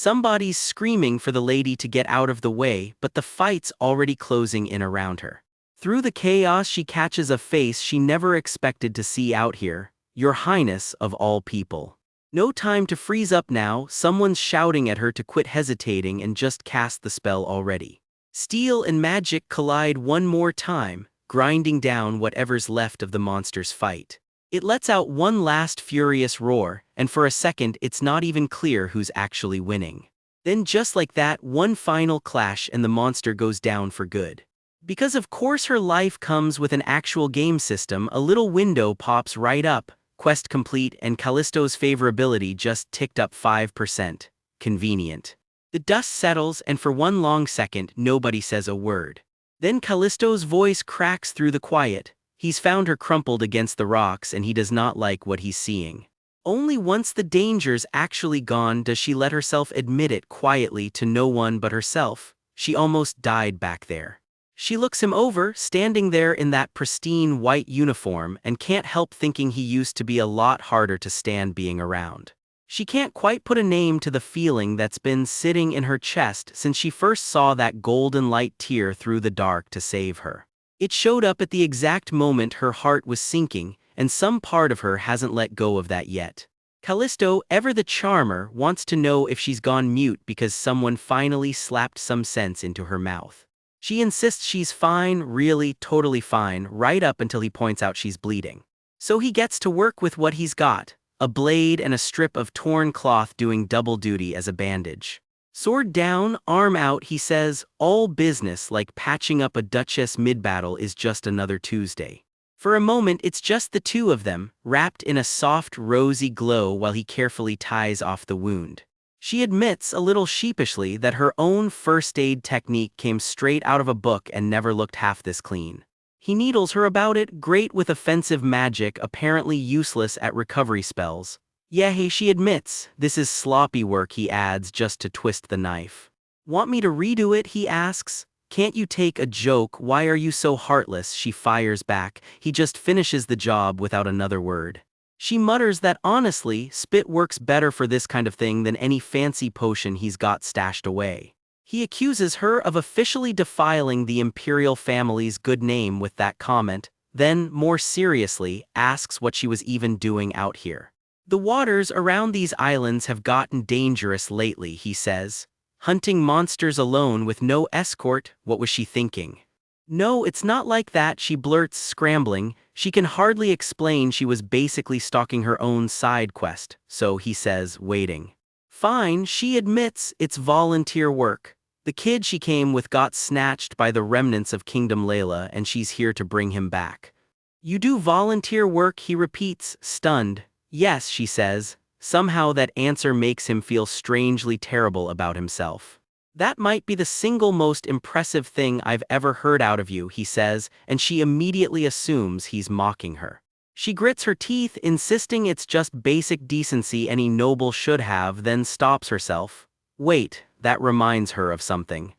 Somebody's screaming for the lady to get out of the way, but the fight's already closing in around her. Through the chaos, she catches a face she never expected to see out here. Your Highness of all people. No time to freeze up now, someone's shouting at her to quit hesitating and just cast the spell already. Steel and magic collide one more time, grinding down whatever's left of the monster's fight. It lets out one last furious roar, and for a second it's not even clear who's actually winning. Then just like that, one final clash and the monster goes down for good. Because of course her life comes with an actual game system, a little window pops right up, quest complete, and Callisto's favorability just ticked up 5%. Convenient. The dust settles, and for one long second nobody says a word. Then Callisto's voice cracks through the quiet. He's found her crumpled against the rocks and he does not like what he's seeing. Only once the danger's actually gone does she let herself admit it quietly to no one but herself. She almost died back there. She looks him over, standing there in that pristine white uniform, and can't help thinking he used to be a lot harder to stand being around. She can't quite put a name to the feeling that's been sitting in her chest since she first saw that golden light tear through the dark to save her. It showed up at the exact moment her heart was sinking, and some part of her hasn't let go of that yet. Callisto, ever the charmer, wants to know if she's gone mute because someone finally slapped some sense into her mouth. She insists she's fine, really, totally fine, right up until he points out she's bleeding. So he gets to work with what he's got, a blade and a strip of torn cloth doing double duty as a bandage. Sword down, arm out, he says, all business like patching up a duchess mid-battle is just another Tuesday. For a moment it's just the two of them, wrapped in a soft rosy glow while he carefully ties off the wound. She admits, a little sheepishly, that her own first aid technique came straight out of a book and never looked half this clean. He needles her about it, great with offensive magic, apparently useless at recovery spells. Yeah, she admits, this is sloppy work, he adds, just to twist the knife. Want me to redo it, he asks. Can't you take a joke? Why are you so heartless? She fires back. He just finishes the job without another word. She mutters that honestly, spit works better for this kind of thing than any fancy potion he's got stashed away. He accuses her of officially defiling the imperial family's good name with that comment, then, more seriously, asks what she was even doing out here. The waters around these islands have gotten dangerous lately, he says. Hunting monsters alone with no escort, what was she thinking? No, it's not like that, she blurts, scrambling. She can hardly explain she was basically stalking her own side quest, so he says, waiting. Fine, she admits, it's volunteer work. The kid she came with got snatched by the remnants of Kingdom Layla and she's here to bring him back. You do volunteer work, he repeats, stunned. Yes, she says. Somehow that answer makes him feel strangely terrible about himself. That might be the single most impressive thing I've ever heard out of you, he says, and she immediately assumes he's mocking her. She grits her teeth, insisting it's just basic decency any noble should have, then stops herself. Wait, that reminds her of something.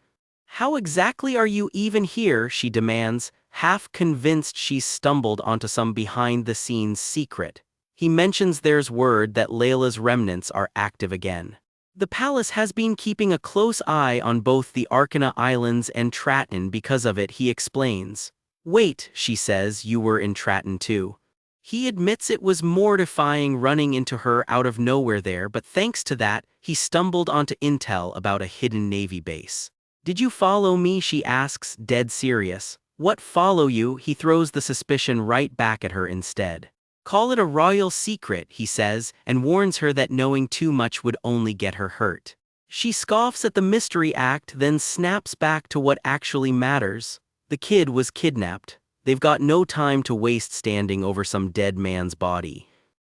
How exactly are you even here, she demands, half convinced she's stumbled onto some behind-the-scenes secret. He mentions there's word that Layla's remnants are active again. The palace has been keeping a close eye on both the Arcana Islands and Tratton because of it, he explains. Wait, she says, you were in Tratton too. He admits it was mortifying running into her out of nowhere there, but thanks to that, he stumbled onto intel about a hidden Navy base. Did you follow me, she asks, dead serious. What follow you? He throws the suspicion right back at her instead. Call it a royal secret, he says, and warns her that knowing too much would only get her hurt. She scoffs at the mystery act, then snaps back to what actually matters. The kid was kidnapped. They've got no time to waste standing over some dead man's body.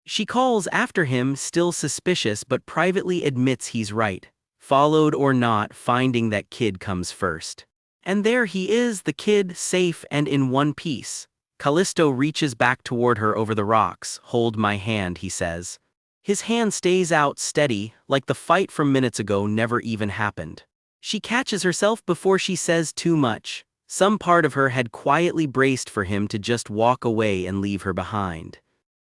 She calls after him, still suspicious, but privately admits he's right. Followed or not, finding that kid comes first. And there he is, the kid, safe and in one piece. Callisto reaches back toward her over the rocks. Hold my hand, he says. His hand stays out steady, like the fight from minutes ago never even happened. She catches herself before she says too much. Some part of her had quietly braced for him to just walk away and leave her behind.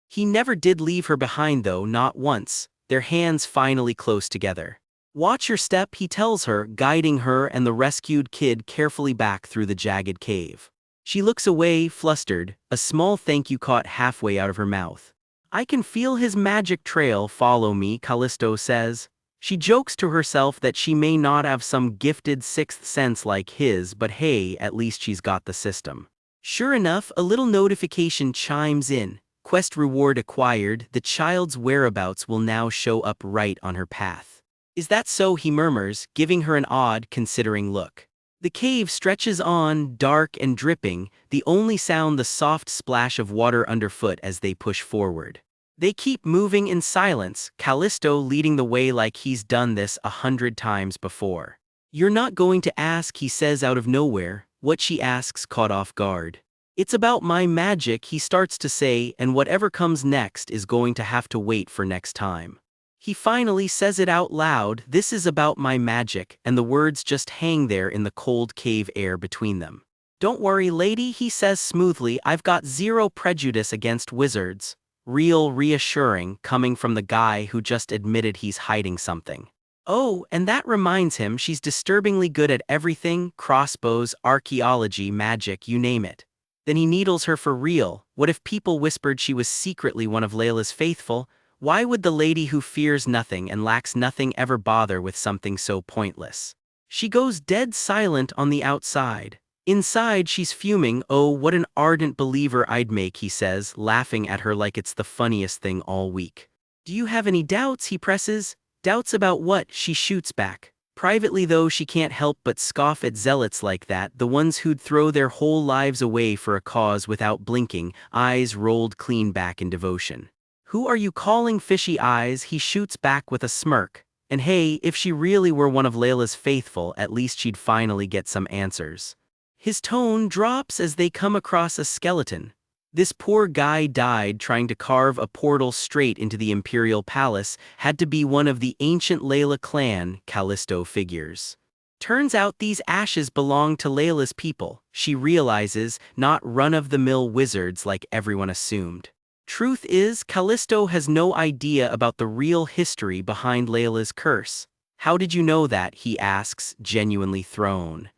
He never did leave her behind though, not once, their hands finally close together. Watch your step, he tells her, guiding her and the rescued kid carefully back through the jagged cave. She looks away, flustered, a small thank you caught halfway out of her mouth. I can feel his magic trail follow me, Callisto says. She jokes to herself that she may not have some gifted sixth sense like his, but hey, at least she's got the system. Sure enough, a little notification chimes in. Quest reward acquired, the child's whereabouts will now show up right on her path. Is that so, he murmurs, giving her an odd, considering look. The cave stretches on, dark and dripping, the only sound the soft splash of water underfoot as they push forward. They keep moving in silence, Callisto leading the way like he's done this 100 times before. You're not going to ask, he says out of nowhere, what she asks caught off guard. It's about my magic, he starts to say, and whatever comes next is going to have to wait for next time. He finally says it out loud, this is about my magic, and the words just hang there in the cold cave air between them. Don't worry, lady, he says smoothly, I've got zero prejudice against wizards. Real reassuring, coming from the guy who just admitted he's hiding something. Oh, and that reminds him she's disturbingly good at everything, crossbows, archaeology, magic, you name it. Then he needles her for real. What if people whispered she was secretly one of Layla's faithful? Why would the lady who fears nothing and lacks nothing ever bother with something so pointless? She goes dead silent on the outside. Inside, she's fuming. Oh, what an ardent believer I'd make, he says, laughing at her like it's the funniest thing all week. Do you have any doubts, he presses. Doubts about what, she shoots back. Privately though, she can't help but scoff at zealots like that, the ones who'd throw their whole lives away for a cause without blinking, eyes rolled clean back in devotion. Who are you calling fishy eyes, he shoots back with a smirk. And hey, if she really were one of Layla's faithful, at least she'd finally get some answers. His tone drops as they come across a skeleton. This poor guy died trying to carve a portal straight into the Imperial Palace, had to be one of the ancient Layla clan, Callisto figures. Turns out these ashes belong to Layla's people, she realizes, not run-of-the-mill wizards like everyone assumed. Truth is, Callisto has no idea about the real history behind Layla's curse. How did you know that, he asks, genuinely thrown.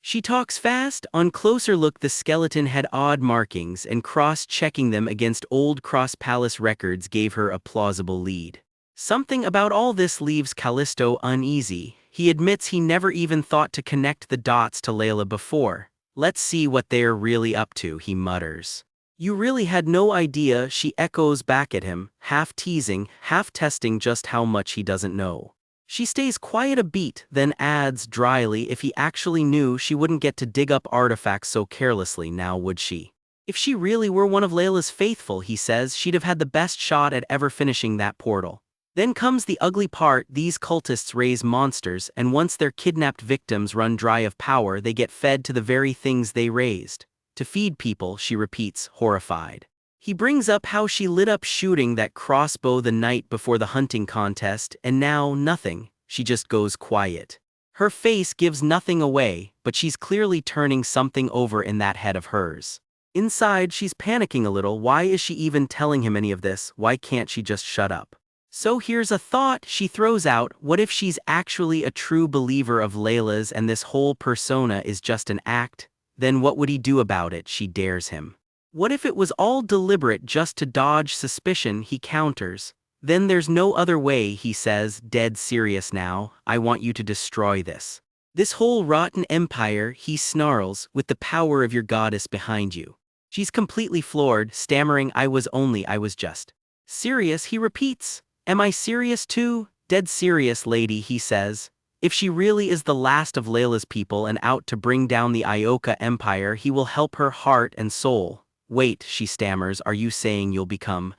She talks fast. On closer look, the skeleton had odd markings, and cross-checking them against old Cross Palace records gave her a plausible lead. Something about all this leaves Callisto uneasy. He admits he never even thought to connect the dots to Layla before. Let's see what they're really up to, he mutters. You really had no idea, she echoes back at him, half teasing, half testing just how much he doesn't know. She stays quiet a beat, then adds dryly, if he actually knew, she wouldn't get to dig up artifacts so carelessly now, would she? If she really were one of Layla's faithful, he says, she'd have had the best shot at ever finishing that portal. Then comes the ugly part, these cultists raise monsters, and once their kidnapped victims run dry of power, they get fed to the very things they raised. To feed people, she repeats, horrified. He brings up how she lit up shooting that crossbow the night before the hunting contest, and now nothing, she just goes quiet. Her face gives nothing away, but she's clearly turning something over in that head of hers. Inside, she's panicking a little. Why is she even telling him any of this? Why can't she just shut up? So here's a thought she throws out, what if she's actually a true believer of Layla's and this whole persona is just an act? Then what would he do about it, she dares him. What if it was all deliberate just to dodge suspicion, he counters. Then there's no other way, he says, dead serious now, I want you to destroy this. This whole rotten empire, he snarls, with the power of your goddess behind you. She's completely floored, stammering, I was just. Serious, he repeats. Am I serious too? Dead serious, lady, he says. If she really is the last of Layla's people and out to bring down the Ioka Empire, he will help her heart and soul. Wait, she stammers, are you saying you'll become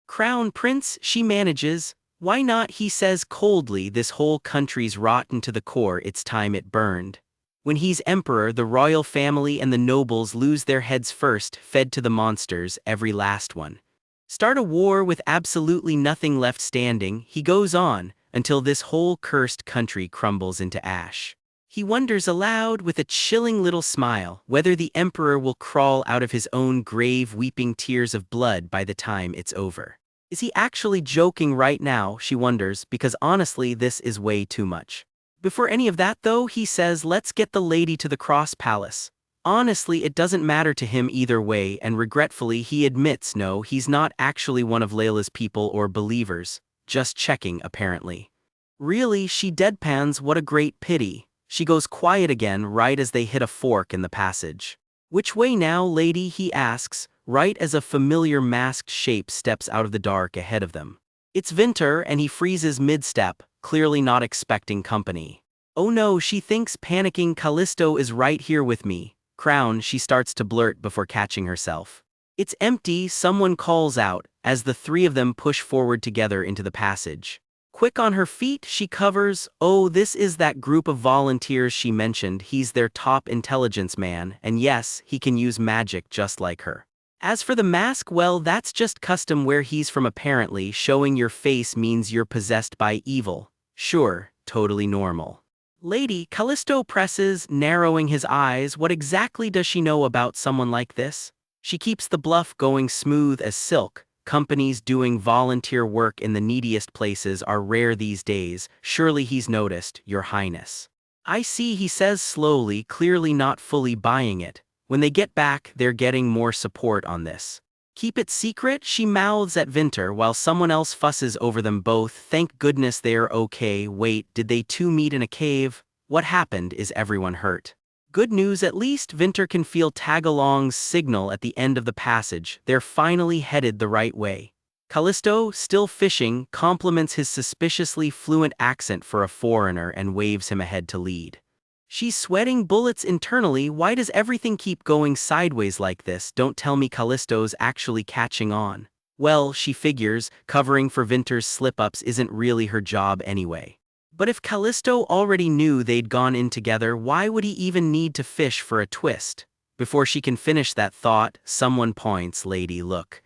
Crown Prince? She manages. Why not, he says coldly, this whole country's rotten to the core, it's time it burned. When he's emperor, the royal family and the nobles lose their heads first, fed to the monsters, every last one. Start a war with absolutely nothing left standing, he goes on, until this whole cursed country crumbles into ash. He wonders aloud with a chilling little smile whether the emperor will crawl out of his own grave weeping tears of blood by the time it's over. Is he actually joking right now, she wonders, because honestly this is way too much. Before any of that though, he says let's get the lady to the Cross Palace. Honestly, it doesn't matter to him either way, and regretfully he admits no, he's not actually one of Layla's people or believers, just checking apparently. Really, she deadpans, what a great pity. She goes quiet again right as they hit a fork in the passage. Which way now, lady, he asks, right as a familiar masked shape steps out of the dark ahead of them. It's Vinter, and he freezes mid-step, clearly not expecting company. Oh no, she thinks, panicking, Callisto is right here with me. Crown, she starts to blurt before catching herself. It's empty, someone calls out, as the three of them push forward together into the passage. Quick on her feet, she covers, oh, this is that group of volunteers she mentioned, he's their top intelligence man, and yes, he can use magic just like her. As for the mask, well, that's just custom where he's from apparently, showing your face means you're possessed by evil. Sure, totally normal. Lady, Callisto presses, narrowing his eyes, what exactly does she know about someone like this? She keeps the bluff going smooth as silk. Companies doing volunteer work in the neediest places are rare these days, surely he's noticed, Your Highness. I see, he says slowly, clearly not fully buying it. When they get back, they're getting more support on this. Keep it secret, she mouths at Vinter while someone else fusses over them both. Thank goodness they're okay. Wait, did they two meet in a cave? What happened? Is everyone hurt? Good news, at least Vinter can feel Tagalong's signal at the end of the passage. They're finally headed the right way. Callisto, still fishing, compliments his suspiciously fluent accent for a foreigner and waves him ahead to lead. She's sweating bullets internally. Why does everything keep going sideways like this? Don't tell me Callisto's actually catching on. Well, she figures, covering for Vinter's slip-ups isn't really her job anyway. But if Callisto already knew they'd gone in together, why would he even need to fish for a twist? Before she can finish that thought, someone points, lady, look.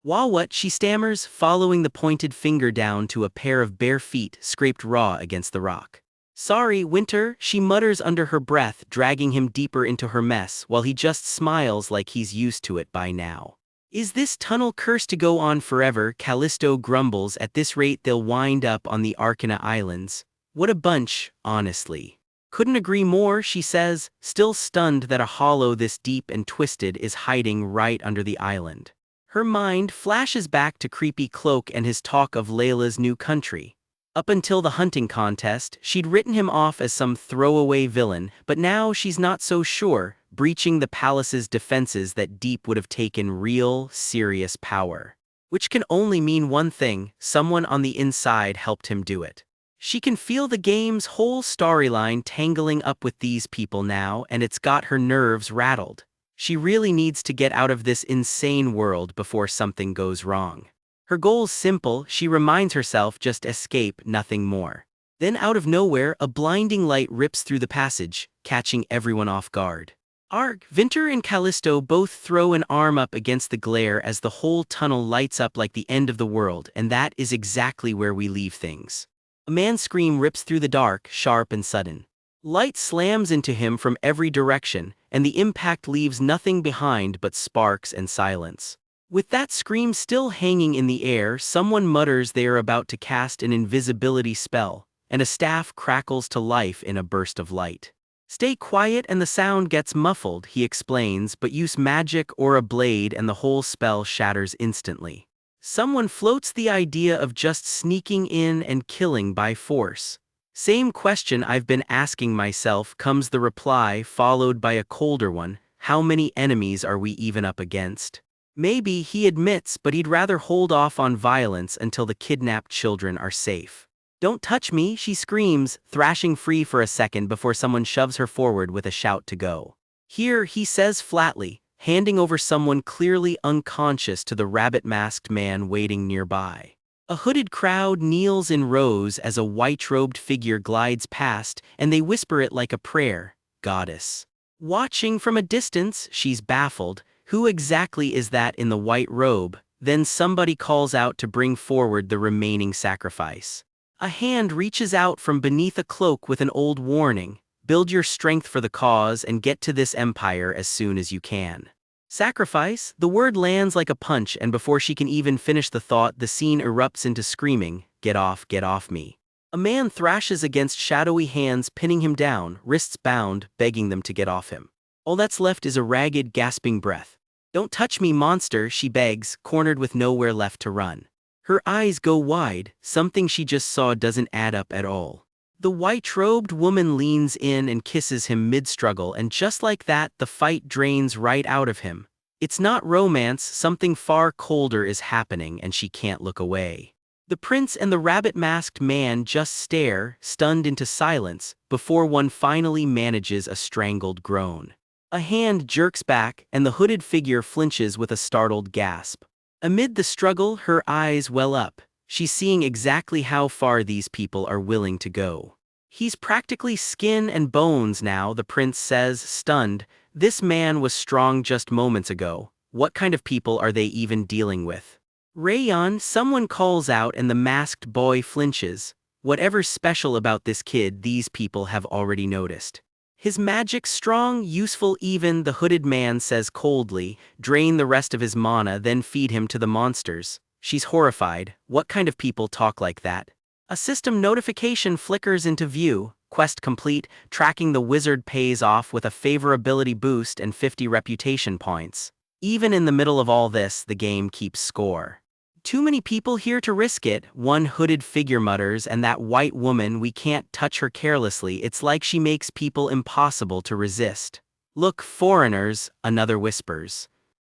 What? She stammers, following the pointed finger down to a pair of bare feet scraped raw against the rock. Sorry, Winter, she mutters under her breath, dragging him deeper into her mess while he just smiles like he's used to it by now. Is this tunnel cursed to go on forever? Callisto grumbles, at this rate they'll wind up on the Arcana Islands. What a bunch, honestly. Couldn't agree more, she says, still stunned that a hollow this deep and twisted is hiding right under the island. Her mind flashes back to Creepy Cloak and his talk of Layla's new country. Up until the hunting contest, she'd written him off as some throwaway villain, but now she's not so sure, breaching the palace's defenses that Deep would have taken real, serious power. Which can only mean one thing, someone on the inside helped him do it. She can feel the game's whole storyline tangling up with these people now, and it's got her nerves rattled. She really needs to get out of this insane world before something goes wrong. Her goal's simple, she reminds herself, just escape, nothing more. Then out of nowhere, a blinding light rips through the passage, catching everyone off guard. Arg! Vinter and Callisto both throw an arm up against the glare as the whole tunnel lights up like the end of the world, and that is exactly where we leave things. A man's scream rips through the dark, sharp and sudden. Light slams into him from every direction, and the impact leaves nothing behind but sparks and silence. With that scream still hanging in the air, someone mutters they are about to cast an invisibility spell, and a staff crackles to life in a burst of light. Stay quiet and the sound gets muffled, he explains, but use magic or a blade and the whole spell shatters instantly. Someone floats the idea of just sneaking in and killing by force. Same question I've been asking myself, comes the reply, followed by a colder one, how many enemies are we even up against? Maybe, he admits, but he'd rather hold off on violence until the kidnapped children are safe. Don't touch me, she screams, thrashing free for a second before someone shoves her forward with a shout to go. Here, he says flatly, handing over someone clearly unconscious to the rabbit-masked man waiting nearby. A hooded crowd kneels in rows as a white-robed figure glides past, and they whisper it like a prayer, Goddess. Watching from a distance, she's baffled. Who exactly is that in the white robe? Then somebody calls out to bring forward the remaining sacrifice. A hand reaches out from beneath a cloak with an old warning, build your strength for the cause and get to this empire as soon as you can. Sacrifice? The word lands like a punch, and before she can even finish the thought, the scene erupts into screaming, get off me. A man thrashes against shadowy hands, pinning him down, wrists bound, begging them to get off him. All that's left is a ragged, gasping breath. Don't touch me, monster, she begs, cornered with nowhere left to run. Her eyes go wide, something she just saw doesn't add up at all. The white-robed woman leans in and kisses him mid-struggle, and just like that, the fight drains right out of him. It's not romance, something far colder is happening, and she can't look away. The prince and the rabbit-masked man just stare, stunned into silence, before one finally manages a strangled groan. A hand jerks back, and the hooded figure flinches with a startled gasp. Amid the struggle, her eyes well up. She's seeing exactly how far these people are willing to go. He's practically skin and bones now, the prince says, stunned. This man was strong just moments ago. What kind of people are they even dealing with? Rayon, someone calls out, and the masked boy flinches. Whatever's special about this kid, these people have already noticed. His magic's strong, useful even, the hooded man says coldly. Drain the rest of his mana, then feed him to the monsters. She's horrified. What kind of people talk like that? A system notification flickers into view. Quest complete. Tracking the wizard pays off with a favorability boost and 50 reputation points. Even in the middle of all this, the game keeps score. Too many people here to risk it, one hooded figure mutters, and that white woman, we can't touch her carelessly, it's like she makes people impossible to resist. Look, foreigners, another whispers.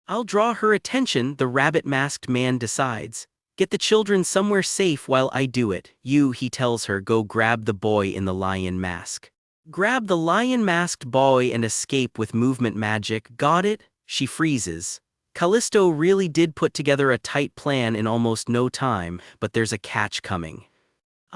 I'll draw her attention, the rabbit-masked man decides. Get the children somewhere safe while I do it. You, he tells her, go grab the boy in the lion mask. Grab the lion-masked boy and escape with movement magic, got it? She freezes. Callisto really did put together a tight plan in almost no time, but there's a catch coming.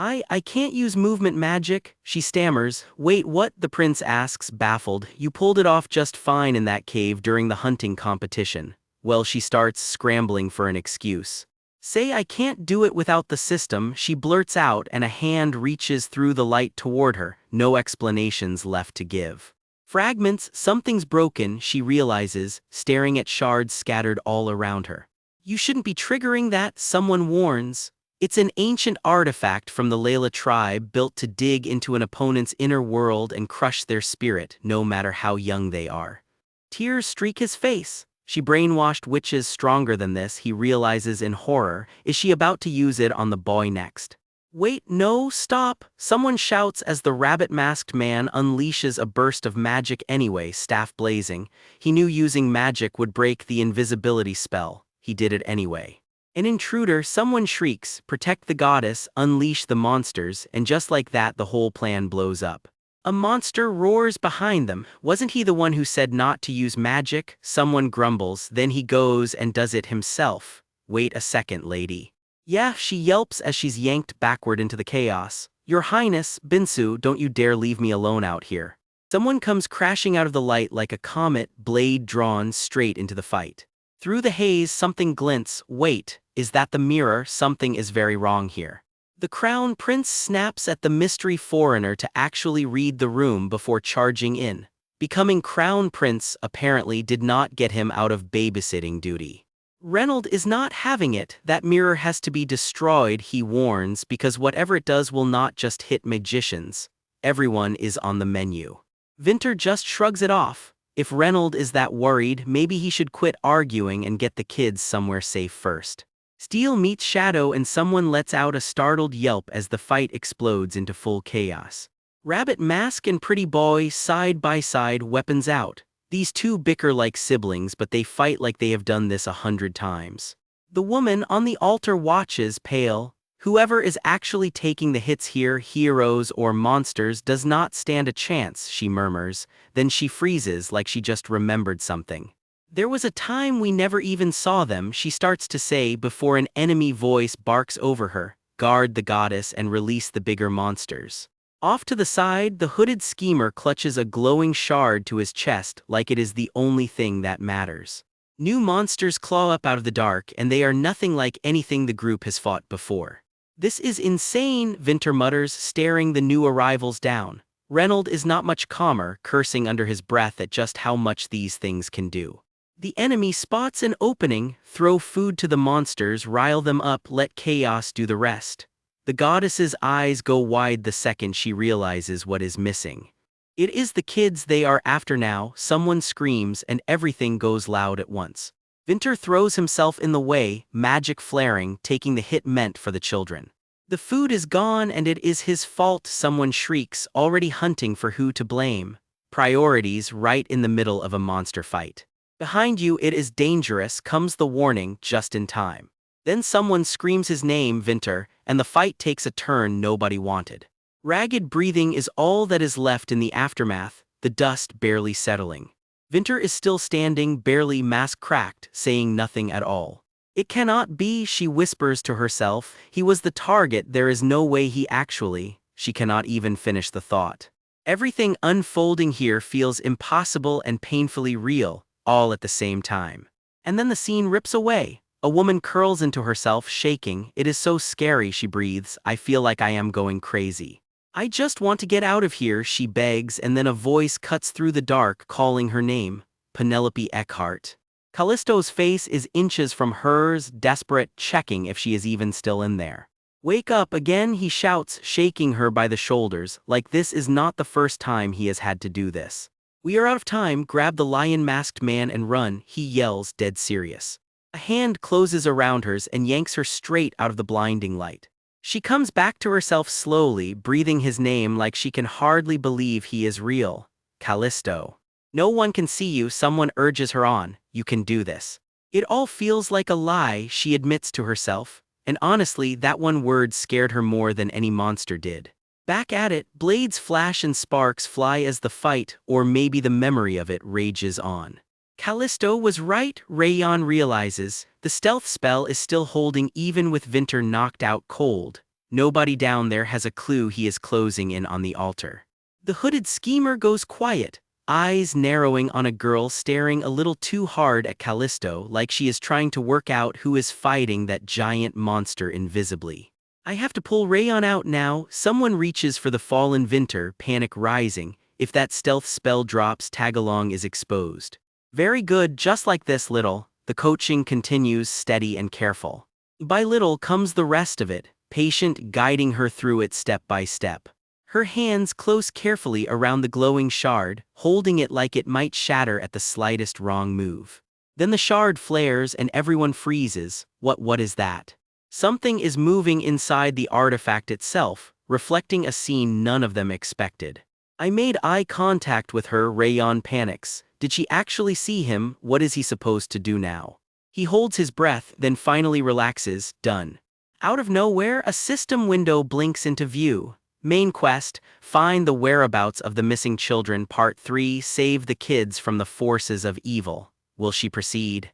I can't use movement magic, she stammers. Wait, what? The prince asks, baffled. You pulled it off just fine in that cave during the hunting competition. Well, she starts scrambling for an excuse. Say I can't do it without the system, she blurts out, and a hand reaches through the light toward her, no explanations left to give. Fragments, something's broken, she realizes, staring at shards scattered all around her. You shouldn't be triggering that, someone warns. It's an ancient artifact from the Layla tribe built to dig into an opponent's inner world and crush their spirit, no matter how young they are. Tears streak his face. She brainwashed witches stronger than this, he realizes in horror. Is she about to use it on the boy next? Wait, no, stop! Someone shouts as the rabbit-masked man unleashes a burst of magic anyway, staff blazing. He knew using magic would break the invisibility spell. He did it anyway. An intruder, someone shrieks, protect the goddess, unleash the monsters, and just like that the whole plan blows up. A monster roars behind them. Wasn't he the one who said not to use magic? Someone grumbles, then he goes and does it himself. Wait a second, lady. Yeah, she yelps as she's yanked backward into the chaos. Your Highness, Binsu, don't you dare leave me alone out here. Someone comes crashing out of the light like a comet, blade drawn straight into the fight. Through the haze, something glints. Wait, is that the mirror? Something is very wrong here. The crown prince snaps at the mystery foreigner to actually read the room before charging in. Becoming crown prince apparently did not get him out of babysitting duty. Reynolds is not having it. That mirror has to be destroyed, he warns, because whatever it does will not just hit magicians. Everyone is on the menu. Vinter just shrugs it off. If Reynolds is that worried, maybe he should quit arguing and get the kids somewhere safe first. Steel meets Shadow and someone lets out a startled yelp as the fight explodes into full chaos. Rabbit Mask and Pretty Boy side by side, weapons out. These two bicker like siblings, but they fight like they have done this 100 times. The woman on the altar watches, pale. Whoever is actually taking the hits here, heroes or monsters, does not stand a chance, she murmurs. Then she freezes like she just remembered something. There was a time we never even saw them, she starts to say before an enemy voice barks over her. Guard the goddess and release the bigger monsters. Off to the side, the hooded schemer clutches a glowing shard to his chest like it is the only thing that matters. New monsters claw up out of the dark, and they are nothing like anything the group has fought before. This is insane, Vinter mutters, staring the new arrivals down. Reynolds is not much calmer, cursing under his breath at just how much these things can do. The enemy spots an opening, throw food to the monsters, rile them up, let chaos do the rest. The goddess's eyes go wide the second she realizes what is missing. It is the kids they are after now. Someone screams and everything goes loud at once. Winter throws himself in the way, magic flaring, taking the hit meant for the children. The food is gone and it is his fault, someone shrieks, already hunting for who to blame. Priorities right in the middle of a monster fight. Behind you, it is dangerous, comes the warning just in time. Then someone screams his name, Winter, and the fight takes a turn nobody wanted. Ragged breathing is all that is left in the aftermath, the dust barely settling. Winter is still standing, barely mask cracked, saying nothing at all. It cannot be, she whispers to herself. He was the target, there is no way he actually. She cannot even finish the thought. Everything unfolding here feels impossible and painfully real, all at the same time. And then the scene rips away. A woman curls into herself, shaking. It is so scary, she breathes. I feel like I am going crazy. I just want to get out of here, she begs, and then a voice cuts through the dark, calling her name. Penelope Eckhart. Callisto's face is inches from hers, desperate, checking if she is even still in there. Wake up again, he shouts, shaking her by the shoulders, like this is not the first time he has had to do this. We are out of time, grab the lion-masked man and run, he yells, dead serious. A hand closes around hers and yanks her straight out of the blinding light. She comes back to herself slowly, breathing his name like she can hardly believe he is real. Callisto. No one can see you, someone urges her on, you can do this. It all feels like a lie, she admits to herself, and honestly that one word scared her more than any monster did. Back at it, blades flash and sparks fly as the fight, or maybe the memory of it, rages on. Callisto was right, Rayon realizes. The stealth spell is still holding even with Winter knocked out cold. Nobody down there has a clue he is closing in on the altar. The hooded schemer goes quiet, eyes narrowing on a girl staring a little too hard at Callisto, like she is trying to work out who is fighting that giant monster invisibly. I have to pull Rayon out now. Someone reaches for the fallen Winter, panic rising. If that stealth spell drops, Tagalong is exposed. Very good, just like this little. The coaching continues, steady and careful. By little comes the rest of it, patient, guiding her through it step by step. Her hands close carefully around the glowing shard, holding it like it might shatter at the slightest wrong move. Then the shard flares and everyone freezes. What is that? Something is moving inside the artifact itself, reflecting a scene none of them expected. I made eye contact with her, Rayon panics. Did she actually see him? What is he supposed to do now? He holds his breath, then finally relaxes, done. Out of nowhere, a system window blinks into view. Main quest, find the whereabouts of the missing children, part 3, save the kids from the forces of evil. Will she proceed?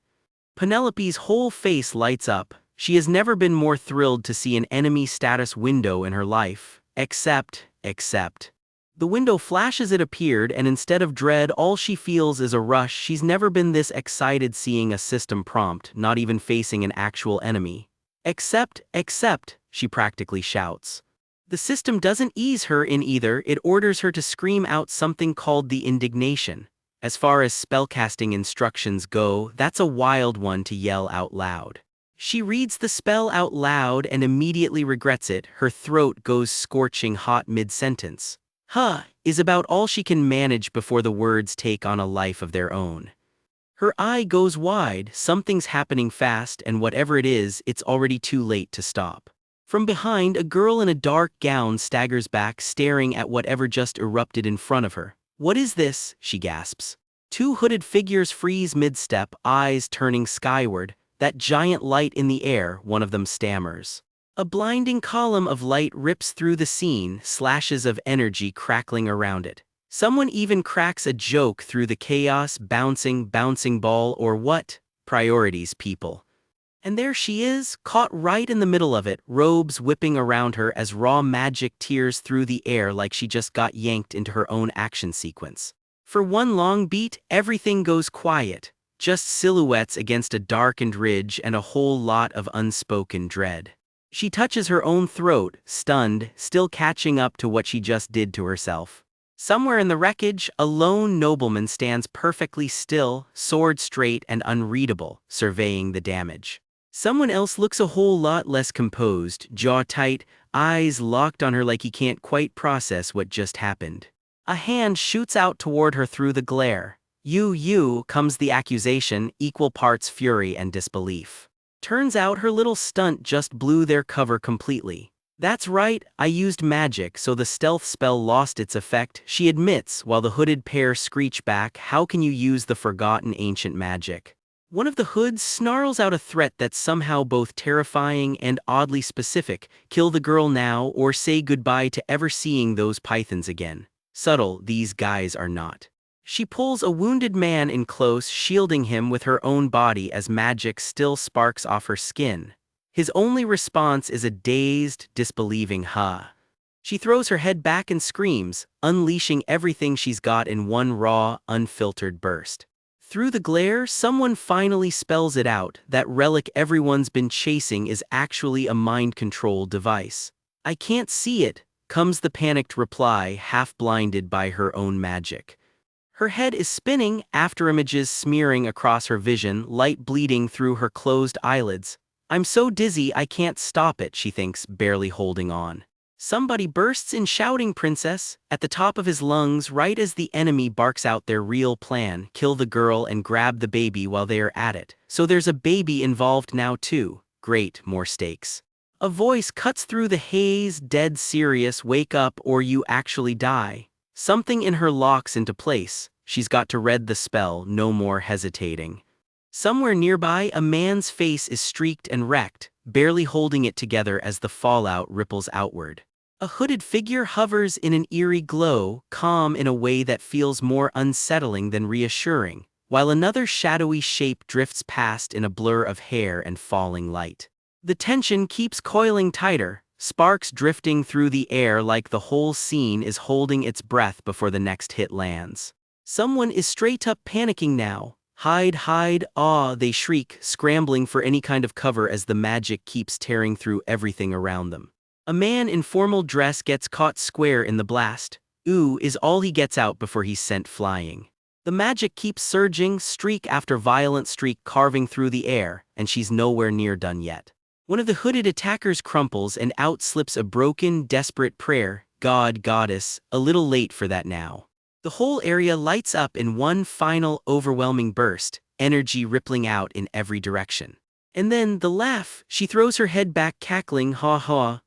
Penelope's whole face lights up. She has never been more thrilled to see an enemy status window in her life, except. The window flashes it appeared, and instead of dread, all she feels is a rush. She's never been this excited seeing a system prompt, not even facing an actual enemy. Except, she practically shouts. The system doesn't ease her in either, it orders her to scream out something called the indignation. As far as spellcasting instructions go, that's a wild one to yell out loud. She reads the spell out loud and immediately regrets it, her throat goes scorching hot mid-sentence. Is about all she can manage before the words take on a life of their own. Her eye goes wide, something's happening fast, and whatever it is, it's already too late to stop. From behind, a girl in a dark gown staggers back, staring at whatever just erupted in front of her. What is this? She gasps. Two hooded figures freeze mid-step, eyes turning skyward. That giant light in the air, one of them stammers. A blinding column of light rips through the scene, slashes of energy crackling around it. Someone even cracks a joke through the chaos, bouncing ball or what? Priorities, people. And there she is, caught right in the middle of it, robes whipping around her as raw magic tears through the air like she just got yanked into her own action sequence. For one long beat, everything goes quiet, just silhouettes against a darkened ridge and a whole lot of unspoken dread. She touches her own throat, stunned, still catching up to what she just did to herself. Somewhere in the wreckage, a lone nobleman stands perfectly still, sword straight and unreadable, surveying the damage. Someone else looks a whole lot less composed, jaw tight, eyes locked on her like he can't quite process what just happened. A hand shoots out toward her through the glare. You, comes the accusation, equal parts fury and disbelief. Turns out her little stunt just blew their cover completely. That's right, I used magic, so the stealth spell lost its effect, she admits, while the hooded pair screech back, how can you use the forgotten ancient magic? One of the hoods snarls out a threat that's somehow both terrifying and oddly specific, kill the girl now or say goodbye to ever seeing those pythons again. Subtle, these guys are not. She pulls a wounded man in close, shielding him with her own body as magic still sparks off her skin. His only response is a dazed, disbelieving huh. She throws her head back and screams, unleashing everything she's got in one raw, unfiltered burst. Through the glare, someone finally spells it out, that relic everyone's been chasing is actually a mind control device. I can't see it, comes the panicked reply, half blinded by her own magic. Her head is spinning, afterimages smearing across her vision, light bleeding through her closed eyelids. I'm so dizzy I can't stop it, she thinks, barely holding on. Somebody bursts in shouting princess, at the top of his lungs right as the enemy barks out their real plan, kill the girl and grab the baby while they are at it. So there's a baby involved now too. Great, more stakes. A voice cuts through the haze, dead serious, wake up or you actually die. Something in her locks into place, she's got to read the spell, no more hesitating. Somewhere nearby, a man's face is streaked and wrecked, barely holding it together as the fallout ripples outward. A hooded figure hovers in an eerie glow, calm in a way that feels more unsettling than reassuring, while another shadowy shape drifts past in a blur of hair and falling light. The tension keeps coiling tighter, sparks drifting through the air like the whole scene is holding its breath before the next hit lands. Someone is straight up panicking now. Hide, they shriek, scrambling for any kind of cover as the magic keeps tearing through everything around them. A man in formal dress gets caught square in the blast. Ooh is all he gets out before he's sent flying. The magic keeps surging, streak after violent streak carving through the air, and she's nowhere near done yet. One of the hooded attackers crumples and out slips a broken, desperate prayer, God, Goddess, a little late for that now. The whole area lights up in one final, overwhelming burst, energy rippling out in every direction. And then, the laugh, she throws her head back cackling ha ha,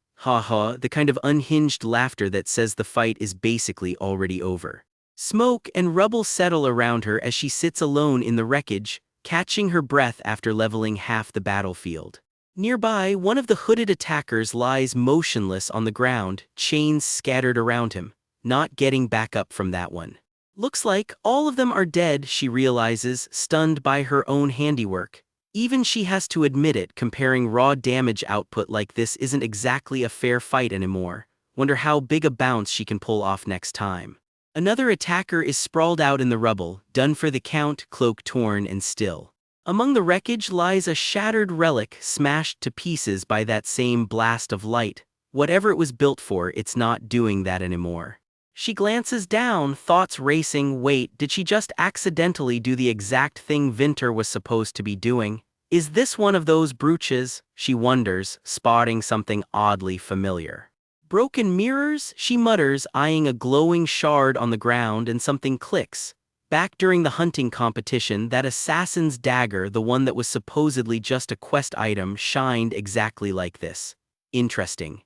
the kind of unhinged laughter that says the fight is basically already over. Smoke and rubble settle around her as she sits alone in the wreckage, catching her breath after leveling half the battlefield. Nearby, one of the hooded attackers lies motionless on the ground, chains scattered around him. Not getting back up from that one. Looks like all of them are dead, she realizes, stunned by her own handiwork. Even she has to admit it, comparing raw damage output like this isn't exactly a fair fight anymore. Wonder how big a bounce she can pull off next time. Another attacker is sprawled out in the rubble, done for the count, cloak torn and still. Among the wreckage lies a shattered relic smashed to pieces by that same blast of light. Whatever it was built for, it's not doing that anymore. She glances down, thoughts racing. Wait, did she just accidentally do the exact thing Vinter was supposed to be doing? Is this one of those brooches? She wonders, spotting something oddly familiar. Broken mirrors? She mutters, eyeing a glowing shard on the ground, and something clicks. Back during the hunting competition, that assassin's dagger, the one that was supposedly just a quest item, shined exactly like this. Interesting.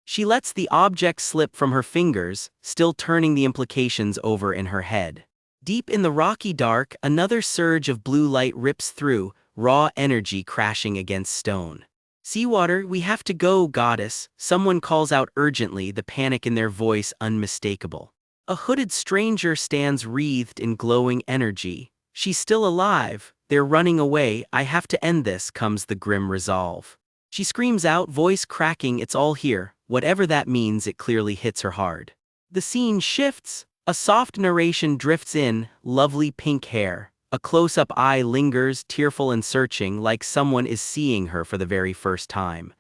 She lets the object slip from her fingers, still turning the implications over in her head. Deep in the rocky dark, another surge of blue light rips through, raw energy crashing against stone. Seawater, we have to go, goddess, someone calls out urgently, the panic in their voice unmistakable. A hooded stranger stands wreathed in glowing energy. She's still alive, they're running away, I have to end this, comes the grim resolve. She screams out, voice cracking, it's all here. Whatever that means, it clearly hits her hard. The scene shifts. A soft narration drifts in, lovely pink hair. A close-up eye lingers, tearful and searching, like someone is seeing her for the very first time.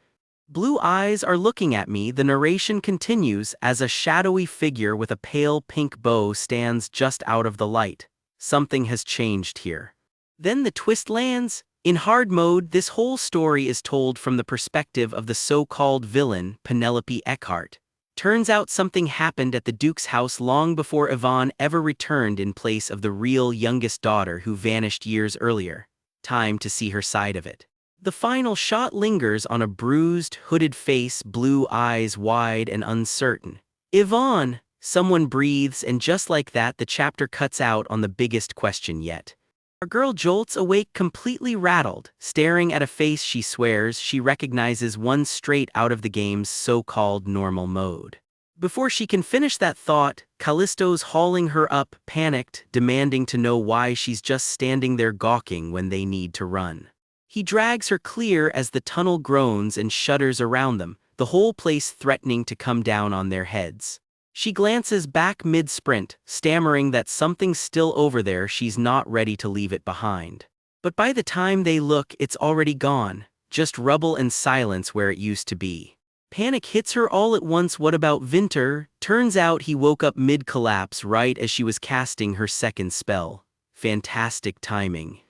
Blue eyes are looking at me. The narration continues as a shadowy figure with a pale pink bow stands just out of the light. Something has changed here. Then the twist lands. In hard mode, this whole story is told from the perspective of the so-called villain, Penelope Eckhart. Turns out something happened at the Duke's house long before Yvonne ever returned in place of the real youngest daughter who vanished years earlier. Time to see her side of it. The final shot lingers on a bruised, hooded face, blue eyes wide and uncertain. Yvonne! Someone breathes, and just like that, the chapter cuts out on the biggest question yet. Our girl jolts awake completely rattled, staring at a face she swears she recognizes one straight out of the game's so-called normal mode. Before she can finish that thought, Callisto's hauling her up, panicked, demanding to know why she's just standing there gawking when they need to run. He drags her clear as the tunnel groans and shudders around them, the whole place threatening to come down on their heads. She glances back mid-sprint, stammering that something's still over there. She's not ready to leave it behind. But by the time they look, it's already gone, just rubble and silence where it used to be. Panic hits her all at once. What about Vinter? Turns out he woke up mid-collapse right as she was casting her second spell. Fantastic timing.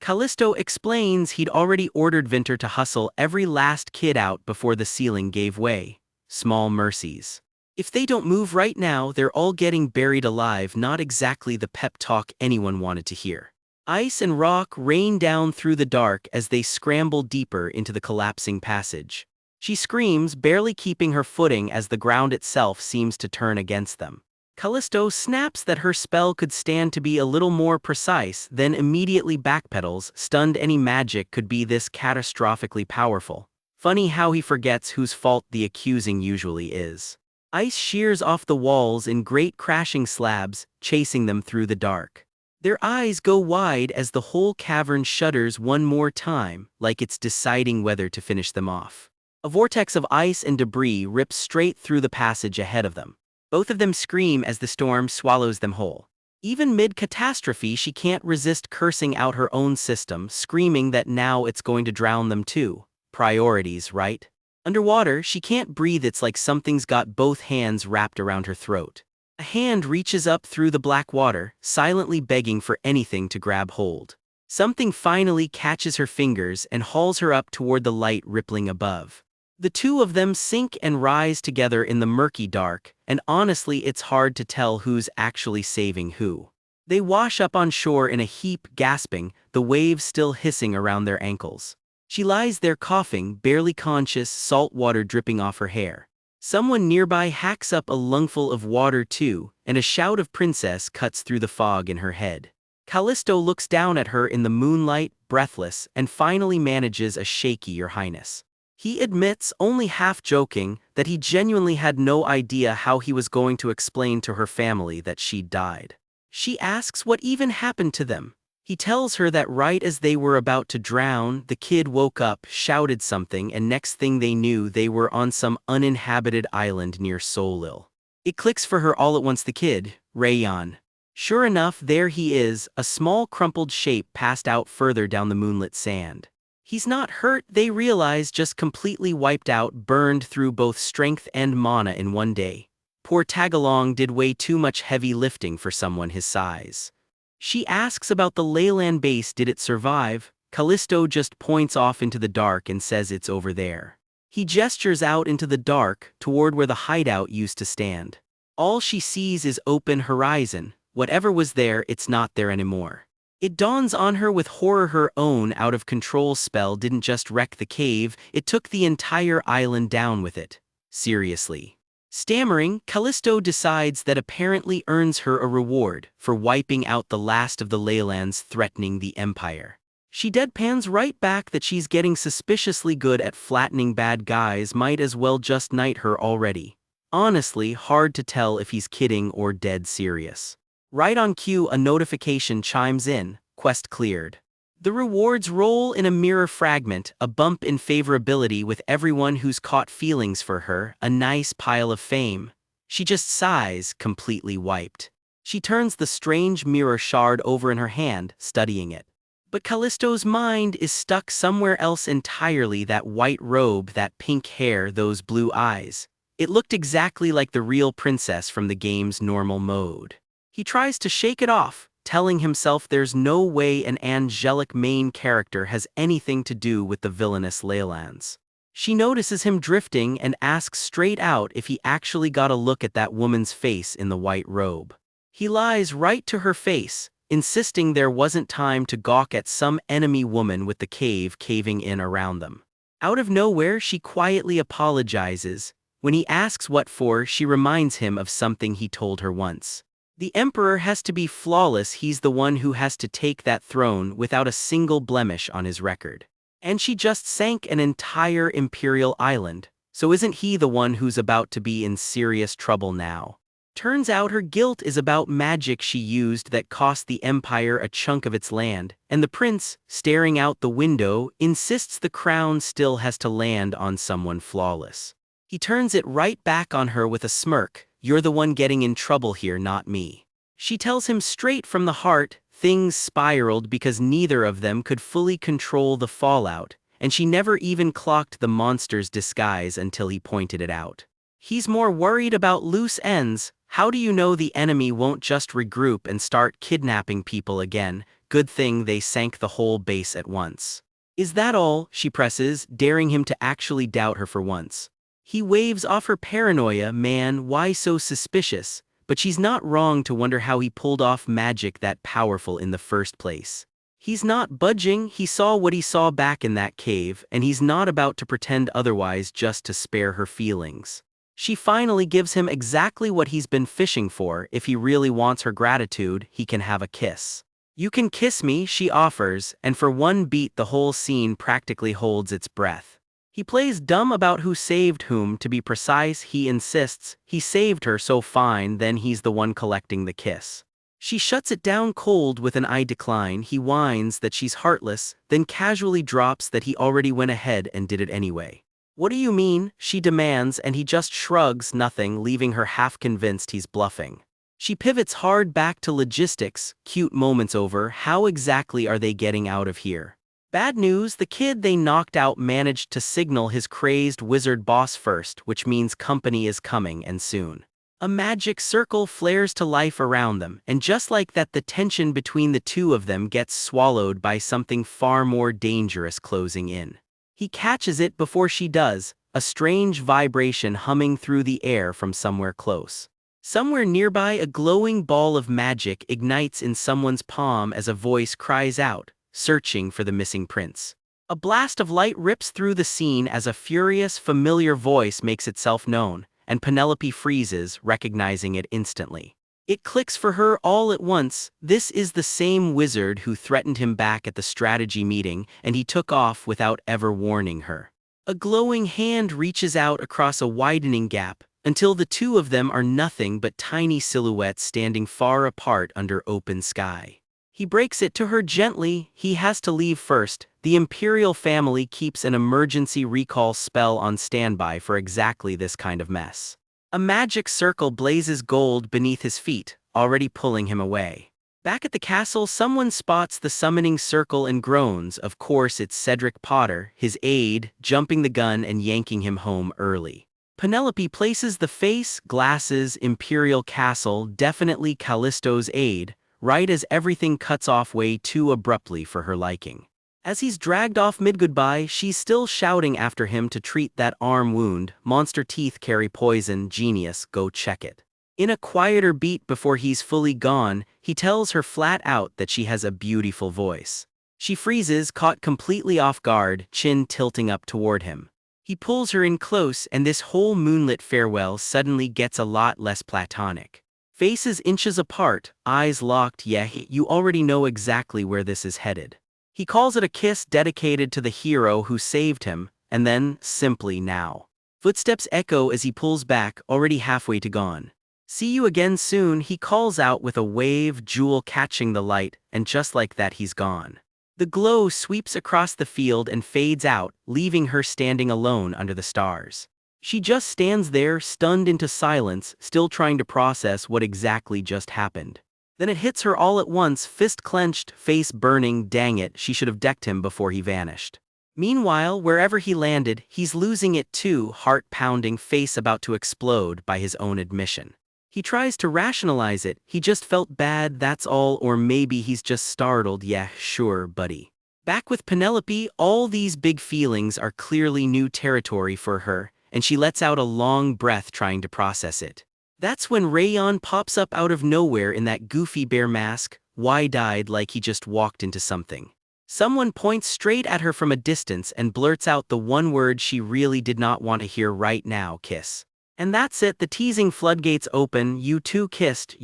Callisto explains he'd already ordered Vinter to hustle every last kid out before the ceiling gave way. Small mercies. If they don't move right now, they're all getting buried alive. Not exactly the pep talk anyone wanted to hear. Ice and rock rain down through the dark as they scramble deeper into the collapsing passage. She screams, barely keeping her footing as the ground itself seems to turn against them. Callisto snaps that her spell could stand to be a little more precise, then immediately backpedals, stunned. Any magic could be this catastrophically powerful. Funny how he forgets whose fault the accusing usually is. Ice shears off the walls in great crashing slabs, chasing them through the dark. Their eyes go wide as the whole cavern shudders one more time, like it's deciding whether to finish them off. A vortex of ice and debris rips straight through the passage ahead of them. Both of them scream as the storm swallows them whole. Even mid-catastrophe, she can't resist cursing out her own system, screaming that now it's going to drown them too. Priorities, right? Underwater, she can't breathe. It's like something's got both hands wrapped around her throat. A hand reaches up through the black water, silently begging for anything to grab hold. Something finally catches her fingers and hauls her up toward the light rippling above. The two of them sink and rise together in the murky dark, and honestly it's hard to tell who's actually saving who. They wash up on shore in a heap, gasping, the waves still hissing around their ankles. She lies there coughing, barely conscious, salt water dripping off her hair. Someone nearby hacks up a lungful of water too, and a shout of princess cuts through the fog in her head. Callisto looks down at her in the moonlight, breathless, and finally manages a shaky "Your Highness." He admits, only half joking, that he genuinely had no idea how he was going to explain to her family that she'd died. She asks what even happened to them. He tells her that right as they were about to drown, the kid woke up, shouted something, and next thing they knew they were on some uninhabited island near Solil. It clicks for her all at once. The kid, Rayon. Sure enough, there he is, a small crumpled shape passed out further down the moonlit sand. He's not hurt, they realize, just completely wiped out, burned through both strength and mana in one day. Poor Tagalong did way too much heavy lifting for someone his size. She asks about the Leyland base. Did it survive? Callisto just points off into the dark and says it's over there. He gestures out into the dark, toward where the hideout used to stand. All she sees is open horizon. Whatever was there, it's not there anymore. It dawns on her with horror her own out-of-control spell didn't just wreck the cave, it took the entire island down with it. Seriously. Stammering, Callisto decides that apparently earns her a reward for wiping out the last of the Leylands threatening the Empire. She deadpans right back that she's getting suspiciously good at flattening bad guys, might as well just knight her already. Honestly, hard to tell if he's kidding or dead serious. Right on cue, a notification chimes in, quest cleared. The rewards roll in a mirror fragment, a bump in favorability with everyone who's caught feelings for her, a nice pile of fame. She just sighs, completely wiped. She turns the strange mirror shard over in her hand, studying it. But Callisto's mind is stuck somewhere else entirely. That white robe, that pink hair, those blue eyes. It looked exactly like the real princess from the game's normal mode. He tries to shake it off, telling himself there's no way an angelic main character has anything to do with the villainous Leylands. She notices him drifting and asks straight out if he actually got a look at that woman's face in the white robe. He lies right to her face, insisting there wasn't time to gawk at some enemy woman with the cave caving in around them. Out of nowhere, she quietly apologizes. When he asks what for, she reminds him of something he told her once. The emperor has to be flawless. He's the one who has to take that throne without a single blemish on his record. And she just sank an entire imperial island, so isn't he the one who's about to be in serious trouble now? Turns out her guilt is about magic she used that cost the empire a chunk of its land, and the prince, staring out the window, insists the crown still has to land on someone flawless. He turns it right back on her with a smirk. You're the one getting in trouble here, not me. She tells him straight from the heart. Things spiraled because neither of them could fully control the fallout, and she never even clocked the monster's disguise until he pointed it out. He's more worried about loose ends. How do you know the enemy won't just regroup and start kidnapping people again? Good thing they sank the whole base at once. Is that all? She presses, daring him to actually doubt her for once. He waves off her paranoia. Man, why so suspicious? But she's not wrong to wonder how he pulled off magic that powerful in the first place. He's not budging. He saw what he saw back in that cave, and he's not about to pretend otherwise just to spare her feelings. She finally gives him exactly what he's been fishing for. If he really wants her gratitude, he can have a kiss. You can kiss me, she offers, and for one beat the whole scene practically holds its breath. He plays dumb about who saved whom. To be precise, he insists he saved her, so fine, then he's the one collecting the kiss. She shuts it down cold with an "I decline." He whines that she's heartless, then casually drops that he already went ahead and did it anyway. What do you mean? She demands, and he just shrugs, nothing, leaving her half convinced he's bluffing. She pivots hard back to logistics. Cute moments over. How exactly are they getting out of here? Bad news, the kid they knocked out managed to signal his crazed wizard boss first, which means company is coming, and soon. A magic circle flares to life around them, and just like that, the tension between the two of them gets swallowed by something far more dangerous closing in. He catches it before she does, a strange vibration humming through the air from somewhere close. Somewhere nearby, a glowing ball of magic ignites in someone's palm as a voice cries out, searching for the missing prince. A blast of light rips through the scene as a furious, familiar voice makes itself known, and Penelope freezes, recognizing it instantly. It clicks for her all at once. This is the same wizard who threatened him back at the strategy meeting, and he took off without ever warning her. A glowing hand reaches out across a widening gap, until the two of them are nothing but tiny silhouettes standing far apart under open sky. He breaks it to her gently. He has to leave first. The imperial family keeps an emergency recall spell on standby for exactly this kind of mess. A magic circle blazes gold beneath his feet, already pulling him away. Back at the castle, someone spots the summoning circle and groans. Of course, it's Cedric Potter, his aide, jumping the gun and yanking him home early. Penelope places the face, glasses, imperial castle, definitely Callisto's aide, right as everything cuts off way too abruptly for her liking. As he's dragged off mid-goodbye, she's still shouting after him to treat that arm wound. Monster teeth carry poison. Genius, go check it. In a quieter beat before he's fully gone, he tells her flat out that she has a beautiful voice. She freezes, caught completely off guard, chin tilting up toward him. He pulls her in close, and this whole moonlit farewell suddenly gets a lot less platonic. Faces inches apart, eyes locked. Yeah, you already know exactly where this is headed. He calls it a kiss dedicated to the hero who saved him, and then, simply now. Footsteps echo as he pulls back, already halfway to gone. See you again soon, he calls out with a wave, Jewel catching the light, and just like that he's gone. The glow sweeps across the field and fades out, leaving her standing alone under the stars. She just stands there, stunned into silence, still trying to process what exactly just happened. Then it hits her all at once, fist clenched, face burning. Dang it, she should have decked him before he vanished. Meanwhile, wherever he landed, he's losing it too, heart pounding, face about to explode by his own admission. He tries to rationalize it, he just felt bad, that's all, or maybe he's just startled. Yeah, sure, buddy. Back with Penelope, all these big feelings are clearly new territory for her, and she lets out a long breath trying to process it. That's when Rayon pops up out of nowhere in that goofy bear mask, wide-eyed like he just walked into something. Someone points straight at her from a distance and blurts out the one word she really did not want to hear right now: kiss. And that's it, the teasing floodgates open. You two kissed,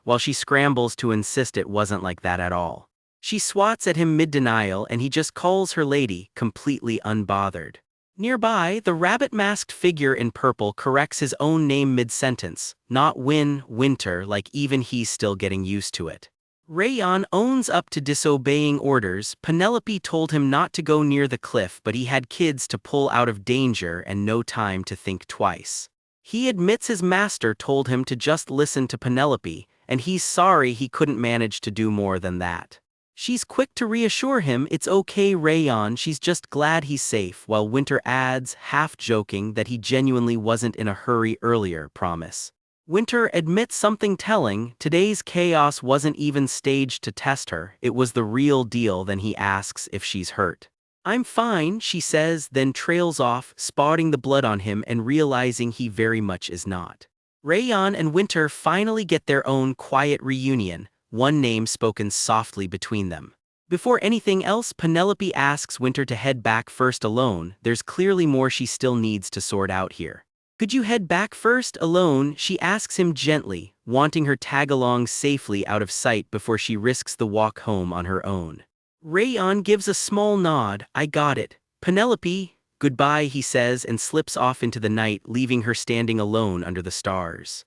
while she scrambles to insist it wasn't like that at all. She swats at him mid-denial and he just calls her lady, completely unbothered. Nearby, the rabbit-masked figure in purple corrects his own name mid-sentence, not Winter, like even he's still getting used to it. Rayon owns up to disobeying orders. Penelope told him not to go near the cliff, but he had kids to pull out of danger and no time to think twice. He admits his master told him to just listen to Penelope, and he's sorry he couldn't manage to do more than that. She's quick to reassure him it's okay, Rayon, she's just glad he's safe, while Winter adds, half joking, that he genuinely wasn't in a hurry earlier, promise. Winter admits something telling: today's chaos wasn't even staged to test her, it was the real deal. Then he asks if she's hurt. I'm fine, she says, then trails off, spotting the blood on him and realizing he very much is not. Rayon and Winter finally get their own quiet reunion, one name spoken softly between them. Before anything else, Penelope asks Winter to head back first alone. There's clearly more she still needs to sort out here. Could you head back first alone? She asks him gently, wanting her tag along safely out of sight before she risks the walk home on her own. Rayon gives a small nod. I got it. Penelope, goodbye, he says, and slips off into the night, leaving her standing alone under the stars.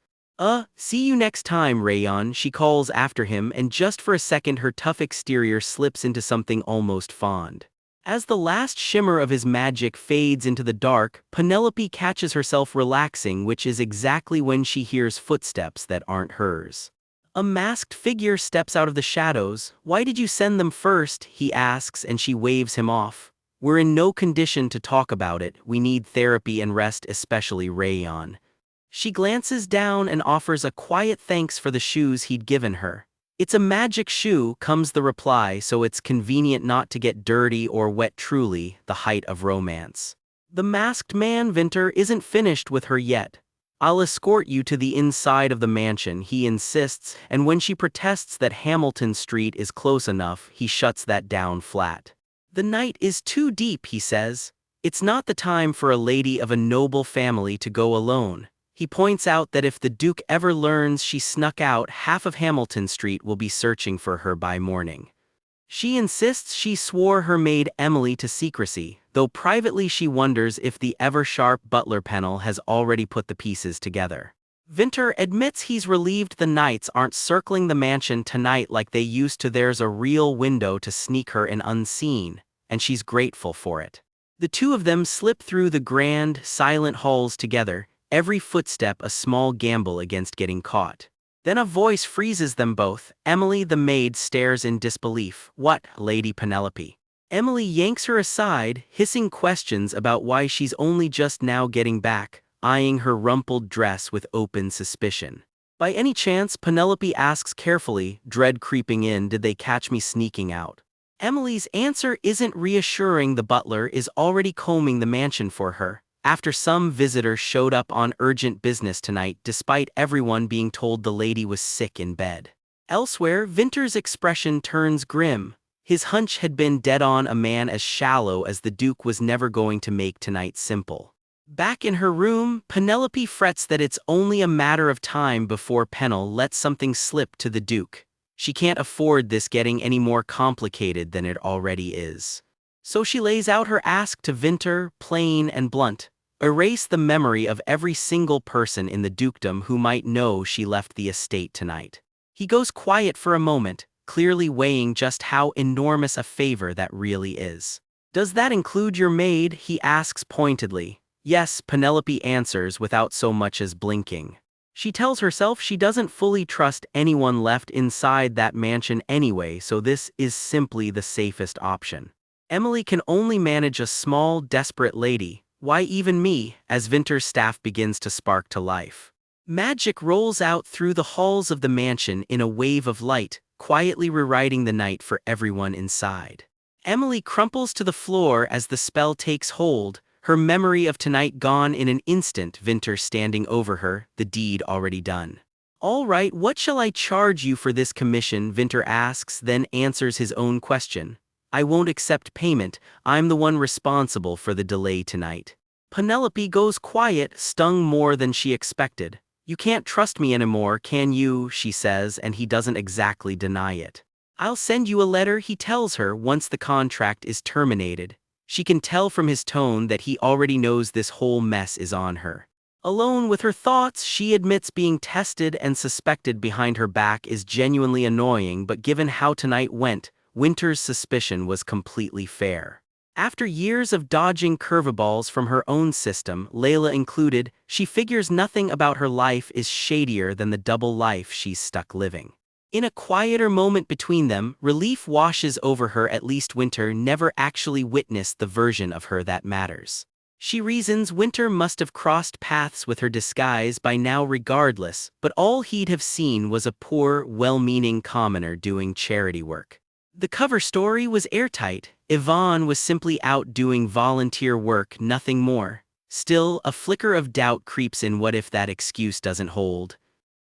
See you next time, Rayon, she calls after him, and just for a second her tough exterior slips into something almost fond. As the last shimmer of his magic fades into the dark, Penelope catches herself relaxing, which is exactly when she hears footsteps that aren't hers. A masked figure steps out of the shadows. Why did you send them first? He asks, and she waves him off. We're in no condition to talk about it, we need therapy and rest, especially Rayon. She glances down and offers a quiet thanks for the shoes he'd given her. It's a magic shoe, comes the reply, so it's convenient not to get dirty or wet, truly, the height of romance. The masked man, Winter, isn't finished with her yet. I'll escort you to the inside of the mansion, he insists, and when she protests that Hamilton Street is close enough, he shuts that down flat. The night is too deep, he says. It's not the time for a lady of a noble family to go alone. He points out that if the Duke ever learns she snuck out, half of Hamilton Street will be searching for her by morning. She insists she swore her maid Emily to secrecy, though privately she wonders if the ever-sharp butler Pennell has already put the pieces together. Winter admits he's relieved the knights aren't circling the mansion tonight like they used to. There's a real window to sneak her in unseen, and she's grateful for it. The two of them slip through the grand, silent halls together, every footstep a small gamble against getting caught. Then a voice freezes them both. Emily the maid stares in disbelief. What, Lady Penelope? Emily yanks her aside, hissing questions about why she's only just now getting back, eyeing her rumpled dress with open suspicion. By any chance, Penelope asks carefully, dread creeping in, did they catch me sneaking out? Emily's answer isn't reassuring. The butler is already combing the mansion for her, after some visitor showed up on urgent business tonight despite everyone being told the lady was sick in bed. Elsewhere, Winter's expression turns grim. His hunch had been dead on. A man as shallow as the Duke was never going to make tonight simple. Back in her room, Penelope frets that it's only a matter of time before Pennell lets something slip to the Duke. She can't afford this getting any more complicated than it already is. So she lays out her ask to Winter, plain and blunt. Erase the memory of every single person in the dukedom who might know she left the estate tonight. He goes quiet for a moment, clearly weighing just how enormous a favor that really is. Does that include your maid? He asks pointedly. Yes, Penelope answers without so much as blinking. She tells herself she doesn't fully trust anyone left inside that mansion anyway, so this is simply the safest option. Emily can only manage a small, desperate lady. Why even me, as Winter's staff begins to spark to life. Magic rolls out through the halls of the mansion in a wave of light, quietly rewriting the night for everyone inside. Emily crumples to the floor as the spell takes hold, her memory of tonight gone in an instant, Winter standing over her, the deed already done. "All right, what shall I charge you for this commission?" Winter asks, then answers his own question. "I won't accept payment, I'm the one responsible for the delay tonight." Penelope goes quiet, stung more than she expected. "You can't trust me anymore, can you?" she says, and he doesn't exactly deny it. "I'll send you a letter," he tells her once the contract is terminated. She can tell from his tone that he already knows this whole mess is on her. Alone with her thoughts, she admits being tested and suspected behind her back is genuinely annoying, but given how tonight went, Winter's suspicion was completely fair. After years of dodging curveballs from her own system, Layla included, she figures nothing about her life is shadier than the double life she's stuck living. In a quieter moment between them, relief washes over her. At least Winter never actually witnessed the version of her that matters. She reasons Winter must have crossed paths with her disguise by now regardless, but all he'd have seen was a poor, well-meaning commoner doing charity work. The cover story was airtight. Yvonne was simply out doing volunteer work, nothing more. Still, a flicker of doubt creeps in. What if that excuse doesn't hold?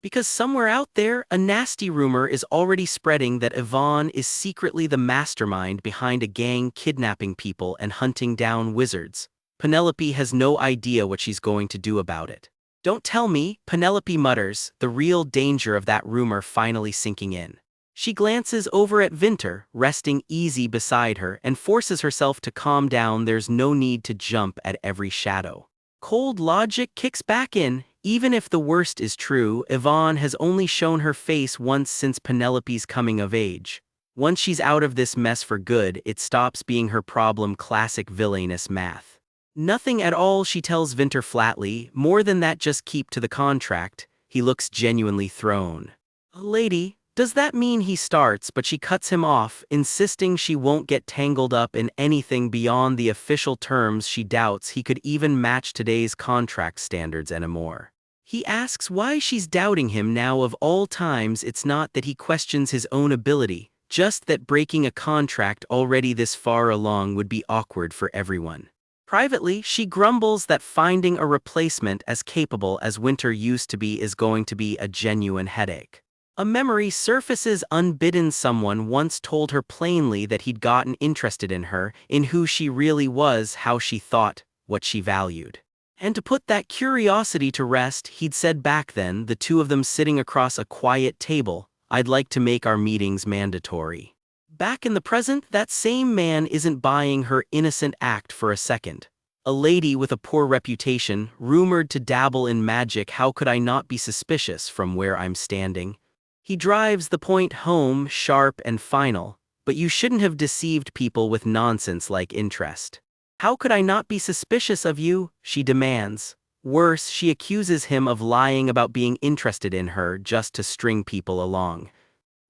Because somewhere out there, a nasty rumor is already spreading that Yvonne is secretly the mastermind behind a gang kidnapping people and hunting down wizards. Penelope has no idea what she's going to do about it. "Don't tell me," Penelope mutters, the real danger of that rumor finally sinking in. She glances over at Winter, resting easy beside her, and forces herself to calm down. There's no need to jump at every shadow. Cold logic kicks back in. Even if the worst is true, Yvonne has only shown her face once since Penelope's coming of age. Once she's out of this mess for good, it stops being her problem. Classic villainess math. "Nothing at all," she tells Winter flatly. "More than that, just keep to the contract." He looks genuinely thrown. "Lady, does that mean?" he starts, but she cuts him off, insisting she won't get tangled up in anything beyond the official terms. She doubts he could even match today's contract standards anymore. He asks why she's doubting him now of all times. It's not that he questions his own ability, just that breaking a contract already this far along would be awkward for everyone. Privately, she grumbles that finding a replacement as capable as Winter used to be is going to be a genuine headache. A memory surfaces unbidden. Someone once told her plainly that he'd gotten interested in her, in who she really was, how she thought, what she valued. And to put that curiosity to rest, he'd said back then, the two of them sitting across a quiet table, "I'd like to make our meetings mandatory." Back in the present, that same man isn't buying her innocent act for a second. A lady with a poor reputation, rumored to dabble in magic. How could I not be suspicious from where I'm standing? He drives the point home, sharp and final. "But you shouldn't have deceived people with nonsense like interest." "How could I not be suspicious of you?" she demands. Worse, she accuses him of lying about being interested in her just to string people along.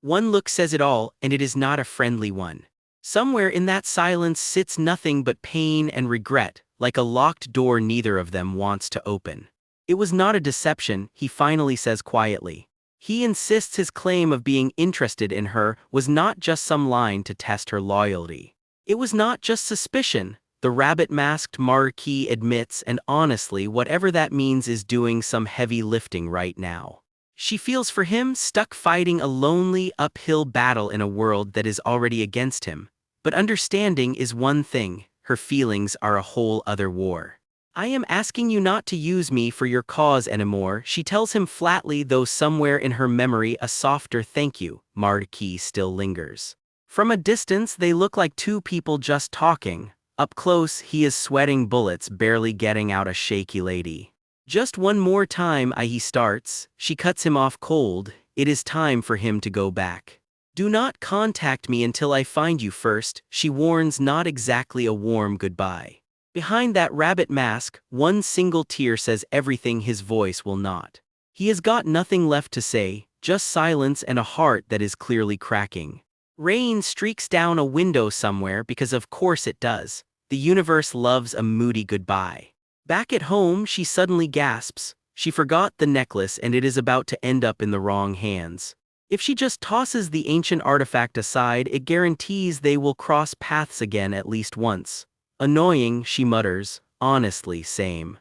One look says it all, and it is not a friendly one. Somewhere in that silence sits nothing but pain and regret, like a locked door neither of them wants to open. "It was not a deception," he finally says quietly. He insists his claim of being interested in her was not just some line to test her loyalty. It was not just suspicion, the rabbit-masked Marquis admits, and honestly, whatever that means is doing some heavy lifting right now. She feels for him, stuck fighting a lonely, uphill battle in a world that is already against him. But understanding is one thing, her feelings are a whole other war. "I am asking you not to use me for your cause anymore," she tells him flatly, though somewhere in her memory a softer "thank you" Marquis still lingers. From a distance they look like two people just talking. Up close he is sweating bullets, barely getting out a shaky lady. "Just one more time," he starts. She cuts him off cold. It is time for him to go back. "Do not contact me until I find you first," she warns, not exactly a warm goodbye. Behind that rabbit mask, one single tear says everything his voice will not. He has got nothing left to say, just silence and a heart that is clearly cracking. Rain streaks down a window somewhere because of course it does. The universe loves a moody goodbye. Back at home, she suddenly gasps. She forgot the necklace and it is about to end up in the wrong hands. If she just tosses the ancient artifact aside, it guarantees they will cross paths again at least once. Annoying, she mutters. Honestly, same.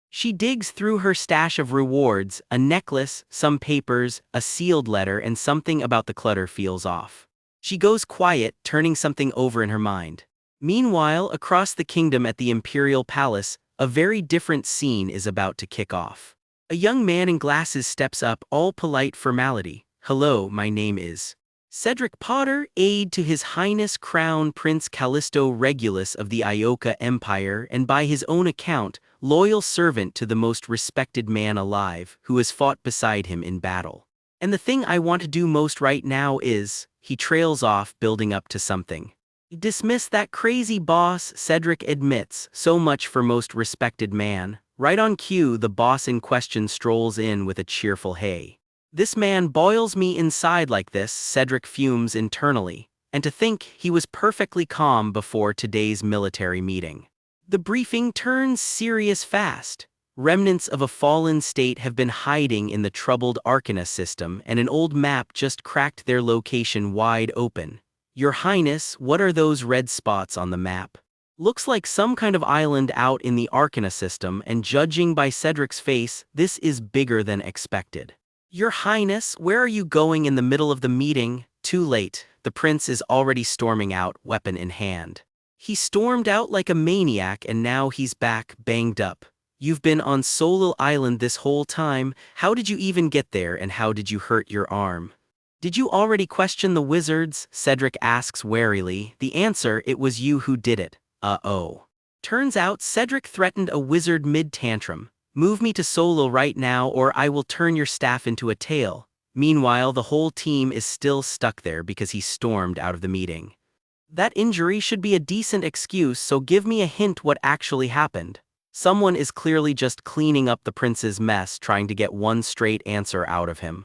She digs through her stash of rewards, a necklace, some papers, a sealed letter, and something about the clutter feels off. She goes quiet, turning something over in her mind. Meanwhile, across the kingdom at the Imperial Palace, a very different scene is about to kick off. A young man in glasses steps up, all polite formality. Hello, my name is Cedric Potter, aide to His Highness Crown Prince Callisto Regulus of the Ioka Empire and by his own account, loyal servant to the most respected man alive, who has fought beside him in battle. And the thing I want to do most right now is, he trails off, building up to something. Dismiss that crazy boss, Cedric admits, so much for most respected man. Right on cue, the boss in question strolls in with a cheerful hey. This man boils me inside like this, Cedric fumes internally, and to think he was perfectly calm before today's military meeting. The briefing turns serious fast. Remnants of a fallen state have been hiding in the troubled Arcana system, and an old map just cracked their location wide open. Your Highness, what are those red spots on the map? Looks like some kind of island out in the Arcana system, and judging by Cedric's face, this is bigger than expected. Your Highness, where are you going in the middle of the meeting? Too late, the prince is already storming out, weapon in hand. He stormed out like a maniac and now he's back, banged up. You've been on Solil Island this whole time, how did you even get there and how did you hurt your arm? Did you already question the wizards? Cedric asks warily. The answer, it was you who did it. Uh-oh. Turns out Cedric threatened a wizard mid-tantrum. Move me to Solil right now or I will turn your staff into a tail. Meanwhile, the whole team is still stuck there because he stormed out of the meeting. That injury should be a decent excuse, so give me a hint what actually happened. Someone is clearly just cleaning up the prince's mess, trying to get one straight answer out of him.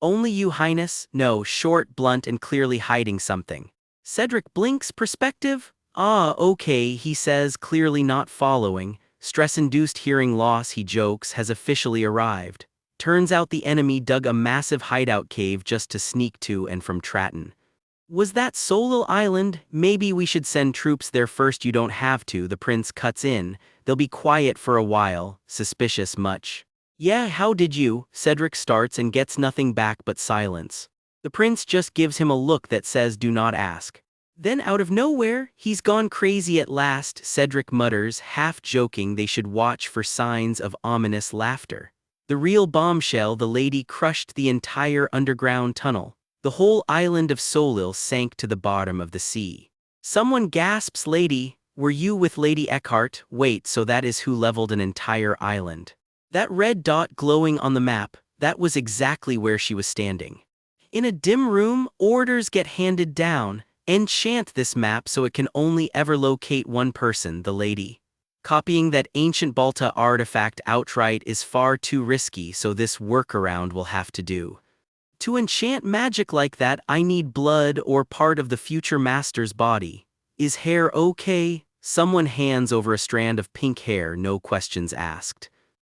Only you, Highness? No, short, blunt, and clearly hiding something. Cedric blinks, perspective? Ah, okay, he says, clearly not following. Stress-induced hearing loss, he jokes, has officially arrived. Turns out the enemy dug a massive hideout cave just to sneak to and from Tratton. Was that Solil Island? Maybe we should send troops there first. You don't have to, the prince cuts in. They'll be quiet for a while, suspicious much. Yeah, how did you? Cedric starts and gets nothing back but silence. The prince just gives him a look that says do not ask. Then out of nowhere, he's gone crazy at last, Cedric mutters, half joking they should watch for signs of ominous laughter. The real bombshell, the lady crushed the entire underground tunnel. The whole island of Solil sank to the bottom of the sea. Someone gasps, Lady, were you with Lady Eckhart? Wait, so that is who leveled an entire island. That red dot glowing on the map, that was exactly where she was standing. In a dim room, orders get handed down. Enchant this map so it can only ever locate one person, the lady. Copying that ancient Balta artifact outright is far too risky, so this workaround will have to do. To enchant magic like that, I need blood or part of the future master's body. Is hair okay? Someone hands over a strand of pink hair, no questions asked.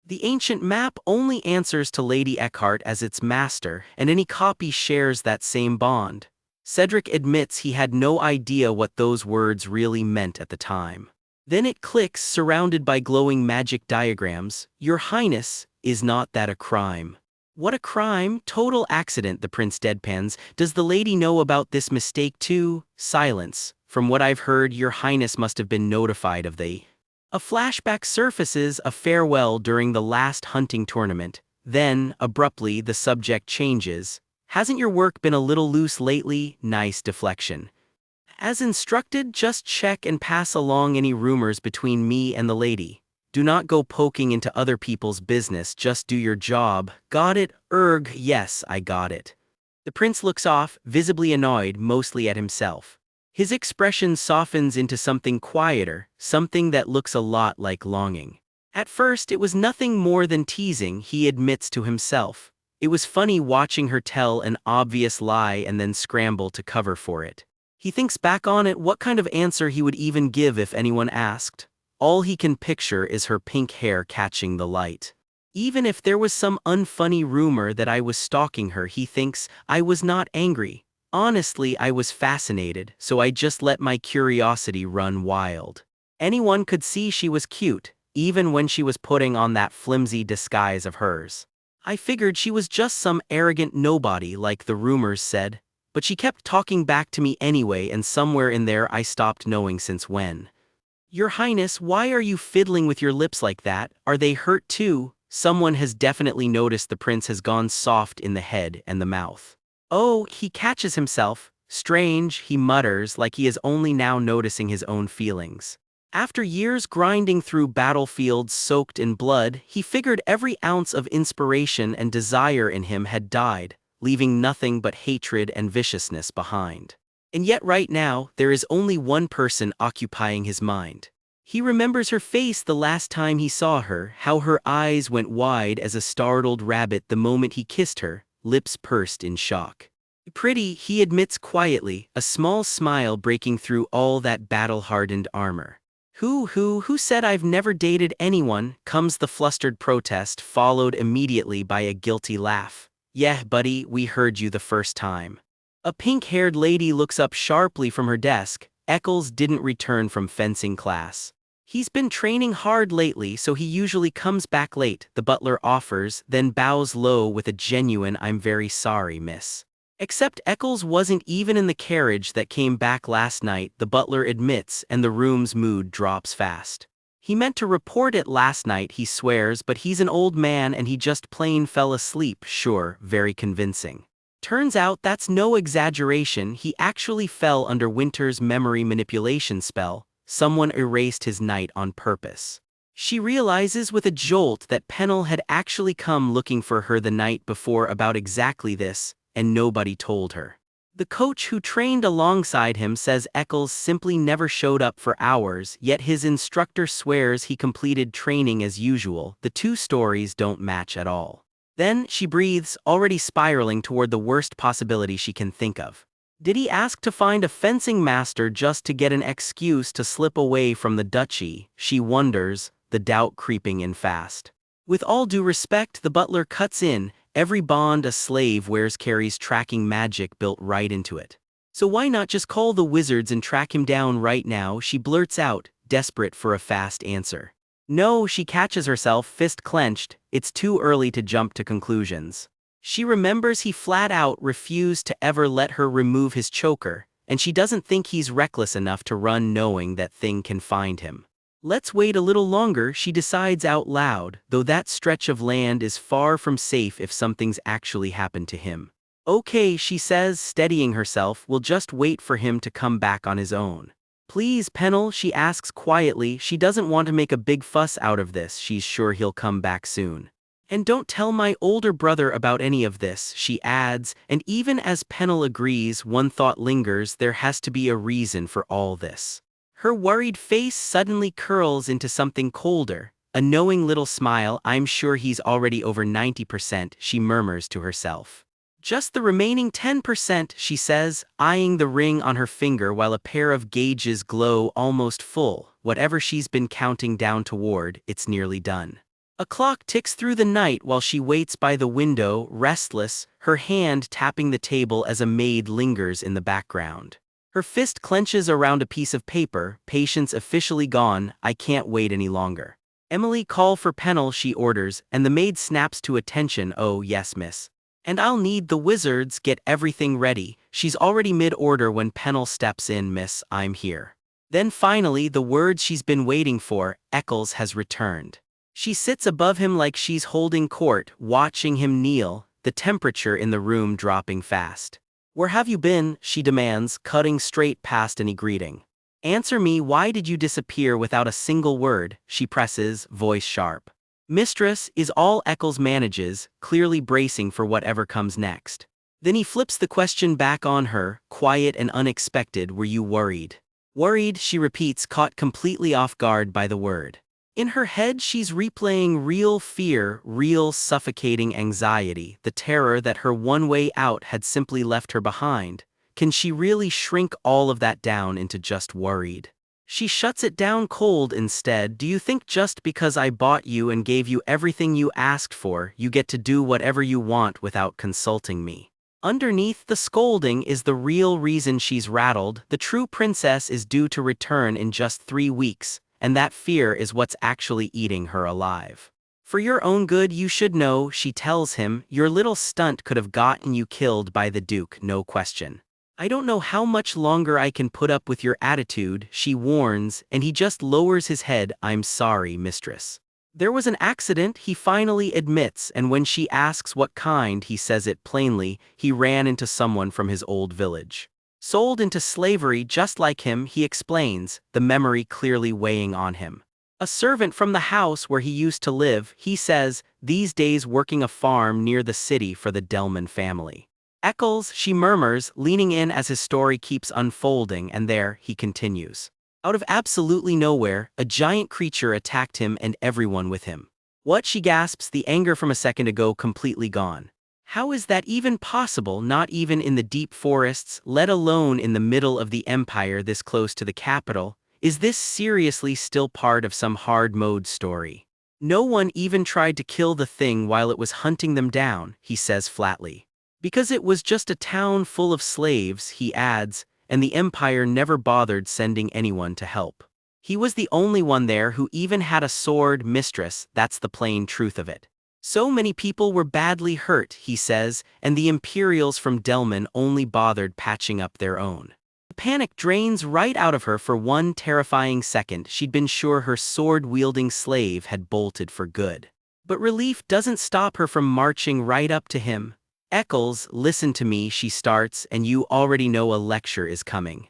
The ancient map only answers to Lady Eckhart as its master, and any copy shares that same bond. Cedric admits he had no idea what those words really meant at the time. Then it clicks, surrounded by glowing magic diagrams. Your Highness, is not that a crime? What a crime? Total accident, the prince deadpans. Does the lady know about this mistake too? Silence. From what I've heard, your Highness must have been notified of the... A flashback surfaces, a farewell during the last hunting tournament. Then, abruptly, the subject changes. Hasn't your work been a little loose lately? Nice deflection. As instructed, just check and pass along any rumors between me and the lady. Do not go poking into other people's business, just do your job. Got it? Erg, yes, I got it. The prince looks off, visibly annoyed, mostly at himself. His expression softens into something quieter, something that looks a lot like longing. At first it was nothing more than teasing, he admits to himself. It was funny watching her tell an obvious lie and then scramble to cover for it. He thinks back on it, what kind of answer he would even give if anyone asked. All he can picture is her pink hair catching the light. Even if there was some unfunny rumor that I was stalking her, he thinks, I was not angry. Honestly, I was fascinated, so I just let my curiosity run wild. Anyone could see she was cute, even when she was putting on that flimsy disguise of hers. I figured she was just some arrogant nobody like the rumors said, but she kept talking back to me anyway, and somewhere in there I stopped knowing since when. Your Highness, why are you fiddling with your lips like that? Are they hurt too? Someone has definitely noticed the prince has gone soft in the head and the mouth. Oh, he catches himself. Strange, he mutters like he is only now noticing his own feelings. After years grinding through battlefields soaked in blood, he figured every ounce of inspiration and desire in him had died, leaving nothing but hatred and viciousness behind. And yet right now, there is only one person occupying his mind. He remembers her face the last time he saw her, how her eyes went wide as a startled rabbit the moment he kissed her, lips pursed in shock. Pretty, he admits quietly, a small smile breaking through all that battle-hardened armor. Who said I've never dated anyone? Comes the flustered protest, followed immediately by a guilty laugh. Yeah, buddy, we heard you the first time. A pink-haired lady looks up sharply from her desk. Eccles didn't return from fencing class. He's been training hard lately, so he usually comes back late, the butler offers, then bows low with a genuine I'm very sorry, miss. Except Eccles wasn't even in the carriage that came back last night, the butler admits, and the room's mood drops fast. He meant to report it last night, he swears, but he's an old man and he just plain fell asleep, sure, very convincing. Turns out that's no exaggeration, he actually fell under Winter's memory manipulation spell. Someone erased his night on purpose. She realizes with a jolt that Pennell had actually come looking for her the night before about exactly this, and nobody told her. The coach who trained alongside him says Eccles simply never showed up for hours, yet his instructor swears he completed training as usual. The two stories don't match at all. Then she breathes, already spiraling toward the worst possibility she can think of. Did he ask to find a fencing master just to get an excuse to slip away from the duchy? She wonders, the doubt creeping in fast. With all due respect, the butler cuts in, every bond a slave wears carries tracking magic built right into it. So why not just call the wizards and track him down right now? She blurts out, desperate for a fast answer. No, she catches herself, fist clenched, it's too early to jump to conclusions. She remembers he flat out refused to ever let her remove his choker, and she doesn't think he's reckless enough to run knowing that thing can find him. Let's wait a little longer, she decides out loud, though that stretch of land is far from safe if something's actually happened to him. Okay, she says, steadying herself, we'll just wait for him to come back on his own. Please, Pennell, she asks quietly, she doesn't want to make a big fuss out of this, she's sure he'll come back soon. And don't tell my older brother about any of this, she adds, and even as Pennell agrees, one thought lingers, there has to be a reason for all this. Her worried face suddenly curls into something colder, a knowing little smile. I'm sure he's already over 90%, she murmurs to herself. Just the remaining 10%, she says, eyeing the ring on her finger while a pair of gauges glow almost full. Whatever she's been counting down toward, it's nearly done. A clock ticks through the night while she waits by the window, restless, her hand tapping the table as a maid lingers in the background. Her fist clenches around a piece of paper, patience officially gone, I can't wait any longer. Emily, call for Pennell, she orders, and the maid snaps to attention, oh yes miss. And I'll need the wizards, get everything ready. She's already mid-order when Pennell steps in, miss, I'm here. Then finally the word she's been waiting for, Eccles has returned. She sits above him like she's holding court, watching him kneel, the temperature in the room dropping fast. Where have you been? She demands, cutting straight past any greeting. Answer me, why did you disappear without a single word? She presses, voice sharp. Mistress, is all Eccles manages, clearly bracing for whatever comes next. Then he flips the question back on her, quiet and unexpected, were you worried? Worried, she repeats, caught completely off guard by the word. In her head, she's replaying real fear, real suffocating anxiety, the terror that her one way out had simply left her behind. Can she really shrink all of that down into just worried? She shuts it down cold instead. Do you think just because I bought you and gave you everything you asked for, you get to do whatever you want without consulting me? Underneath the scolding is the real reason she's rattled. The true princess is due to return in just 3 weeks, and that fear is what's actually eating her alive. For your own good, you should know, she tells him, your little stunt could have gotten you killed by the Duke, no question. I don't know how much longer I can put up with your attitude, she warns, and he just lowers his head. I'm sorry, mistress. There was an accident, he finally admits, and when she asks what kind, he says it plainly. He ran into someone from his old village. Sold into slavery just like him, he explains, the memory clearly weighing on him. A servant from the house where he used to live, he says, these days working a farm near the city for the Delman family. Eccles, she murmurs, leaning in as his story keeps unfolding, and there, he continues. Out of absolutely nowhere, a giant creature attacked him and everyone with him. What, she gasps, the anger from a second ago completely gone. How is that even possible, not even in the deep forests, let alone in the middle of the empire this close to the capital? Is this seriously still part of some hard mode story? No one even tried to kill the thing while it was hunting them down, he says flatly. Because it was just a town full of slaves, he adds, and the empire never bothered sending anyone to help. He was the only one there who even had a sword, mistress, that's the plain truth of it. So many people were badly hurt, he says, and the Imperials from Delman only bothered patching up their own. The panic drains right out of her for one terrifying second. She'd been sure her sword-wielding slave had bolted for good. But relief doesn't stop her from marching right up to him. Eccles, listen to me, she starts, and you already know a lecture is coming.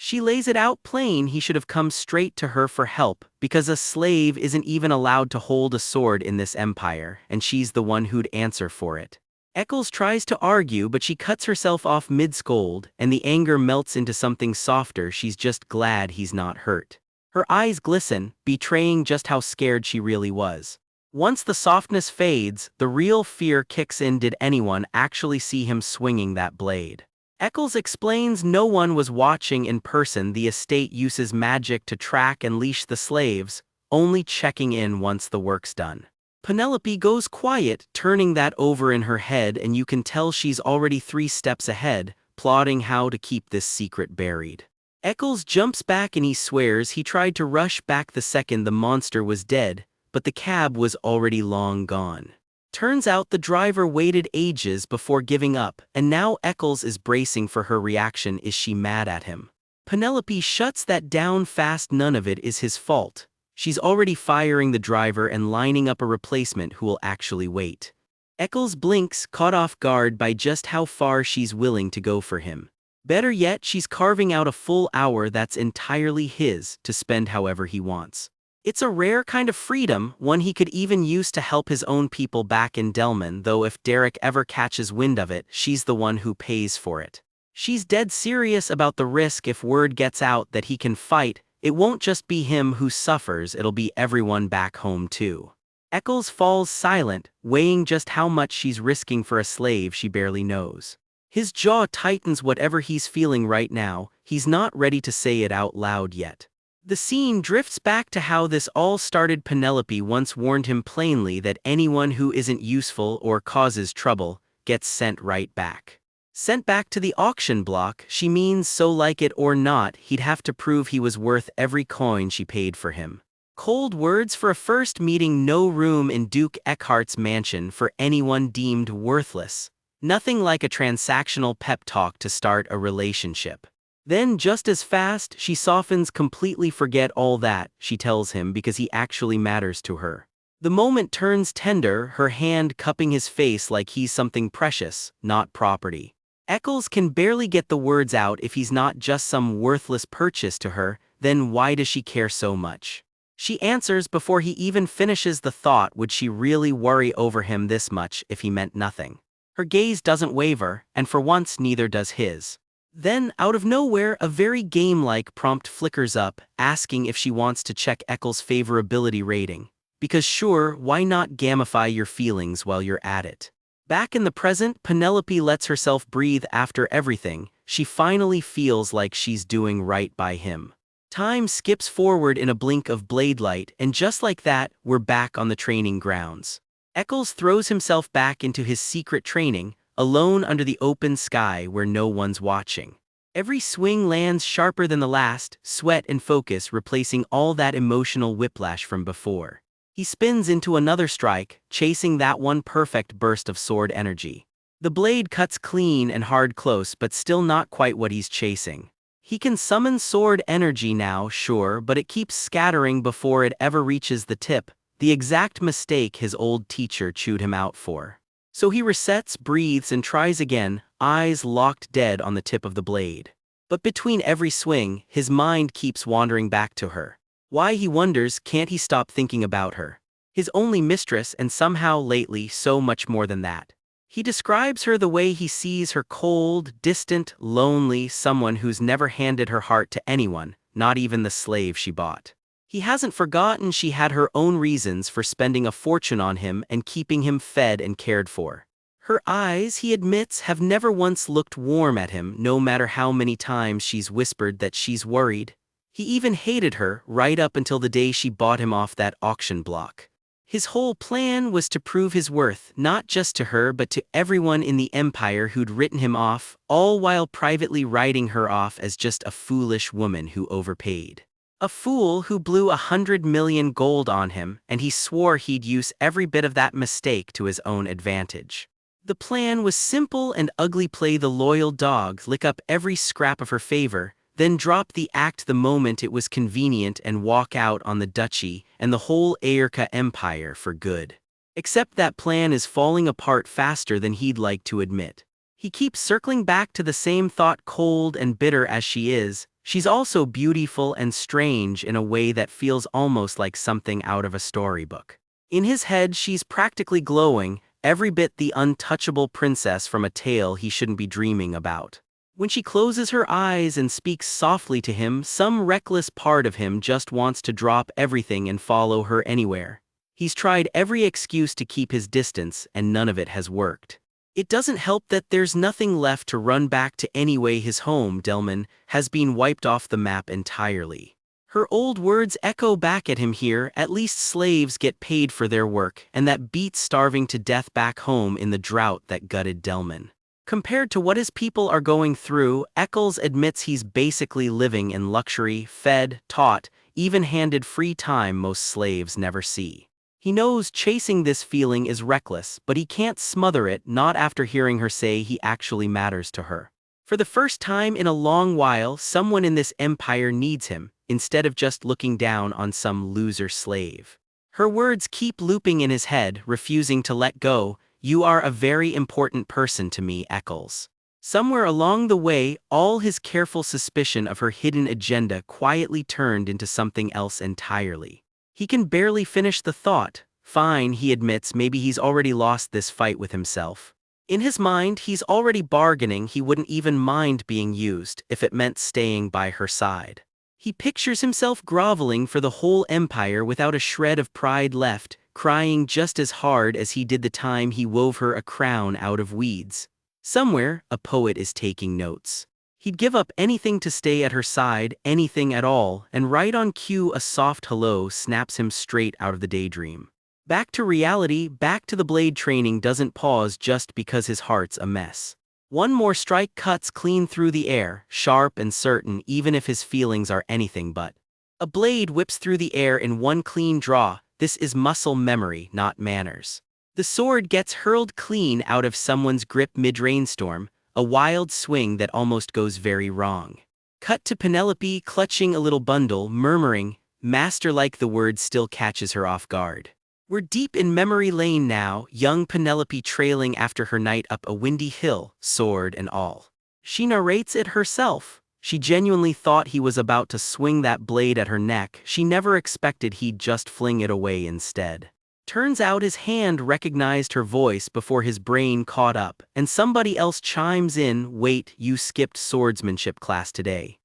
She lays it out plain. He should have come straight to her for help, because a slave isn't even allowed to hold a sword in this empire, and she's the one who'd answer for it. Eccles tries to argue, but she cuts herself off mid-scold, and the anger melts into something softer. She's just glad he's not hurt. Her eyes glisten, betraying just how scared she really was. Once the softness fades, the real fear kicks in. Did anyone actually see him swinging that blade? Eccles explains no one was watching in person. The estate uses magic to track and leash the slaves, only checking in once the work's done. Penelope goes quiet, turning that over in her head, and you can tell she's already 3 steps ahead, plotting how to keep this secret buried. Eccles jumps back and he swears he tried to rush back the second the monster was dead, but the cab was already long gone. Turns out the driver waited ages before giving up, and now Eccles is bracing for her reaction. Is she mad at him? Penelope shuts that down fast. None of it is his fault. She's already firing the driver and lining up a replacement who will actually wait. Eccles blinks, caught off guard by just how far she's willing to go for him. Better yet, she's carving out a full hour that's entirely his, to spend however he wants. It's a rare kind of freedom, one he could even use to help his own people back in Delman, though if Derek ever catches wind of it, she's the one who pays for it. She's dead serious about the risk. If word gets out that he can fight, it won't just be him who suffers, it'll be everyone back home too. Eccles falls silent, weighing just how much she's risking for a slave she barely knows. His jaw tightens. Whatever he's feeling right now, he's not ready to say it out loud yet. The scene drifts back to how this all started. Penelope once warned him plainly that anyone who isn't useful or causes trouble gets sent right back. Sent back to the auction block, she means so like it or not, he'd have to prove he was worth every coin she paid for him. Cold words for a first meeting. No room in Duke Eckhart's mansion for anyone deemed worthless. Nothing like a transactional pep talk to start a relationship. Then just as fast, she softens. Completely forget all that, she tells him, because he actually matters to her. The moment turns tender, her hand cupping his face like he's something precious, not property. Eccles can barely get the words out. If he's not just some worthless purchase to her, then why does she care so much? She answers before he even finishes the thought. Would she really worry over him this much if he meant nothing? Her gaze doesn't waver, and for once neither does his. Then, out of nowhere, a very game-like prompt flickers up, asking if she wants to check Eccles' favorability rating. Because sure, why not gamify your feelings while you're at it? Back in the present, Penelope lets herself breathe after everything. She finally feels like she's doing right by him. Time skips forward in a blink of blade light, and just like that, we're back on the training grounds. Eccles throws himself back into his secret training, alone under the open sky where no one's watching. Every swing lands sharper than the last, sweat and focus replacing all that emotional whiplash from before. He spins into another strike, chasing that one perfect burst of sword energy. The blade cuts clean and hard close, but still not quite what he's chasing. He can summon sword energy now, sure, but it keeps scattering before it ever reaches the tip, the exact mistake his old teacher chewed him out for. So he resets, breathes, and tries again, eyes locked dead on the tip of the blade. But between every swing, his mind keeps wandering back to her. Why, he wonders, can't he stop thinking about her? His only mistress, and somehow lately so much more than that. He describes her the way he sees her: cold, distant, lonely, someone who's never handed her heart to anyone, not even the slave she bought. He hasn't forgotten she had her own reasons for spending a fortune on him and keeping him fed and cared for. Her eyes, he admits, have never once looked warm at him, no matter how many times she's whispered that she's worried. He even hated her, right up until the day she bought him off that auction block. His whole plan was to prove his worth, not just to her but to everyone in the empire who'd written him off, all while privately writing her off as just a foolish woman who overpaid. A fool who blew 100 million gold on him, and he swore he'd use every bit of that mistake to his own advantage. The plan was simple and ugly: play the loyal dog, lick up every scrap of her favor, then drop the act the moment it was convenient and walk out on the duchy and the whole Ayrka empire for good. Except that plan is falling apart faster than he'd like to admit. He keeps circling back to the same thought: cold and bitter as she is, she's also beautiful and strange in a way that feels almost like something out of a storybook. In his head, she's practically glowing, every bit the untouchable princess from a tale he shouldn't be dreaming about. When she closes her eyes and speaks softly to him, some reckless part of him just wants to drop everything and follow her anywhere. He's tried every excuse to keep his distance, and none of it has worked. It doesn't help that there's nothing left to run back to anyway. His home, Delman, has been wiped off the map entirely. Her old words echo back at him here: at least slaves get paid for their work, and that beats starving to death back home in the drought that gutted Delman. Compared to what his people are going through, Eccles admits he's basically living in luxury, fed, taught, even handed free time most slaves never see. He knows chasing this feeling is reckless, but he can't smother it, not after hearing her say he actually matters to her. For the first time in a long while, someone in this empire needs him, instead of just looking down on some loser slave. Her words keep looping in his head, refusing to let go: "You are a very important person to me, Eccles." Somewhere along the way, all his careful suspicion of her hidden agenda quietly turned into something else entirely. He can barely finish the thought. Fine, he admits, maybe he's already lost this fight with himself. In his mind, he's already bargaining he wouldn't even mind being used if it meant staying by her side. He pictures himself groveling for the whole empire without a shred of pride left, crying just as hard as he did the time he wove her a crown out of weeds. Somewhere, a poet is taking notes. He'd give up anything to stay at her side, anything at all, and right on cue a soft hello snaps him straight out of the daydream. Back to reality, back to the blade training doesn't pause just because his heart's a mess. One more strike cuts clean through the air, sharp and certain even if his feelings are anything but. A blade whips through the air in one clean draw. This is muscle memory, not manners. The sword gets hurled clean out of someone's grip mid-rainstorm, a wild swing that almost goes very wrong. Cut to Penelope clutching a little bundle, murmuring, master-like. The word still catches her off guard. We're deep in memory lane now, young Penelope trailing after her knight up a windy hill, sword and all. She narrates it herself. She genuinely thought he was about to swing that blade at her neck. She never expected he'd just fling it away instead. Turns out his hand recognized her voice before his brain caught up, and somebody else chimes in, "Wait, you skipped swordsmanship class today."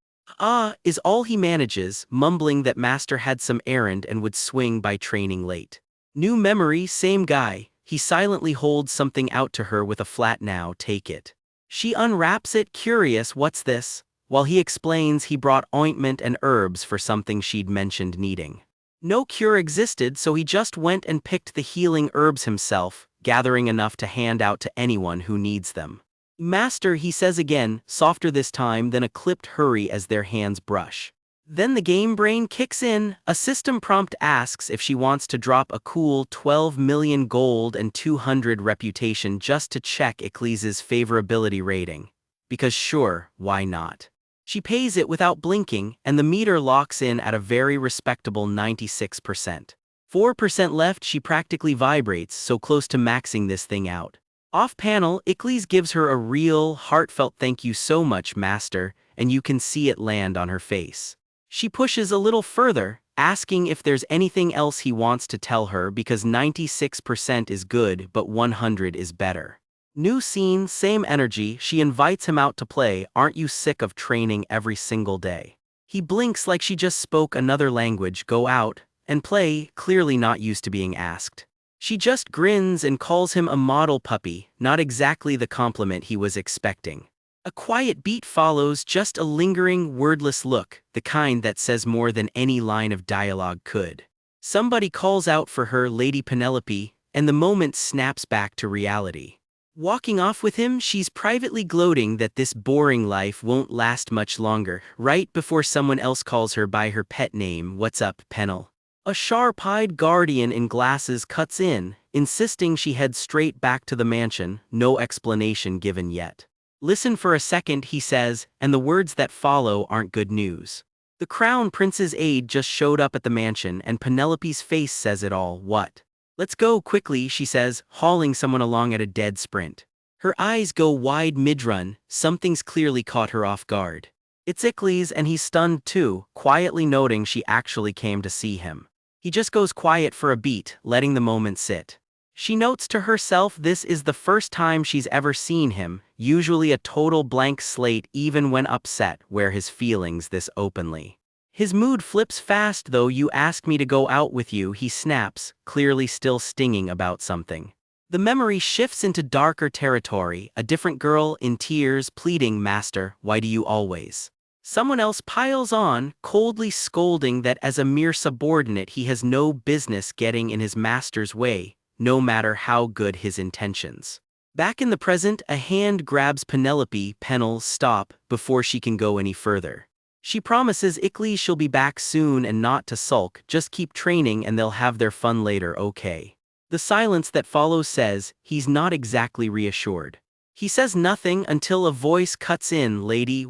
Is all he manages, mumbling that Master had some errand and would swing by training late. New memory, same guy. He silently holds something out to her with a flat "Now, take it." She unwraps it, curious, "What's this?" While he explains he brought ointment and herbs for something she'd mentioned needing. No cure existed, so he just went and picked the healing herbs himself, gathering enough to hand out to anyone who needs them. "Master," he says again, softer this time than a clipped hurry as their hands brush. Then the game brain kicks in. A system prompt asks if she wants to drop a cool 12 million gold and 200 reputation just to check Ecclesi's favorability rating. Because sure, why not? She pays it without blinking, and the meter locks in at a very respectable 96%. 4% left. She practically vibrates, so close to maxing this thing out. Off panel, Eccles gives her a real, heartfelt "Thank you so much, Master," and you can see it land on her face. She pushes a little further, asking if there's anything else he wants to tell her because 96% is good but 100 is better. New scene, same energy. She invites him out to play. "Aren't you sick of training every single day?" He blinks like she just spoke another language. "Go out and play," clearly not used to being asked. She just grins and calls him a model puppy, not exactly the compliment he was expecting. A quiet beat follows, just a lingering, wordless look, the kind that says more than any line of dialogue could. Somebody calls out for her, "Lady Penelope," and the moment snaps back to reality. Walking off with him, she's privately gloating that this boring life won't last much longer, right before someone else calls her by her pet name. "What's up, Penel?" A sharp-eyed guardian in glasses cuts in, insisting she head straight back to the mansion, no explanation given yet. "Listen for a second," he says, and the words that follow aren't good news. The crown prince's aide just showed up at the mansion and Penelope's face says it all. "What?" "Let's go quickly," she says, hauling someone along at a dead sprint. Her eyes go wide mid-run, something's clearly caught her off guard. It's Eccles and he's stunned too, quietly noting she actually came to see him. He just goes quiet for a beat, letting the moment sit. She notes to herself this is the first time she's ever seen him, usually a total blank slate even when upset, wear his feelings this openly. His mood flips fast though. "You ask me to go out with you," he snaps, clearly still stinging about something. The memory shifts into darker territory, a different girl in tears pleading, "Master, why do you always?" Someone else piles on, coldly scolding that as a mere subordinate he has no business getting in his master's way, no matter how good his intentions. Back in the present, a hand grabs Penelope. "Penel, stop," before she can go any further. She promises Eccles she'll be back soon and not to sulk, just keep training and they'll have their fun later, okay? The silence that follows says, he's not exactly reassured. He says nothing until a voice cuts in, "Lady,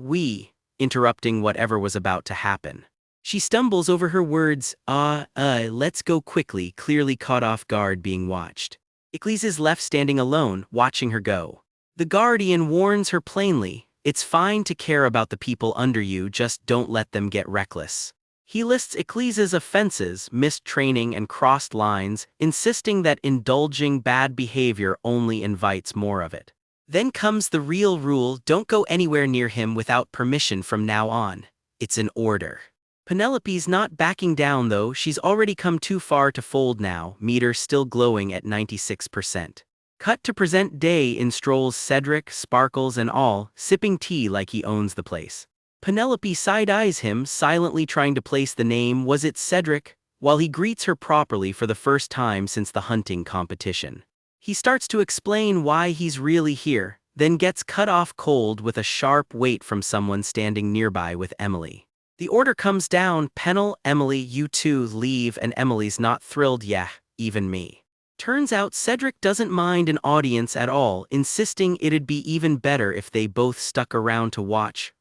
interrupting whatever was about to happen. She stumbles over her words, let's go quickly," clearly caught off guard being watched. Eccles is left standing alone, watching her go. The guardian warns her plainly, "It's fine to care about the people under you, just don't let them get reckless." He lists Eccles's offenses, missed training and crossed lines, insisting that indulging bad behavior only invites more of it. Then comes the real rule: don't go anywhere near him without permission from now on. It's an order. Penelope's not backing down though, she's already come too far to fold now, meter still glowing at 96%. Cut to present day in strolls Cedric, sparkles and all, sipping tea like he owns the place. Penelope side-eyes him, silently trying to place the name. Was it Cedric? While he greets her properly for the first time since the hunting competition. He starts to explain why he's really here, then gets cut off cold with a sharp wait from someone standing nearby with Emily. The order comes down, "Penel, Emily, you two leave," and Emily's not thrilled. "Yeah, even me." Turns out Cedric doesn't mind an audience at all, insisting it'd be even better if they both stuck around to watch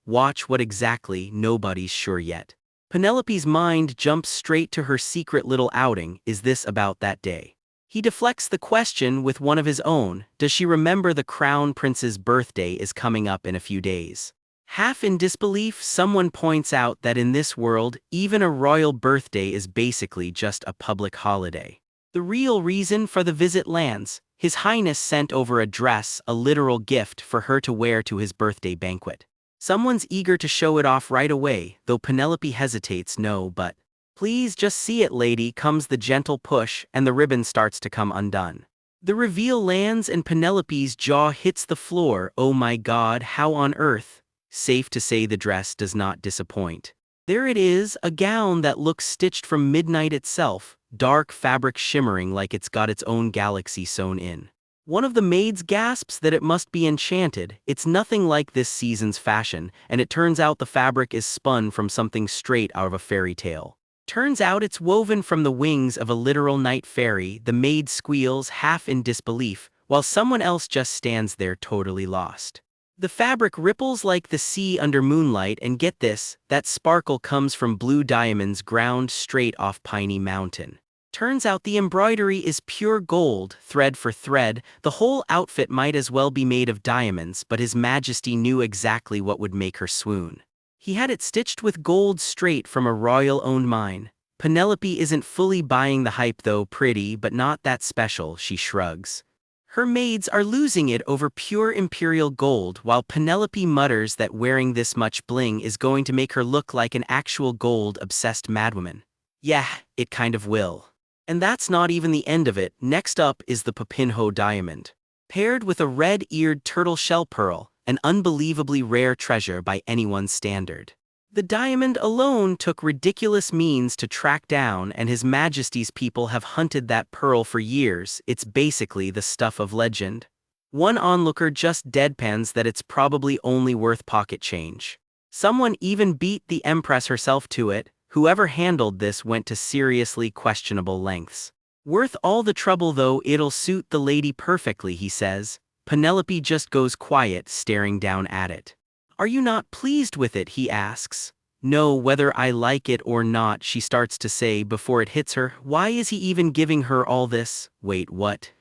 what exactly, nobody's sure yet. Penelope's mind jumps straight to her secret little outing. Is this about that day? He deflects the question with one of his own. Does she remember the crown prince's birthday is coming up in a few days? Half in disbelief, someone points out that in this world, even a royal birthday is basically just a public holiday. The real reason for the visit lands. His Highness sent over a dress, a literal gift for her to wear to his birthday banquet. Someone's eager to show it off right away, though Penelope hesitates. No, but please just see it, lady, comes the gentle push, and the ribbon starts to come undone. The reveal lands and Penelope's jaw hits the floor. Oh my God, how on earth? Safe to say the dress does not disappoint. There it is, a gown that looks stitched from midnight itself, dark fabric shimmering like it's got its own galaxy sewn in. One of the maids gasps that it must be enchanted. It's nothing like this season's fashion, and it turns out the fabric is spun from something straight out of a fairy tale. Turns out it's woven from the wings of a literal night fairy. The maid squeals, half in disbelief, while someone else just stands there totally lost. The fabric ripples like the sea under moonlight, and get this, that sparkle comes from blue diamonds ground straight off Piney Mountain. Turns out the embroidery is pure gold, thread for thread. The whole outfit might as well be made of diamonds, but His Majesty knew exactly what would make her swoon. He had it stitched with gold straight from a royal-owned mine. Penelope isn't fully buying the hype though. Pretty, but not that special, she shrugs. Her maids are losing it over pure imperial gold, while Penelope mutters that wearing this much bling is going to make her look like an actual gold-obsessed madwoman. Yeah, it kind of will. And that's not even the end of it. Next up is the Popinho diamond. Paired with a red-eared turtle shell pearl, an unbelievably rare treasure by anyone's standard. The diamond alone took ridiculous means to track down, and His Majesty's people have hunted that pearl for years. It's basically the stuff of legend. One onlooker just deadpans that it's probably only worth pocket change. Someone even beat the Empress herself to it. Whoever handled this went to seriously questionable lengths. Worth all the trouble though, it'll suit the lady perfectly, he says. Penelope just goes quiet, staring down at it. Are you not pleased with it, he asks. No, whether I like it or not, she starts to say before it hits her. Why is he even giving her all this? Wait, what?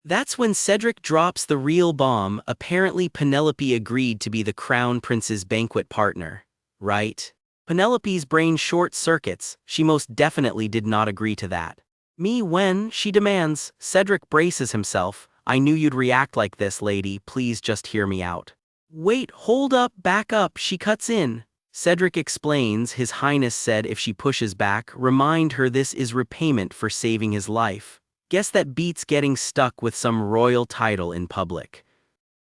That's when Cedric drops the real bomb. Apparently Penelope agreed to be the crown prince's banquet partner. Right? Penelope's brain short-circuits. She most definitely did not agree to that. Me when, she demands. Cedric braces himself. I knew you'd react like this, lady. Please just hear me out. Wait, hold up, back up, she cuts in. Cedric explains. His Highness said if she pushes back, remind her this is repayment for saving his life. Guess that beats getting stuck with some royal title in public.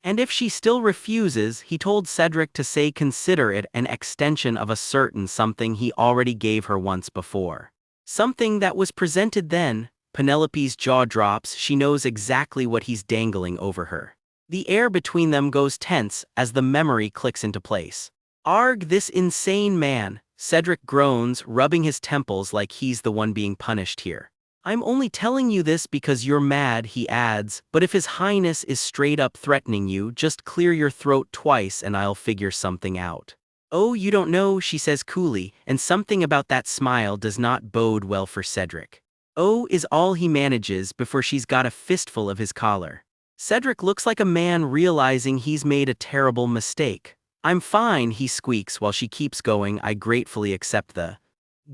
And if she still refuses, he told Cedric to say consider it an extension of a certain something he already gave her once before. Something that was presented then. Penelope's jaw drops. She knows exactly what he's dangling over her. The air between them goes tense as the memory clicks into place. Arg, this insane man, Cedric groans, rubbing his temples like he's the one being punished here. I'm only telling you this because you're mad, he adds, but if His Highness is straight up threatening you, just clear your throat twice and I'll figure something out. Oh, you don't know, she says coolly, and something about that smile does not bode well for Cedric. Oh is all he manages before she's got a fistful of his collar. Cedric looks like a man realizing he's made a terrible mistake. I'm fine, he squeaks while she keeps going. I gratefully accept the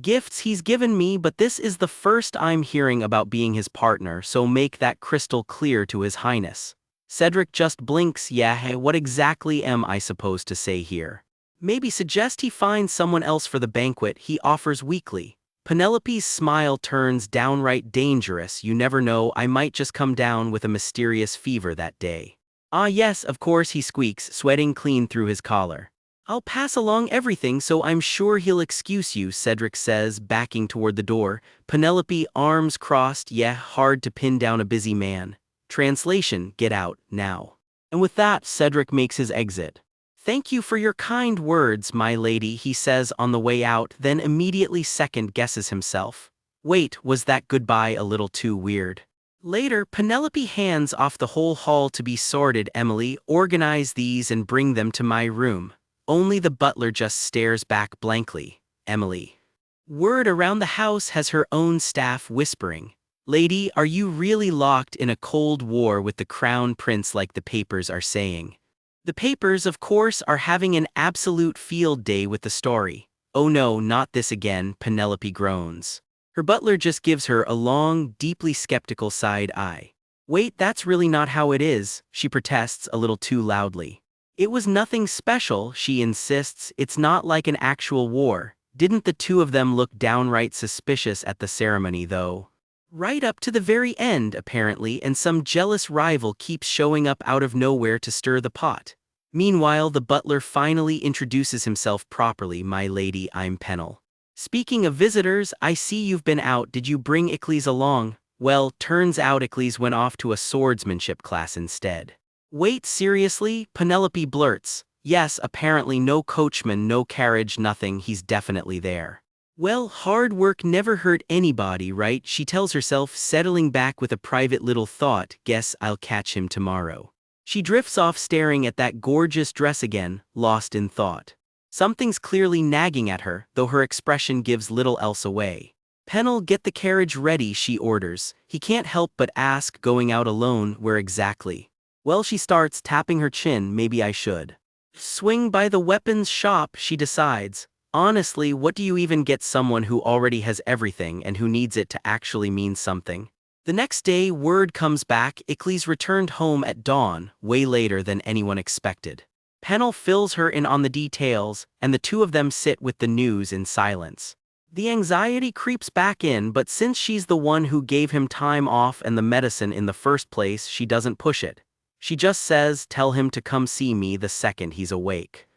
gifts he's given me, but this is the first I'm hearing about being his partner, so make that crystal clear to His Highness. Cedric just blinks. Yeah, what exactly am I supposed to say here? Maybe suggest he finds someone else for the banquet, he offers weakly. Penelope's smile turns downright dangerous. You never know, I might just come down with a mysterious fever that day. Ah yes, of course, he squeaks, sweating clean through his collar. I'll pass along everything, so I'm sure he'll excuse you, Cedric says, backing toward the door. Penelope, arms crossed. Yeah, hard to pin down a busy man. Translation, get out, now. And with that, Cedric makes his exit. Thank you for your kind words, my lady, he says on the way out, then immediately second-guesses himself. Wait, was that goodbye a little too weird? Later, Penelope hands off the whole haul to be sorted. Emily, organize these and bring them to my room. Only the butler just stares back blankly. Emily. Word around the house has her own staff whispering. Lady, are you really locked in a cold war with the crown prince like the papers are saying? The papers, of course, are having an absolute field day with the story. Oh no, not this again, Penelope groans. Her butler just gives her a long, deeply skeptical side eye. Wait, that's really not how it is, she protests a little too loudly. It was nothing special, she insists, it's not like an actual war. Didn't the two of them look downright suspicious at the ceremony though? Right up to the very end, apparently, and some jealous rival keeps showing up out of nowhere to stir the pot. Meanwhile, the butler finally introduces himself properly. My lady, I'm Pennell. Speaking of visitors, I see you've been out. Did you bring Icles along? Well, turns out Icles went off to a swordsmanship class instead. Wait, seriously? Penelope blurts. Yes, apparently no coachman, no carriage, nothing, he's definitely there. Well, hard work never hurt anybody, right? She tells herself, settling back with a private little thought, guess I'll catch him tomorrow. She drifts off staring at that gorgeous dress again, lost in thought. Something's clearly nagging at her, though her expression gives little else away. Pennell, get the carriage ready, she orders. He can't help but ask, going out alone, where exactly? Well, she starts, tapping her chin, maybe I should. Swing by the weapons shop, she decides. Honestly, what do you even get someone who already has everything and who needs it to actually mean something? The next day, word comes back, Icles returned home at dawn, way later than anyone expected. Pennell fills her in on the details, and the two of them sit with the news in silence. The anxiety creeps back in, but since she's the one who gave him time off and the medicine in the first place, she doesn't push it. She just says, tell him to come see me the second he's awake.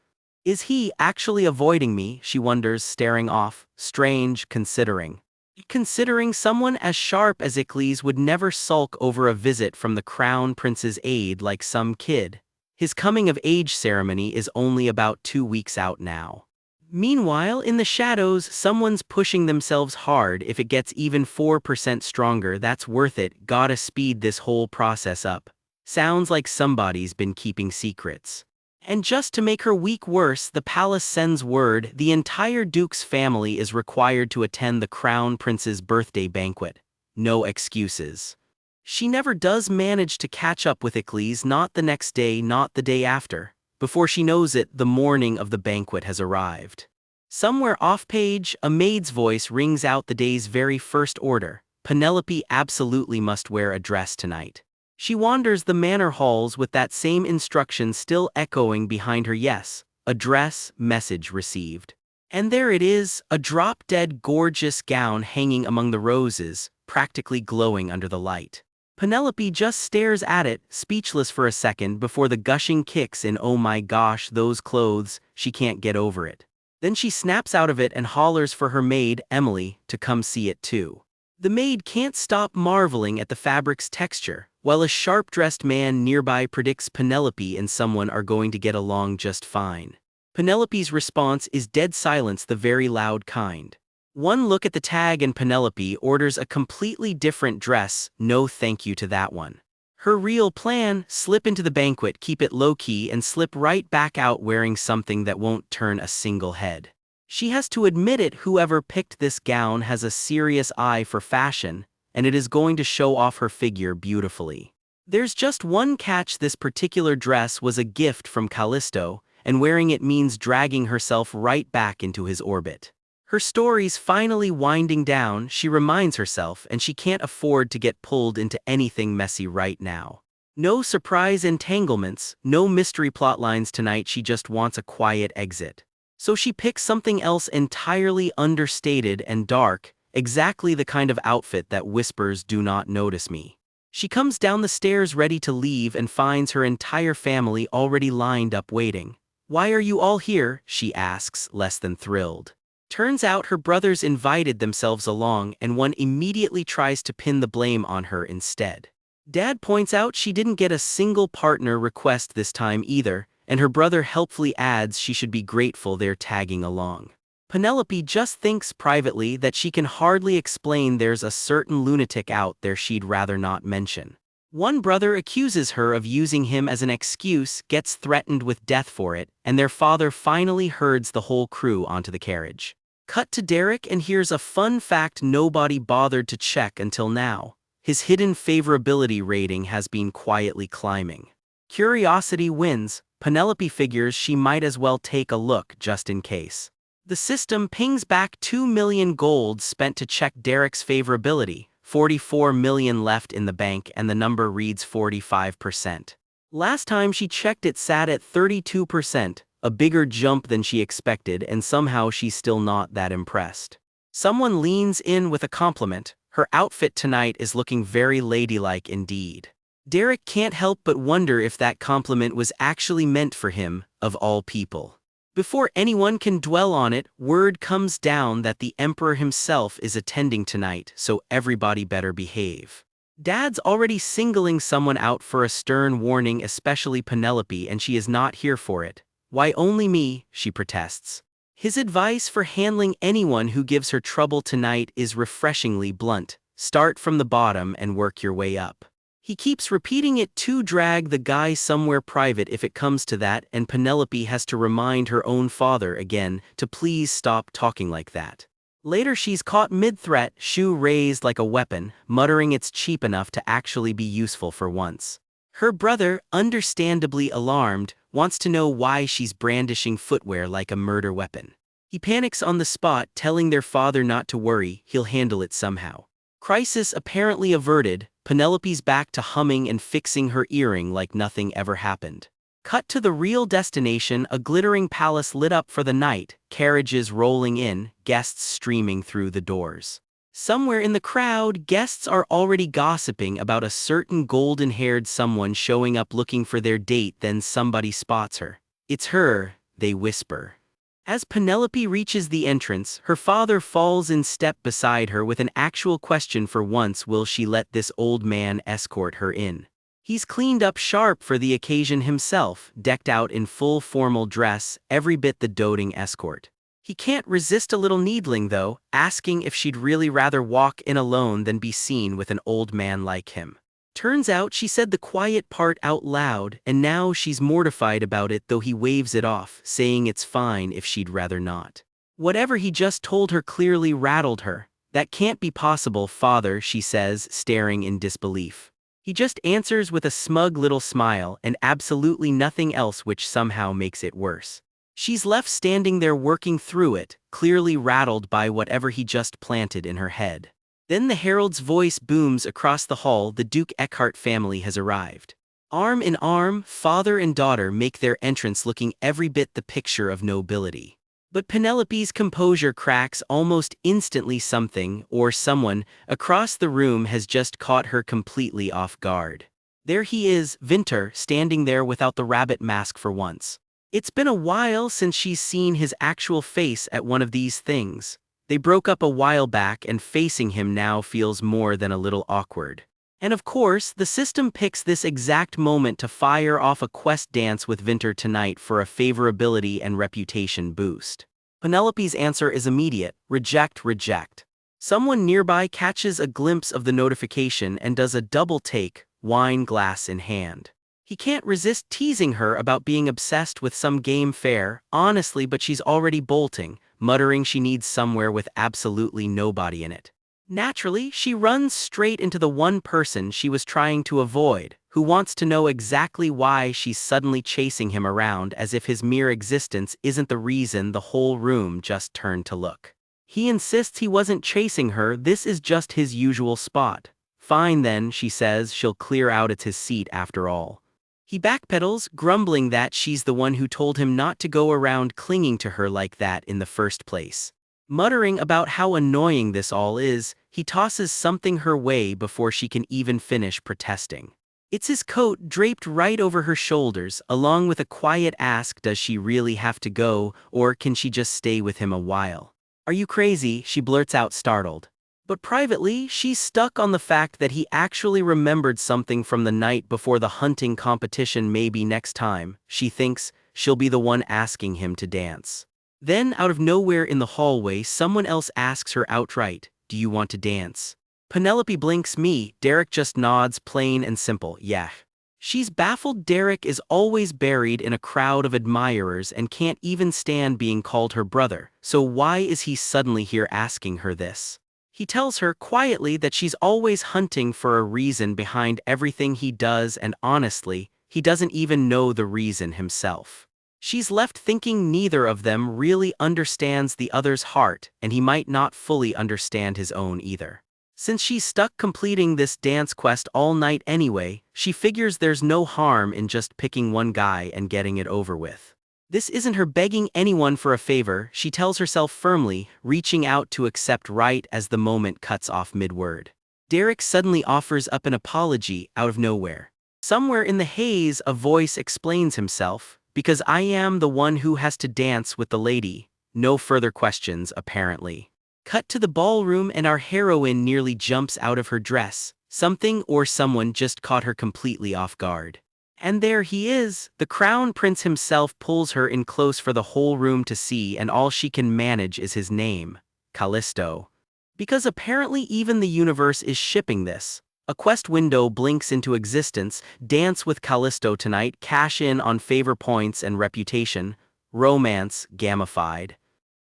Is he actually avoiding me, she wonders, staring off, strange, considering. Considering someone as sharp as Icles would never sulk over a visit from the crown prince's aide like some kid. His coming-of-age ceremony is only about 2 weeks out now. Meanwhile, in the shadows, someone's pushing themselves hard. If it gets even 4% stronger, that's worth it. Gotta speed this whole process up. Sounds like somebody's been keeping secrets. And just to make her week worse, the palace sends word the entire duke's family is required to attend the crown prince's birthday banquet. No excuses. She never does manage to catch up with Icles, not the next day, not the day after. Before she knows it, the morning of the banquet has arrived. Somewhere off-page, a maid's voice rings out the day's very first order. Penelope absolutely must wear a dress tonight. She wanders the manor halls with that same instruction still echoing behind her. Yes, a dress, message received. And there it is, a drop-dead gorgeous gown hanging among the roses, practically glowing under the light. Penelope just stares at it, speechless for a second before the gushing kicks in. Oh my gosh, those clothes, she can't get over it. Then she snaps out of it and hollers for her maid, Emily, to come see it too. The maid can't stop marveling at the fabric's texture, while a sharp-dressed man nearby predicts Penelope and someone are going to get along just fine. Penelope's response is dead silence, the very loud kind. One look at the tag and Penelope orders a completely different dress. No thank you to that one. Her real plan, slip into the banquet, keep it low-key, and slip right back out wearing something that won't turn a single head. She has to admit it, whoever picked this gown has a serious eye for fashion, and it is going to show off her figure beautifully. There's just one catch: this particular dress was a gift from Callisto, and wearing it means dragging herself right back into his orbit. Her story's finally winding down, she reminds herself, and she can't afford to get pulled into anything messy right now. No surprise entanglements, no mystery plotlines tonight. She just wants a quiet exit. So she picks something else entirely understated and dark, exactly the kind of outfit that whispers, "Do not notice me." She comes down the stairs ready to leave and finds her entire family already lined up waiting. "Why are you all here?" she asks, less than thrilled. Turns out her brothers invited themselves along, and one immediately tries to pin the blame on her instead. Dad points out she didn't get a single partner request this time either, and her brother helpfully adds she should be grateful they're tagging along. Penelope just thinks privately that she can hardly explain there's a certain lunatic out there she'd rather not mention. One brother accuses her of using him as an excuse, gets threatened with death for it, and their father finally herds the whole crew onto the carriage. Cut to Derek, and here's a fun fact nobody bothered to check until now. His hidden favorability rating has been quietly climbing. Curiosity wins. Penelope figures she might as well take a look just in case. The system pings back 2 million gold spent to check Derek's favorability, 44 million left in the bank, and the number reads 45%. Last time she checked it sat at 32%, a bigger jump than she expected, and somehow she's still not that impressed. Someone leans in with a compliment. Her outfit tonight is looking very ladylike indeed. Derek can't help but wonder if that compliment was actually meant for him, of all people. Before anyone can dwell on it, word comes down that the Emperor himself is attending tonight, so everybody better behave. Dad's already singling someone out for a stern warning, especially Penelope, and she is not here for it. Why only me? She protests. His advice for handling anyone who gives her trouble tonight is refreshingly blunt. Start from the bottom and work your way up. He keeps repeating it to drag the guy somewhere private if it comes to that, and Penelope has to remind her own father again to please stop talking like that. Later she's caught mid-threat, shoe raised like a weapon, muttering it's cheap enough to actually be useful for once. Her brother, understandably alarmed, wants to know why she's brandishing footwear like a murder weapon. He panics on the spot, telling their father not to worry, he'll handle it somehow. Crisis apparently averted, Penelope's back to humming and fixing her earring like nothing ever happened. Cut to the real destination, a glittering palace lit up for the night, carriages rolling in, guests streaming through the doors. Somewhere in the crowd, guests are already gossiping about a certain golden-haired someone showing up looking for their date. Then somebody spots her. It's her, they whisper. As Penelope reaches the entrance, her father falls in step beside her with an actual question for once: will she let this old man escort her in? He's cleaned up sharp for the occasion himself, decked out in full formal dress, every bit the doting escort. He can't resist a little needling though, asking if she'd really rather walk in alone than be seen with an old man like him. Turns out she said the quiet part out loud, and now she's mortified about it, though he waves it off, saying it's fine if she'd rather not. Whatever he just told her clearly rattled her. That can't be possible, father, she says, staring in disbelief. He just answers with a smug little smile and absolutely nothing else, which somehow makes it worse. She's left standing there working through it, clearly rattled by whatever he just planted in her head. Then the herald's voice booms across the hall: the Duke Eckhart family has arrived. Arm in arm, father and daughter make their entrance, looking every bit the picture of nobility. But Penelope's composure cracks almost instantly. Something, or someone, across the room has just caught her completely off guard. There he is, Winter, standing there without the rabbit mask for once. It's been a while since she's seen his actual face at one of these things. They broke up a while back, and facing him now feels more than a little awkward. And of course, the system picks this exact moment to fire off a quest dance with Winter tonight for a favorability and reputation boost. Penelope's answer is immediate: reject, reject. Someone nearby catches a glimpse of the notification and does a double take, wine glass in hand. He can't resist teasing her about being obsessed with some game fair, honestly, but she's already bolting, muttering she needs somewhere with absolutely nobody in it. Naturally, she runs straight into the one person she was trying to avoid, who wants to know exactly why she's suddenly chasing him around, as if his mere existence isn't the reason the whole room just turned to look. He insists he wasn't chasing her, this is just his usual spot. Fine then, she says, she'll clear out, it's his seat after all. He backpedals, grumbling that she's the one who told him not to go around clinging to her like that in the first place. Muttering about how annoying this all is, he tosses something her way before she can even finish protesting. It's his coat draped right over her shoulders, along with a quiet ask: does she really have to go, or can she just stay with him a while? Are you crazy? She blurts out, startled. But privately, she's stuck on the fact that he actually remembered something from the night before the hunting competition. Maybe next time, she thinks, she'll be the one asking him to dance. Then, out of nowhere in the hallway, someone else asks her outright, do you want to dance? Penelope blinks. Me. Derek just nods, plain and simple, yeah. She's baffled. Derek is always buried in a crowd of admirers and can't even stand being called her brother, so why is he suddenly here asking her this? He tells her quietly that she's always hunting for a reason behind everything he does, and honestly, he doesn't even know the reason himself. She's left thinking neither of them really understands the other's heart, and he might not fully understand his own either. Since she's stuck completing this dance quest all night anyway, she figures there's no harm in just picking one guy and getting it over with. This isn't her begging anyone for a favor, she tells herself firmly, reaching out to accept right as the moment cuts off mid-word. Derek suddenly offers up an apology out of nowhere. Somewhere in the haze, a voice explains himself, because I am the one who has to dance with the lady. No further questions, apparently. Cut to the ballroom and our heroine nearly jumps out of her dress. Something or someone just caught her completely off guard. And there he is. The crown prince himself pulls her in close for the whole room to see, and all she can manage is his name, Callisto. Because apparently even the universe is shipping this. A quest window blinks into existence. Dance with Callisto tonight, cash in on favor points and reputation, romance gamified.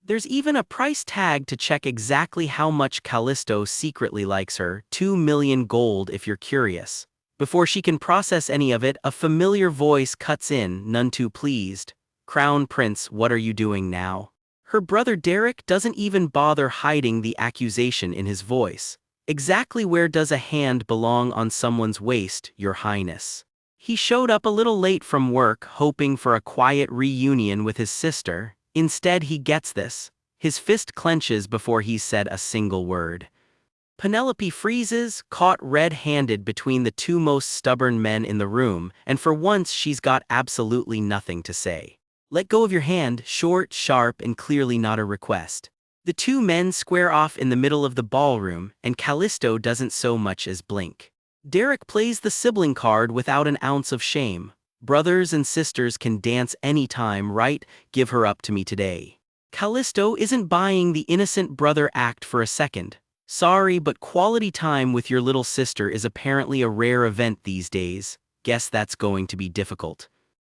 There's even a price tag to check exactly how much Callisto secretly likes her, 2 million gold if you're curious. Before she can process any of it, a familiar voice cuts in, none too pleased. Crown Prince, what are you doing now? Her brother Derek doesn't even bother hiding the accusation in his voice. Exactly where does a hand belong on someone's waist, Your Highness? He showed up a little late from work, hoping for a quiet reunion with his sister. Instead, he gets this. His fist clenches before he's said a single word. Penelope freezes, caught red-handed between the two most stubborn men in the room, and for once she's got absolutely nothing to say. Let go of your hand, short, sharp, and clearly not a request. The two men square off in the middle of the ballroom, and Callisto doesn't so much as blink. Derek plays the sibling card without an ounce of shame. Brothers and sisters can dance anytime, right? Give her up to me today. Callisto isn't buying the innocent brother act for a second. Sorry, but quality time with your little sister is apparently a rare event these days. Guess that's going to be difficult.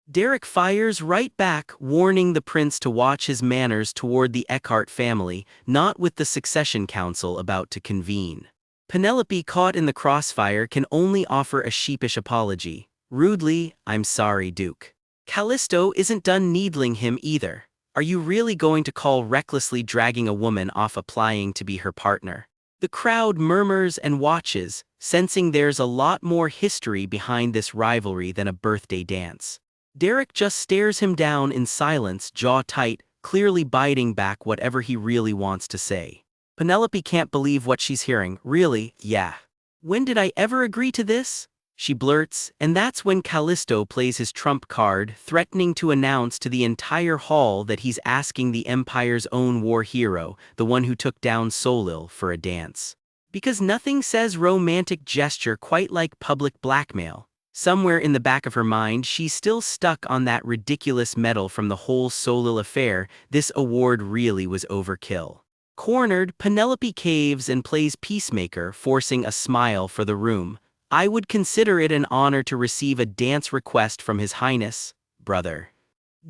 Derek fires right back, warning the prince to watch his manners toward the Eckhart family, not with the succession council about to convene. Penelope, caught in the crossfire, can only offer a sheepish apology. Rudely, I'm sorry, Duke. Callisto isn't done needling him either. Are you really going to call recklessly dragging a woman off applying to be her partner? The crowd murmurs and watches, sensing there's a lot more history behind this rivalry than a birthday dance. Derek just stares him down in silence, jaw tight, clearly biting back whatever he really wants to say. Penelope can't believe what she's hearing. Really? Yeah. When did I ever agree to this? She blurts, and that's when Callisto plays his trump card, threatening to announce to the entire hall that he's asking the Empire's own war hero, the one who took down Solil, for a dance. Because nothing says romantic gesture quite like public blackmail. Somewhere in the back of her mind, she's still stuck on that ridiculous medal from the whole Solil affair. This award really was overkill. Cornered, Penelope caves and plays peacemaker, forcing a smile for the room. I would consider it an honor to receive a dance request from His Highness, brother.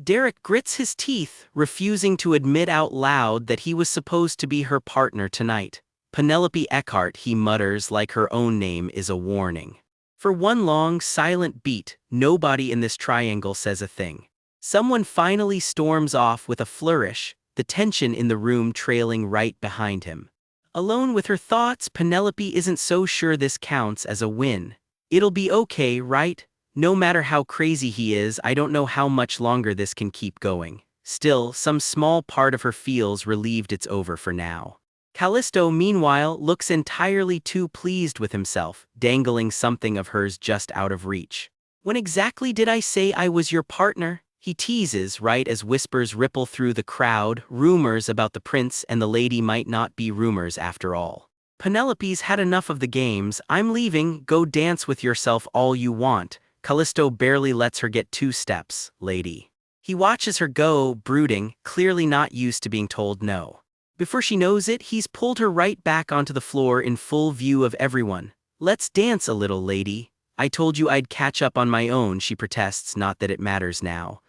Derek grits his teeth, refusing to admit out loud that he was supposed to be her partner tonight. Penelope Eckhart, he mutters like her own name is a warning. For one long, silent beat, nobody in this triangle says a thing. Someone finally storms off with a flourish, the tension in the room trailing right behind him. Alone with her thoughts, Penelope isn't so sure this counts as a win. It'll be okay, right? No matter how crazy he is, I don't know how much longer this can keep going. Still, some small part of her feels relieved it's over for now. Callisto, meanwhile, looks entirely too pleased with himself, dangling something of hers just out of reach. When exactly did I say I was your partner? He teases, right as whispers ripple through the crowd. Rumors about the prince and the lady might not be rumors after all. Penelope's had enough of the games. I'm leaving, go dance with yourself all you want. Callisto barely lets her get 2 steps, lady. He watches her go, brooding, clearly not used to being told no. Before she knows it, he's pulled her right back onto the floor in full view of everyone. Let's dance a little, lady. I told you I'd catch up on my own, she protests, not that it matters now.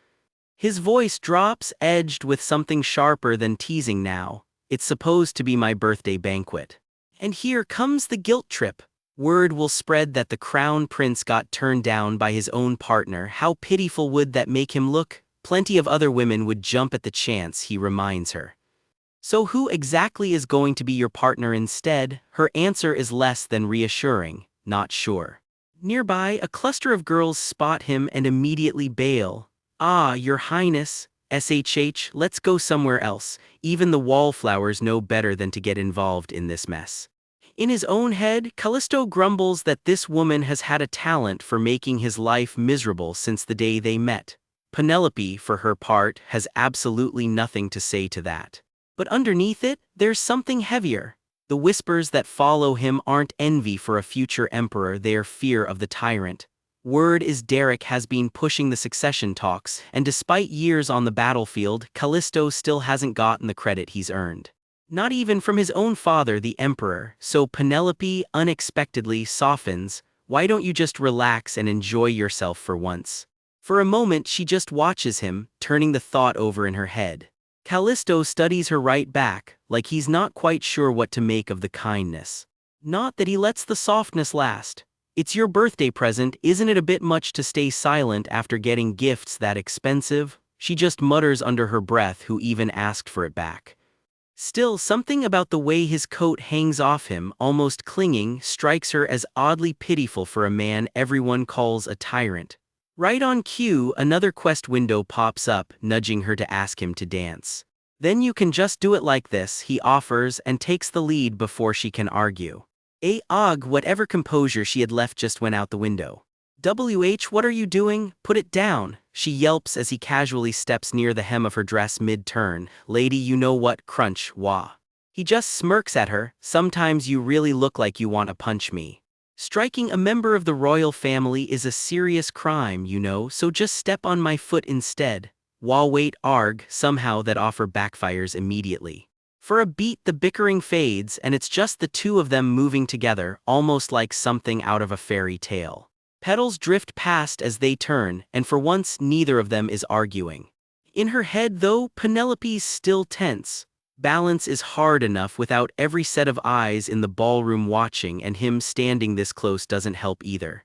His voice drops, edged with something sharper than teasing now. It's supposed to be my birthday banquet. And here comes the guilt trip. Word will spread that the crown prince got turned down by his own partner. How pitiful would that make him look? Plenty of other women would jump at the chance, he reminds her. So who exactly is going to be your partner instead? Her answer is less than reassuring, not sure. Nearby, a cluster of girls spot him and immediately bail. Ah, your highness, SHH, let's go somewhere else. Even the wallflowers know better than to get involved in this mess. In his own head, Callisto grumbles that this woman has had a talent for making his life miserable since the day they met. Penelope, for her part, has absolutely nothing to say to that. But underneath it, there's something heavier. The whispers that follow him aren't envy for a future emperor, they're fear of the tyrant. Word is Derek has been pushing the succession talks, and despite years on the battlefield, Callisto still hasn't gotten the credit he's earned. Not even from his own father, the emperor, so Penelope unexpectedly softens. Why don't you just relax and enjoy yourself for once? For a moment she just watches him, turning the thought over in her head. Callisto studies her right back, like he's not quite sure what to make of the kindness. Not that he lets the softness last. It's your birthday present, isn't it a bit much to stay silent after getting gifts that expensive? She just mutters under her breath, who even asked for it back. Still, something about the way his coat hangs off him, almost clinging, strikes her as oddly pitiful for a man everyone calls a tyrant. Right on cue, another quest window pops up, nudging her to ask him to dance. Then you can just do it like this, he offers, and takes the lead before she can argue. Whatever composure she had left just went out the window. What are you doing? Put it down, she yelps as he casually steps near the hem of her dress mid-turn. Lady, you know what, crunch, wah. He just smirks at her. Sometimes you really look like you want to punch me. Striking a member of the royal family is a serious crime, you know, so just step on my foot instead. Wait, somehow that offer backfires immediately. For a beat the bickering fades, and it's just the two of them moving together, almost like something out of a fairy tale. Petals drift past as they turn, and for once neither of them is arguing. In her head though, Penelope's still tense. Balance is hard enough without every set of eyes in the ballroom watching, and him standing this close doesn't help either.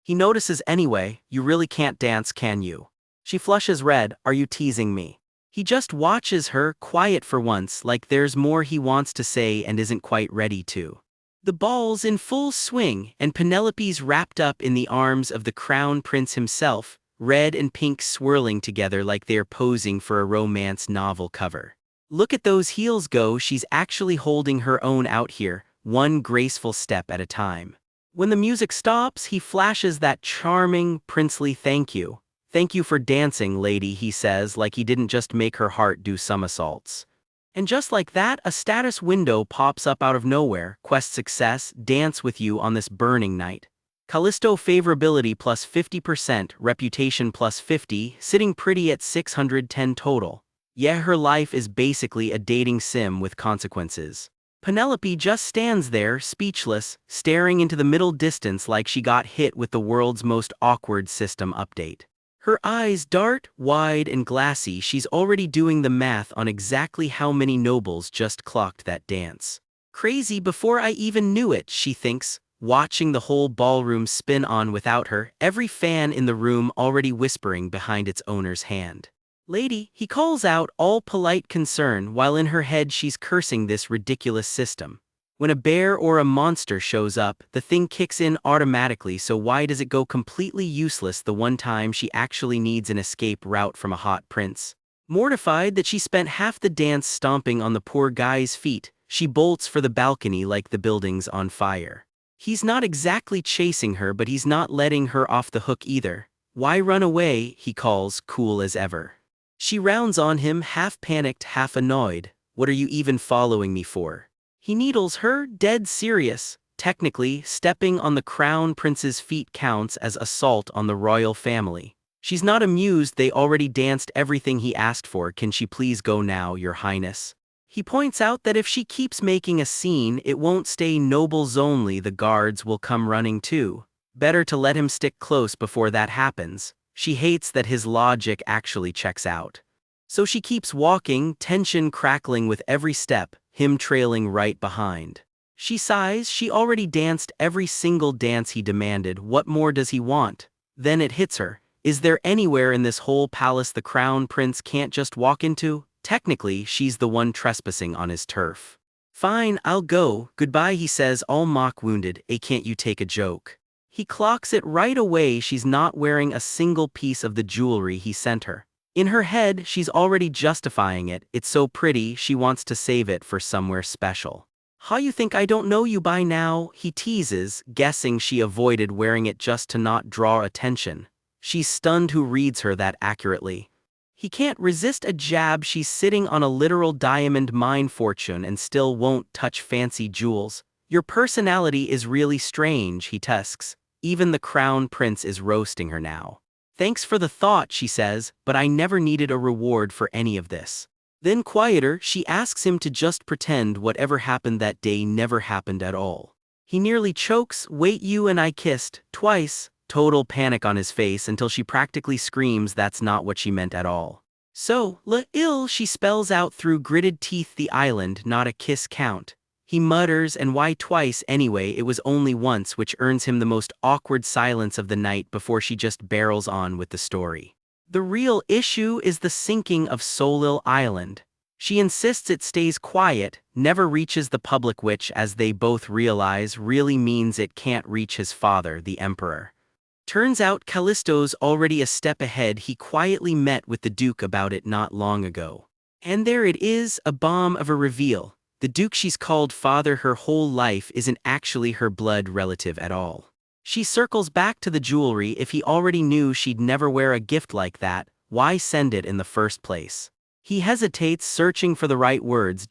He notices anyway. You really can't dance, can you? She flushes red. Are you teasing me? He just watches her, quiet for once, like there's more he wants to say and isn't quite ready to. The ball's in full swing, and Penelope's wrapped up in the arms of the crown prince himself, red and pink swirling together like they're posing for a romance novel cover. Look at those heels go, she's actually holding her own out here, one graceful step at a time. When the music stops, he flashes that charming, princely thank you. Thank you for dancing, lady, he says, like he didn't just make her heart do somersaults. And just like that, a status window pops up out of nowhere. Quest success, dance with you on this burning night. Callisto favorability plus 50%, reputation plus 50, sitting pretty at 610 total. Yeah, her life is basically a dating sim with consequences. Penelope just stands there, speechless, staring into the middle distance like she got hit with the world's most awkward system update. Her eyes dart, wide and glassy. She's already doing the math on exactly how many nobles just clocked that dance. Crazy before I even knew it, she thinks, watching the whole ballroom spin on without her, every fan in the room already whispering behind its owner's hand. Lady, he calls out, all polite concern, while in her head she's cursing this ridiculous system. When a bear or a monster shows up, the thing kicks in automatically, so why does it go completely useless the one time she actually needs an escape route from a hot prince? Mortified that she spent half the dance stomping on the poor guy's feet, she bolts for the balcony like the building's on fire. He's not exactly chasing her, but he's not letting her off the hook either. Why run away, he calls, cool as ever. She rounds on him, half panicked, half annoyed. What are you even following me for? He needles her, dead serious. Technically, stepping on the crown prince's feet counts as assault on the royal family. She's not amused, they already danced everything he asked for. Can she please go now, your highness? He points out that if she keeps making a scene, it won't stay nobles only, the guards will come running too. Better to let him stick close before that happens. She hates that his logic actually checks out. So she keeps walking, tension crackling with every step, him trailing right behind. She sighs, she already danced every single dance he demanded, what more does he want? Then it hits her. Is there anywhere in this whole palace the crown prince can't just walk into? Technically, she's the one trespassing on his turf. Fine, I'll go, goodbye, he says, all mock wounded. Can't you take a joke? He clocks it right away she's not wearing a single piece of the jewelry he sent her. In her head, she's already justifying it. It's so pretty, she wants to save it for somewhere special. How you think I don't know you by now? He teases, guessing she avoided wearing it just to not draw attention. She's stunned who reads her that accurately. He can't resist a jab. She's sitting on a literal diamond mine fortune and still won't touch fancy jewels. Your personality is really strange, he tusks. Even the crown prince is roasting her now. Thanks for the thought, she says, but I never needed a reward for any of this. Then quieter, she asks him to just pretend whatever happened that day never happened at all. He nearly chokes. Wait, you and I kissed twice. Total panic on his face until she practically screams that's not what she meant at all. So, ill, she spells out through gritted teeth, the island, not a kiss count. He mutters, and why twice anyway? It was only once, which earns him the most awkward silence of the night before she just barrels on with the story. The real issue is the sinking of Solil Island. She insists it stays quiet, never reaches the public, which, as they both realize, really means it can't reach his father, the emperor. Turns out Callisto's already a step ahead. He quietly met with the Duke about it not long ago. And there it is, a bomb of a reveal. The Duke she's called father her whole life isn't actually her blood relative at all. She circles back to the jewelry. If he already knew she'd never wear a gift like that, why send it in the first place? He hesitates, searching for the right words,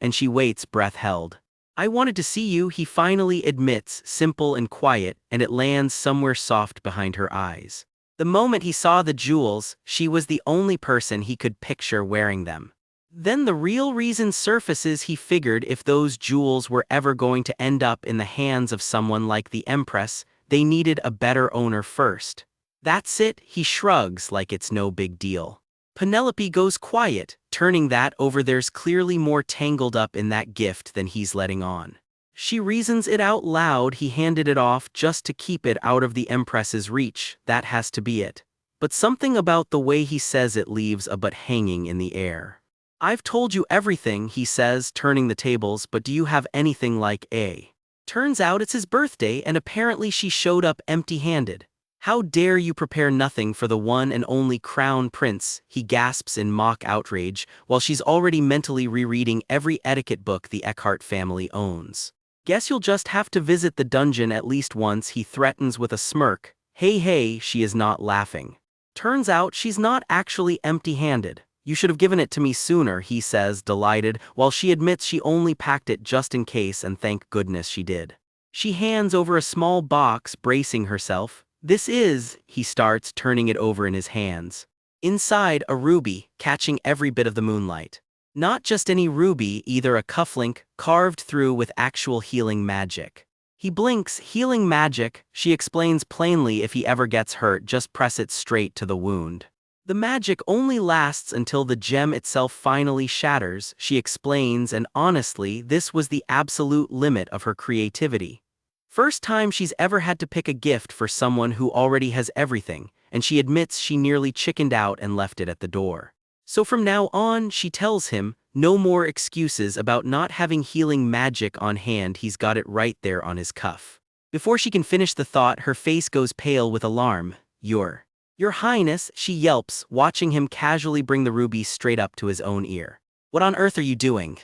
and she waits, breath held. I wanted to see you, he finally admits, simple and quiet, and it lands somewhere soft behind her eyes. The moment he saw the jewels, she was the only person he could picture wearing them. Then the real reason surfaces. He figured if those jewels were ever going to end up in the hands of someone like the Empress, they needed a better owner first. That's it, he shrugs like it's no big deal. Penelope goes quiet, turning that over. There's clearly more tangled up in that gift than he's letting on. She reasons it out loud. He handed it off just to keep it out of the Empress's reach. That has to be it. But something about the way he says it leaves a but hanging in the air. I've told you everything, he says, turning the tables, but do you have anything like a? Turns out it's his birthday, and apparently she showed up empty-handed. How dare you prepare nothing for the one and only crown prince, he gasps in mock outrage, while she's already mentally rereading every etiquette book the Eckhart family owns. Guess you'll just have to visit the dungeon at least once, he threatens with a smirk. Hey, she is not laughing. Turns out she's not actually empty-handed. You should have given it to me sooner, he says, delighted, while she admits she only packed it just in case, and thank goodness she did. She hands over a small box, bracing herself. This is, he starts, turning it over in his hands. Inside, a ruby, catching every bit of the moonlight. Not just any ruby, either a cufflink, carved through with actual healing magic. He blinks. Healing magic, she explains plainly. If he ever gets hurt, just press it straight to the wound. The magic only lasts until the gem itself finally shatters, she explains, and honestly, this was the absolute limit of her creativity. First time she's ever had to pick a gift for someone who already has everything, and she admits she nearly chickened out and left it at the door. So from now on, she tells him, no more excuses about not having healing magic on hand. He's got it right there on his cuff. Before she can finish the thought, her face goes pale with alarm. Your Highness, she yelps, watching him casually bring the ruby straight up to his own ear. What on earth are you doing?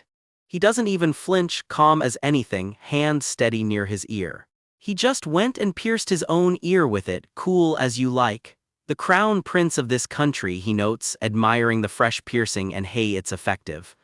He doesn't even flinch, calm as anything, hand steady near his ear. He just went and pierced his own ear with it, cool as you like. The crown prince of this country, he notes, admiring the fresh piercing, and hey, it's effective.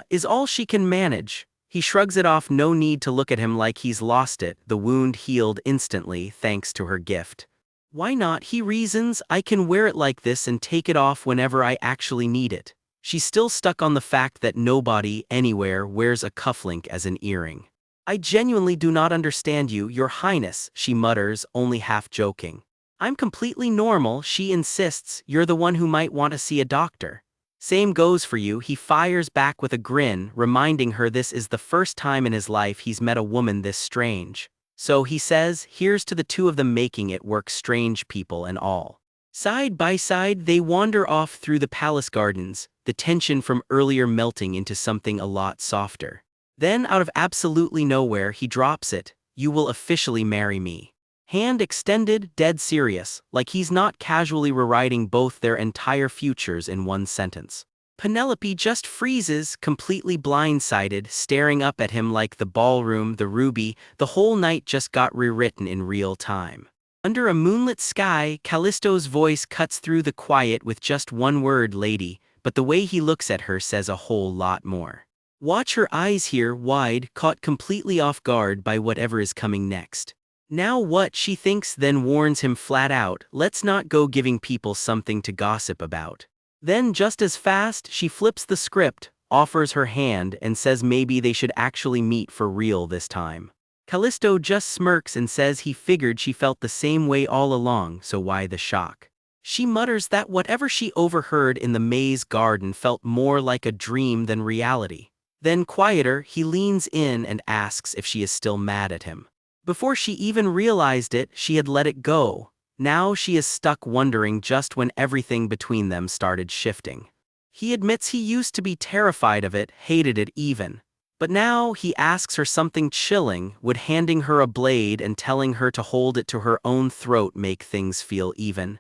Is all she can manage. He shrugs it off, no need to look at him like he's lost it. The wound healed instantly, thanks to her gift. Why not, he reasons, I can wear it like this and take it off whenever I actually need it. She's still stuck on the fact that nobody, anywhere, wears a cufflink as an earring. I genuinely do not understand you, Your Highness, she mutters, only half joking. I'm completely normal, she insists. You're the one who might want to see a doctor. Same goes for you, he fires back with a grin, reminding her this is the first time in his life he's met a woman this strange. So he says, here's to the two of them making it work, strange people and all. Side by side, they wander off through the palace gardens, the tension from earlier melting into something a lot softer. Then, out of absolutely nowhere, he drops it, "You will officially marry me." Hand extended, dead serious, like he's not casually rewriting both their entire futures in one sentence. Penelope just freezes, completely blindsided, staring up at him like the ballroom, the ruby, the whole night just got rewritten in real time. Under a moonlit sky, Callisto's voice cuts through the quiet with just one word, "lady," but the way he looks at her says a whole lot more. Watch her eyes here, wide, caught completely off guard by whatever is coming next. Now what, she thinks, then warns him flat out, "Let's not go giving people something to gossip about." Then just as fast, she flips the script, offers her hand, and says maybe they should actually meet for real this time. Callisto just smirks and says he figured she felt the same way all along, so why the shock? She mutters that whatever she overheard in the maze garden felt more like a dream than reality. Then quieter, he leans in and asks if she is still mad at him. Before she even realized it, she had let it go. Now she is stuck wondering just when everything between them started shifting. He admits he used to be terrified of it, hated it even. But now he asks her something chilling. Would handing her a blade and telling her to hold it to her own throat make things feel even?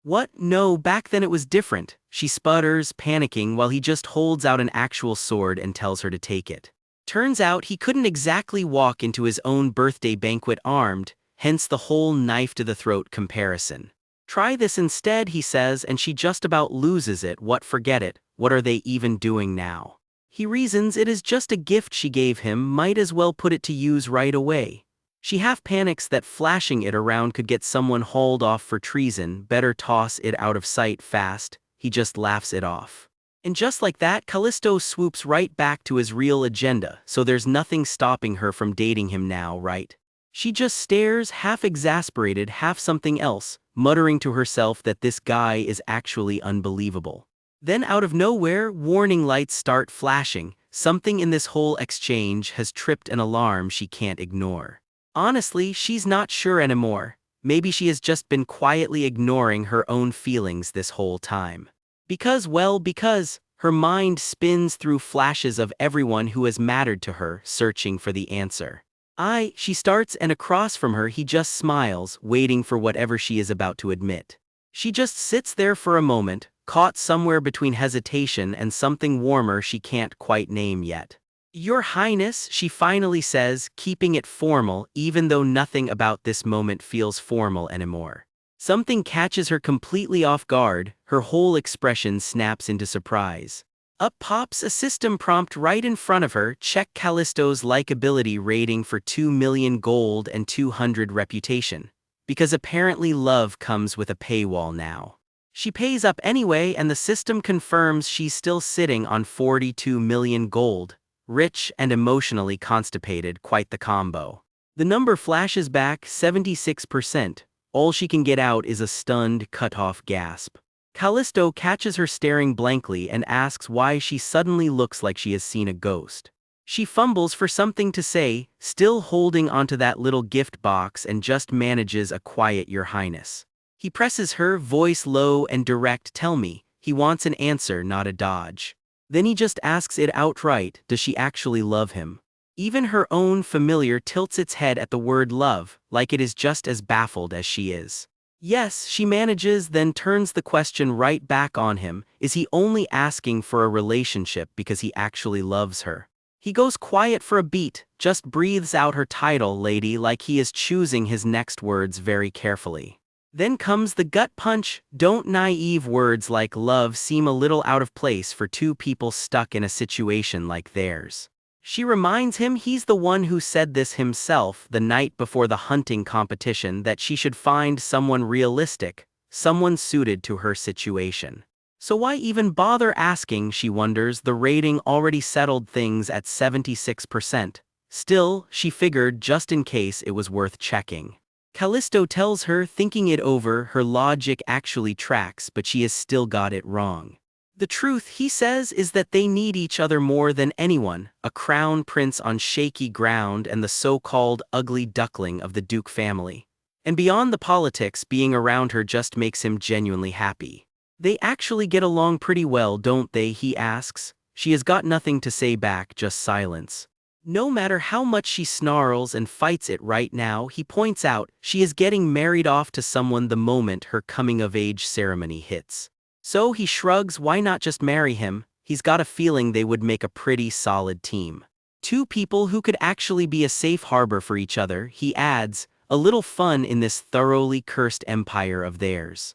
What? No, back then it was different. She sputters, panicking, while he just holds out an actual sword and tells her to take it. Turns out he couldn't exactly walk into his own birthday banquet armed, hence the whole knife to the throat comparison. Try this instead, he says, and she just about loses it. What, forget it, what are they even doing now? He reasons it is just a gift she gave him, might as well put it to use right away. She half panics that flashing it around could get someone hauled off for treason, better toss it out of sight fast. He just laughs it off. And just like that, Callisto swoops right back to his real agenda, so there's nothing stopping her from dating him now, right? She just stares, half exasperated, half something else, muttering to herself that this guy is actually unbelievable. Then out of nowhere, warning lights start flashing. Something in this whole exchange has tripped an alarm she can't ignore. Honestly, she's not sure anymore. Maybe she has just been quietly ignoring her own feelings this whole time. Because her mind spins through flashes of everyone who has mattered to her, searching for the answer. She starts, and across from her he just smiles, waiting for whatever she is about to admit. She just sits there for a moment, caught somewhere between hesitation and something warmer she can't quite name yet. "Your Highness," she finally says, keeping it formal even though nothing about this moment feels formal anymore. Something catches her completely off guard, her whole expression snaps into surprise. Up pops a system prompt right in front of her. Check Callisto's likability rating for 2 million gold and 200 reputation. Because apparently love comes with a paywall now. She pays up anyway, and the system confirms she's still sitting on 42 million gold. Rich and emotionally constipated, quite the combo. The number flashes back, 76%. All she can get out is a stunned, cut-off gasp. Callisto catches her staring blankly and asks why she suddenly looks like she has seen a ghost. She fumbles for something to say, still holding onto that little gift box, and just manages a quiet "Your Highness." He presses her, voice low and direct. Tell me. He wants an answer, not a dodge. Then he just asks it outright, does she actually love him? Even her own familiar tilts its head at the word love, like it is just as baffled as she is. Yes, she manages, then turns the question right back on him. Is he only asking for a relationship because he actually loves her? He goes quiet for a beat, just breathes out her title, lady, like he is choosing his next words very carefully. Then comes the gut punch. Don't naive words like love seem a little out of place for two people stuck in a situation like theirs? She reminds him he's the one who said this himself the night before the hunting competition, that she should find someone realistic, someone suited to her situation. So why even bother asking, she wonders. The rating already settled things at 76%. Still, she figured just in case it was worth checking. Callisto tells her, thinking it over, her logic actually tracks, but she has still got it wrong. The truth, he says, is that they need each other more than anyone, a crown prince on shaky ground and the so-called ugly duckling of the Duke family. And beyond the politics, being around her just makes him genuinely happy. They actually get along pretty well, don't they? He asks. She has got nothing to say back, just silence. No matter how much she snarls and fights it right now, he points out, she is getting married off to someone the moment her coming-of-age ceremony hits. So he shrugs, why not just marry him? He's got a feeling they would make a pretty solid team. Two people who could actually be a safe harbor for each other, he adds, a little fun in this thoroughly cursed empire of theirs.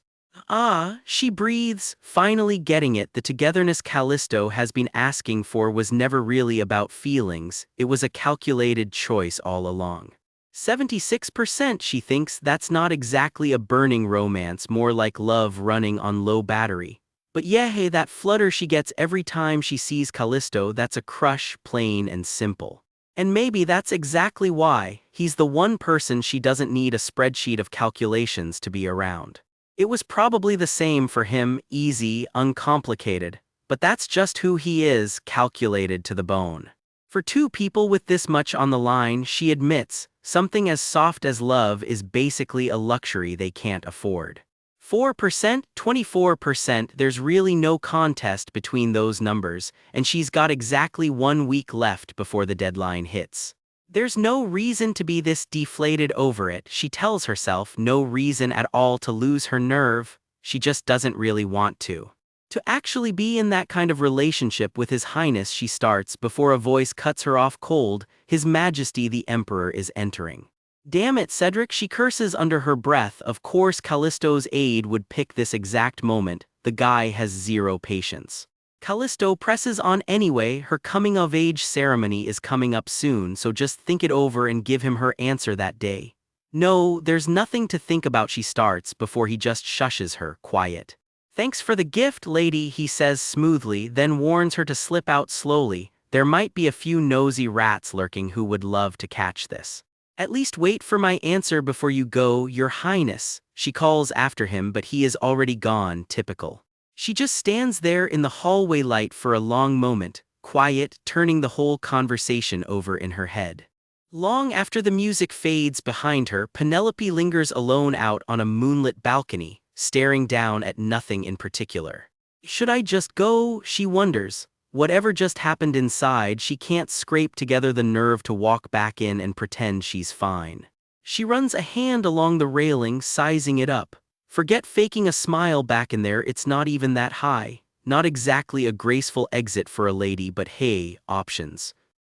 Ah, she breathes, finally getting it. The togetherness Callisto has been asking for was never really about feelings, it was a calculated choice all along. 76% she thinks that's not exactly a burning romance, more like love running on low battery. But yeah, hey, that flutter she gets every time she sees Callisto, that's a crush, plain and simple. And maybe that's exactly why, he's the one person she doesn't need a spreadsheet of calculations to be around. It was probably the same for him, easy, uncomplicated, but that's just who he is, calculated to the bone. For two people with this much on the line, she admits, something as soft as love is basically a luxury they can't afford. 4%, 24%, there's really no contest between those numbers, and she's got exactly 1 week left before the deadline hits. There's no reason to be this deflated over it, she tells herself, no reason at all to lose her nerve, she just doesn't really want to. To actually be in that kind of relationship with His Highness, she starts before a voice cuts her off cold, His Majesty the Emperor is entering. Damn it, Cedric, she curses under her breath. Of course Callisto's aide would pick this exact moment, the guy has zero patience. Callisto presses on anyway, her coming-of-age ceremony is coming up soon, so just think it over and give him her answer that day. No, there's nothing to think about, she starts before he just shushes her, quiet. Thanks for the gift, lady, he says smoothly, then warns her to slip out slowly. There might be a few nosy rats lurking who would love to catch this. At least wait for my answer before you go, Your Highness, she calls after him, but he is already gone, typical. She just stands there in the hallway light for a long moment, quiet, turning the whole conversation over in her head. Long after the music fades behind her, Penelope lingers alone out on a moonlit balcony, staring down at nothing in particular. Should I just go? She wonders. Whatever just happened inside, she can't scrape together the nerve to walk back in and pretend she's fine. She runs a hand along the railing, sizing it up. Forget faking a smile back in there, it's not even that high. Not exactly a graceful exit for a lady, but hey, options.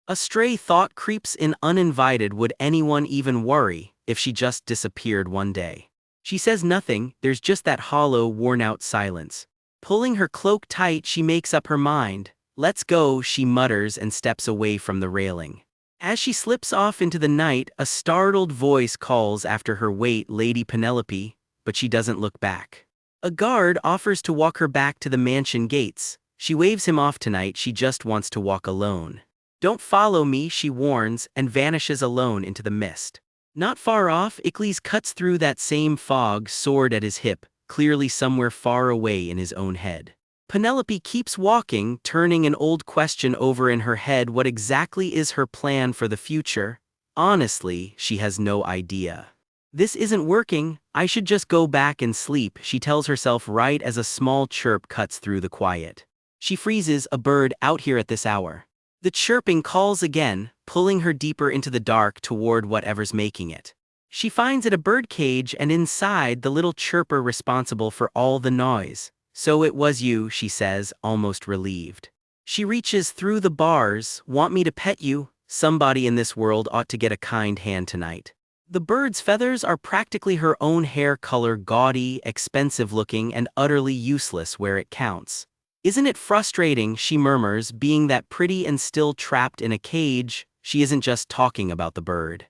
A stray thought creeps in uninvited. Would anyone even worry if she just disappeared one day? She says nothing, there's just that hollow, worn-out silence. Pulling her cloak tight, she makes up her mind. Let's go, she mutters and steps away from the railing. As she slips off into the night, a startled voice calls after her, wait, Lady Penelope, but she doesn't look back. A guard offers to walk her back to the mansion gates. She waves him off tonight, she just wants to walk alone. Don't follow me, she warns, and vanishes alone into the mist. Not far off, Icles cuts through that same fog, sword at his hip, clearly somewhere far away in his own head. Penelope keeps walking, turning an old question over in her head. What exactly is her plan for the future? Honestly, she has no idea. This isn't working, I should just go back and sleep, she tells herself right as a small chirp cuts through the quiet. She freezes, a bird out here at this hour. The chirping calls again, pulling her deeper into the dark toward whatever's making it. She finds it a bird cage, and inside the little chirper responsible for all the noise. So it was you, she says, almost relieved. She reaches through the bars. Want me to pet you? Somebody in this world ought to get a kind hand tonight. The bird's feathers are practically her own hair color, gaudy, expensive looking, and utterly useless where it counts. Isn't it frustrating, she murmurs, being that pretty and still trapped in a cage? She isn't just talking about the bird.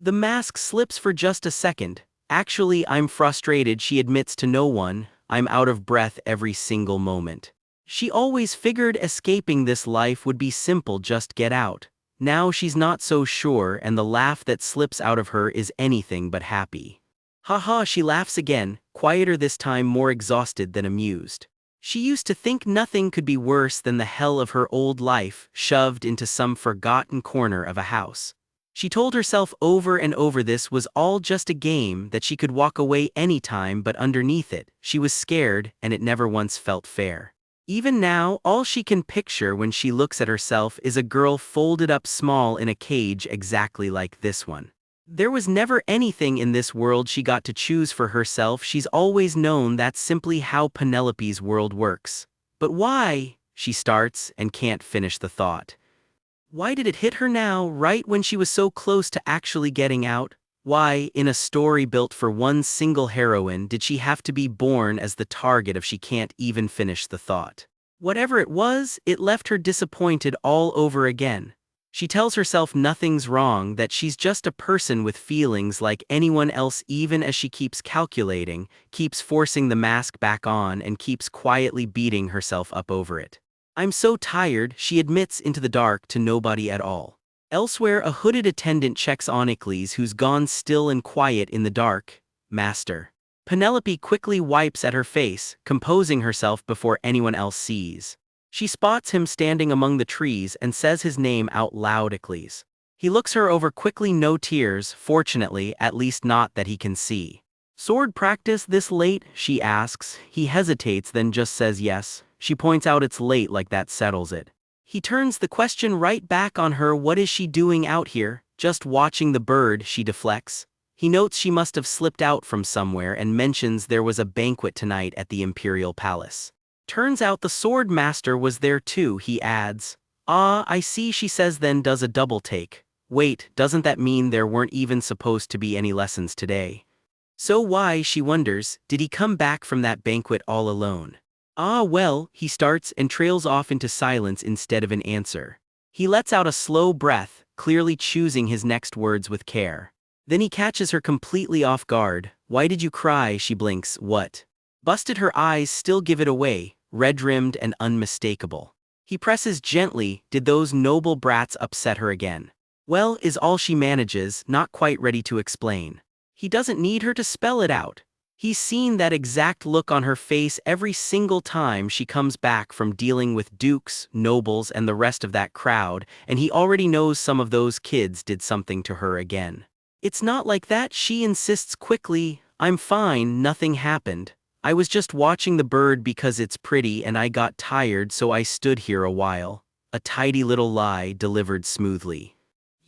The mask slips for just a second. Actually, I'm frustrated, she admits to no one. I'm out of breath every single moment. She always figured escaping this life would be simple, just get out. Now she's not so sure, and the laugh that slips out of her is anything but happy. Haha, she laughs again, quieter this time, more exhausted than amused. She used to think nothing could be worse than the hell of her old life, shoved into some forgotten corner of a house. She told herself over and over this was all just a game, that she could walk away anytime, but underneath it, she was scared and it never once felt fair. Even now, all she can picture when she looks at herself is a girl folded up small in a cage exactly like this one. There was never anything in this world she got to choose for herself. She's always known that's simply how Penelope's world works. But why? She starts and can't finish the thought. Why did it hit her now, right when she was so close to actually getting out? Why, in a story built for one single heroine, did she have to be born as the target of? She can't even finish the thought. Whatever it was, it left her disappointed all over again. She tells herself nothing's wrong, that she's just a person with feelings like anyone else, even as she keeps calculating, keeps forcing the mask back on, and keeps quietly beating herself up over it. I'm so tired, she admits into the dark to nobody at all. Elsewhere, a hooded attendant checks on Icles, who's gone still and quiet in the dark. Master. Penelope quickly wipes at her face, composing herself before anyone else sees. She spots him standing among the trees and says his name out loud, Icles. He looks her over quickly, no tears, fortunately, at least not that he can see. Sword practice this late? She asks. He hesitates, then just says yes. She points out it's late, like that settles it. He turns the question right back on her. What is she doing out here? Just watching the bird, she deflects. He notes she must have slipped out from somewhere and mentions there was a banquet tonight at the Imperial Palace. Turns out the sword master was there too, he adds. Ah, I see, she says, then does a double take. Wait, doesn't that mean there weren't even supposed to be any lessons today? So why, she wonders, did he come back from that banquet all alone? Ah well, he starts and trails off into silence instead of an answer. He lets out a slow breath, clearly choosing his next words with care. Then he catches her completely off guard. Why did you cry? She blinks. What? Busted, her eyes still give it away, red-rimmed and unmistakable. He presses gently. Did those noble brats upset her again? Well, is all she manages, not quite ready to explain. He doesn't need her to spell it out. He's seen that exact look on her face every single time she comes back from dealing with dukes, nobles, and the rest of that crowd, and he already knows some of those kids did something to her again. It's not like that, she insists quickly. I'm fine, nothing happened. I was just watching the bird because it's pretty and I got tired, so I stood here a while. A tidy little lie delivered smoothly.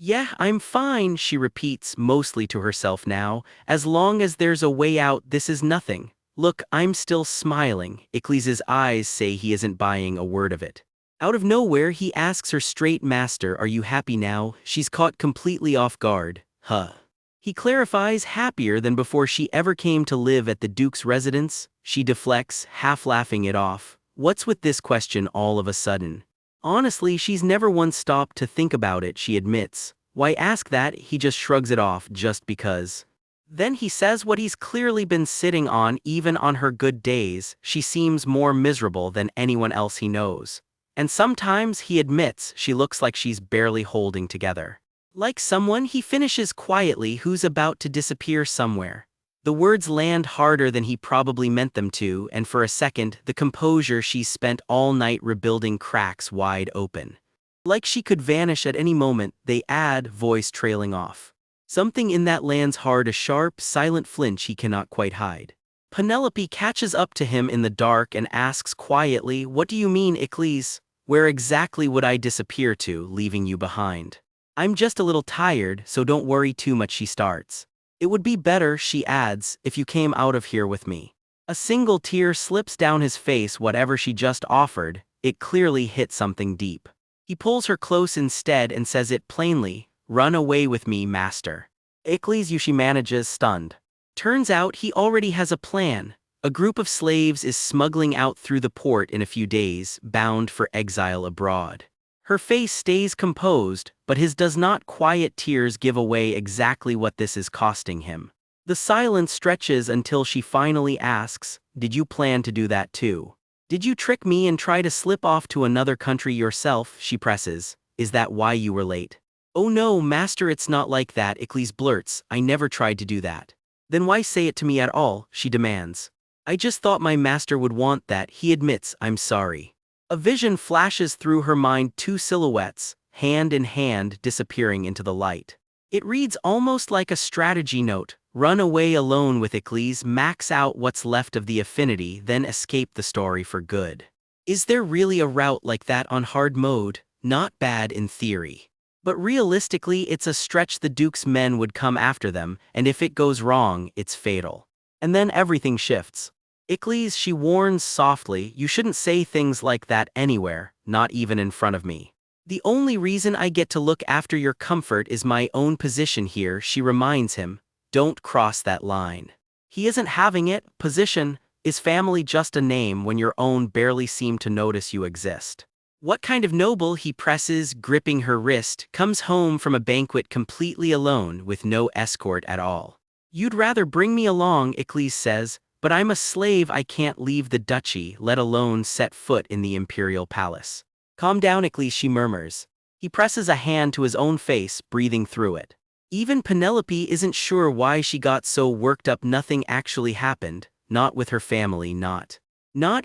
Yeah, I'm fine, she repeats, mostly to herself now. As long as there's a way out, this is nothing. Look, I'm still smiling. Icles' eyes say he isn't buying a word of it. Out of nowhere, he asks her straight, Master, are you happy now? She's caught completely off guard. Huh. He clarifies, happier than before she ever came to live at the Duke's residence? She deflects, half laughing it off. What's with this question all of a sudden? Honestly, she's never once stopped to think about it, she admits. Why ask that? He just shrugs it off, just because. Then he says what he's clearly been sitting on. Even on her good days, she seems more miserable than anyone else he knows. And sometimes, he admits, she looks like she's barely holding together. Like someone, he finishes quietly, who's about to disappear somewhere. The words land harder than he probably meant them to, and for a second, the composure she's spent all night rebuilding cracks wide open. Like she could vanish at any moment, they add, voice trailing off. Something in that lands hard, a sharp, silent flinch he cannot quite hide. Penelope catches up to him in the dark and asks quietly, what do you mean, Icles? Where exactly would I disappear to, leaving you behind? I'm just a little tired, so don't worry too much, she starts. It would be better, she adds, if you came out of here with me. A single tear slips down his face. Whatever she just offered, it clearly hit something deep. He pulls her close instead and says it plainly, run away with me, Master. Icles, you, she manages, stunned. Turns out he already has a plan. A group of slaves is smuggling out through the port in a few days, bound for exile abroad. Her face stays composed, but his does not. Quiet tears give away exactly what this is costing him. The silence stretches until she finally asks, did you plan to do that too? Did you trick me and try to slip off to another country yourself? She presses. Is that why you were late? Oh no, Master, it's not like that, Icles blurts. I never tried to do that. Then why say it to me at all? She demands. I just thought my master would want that, he admits. I'm sorry. A vision flashes through her mind, two silhouettes, hand in hand, disappearing into the light. It reads almost like a strategy note. Run away alone with Icles, max out what's left of the affinity, then escape the story for good. Is there really a route like that on hard mode? Not bad in theory. But realistically, it's a stretch. The Duke's men would come after them, and if it goes wrong, it's fatal. And then everything shifts. Icles, she warns softly, you shouldn't say things like that anywhere, not even in front of me. The only reason I get to look after your comfort is my own position here, she reminds him. Don't cross that line. He isn't having it. Position. Is family just a name when your own barely seem to notice you exist? What kind of noble, he presses, gripping her wrist, comes home from a banquet completely alone with no escort at all. You'd rather bring me along, Icles says, but I'm a slave. I can't leave the duchy, let alone set foot in the imperial palace. Calm down, Icles, she murmurs. He presses a hand to his own face, breathing through it. Even Penelope isn't sure why she got so worked up. Nothing actually happened, not with her family, not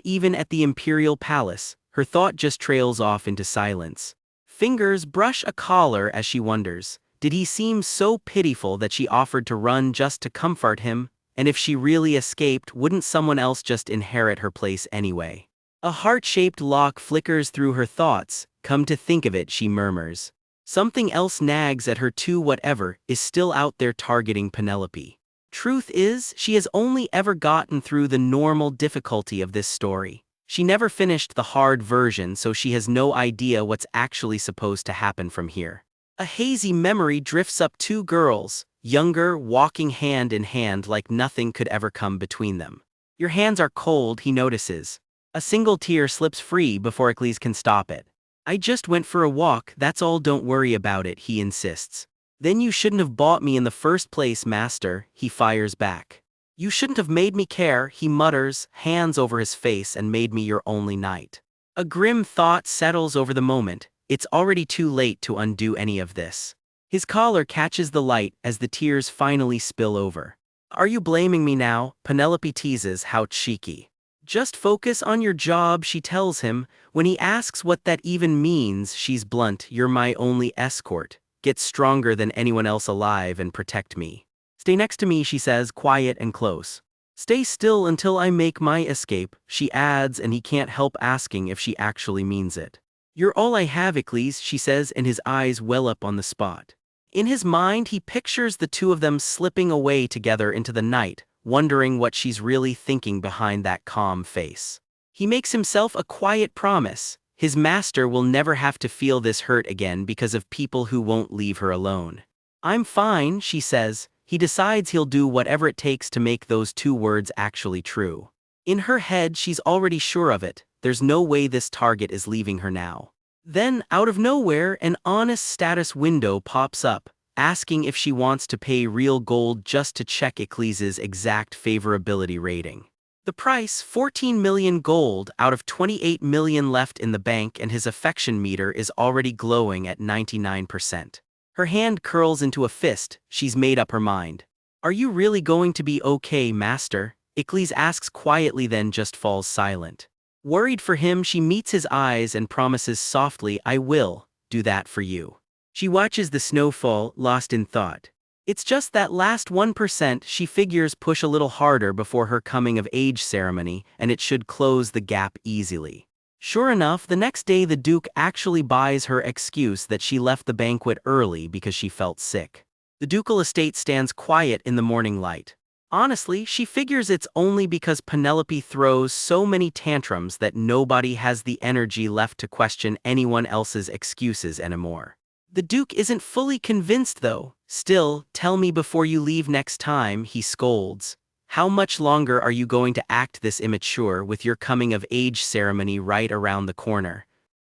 even at the imperial palace. Her thought just trails off into silence. Fingers brush a collar as she wonders, did he seem so pitiful that she offered to run just to comfort him? And if she really escaped, wouldn't someone else just inherit her place anyway? A heart-shaped lock flickers through her thoughts. Come to think of it, she murmurs. Something else nags at her too. Whatever is still out there targeting Penelope. Truth is, she has only ever gotten through the normal difficulty of this story. She never finished the hard version, so she has no idea what's actually supposed to happen from here. A hazy memory drifts up. Two girls, younger, walking hand in hand like nothing could ever come between them. Your hands are cold, he notices. A single tear slips free before Icles can stop it. I just went for a walk, that's all, don't worry about it, he insists. Then you shouldn't have bought me in the first place, master, he fires back. You shouldn't have made me care, he mutters, hands over his face, and made me your only knight. A grim thought settles over the moment. It's already too late to undo any of this. His collar catches the light as the tears finally spill over. Are you blaming me now? Penelope teases, how cheeky. Just focus on your job, she tells him. When he asks what that even means, she's blunt. You're my only escort. Get stronger than anyone else alive and protect me. Stay next to me, she says, quiet and close. Stay still until I make my escape, she adds, and he can't help asking if she actually means it. You're all I have, Icles, she says, and his eyes well up on the spot. In his mind, he pictures the two of them slipping away together into the night, wondering what she's really thinking behind that calm face. He makes himself a quiet promise. His master will never have to feel this hurt again because of people who won't leave her alone. I'm fine, she says. He decides he'll do whatever it takes to make those two words actually true. In her head, she's already sure of it. There's no way this target is leaving her now. Then, out of nowhere, an honest status window pops up, asking if she wants to pay real gold just to check Icles's exact favorability rating. The price, 14 million gold out of 28 million left in the bank, and his affection meter is already glowing at 99%. Her hand curls into a fist. She's made up her mind. Are you really going to be okay, master? Icles asks quietly, then just falls silent. Worried for him, she meets his eyes and promises softly, I will do that for you. She watches the snowfall, lost in thought. It's just that last 1%, she figures, push a little harder before her coming-of-age ceremony, and it should close the gap easily. Sure enough, the next day the Duke actually buys her excuse that she left the banquet early because she felt sick. The ducal estate stands quiet in the morning light. Honestly, she figures it's only because Penelope throws so many tantrums that nobody has the energy left to question anyone else's excuses anymore. The Duke isn't fully convinced though. Still, tell me before you leave next time, he scolds. How much longer are you going to act this immature with your coming-of-age ceremony right around the corner?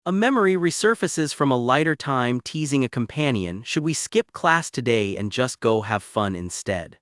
A memory resurfaces from a lighter time, teasing a companion. Should we skip class today and just go have fun instead?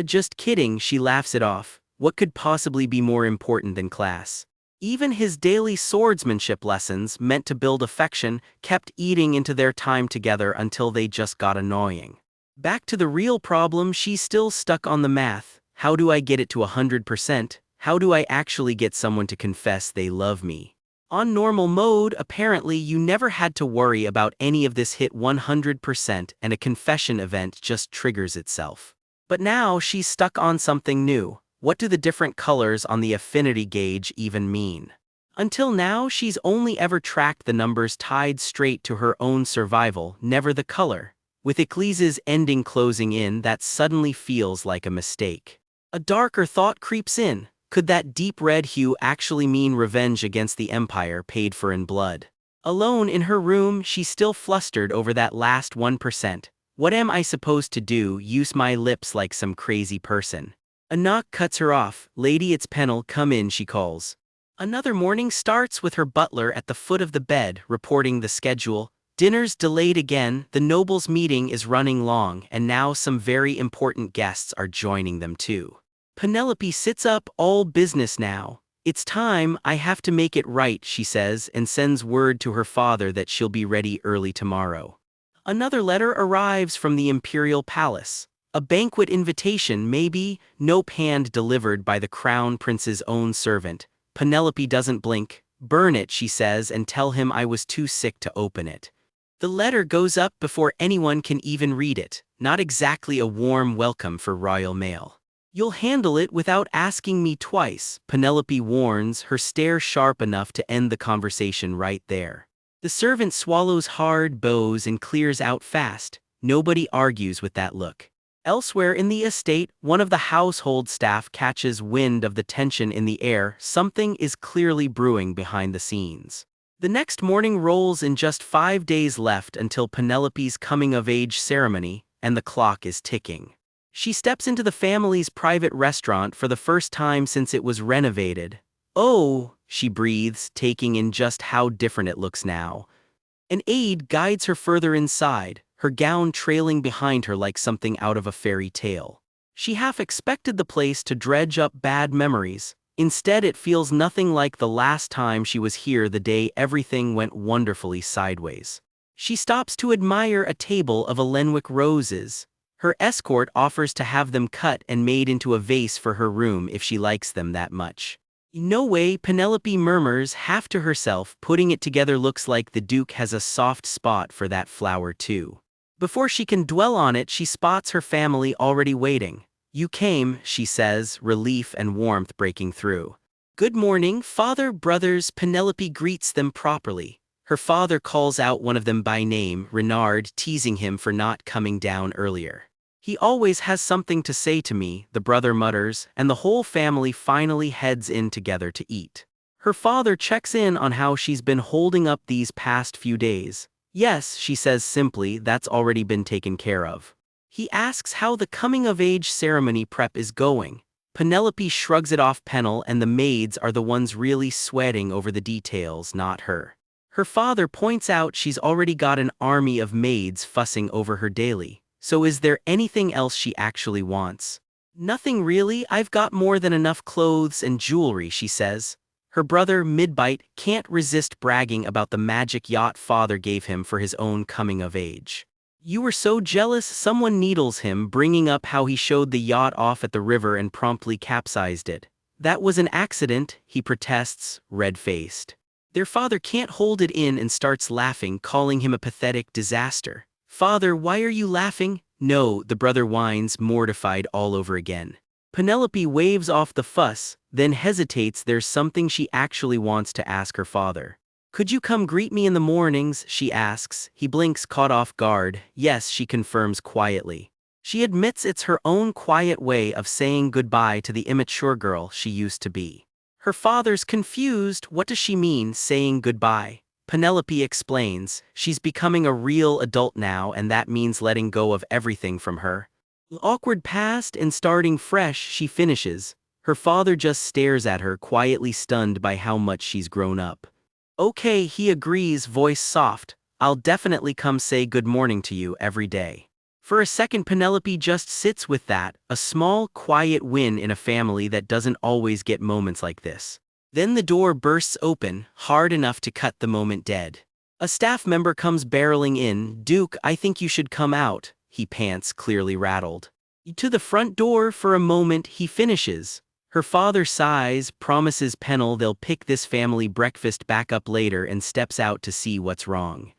Just kidding, she laughs it off. What could possibly be more important than class? Even his daily swordsmanship lessons, meant to build affection, kept eating into their time together until they just got annoying. Back to the real problem, she's still stuck on the math. How do I get it to 100%? How do I actually get someone to confess they love me? On normal mode, apparently you never had to worry about any of this. Hit 100% and a confession event just triggers itself. But now she's stuck on something new. What do the different colors on the affinity gauge even mean? Until now, she's only ever tracked the numbers tied straight to her own survival, never the color. With Ecclesia's ending closing in, that suddenly feels like a mistake. A darker thought creeps in. Could that deep red hue actually mean revenge against the Empire paid for in blood? Alone in her room, she's still flustered over that last 1%. What am I supposed to do? Use my lips like some crazy person? A knock cuts her off. Lady, it's Pennell, come in, she calls. Another morning starts with her butler at the foot of the bed, reporting the schedule. Dinner's delayed again, the nobles' meeting is running long, and now some very important guests are joining them too. Penelope sits up, all business now. It's time, I have to make it right, she says, and sends word to her father that she'll be ready early tomorrow. Another letter arrives from the imperial palace. A banquet invitation, maybe, nope, hand delivered by the crown prince's own servant. Penelope doesn't blink. Burn it, she says, and tell him I was too sick to open it. The letter goes up before anyone can even read it. Not exactly a warm welcome for royal mail. You'll handle it without asking me twice, Penelope warns, her stare sharp enough to end the conversation right there. The servant swallows hard, bows, and clears out fast. Nobody argues with that look. Elsewhere in the estate, one of the household staff catches wind of the tension in the air. Something is clearly brewing behind the scenes. The next morning rolls in, just 5 days left until Penelope's coming-of-age ceremony, and the clock is ticking. She steps into the family's private restaurant for the first time since it was renovated. Oh, she breathes, taking in just how different it looks now. An aide guides her further inside, her gown trailing behind her like something out of a fairy tale. She half expected the place to dredge up bad memories. Instead, it feels nothing like the last time she was here, the day everything went wonderfully sideways. She stops to admire a table of Elenwick roses. Her escort offers to have them cut and made into a vase for her room if she likes them that much. No way, Penelope murmurs, half to herself. Putting it together, looks like the Duke has a soft spot for that flower too. Before she can dwell on it, she spots her family already waiting. You came, she says, relief and warmth breaking through. Good morning, father, brothers. Penelope greets them properly. Her father calls out one of them by name, Renard, teasing him for not coming down earlier. He always has something to say to me, the brother mutters, and the whole family finally heads in together to eat. Her father checks in on how she's been holding up these past few days. Yes, she says simply, that's already been taken care of. He asks how the coming-of-age ceremony prep is going. Penelope shrugs it off. Pennell and the maids are the ones really sweating over the details, not her. Her father points out she's already got an army of maids fussing over her daily. So is there anything else she actually wants? Nothing really, I've got more than enough clothes and jewelry, she says. Her brother, Midbite, can't resist bragging about the magic yacht father gave him for his own coming of age. You were so jealous, someone needles him, bringing up how he showed the yacht off at the river and promptly capsized it. That was an accident, he protests, red-faced. Their father can't hold it in and starts laughing, calling him a pathetic disaster. Father, why are you laughing? No, the brother whines, mortified all over again. Penelope waves off the fuss, then hesitates. There's something she actually wants to ask her father. Could you come greet me in the mornings, she asks. He blinks, caught off guard. Yes, she confirms quietly. She admits it's her own quiet way of saying goodbye to the immature girl she used to be. Her father's confused. What does she mean, saying goodbye? Penelope explains, she's becoming a real adult now, and that means letting go of everything from her awkward past and starting fresh, she finishes. Her father just stares at her, quietly stunned by how much she's grown up. Okay, he agrees, voice soft. I'll definitely come say good morning to you every day. For a second, Penelope just sits with that, a small, quiet win in a family that doesn't always get moments like this. Then the door bursts open, hard enough to cut the moment dead. A staff member comes barreling in. Duke, I think you should come out, he pants, clearly rattled. To the front door. For a moment, he finishes. Her father sighs, promises Pennell they'll pick this family breakfast back up later, and steps out to see what's wrong.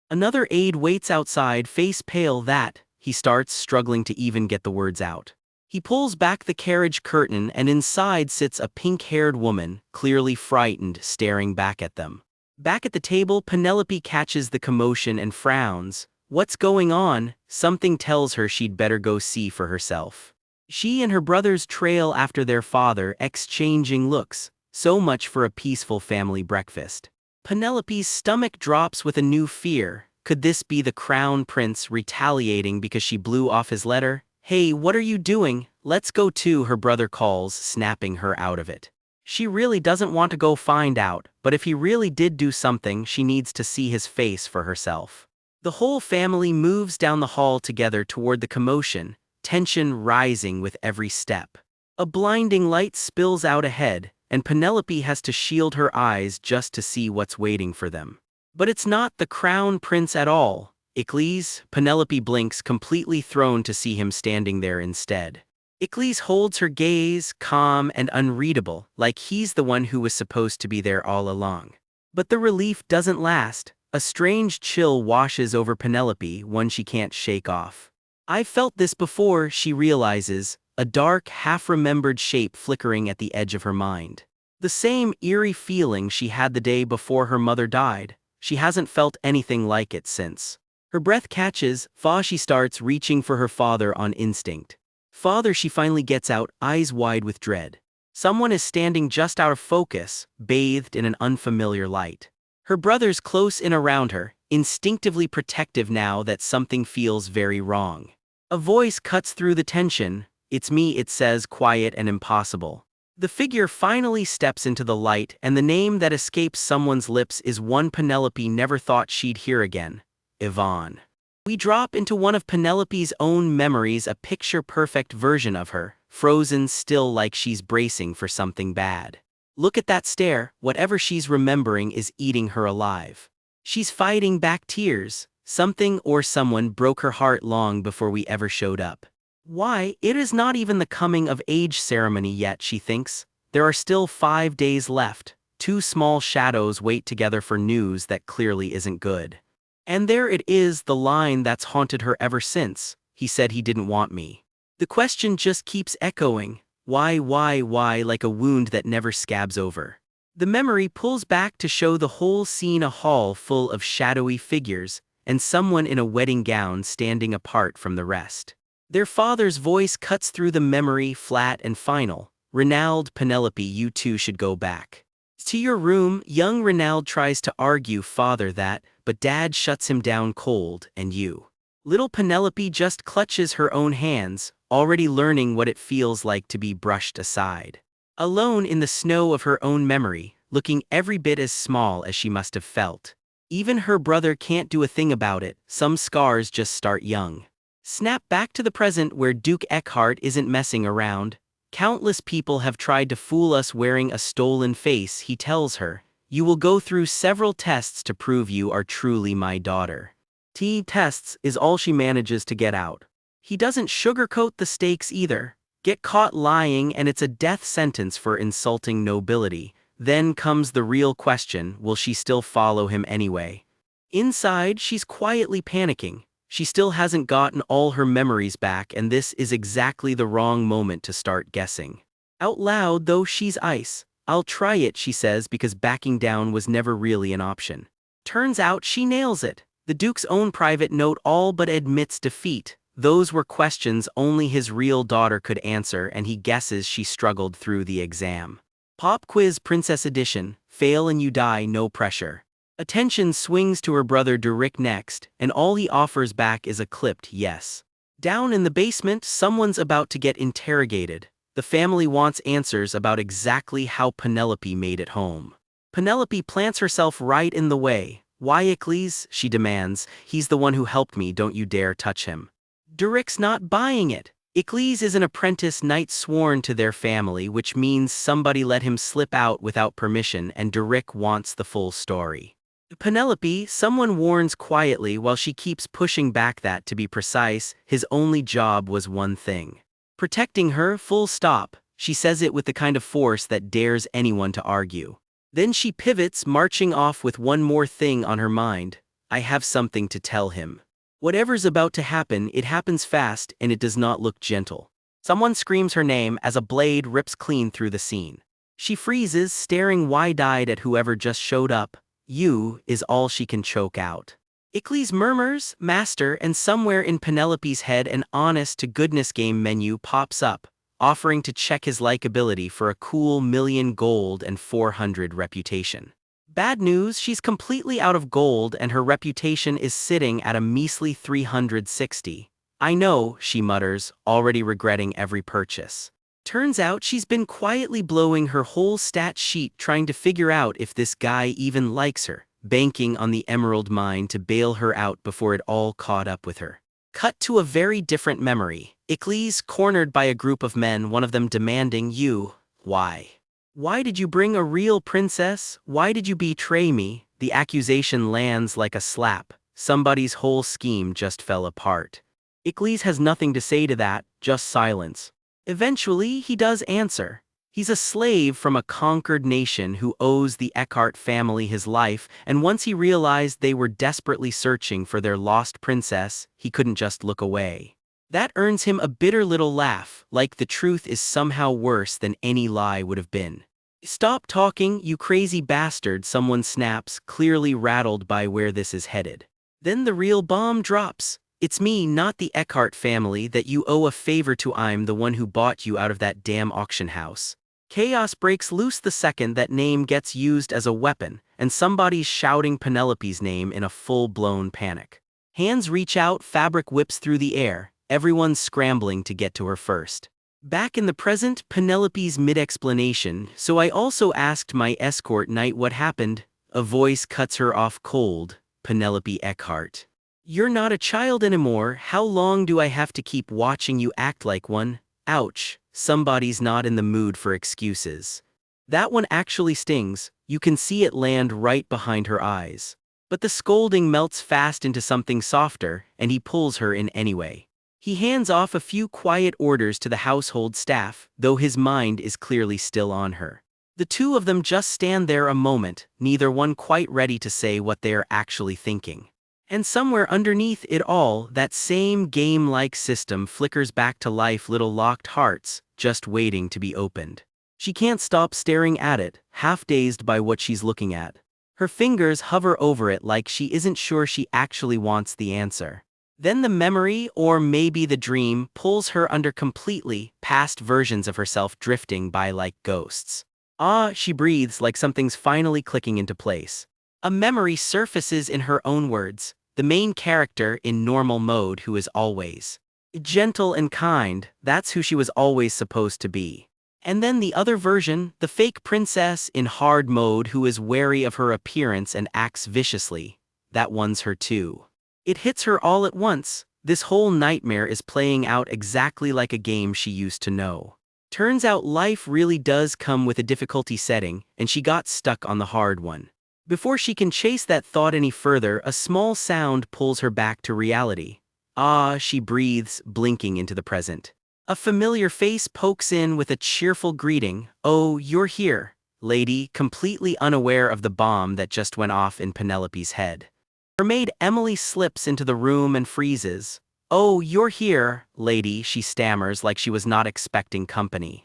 Another aide waits outside, face pale that, he starts, struggling to even get the words out. He pulls back the carriage curtain and inside sits a pink-haired woman, clearly frightened, staring back at them. Back at the table, Penelope catches the commotion and frowns. What's going on? Something tells her she'd better go see for herself. She and her brothers trail after their father, exchanging looks. So much for a peaceful family breakfast. Penelope's stomach drops with a new fear. Could this be the crown prince retaliating because she blew off his letter? Hey, what are you doing? Let's go too, her brother calls, snapping her out of it. She really doesn't want to go find out, but if he really did do something, she needs to see his face for herself. The whole family moves down the hall together toward the commotion, tension rising with every step. A blinding light spills out ahead, and Penelope has to shield her eyes just to see what's waiting for them. But it's not the crown prince at all. Icles? Penelope blinks, completely thrown to see him standing there instead. Icles holds her gaze, calm and unreadable, like he's the one who was supposed to be there all along. But the relief doesn't last. A strange chill washes over Penelope, one she can't shake off. I've felt this before, she realizes, a dark, half-remembered shape flickering at the edge of her mind. The same eerie feeling she had the day before her mother died. She hasn't felt anything like it since. Her breath catches. She starts reaching for her father on instinct. Father, she finally gets out, eyes wide with dread. Someone is standing just out of focus, bathed in an unfamiliar light. Her brother's close in around her, instinctively protective now that something feels very wrong. A voice cuts through the tension. It's me, it says, quiet and impossible. The figure finally steps into the light, and the name that escapes someone's lips is one Penelope never thought she'd hear again. Yvonne. We drop into one of Penelope's own memories, a picture-perfect version of her, frozen still like she's bracing for something bad. Look at that stare, whatever she's remembering is eating her alive. She's fighting back tears. Something or someone broke her heart long before we ever showed up. Why, it is not even the coming-of-age ceremony yet, she thinks. There are still 5 days left. 2 small shadows wait together for news that clearly isn't good. And there it is, the line that's haunted her ever since. He said he didn't want me. The question just keeps echoing. Why, like a wound that never scabs over. The memory pulls back to show the whole scene, a hall full of shadowy figures, and someone in a wedding gown standing apart from the rest. Their father's voice cuts through the memory, flat and final. Renald, Penelope, you two should go back to your room. Young Renald tries to argue father that, but dad shuts him down cold. And you? Little Penelope just clutches her own hands, already learning what it feels like to be brushed aside. Alone in the snow of her own memory, looking every bit as small as she must have felt. Even her brother can't do a thing about it. Some scars just start young. Snap back to the present where Duke Eckhart isn't messing around. Countless people have tried to fool us wearing a stolen face, he tells her. You will go through several tests to prove you are truly my daughter. Tests is all she manages to get out. He doesn't sugarcoat the stakes either. Get caught lying and it's a death sentence for insulting nobility. Then comes the real question, will she still follow him anyway? Inside, she's quietly panicking. She still hasn't gotten all her memories back, and this is exactly the wrong moment to start guessing. Out loud, though, she's ice. I'll try it, she says, because backing down was never really an option. Turns out she nails it. The Duke's own private note all but admits defeat. Those were questions only his real daughter could answer, and he guesses she struggled through the exam. Pop Quiz Princess Edition, fail and you die, no pressure. Attention swings to her brother Derek next, and all he offers back is a clipped yes. Down in the basement, someone's about to get interrogated. The family wants answers about exactly how Penelope made it home. Penelope plants herself right in the way. Why Icles? She demands. He's the one who helped me, don't you dare touch him. Derek's not buying it. Icles is an apprentice knight sworn to their family, which means somebody let him slip out without permission, and Derek wants the full story. Penelope, someone warns quietly while she keeps pushing back that, to be precise, his only job was one thing. Protecting her, full stop. She says it with the kind of force that dares anyone to argue. Then she pivots, marching off with one more thing on her mind. I have something to tell him. Whatever's about to happen, it happens fast and it does not look gentle. Someone screams her name as a blade rips clean through the scene. She freezes, staring wide-eyed at whoever just showed up. You is all she can choke out. Ickley's murmurs, master, and somewhere in Penelope's head an honest-to-goodness game menu pops up, offering to check his likability for a cool $1,000,000 gold and 400 reputation. Bad news, she's completely out of gold and her reputation is sitting at a measly 360. I know, she mutters, already regretting every purchase. Turns out she's been quietly blowing her whole stat sheet trying to figure out if this guy even likes her, banking on the emerald mine to bail her out before it all caught up with her. Cut to a very different memory. Ickley's cornered by a group of men, one of them demanding, you, why? Why did you bring a real princess? Why did you betray me? The accusation lands like a slap. Somebody's whole scheme just fell apart. Ickley's has nothing to say to that, just silence. Eventually, he does answer. He's a slave from a conquered nation who owes the Eckhart family his life, and once he realized they were desperately searching for their lost princess, he couldn't just look away. That earns him a bitter little laugh, like the truth is somehow worse than any lie would have been. Stop talking, you crazy bastard, someone snaps, clearly rattled by where this is headed. Then the real bomb drops. It's me, not the Eckhart family, that you owe a favor to. I'm the one who bought you out of that damn auction house. Chaos breaks loose the second that name gets used as a weapon, and somebody's shouting Penelope's name in a full-blown panic. Hands reach out, fabric whips through the air, everyone's scrambling to get to her first. Back in the present, Penelope's mid-explanation, so I also asked my escort knight what happened. A voice cuts her off cold. Penelope Eckhart. You're not a child anymore. How long do I have to keep watching you act like one? Ouch, somebody's not in the mood for excuses. That one actually stings. You can see it land right behind her eyes. But the scolding melts fast into something softer, and he pulls her in anyway. He hands off a few quiet orders to the household staff, though his mind is clearly still on her. The two of them just stand there a moment, neither one quite ready to say what they are actually thinking. And somewhere underneath it all, that same game-like system flickers back to life, little locked hearts, just waiting to be opened. She can't stop staring at it, half-dazed by what she's looking at. Her fingers hover over it like she isn't sure she actually wants the answer. Then the memory, or maybe the dream, pulls her under completely, past versions of herself drifting by like ghosts. Ah, she breathes like something's finally clicking into place. A memory surfaces in her own words, the main character in normal mode who is always gentle and kind, that's who she was always supposed to be. And then the other version, the fake princess in hard mode who is wary of her appearance and acts viciously, that one's her too. It hits her all at once. This whole nightmare is playing out exactly like a game she used to know. Turns out life really does come with a difficulty setting, and she got stuck on the hard one. Before she can chase that thought any further, a small sound pulls her back to reality. Ah, she breathes, blinking into the present. A familiar face pokes in with a cheerful greeting. Oh, you're here, lady, completely unaware of the bomb that just went off in Penelope's head. Her maid Emily slips into the room and freezes. Oh, you're here, lady, she stammers like she was not expecting company.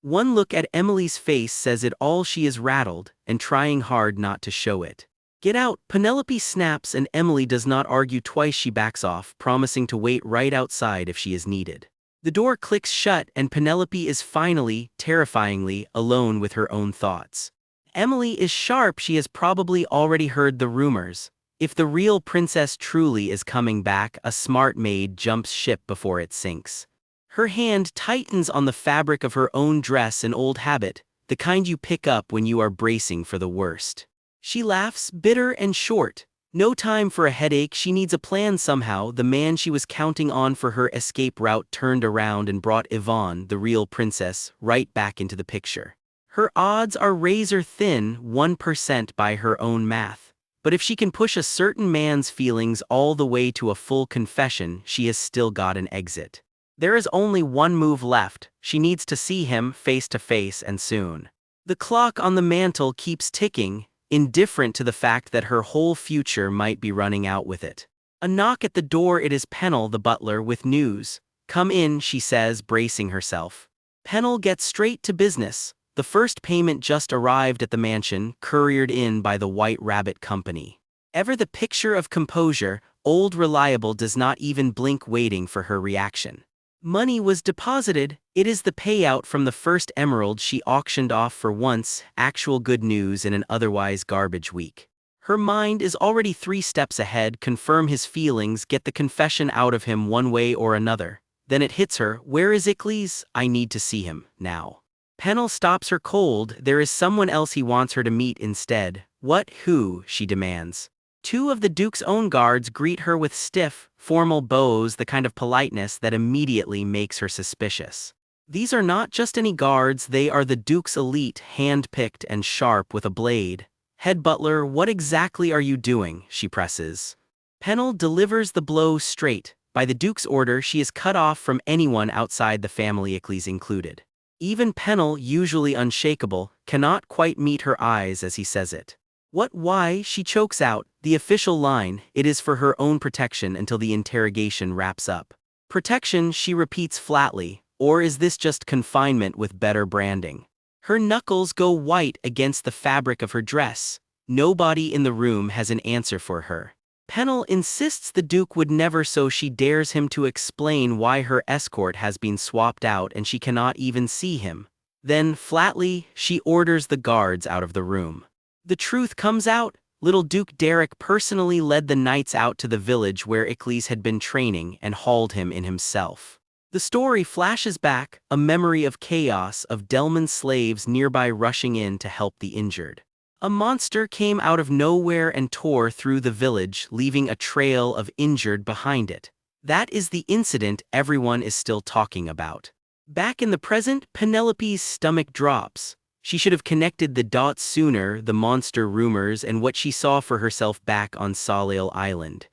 One look at Emily's face says it all. She is rattled, and trying hard not to show it. Get out, Penelope snaps, and Emily does not argue twice. She backs off, promising to wait right outside if she is needed. The door clicks shut and Penelope is finally, terrifyingly, alone with her own thoughts. Emily is sharp. She has probably already heard the rumors. If the real princess truly is coming back, a smart maid jumps ship before it sinks. Her hand tightens on the fabric of her own dress, an old habit, the kind you pick up when you are bracing for the worst. She laughs, bitter and short. No time for a headache, she needs a plan somehow. The man she was counting on for her escape route turned around and brought Yvonne, the real princess, right back into the picture. Her odds are razor thin, 1% by her own math. But if she can push a certain man's feelings all the way to a full confession, she has still got an exit. There is only one move left, she needs to see him face to face and soon. The clock on the mantle keeps ticking, indifferent to the fact that her whole future might be running out with it. A knock at the door. It is Pennell the butler with news. "Come in," she says, bracing herself. Pennell gets straight to business. The first payment just arrived at the mansion, couriered in by the White Rabbit Company. Ever the picture of composure, old Reliable does not even blink, waiting for her reaction. Money was deposited. It is the payout from the first emerald she auctioned off. For once, actual good news in an otherwise garbage week. Her mind is already 3 steps ahead. Confirm his feelings, get the confession out of him one way or another. Then it hits her. Where is Ickles? I need to see him, now. Pennell stops her cold. There is someone else he wants her to meet instead. What? Who? She demands. 2 of the Duke's own guards greet her with stiff, formal bows, the kind of politeness that immediately makes her suspicious. These are not just any guards, they are the Duke's elite, hand-picked and sharp with a blade. "Head butler, what exactly are you doing?" she presses. Pennell delivers the blow straight. By the Duke's order, she is cut off from anyone outside the family, Ickles included. Even Pennell, usually unshakable, cannot quite meet her eyes as he says it. "What? Why?" she chokes out. The official line, it is for her own protection until the interrogation wraps up. Protection, she repeats flatly, or is this just confinement with better branding? Her knuckles go white against the fabric of her dress. Nobody in the room has an answer for her. Pennell insists the Duke would never, so she dares him to explain why her escort has been swapped out and she cannot even see him. Then, flatly, she orders the guards out of the room. The truth comes out. Little Duke Derek personally led the knights out to the village where Ickles had been training and hauled him in himself. The story flashes back, a memory of chaos, of Delman's slaves nearby rushing in to help the injured. A monster came out of nowhere and tore through the village, leaving a trail of injured behind it. That is the incident everyone is still talking about. Back in the present, Penelope's stomach drops. She should have connected the dots sooner, the monster rumors and what she saw for herself back on Solale Island.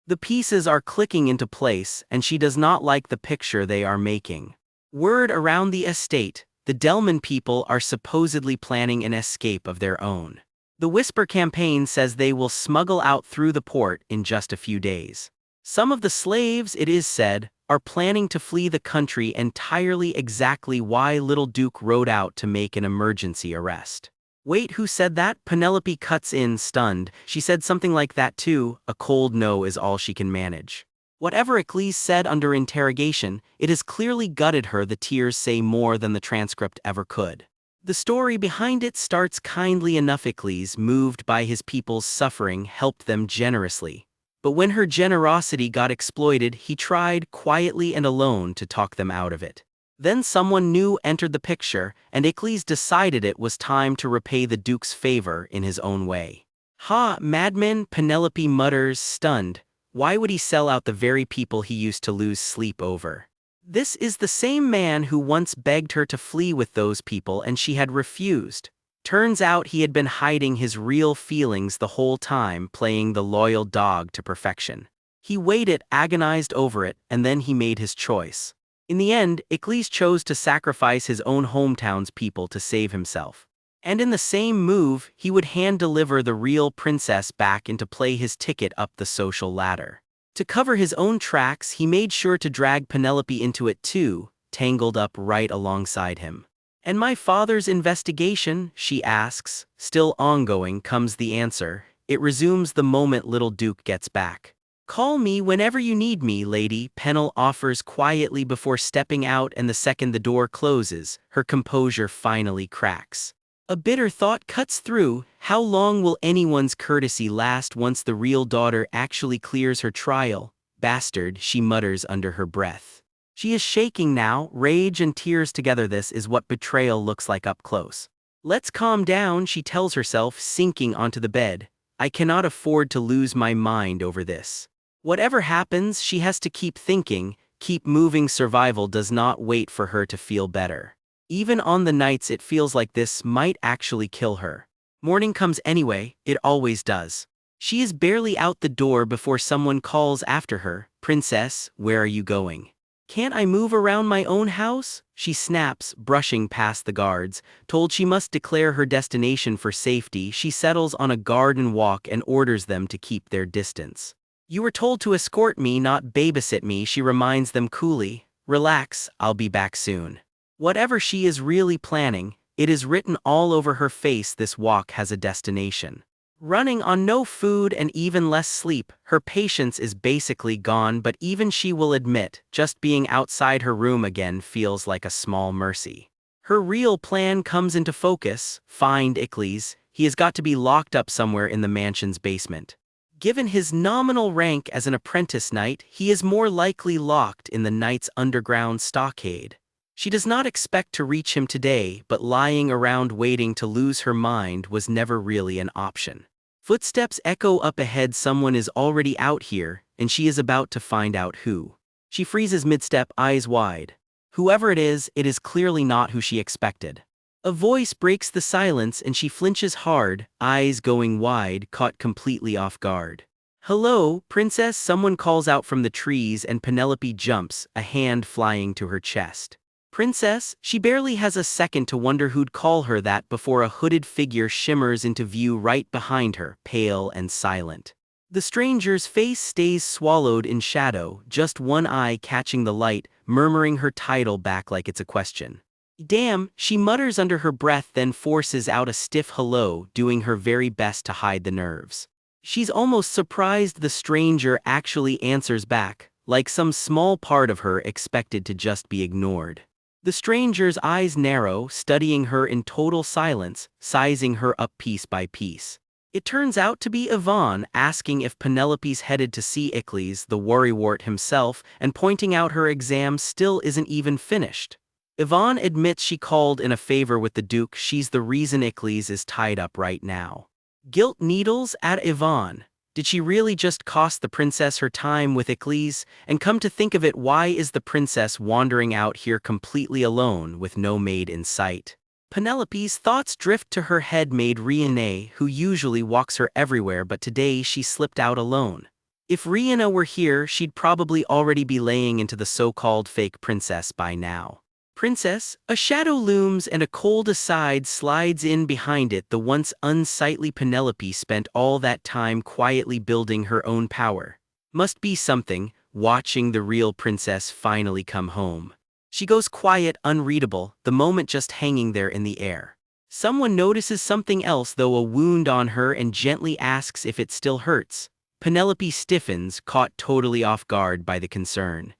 The pieces are clicking into place, and she does not like the picture they are making. Word around the estate, the Delman people are supposedly planning an escape of their own. The Whisper campaign says they will smuggle out through the port in just a few days. Some of the slaves, it is said, are planning to flee the country entirely. Exactly why Little Duke rode out to make an emergency arrest. Wait, who said that? Penelope cuts in, stunned. She said something like that too. A cold no is all she can manage. Whatever Ickles said under interrogation, it has clearly gutted her. The tears say more than the transcript ever could. The story behind it starts kindly enough. Ickles, moved by his people's suffering, helped them generously. But when her generosity got exploited, he tried, quietly and alone, to talk them out of it. Then someone new entered the picture, and Ickles decided it was time to repay the Duke's favor in his own way. "Ha, madman," Penelope mutters, stunned. Why would he sell out the very people he used to lose sleep over? This is the same man who once begged her to flee with those people and she had refused. Turns out he had been hiding his real feelings the whole time, playing the loyal dog to perfection. He waited, agonized over it, and then he made his choice. In the end, Ickles chose to sacrifice his own hometown's people to save himself. And in the same move, he would hand-deliver the real princess back into play, his ticket up the social ladder. To cover his own tracks, he made sure to drag Penelope into it too, tangled up right alongside him. "And my father's investigation?" she asks. Still ongoing, comes the answer. It resumes the moment Little Duke gets back. "Call me whenever you need me, lady," Pennell offers quietly before stepping out, and the second the door closes, her composure finally cracks. A bitter thought cuts through. How long will anyone's courtesy last once the real daughter actually clears her trial? "Bastard," she mutters under her breath. She is shaking now, rage and tears together. This is what betrayal looks like up close. "Let's calm down," she tells herself, sinking onto the bed. "I cannot afford to lose my mind over this." Whatever happens, she has to keep thinking, keep moving. Survival does not wait for her to feel better. Even on the nights it feels like this might actually kill her. Morning comes anyway, it always does. She is barely out the door before someone calls after her. "Princess, where are you going?" Can't I move around my own house? She snaps, brushing past the guards. Told she must declare her destination for safety, she settles on a garden walk and orders them to keep their distance. You were told to escort me, not babysit me, she reminds them coolly. Relax, I'll be back soon. Whatever she is really planning, it is written all over her face. This walk has a destination. Running on no food and even less sleep, her patience is basically gone, but even she will admit, just being outside her room again feels like a small mercy. Her real plan comes into focus: find Icles. He has got to be locked up somewhere in the mansion's basement. Given his nominal rank as an apprentice knight, he is more likely locked in the knight's underground stockade. She does not expect to reach him today, but lying around waiting to lose her mind was never really an option. Footsteps echo up ahead. Someone is already out here, and she is about to find out who. She freezes mid-step, eyes wide. Whoever it is clearly not who she expected. A voice breaks the silence and she flinches hard, eyes going wide, caught completely off guard. "Hello, princess," someone calls out from the trees, and Penelope jumps, a hand flying to her chest. "Princess?" She barely has a second to wonder who'd call her that before a hooded figure shimmers into view right behind her, pale and silent. The stranger's face stays swallowed in shadow, just one eye catching the light, murmuring her title back like it's a question. "Damn," she mutters under her breath, then forces out a stiff hello, doing her very best to hide the nerves. She's almost surprised the stranger actually answers back, like some small part of her expected to just be ignored. The stranger's eyes narrow, studying her in total silence, sizing her up piece by piece. It turns out to be Yvonne, asking if Penelope's headed to see Icles, the worrywart himself, and pointing out her exam still isn't even finished. Yvonne admits she called in a favor with the Duke. She's the reason Icles is tied up right now. Guilt needles at Yvonne. Did she really just cost the princess her time with Icles? And come to think of it, why is the princess wandering out here completely alone with no maid in sight? Penelope's thoughts drift to her head-maid Riene, who usually walks her everywhere, but today she slipped out alone. If Rihanna were here, she'd probably already be laying into the so-called fake princess by now. "Princess?" A shadow looms and a cold aside slides in behind it. The once unsightly Penelope spent all that time quietly building her own power. Must be something, watching the real princess finally come home. She goes quiet, unreadable, the moment just hanging there in the air. Someone notices something else, though, a wound on her, and gently asks if it still hurts. Penelope stiffens, caught totally off guard by the concern.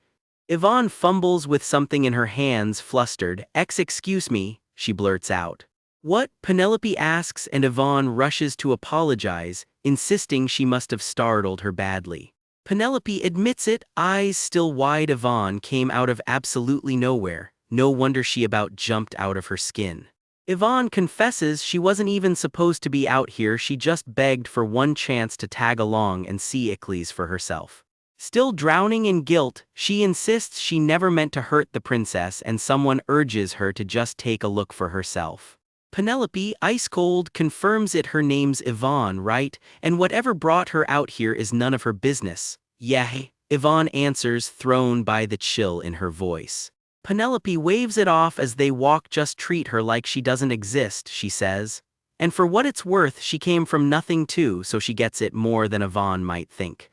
Yvonne fumbles with something in her hands, flustered. Excuse me," she blurts out. "What?" Penelope asks, and Yvonne rushes to apologize, insisting she must have startled her badly. Penelope admits it, eyes still wide. Yvonne came out of absolutely nowhere. No wonder she about jumped out of her skin. Yvonne confesses she wasn't even supposed to be out here. She just begged for one chance to tag along and see Icles for herself. Still drowning in guilt, she insists she never meant to hurt the princess, and someone urges her to just take a look for herself. Penelope, ice cold, confirms it. Her name's Yvonne, right? And whatever brought her out here is none of her business. "Yeah," Yvonne answers, thrown by the chill in her voice. Penelope waves it off as they walk. "Just treat her like she doesn't exist," she says. And for what it's worth, she came from nothing too, so she gets it more than Yvonne might think.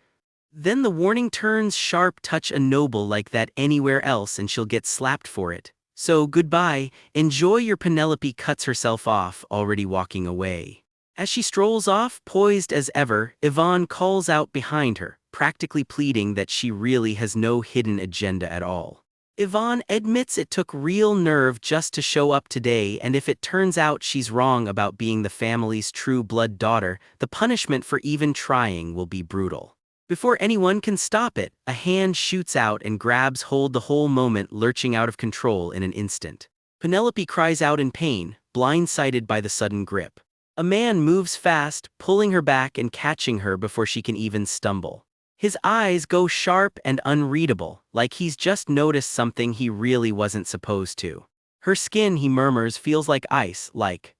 Then the warning turns sharp: touch a noble like that anywhere else and she'll get slapped for it. So goodbye, enjoy your. Penelope cuts herself off, already walking away. As she strolls off, poised as ever, Yvonne calls out behind her, practically pleading that she really has no hidden agenda at all. Yvonne admits it took real nerve just to show up today, and if it turns out she's wrong about being the family's true blood daughter, the punishment for even trying will be brutal. Before anyone can stop it, a hand shoots out and grabs hold, the whole moment lurching out of control in an instant. Penelope cries out in pain, blindsided by the sudden grip. A man moves fast, pulling her back and catching her before she can even stumble. His eyes go sharp and unreadable, like he's just noticed something he really wasn't supposed to. Her skin, he murmurs, feels like ice, like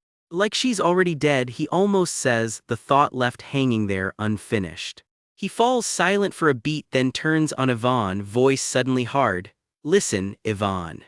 she's already dead, he almost says, the thought left hanging there unfinished. He falls silent for a beat, then turns on Yvonne, voice suddenly hard. Listen, Yvonne.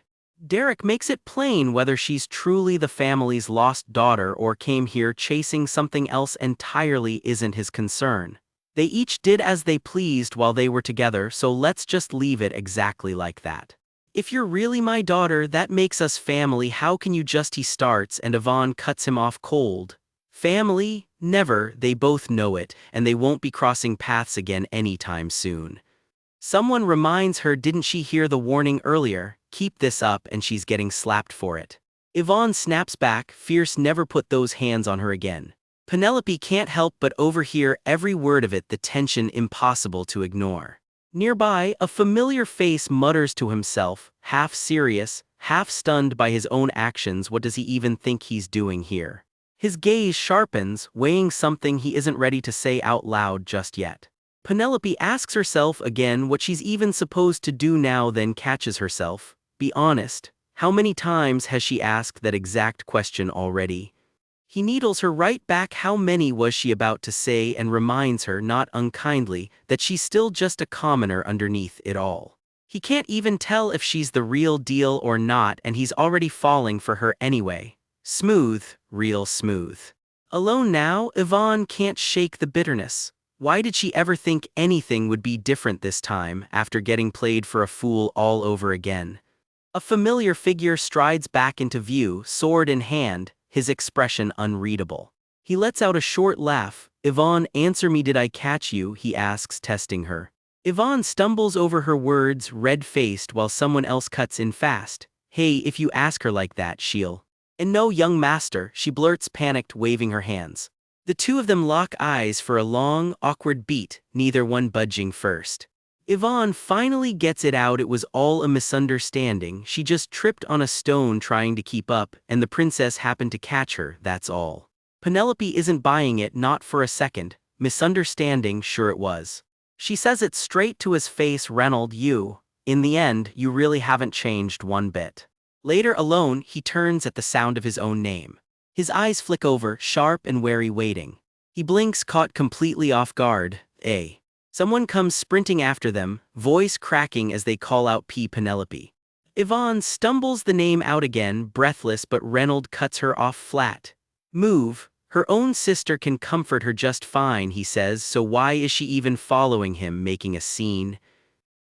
Derek makes it plain whether she's truly the family's lost daughter or came here chasing something else entirely isn't his concern. They each did as they pleased while they were together, so let's just leave it exactly like that. If you're really my daughter, that makes us family. How can you just? He starts, and Yvonne cuts him off cold. Family? Never, they both know it, and they won't be crossing paths again anytime soon. Someone reminds her, didn't she hear the warning earlier? Keep this up and she's getting slapped for it. Yvonne snaps back, fierce, never put those hands on her again. Penelope can't help but overhear every word of it, the tension impossible to ignore. Nearby, a familiar face mutters to himself, half serious, half stunned by his own actions. What does he even think he's doing here? His gaze sharpens, weighing something he isn't ready to say out loud just yet. Penelope asks herself again what she's even supposed to do now, then catches herself. Be honest, how many times has she asked that exact question already? He needles her right back. How many was she about to say, and reminds her, not unkindly, that she's still just a commoner underneath it all. He can't even tell if she's the real deal or not, and he's already falling for her anyway. Smooth, real smooth. Alone now, Yvonne can't shake the bitterness. Why did she ever think anything would be different this time, after getting played for a fool all over again? A familiar figure strides back into view, sword in hand, his expression unreadable. He lets out a short laugh. Yvonne, answer me, did I catch you? He asks, testing her. Yvonne stumbles over her words, red-faced, while someone else cuts in fast. Hey, if you ask her like that, she'll. And no, young master, she blurts, panicked, waving her hands. The two of them lock eyes for a long, awkward beat, neither one budging first. Yvonne finally gets it out. It was all a misunderstanding. She just tripped on a stone trying to keep up, and the princess happened to catch her, that's all. Penelope isn't buying it, not for a second. Misunderstanding, sure it was. She says it straight to his face. Reynold, in the end, you really haven't changed one bit. Later, alone, he turns at the sound of his own name. His eyes flick over, sharp and wary, waiting. He blinks, caught completely off guard. Someone comes sprinting after them, voice cracking as they call out P. Penelope. Yvonne stumbles the name out again, breathless, but Reynold cuts her off flat. Move. Her own sister can comfort her just fine, he says, so why is she even following him, making a scene?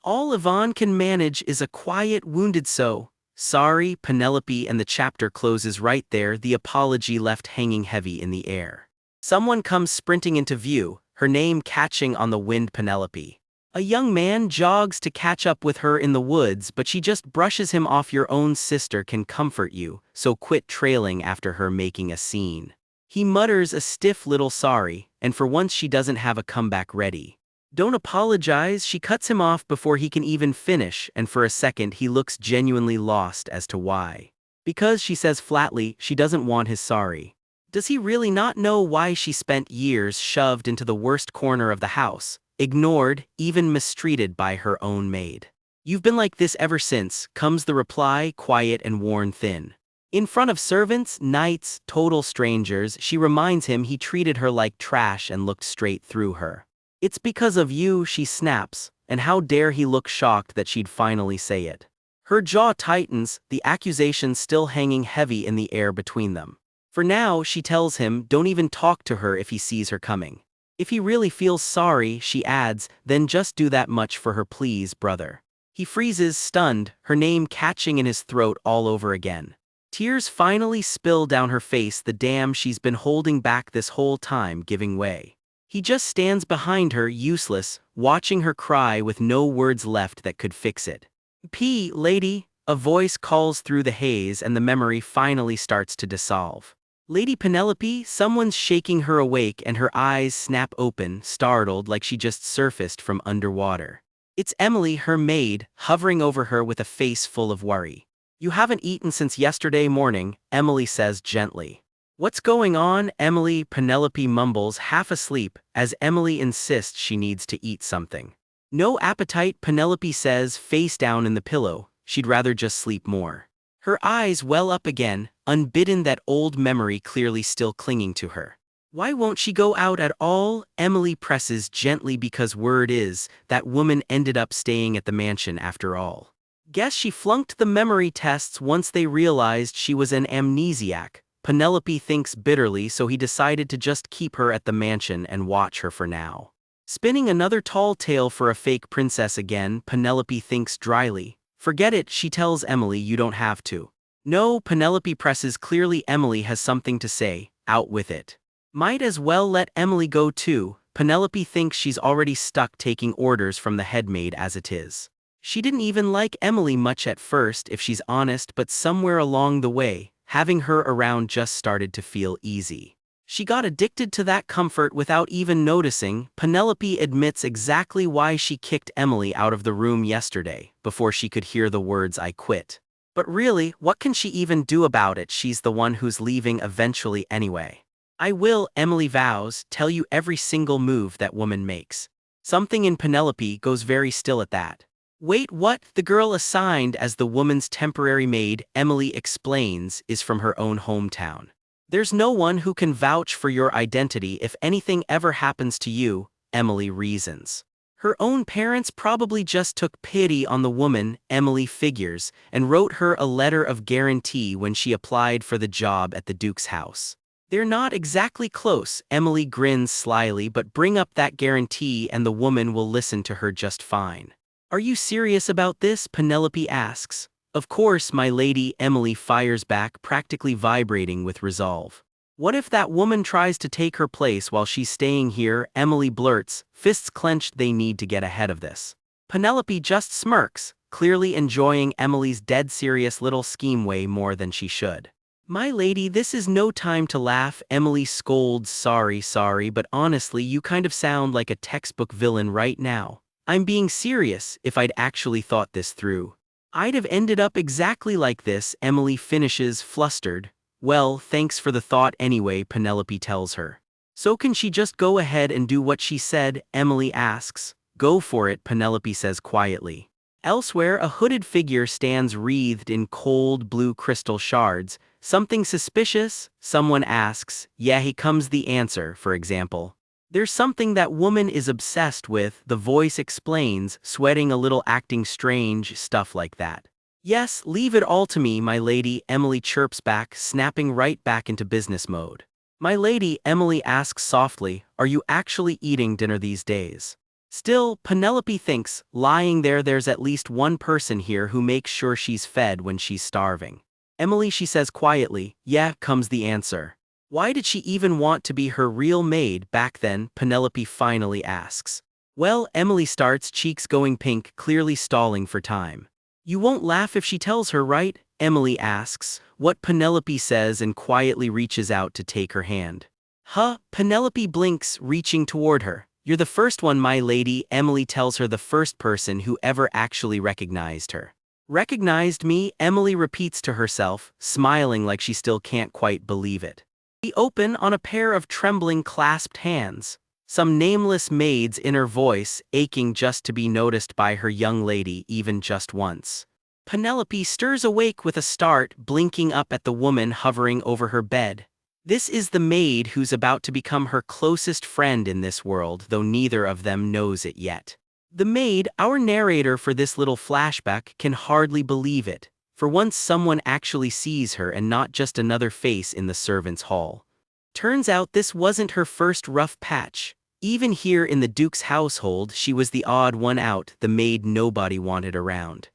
All Yvonne can manage is a quiet, wounded so. Sorry, Penelope, and the chapter closes right there, the apology left hanging heavy in the air. Someone comes sprinting into view, her name catching on the wind. Penelope. A young man jogs to catch up with her in the woods, but she just brushes him off. Your own sister can comfort you, so quit trailing after her, making a scene. He mutters a stiff little sorry, and for once she doesn't have a comeback ready. Don't apologize, she cuts him off before he can even finish, and for a second he looks genuinely lost as to why. Because, she says flatly, she doesn't want his sorry. Does he really not know why she spent years shoved into the worst corner of the house, ignored, even mistreated by her own maid? You've been like this ever since, comes the reply, quiet and worn thin. In front of servants, knights, total strangers, she reminds him he treated her like trash and looked straight through her. It's because of you, she snaps, and how dare he look shocked that she'd finally say it. Her jaw tightens, the accusation still hanging heavy in the air between them. For now, she tells him, don't even talk to her if he sees her coming. If he really feels sorry, she adds, then just do that much for her, please, brother. He freezes, stunned, her name catching in his throat all over again. Tears finally spill down her face, the dam she's been holding back this whole time giving way. He just stands behind her, useless, watching her cry with no words left that could fix it. P. Lady, a voice calls through the haze, and the memory finally starts to dissolve. Lady Penelope, someone's shaking her awake, and her eyes snap open, startled, like she just surfaced from underwater. It's Emily, her maid, hovering over her with a face full of worry. You haven't eaten since yesterday morning, Emily says gently. What's going on, Emily? Penelope mumbles, half asleep, as Emily insists she needs to eat something. No appetite, Penelope says, face down in the pillow. She'd rather just sleep more. Her eyes well up again, unbidden, that old memory clearly still clinging to her. Why won't she go out at all? Emily presses gently, because word is, that woman ended up staying at the mansion after all. Guess she flunked the memory tests once they realized she was an amnesiac. Penelope thinks bitterly, so he decided to just keep her at the mansion and watch her for now. Spinning another tall tale for a fake princess again, Penelope thinks dryly. Forget it, she tells Emily, you don't have to. No, Penelope presses, clearly Emily has something to say, out with it. Might as well let Emily go too. Penelope thinks she's already stuck taking orders from the headmaid as it is. She didn't even like Emily much at first, if she's honest, but somewhere along the way, having her around just started to feel easy. She got addicted to that comfort without even noticing. Penelope admits exactly why she kicked Emily out of the room yesterday, before she could hear the words "I quit." But really, what can she even do about it? She's the one who's leaving eventually anyway. I will, Emily vows, tell you every single move that woman makes. Something in Penelope goes very still at that. Wait, what? The girl assigned as the woman's temporary maid, Emily explains, is from her own hometown. There's no one who can vouch for your identity if anything ever happens to you, Emily reasons. Her own parents probably just took pity on the woman, Emily figures, and wrote her a letter of guarantee when she applied for the job at the Duke's house. They're not exactly close, Emily grins slyly, but bring up that guarantee and the woman will listen to her just fine. Are you serious about this? Penelope asks. Of course, my lady, Emily fires back, practically vibrating with resolve. What if that woman tries to take her place while she's staying here? Emily blurts, fists clenched. They need to get ahead of this. Penelope just smirks, clearly enjoying Emily's dead serious little scheme way more than she should. My lady, this is no time to laugh, Emily scolds. Sorry, but honestly, you kind of sound like a textbook villain right now. I'm being serious. If I'd actually thought this through, I'd have ended up exactly like this, Emily finishes, flustered. Well, thanks for the thought anyway, Penelope tells her. So can she just go ahead and do what she said? Emily asks. Go for it, Penelope says quietly. Elsewhere, a hooded figure stands wreathed in cold blue crystal shards. Something suspicious? Someone asks. Yeah, here comes the answer, for example. There's something that woman is obsessed with, the voice explains, sweating a little, acting strange, stuff like that. Yes, leave it all to me, my lady, Emily chirps back, snapping right back into business mode. My lady, Emily asks softly, are you actually eating dinner these days? Still, Penelope thinks, lying there's at least one person here who makes sure she's fed when she's starving. Emily, she says quietly. Yeah, comes the answer. Why did she even want to be her real maid back then? Penelope finally asks. Well, Emily starts, cheeks going pink, clearly stalling for time. You won't laugh if she tells her, right? Emily asks. What? Penelope says and quietly reaches out to take her hand. Huh? Penelope blinks, reaching toward her. You're the first one, my lady, Emily tells her, the first person who ever actually recognized her. Recognized me? Emily repeats to herself, smiling like she still can't quite believe it. The open on a pair of trembling clasped hands. Some nameless maid's inner voice, aching just to be noticed by her young lady even just once. Penelope stirs awake with a start, blinking up at the woman hovering over her bed. This is the maid who's about to become her closest friend in this world, though neither of them knows it yet. The maid, our narrator for this little flashback, can hardly believe it. For once someone actually sees her and not just another face in the servants' hall. Turns out this wasn't her first rough patch. Even here in the Duke's household, she was the odd one out, the maid nobody wanted around.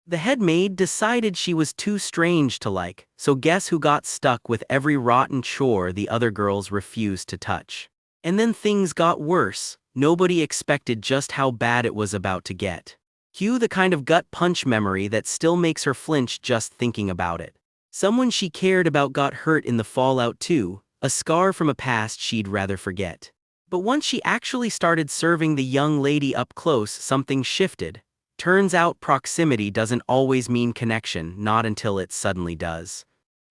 The head maid decided she was too strange to like, so guess who got stuck with every rotten chore the other girls refused to touch. And then things got worse. Nobody expected just how bad it was about to get. Cue the kind of gut punch memory that still makes her flinch just thinking about it. Someone she cared about got hurt in the fallout too, a scar from a past she'd rather forget. But once she actually started serving the young lady up close, something shifted. Turns out proximity doesn't always mean connection, not until it suddenly does.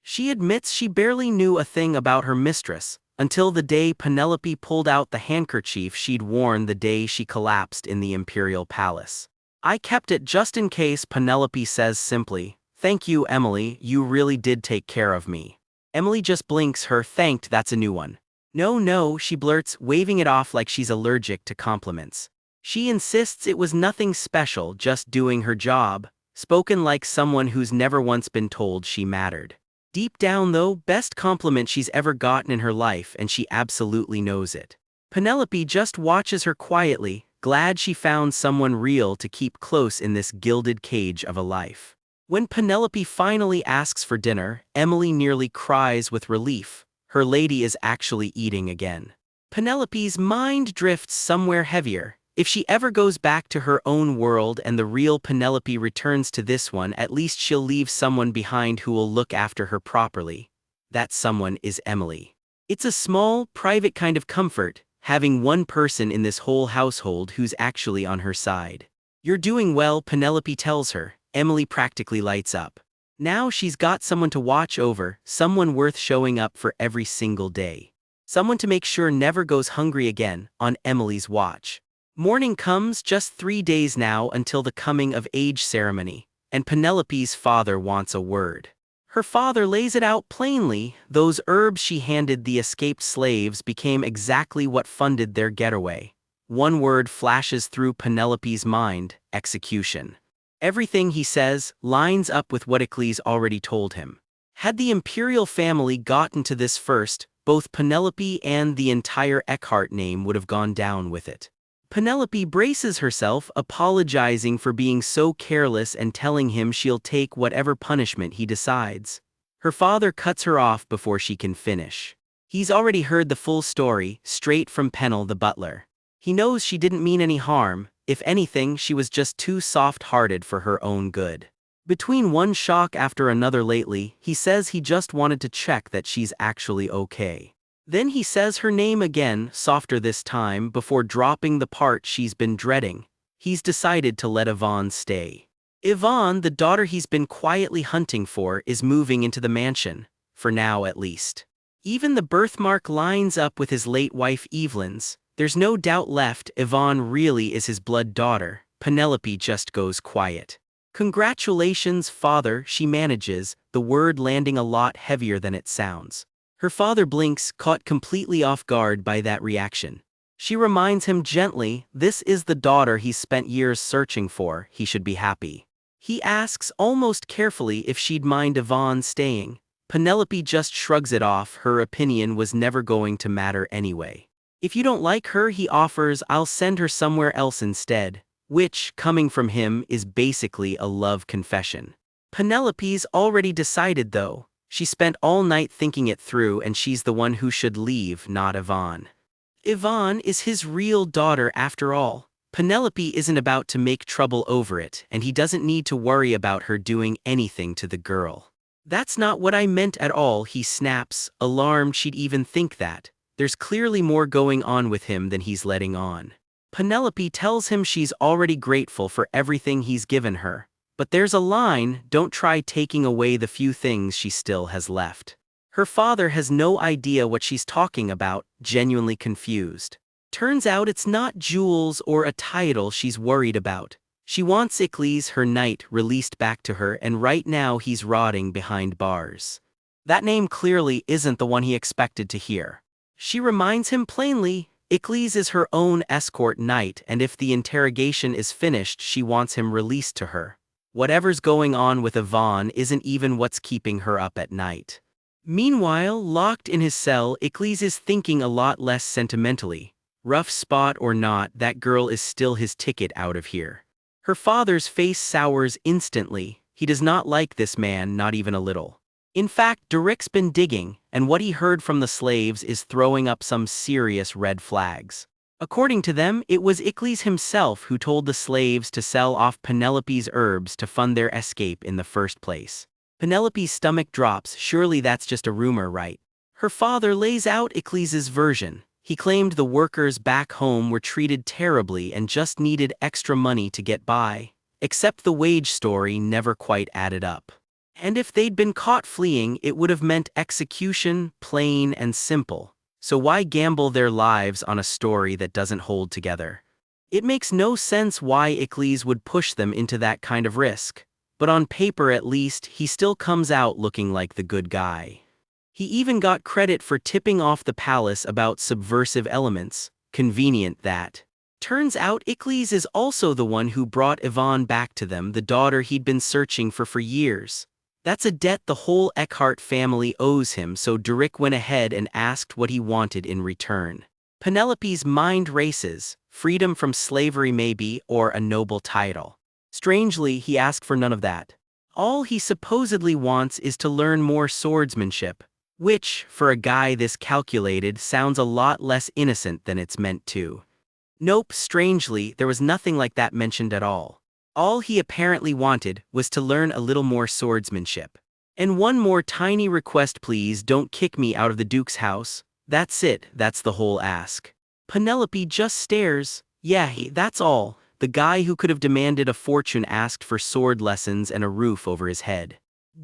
She admits she barely knew a thing about her mistress, until the day Penelope pulled out the handkerchief she'd worn the day she collapsed in the imperial palace. I kept it just in case, Penelope says simply. Thank you, Emily, you really did take care of me. Emily just blinks her thanked, that's a new one. No, she blurts, waving it off like she's allergic to compliments. She insists it was nothing special, just doing her job. spoken like someone who's never once been told she mattered. Deep down though, best compliment she's ever gotten in her life, and she absolutely knows it. Penelope just watches her quietly, glad she found someone real to keep close in this gilded cage of a life. When Penelope finally asks for dinner, Emily nearly cries with relief. Her lady is actually eating again. Penelope's mind drifts somewhere heavier. If she ever goes back to her own world and the real Penelope returns to this one, at least she'll leave someone behind who will look after her properly. That someone is Emily. It's a small, private kind of comfort, having one person in this whole household who's actually on her side. "You're doing well," Penelope tells her. Emily practically lights up. Now she's got someone to watch over, someone worth showing up for every single day. Someone to make sure never goes hungry again, on Emily's watch. Morning comes, just 3 days now until the coming-of-age ceremony, and Penelope's father wants a word. Her father lays it out plainly. Those herbs she handed the escaped slaves became exactly what funded their getaway. One word flashes through Penelope's mind: execution. Everything he says lines up with what Icles already told him. Had the imperial family gotten to this first, both Penelope and the entire Eckhart name would have gone down with it. Penelope braces herself, apologizing for being so careless and telling him she'll take whatever punishment he decides. Her father cuts her off before she can finish. He's already heard the full story, straight from Pennell the butler. He knows she didn't mean any harm. If anything, she was just too soft-hearted for her own good. Between one shock after another lately, he says he just wanted to check that she's actually okay. Then he says her name again, softer this time, before dropping the part she's been dreading. He's decided to let Yvonne stay. Yvonne, the daughter he's been quietly hunting for, is moving into the mansion, for now at least. Even the birthmark lines up with his late wife Evelyn's. There's no doubt left, Yvonne really is his blood daughter. Penelope just goes quiet. "Congratulations, father," she manages, the word landing a lot heavier than it sounds. Her father blinks, caught completely off guard by that reaction. She reminds him gently, this is the daughter he's spent years searching for, he should be happy. He asks almost carefully if she'd mind Yvonne staying. Penelope just shrugs it off, her opinion was never going to matter anyway. If you don't like her, he offers, I'll send her somewhere else instead, which, coming from him, is basically a love confession. Penelope's already decided though. She spent all night thinking it through, and she's the one who should leave, not Yvonne. Yvonne is his real daughter after all. Penelope isn't about to make trouble over it, and he doesn't need to worry about her doing anything to the girl. That's not what I meant at all, he snaps, alarmed she'd even think that. There's clearly more going on with him than he's letting on. Penelope tells him she's already grateful for everything he's given her. But there's a line, don't try taking away the few things she still has left. Her father has no idea what she's talking about, genuinely confused. Turns out it's not jewels or a title she's worried about. She wants Icles, her knight, released back to her, and right now he's rotting behind bars. That name clearly isn't the one he expected to hear. She reminds him plainly, Icles is her own escort knight, and if the interrogation is finished, she wants him released to her. Whatever's going on with Yvonne isn't even what's keeping her up at night. Meanwhile, locked in his cell, Icles is thinking a lot less sentimentally. Rough spot or not, that girl is still his ticket out of here. Her father's face sours instantly. He does not like this man, not even a little. In fact, Derrick's been digging, and what he heard from the slaves is throwing up some serious red flags. According to them, it was Icles himself who told the slaves to sell off Penelope's herbs to fund their escape in the first place. Penelope's stomach drops, surely that's just a rumor, right? Her father lays out Icles's version. He claimed the workers back home were treated terribly and just needed extra money to get by. Except the wage story never quite added up. And if they'd been caught fleeing, it would have meant execution, plain and simple. So why gamble their lives on a story that doesn't hold together? It makes no sense why Icles would push them into that kind of risk. But on paper at least, he still comes out looking like the good guy. He even got credit for tipping off the palace about subversive elements. Convenient that. Turns out Icles is also the one who brought Yvonne back to them, the daughter he'd been searching for years. That's a debt the whole Eckhart family owes him, so Derek went ahead and asked what he wanted in return. Penelope's mind races, freedom from slavery maybe, or a noble title. Strangely, he asked for none of that. All he supposedly wants is to learn more swordsmanship, which, for a guy this calculated, sounds a lot less innocent than it's meant to. Nope, strangely, there was nothing like that mentioned at all. All he apparently wanted was to learn a little more swordsmanship. And one more tiny request, please don't kick me out of the Duke's house. That's it, that's the whole ask. Penelope just stares. Yeah, that's all. The guy who could have demanded a fortune asked for sword lessons and a roof over his head.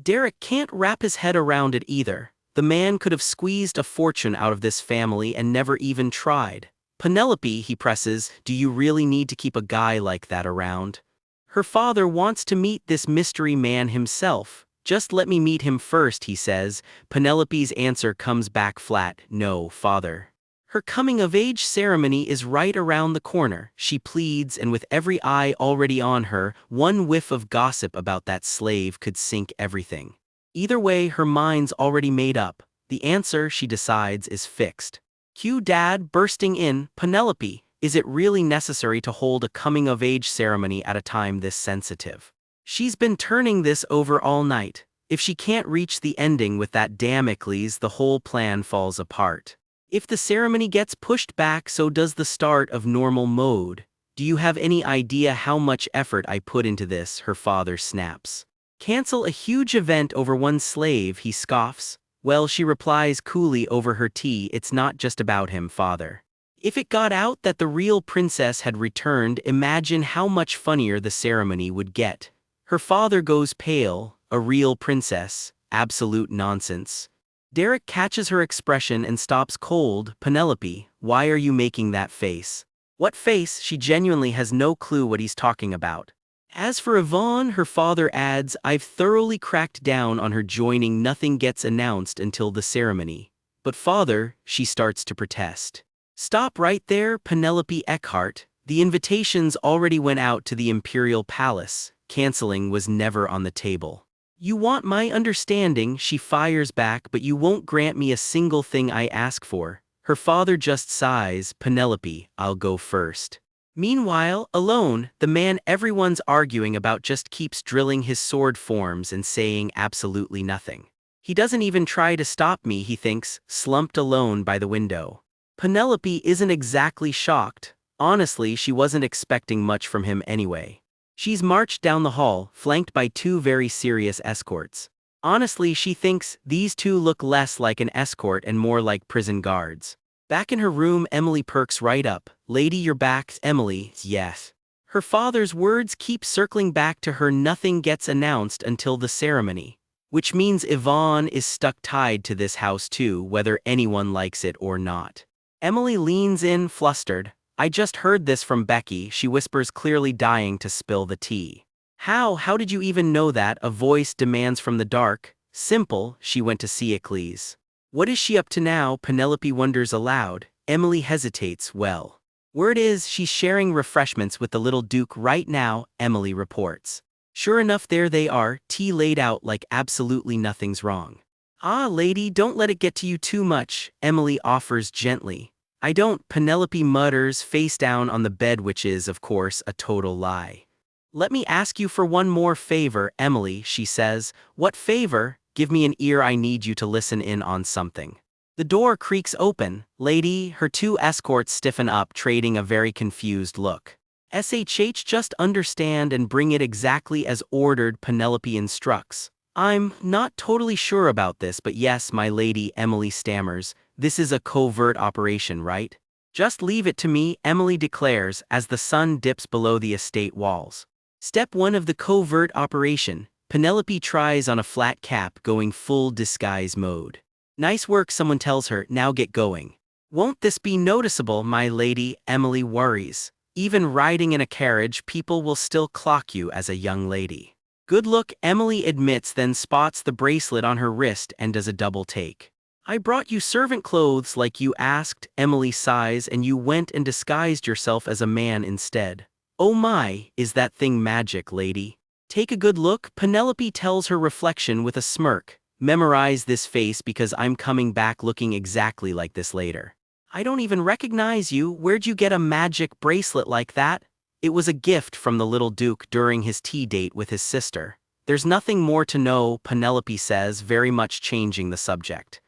Derek can't wrap his head around it either. The man could have squeezed a fortune out of this family and never even tried. Penelope, he presses, do you really need to keep a guy like that around? Her father wants to meet this mystery man himself. Just let me meet him first, he says. Penelope's answer comes back flat, no, father. Her coming-of-age ceremony is right around the corner, she pleads, and with every eye already on her, one whiff of gossip about that slave could sink everything. Either way, her mind's already made up. The answer, she decides, is fixed. Cue Dad bursting in. Penelope, is it really necessary to hold a coming-of-age ceremony at a time this sensitive? She's been turning this over all night. If she can't reach the ending with that damn Icles, the whole plan falls apart. If the ceremony gets pushed back, so does the start of normal mode. Do you have any idea how much effort I put into this? Her father snaps. Cancel a huge event over one slave, he scoffs. Well, she replies coolly over her tea, it's not just about him, father. If it got out that the real princess had returned, imagine how much funnier the ceremony would get. Her father goes pale. A real princess? Absolute nonsense. Derek catches her expression and stops cold. Penelope, why are you making that face? What face? She genuinely has no clue what he's talking about. As for Yvonne, her father adds, I've thoroughly cracked down on her joining. Nothing gets announced until the ceremony. But father, she starts to protest. Stop right there, Penelope Eckhart. The invitations already went out to the Imperial Palace. Canceling was never on the table. You want my understanding, she fires back, but you won't grant me a single thing I ask for. Her father just sighs. Penelope, I'll go first. Meanwhile, alone, the man everyone's arguing about just keeps drilling his sword forms and saying absolutely nothing. He doesn't even try to stop me, he thinks, slumped alone by the window. Penelope isn't exactly shocked. Honestly, she wasn't expecting much from him anyway. She's marched down the hall, flanked by two very serious escorts. Honestly, she thinks these two look less like an escort and more like prison guards. Back in her room, Emily perks right up. Lady, you're back. Emily, yes. Her father's words keep circling back to her. Nothing gets announced until the ceremony. Which means Yvonne is stuck tied to this house too, whether anyone likes it or not. Emily leans in, flustered. I just heard this from Becky, she whispers, clearly dying to spill the tea. How did you even know that? A voice demands from the dark. Simple, she went to see Icles. What is she up to now? Penelope wonders aloud. Emily hesitates. Well, word is she's sharing refreshments with the little Duke right now, Emily reports. Sure enough, there they are, tea laid out like absolutely nothing's wrong. Ah, lady, don't let it get to you too much, Emily offers gently. I don't, Penelope mutters, face down on the bed, which is, of course, a total lie. Let me ask you for one more favor, Emily, she says. What favor? Give me an ear, I need you to listen in on something. The door creaks open. Lady, her two escorts stiffen up, trading a very confused look. SHH, just understand and bring it exactly as ordered, Penelope instructs. I'm not totally sure about this, but yes, my lady, Emily stammers. This is a covert operation, right? Just leave it to me, Emily declares as the sun dips below the estate walls. Step 1 of the covert operation. Penelope tries on a flat cap, going full disguise mode. Nice work, someone tells her, now get going. Won't this be noticeable, my lady? Emily worries. Even riding in a carriage, people will still clock you as a young lady. Good look, Emily admits, then spots the bracelet on her wrist and does a double take. I brought you servant clothes like you asked, Emily sighs, and you went and disguised yourself as a man instead. Oh my, is that thing magic, lady? Take a good look, Penelope tells her reflection with a smirk. Memorize this face because I'm coming back looking exactly like this later. I don't even recognize you, where'd you get a magic bracelet like that? It was a gift from the little Duke during his tea date with his sister. There's nothing more to know, Penelope says, very much changing the subject.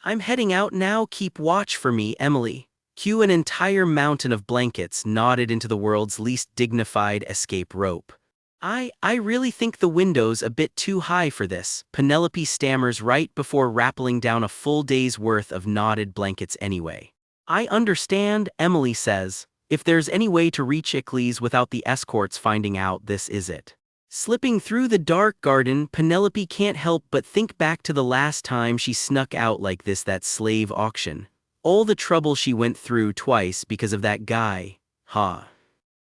I'm heading out now, keep watch for me, Emily. Cue an entire mountain of blankets knotted into the world's least dignified escape rope. I really think the window's a bit too high for this, Penelope stammers right before rappelling down a full day's worth of knotted blankets anyway. I understand, Emily says. If there's any way to reach Ickles without the escorts finding out, this is it. Slipping through the dark garden, Penelope can't help but think back to the last time she snuck out like this, that slave auction. All the trouble she went through twice because of that guy.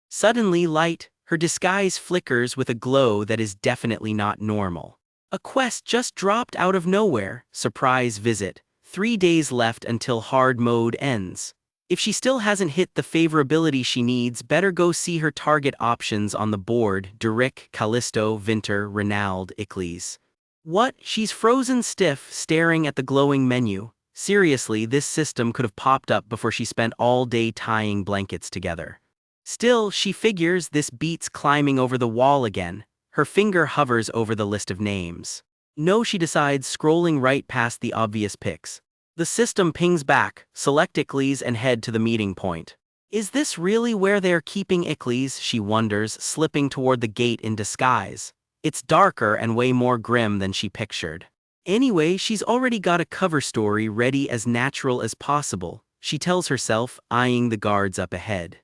Suddenly light, her disguise flickers with a glow that is definitely not normal. A quest just dropped out of nowhere, surprise visit, 3 days left until hard mode ends. If she still hasn't hit the favorability she needs, better go see her target options on the board: Derrick, Callisto, Vinter, Renald, Ickles. What? She's frozen stiff, staring at the glowing menu. Seriously, this system could have popped up before she spent all day tying blankets together. Still, she figures this beats climbing over the wall again. Her finger hovers over the list of names. No, she decides, scrolling right past the obvious picks. The system pings back, select Ickles and head to the meeting point. Is this really where they're keeping Ickles, she wonders, slipping toward the gate in disguise. It's darker and way more grim than she pictured. Anyway, she's already got a cover story ready, as natural as possible, she tells herself, eyeing the guards up ahead.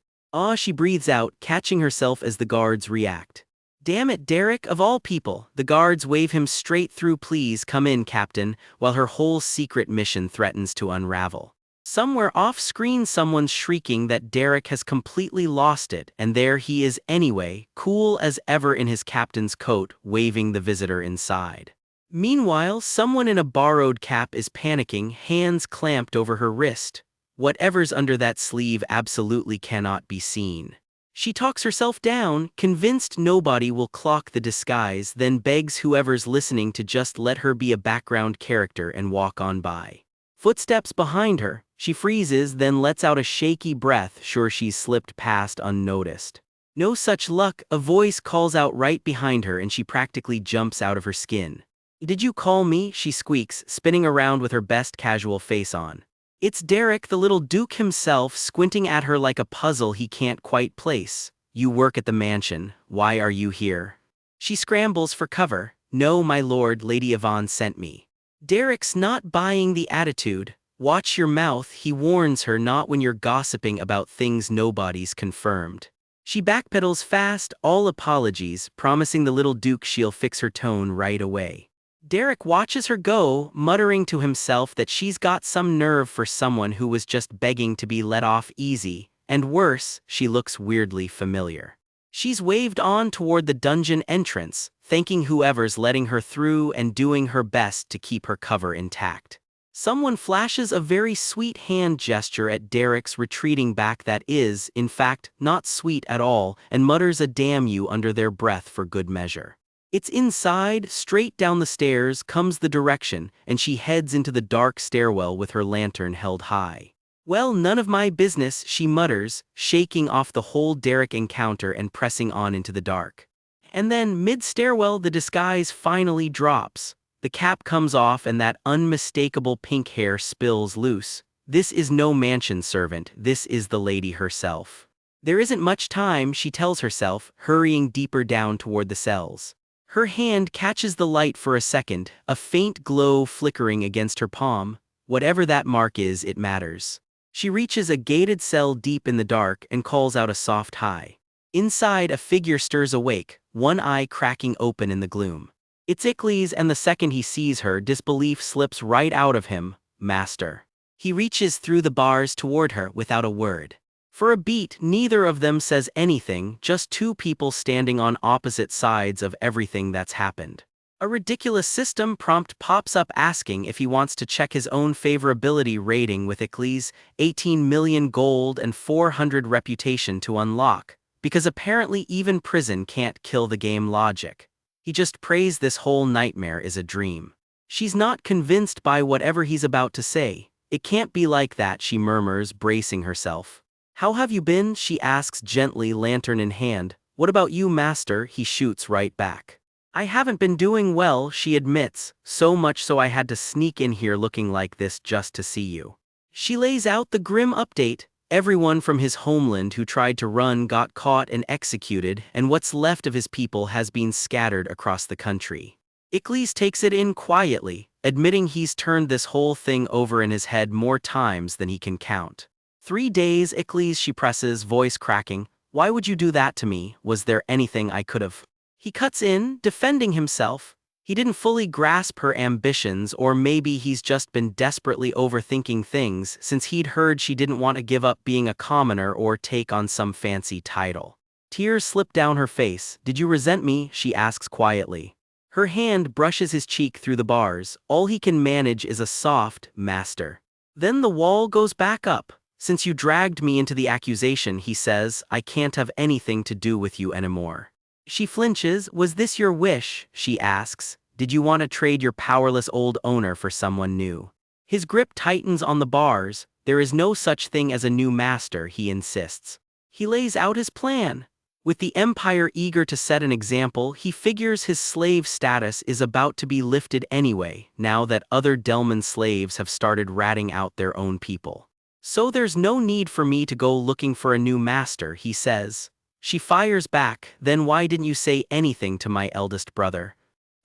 She breathes out, catching herself as the guards react. Damn it, Derrick, of all people. The guards wave him straight through. Please come in, Captain, while her whole secret mission threatens to unravel. Somewhere off-screen someone's shrieking that Derrick has completely lost it, and there he is anyway, cool as ever in his captain's coat, waving the visitor inside. Meanwhile, someone in a borrowed cap is panicking, hands clamped over her wrist. Whatever's under that sleeve absolutely cannot be seen. She talks herself down, convinced nobody will clock the disguise, then begs whoever's listening to just let her be a background character and walk on by. Footsteps behind her, she freezes, then lets out a shaky breath, sure she's slipped past unnoticed. No such luck, a voice calls out right behind her and she practically jumps out of her skin. Did you call me? She squeaks, spinning around with her best casual face on. It's Derrick, the little Duke himself, squinting at her like a puzzle he can't quite place. You work at the mansion. Why are you here? She scrambles for cover. No, my lord, Lady Yvonne sent me. Derrick's not buying the attitude. Watch your mouth, he warns her, not when you're gossiping about things nobody's confirmed. She backpedals fast, all apologies, promising the little Duke she'll fix her tone right away. Derrick watches her go, muttering to himself that she's got some nerve for someone who was just begging to be let off easy, and worse, she looks weirdly familiar. She's waved on toward the dungeon entrance, thanking whoever's letting her through and doing her best to keep her cover intact. Someone flashes a very sweet hand gesture at Derrick's retreating back that is, in fact, not sweet at all, and mutters a damn you under their breath for good measure. It's inside, straight down the stairs comes the direction, and she heads into the dark stairwell with her lantern held high. Well, none of my business, she mutters, shaking off the whole Derrick encounter and pressing on into the dark. And then, mid-stairwell, the disguise finally drops. The cap comes off and that unmistakable pink hair spills loose. This is no mansion servant, this is the lady herself. There isn't much time, she tells herself, hurrying deeper down toward the cells. Her hand catches the light for a second, a faint glow flickering against her palm. Whatever that mark is, it matters. She reaches a gated cell deep in the dark and calls out a soft hi. Inside, a figure stirs awake, one eye cracking open in the gloom. It's Ickles, and the second he sees her, disbelief slips right out of him. Master. He reaches through the bars toward her without a word. For a beat, neither of them says anything, just two people standing on opposite sides of everything that's happened. A ridiculous system prompt pops up asking if he wants to check his own favorability rating with Icles, 18 million gold and 400 reputation to unlock, because apparently even prison can't kill the game logic. He just prays this whole nightmare is a dream. She's not convinced by whatever he's about to say. It can't be like that, she murmurs, bracing herself. How have you been? She asks gently, lantern in hand. What about you, master? He shoots right back. I haven't been doing well, she admits, so much so I had to sneak in here looking like this just to see you. She lays out the grim update. Everyone from his homeland who tried to run got caught and executed, and what's left of his people has been scattered across the country. Icles takes it in quietly, admitting he's turned this whole thing over in his head more times than he can count. 3 days, Icles, she presses, voice cracking. Why would you do that to me? Was there anything I could have? He cuts in, defending himself. He didn't fully grasp her ambitions, or maybe he's just been desperately overthinking things since he'd heard she didn't want to give up being a commoner or take on some fancy title. Tears slip down her face. Did you resent me? She asks quietly. Her hand brushes his cheek through the bars. All he can manage is a soft, master. Then the wall goes back up. Since you dragged me into the accusation, he says, I can't have anything to do with you anymore. She flinches. Was this your wish? She asks. Did you want to trade your powerless old owner for someone new? His grip tightens on the bars. There is no such thing as a new master, he insists. He lays out his plan. With the Empire eager to set an example, he figures his slave status is about to be lifted anyway, now that other Delman slaves have started ratting out their own people. So there's no need for me to go looking for a new master, he says. She fires back, then why didn't you say anything to my eldest brother?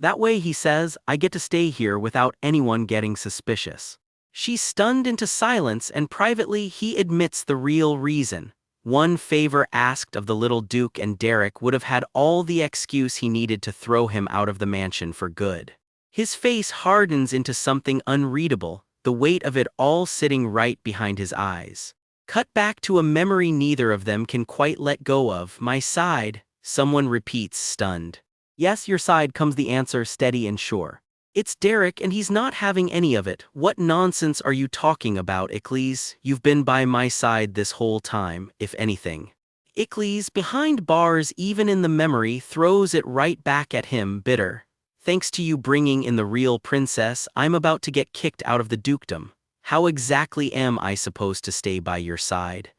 That way, he says, I get to stay here without anyone getting suspicious. She's stunned into silence, and privately he admits the real reason. One favor asked of the little Duke and Derek would have had all the excuse he needed to throw him out of the mansion for good. His face hardens into something unreadable, the weight of it all sitting right behind his eyes. Cut back to a memory neither of them can quite let go of. My side, someone repeats, stunned. Yes, your side, comes the answer, steady and sure. It's Derek and he's not having any of it. What nonsense are you talking about, Icles? You've been by my side this whole time, if anything. Icles, behind bars even in the memory, throws it right back at him, bitter. Thanks to you bringing in the real princess, I'm about to get kicked out of the dukedom. How exactly am I supposed to stay by your side?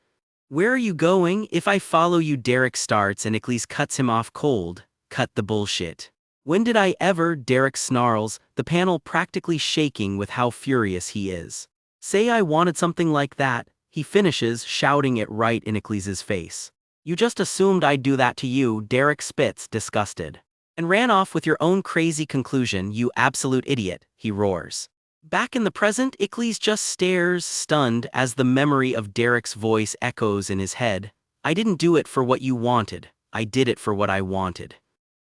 Where are you going? If I follow you, Derek starts and Icles cuts him off cold. Cut the bullshit. When did I ever? Derek snarls, the panel practically shaking with how furious he is. Say I wanted something like that, he finishes, shouting it right in Icles's face. You just assumed I'd do that to you, Derek spits, disgusted. And ran off with your own crazy conclusion, you absolute idiot, he roars. Back in the present, Icles just stares, stunned, as the memory of Derek's voice echoes in his head. I didn't do it for what you wanted, I did it for what I wanted.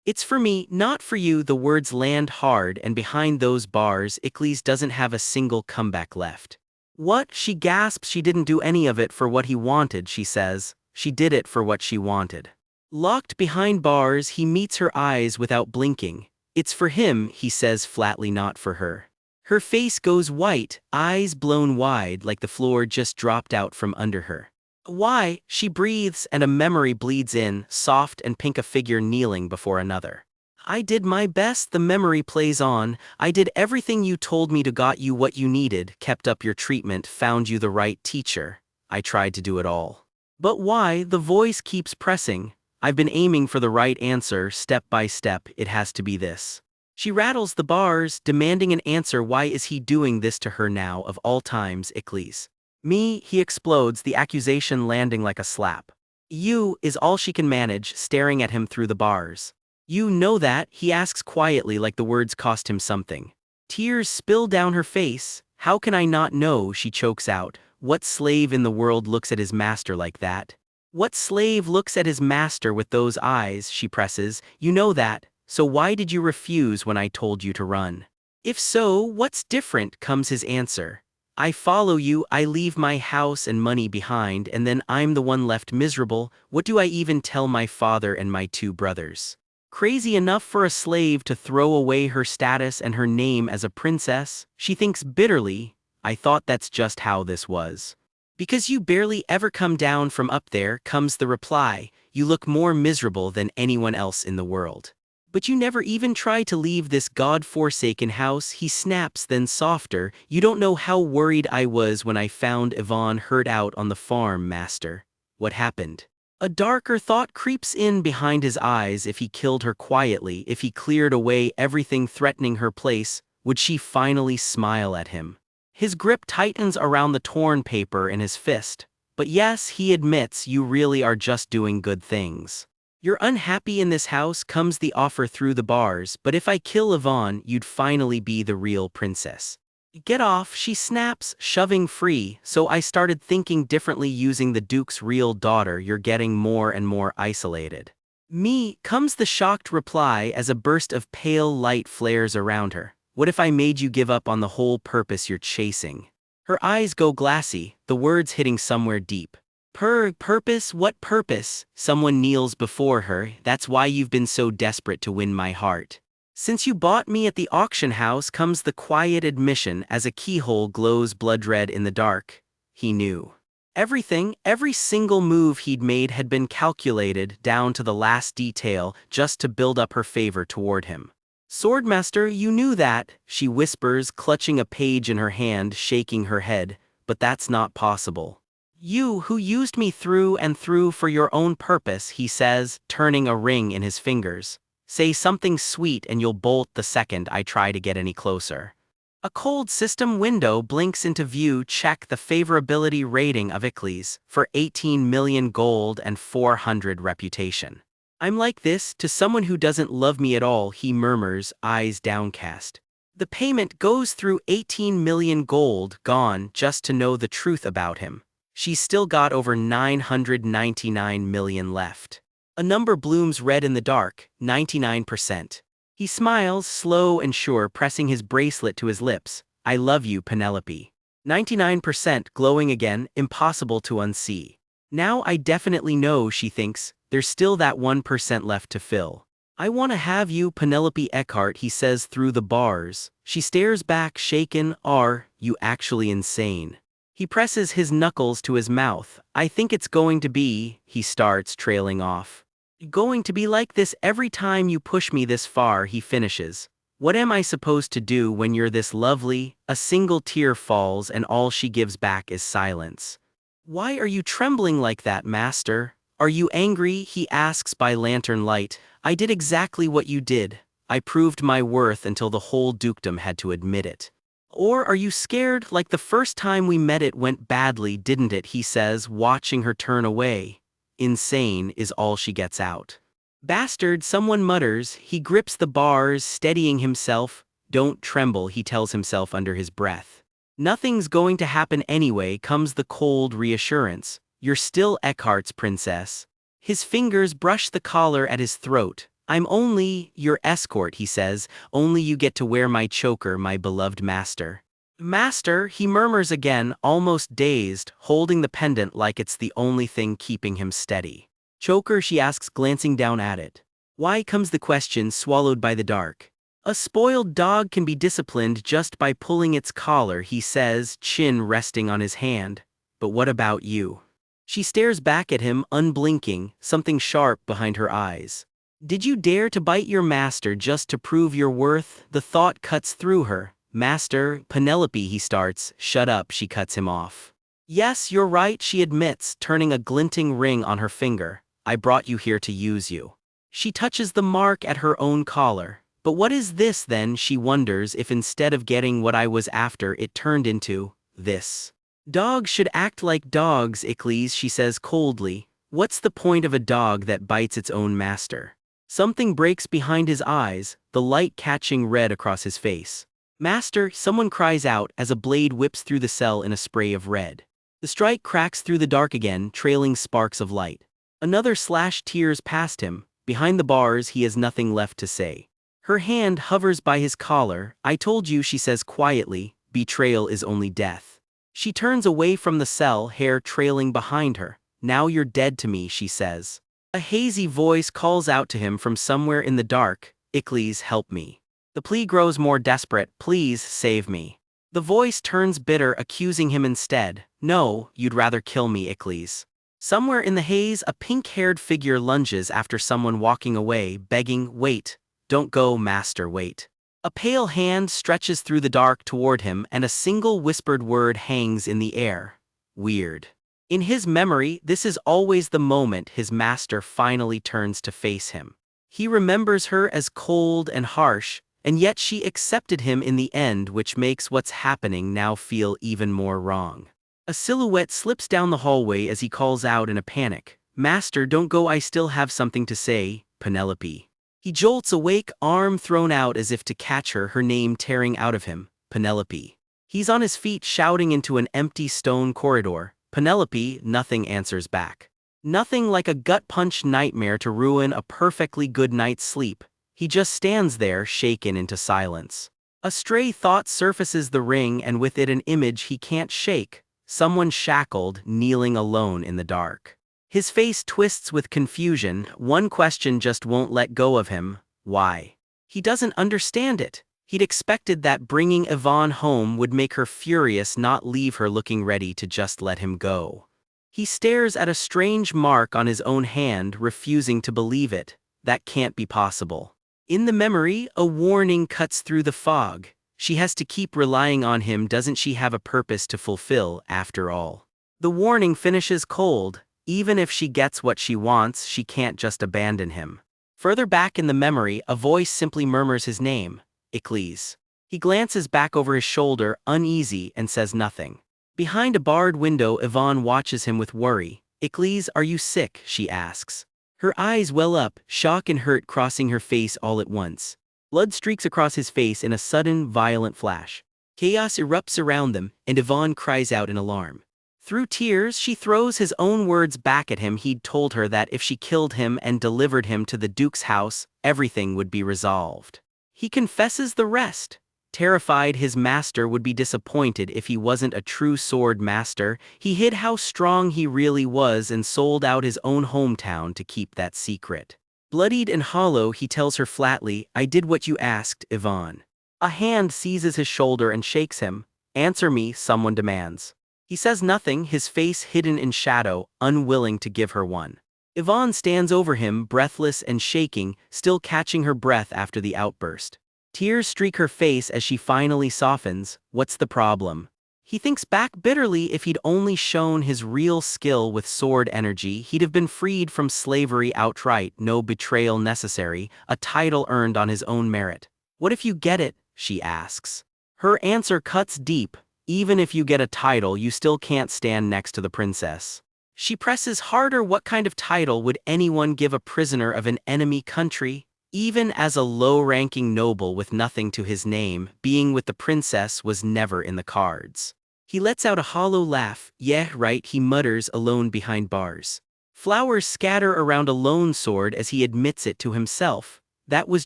It's for me, not for you. The words land hard, and behind those bars, Icles doesn't have a single comeback left. What? She gasps. She didn't do any of it for what he wanted, she says. She did it for what she wanted. Locked behind bars, he meets her eyes without blinking. It's for him, he says flatly, not for her. Her face goes white, eyes blown wide like the floor just dropped out from under her. Why? She breathes and a memory bleeds in, soft and pink, a figure kneeling before another. I did my best, the memory plays on. I did everything you told me to, got you what you needed, kept up your treatment, found you the right teacher. I tried to do it all. But why? The voice keeps pressing. I've been aiming for the right answer, step by step, it has to be this. She rattles the bars, demanding an answer. Why is he doing this to her now, of all times, Icles? Me, he explodes, the accusation landing like a slap. You, is all she can manage, staring at him through the bars. You know that, he asks quietly, like the words cost him something. Tears spill down her face. How can I not know? She chokes out. What slave in the world looks at his master like that? What slave looks at his master with those eyes? She presses. You know that, so why did you refuse when I told you to run? If so, what's different? Comes his answer. I follow you, I leave my house and money behind, and then I'm the one left miserable. What do I even tell my father and my 2 brothers? Crazy enough for a slave to throw away her status and her name as a princess? She thinks bitterly, I thought that's just how this was. Because you barely ever come down from up there, comes the reply, you look more miserable than anyone else in the world. But you never even try to leave this God-forsaken house, he snaps, then softer, you don't know how worried I was when I found Yvonne hurt out on the farm, master. What happened? A darker thought creeps in behind his eyes. If he killed her quietly, if he cleared away everything threatening her place, would she finally smile at him? His grip tightens around the torn paper in his fist. But yes, he admits, you really are just doing good things. You're unhappy in this house, comes the offer through the bars, but if I kill Yvonne, you'd finally be the real princess. Get off, she snaps, shoving free, so I started thinking differently using the Duke's real daughter, you're getting more and more isolated. Me, comes the shocked reply as a burst of pale light flares around her. What if I made you give up on the whole purpose you're chasing? Her eyes go glassy, the words hitting somewhere deep. Purpose? What purpose? Someone kneels before her, that's why you've been so desperate to win my heart. Since you bought me at the auction house, comes the quiet admission as a keyhole glows blood red in the dark. He knew. Everything, every single move he'd made had been calculated down to the last detail just to build up her favor toward him. Swordmaster, you knew that, she whispers, clutching a page in her hand, shaking her head, but that's not possible. You who used me through and through for your own purpose, he says, turning a ring in his fingers. Say something sweet and you'll bolt the second I try to get any closer. A cold system window blinks into view. Check the favorability rating of Icles, for 18 million gold and 400 reputation. I'm like this to someone who doesn't love me at all, he murmurs, eyes downcast. The payment goes through 18 million gold, gone just to know the truth about him. She's still got over 999 million left. A number blooms red in the dark, 99%. He smiles, slow and sure, pressing his bracelet to his lips. I love you, Penelope. 99% glowing again, impossible to unsee. Now I definitely know, she thinks, there's still that 1% left to fill. I want to have you, Penelope Eckhart, he says through the bars. She stares back, shaken. Are you actually insane? He presses his knuckles to his mouth. I think it's going to be, he starts, trailing off. Going to be like this every time you push me this far, he finishes. What am I supposed to do when you're this lovely? A single tear falls and all she gives back is silence. Why are you trembling like that, master? Are you angry? He asks by lantern light. I did exactly what you did. I proved my worth until the whole dukedom had to admit it. Or are you scared, like the first time we met? It went badly, didn't it? He says, watching her turn away. Insane is all she gets out. Bastard, someone mutters. He grips the bars, steadying himself. Don't tremble, he tells himself under his breath. Nothing's going to happen anyway, comes the cold reassurance. You're still Eckhart's princess. His fingers brush the collar at his throat. I'm only your escort, he says. Only you get to wear my choker, my beloved master. Master, he murmurs again, almost dazed, holding the pendant like it's the only thing keeping him steady. Choker, she asks, glancing down at it. Why, comes the question, swallowed by the dark. A spoiled dog can be disciplined just by pulling its collar, he says, chin resting on his hand. But what about you? She stares back at him, unblinking, something sharp behind her eyes. Did you dare to bite your master just to prove your worth? The thought cuts through her. Master, Penelope, he starts. Shut up, she cuts him off. Yes, you're right, she admits, turning a glinting ring on her finger. I brought you here to use you. She touches the mark at her own collar. But what is this then? She wonders if instead of getting what I was after, it turned into this. Dogs should act like dogs, Icles, she says coldly. What's the point of a dog that bites its own master? Something breaks behind his eyes, the light catching red across his face. Master, someone cries out as a blade whips through the cell in a spray of red. The strike cracks through the dark again, trailing sparks of light. Another slash tears past him. Behind the bars, he has nothing left to say. Her hand hovers by his collar. I told you, she says quietly, betrayal is only death. She turns away from the cell, hair trailing behind her. Now you're dead to me, she says. A hazy voice calls out to him from somewhere in the dark, Icles, help me. The plea grows more desperate, please save me. The voice turns bitter, accusing him instead, no, you'd rather kill me, Icles. Somewhere in the haze, a pink-haired figure lunges after someone walking away, begging, wait, don't go, master, wait. A pale hand stretches through the dark toward him and a single whispered word hangs in the air. Weird. In his memory, this is always the moment his master finally turns to face him. He remembers her as cold and harsh, and yet she accepted him in the end, which makes what's happening now feel even more wrong. A silhouette slips down the hallway as he calls out in a panic, Master, don't go, I still have something to say, Penelope. He jolts awake, arm thrown out as if to catch her, her name tearing out of him, Penelope. He's on his feet shouting into an empty stone corridor, Penelope, nothing answers back. Nothing like a gut-punch nightmare to ruin a perfectly good night's sleep. He just stands there, shaken into silence. A stray thought surfaces the ring and with it an image he can't shake, someone shackled, kneeling alone in the dark. His face twists with confusion, one question just won't let go of him, why? He doesn't understand it. He'd expected that bringing Yvonne home would make her furious, not leave her looking ready to just let him go. He stares at a strange mark on his own hand, refusing to believe it. That can't be possible. In the memory, a warning cuts through the fog. She has to keep relying on him, doesn't she have a purpose to fulfill after all? The warning finishes cold. Even if she gets what she wants, she can't just abandon him. Further back in the memory, a voice simply murmurs his name, Icles. He glances back over his shoulder, uneasy, and says nothing. Behind a barred window, Yvonne watches him with worry. Icles, are you sick? She asks. Her eyes well up, shock and hurt crossing her face all at once. Blood streaks across his face in a sudden, violent flash. Chaos erupts around them, and Yvonne cries out in alarm. Through tears, she throws his own words back at him. He'd told her that if she killed him and delivered him to the Duke's house, everything would be resolved. He confesses the rest. Terrified his master would be disappointed if he wasn't a true sword master, he hid how strong he really was and sold out his own hometown to keep that secret. Bloodied and hollow, he tells her flatly, I did what you asked, Yvonne. A hand seizes his shoulder and shakes him. Answer me, someone demands. He says nothing, his face hidden in shadow, unwilling to give her one. Yvonne stands over him, breathless and shaking, still catching her breath after the outburst. Tears streak her face as she finally softens. What's the problem? He thinks back bitterly. If he'd only shown his real skill with sword energy, he'd have been freed from slavery outright, no betrayal necessary, a title earned on his own merit. What if you get it? She asks. Her answer cuts deep. Even if you get a title, you still can't stand next to the princess. She presses harder. What kind of title would anyone give a prisoner of an enemy country? Even as a low-ranking noble with nothing to his name, being with the princess was never in the cards. He lets out a hollow laugh. Yeah, right, he mutters, alone behind bars. Flowers scatter around a lone sword as he admits it to himself. That was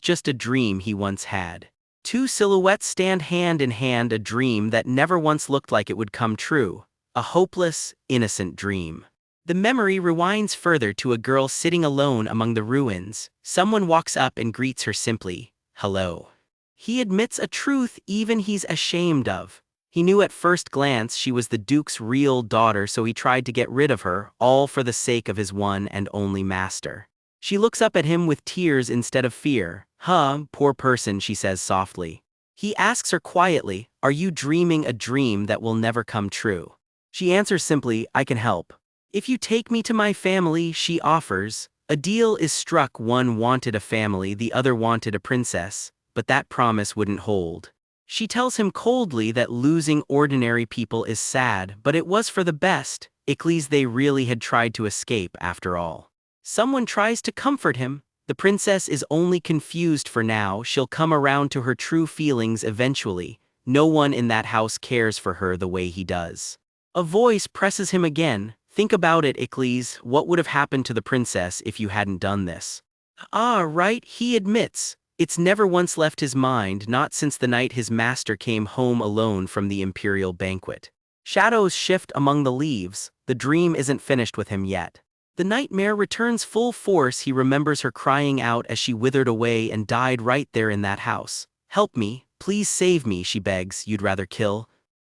just a dream he once had. Two silhouettes stand hand in hand, a dream that never once looked like it would come true. A hopeless, innocent dream. The memory rewinds further to a girl sitting alone among the ruins. Someone walks up and greets her simply, hello. He admits a truth even he's ashamed of. He knew at first glance she was the Duke's real daughter, so he tried to get rid of her, all for the sake of his one and only master. She looks up at him with tears instead of fear. Poor person, she says softly. He asks her quietly, are you dreaming a dream that will never come true? She answers simply, I can help. If you take me to my family, she offers. A deal is struck, one wanted a family, the other wanted a princess, but that promise wouldn't hold. She tells him coldly that losing ordinary people is sad, but it was for the best. Icles, they really had tried to escape after all. Someone tries to comfort him. The princess is only confused for now, she'll come around to her true feelings eventually. No one in that house cares for her the way he does. A voice presses him again. Think about it, Icles, what would have happened to the princess if you hadn't done this? Right, he admits. It's never once left his mind, not since the night his master came home alone from the imperial banquet. Shadows shift among the leaves, the dream isn't finished with him yet. The nightmare returns full force. He remembers her crying out as she withered away and died right there in that house. "Help me, please save me," she begs. "You'd rather kill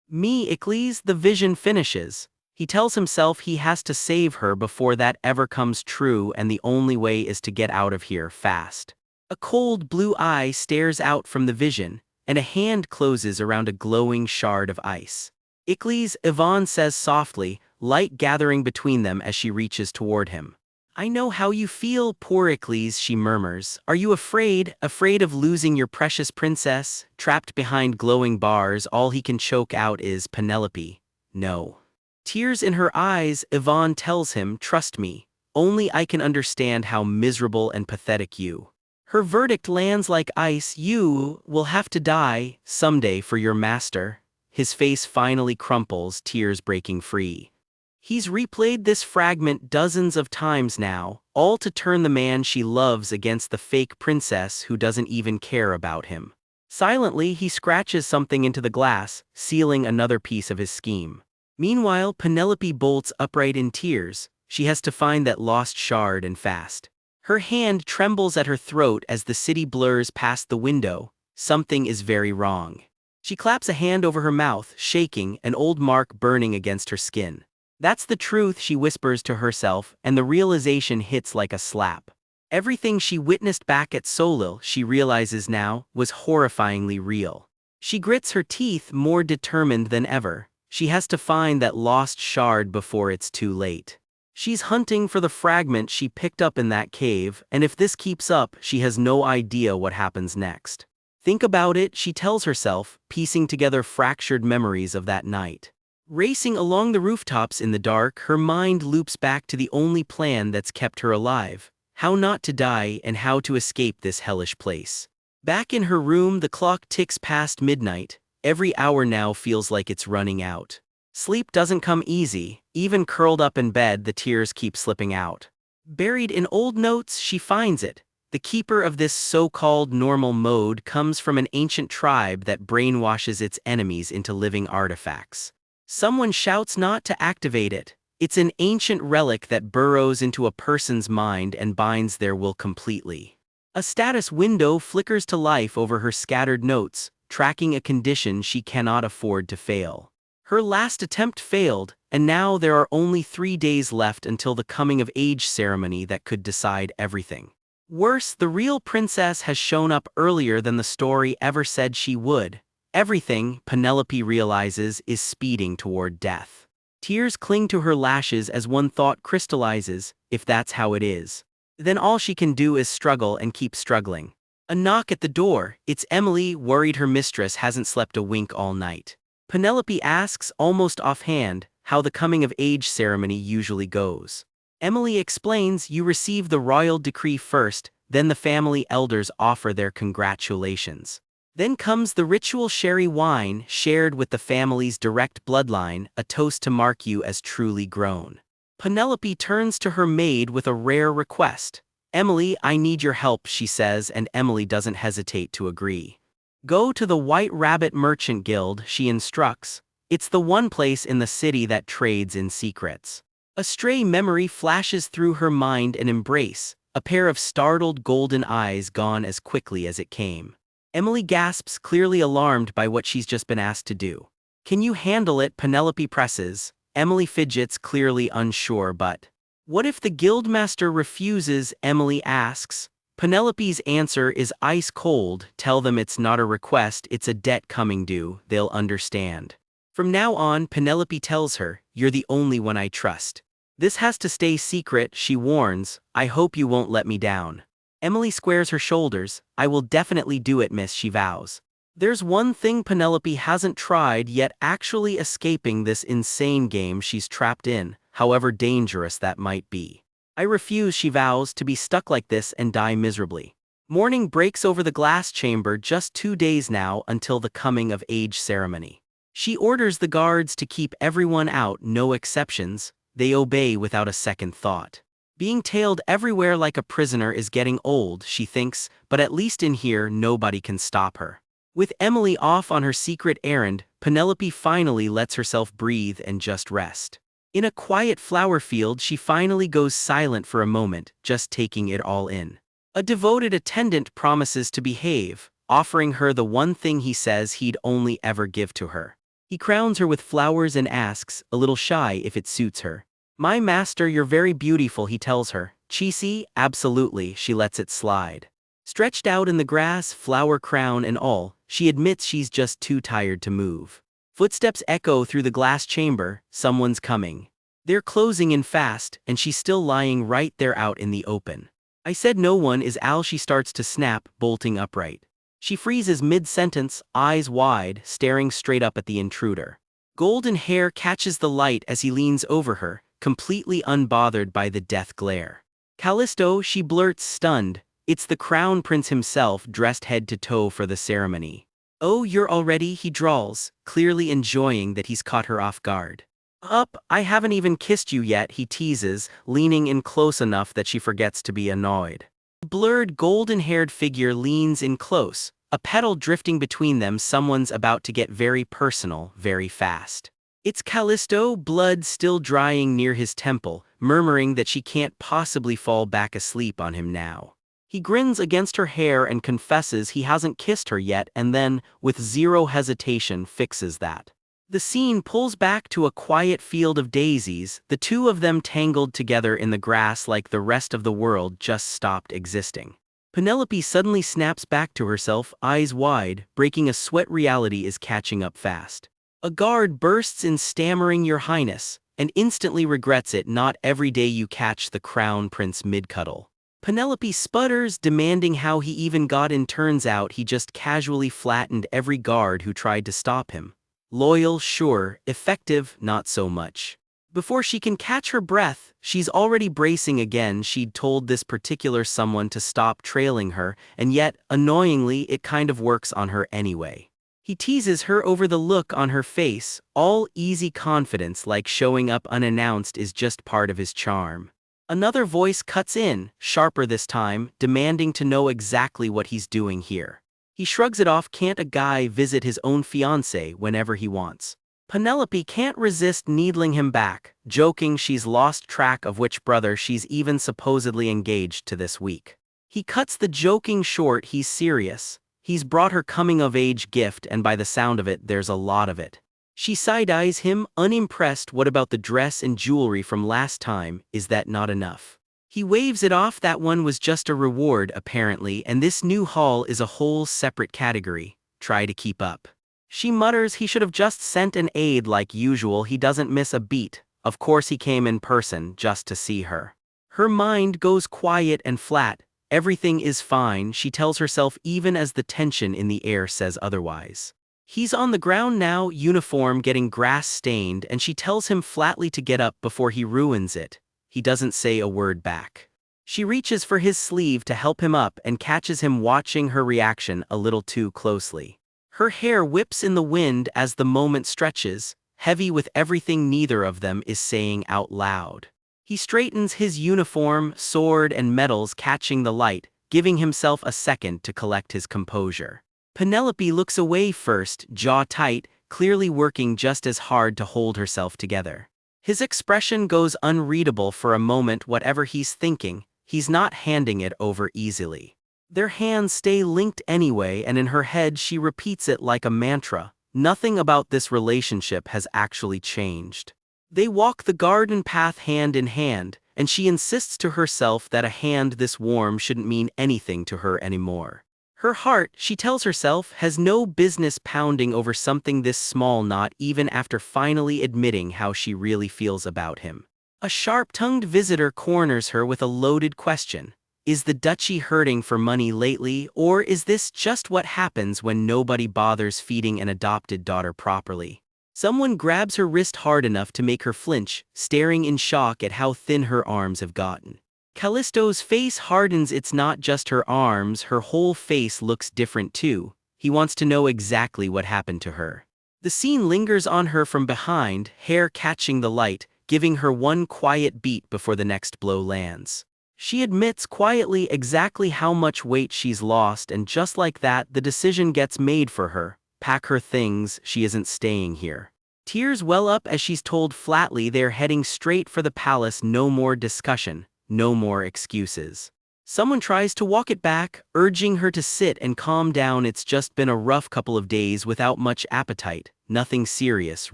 me, Icles?" The vision finishes. He tells himself he has to save her before that ever comes true, and the only way is to get out of here fast. A cold blue eye stares out from the vision, and a hand closes around a glowing shard of ice. "Icles," Yvonne says softly, light gathering between them as she reaches toward him. "I know how you feel, poor Icles," she murmurs. "Are you afraid of losing your precious princess?" Trapped behind glowing bars, all he can choke out is, "Penelope, no." Tears in her eyes, Yvonne tells him, "Trust me, only I can understand how miserable and pathetic you." Her verdict lands like ice. "You will have to die someday for your master." His face finally crumples, tears breaking free. He's replayed this fragment dozens of times now, all to turn the man she loves against the fake princess who doesn't even care about him. Silently, he scratches something into the glass, sealing another piece of his scheme. Meanwhile, Penelope bolts upright in tears. She has to find that lost shard and fast. Her hand trembles at her throat as the city blurs past the window. Something is very wrong. She claps a hand over her mouth, shaking, an old mark burning against her skin. "That's the truth," she whispers to herself, and the realization hits like a slap. Everything she witnessed back at Solil, she realizes now, was horrifyingly real. She grits her teeth, more determined than ever. She has to find that lost shard before it's too late. She's hunting for the fragment she picked up in that cave, and if this keeps up, she has no idea what happens next. "Think about it," she tells herself, piecing together fractured memories of that night. Racing along the rooftops in the dark, her mind loops back to the only plan that's kept her alive: how not to die and how to escape this hellish place. Back in her room, the clock ticks past midnight. Every hour now feels like it's running out. Sleep doesn't come easy. Even curled up in bed, the tears keep slipping out. Buried in old notes, she finds it. The keeper of this so-called normal mode comes from an ancient tribe that brainwashes its enemies into living artifacts. Someone shouts not to activate it. It's an ancient relic that burrows into a person's mind and binds their will completely. A status window flickers to life over her scattered notes, tracking a condition she cannot afford to fail. Her last attempt failed, and now there are only 3 days left until the coming-of-age ceremony that could decide everything. Worse, the real princess has shown up earlier than the story ever said she would. Everything, Penelope realizes, is speeding toward death. Tears cling to her lashes as one thought crystallizes: if that's how it is, then all she can do is struggle and keep struggling. A knock at the door. It's Emily, worried her mistress hasn't slept a wink all night. Penelope asks, almost offhand, how the coming-of-age ceremony usually goes. Emily explains, "You receive the royal decree first, then the family elders offer their congratulations. Then comes the ritual sherry wine, shared with the family's direct bloodline, a toast to mark you as truly grown." Penelope turns to her maid with a rare request. "Emily, I need your help," she says, and Emily doesn't hesitate to agree. "Go to the White Rabbit Merchant Guild," she instructs. "It's the one place in the city that trades in secrets." A stray memory flashes through her mind: an embrace, a pair of startled golden eyes gone as quickly as it came. Emily gasps, clearly alarmed by what she's just been asked to do. "Can you handle it?" Penelope presses. Emily fidgets, clearly unsure. "But what if the guildmaster refuses?" Emily asks. Penelope's answer is ice cold: "Tell them it's not a request, it's a debt coming due. They'll understand." From now on, Penelope tells her, "You're the only one I trust. This has to stay secret," she warns. "I hope you won't let me down." Emily squares her shoulders. "I will definitely do it, miss," she vows. There's one thing Penelope hasn't tried yet: actually escaping this insane game she's trapped in, however dangerous that might be. "I refuse," she vows, "to be stuck like this and die miserably." Morning breaks over the glass chamber. Just 2 days now until the coming-of-age ceremony. She orders the guards to keep everyone out, no exceptions. They obey without a second thought. Being tailed everywhere like a prisoner is getting old, she thinks, but at least in here nobody can stop her. With Emily off on her secret errand, Penelope finally lets herself breathe and just rest. In a quiet flower field, she finally goes silent for a moment, just taking it all in. A devoted attendant promises to behave, offering her the one thing he says he'd only ever give to her. He crowns her with flowers and asks, a little shy if it suits her. "My master, you're very beautiful," he tells her. "Cheesy?" "Absolutely," she lets it slide. Stretched out in the grass, flower crown and all, she admits she's just too tired to move. Footsteps echo through the glass chamber, someone's coming. They're closing in fast, and she's still lying right there out in the open. "I said no one is Al," she starts to snap, bolting upright. She freezes mid-sentence, eyes wide, staring straight up at the intruder. Golden hair catches the light as he leans over her, completely unbothered by the death glare. "Callisto," she blurts, stunned. It's the crown prince himself, dressed head to toe for the ceremony. "Oh, you're already," he drawls, clearly enjoying that he's caught her off guard. I haven't even kissed you yet," he teases, leaning in close enough that she forgets to be annoyed. The blurred, golden-haired figure leans in close, a petal drifting between them. Someone's about to get very personal, very fast. It's Callisto, blood still drying near his temple, murmuring that she can't possibly fall back asleep on him now. He grins against her hair and confesses he hasn't kissed her yet, and then, with zero hesitation, fixes that. The scene pulls back to a quiet field of daisies, the two of them tangled together in the grass like the rest of the world just stopped existing. Penelope suddenly snaps back to herself, eyes wide, breaking a sweat. Reality is catching up fast. A guard bursts in, stammering, "Your Highness," and instantly regrets it. Not every day you catch the crown prince mid-cuddle. Penelope sputters, demanding how he even got in. Turns out he just casually flattened every guard who tried to stop him. Loyal, sure; effective, not so much. Before she can catch her breath, she's already bracing again. She'd told this particular someone to stop trailing her, and yet, annoyingly, it kind of works on her anyway. He teases her over the look on her face, all easy confidence, like showing up unannounced is just part of his charm. Another voice cuts in, sharper this time, demanding to know exactly what he's doing here. He shrugs it off. Can't a guy visit his own fiancée whenever he wants? Penelope can't resist needling him back, joking she's lost track of which brother she's even supposedly engaged to this week. He cuts the joking short. He's serious. He's brought her coming-of-age gift, and by the sound of it, there's a lot of it. She side-eyes him, unimpressed. "What about the dress and jewelry from last time? Is that not enough?" He waves it off. That one was just a reward, apparently, and this new haul is a whole separate category. Try to keep up. She mutters he should have just sent an aide like usual. He doesn't miss a beat. Of course he came in person, just to see her. Her mind goes quiet and flat. Everything is fine, she tells herself, even as the tension in the air says otherwise. He's on the ground now, uniform getting grass-stained, and she tells him flatly to get up before he ruins it. He doesn't say a word back. She reaches for his sleeve to help him up and catches him watching her reaction a little too closely. Her hair whips in the wind as the moment stretches, heavy with everything neither of them is saying out loud. He straightens his uniform, sword and medals catching the light, giving himself a second to collect his composure. Penelope looks away first, jaw tight, clearly working just as hard to hold herself together. His expression goes unreadable for a moment. Whatever he's thinking, he's not handing it over easily. Their hands stay linked anyway, and in her head she repeats it like a mantra. Nothing about this relationship has actually changed. They walk the garden path hand in hand, and she insists to herself that a hand this warm shouldn't mean anything to her anymore. Her heart, she tells herself, has no business pounding over something this small, not even after finally admitting how she really feels about him. A sharp-tongued visitor corners her with a loaded question. Is the duchy hurting for money lately, or is this just what happens when nobody bothers feeding an adopted daughter properly? Someone grabs her wrist hard enough to make her flinch, staring in shock at how thin her arms have gotten. Callisto's face hardens. It's not just her arms, her whole face looks different too. He wants to know exactly what happened to her. The scene lingers on her from behind, hair catching the light, giving her one quiet beat before the next blow lands. She admits quietly exactly how much weight she's lost, and just like that, the decision gets made for her. Pack her things, she isn't staying here. Tears well up as she's told flatly they're heading straight for the palace. No more discussion, no more excuses. Someone tries to walk it back, urging her to sit and calm down. It's just been a rough couple of days without much appetite, nothing serious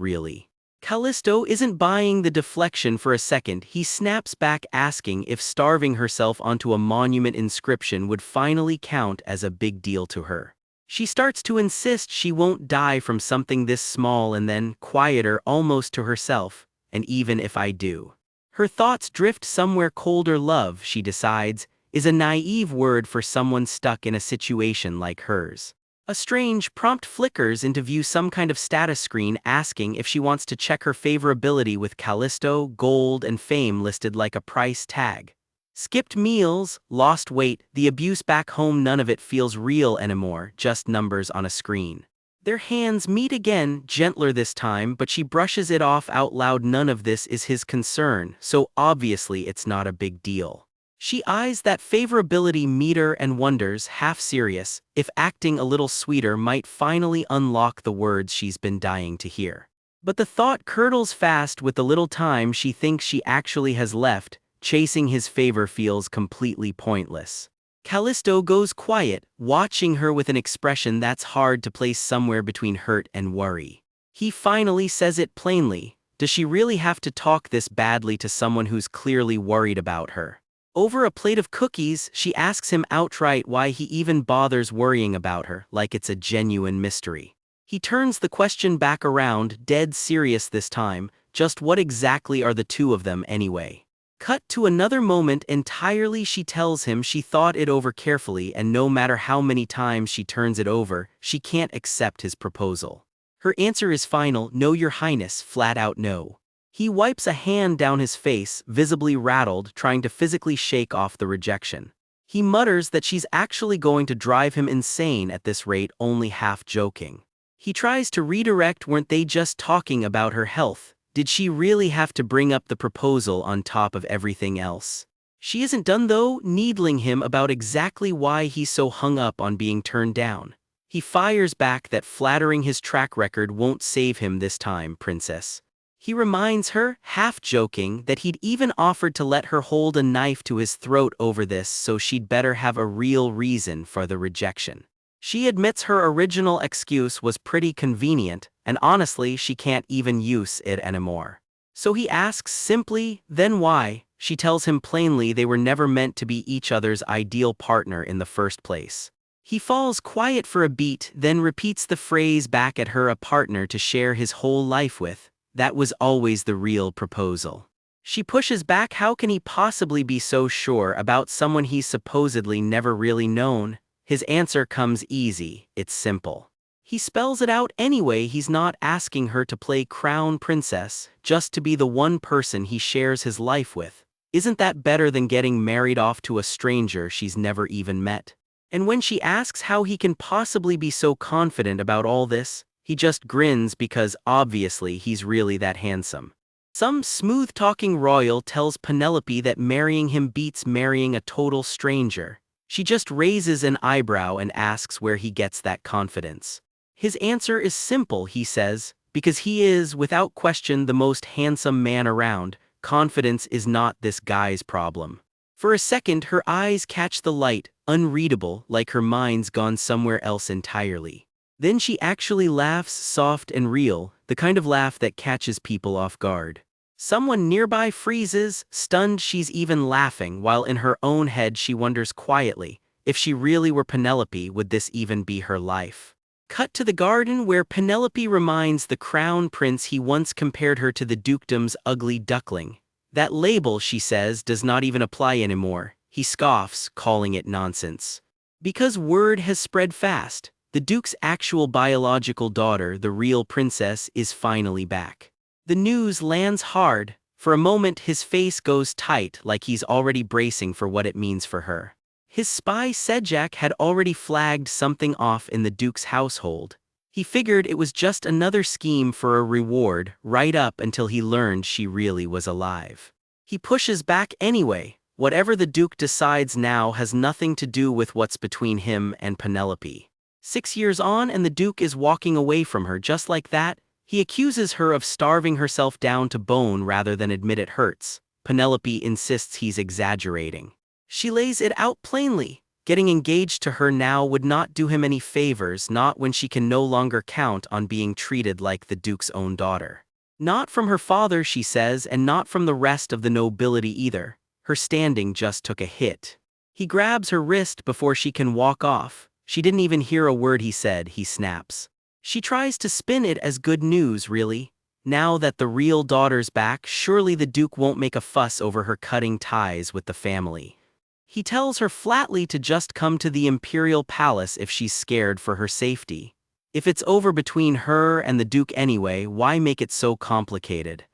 really. Callisto isn't buying the deflection for a second. He snaps back asking if starving herself onto a monument inscription would finally count as a big deal to her. She starts to insist she won't die from something this small and then, quieter almost to herself, and even if I do. Her thoughts drift somewhere colder. Love, she decides, is a naive word for someone stuck in a situation like hers. A strange prompt flickers into view, some kind of status screen asking if she wants to check her favorability with Callisto, gold and fame listed like a price tag. Skipped meals, lost weight, the abuse back home, none of it feels real anymore, just numbers on a screen. Their hands meet again, gentler this time, but she brushes it off out loud. None of this is his concern, so obviously it's not a big deal. She eyes that favorability meter and wonders, half serious, if acting a little sweeter might finally unlock the words she's been dying to hear. But the thought curdles fast. With the little time she thinks she actually has left, chasing his favor feels completely pointless. Callisto goes quiet, watching her with an expression that's hard to place, somewhere between hurt and worry. He finally says it plainly. Does she really have to talk this badly to someone who's clearly worried about her? Over a plate of cookies, she asks him outright why he even bothers worrying about her, like it's a genuine mystery. He turns the question back around, dead serious this time. Just what exactly are the two of them anyway? Cut to another moment entirely. She tells him she thought it over carefully, and no matter how many times she turns it over, she can't accept his proposal. Her answer is final, no, your highness, flat out no. He wipes a hand down his face, visibly rattled, trying to physically shake off the rejection. He mutters that she's actually going to drive him insane at this rate, only half joking. He tries to redirect, weren't they just talking about her health? Did she really have to bring up the proposal on top of everything else? She isn't done though, needling him about exactly why he's so hung up on being turned down. He fires back that flattering his track record won't save him this time, princess. He reminds her, half joking, that he'd even offered to let her hold a knife to his throat over this, so she'd better have a real reason for the rejection. She admits her original excuse was pretty convenient, and honestly she can't even use it anymore. So he asks simply, then why? She tells him plainly they were never meant to be each other's ideal partner in the first place. He falls quiet for a beat, then repeats the phrase back at her, a partner to share his whole life with. That was always the real proposal. She pushes back, how can he possibly be so sure about someone he's supposedly never really known? His answer comes easy, it's simple. He spells it out anyway, he's not asking her to play crown princess, just to be the one person he shares his life with. Isn't that better than getting married off to a stranger she's never even met? And when she asks how he can possibly be so confident about all this, he just grins because obviously he's really that handsome. Some smooth-talking royal tells Penelope that marrying him beats marrying a total stranger. She just raises an eyebrow and asks where he gets that confidence. His answer is simple, he says, because he is, without question, the most handsome man around. Confidence is not this guy's problem. For a second her eyes catch the light, unreadable, like her mind's gone somewhere else entirely. Then she actually laughs, soft and real, the kind of laugh that catches people off guard. Someone nearby freezes, stunned. She's even laughing, while in her own head she wonders quietly, if she really were Penelope, would this even be her life? Cut to the garden where Penelope reminds the crown prince he once compared her to the dukedom's ugly duckling. That label, she says, does not even apply anymore. He scoffs, calling it nonsense. Because word has spread fast. The Duke's actual biological daughter, the real princess, is finally back. The news lands hard. For a moment his face goes tight, like he's already bracing for what it means for her. His spy Sejak had already flagged something off in the Duke's household. He figured it was just another scheme for a reward, right up until he learned she really was alive. He pushes back anyway. Whatever the Duke decides now has nothing to do with what's between him and Penelope. 6 years on and the Duke is walking away from her just like that. He accuses her of starving herself down to bone rather than admit it hurts. Penelope insists he's exaggerating. She lays it out plainly. Getting engaged to her now would not do him any favors, not when she can no longer count on being treated like the Duke's own daughter. Not from her father, she says, and not from the rest of the nobility either. Her standing just took a hit. He grabs her wrist before she can walk off. She didn't even hear a word he said, he snaps. She tries to spin it as good news, really. Now that the real daughter's back, surely the Duke won't make a fuss over her cutting ties with the family. He tells her flatly to just come to the imperial palace if she's scared for her safety. If it's over between her and the Duke anyway, why make it so complicated?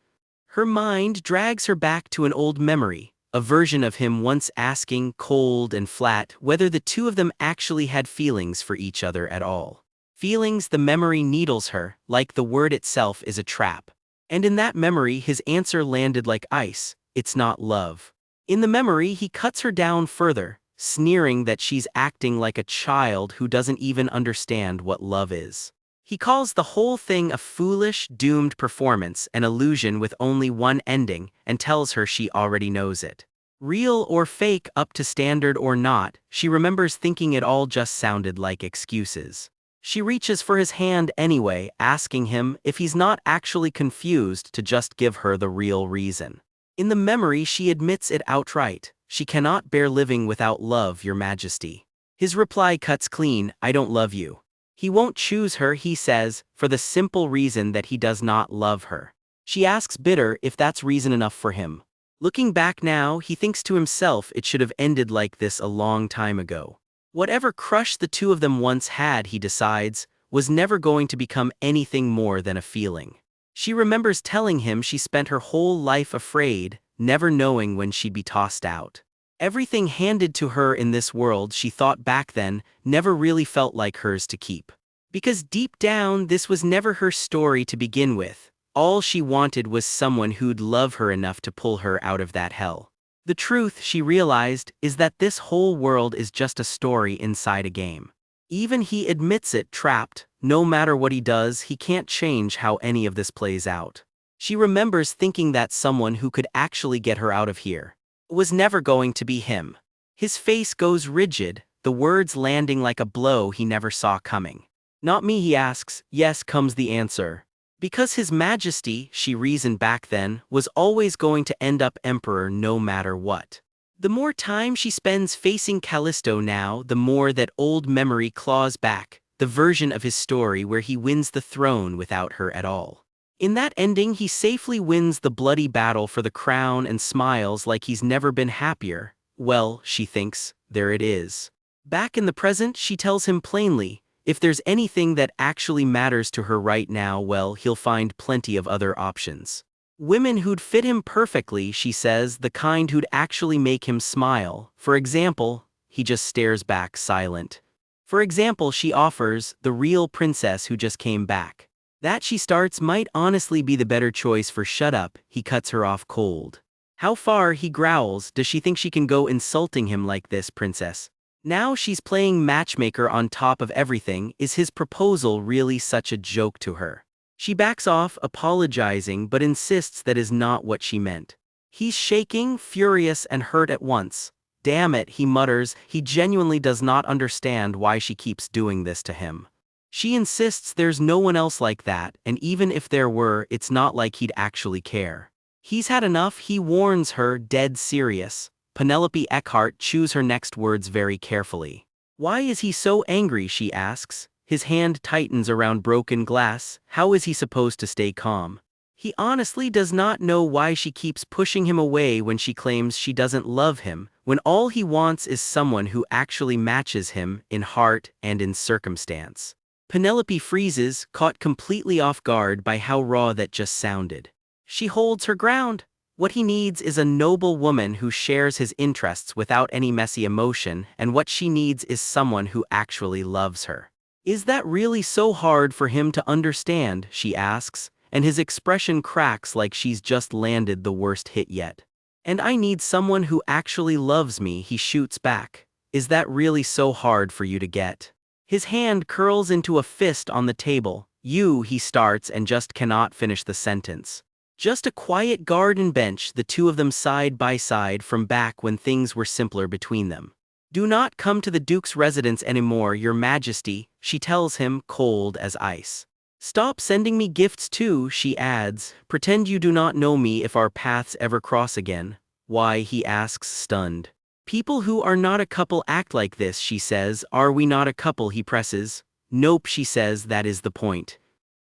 Her mind drags her back to an old memory, a version of him once asking, cold and flat, whether the two of them actually had feelings for each other at all. Feelings. The memory needles her, like the word itself is a trap. And in that memory his answer landed like ice: it's not love. In the memory he cuts her down further, sneering that she's acting like a child who doesn't even understand what love is. He calls the whole thing a foolish, doomed performance, an illusion with only one ending, and tells her she already knows it. Real or fake, up to standard or not, she remembers thinking it all just sounded like excuses. She reaches for his hand anyway, asking him if he's not actually confused to just give her the real reason. In the memory she admits it outright: she cannot bear living without love, Your Majesty. His reply cuts clean: I don't love you. He won't choose her, he says, for the simple reason that he does not love her. She asks, bitter, if that's reason enough for him. Looking back now, he thinks to himself it should have ended like this a long time ago. Whatever crush the two of them once had, he decides, was never going to become anything more than a feeling. She remembers telling him she spent her whole life afraid, never knowing when she'd be tossed out. Everything handed to her in this world, she thought back then, never really felt like hers to keep. Because deep down, this was never her story to begin with. All she wanted was someone who'd love her enough to pull her out of that hell. The truth, she realized, is that this whole world is just a story inside a game. Even he admits it, trapped. No matter what he does, he can't change how any of this plays out. She remembers thinking that someone who could actually get her out of here was never going to be him. His face goes rigid, the words landing like a blow he never saw coming. Not me, he asks. Yes, comes the answer. Because His Majesty, she reasoned back then, was always going to end up emperor no matter what. The more time she spends facing Callisto now, the more that old memory claws back, the version of his story where he wins the throne without her at all. In that ending, he safely wins the bloody battle for the crown and smiles like he's never been happier. Well, she thinks, there it is. Back in the present, she tells him plainly, if there's anything that actually matters to her right now, well, he'll find plenty of other options. Women who'd fit him perfectly, she says, the kind who'd actually make him smile. For example, he just stares back, silent. For example, she offers, the real princess who just came back. That, she starts, might honestly be the better choice for shut up, he cuts her off cold. How far, he growls, does she think she can go insulting him like this, princess? Now she's playing matchmaker on top of everything. Is his proposal really such a joke to her? She backs off, apologizing, but insists that is not what she meant. He's shaking, furious and hurt at once. Damn it, he mutters, he genuinely does not understand why she keeps doing this to him. She insists there's no one else like that, and even if there were, it's not like he'd actually care. He's had enough, he warns her, dead serious. Penelope Eckhart chews her next words very carefully. Why is he so angry, she asks. His hand tightens around broken glass. How is he supposed to stay calm? He honestly does not know why she keeps pushing him away when she claims she doesn't love him, when all he wants is someone who actually matches him in heart and in circumstance. Penelope freezes, caught completely off guard by how raw that just sounded. She holds her ground. What he needs is a noble woman who shares his interests without any messy emotion, and what she needs is someone who actually loves her. Is that really so hard for him to understand, she asks, and his expression cracks like she's just landed the worst hit yet. And I need someone who actually loves me, he shoots back. Is that really so hard for you to get? His hand curls into a fist on the table. You, he starts and just cannot finish the sentence. Just a quiet garden bench, the two of them side by side from back when things were simpler between them. Do not come to the Duke's residence anymore, Your Majesty, she tells him, cold as ice. Stop sending me gifts too, she adds. Pretend you do not know me if our paths ever cross again. Why, he asks, stunned. People who are not a couple act like this, she says. Are we not a couple, he presses. Nope, she says, that is the point.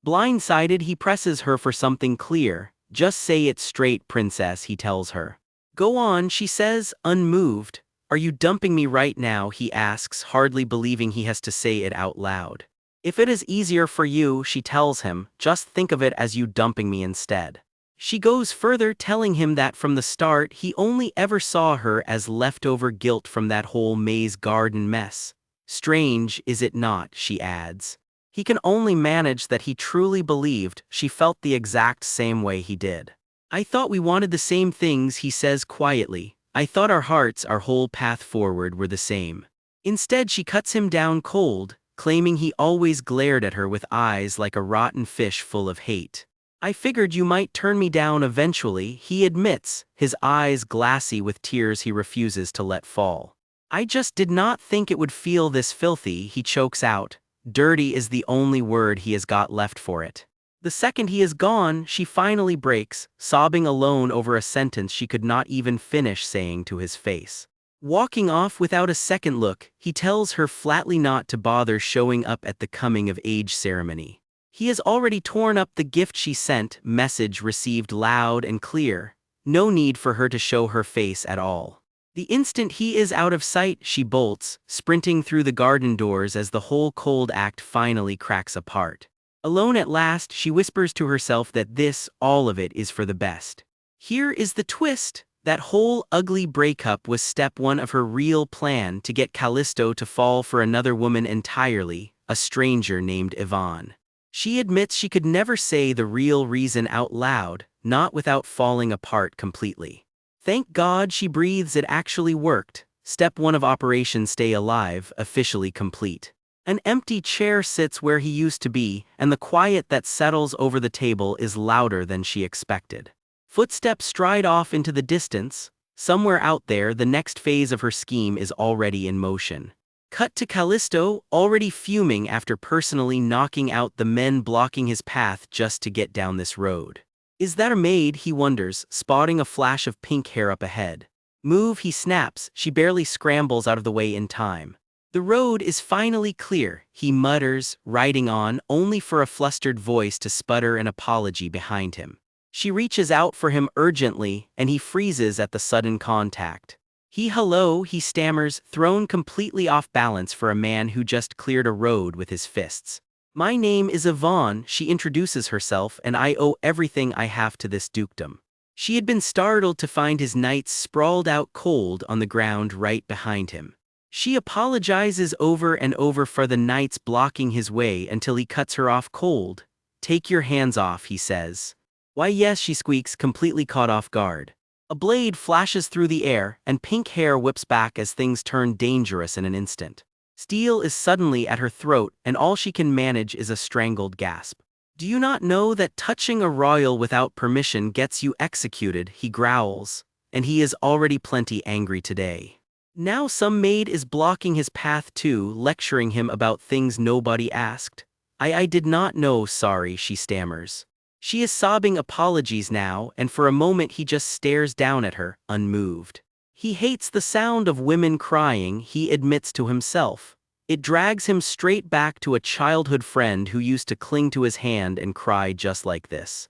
Blindsided, he presses her for something clear. Just say it straight, princess, he tells her. Go on, she says, unmoved. Are you dumping me right now, he asks, hardly believing he has to say it out loud. If it is easier for you, she tells him, just think of it as you dumping me instead. She goes further, telling him that from the start he only ever saw her as leftover guilt from that whole maze garden mess. Strange, is it not, she adds. He can only manage that he truly believed she felt the exact same way he did. I thought we wanted the same things, he says quietly. I thought our hearts, our whole path forward were the same. Instead, she cuts him down cold, claiming he always glared at her with eyes like a rotten fish full of hate. I figured you might turn me down eventually, he admits, his eyes glassy with tears he refuses to let fall. I just did not think it would feel this filthy, he chokes out. Dirty is the only word he has got left for it. The second he is gone, she finally breaks, sobbing alone over a sentence she could not even finish saying to his face. Walking off without a second look, he tells her flatly not to bother showing up at the coming-of-age ceremony. He has already torn up the gift she sent, message received loud and clear. No need for her to show her face at all. The instant he is out of sight, she bolts, sprinting through the garden doors as the whole cold act finally cracks apart. Alone at last, she whispers to herself that this, all of it, is for the best. Here is the twist. That whole ugly breakup was step one of her real plan to get Callisto to fall for another woman entirely, a stranger named Yvonne. She admits she could never say the real reason out loud, not without falling apart completely. Thank God, she breathes, it actually worked. Step 1 of Operation Stay Alive, officially complete. An empty chair sits where he used to be, and the quiet that settles over the table is louder than she expected. Footsteps stride off into the distance. Somewhere out there, the next phase of her scheme is already in motion. Cut to Callisto, already fuming after personally knocking out the men blocking his path just to get down this road. Is that a maid, he wonders, spotting a flash of pink hair up ahead. Move, he snaps, she barely scrambles out of the way in time. The road is finally clear, he mutters, riding on, only for a flustered voice to sputter an apology behind him. She reaches out for him urgently, and he freezes at the sudden contact. Hello, he stammers, thrown completely off balance for a man who just cleared a road with his fists. My name is Yvonne, she introduces herself, and I owe everything I have to this dukedom. She had been startled to find his knights sprawled out cold on the ground right behind him. She apologizes over and over for the knights blocking his way until he cuts her off cold. Take your hands off, he says. Why yes, she squeaks, completely caught off guard. A blade flashes through the air, and pink hair whips back as things turn dangerous in an instant. Steel is suddenly at her throat, and all she can manage is a strangled gasp. Do you not know that touching a royal without permission gets you executed, he growls, and he is already plenty angry today. Now some maid is blocking his path too, lecturing him about things nobody asked. I did not know, sorry, she stammers. She is sobbing apologies now, and for a moment he just stares down at her, unmoved. He hates the sound of women crying, he admits to himself. It drags him straight back to a childhood friend who used to cling to his hand and cry just like this.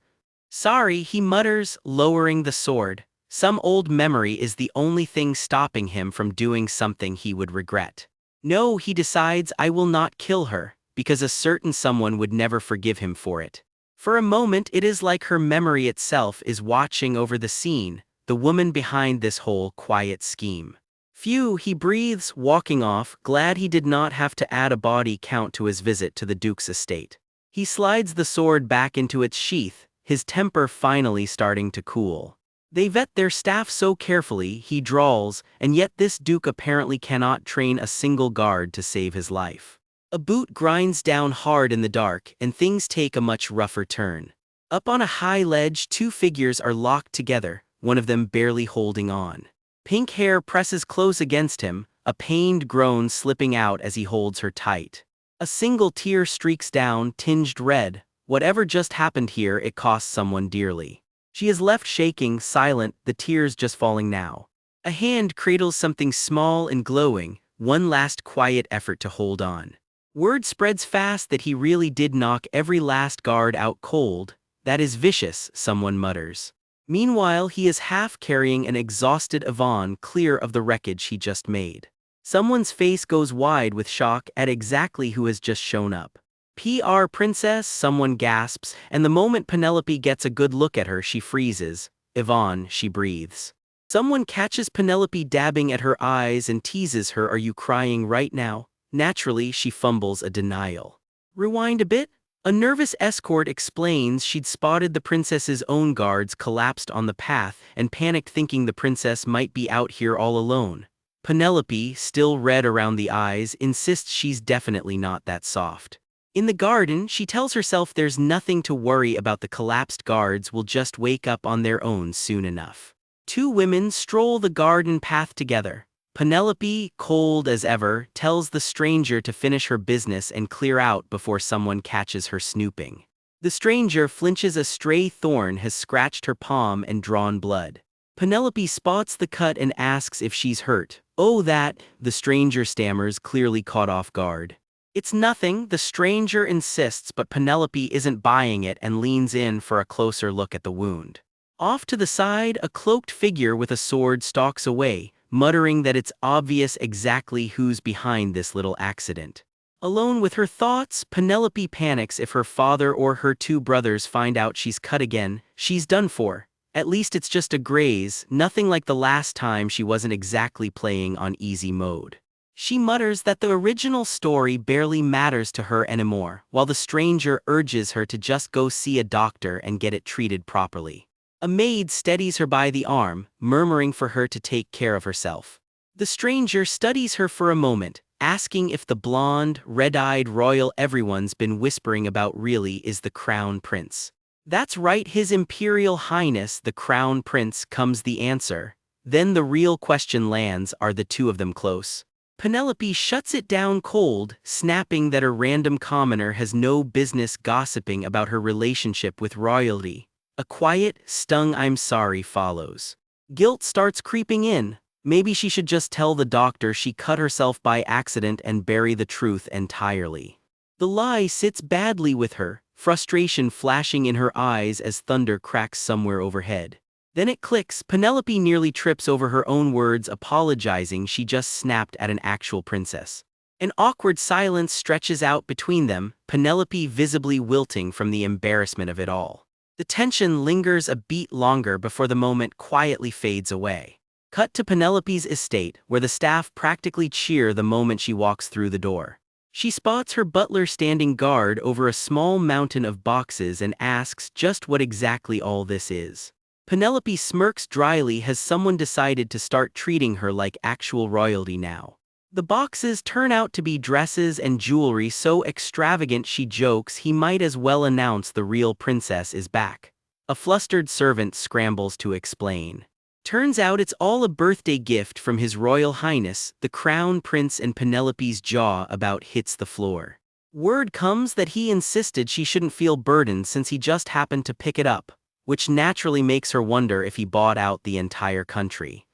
Sorry, he mutters, lowering the sword. Some old memory is the only thing stopping him from doing something he would regret. No, he decides, I will not kill her, because a certain someone would never forgive him for it. For a moment it is like her memory itself is watching over the scene, the woman behind this whole quiet scheme. Phew, he breathes, walking off, glad he did not have to add a body count to his visit to the Duke's estate. He slides the sword back into its sheath, his temper finally starting to cool. They vet their staff so carefully, he drawls, and yet this Duke apparently cannot train a single guard to save his life. A boot grinds down hard in the dark, and things take a much rougher turn. Up on a high ledge, two figures are locked together, one of them barely holding on. Pink hair presses close against him, a pained groan slipping out as he holds her tight. A single tear streaks down, tinged red. Whatever just happened here, it cost someone dearly. She is left shaking, silent, the tears just falling now. A hand cradles something small and glowing, one last quiet effort to hold on. Word spreads fast that he really did knock every last guard out cold. That is vicious, someone mutters. Meanwhile, he is half carrying an exhausted Yvonne clear of the wreckage he just made. Someone's face goes wide with shock at exactly who has just shown up. PR princess, someone gasps, and the moment Penelope gets a good look at her, she freezes. Yvonne, she breathes. Someone catches Penelope dabbing at her eyes and teases her, "Are you crying right now?" Naturally, she fumbles a denial. Rewind a bit. A nervous escort explains she'd spotted the princess's own guards collapsed on the path and panicked, thinking the princess might be out here all alone. Penelope, still red around the eyes, insists she's definitely not that soft. In the garden, she tells herself there's nothing to worry about, the collapsed guards will just wake up on their own soon enough. Two women stroll the garden path together. Penelope, cold as ever, tells the stranger to finish her business and clear out before someone catches her snooping. The stranger flinches, a stray thorn has scratched her palm and drawn blood. Penelope spots the cut and asks if she's hurt. "Oh, that," the stranger stammers, clearly caught off guard. "It's nothing," the stranger insists, but Penelope isn't buying it and leans in for a closer look at the wound. Off to the side, a cloaked figure with a sword stalks away, muttering that it's obvious exactly who's behind this little accident. Alone with her thoughts, Penelope panics. If her father or her two brothers find out she's cut again, she's done for. At least it's just a graze, nothing like the last time she wasn't exactly playing on easy mode. She mutters that the original story barely matters to her anymore, while the stranger urges her to just go see a doctor and get it treated properly. A maid steadies her by the arm, murmuring for her to take care of herself. The stranger studies her for a moment, asking if the blonde, red-eyed royal everyone's been whispering about really is the crown prince. "That's right, His Imperial Highness, the crown prince," comes the answer. Then the real question lands, are the two of them close? Penelope shuts it down cold, snapping that a random commoner has no business gossiping about her relationship with royalty. A quiet, stung "I'm sorry" follows. Guilt starts creeping in. Maybe she should just tell the doctor she cut herself by accident and bury the truth entirely. The lie sits badly with her, frustration flashing in her eyes as thunder cracks somewhere overhead. Then it clicks. Penelope nearly trips over her own words, apologizing she just snapped at an actual princess. An awkward silence stretches out between them, Penelope visibly wilting from the embarrassment of it all. The tension lingers a beat longer before the moment quietly fades away. Cut to Penelope's estate, where the staff practically cheer the moment she walks through the door. She spots her butler standing guard over a small mountain of boxes and asks just what exactly all this is. Penelope smirks dryly. Has someone decided to start treating her like actual royalty now? The boxes turn out to be dresses and jewelry so extravagant she jokes he might as well announce the real princess is back. A flustered servant scrambles to explain. Turns out it's all a birthday gift from His Royal Highness, the Crown Prince, and Penelope's jaw about hits the floor. Word comes that he insisted she shouldn't feel burdened since he just happened to pick it up, which naturally makes her wonder if he bought out the entire country.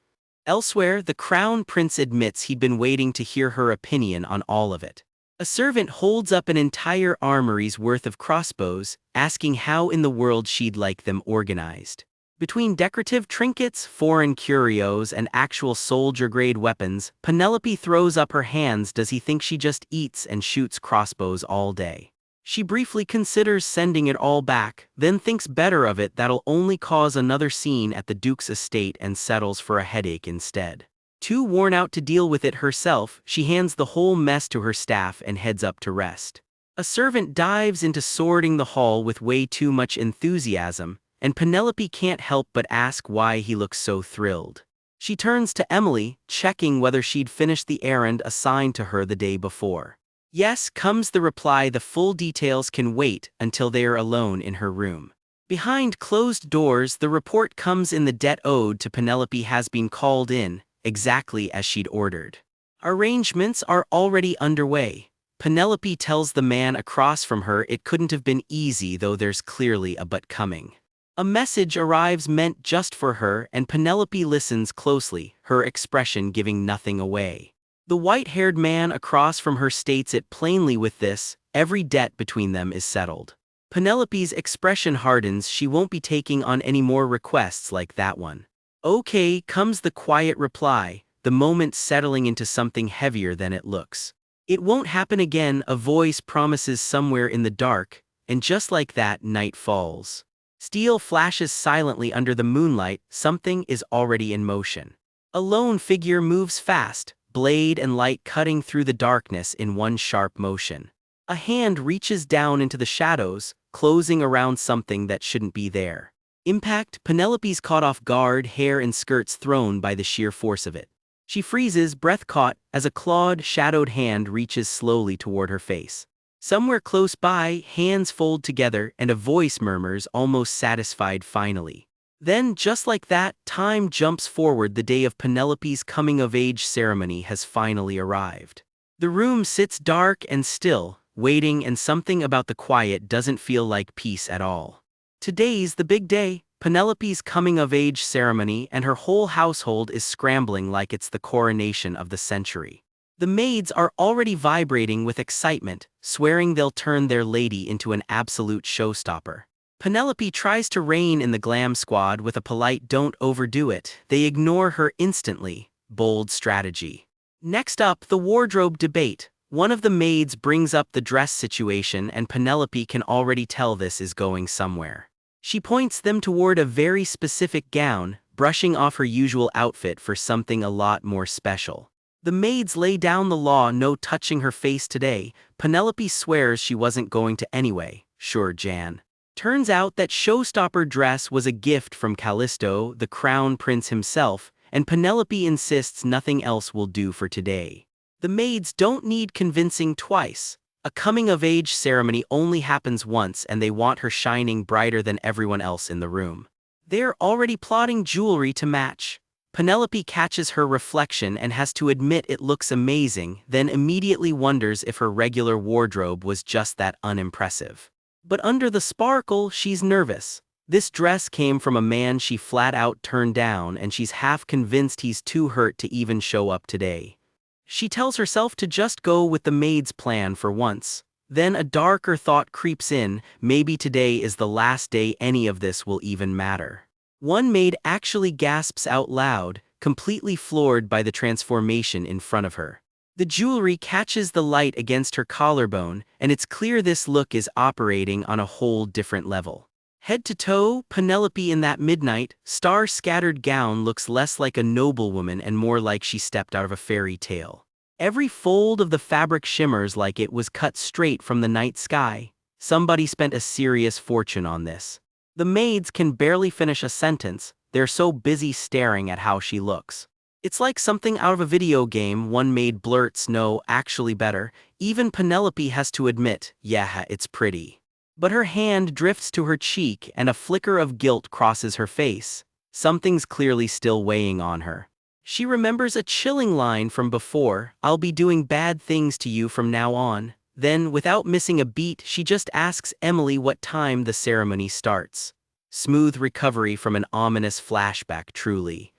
Elsewhere, the Crown Prince admits he'd been waiting to hear her opinion on all of it. A servant holds up an entire armory's worth of crossbows, asking how in the world she'd like them organized. Between decorative trinkets, foreign curios, and actual soldier-grade weapons, Penelope throws up her hands. Does he think she just eats and shoots crossbows all day? She briefly considers sending it all back, then thinks better of it. That'll only cause another scene at the Duke's estate, and settles for a headache instead. Too worn out to deal with it herself, she hands the whole mess to her staff and heads up to rest. A servant dives into sorting the haul with way too much enthusiasm, and Penelope can't help but ask why he looks so thrilled. She turns to Emily, checking whether she'd finished the errand assigned to her the day before. Yes, comes the reply. The full details can wait until they are alone in her room. Behind closed doors, the report comes in. The debt owed to Penelope has been called in, exactly as she'd ordered. Arrangements are already underway. Penelope tells the man across from her it couldn't have been easy, though there's clearly a but coming. A message arrives meant just for her, and Penelope listens closely, her expression giving nothing away. The white-haired man across from her states it plainly. With this, every debt between them is settled. Penelope's expression hardens. She won't be taking on any more requests like that one. Okay, comes the quiet reply, the moment settling into something heavier than it looks. It won't happen again, a voice promises somewhere in the dark, and just like that, night falls. Steel flashes silently under the moonlight. Something is already in motion. A lone figure moves fast, blade and light cutting through the darkness in one sharp motion. A hand reaches down into the shadows, closing around something that shouldn't be there. Impact. Penelope's caught off guard, hair and skirts thrown by the sheer force of it. She freezes, breath caught, as a clawed, shadowed hand reaches slowly toward her face. Somewhere close by, hands fold together and a voice murmurs, almost satisfied. Finally. Then, just like that, time jumps forward. The day of Penelope's coming-of-age ceremony has finally arrived. The room sits dark and still, waiting, and something about the quiet doesn't feel like peace at all. Today's the big day, Penelope's coming-of-age ceremony, and her whole household is scrambling like it's the coronation of the century. The maids are already vibrating with excitement, swearing they'll turn their lady into an absolute showstopper. Penelope tries to rein in the glam squad with a polite "don't overdo it." They ignore her instantly. Bold strategy. Next up, the wardrobe debate. One of the maids brings up the dress situation, and Penelope can already tell this is going somewhere. She points them toward a very specific gown, brushing off her usual outfit for something a lot more special. The maids lay down the law, no touching her face today. Penelope swears she wasn't going to anyway. Sure, Jan. Turns out that showstopper dress was a gift from Callisto, the crown prince himself, and Penelope insists nothing else will do for today. The maids don't need convincing twice. A coming-of-age ceremony only happens once, and they want her shining brighter than everyone else in the room. They're already plotting jewelry to match. Penelope catches her reflection and has to admit it looks amazing, then immediately wonders if her regular wardrobe was just that unimpressive. But under the sparkle, she's nervous. This dress came from a man she flat out turned down, and she's half convinced he's too hurt to even show up today. She tells herself to just go with the maid's plan for once. Then a darker thought creeps in, maybe today is the last day any of this will even matter. One maid actually gasps out loud, completely floored by the transformation in front of her. The jewelry catches the light against her collarbone, and it's clear this look is operating on a whole different level. Head to toe, Penelope in that midnight, star-scattered gown looks less like a noblewoman and more like she stepped out of a fairy tale. Every fold of the fabric shimmers like it was cut straight from the night sky. Somebody spent a serious fortune on this. The maids can barely finish a sentence, they're so busy staring at how she looks. It's like something out of a video game. One maid blurts, "No, actually better." Even Penelope has to admit, "Yeah, it's pretty." But her hand drifts to her cheek and a flicker of guilt crosses her face. Something's clearly still weighing on her. She remembers a chilling line from before, "I'll be doing bad things to you from now on." Then, without missing a beat, she just asks Emily what time the ceremony starts. Smooth recovery from an ominous flashback, truly.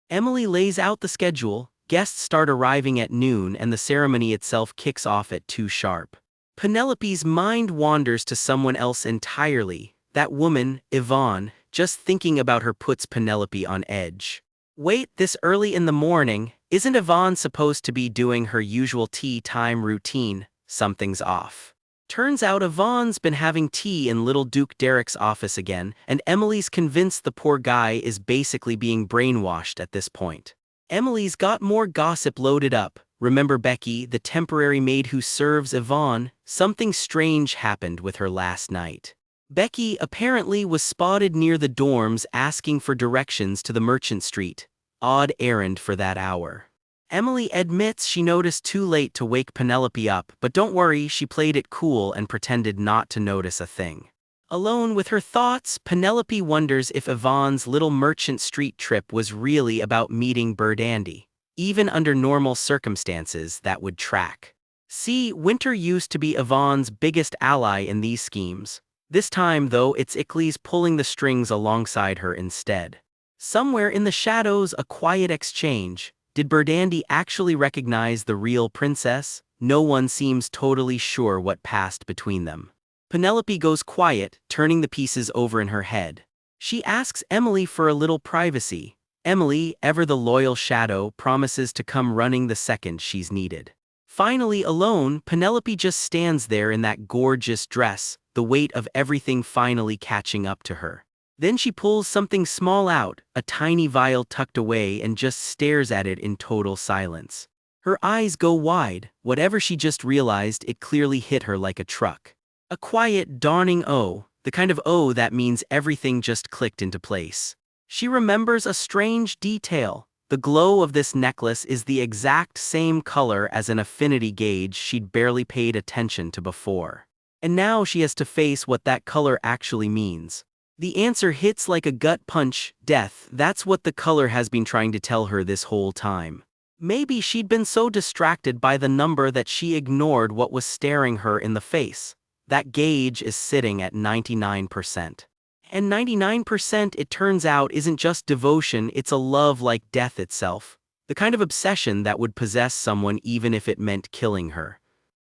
Emily lays out the schedule. Guests start arriving at noon and the ceremony itself kicks off at 2 sharp. Penelope's mind wanders to someone else entirely. That woman, Yvonne, just thinking about her puts Penelope on edge. Wait, this early in the morning, isn't Yvonne supposed to be doing her usual tea time routine? Something's off. Turns out Yvonne's been having tea in little Duke Derek's office again, and Emily's convinced the poor guy is basically being brainwashed at this point. Emily's got more gossip loaded up. Remember Becky, the temporary maid who serves Yvonne? Something strange happened with her last night. Becky apparently was spotted near the dorms asking for directions to the Merchant Street. Odd errand for that hour. Emily admits she noticed too late to wake Penelope up, but don't worry, she played it cool and pretended not to notice a thing. Alone with her thoughts, Penelope wonders if Yvonne's little merchant street trip was really about meeting Birdandy. Even under normal circumstances, that would track. See, Winter used to be Yvonne's biggest ally in these schemes. This time, though, it's Ickley's pulling the strings alongside her instead. Somewhere in the shadows, a quiet exchange. Did Birdandy actually recognize the real princess? No one seems totally sure what passed between them. Penelope goes quiet, turning the pieces over in her head. She asks Emily for a little privacy. Emily, ever the loyal shadow, promises to come running the second she's needed. Finally alone, Penelope just stands there in that gorgeous dress, the weight of everything finally catching up to her. Then she pulls something small out, a tiny vial tucked away, and just stares at it in total silence. Her eyes go wide. Whatever she just realized, it clearly hit her like a truck. A quiet, dawning O, the kind of O that means everything just clicked into place. She remembers a strange detail. The glow of this necklace is the exact same color as an affinity gauge she'd barely paid attention to before. And now she has to face what that color actually means. The answer hits like a gut punch: death. That's what the color has been trying to tell her this whole time. Maybe she'd been so distracted by the number that she ignored what was staring her in the face. That gauge is sitting at 99%. And 99%, it turns out, isn't just devotion, it's a love like death itself. The kind of obsession that would possess someone even if it meant killing her.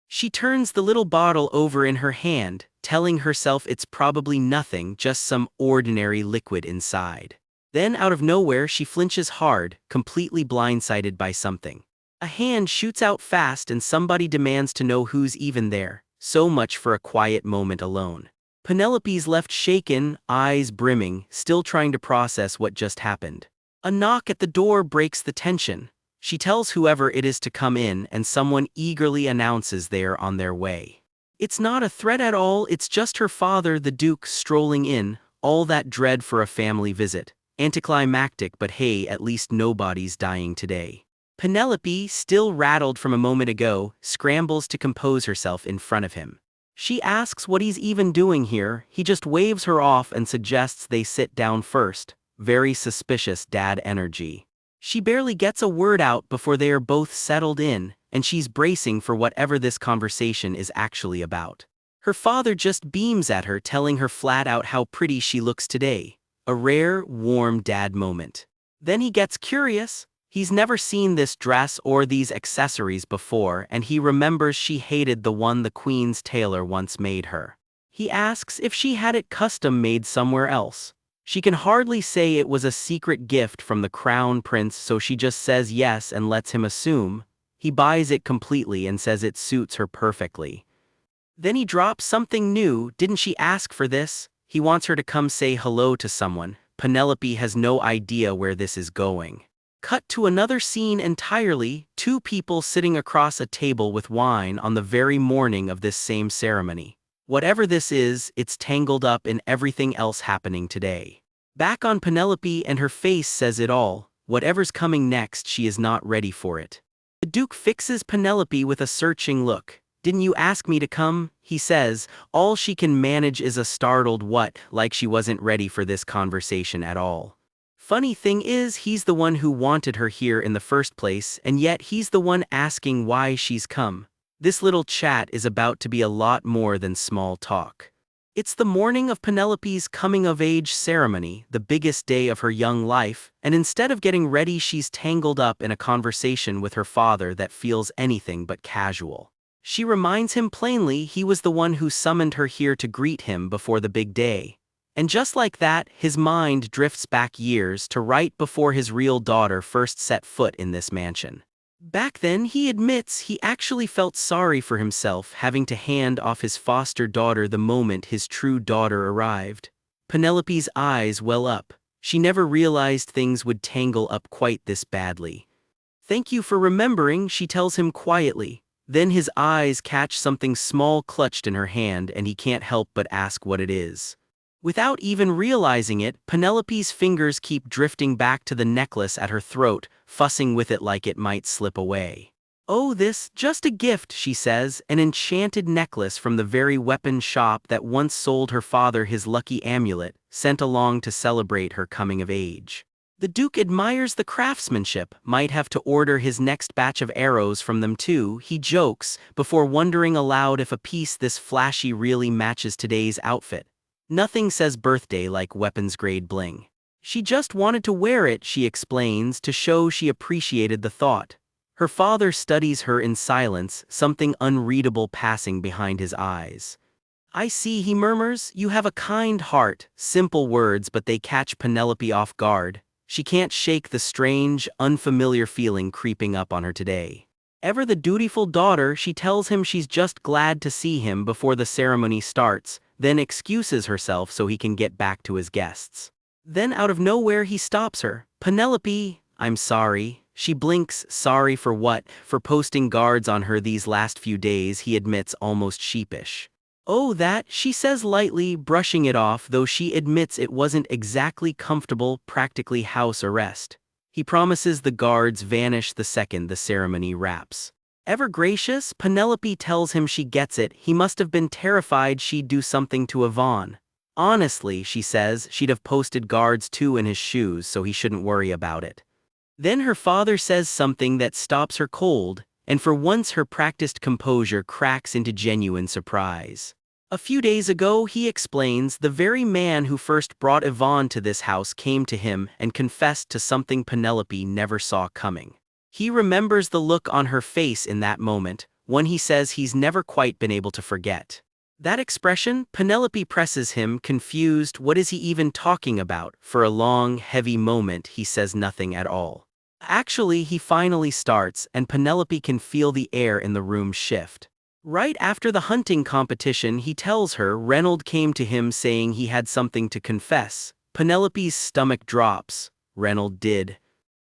She turns the little bottle over in her hand, telling herself it's probably nothing, just some ordinary liquid inside. Then out of nowhere she flinches hard, completely blindsided by something. A hand shoots out fast and somebody demands to know who's even there. So much for a quiet moment alone. Penelope's left shaken, eyes brimming, still trying to process what just happened. A knock at the door breaks the tension. She tells whoever it is to come in, and someone eagerly announces they're on their way. It's not a threat at all, it's just her father, the Duke, strolling in. All that dread for a family visit. Anticlimactic, but hey, at least nobody's dying today. Penelope, still rattled from a moment ago, scrambles to compose herself in front of him. She asks what he's even doing here. He just waves her off and suggests they sit down first. Very suspicious dad energy. She barely gets a word out before they are both settled in, and she's bracing for whatever this conversation is actually about. Her father just beams at her, telling her flat out how pretty she looks today. A rare, warm dad moment. Then he gets curious. He's never seen this dress or these accessories before, and he remembers she hated the one the Queen's tailor once made her. He asks if she had it custom made somewhere else. She can hardly say it was a secret gift from the Crown Prince, so she just says yes and lets him assume. He buys it completely and says it suits her perfectly. Then he drops something new. Didn't she ask for this? He wants her to come say hello to someone. Penelope has no idea where this is going. Cut to another scene entirely, two people sitting across a table with wine on the very morning of this same ceremony. Whatever this is, it's tangled up in everything else happening today. Back on Penelope, and her face says it all. Whatever's coming next, she is not ready for it. The Duke fixes Penelope with a searching look. "Didn't you ask me to come?" he says. All she can manage is a startled what, like she wasn't ready for this conversation at all. Funny thing is, he's the one who wanted her here in the first place, and yet he's the one asking why she's come. This little chat is about to be a lot more than small talk. It's the morning of Penelope's coming-of-age ceremony, the biggest day of her young life, and instead of getting ready, she's tangled up in a conversation with her father that feels anything but casual. She reminds him plainly he was the one who summoned her here to greet him before the big day. And just like that, his mind drifts back years to right before his real daughter first set foot in this mansion. Back then, he admits he actually felt sorry for himself having to hand off his foster daughter the moment his true daughter arrived. Penelope's eyes well up. She never realized things would tangle up quite this badly. "Thank you for remembering," she tells him quietly. Then his eyes catch something small clutched in her hand, and he can't help but ask what it is. Without even realizing it, Penelope's fingers keep drifting back to the necklace at her throat, fussing with it like it might slip away. "Oh, just a gift," she says, "an enchanted necklace from the very weapon shop that once sold her father his lucky amulet, sent along to celebrate her coming of age. The Duke admires the craftsmanship, might have to order his next batch of arrows from them too," he jokes, before wondering aloud if a piece this flashy really matches today's outfit. Nothing says birthday like weapons-grade bling. She just wanted to wear it, she explains, to show she appreciated the thought. Her father studies her in silence, something unreadable passing behind his eyes. "I see," he murmurs, "you have a kind heart." Simple words, but they catch Penelope off guard. She can't shake the strange, unfamiliar feeling creeping up on her today. Ever the dutiful daughter, she tells him she's just glad to see him before the ceremony starts, then excuses herself so he can get back to his guests. Then out of nowhere he stops her. "Penelope, I'm sorry." She blinks. Sorry for what? For posting guards on her these last few days, he admits, almost sheepish. "Oh, that," she says lightly, brushing it off, though she admits it wasn't exactly comfortable, practically house arrest. He promises the guards vanish the second the ceremony wraps. Ever gracious, Penelope tells him she gets it. He must have been terrified she'd do something to Yvonne. Honestly, she says, she'd have posted guards too in his shoes, so he shouldn't worry about it. Then her father says something that stops her cold, and for once her practiced composure cracks into genuine surprise. "A few days ago," he explains, "the very man who first brought Yvonne to this house came to him and confessed to something Penelope never saw coming. He remembers the look on her face in that moment, one he says he's never quite been able to forget. That expression." Penelope presses him, confused. What is he even talking about? For a long, heavy moment, he says nothing at all. Actually, he finally starts, and Penelope can feel the air in the room shift. Right after the hunting competition, he tells her Reynolds came to him saying he had something to confess. Penelope's stomach drops. Reynolds did.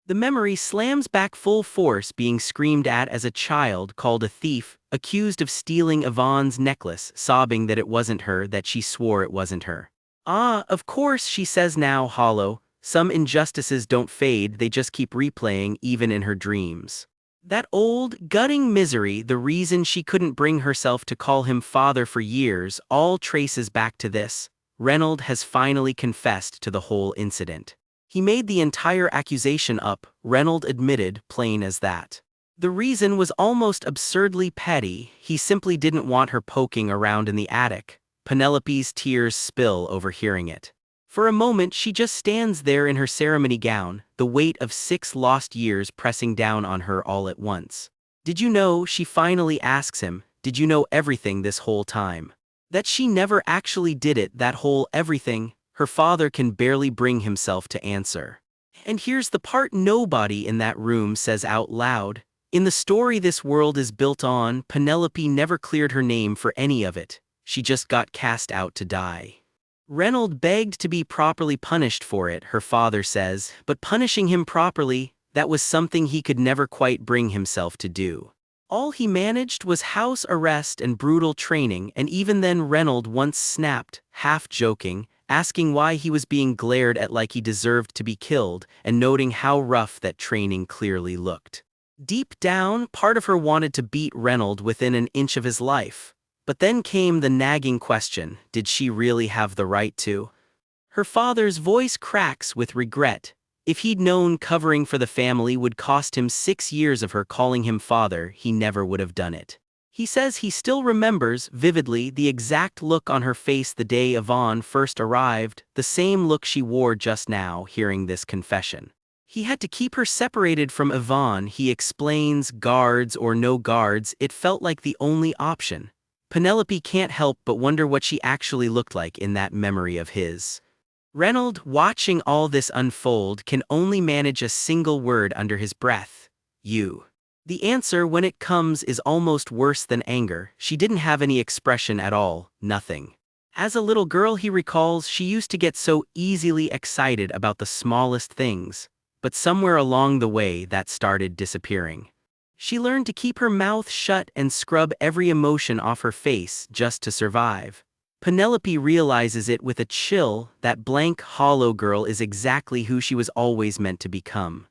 The memory slams back full force, being screamed at as a child, called a thief, accused of stealing Yvonne's necklace, sobbing that it wasn't her, that she swore it wasn't her. "Ah, of course," she says now, hollow. Some injustices don't fade, they just keep replaying, even in her dreams. That old, gutting misery, the reason she couldn't bring herself to call him father for years, all traces back to this. Reynolds has finally confessed to the whole incident. He made the entire accusation up, Reynolds admitted, plain as that. The reason was almost absurdly petty. He simply didn't want her poking around in the attic. Penelope's tears spill overhearing it. For a moment she just stands there in her ceremony gown, the weight of 6 lost years pressing down on her all at once. "Did you know," she finally asks him, "did you know everything this whole time? That she never actually did it, that whole everything?" Her father can barely bring himself to answer. And here's the part nobody in that room says out loud. In the story this world is built on, Penelope never cleared her name for any of it. She just got cast out to die. Reynolds begged to be properly punished for it, her father says, but punishing him properly, that was something he could never quite bring himself to do. All he managed was house arrest and brutal training, and even then Reynolds once snapped, half joking, asking why he was being glared at like he deserved to be killed, and noting how rough that training clearly looked. Deep down, part of her wanted to beat Reynolds within an inch of his life. But then came the nagging question, did she really have the right to? Her father's voice cracks with regret. If he'd known covering for the family would cost him 6 years of her calling him father, he never would have done it. He says he still remembers, vividly, the exact look on her face the day Yvonne first arrived, the same look she wore just now, hearing this confession. He had to keep her separated from Yvonne, he explains, guards or no guards, it felt like the only option. Penelope can't help but wonder what she actually looked like in that memory of his. Reynolds, watching all this unfold, can only manage a single word under his breath. You. The answer, when it comes, is almost worse than anger. She didn't have any expression at all, nothing. As a little girl, he recalls, she used to get so easily excited about the smallest things, but somewhere along the way that started disappearing. She learned to keep her mouth shut and scrub every emotion off her face just to survive. Penelope realizes it with a chill. That blank, hollow girl is exactly who she was always meant to become.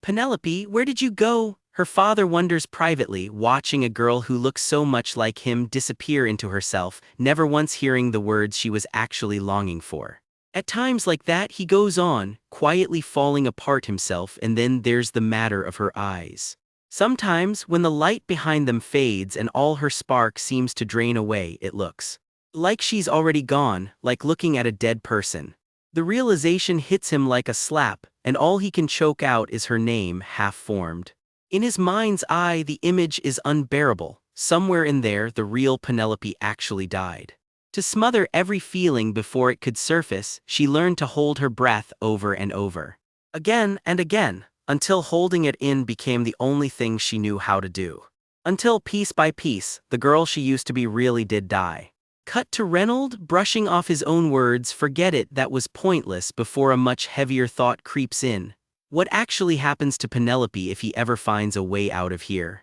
Penelope, where did you go? Her father wonders privately, watching a girl who looks so much like him disappear into herself, never once hearing the words she was actually longing for. At times like that he goes on, quietly falling apart himself, and then there's the matter of her eyes. Sometimes, when the light behind them fades and all her spark seems to drain away, it looks like she's already gone, like looking at a dead person. The realization hits him like a slap, and all he can choke out is her name, half-formed. In his mind's eye, the image is unbearable. Somewhere in there, the real Penelope actually died. To smother every feeling before it could surface, she learned to hold her breath over and over. Again and again, until holding it in became the only thing she knew how to do. Until piece by piece, the girl she used to be really did die. Cut to Reynold, brushing off his own words, forget it, that was pointless, before a much heavier thought creeps in. What actually happens to Penelope if he ever finds a way out of here?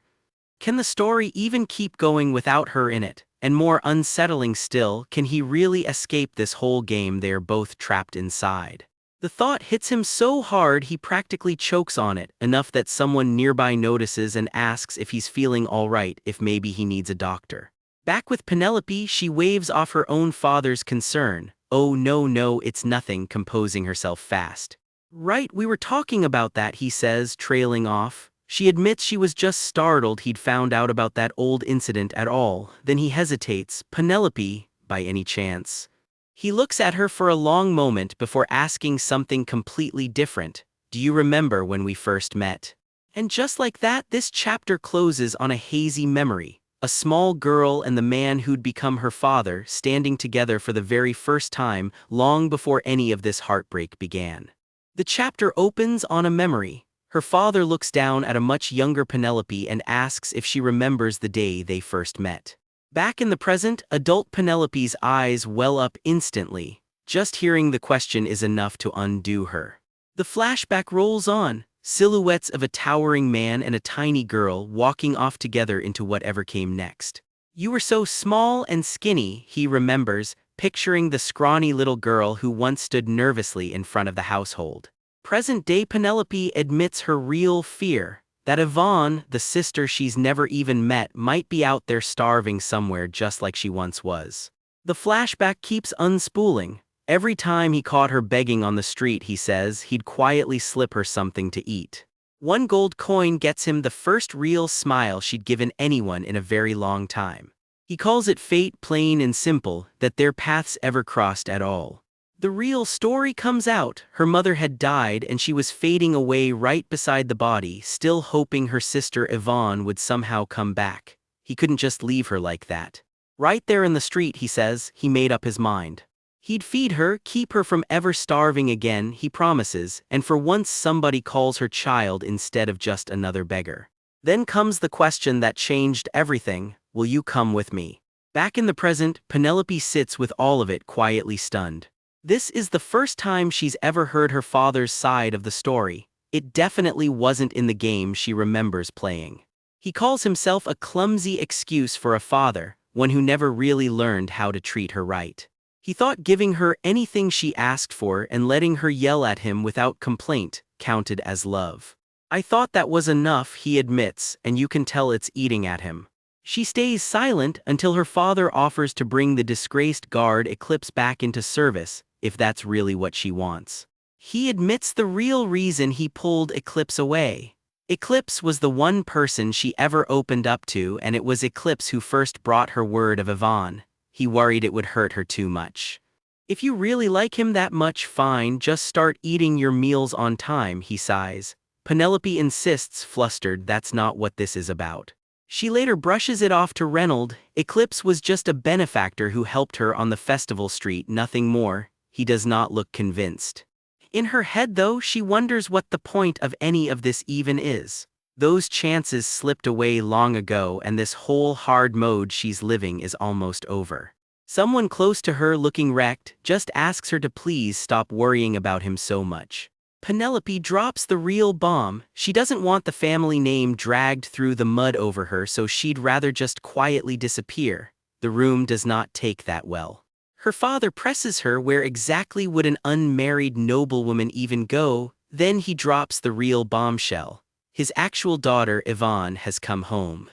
Can the story even keep going without her in it? And more unsettling still, can he really escape this whole game they're both trapped inside? The thought hits him so hard he practically chokes on it, enough that someone nearby notices and asks if he's feeling alright, if maybe he needs a doctor. Back with Penelope, she waves off her own father's concern. Oh no, it's nothing, composing herself fast. Right, we were talking about that, he says, trailing off. She admits she was just startled he'd found out about that old incident at all. Then he hesitates. Penelope, by any chance? He looks at her for a long moment before asking something completely different. Do you remember when we first met? And just like that, this chapter closes on a hazy memory. A small girl and the man who'd become her father standing together for the very first time, long before any of this heartbreak began. The chapter opens on a memory. Her father looks down at a much younger Penelope and asks if she remembers the day they first met. Back in the present, adult Penelope's eyes well up instantly. Just hearing the question is enough to undo her. The flashback rolls on, silhouettes of a towering man and a tiny girl walking off together into whatever came next. You were so small and skinny, he remembers, picturing the scrawny little girl who once stood nervously in front of the household. Present-day Penelope admits her real fear, that Yvonne, the sister she's never even met, might be out there starving somewhere just like she once was. The flashback keeps unspooling. Every time he caught her begging on the street, he says, he'd quietly slip her something to eat. One gold coin gets him the first real smile she'd given anyone in a very long time. He calls it fate, plain and simple, that their paths ever crossed at all. The real story comes out. Her mother had died and she was fading away right beside the body, still hoping her sister Yvonne would somehow come back. He couldn't just leave her like that. Right there in the street, he says, he made up his mind. He'd feed her, keep her from ever starving again, he promises, and for once somebody calls her child instead of just another beggar. Then comes the question that changed everything: will you come with me? Back in the present, Penelope sits with all of it, quietly stunned. This is the first time she's ever heard her father's side of the story. It definitely wasn't in the game she remembers playing. He calls himself a clumsy excuse for a father, one who never really learned how to treat her right. He thought giving her anything she asked for and letting her yell at him without complaint counted as love. I thought that was enough, he admits, and you can tell it's eating at him. She stays silent until her father offers to bring the disgraced guard Eclipse back into service, if that's really what she wants. He admits the real reason he pulled Eclipse away. Eclipse was the one person she ever opened up to, and it was Eclipse who first brought her word of Yvonne. He worried it would hurt her too much. If you really like him that much, fine, just start eating your meals on time, he sighs. Penelope insists, flustered, that's not what this is about. She later brushes it off to Reynold. Eclipse was just a benefactor who helped her on the festival street, nothing more. He does not look convinced. In her head, though, she wonders what the point of any of this even is. Those chances slipped away long ago, and this whole hard mode she's living is almost over. Someone close to her, looking wrecked, just asks her to please stop worrying about him so much. Penelope drops the real bomb. She doesn't want the family name dragged through the mud over her, so she'd rather just quietly disappear. The room does not take that well. Her father presses her where exactly would an unmarried noblewoman even go, then he drops the real bombshell. His actual daughter, Yvonne, has come home.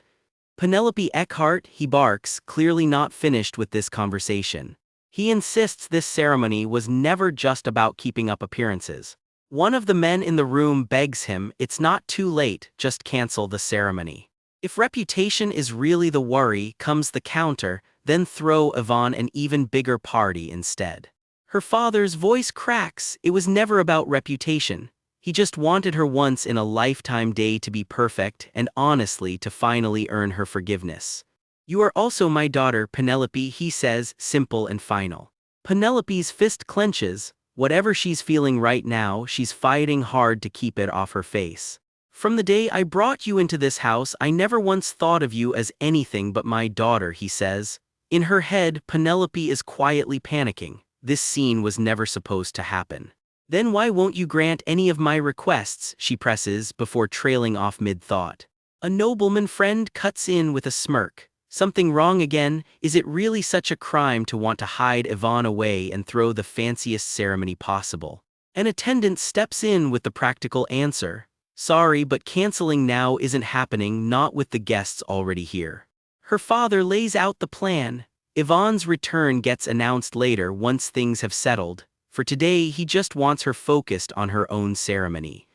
Penelope Eckhart, he barks, clearly not finished with this conversation. He insists this ceremony was never just about keeping up appearances. One of the men in the room begs him, it's not too late, just cancel the ceremony. If reputation is really the worry, comes the counter, then throw Yvonne an even bigger party instead. Her father's voice cracks, it was never about reputation. He just wanted her once in a lifetime day to be perfect and honestly to finally earn her forgiveness. You are also my daughter, Penelope, he says, simple and final. Penelope's fist clenches. Whatever she's feeling right now, she's fighting hard to keep it off her face. From the day I brought you into this house, I never once thought of you as anything but my daughter, he says. In her head, Penelope is quietly panicking. This scene was never supposed to happen. Then why won't you grant any of my requests, she presses before trailing off mid-thought. A nobleman friend cuts in with a smirk. Something wrong again? Is it really such a crime to want to hide Yvonne away and throw the fanciest ceremony possible? An attendant steps in with the practical answer. Sorry, but canceling now isn't happening, not with the guests already here. Her father lays out the plan. Yvonne's return gets announced later once things have settled. For today, he just wants her focused on her own ceremony.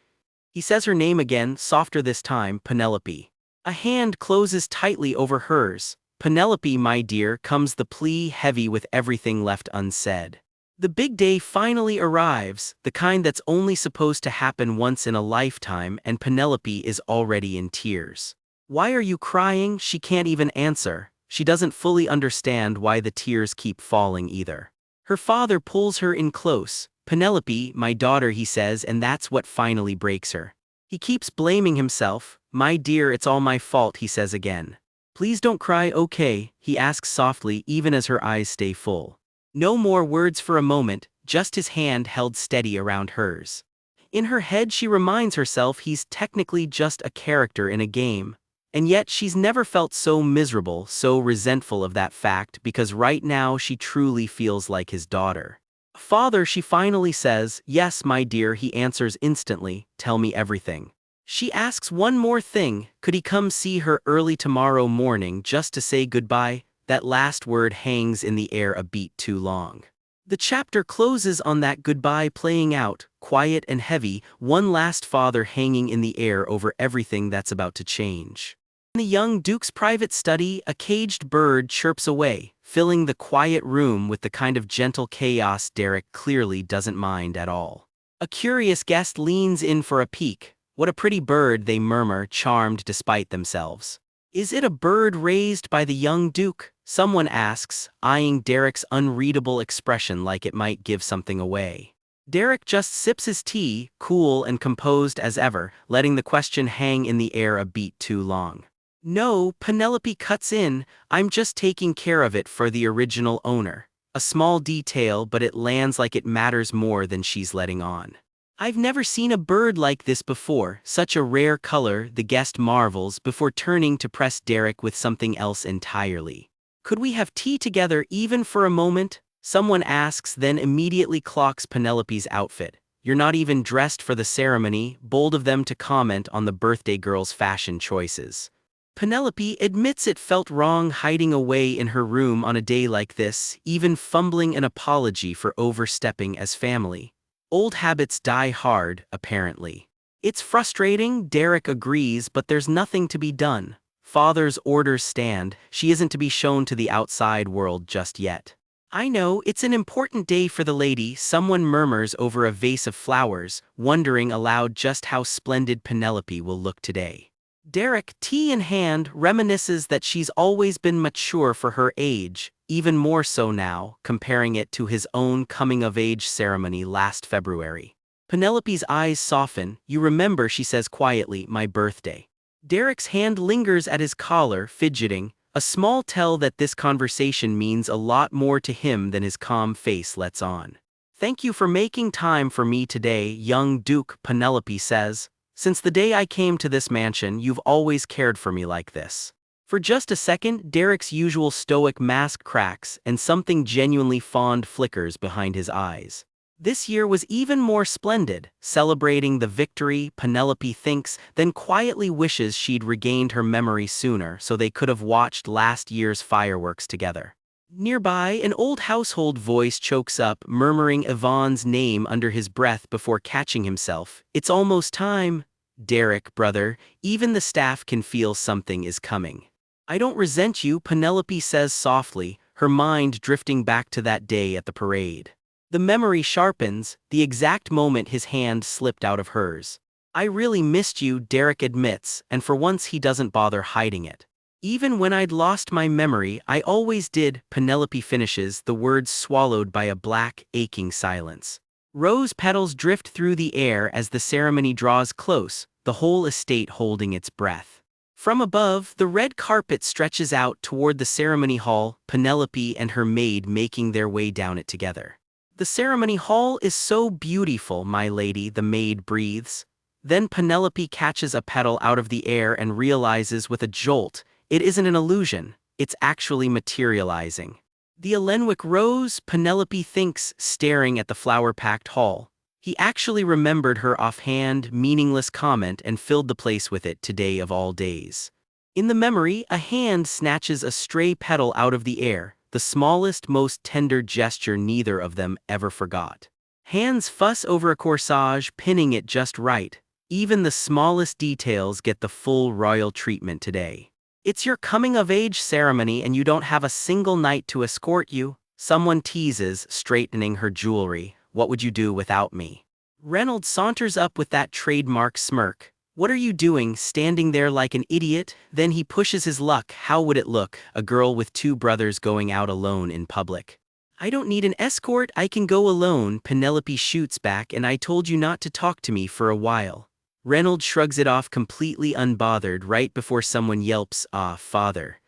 He says her name again, softer this time, Penelope. A hand closes tightly over hers. Penelope, my dear, comes the plea heavy with everything left unsaid. The big day finally arrives, the kind that's only supposed to happen once in a lifetime, and Penelope is already in tears. Why are you crying? She can't even answer. She doesn't fully understand why the tears keep falling either. Her father pulls her in close. Penelope, my daughter, he says, and that's what finally breaks her. He keeps blaming himself. My dear, it's all my fault, he says again. Please don't cry, okay, he asks softly even as her eyes stay full. No more words for a moment, just his hand held steady around hers. In her head she reminds herself he's technically just a character in a game. And yet she's never felt so miserable, so resentful of that fact because right now she truly feels like his daughter. Father, she finally says, yes, my dear, he answers instantly, tell me everything. She asks one more thing, could he come see her early tomorrow morning just to say goodbye? That last word hangs in the air a beat too long. The chapter closes on that goodbye playing out, quiet and heavy, one last father hanging in the air over everything that's about to change. In the young Duke's private study, a caged bird chirps away, filling the quiet room with the kind of gentle chaos Derek clearly doesn't mind at all. A curious guest leans in for a peek. What a pretty bird, they murmur, charmed despite themselves. Is it a bird raised by the young Duke? Someone asks, eyeing Derek's unreadable expression like it might give something away. Derek just sips his tea, cool and composed as ever, letting the question hang in the air a beat too long. No, Penelope cuts in, I'm just taking care of it for the original owner. A small detail, but it lands like it matters more than she's letting on. I've never seen a bird like this before, such a rare color, the guest marvels before turning to press Derek with something else entirely. Could we have tea together even for a moment? Someone asks, then immediately clocks Penelope's outfit. You're not even dressed for the ceremony, bold of them to comment on the birthday girl's fashion choices. Penelope admits it felt wrong hiding away in her room on a day like this, even fumbling an apology for overstepping as family. Old habits die hard, apparently. It's frustrating, Derek agrees, but there's nothing to be done. Father's orders stand, she isn't to be shown to the outside world just yet. I know, it's an important day for the lady, someone murmurs over a vase of flowers, wondering aloud just how splendid Penelope will look today. Derek, tea in hand, reminisces that she's always been mature for her age, even more so now, comparing it to his own coming-of-age ceremony last February. Penelope's eyes soften. You remember, she says quietly, my birthday. Derek's hand lingers at his collar, fidgeting, a small tell that this conversation means a lot more to him than his calm face lets on. Thank you for making time for me today, young Duke, Penelope says. Since the day I came to this mansion, you've always cared for me like this. For just a second, Derek's usual stoic mask cracks and something genuinely fond flickers behind his eyes. This year was even more splendid, celebrating the victory, Penelope thinks, then quietly wishes she'd regained her memory sooner so they could have watched last year's fireworks together. Nearby, an old household voice chokes up, murmuring Yvonne's name under his breath before catching himself. It's almost time. Derek, brother, even the staff can feel something is coming. I don't resent you, Penelope says softly, her mind drifting back to that day at the parade. The memory sharpens, the exact moment his hand slipped out of hers. I really missed you, Derek admits, and for once he doesn't bother hiding it. Even when I'd lost my memory, I always did, Penelope finishes, the words swallowed by a black, aching silence. Rose petals drift through the air as the ceremony draws close, the whole estate holding its breath. From above, the red carpet stretches out toward the ceremony hall, Penelope and her maid making their way down it together. The ceremony hall is so beautiful, my lady, the maid breathes. Then Penelope catches a petal out of the air and realizes with a jolt, it isn't an illusion, it's actually materializing. The Elenwick rose, Penelope thinks, staring at the flower-packed hall. He actually remembered her offhand, meaningless comment and filled the place with it today of all days. In the memory, a hand snatches a stray petal out of the air, the smallest, most tender gesture neither of them ever forgot. Hands fuss over a corsage, pinning it just right. Even the smallest details get the full royal treatment today. It's your coming-of-age ceremony and you don't have a single knight to escort you, someone teases, straightening her jewelry. What would you do without me? Reynolds saunters up with that trademark smirk. What are you doing, standing there like an idiot? Then he pushes his luck. How would it look, a girl with two brothers going out alone in public? I don't need an escort, I can go alone, Penelope shoots back, and I told you not to talk to me for a while. Reynolds shrugs it off completely unbothered right before someone yelps, "Ah, father."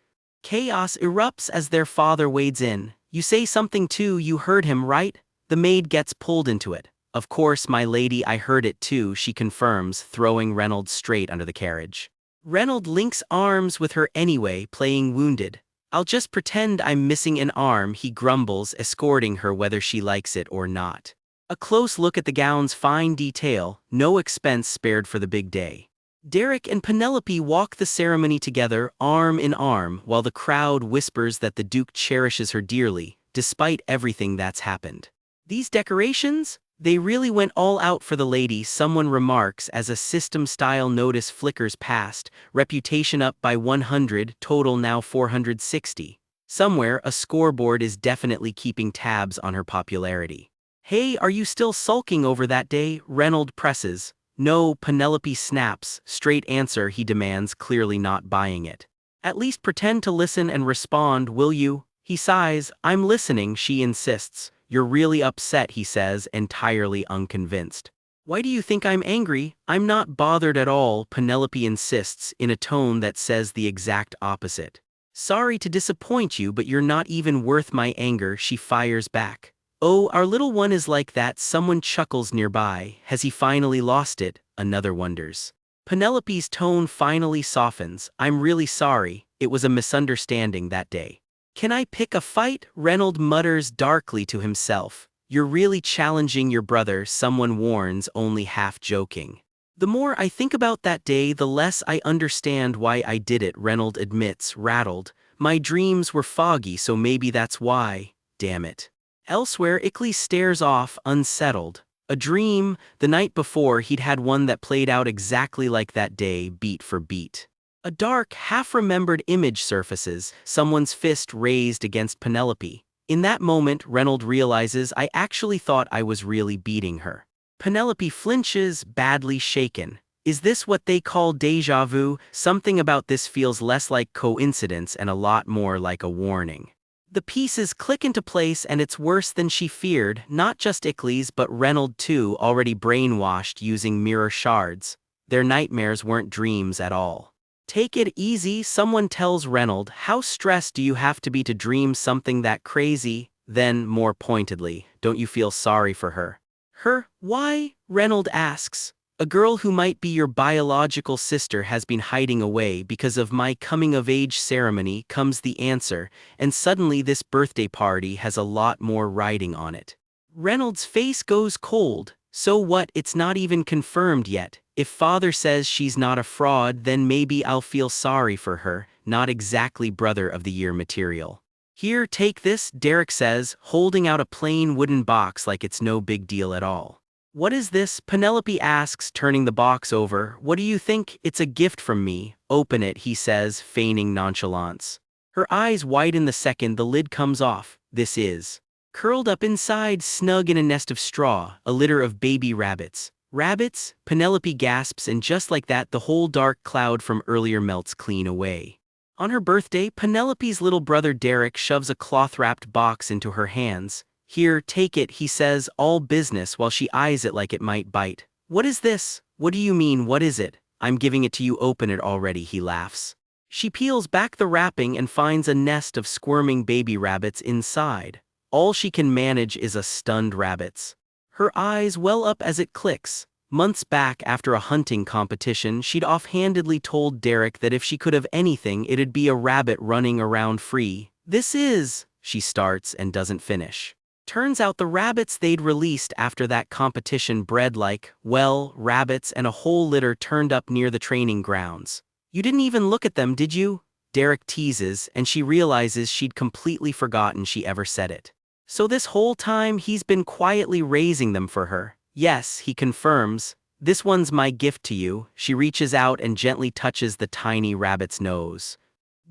Chaos erupts as their father wades in. You say something too, you heard him, right? The maid gets pulled into it. Of course, my lady, I heard it too, she confirms, throwing Reynolds straight under the carriage. Reynolds links arms with her anyway, playing wounded. I'll just pretend I'm missing an arm, he grumbles, escorting her whether she likes it or not. A close look at the gown's fine detail, no expense spared for the big day. Derek and Penelope walk the ceremony together, arm in arm, while the crowd whispers that the Duke cherishes her dearly, despite everything that's happened. These decorations? They really went all out for the lady, someone remarks as a system-style notice flickers past, reputation up by 100, total now 460. Somewhere, a scoreboard is definitely keeping tabs on her popularity. Hey, are you still sulking over that day? Reynolds presses. No, Penelope snaps, straight answer he demands, clearly not buying it. At least pretend to listen and respond, will you? He sighs. I'm listening, she insists. You're really upset, he says, entirely unconvinced. Why do you think I'm angry? I'm not bothered at all, Penelope insists, in a tone that says the exact opposite. Sorry to disappoint you, but you're not even worth my anger, she fires back. Oh, our little one is like that, someone chuckles nearby. Has he finally lost it? Another wonders. Penelope's tone finally softens. I'm really sorry, it was a misunderstanding that day. Can I pick a fight? Reynolds mutters darkly to himself. You're really challenging your brother, someone warns, only half joking. The more I think about that day, the less I understand why I did it, Reynolds admits, rattled. My dreams were foggy, so maybe that's why. Damn it. Elsewhere, Ickley stares off, unsettled. A dream? The night before, he'd had one that played out exactly like that day, beat for beat. A dark, half-remembered image surfaces, someone's fist raised against Penelope. In that moment, Reynolds realizes I actually thought I was really beating her. Penelope flinches, badly shaken. Is this what they call déjà vu? Something about this feels less like coincidence and a lot more like a warning. The pieces click into place and it's worse than she feared, not just Ickley's but Reynolds too, already brainwashed using mirror shards. Their nightmares weren't dreams at all. Take it easy, someone tells Reynolds. How stressed do you have to be to dream something that crazy? Then, more pointedly, don't you feel sorry for her? Her? Why? Reynolds asks. A girl who might be your biological sister has been hiding away because of my coming-of-age ceremony, comes the answer, and suddenly this birthday party has a lot more riding on it. Reynolds' face goes cold. So what, it's not even confirmed yet. If father says she's not a fraud, then maybe I'll feel sorry for her, not exactly brother of the year material. Here, take this, Derek says, holding out a plain wooden box like it's no big deal at all. What is this? Penelope asks, turning the box over. What do you think? It's a gift from me. Open it, he says, feigning nonchalance. Her eyes widen the second the lid comes off. This is. Curled up inside, snug in a nest of straw, a litter of baby rabbits. Rabbits? Penelope gasps, and just like that the whole dark cloud from earlier melts clean away. On her birthday, Penelope's little brother Derek shoves a cloth-wrapped box into her hands. Here, take it, he says, all business, while she eyes it like it might bite. What is this? What do you mean, what is it? I'm giving it to you, open it already, he laughs. She peels back the wrapping and finds a nest of squirming baby rabbits inside. All she can manage is a stunned rabbits. Her eyes well up as it clicks. Months back, after a hunting competition, she'd offhandedly told Derek that if she could have anything, it'd be a rabbit running around free. This is, she starts and doesn't finish. Turns out the rabbits they'd released after that competition bred like, well, rabbits, and a whole litter turned up near the training grounds. You didn't even look at them, did you? Derek teases, and she realizes she'd completely forgotten she ever said it. So this whole time he's been quietly raising them for her. Yes, he confirms. This one's my gift to you. She reaches out and gently touches the tiny rabbit's nose.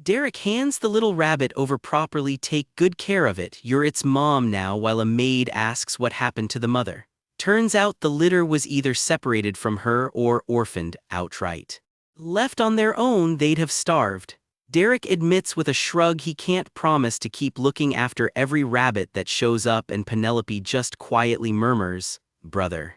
Derek hands the little rabbit over properly. Take good care of it, you're its mom now, while a maid asks what happened to the mother. Turns out the litter was either separated from her or orphaned outright. Left on their own, they'd have starved. Derek admits with a shrug he can't promise to keep looking after every rabbit that shows up, and Penelope just quietly murmurs, brother.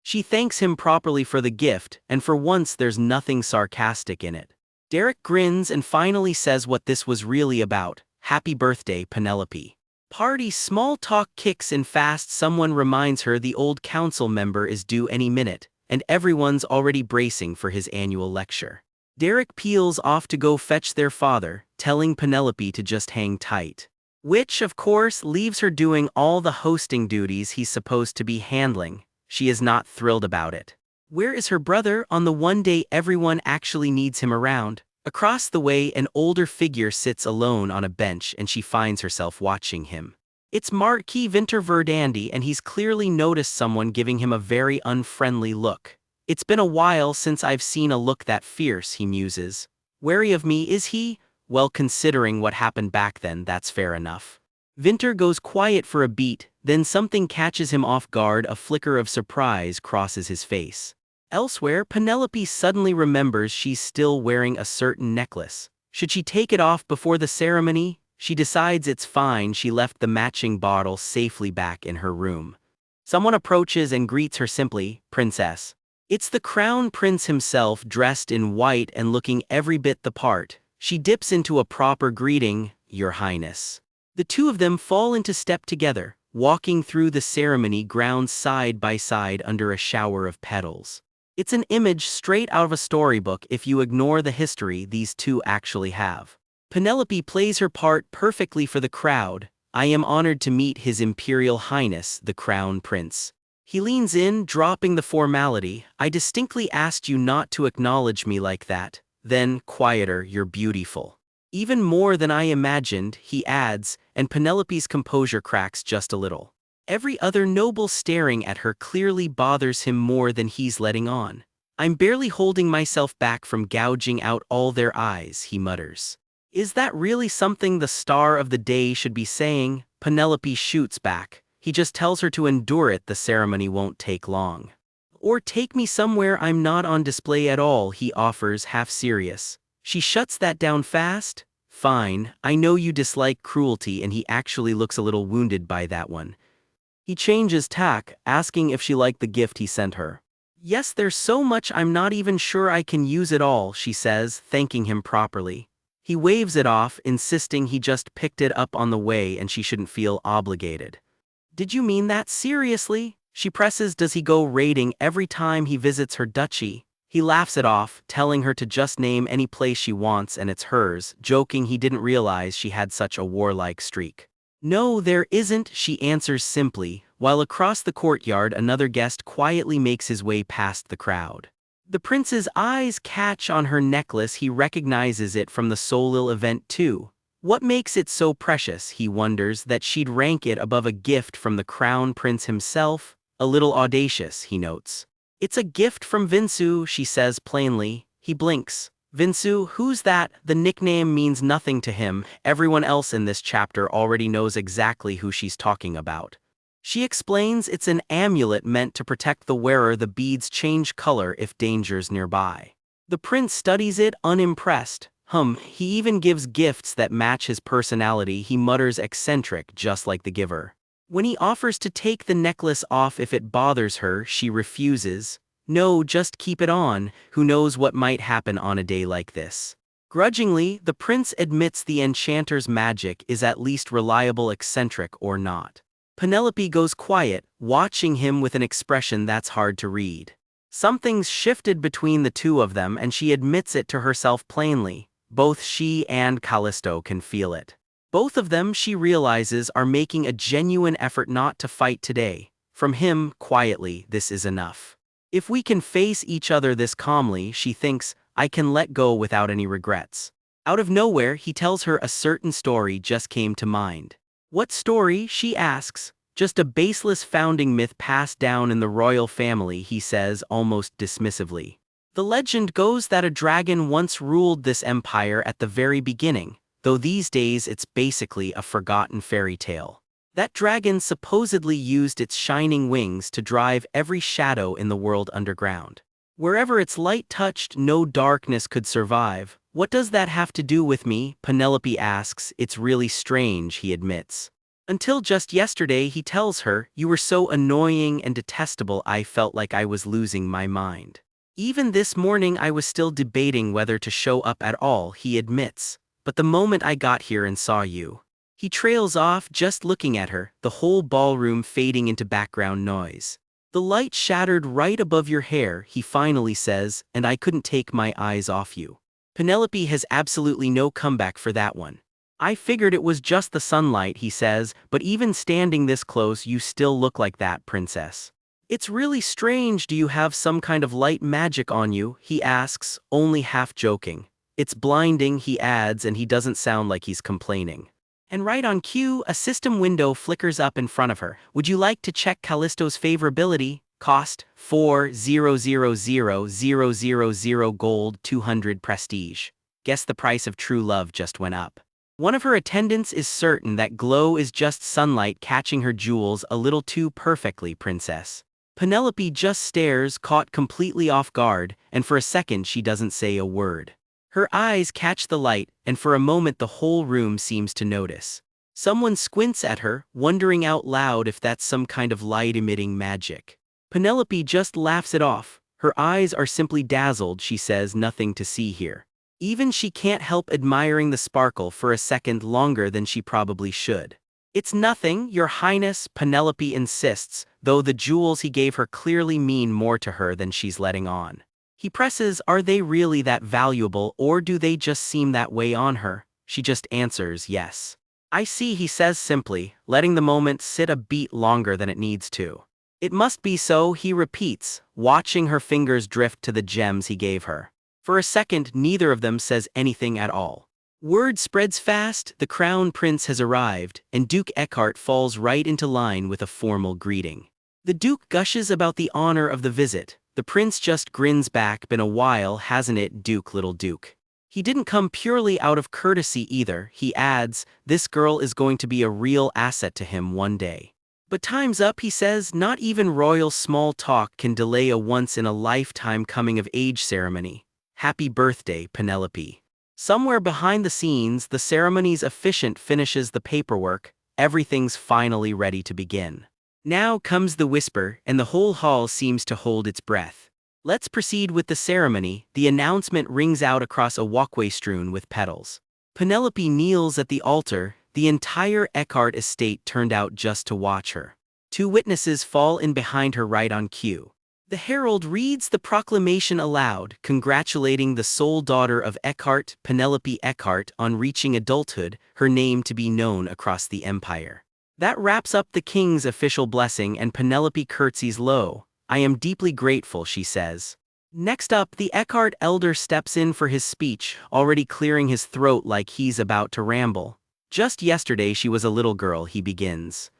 She thanks him properly for the gift, and for once there's nothing sarcastic in it. Derek grins and finally says what this was really about. Happy birthday, Penelope. Party small talk kicks in fast. Someone reminds her the old council member is due any minute, and everyone's already bracing for his annual lecture. Derek peels off to go fetch their father, telling Penelope to just hang tight. Which, of course, leaves her doing all the hosting duties he's supposed to be handling. She is not thrilled about it. Where is her brother on the one day everyone actually needs him around? Across the way, an older figure sits alone on a bench, and she finds herself watching him. It's Marquis Winter Verdandi, and he's clearly noticed someone giving him a very unfriendly look. It's been a while since I've seen a look that fierce, he muses. Wary of me, is he? Well, considering what happened back then, that's fair enough. Winter goes quiet for a beat, then something catches him off guard. A flicker of surprise crosses his face. Elsewhere, Penelope suddenly remembers she's still wearing a certain necklace. Should she take it off before the ceremony? She decides it's fine. She left the matching bottle safely back in her room. Someone approaches and greets her simply, Princess. It's the Crown Prince himself, dressed in white and looking every bit the part. She dips into a proper greeting, Your Highness. The two of them fall into step together, walking through the ceremony grounds side by side under a shower of petals. It's an image straight out of a storybook if you ignore the history these two actually have. Penelope plays her part perfectly for the crowd. I am honored to meet His Imperial Highness, the Crown Prince. He leans in, dropping the formality. I distinctly asked you not to acknowledge me like that. Then, quieter, you're beautiful. Even more than I imagined, he adds, and Penelope's composure cracks just a little. Every other noble staring at her clearly bothers him more than he's letting on. I'm barely holding myself back from gouging out all their eyes, he mutters. Is that really something the star of the day should be saying? Penelope shoots back. He just tells her to endure it, the ceremony won't take long. Or take me somewhere I'm not on display at all, he offers, half serious. She shuts that down fast. Fine, I know you dislike cruelty, and he actually looks a little wounded by that one. He changes tack, asking if she liked the gift he sent her. Yes, there's so much I'm not even sure I can use it all, she says, thanking him properly. He waves it off, insisting he just picked it up on the way and she shouldn't feel obligated. Did you mean that seriously? She presses, does he go raiding every time he visits her duchy? He laughs it off, telling her to just name any place she wants and it's hers, joking he didn't realize she had such a warlike streak. No, there isn't, she answers simply, while across the courtyard another guest quietly makes his way past the crowd. The prince's eyes catch on her necklace. He recognizes it from the Solil event too. What makes it so precious, he wonders, that she'd rank it above a gift from the crown prince himself? A little audacious, he notes. It's a gift from Vinsu, she says plainly. He blinks. Vinsu, who's that? The nickname means nothing to him. Everyone else in this chapter already knows exactly who she's talking about. She explains it's an amulet meant to protect the wearer. The beads change color if danger's nearby. The prince studies it, unimpressed. He even gives gifts that match his personality. He mutters eccentric, just like the giver. When he offers to take the necklace off if it bothers her, she refuses. No, just keep it on. Who knows what might happen on a day like this? Grudgingly, the prince admits the enchanter's magic is at least reliable, eccentric or not. Penelope goes quiet, watching him with an expression that's hard to read. Something's shifted between the two of them and she admits it to herself plainly. Both she and Callisto can feel it. Both of them, she realizes, are making a genuine effort not to fight today. From him, quietly, this is enough. If we can face each other this calmly, she thinks, I can let go without any regrets. Out of nowhere, he tells her a certain story just came to mind. What story, she asks. Just a baseless founding myth passed down in the royal family, he says, almost dismissively. The legend goes that a dragon once ruled this empire at the very beginning, though these days it's basically a forgotten fairy tale. That dragon supposedly used its shining wings to drive every shadow in the world underground. Wherever its light touched, no darkness could survive. What does that have to do with me? Penelope asks. It's really strange, he admits. Until just yesterday, he tells her, you were so annoying and detestable I felt like I was losing my mind. Even this morning I was still debating whether to show up at all, he admits. But the moment I got here and saw you. He trails off, just looking at her, the whole ballroom fading into background noise. The light shattered right above your hair, he finally says, and I couldn't take my eyes off you. Penelope has absolutely no comeback for that one. I figured it was just the sunlight, he says, but even standing this close you still look like that, princess. It's really strange. Do you have some kind of light magic on you? He asks, only half joking. It's blinding, he adds, and he doesn't sound like he's complaining. And right on cue, a system window flickers up in front of her. Would you like to check Callisto's favorability? Cost, 4,000,000 gold, 200 prestige. Guess the price of true love just went up. One of her attendants is certain that glow is just sunlight catching her jewels a little too perfectly, princess. Penelope just stares, caught completely off guard, and for a second she doesn't say a word. Her eyes catch the light, and for a moment the whole room seems to notice. Someone squints at her, wondering out loud if that's some kind of light-emitting magic. Penelope just laughs it off. Her eyes are simply dazzled, she says, nothing to see here. Even she can't help admiring the sparkle for a second longer than she probably should. It's nothing, your highness, Penelope insists, though the jewels he gave her clearly mean more to her than she's letting on. He presses, are they really that valuable, or do they just seem that way on her? She just answers, yes. I see, he says simply, letting the moment sit a beat longer than it needs to. It must be so, he repeats, watching her fingers drift to the gems he gave her. For a second, neither of them says anything at all. Word spreads fast, the crown prince has arrived, and Duke Eckhart falls right into line with a formal greeting. The duke gushes about the honor of the visit. The prince just grins back, been a while, hasn't it, Duke, little Duke? He didn't come purely out of courtesy either, he adds, this girl is going to be a real asset to him one day. But time's up, he says, not even royal small talk can delay a once-in-a-lifetime coming-of-age ceremony. Happy birthday, Penelope. Somewhere behind the scenes, the ceremony's officiant finishes the paperwork, everything's finally ready to begin. Now comes the whisper, and the whole hall seems to hold its breath. Let's proceed with the ceremony. The announcement rings out across a walkway strewn with petals. Penelope kneels at the altar, the entire Eckhart estate turned out just to watch her. Two witnesses fall in behind her right on cue. The herald reads the proclamation aloud, congratulating the sole daughter of Eckhart, Penelope Eckhart, on reaching adulthood, her name to be known across the empire. That wraps up the king's official blessing, and Penelope curtsies low. "I am deeply grateful," she says. Next up, the Eckhart elder steps in for his speech, already clearing his throat like he's about to ramble. "Just yesterday she was a little girl," he begins.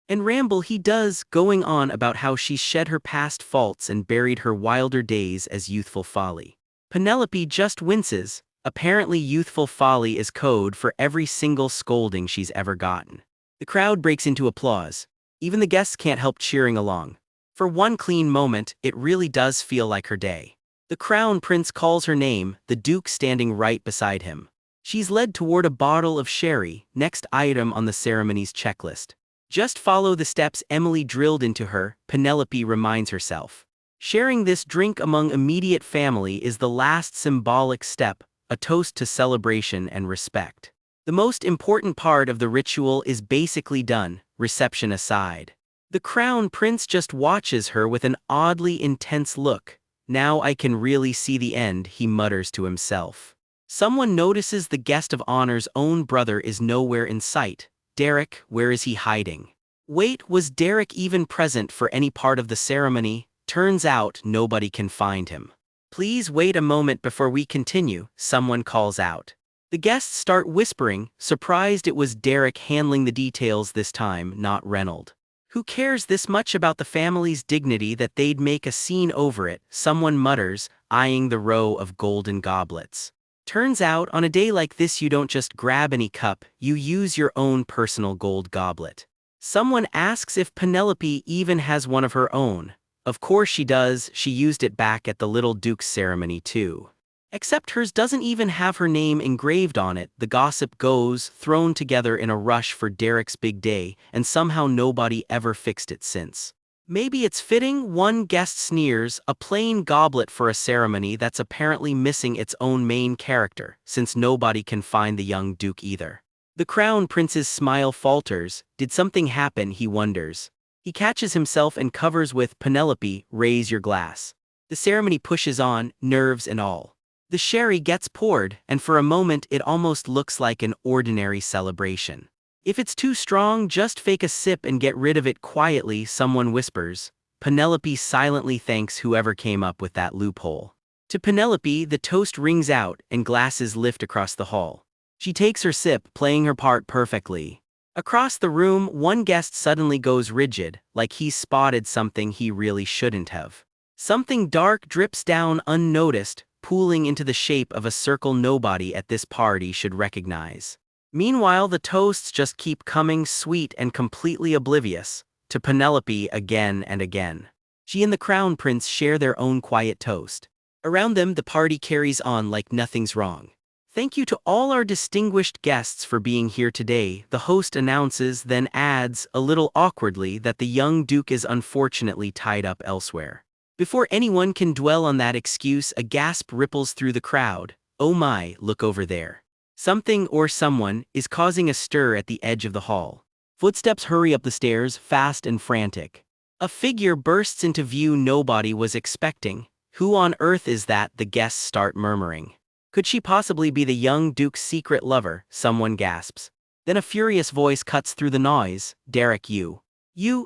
And ramble he does, going on about how she's shed her past faults and buried her wilder days as youthful folly. Penelope just winces. Apparently youthful folly is code for every single scolding she's ever gotten. The crowd breaks into applause. Even the guests can't help cheering along. For one clean moment, it really does feel like her day. The crown prince calls her name, the duke standing right beside him. She's led toward a bottle of sherry, next item on the ceremony's checklist. "Just follow the steps Emily drilled into her," Penelope reminds herself. Sharing this drink among immediate family is the last symbolic step, a toast to celebration and respect. The most important part of the ritual is basically done, reception aside. The crown prince just watches her with an oddly intense look. "Now I can really see the end," he mutters to himself. Someone notices the guest of honor's own brother is nowhere in sight. Derek, where is he hiding? Wait, was Derek even present for any part of the ceremony? Turns out nobody can find him. "Please wait a moment before we continue," someone calls out. The guests start whispering, surprised it was Derek handling the details this time, not Reynold. "Who cares this much about the family's dignity that they'd make a scene over it?" someone mutters, eyeing the row of golden goblets. Turns out, on a day like this you don't just grab any cup, you use your own personal gold goblet. Someone asks if Penelope even has one of her own. Of course she does, she used it back at the little duke's ceremony too. Except hers doesn't even have her name engraved on it. The gossip goes, thrown together in a rush for Derek's big day, and somehow nobody ever fixed it since. "Maybe it's fitting," one guest sneers, "a plain goblet for a ceremony that's apparently missing its own main character, since nobody can find the young duke either." The crown prince's smile falters. Did something happen, he wonders. He catches himself and covers with, "Penelope, raise your glass." The ceremony pushes on, nerves and all. The sherry gets poured, and for a moment it almost looks like an ordinary celebration. "If it's too strong, just fake a sip and get rid of it quietly," someone whispers. Penelope silently thanks whoever came up with that loophole. To Penelope, the toast rings out, and glasses lift across the hall. She takes her sip, playing her part perfectly. Across the room, one guest suddenly goes rigid, like he's spotted something he really shouldn't have. Something dark drips down unnoticed, pooling into the shape of a circle nobody at this party should recognize. Meanwhile, the toasts just keep coming, sweet and completely oblivious, to Penelope again and again. She and the crown prince share their own quiet toast. Around them, the party carries on like nothing's wrong. "Thank you to all our distinguished guests for being here today," the host announces, then adds, a little awkwardly, that the young duke is unfortunately tied up elsewhere. Before anyone can dwell on that excuse, a gasp ripples through the crowd. "Oh my, look over there." Something or someone is causing a stir at the edge of the hall. Footsteps hurry up the stairs, fast and frantic. A figure bursts into view nobody was expecting. "Who on earth is that?" the guests start murmuring. "Could she possibly be the young duke's secret lover?" someone gasps. Then a furious voice cuts through the noise. "Derek, you,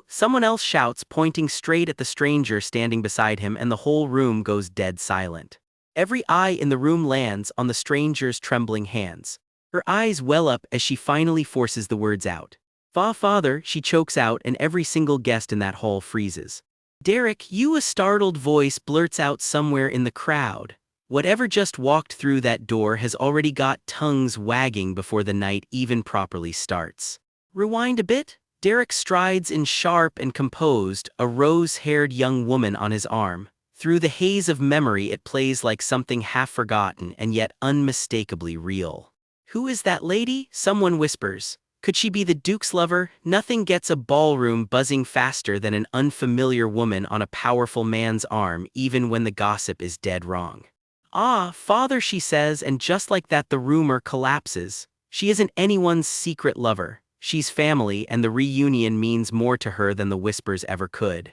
someone else shouts, pointing straight at the stranger standing beside him, and the whole room goes dead silent. Every eye in the room lands on the stranger's trembling hands. Her eyes well up as she finally forces the words out. Father," she chokes out, and every single guest in that hall freezes. "Derek, you," a startled voice blurts out somewhere in the crowd. Whatever just walked through that door has already got tongues wagging before the night even properly starts. Rewind a bit. Derek strides in sharp and composed, a rose-haired young woman on his arm. Through the haze of memory it plays like something half-forgotten and yet unmistakably real. "Who is that lady?" someone whispers. Could she be the duke's lover? Nothing gets a ballroom buzzing faster than an unfamiliar woman on a powerful man's arm, even when the gossip is dead wrong. "Ah, father," she says, and just like that the rumor collapses. She isn't anyone's secret lover. she's family and the reunion means more to her than the whispers ever could.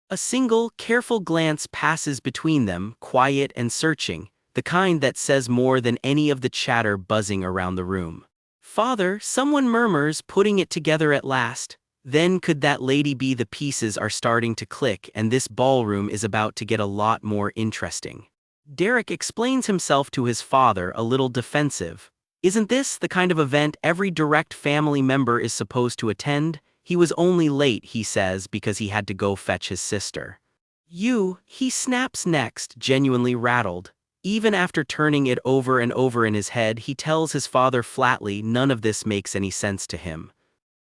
A single, careful glance passes between them, quiet and searching, the kind that says more than any of the chatter buzzing around the room. "Father," someone murmurs, putting it together at last. Then could that lady be? The pieces are starting to click and this ballroom is about to get a lot more interesting. Derek explains himself to his father, a little defensive. Isn't this the kind of event every direct family member is supposed to attend? He was only late, he says, because he had to go fetch his sister. He snaps next, genuinely rattled. Even after turning it over and over in his head, he tells his father flatly none of this makes any sense to him.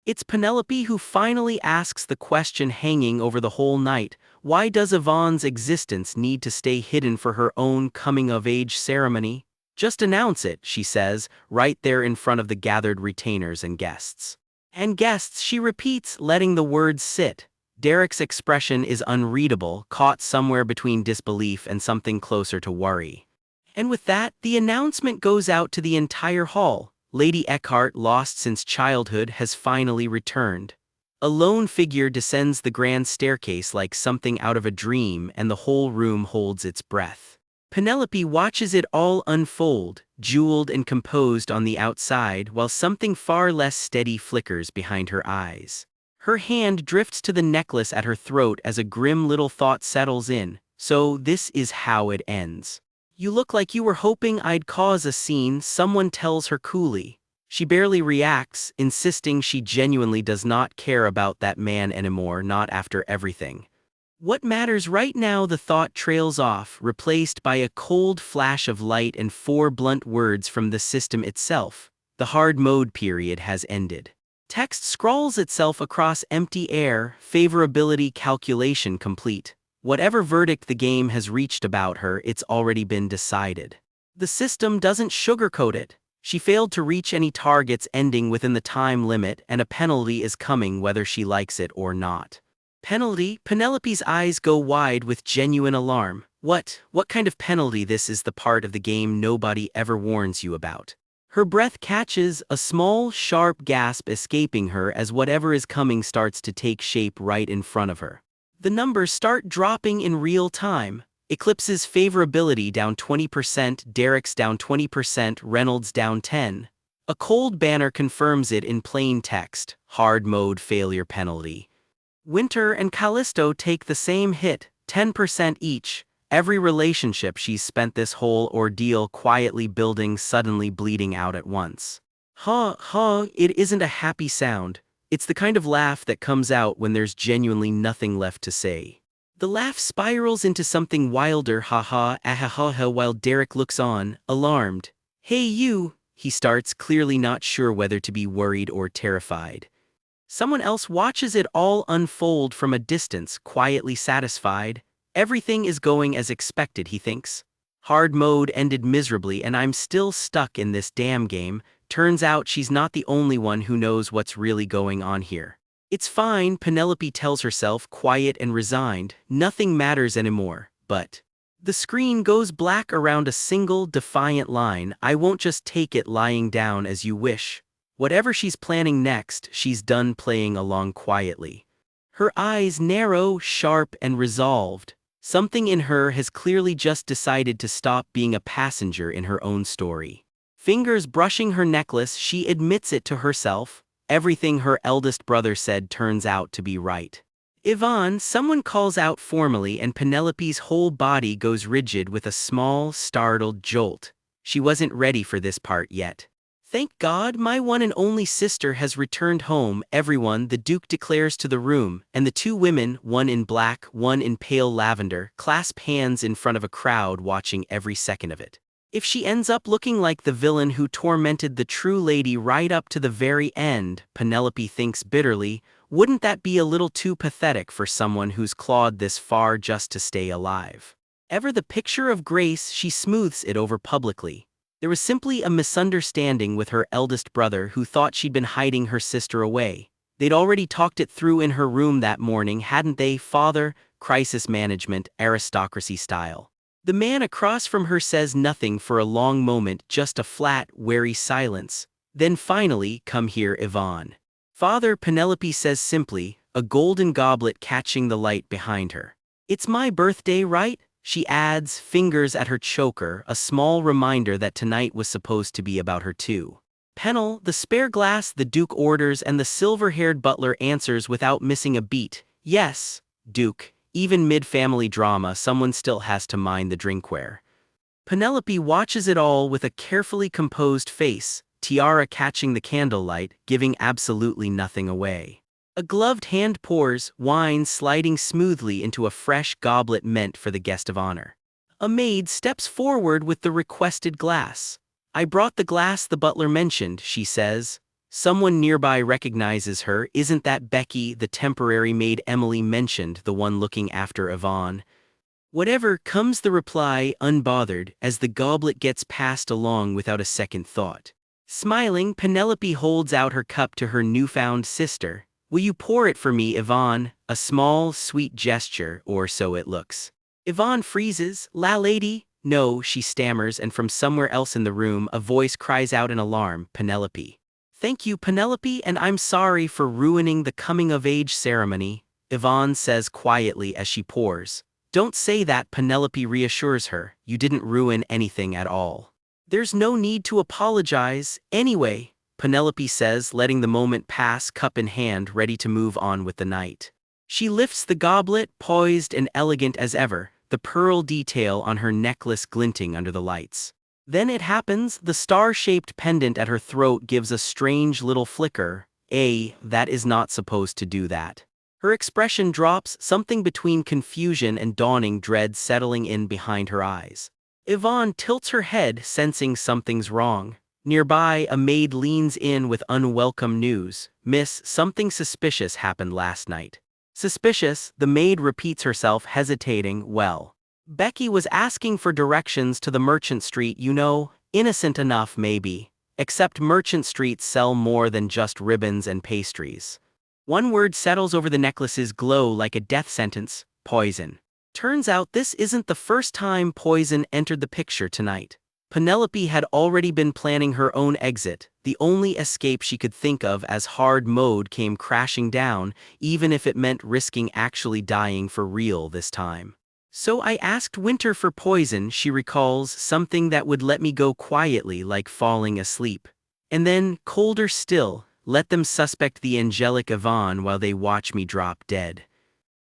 It's Penelope who finally asks the question hanging over the whole night. Why does Yvonne's existence need to stay hidden for her own coming-of-age ceremony? Just announce it, she says, right there in front of the gathered retainers and guests. And guests, she repeats, letting the words sit. Derek's expression is unreadable, caught somewhere between disbelief and something closer to worry. And with that, the announcement goes out to the entire hall. Lady Eckhart, lost since childhood, has finally returned. A lone figure descends the grand staircase like something out of a dream, and the whole room holds its breath. Penelope watches it all unfold, jeweled and composed on the outside, while something far less steady flickers behind her eyes. Her hand drifts to the necklace at her throat as a grim little thought settles in. So this is how it ends. "You look like you were hoping I'd cause a scene," someone tells her coolly. She barely reacts, insisting she genuinely does not care about that man anymore, not after everything. What matters right now? The thought trails off, replaced by a cold flash of light and 4 blunt words from the system itself. The hard mode period has ended. Text scrawls itself across empty air, favorability calculation complete. Whatever verdict the game has reached about her, it's already been decided. The system doesn't sugarcoat it. She failed to reach any targets ending within the time limit, and a penalty is coming whether she likes it or not. Penalty? Penelope's eyes go wide with genuine alarm. What kind of penalty? This is the part of the game nobody ever warns you about. Her breath catches, a small, sharp gasp escaping her as whatever is coming starts to take shape right in front of her. The numbers start dropping in real time. Eclipse's favorability down 20%, Derek's down 20%, Reynolds down 10%. A cold banner confirms it in plain text: hard mode failure penalty. Winter and Callisto take the same hit, 10% each. Every relationship she's spent this whole ordeal quietly building suddenly bleeding out at once. It isn't a happy sound. It's the kind of laugh that comes out when there's genuinely nothing left to say. The laugh spirals into something wilder, ahaha, while Derek looks on, alarmed. "Hey you," he starts, clearly not sure whether to be worried or terrified. Someone else watches it all unfold from a distance, quietly satisfied. Everything is going as expected, he thinks. Hard mode ended miserably and I'm still stuck in this damn game. Turns out she's not the only one who knows what's really going on here. It's fine, Penelope tells herself, quiet and resigned. Nothing matters anymore, but... The screen goes black around a single, defiant line. "I won't just take it lying down as you wish." Whatever she's planning next, she's done playing along quietly. Her eyes narrow, sharp, and resolved. Something in her has clearly just decided to stop being a passenger in her own story. Fingers brushing her necklace, she admits it to herself. Everything her eldest brother said turns out to be right. "Yvonne," someone calls out formally, and Penelope's whole body goes rigid with a small, startled jolt. She wasn't ready for this part yet. "Thank God, my one and only sister has returned home, everyone," the Duke declares to the room, and the 2 women, one in black, one in pale lavender, clasp hands in front of a crowd watching every second of it. If she ends up looking like the villain who tormented the true lady right up to the very end, Penelope thinks bitterly, wouldn't that be a little too pathetic for someone who's clawed this far just to stay alive? Ever the picture of grace, she smooths it over publicly. There was simply a misunderstanding with her eldest brother who thought she'd been hiding her sister away. They'd already talked it through in her room that morning, hadn't they, father? Crisis management, aristocracy style. The man across from her says nothing for a long moment, just a flat, wary silence. Then finally, "Come here, Yvonne." Father, Penelope says simply, a golden goblet catching the light behind her. It's my birthday, right? She adds, fingers at her choker, a small reminder that tonight was supposed to be about her too. Pennell, the spare glass, the Duke orders, and the silver-haired butler answers without missing a beat. Yes, Duke, even mid-family drama, someone still has to mind the drinkware. Penelope watches it all with a carefully composed face, tiara catching the candlelight, giving absolutely nothing away. A gloved hand pours, wine sliding smoothly into a fresh goblet meant for the guest of honor. A maid steps forward with the requested glass. I brought the glass the butler mentioned, she says. Someone nearby recognizes her. Isn't that Becky, the temporary maid Emily mentioned, the one looking after Yvonne? Whatever, comes the reply, unbothered, as the goblet gets passed along without a second thought. Smiling, Penelope holds out her cup to her newfound sister. Will you pour it for me, Yvonne? A small, sweet gesture, or so it looks. Yvonne freezes. La lady? No, she stammers, and from somewhere else in the room, a voice cries out in alarm, Penelope. Thank you, Penelope, and I'm sorry for ruining the coming-of-age ceremony, Yvonne says quietly as she pours. Don't say that, Penelope reassures her. You didn't ruin anything at all. There's no need to apologize, anyway, Penelope says, letting the moment pass, cup in hand, ready to move on with the night. She lifts the goblet, poised and elegant as ever, the pearl detail on her necklace glinting under the lights. Then it happens, the star-shaped pendant at her throat gives a strange little flicker. That is not supposed to do that. Her expression drops, something between confusion and dawning dread settling in behind her eyes. Yvonne tilts her head, sensing something's wrong. Nearby, a maid leans in with unwelcome news. Miss, something suspicious happened last night. Suspicious, the maid repeats herself, hesitating. Well, Becky was asking for directions to the Merchant Street, you know. Innocent enough, maybe. Except Merchant Streets sell more than just ribbons and pastries. One word settles over the necklace's glow like a death sentence: poison. Turns out this isn't the first time poison entered the picture tonight. Penelope had already been planning her own exit, the only escape she could think of as hard mode came crashing down, even if it meant risking actually dying for real this time. So I asked Winter for poison, she recalls, something that would let me go quietly like falling asleep. And then, colder still, let them suspect the angelic Yvonne while they watch me drop dead.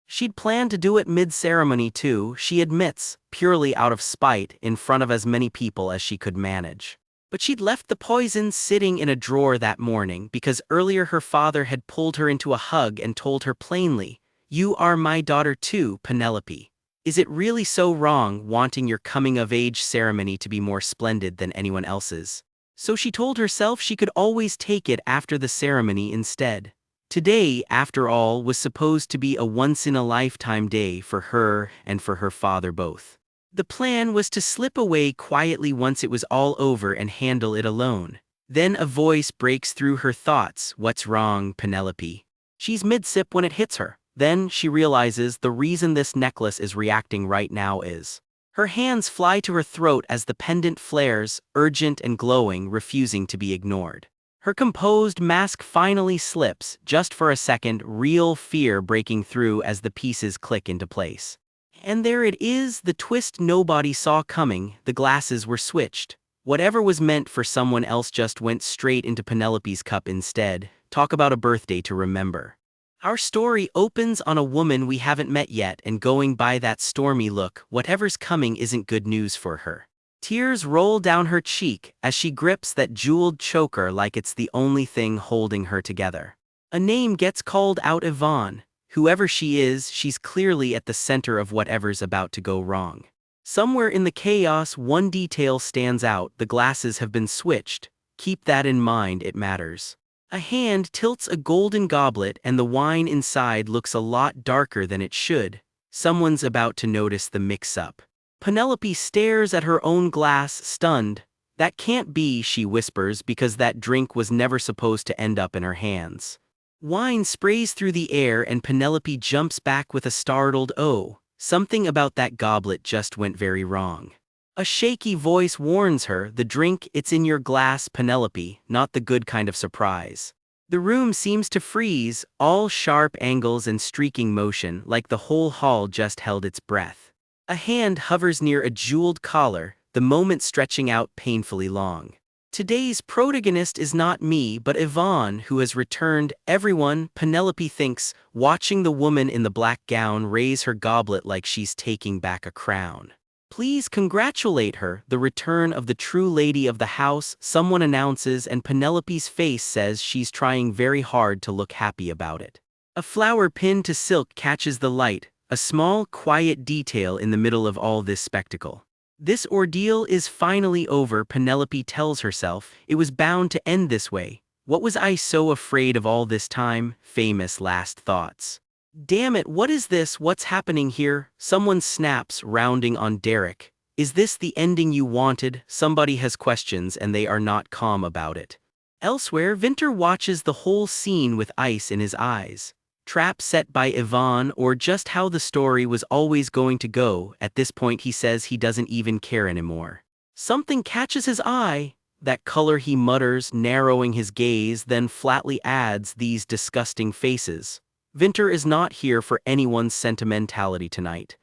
She'd planned to do it mid-ceremony too, she admits, purely out of spite, in front of as many people as she could manage. But she'd left the poison sitting in a drawer that morning because earlier her father had pulled her into a hug and told her plainly, "You are my daughter too, Penelope. Is it really so wrong wanting your coming-of-age ceremony to be more splendid than anyone else's?" So she told herself she could always take it after the ceremony instead. Today, after all, was supposed to be a once-in-a-lifetime day for her and for her father both. The plan was to slip away quietly once it was all over and handle it alone. Then a voice breaks through her thoughts. What's wrong, Penelope? She's mid-sip when it hits her. Then she realizes the reason this necklace is reacting right now is. Her hands fly to her throat as the pendant flares, urgent and glowing, refusing to be ignored. Her composed mask finally slips, just for a second, real fear breaking through as the pieces click into place. And there it is, the twist nobody saw coming. The glasses were switched. Whatever was meant for someone else just went straight into Penelope's cup instead. Talk about a birthday to remember. Our story opens on a woman we haven't met yet, and going by that stormy look, whatever's coming isn't good news for her. Tears roll down her cheek as she grips that jeweled choker like it's the only thing holding her together. A name gets called out: Yvonne. Whoever she is, she's clearly at the center of whatever's about to go wrong. Somewhere in the chaos, one detail stands out: the glasses have been switched. Keep that in mind, it matters. A hand tilts a golden goblet and the wine inside looks a lot darker than it should. Someone's about to notice the mix-up. Penelope stares at her own glass, stunned. That can't be, she whispers, because that drink was never supposed to end up in her hands. Wine sprays through the air and Penelope jumps back with a startled "oh." Something about that goblet just went very wrong. A shaky voice warns her, "The drink, it's in your glass, Penelope," not the good kind of surprise. The room seems to freeze, all sharp angles and streaking motion, like the whole hall just held its breath. A hand hovers near a jeweled collar, the moment stretching out painfully long. Today's protagonist is not me, but Yvonne, who has returned. Everyone, Penelope thinks, watching the woman in the black gown raise her goblet like she's taking back a crown. Please congratulate her, the return of the true lady of the house, someone announces, and Penelope's face says she's trying very hard to look happy about it. A flower pinned to silk catches the light, a small, quiet detail in the middle of all this spectacle. This ordeal is finally over, Penelope tells herself. It was bound to end this way. What was I so afraid of all this time? Famous last thoughts. Damn it, what is this? What's happening here? Someone snaps, rounding on Derek. Is this the ending you wanted? Somebody has questions and they are not calm about it. Elsewhere, Winter watches the whole scene with ice in his eyes. Trap set by Yvonne, or just how the story was always going to go. At this point he says he doesn't even care anymore. Something catches his eye. That color, he mutters, narrowing his gaze, then flatly adds, these disgusting faces. Winter is not here for anyone's sentimentality tonight.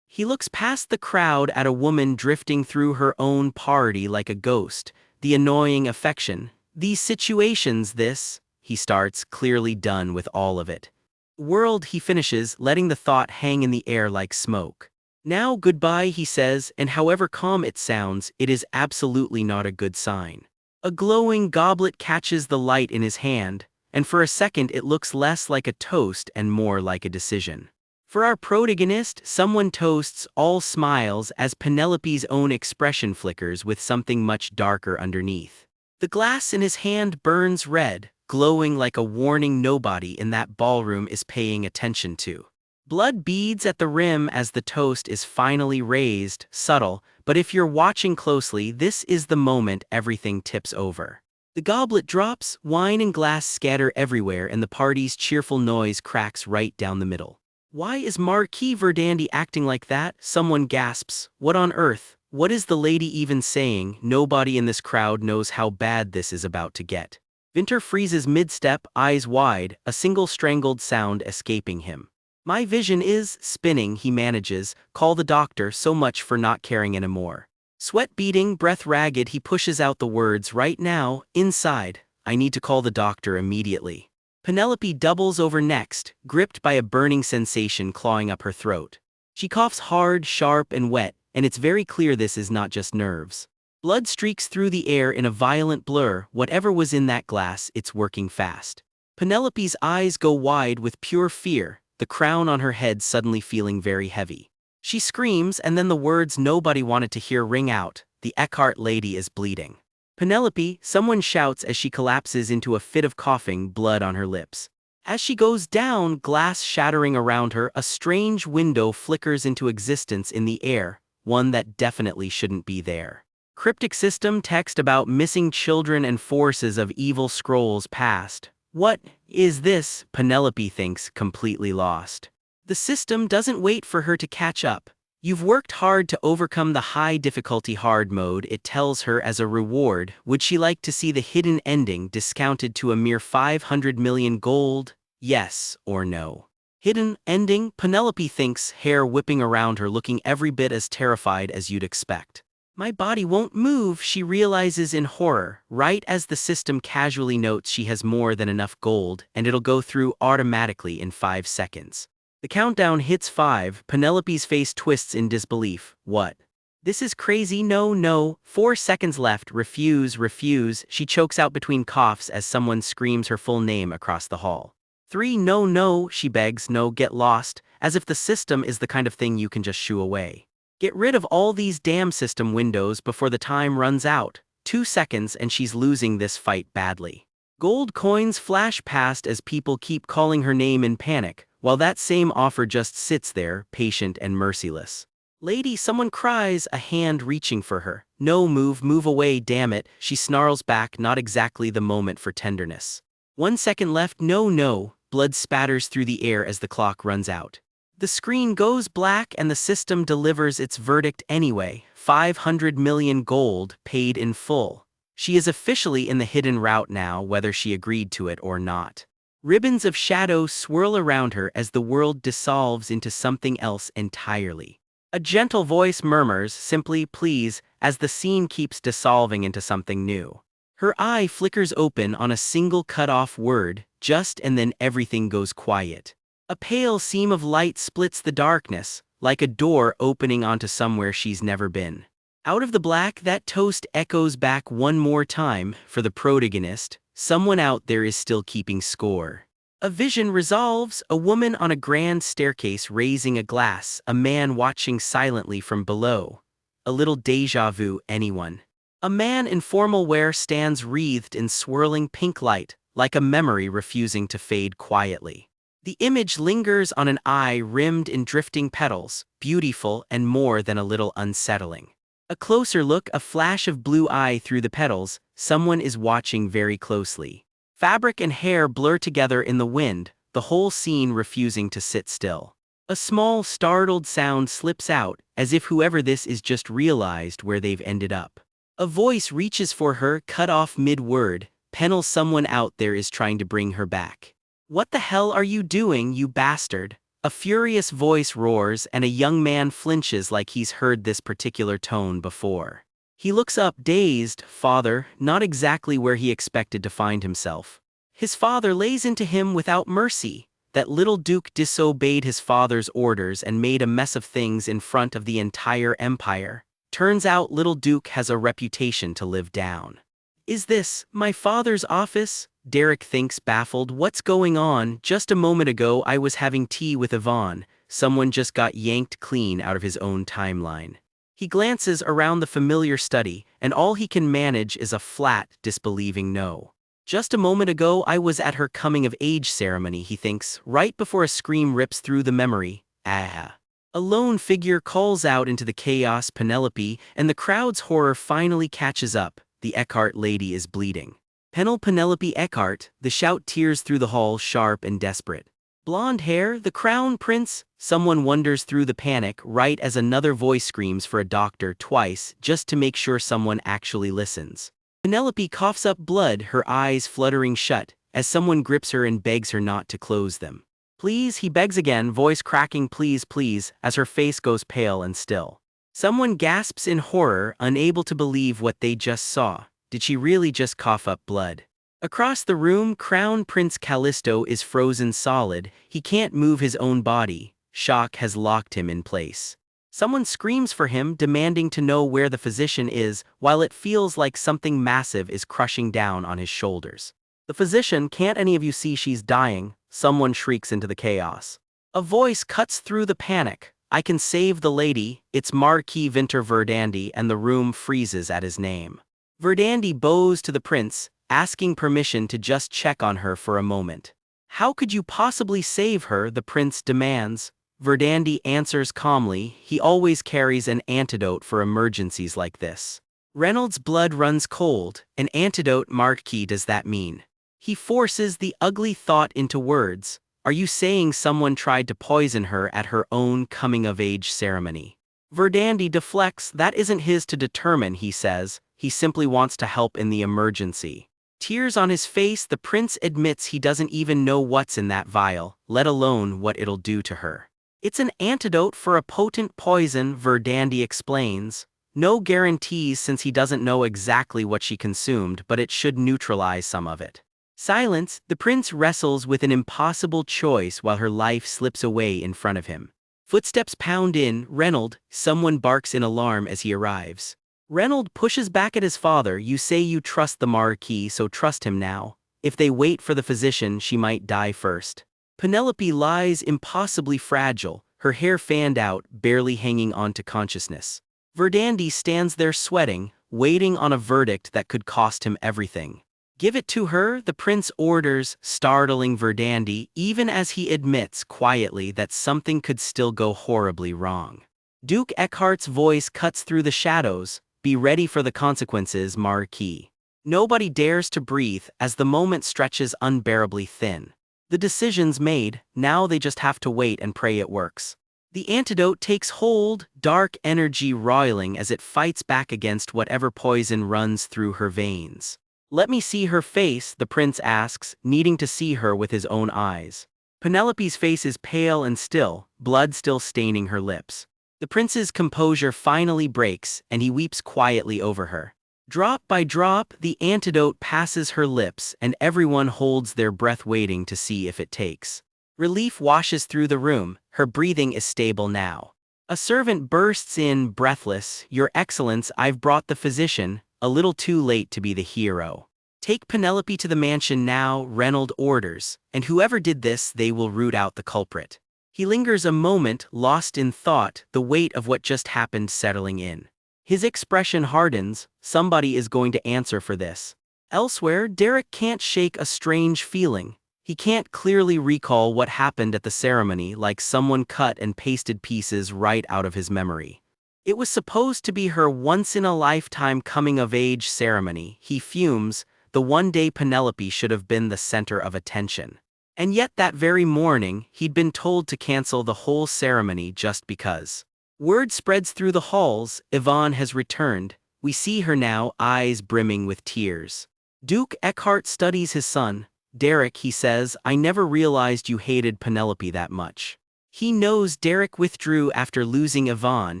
He looks past the crowd at a woman drifting through her own party like a ghost. The annoying affection. These situations, this, he starts, clearly done with all of it. World, he finishes, letting the thought hang in the air like smoke. Now goodbye, he says, and however calm it sounds, it is absolutely not a good sign. A glowing goblet catches the light in his hand, and for a second it looks less like a toast and more like a decision. For our protagonist, someone toasts, all smiles, as Penelope's own expression flickers with something much darker underneath. The glass in his hand burns red, glowing like a warning nobody in that ballroom is paying attention to. Blood beads at the rim as the toast is finally raised, subtle, but if you're watching closely, this is the moment everything tips over. The goblet drops, wine and glass scatter everywhere, and the party's cheerful noise cracks right down the middle. Why is Marquis Verdandi acting like that? Someone gasps. What on earth? What is the lady even saying? Nobody in this crowd knows how bad this is about to get. Winter freezes mid-step, eyes wide, a single strangled sound escaping him. My vision is spinning, he manages. Call the doctor, so much for not caring anymore. Sweat beading, breath ragged, he pushes out the words, right now, inside. I need to call the doctor immediately. Penelope doubles over next, gripped by a burning sensation clawing up her throat. She coughs hard, sharp, and wet, and it's very clear this is not just nerves. Blood streaks through the air in a violent blur. Whatever was in that glass, it's working fast. Penelope's eyes go wide with pure fear, the crown on her head suddenly feeling very heavy. She screams, and then the words nobody wanted to hear ring out. The Eckhart lady is bleeding. Penelope, someone shouts as she collapses into a fit of coughing, blood on her lips. As she goes down, glass shattering around her, a strange window flickers into existence in the air, one that definitely shouldn't be there. Cryptic system text about missing children and forces of evil scrolls past. What is this? Penelope thinks, completely lost. The system doesn't wait for her to catch up. You've worked hard to overcome the high difficulty hard mode, it tells her as a reward. Would she like to see the hidden ending discounted to a mere 500 million gold? Yes or no? Hidden ending? Penelope thinks, hair whipping around her, looking every bit as terrified as you'd expect. My body won't move, she realizes in horror, right as the system casually notes she has more than enough gold and it'll go through automatically in 5 seconds. The countdown hits 5, Penelope's face twists in disbelief. What? This is crazy, no, 4 seconds left, refuse, she chokes out between coughs as someone screams her full name across the hall. 3, no, she begs, no, get lost, as if the system is the kind of thing you can just shoo away. Get rid of all these damn system windows before the time runs out. 2 seconds and she's losing this fight badly. Gold coins flash past as people keep calling her name in panic, while that same offer just sits there, patient and merciless. Lady, someone cries, a hand reaching for her. No, move away, damn it, she snarls back, not exactly the moment for tenderness. 1 second left, no, blood spatters through the air as the clock runs out. The screen goes black and the system delivers its verdict anyway, 500 million gold, paid in full. She is officially in the hidden route now, whether she agreed to it or not. Ribbons of shadow swirl around her as the world dissolves into something else entirely. A gentle voice murmurs, simply please, as the scene keeps dissolving into something new. Her eye flickers open on a single cut-off word, just, and then everything goes quiet. A pale seam of light splits the darkness, like a door opening onto somewhere she's never been. Out of the black, that toast echoes back one more time, for the protagonist, someone out there is still keeping score. A vision resolves, a woman on a grand staircase raising a glass, a man watching silently from below. A little déjà vu, anyone? A man in formal wear stands wreathed in swirling pink light, like a memory refusing to fade quietly. The image lingers on an eye rimmed in drifting petals, beautiful and more than a little unsettling. A closer look, a flash of blue eye through the petals, someone is watching very closely. Fabric and hair blur together in the wind, the whole scene refusing to sit still. A small, startled sound slips out, as if whoever this is just realized where they've ended up. A voice reaches for her, cut off mid-word, Pennell, someone out there is trying to bring her back. What the hell are you doing, you bastard? A furious voice roars and a young man flinches like he's heard this particular tone before. He looks up, dazed. Father, not exactly where he expected to find himself. His father lays into him without mercy. That little Duke disobeyed his father's orders and made a mess of things in front of the entire empire. Turns out little Duke has a reputation to live down. Is this my father's office? Derek thinks, baffled. What's going on? Just a moment ago I was having tea with Yvonne. Someone just got yanked clean out of his own timeline. He glances around the familiar study, and all he can manage is a flat, disbelieving no. Just a moment ago I was at her coming-of-age ceremony, he thinks, right before a scream rips through the memory. Ah. A lone figure calls out into the chaos, Penelope, and the crowd's horror finally catches up. The Eckhart lady is bleeding. Pennell, Penelope Eckhart, the shout tears through the hall, sharp and desperate. Blonde hair, the crown prince? Someone wanders through the panic, right as another voice screams for a doctor twice, just to make sure someone actually listens. Penelope coughs up blood, her eyes fluttering shut, as someone grips her and begs her not to close them. Please, he begs again, voice cracking, please, please, as her face goes pale and still. Someone gasps in horror, unable to believe what they just saw. Did she really just cough up blood? Across the room, Crown Prince Callisto is frozen solid. He can't move his own body. Shock has locked him in place. Someone screams for him, demanding to know where the physician is, while it feels like something massive is crushing down on his shoulders. The physician, can't any of you see she's dying? Someone shrieks into the chaos. A voice cuts through the panic. I can save the lady. It's Marquis Vinter Verdandi, and the room freezes at his name. Verdandi bows to the prince, asking permission to just check on her for a moment. How could you possibly save her? The prince demands. Verdandi answers calmly, he always carries an antidote for emergencies like this. Reynolds' blood runs cold. An antidote, Marquis, does that mean? He forces the ugly thought into words. Are you saying someone tried to poison her at her own coming-of-age ceremony? Verdandi deflects. That isn't his to determine, he says. He simply wants to help in the emergency. Tears on his face, the prince admits he doesn't even know what's in that vial, let alone what it'll do to her. It's an antidote for a potent poison, Verdandi explains. No guarantees since he doesn't know exactly what she consumed, but it should neutralize some of it. Silence, the prince wrestles with an impossible choice while her life slips away in front of him. Footsteps pound in. Reynolds, someone barks in alarm as he arrives. Reynolds pushes back at his father. You say you trust the Marquis, so trust him now. If they wait for the physician, she might die first. Penelope lies impossibly fragile, her hair fanned out, barely hanging on to consciousness. Verdandi stands there sweating, waiting on a verdict that could cost him everything. Give it to her, the prince orders, startling Verdandi, even as he admits quietly that something could still go horribly wrong. Duke Eckhart's voice cuts through the shadows. Be ready for the consequences, Marquis. Nobody dares to breathe as the moment stretches unbearably thin. The decision's made, now they just have to wait and pray it works. The antidote takes hold, dark energy roiling as it fights back against whatever poison runs through her veins. Let me see her face, the prince asks, needing to see her with his own eyes. Penelope's face is pale and still, blood still staining her lips. The prince's composure finally breaks, and he weeps quietly over her. Drop by drop, the antidote passes her lips, and everyone holds their breath waiting to see if it takes. Relief washes through the room, her breathing is stable now. A servant bursts in, breathless, "Your Excellence, I've brought the physician," a little too late to be the hero. "Take Penelope to the mansion now," Reynolds orders, "and whoever did this, they will root out the culprit." He lingers a moment, lost in thought, the weight of what just happened settling in. His expression hardens, somebody is going to answer for this. Elsewhere, Derek can't shake a strange feeling. He can't clearly recall what happened at the ceremony, like someone cut and pasted pieces right out of his memory. It was supposed to be her once-in-a-lifetime coming-of-age ceremony. He fumes, the one day Penelope should have been the center of attention. And yet that very morning, he'd been told to cancel the whole ceremony just because. Word spreads through the halls, Yvonne has returned. We see her now, eyes brimming with tears. Duke Eckhart studies his son. "Derek," he says, "I never realized you hated Penelope that much." He knows Derek withdrew after losing Yvonne,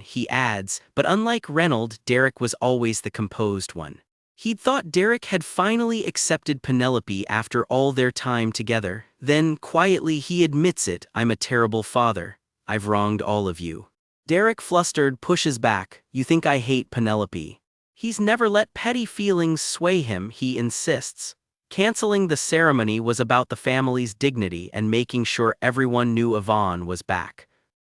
he adds, but unlike Reynolds, Derek was always the composed one. He'd thought Derek had finally accepted Penelope after all their time together. Then, quietly, he admits it, "I'm a terrible father. I've wronged all of you." Derek, flustered, pushes back, "You think I hate Penelope?" He's never let petty feelings sway him, he insists. Canceling the ceremony was about the family's dignity and making sure everyone knew Yvonne was back.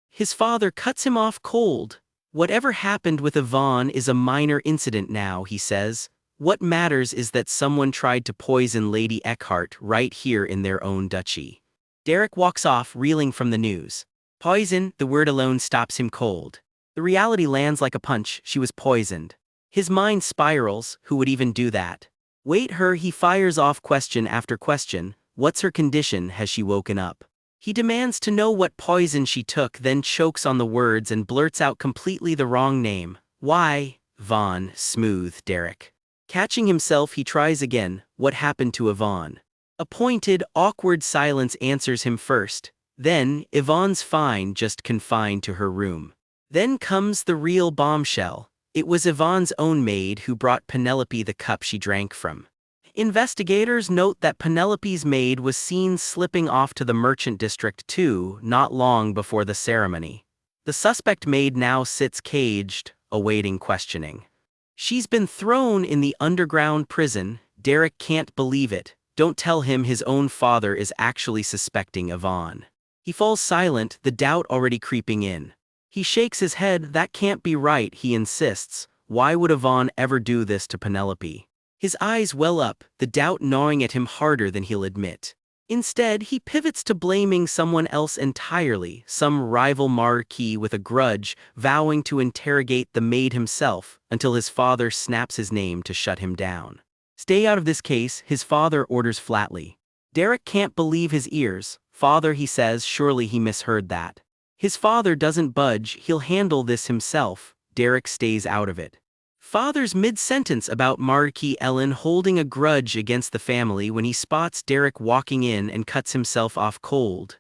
His father cuts him off cold. "Whatever happened with Yvonne is a minor incident now," he says. "What matters is that someone tried to poison Lady Eckhart right here in their own duchy." Derek walks off, reeling from the news. Poison, the word alone stops him cold. The reality lands like a punch, she was poisoned. His mind spirals, who would even do that? Wait her, he fires off question after question. What's her condition, has she woken up? He demands to know what poison she took, then chokes on the words and blurts out completely the wrong name. "Why, Vaughn," smooth Derek. Catching himself, he tries again. "What happened to Yvonne?" A pointed, awkward silence answers him first. Then, "Yvonne's fine, just confined to her room." Then comes the real bombshell. It was Yvonne's own maid who brought Penelope the cup she drank from. Investigators note that Penelope's maid was seen slipping off to the merchant district too, not long before the ceremony. The suspect maid now sits caged, awaiting questioning. She's been thrown in the underground prison. Derek can't believe it. Don't tell him his own father is actually suspecting Yvonne. He falls silent, the doubt already creeping in. He shakes his head. "That can't be right," he insists. "Why would Yvonne ever do this to Penelope?" His eyes well up, the doubt gnawing at him harder than he'll admit. Instead, he pivots to blaming someone else entirely, some rival marquis with a grudge, vowing to interrogate the maid himself, until his father snaps his name to shut him down. "Stay out of this case," his father orders flatly. Derek can't believe his ears. "Father," he says, surely he misheard that. His father doesn't budge, he'll handle this himself. Derek stays out of it. Father's mid-sentence about Marquis Ellen holding a grudge against the family when he spots Derek walking in and cuts himself off cold.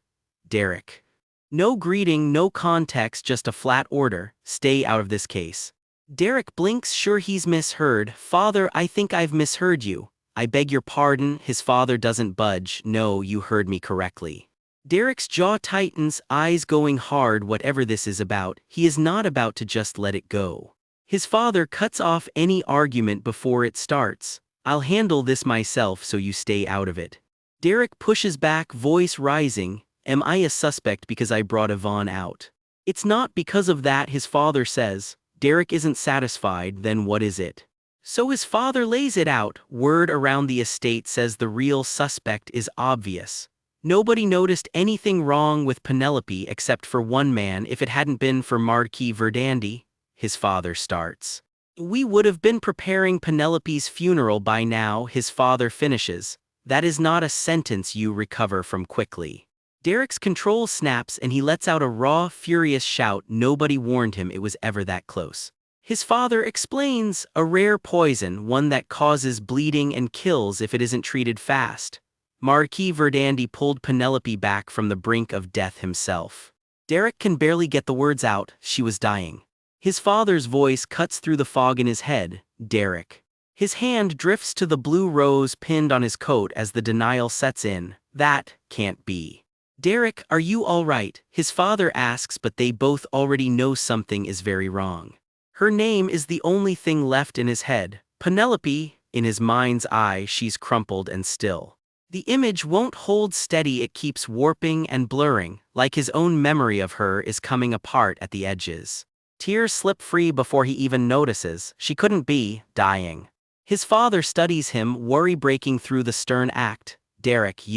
Derek. No greeting, no context, just a flat order, "Stay out of this case." Derek blinks, sure he's misheard. "Father, I think I've misheard you." "I beg your pardon," his father doesn't budge. "No, you heard me correctly." Derek's jaw tightens, eyes going hard. Whatever this is about, he is not about to just let it go. His father cuts off any argument before it starts. "I'll handle this myself, so you stay out of it." Derek pushes back, voice rising. "Am I a suspect because I brought Yvonne out?" "It's not because of that," his father says. Derek isn't satisfied. "Then what is it?" So his father lays it out. Word around the estate says the real suspect is obvious. Nobody noticed anything wrong with Penelope except for one man. "If it hadn't been for Marquis Verdandi," his father starts. "We would have been preparing Penelope's funeral by now," his father finishes. That is not a sentence you recover from quickly. Derek's control snaps and he lets out a raw, furious shout. Nobody warned him it was ever that close. His father explains, a rare poison, one that causes bleeding and kills if it isn't treated fast. Marquis Verdandi pulled Penelope back from the brink of death himself. Derek can barely get the words out, she was dying. His father's voice cuts through the fog in his head, Derek. His hand drifts to the blue rose pinned on his coat as the denial sets in. That can't be. Derek, are you all right? His father asks, but they both already know something is very wrong. Her name is the only thing left in his head. Penelope, in his mind's eye, she's crumpled and still. The image won't hold steady, it keeps warping and blurring, like his own memory of her is coming apart at the edges. Tears slip free before he even notices, she couldn't be dying. His father studies him, worry breaking through the stern act. Derek,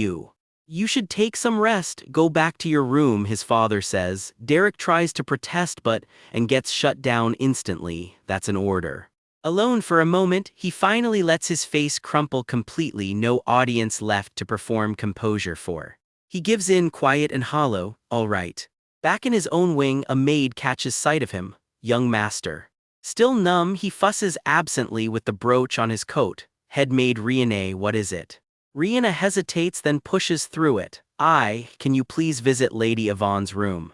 you should take some rest, go back to your room, his father says. Derek tries to protest and gets shut down instantly. That's an order. Alone for a moment, he finally lets his face crumple completely, no audience left to perform composure for. He gives in quiet and hollow, all right. Back in his own wing, a maid catches sight of him. Young master. Still numb, he fusses absently with the brooch on his coat. Head maid Rihanna, what is it? Rihanna hesitates, then pushes through it. Can you please visit Lady Yvonne's room?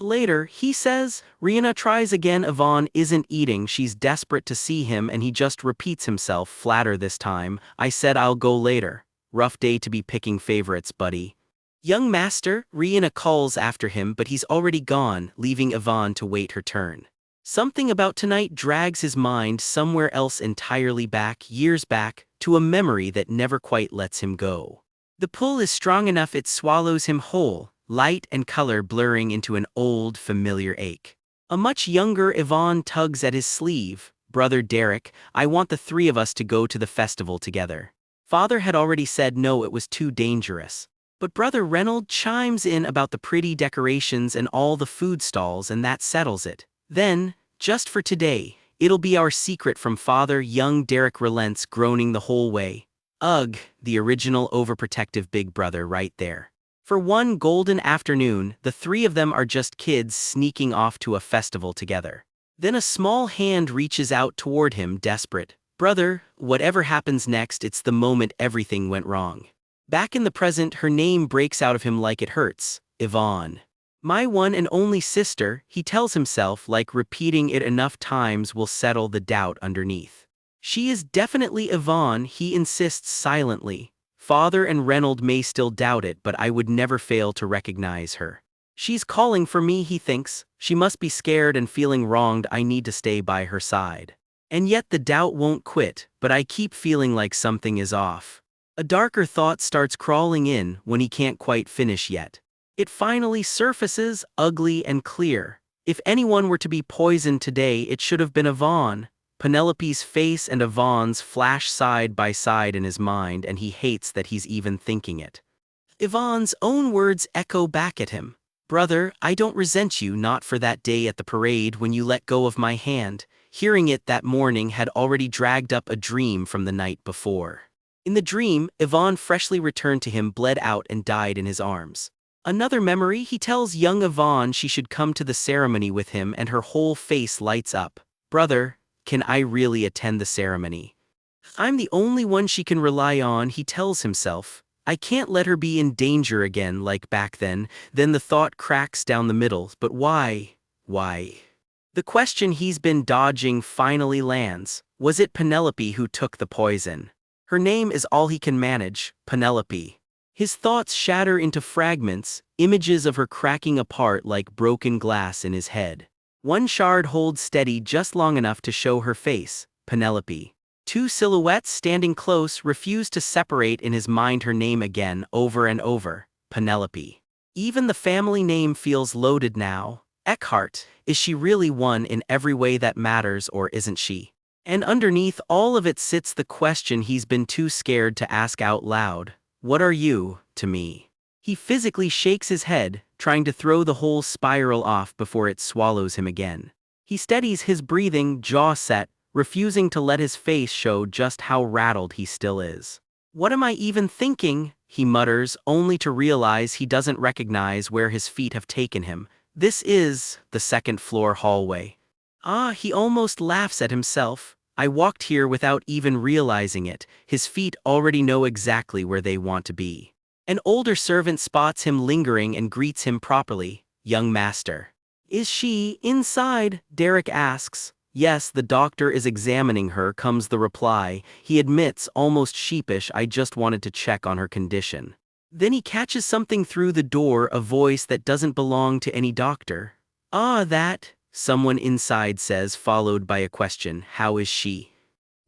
Later, he says. Rihanna tries again. Yvonne isn't eating, she's desperate to see him, and he just repeats himself, flatter this time. I said I'll go later. Rough day to be picking favorites, buddy. Young master, Rihanna calls after him, but he's already gone, leaving Yvonne to wait her turn. Something about tonight drags his mind somewhere else entirely back, years back, to a memory that never quite lets him go. The pull is strong enough it swallows him whole, light and color blurring into an old, familiar ache. A much younger Yvonne tugs at his sleeve. Brother Derek, I want the three of us to go to the festival together. Father had already said no, it was too dangerous. But Brother Reynold chimes in about the pretty decorations and all the food stalls, and that settles it. Then, just for today, it'll be our secret from Father. Young Derek relents, groaning the whole way. Ugh, the original overprotective big brother right there. For one golden afternoon, the three of them are just kids sneaking off to a festival together. Then a small hand reaches out toward him, desperate. Brother, whatever happens next, it's the moment everything went wrong. Back in the present, her name breaks out of him like it hurts. Yvonne. My one and only sister, he tells himself, like repeating it enough times will settle the doubt underneath. She is definitely Yvonne, he insists silently. Father and Reynold may still doubt it, but I would never fail to recognize her. She's calling for me, he thinks. She must be scared and feeling wronged. I need to stay by her side. And yet the doubt won't quit, but I keep feeling like something is off. A darker thought starts crawling in when he can't quite finish yet. It finally surfaces, ugly and clear. If anyone were to be poisoned today, it should have been Yvonne. Penelope's face and Yvonne's flash side by side in his mind, and he hates that he's even thinking it. Yvonne's own words echo back at him. Brother, I don't resent you, not for that day at the parade when you let go of my hand. Hearing it that morning had already dragged up a dream from the night before. In the dream, Yvonne freshly returned to him, bled out and died in his arms. Another memory, he tells young Yvonne she should come to the ceremony with him, and her whole face lights up. Brother, can I really attend the ceremony? I'm the only one she can rely on, he tells himself. I can't let her be in danger again like back then. Then the thought cracks down the middle, but why? Why? The question he's been dodging finally lands. Was it Penelope who took the poison? Her name is all he can manage, Penelope. His thoughts shatter into fragments, images of her cracking apart like broken glass in his head. One shard holds steady just long enough to show her face, Penelope. Two silhouettes standing close refuse to separate in his mind, her name again, over and over, Penelope. Even the family name feels loaded now. Eckhart, is she really one in every way that matters, or isn't she? And underneath all of it sits the question he's been too scared to ask out loud. What are you, to me? He physically shakes his head, trying to throw the whole spiral off before it swallows him again. He steadies his breathing, jaw set, refusing to let his face show just how rattled he still is. What am I even thinking? he mutters, only to realize he doesn't recognize where his feet have taken him. This is the second-floor hallway. Ah, he almost laughs at himself. I walked here without even realizing it. His feet already know exactly where they want to be. An older servant spots him lingering and greets him properly. Young master. Is she inside? Derek asks. Yes, the doctor is examining her, comes the reply. He admits, almost sheepish, I just wanted to check on her condition. Then he catches something through the door, a voice that doesn't belong to any doctor. Ah, that, someone inside says, followed by a question, how is she?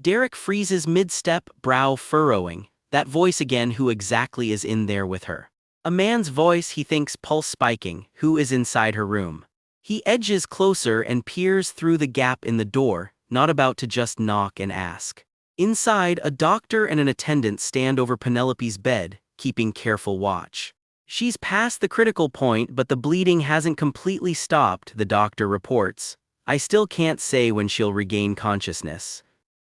Derek freezes mid-step, brow furrowing. That voice again, who exactly is in there with her? A man's voice, he thinks, pulse spiking. Who is inside her room? He edges closer and peers through the gap in the door, not about to just knock and ask. Inside, a doctor and an attendant stand over Penelope's bed, keeping careful watch. She's past the critical point, but the bleeding hasn't completely stopped, the doctor reports. I still can't say when she'll regain consciousness.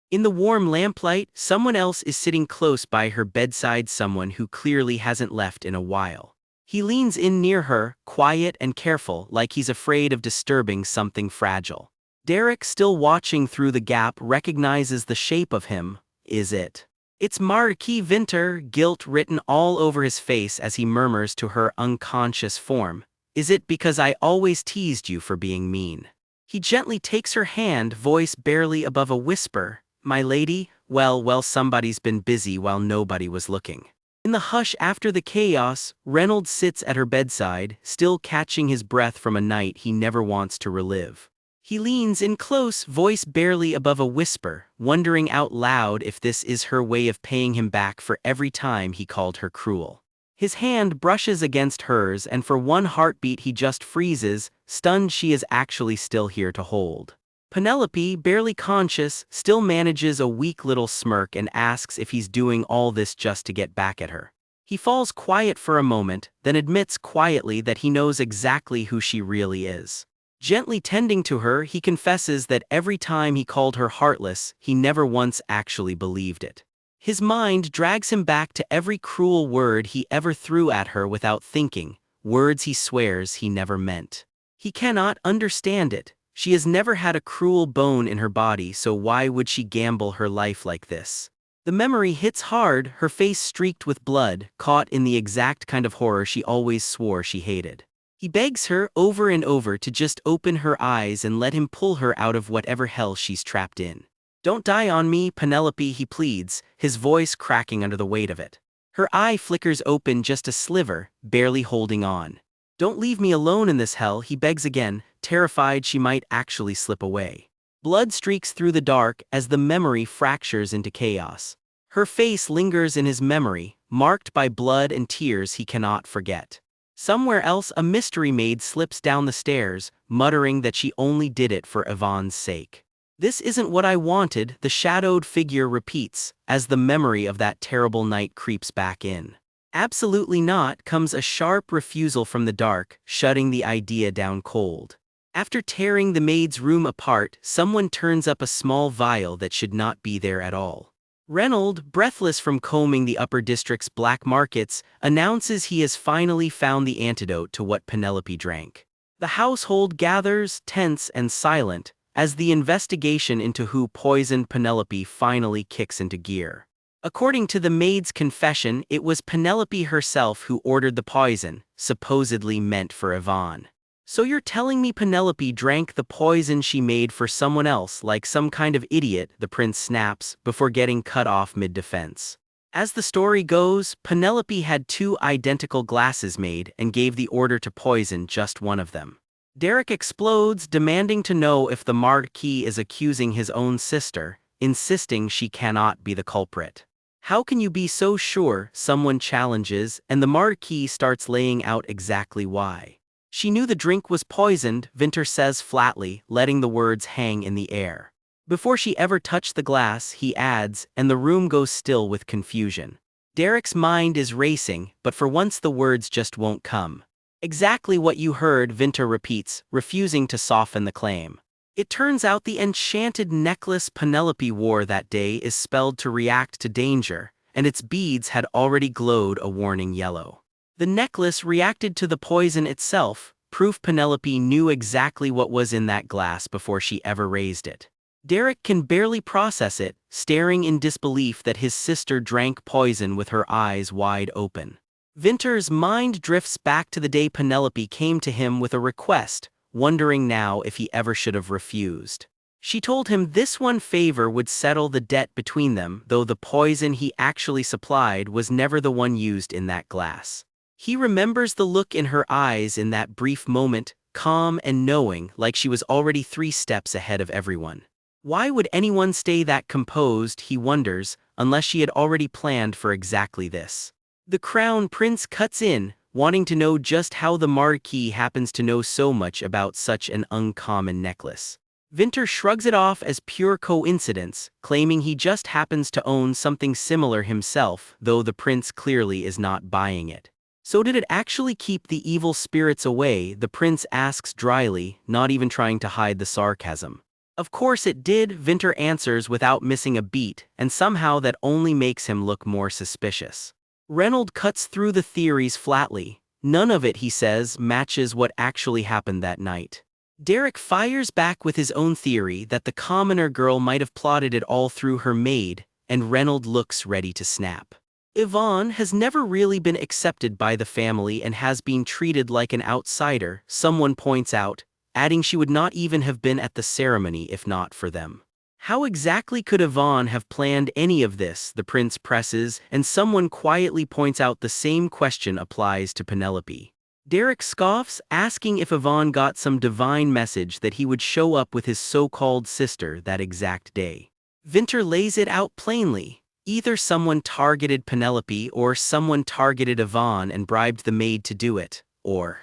In the warm lamplight, someone else is sitting close by her bedside, someone who clearly hasn't left in a while. He leans in near her, quiet and careful, like he's afraid of disturbing something fragile. Derek, still watching through the gap, recognizes the shape of him. Is it? It's Marquis Winter, guilt written all over his face as he murmurs to her unconscious form. Is it because I always teased you for being mean? He gently takes her hand, voice barely above a whisper. My lady, well, somebody's been busy while nobody was looking. In the hush after the chaos, Reynolds sits at her bedside, still catching his breath from a night he never wants to relive. He leans in close, voice barely above a whisper, wondering out loud if this is her way of paying him back for every time he called her cruel. His hand brushes against hers, and for one heartbeat he just freezes, stunned she is actually still here to hold. Penelope, barely conscious, still manages a weak little smirk and asks if he's doing all this just to get back at her. He falls quiet for a moment, then admits quietly that he knows exactly who she really is. Gently tending to her, he confesses that every time he called her heartless, he never once actually believed it. His mind drags him back to every cruel word he ever threw at her without thinking, words he swears he never meant. He cannot understand it. She has never had a cruel bone in her body, so why would she gamble her life like this? The memory hits hard, her face streaked with blood, caught in the exact kind of horror she always swore she hated. He begs her over and over to just open her eyes and let him pull her out of whatever hell she's trapped in. Don't die on me, Penelope, he pleads, his voice cracking under the weight of it. Her eye flickers open just a sliver, barely holding on. Don't leave me alone in this hell, he begs again, terrified she might actually slip away. Blood streaks through the dark as the memory fractures into chaos. Her face lingers in his memory, marked by blood and tears he cannot forget. Somewhere else, a mystery maid slips down the stairs, muttering that she only did it for Yvonne's sake. This isn't what I wanted, the shadowed figure repeats, as the memory of that terrible night creeps back in. Absolutely not, comes a sharp refusal from the dark, shutting the idea down cold. After tearing the maid's room apart, someone turns up a small vial that should not be there at all. Reynolds, breathless from combing the upper district's black markets, announces he has finally found the antidote to what Penelope drank. The household gathers, tense and silent, as the investigation into who poisoned Penelope finally kicks into gear. According to the maid's confession, it was Penelope herself who ordered the poison, supposedly meant for Yvonne. So you're telling me Penelope drank the poison she made for someone else like some kind of idiot, the prince snaps, before getting cut off mid-defense. As the story goes, Penelope had 2 identical glasses made and gave the order to poison just one of them. Derek explodes, demanding to know if the Marquis is accusing his own sister, insisting she cannot be the culprit. How can you be so sure? Someone challenges, and the Marquis starts laying out exactly why. She knew the drink was poisoned, Winter says flatly, letting the words hang in the air. Before she ever touched the glass, he adds, and the room goes still with confusion. Derek's mind is racing, but for once the words just won't come. Exactly what you heard, Winter repeats, refusing to soften the claim. It turns out the enchanted necklace Penelope wore that day is spelled to react to danger, and its beads had already glowed a warning yellow. The necklace reacted to the poison itself, proof Penelope knew exactly what was in that glass before she ever raised it. Derek can barely process it, staring in disbelief that his sister drank poison with her eyes wide open. Vinter's mind drifts back to the day Penelope came to him with a request, wondering now if he ever should have refused. She told him this one favor would settle the debt between them, though the poison he actually supplied was never the one used in that glass. He remembers the look in her eyes in that brief moment, calm and knowing, like she was already 3 steps ahead of everyone. Why would anyone stay that composed, he wonders, unless she had already planned for exactly this? The Crown Prince cuts in, wanting to know just how the Marquis happens to know so much about such an uncommon necklace. Vinter shrugs it off as pure coincidence, claiming he just happens to own something similar himself, though the prince clearly is not buying it. So did it actually keep the evil spirits away? The prince asks dryly, not even trying to hide the sarcasm. Of course it did, Vinter answers without missing a beat, and somehow that only makes him look more suspicious. Reynolds cuts through the theories flatly. None of it, he says, matches what actually happened that night. Derek fires back with his own theory that the commoner girl might have plotted it all through her maid, and Reynolds looks ready to snap. Yvonne has never really been accepted by the family and has been treated like an outsider, someone points out, adding she would not even have been at the ceremony if not for them. How exactly could Yvonne have planned any of this, the prince presses, and someone quietly points out the same question applies to Penelope. Derek scoffs, asking if Yvonne got some divine message that he would show up with his so-called sister that exact day. Vinter lays it out plainly. Either someone targeted Penelope or someone targeted Yvonne and bribed the maid to do it, or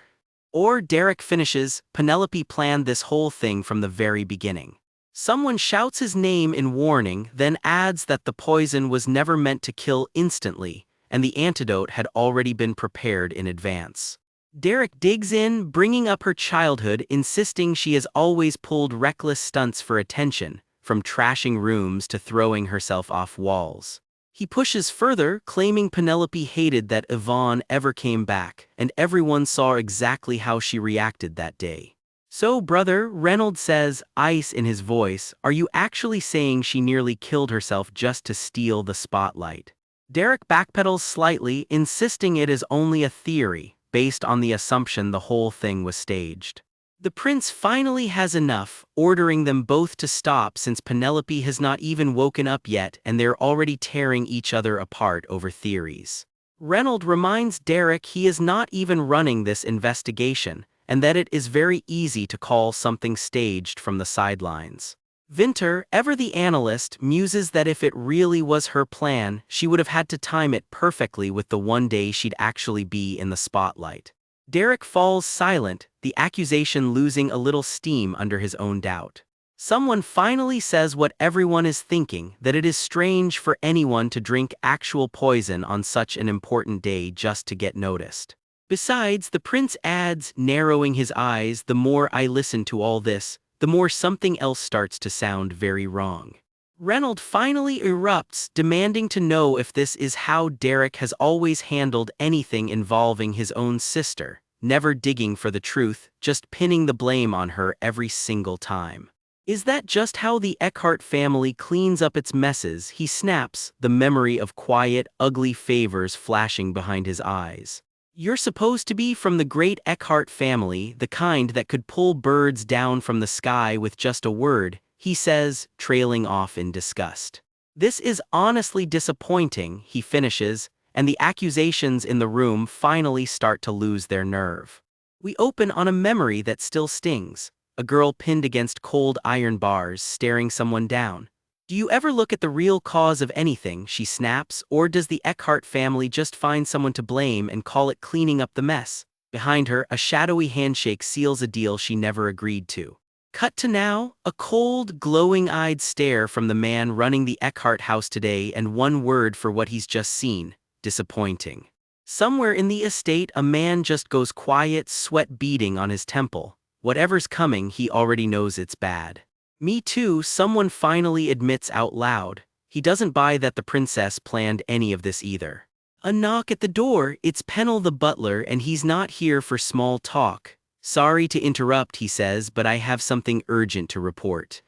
Derek finishes, Penelope planned this whole thing from the very beginning. Someone shouts his name in warning, then adds that the poison was never meant to kill instantly, and the antidote had already been prepared in advance. Derek digs in, bringing up her childhood, insisting she has always pulled reckless stunts for attention, from trashing rooms to throwing herself off walls. He pushes further, claiming Penelope hated that Yvonne ever came back, and everyone saw exactly how she reacted that day. So, brother, Reynolds says, ice in his voice, are you actually saying she nearly killed herself just to steal the spotlight? Derek backpedals slightly, insisting it is only a theory, based on the assumption the whole thing was staged. The prince finally has enough, ordering them both to stop since Penelope has not even woken up yet and they're already tearing each other apart over theories. Reynolds reminds Derek he is not even running this investigation, and that it is very easy to call something staged from the sidelines. Vinter, ever the analyst, muses that if it really was her plan, she would have had to time it perfectly with the one day she'd actually be in the spotlight. Derek falls silent, the accusation losing a little steam under his own doubt. Someone finally says what everyone is thinking, that it is strange for anyone to drink actual poison on such an important day just to get noticed. Besides, the prince adds, narrowing his eyes, the more I listen to all this, the more something else starts to sound very wrong. Reynolds finally erupts, demanding to know if this is how Derek has always handled anything involving his own sister, never digging for the truth, just pinning the blame on her every single time. Is that just how the Eckhart family cleans up its messes? He snaps, the memory of quiet, ugly favors flashing behind his eyes. You're supposed to be from the great Eckhart family, the kind that could pull birds down from the sky with just a word, he says, trailing off in disgust. This is honestly disappointing, he finishes, and the accusations in the room finally start to lose their nerve. We open on a memory that still stings, a girl pinned against cold iron bars staring someone down. Do you ever look at the real cause of anything, she snaps, or does the Eckhart family just find someone to blame and call it cleaning up the mess? Behind her, a shadowy handshake seals a deal she never agreed to. Cut to now, a cold, glowing-eyed stare from the man running the Eckhart house today, and one word for what he's just seen: disappointing. Somewhere in the estate, a man just goes quiet, sweat beading on his temple. Whatever's coming, he already knows it's bad. Me too, someone finally admits out loud. He doesn't buy that the princess planned any of this either. A knock at the door, it's Pennell the butler and he's not here for small talk. Sorry to interrupt, he says, but I have something urgent to report.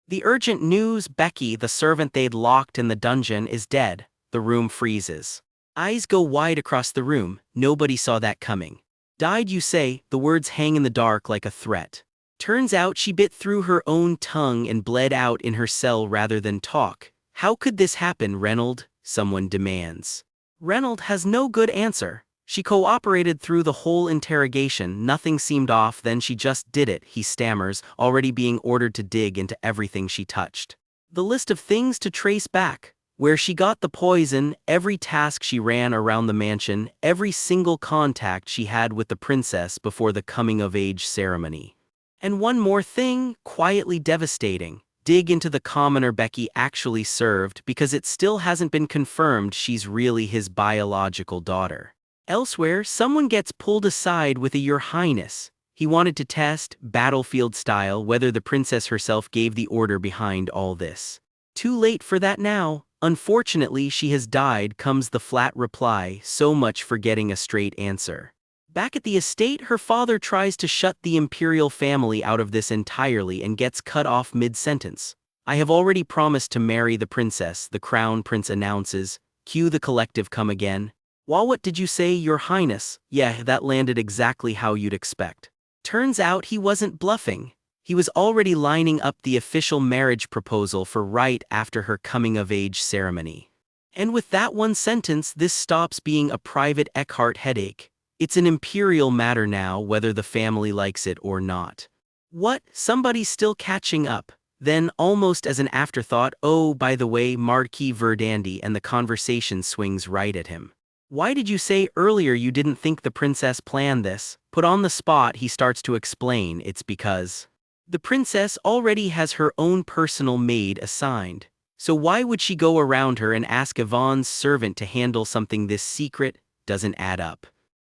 The urgent news: Becky, the servant they'd locked in the dungeon, is dead. The room freezes. Eyes go wide across the room. Nobody saw that coming. Died, you say? The words hang in the dark like a threat. Turns out she bit through her own tongue and bled out in her cell rather than talk. How could this happen, Reynold? Someone demands. Reynold has no good answer. She cooperated through the whole interrogation, nothing seemed off, then she just did it, he stammers, already being ordered to dig into everything she touched. The list of things to trace back. Where she got the poison, every task she ran around the mansion, every single contact she had with the princess before the coming-of-age ceremony. And one more thing, quietly devastating. Dig into the commoner Becky actually served, because it still hasn't been confirmed she's really his biological daughter. Elsewhere, someone gets pulled aside with a "Your Highness." He wanted to test, battlefield style, whether the princess herself gave the order behind all this. Too late for that now. Unfortunately, she has died, comes the flat reply, so much for getting a straight answer. Back at the estate, her father tries to shut the imperial family out of this entirely and gets cut off mid-sentence. I have already promised to marry the princess, the crown prince announces. Cue the collective come again. Well, what did you say, Your Highness? Yeah, that landed exactly how you'd expect. Turns out he wasn't bluffing. He was already lining up the official marriage proposal for right after her coming-of-age ceremony. And with that one sentence, this stops being a private Eckhart headache. It's an imperial matter now, whether the family likes it or not. What? Somebody's still catching up. Then, almost as an afterthought, oh, by the way, Marquis Verdandi, and the conversation swings right at him. Why did you say earlier you didn't think the princess planned this? Put on the spot, he starts to explain, it's because the princess already has her own personal maid assigned. So why would she go around her and ask Yvonne's servant to handle something this secret? Doesn't add up.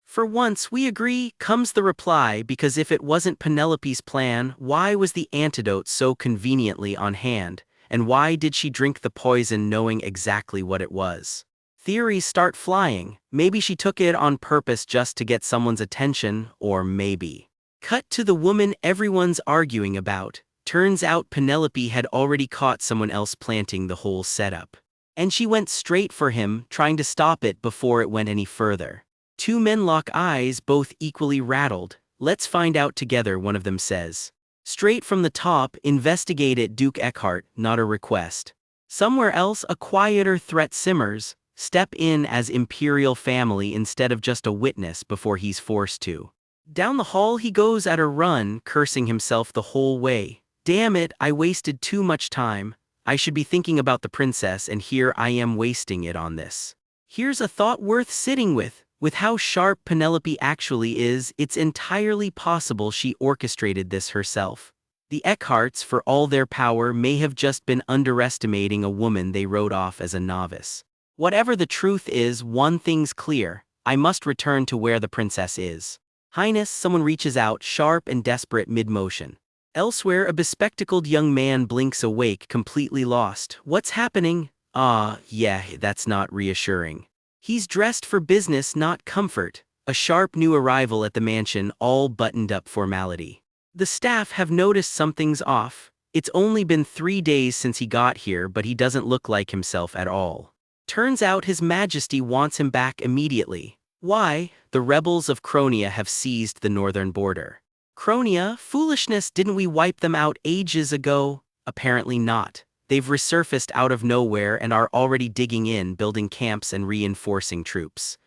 For once, we agree, comes the reply, because if it wasn't Penelope's plan, why was the antidote so conveniently on hand? And why did she drink the poison knowing exactly what it was? Theories start flying. Maybe she took it on purpose just to get someone's attention, or maybe. Cut to the woman everyone's arguing about. Turns out Penelope had already caught someone else planting the whole setup. And she went straight for him, trying to stop it before it went any further. Two men lock eyes, both equally rattled. Let's find out together, one of them says. Straight from the top, investigate it, Duke Eckhart, not a request. Somewhere else, a quieter threat simmers. Step in as imperial family instead of just a witness before he's forced to. Down the hall he goes at a run, cursing himself the whole way. Damn it, I wasted too much time. I should be thinking about the princess, and here I am wasting it on this. Here's a thought worth sitting with. With how sharp Penelope actually is, it's entirely possible she orchestrated this herself. The Eckharts, for all their power, may have just been underestimating a woman they wrote off as a novice. Whatever the truth is, one thing's clear. I must return to where the princess is. Highness, someone reaches out, sharp and desperate mid-motion. Elsewhere, a bespectacled young man blinks awake, completely lost. What's happening? Yeah, that's not reassuring. He's dressed for business, not comfort. A sharp new arrival at the mansion, all buttoned-up formality. The staff have noticed something's off. It's only been 3 days since he got here, but he doesn't look like himself at all. Turns out His Majesty wants him back immediately. Why? The rebels of Cronia have seized the northern border. Cronia? Foolishness, didn't we wipe them out ages ago? Apparently not. They've resurfaced out of nowhere and are already digging in, building camps and reinforcing troops.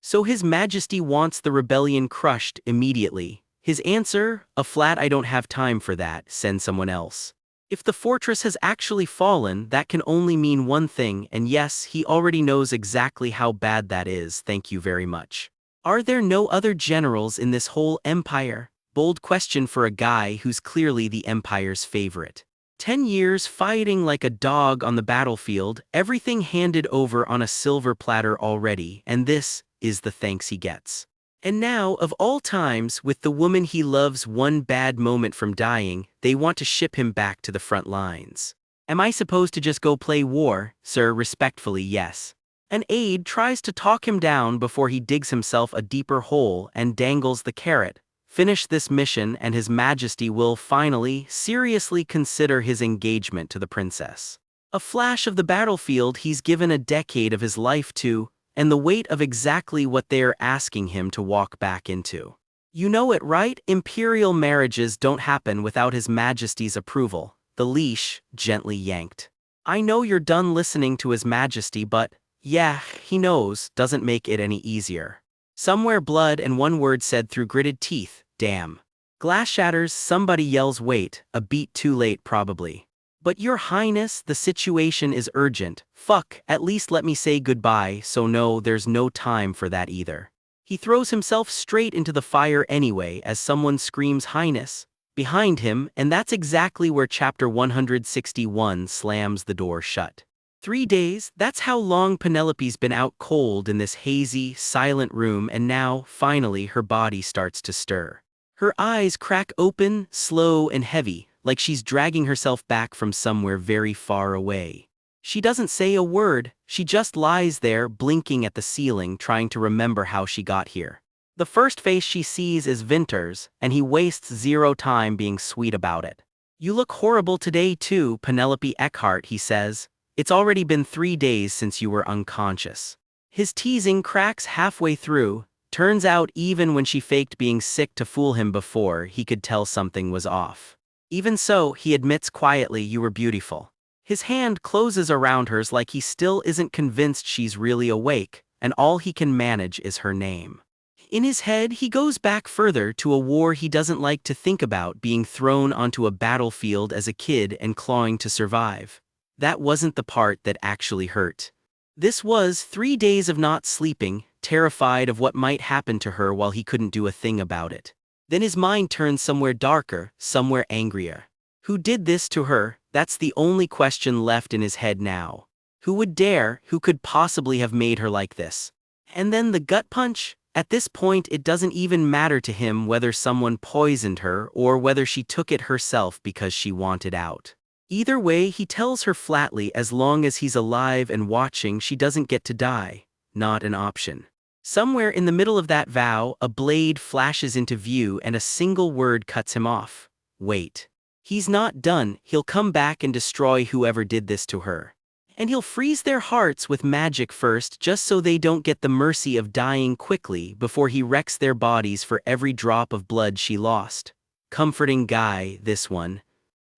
So His Majesty wants the rebellion crushed immediately. His answer? A flat "I don't have time for that, send someone else." If the fortress has actually fallen, that can only mean one thing, and yes, he already knows exactly how bad that is, thank you very much. Are there no other generals in this whole empire? Bold question for a guy who's clearly the empire's favorite. 10 years fighting like a dog on the battlefield, everything handed over on a silver platter already, and this is the thanks he gets. And now, of all times, with the woman he loves one bad moment from dying, they want to ship him back to the front lines. Am I supposed to just go play war, sir? Respectfully, yes. An aide tries to talk him down before he digs himself a deeper hole and dangles the carrot. Finish this mission and His Majesty will finally, seriously consider his engagement to the princess. A flash of the battlefield he's given a decade of his life to, and the weight of exactly what they are asking him to walk back into. You know it, right? Imperial marriages don't happen without His Majesty's approval. The leash, gently yanked. I know you're done listening to His Majesty, but, yeah, he knows, doesn't make it any easier. Somewhere blood and one word said through gritted teeth, damn. Glass shatters, somebody yells wait, a beat too late probably. But Your Highness, the situation is urgent. Fuck, at least let me say goodbye, so no, there's no time for that either. He throws himself straight into the fire anyway as someone screams Highness behind him, and that's exactly where chapter 161 slams the door shut. 3 days, that's how long Penelope's been out cold in this hazy, silent room, and now, finally, her body starts to stir. Her eyes crack open, slow and heavy, like she's dragging herself back from somewhere very far away. She doesn't say a word, she just lies there, blinking at the ceiling, trying to remember how she got here. The first face she sees is Winter's, and he wastes zero time being sweet about it. You look horrible today too, Penelope Eckhart, he says. It's already been 3 days since you were unconscious. His teasing cracks halfway through. Turns out even when she faked being sick to fool him before, he could tell something was off. Even so, he admits quietly, you were beautiful. His hand closes around hers like he still isn't convinced she's really awake, and all he can manage is her name. In his head, he goes back further to a war he doesn't like to think about, being thrown onto a battlefield as a kid and clawing to survive. That wasn't the part that actually hurt. This was 3 days of not sleeping, terrified of what might happen to her while he couldn't do a thing about it. Then his mind turns somewhere darker, somewhere angrier. Who did this to her? That's the only question left in his head now. Who would dare? Who could possibly have made her like this? And then the gut punch? At this point, it doesn't even matter to him whether someone poisoned her or whether she took it herself because she wanted out. Either way, he tells her flatly, as long as he's alive and watching, she doesn't get to die. Not an option. Somewhere in the middle of that vow, a blade flashes into view and a single word cuts him off. Wait. He's not done, he'll come back and destroy whoever did this to her. And he'll freeze their hearts with magic first, just so they don't get the mercy of dying quickly before he wrecks their bodies for every drop of blood she lost. Comforting guy, this one.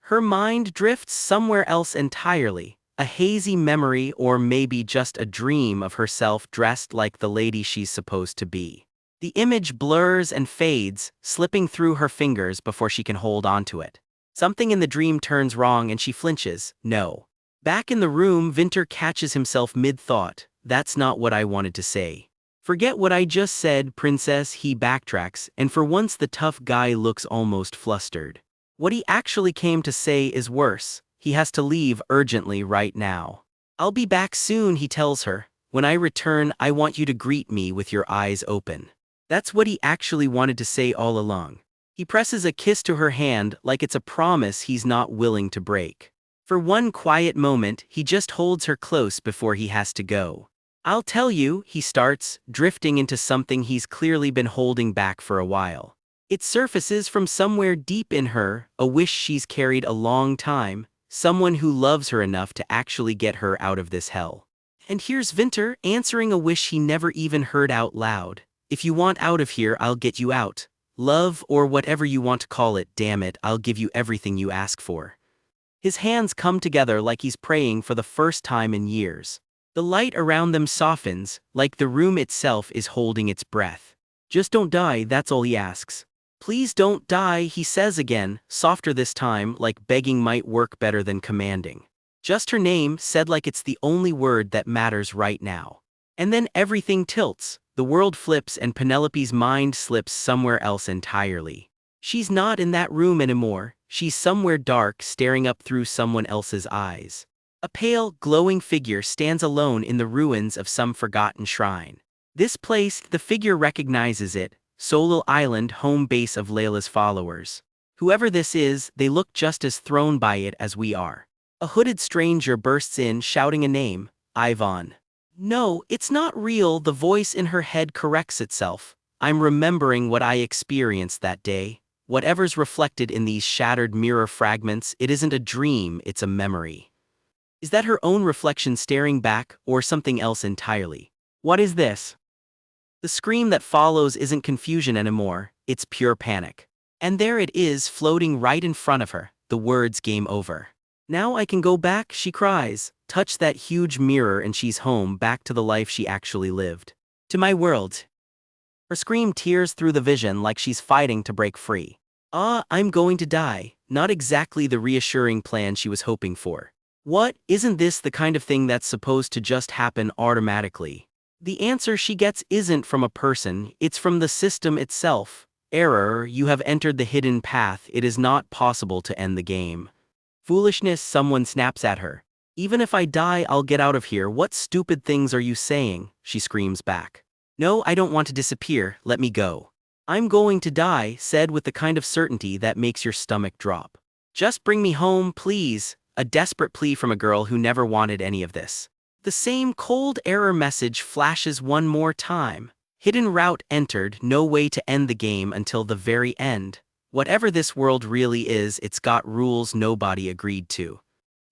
Her mind drifts somewhere else entirely, a hazy memory or maybe just a dream of herself dressed like the lady she's supposed to be. The image blurs and fades, slipping through her fingers before she can hold onto it. Something in the dream turns wrong and she flinches. No. Back in the room, Winter catches himself mid-thought. That's not what I wanted to say. Forget what I just said, princess, he backtracks, and for once the tough guy looks almost flustered. What he actually came to say is worse. He has to leave urgently right now. I'll be back soon, he tells her. When I return, I want you to greet me with your eyes open. That's what he actually wanted to say all along. He presses a kiss to her hand like it's a promise he's not willing to break. For one quiet moment, he just holds her close before he has to go. I'll tell you, he starts, drifting into something he's clearly been holding back for a while. It surfaces from somewhere deep in her, a wish she's carried a long time, someone who loves her enough to actually get her out of this hell. And here's Winter answering a wish he never even heard out loud. If you want out of here, I'll get you out. Love, or whatever you want to call it, damn it, I'll give you everything you ask for. His hands come together like he's praying for the first time in years. The light around them softens, like the room itself is holding its breath. Just don't die, that's all he asks. Please don't die, he says again, softer this time, like begging might work better than commanding. Just her name, said like it's the only word that matters right now. And then everything tilts, the world flips and Penelope's mind slips somewhere else entirely. She's not in that room anymore, she's somewhere dark staring up through someone else's eyes. A pale, glowing figure stands alone in the ruins of some forgotten shrine. This place, the figure recognizes it, Solal Island, home base of Layla's followers. Whoever this is, they look just as thrown by it as we are. A hooded stranger bursts in, shouting a name, Ivan. No, it's not real, the voice in her head corrects itself. I'm remembering what I experienced that day. Whatever's reflected in these shattered mirror fragments, it isn't a dream, it's a memory. Is that her own reflection staring back, or something else entirely? What is this? The scream that follows isn't confusion anymore, it's pure panic. And there it is, floating right in front of her, the words "game over." Now I can go back, she cries. Touch that huge mirror and she's home, back to the life she actually lived. To my world. Her scream tears through the vision like she's fighting to break free. I'm going to die, not exactly the reassuring plan she was hoping for. What, isn't this the kind of thing that's supposed to just happen automatically? The answer she gets isn't from a person, it's from the system itself. Error, you have entered the hidden path, it is not possible to end the game. Foolishness, someone snaps at her. Even if I die, I'll get out of here, what stupid things are you saying? She screams back. No, I don't want to disappear, let me go. I'm going to die, said with the kind of certainty that makes your stomach drop. Just bring me home, please, a desperate plea from a girl who never wanted any of this. The same cold error message flashes one more time. Hidden route entered, no way to end the game until the very end. Whatever this world really is, it's got rules nobody agreed to.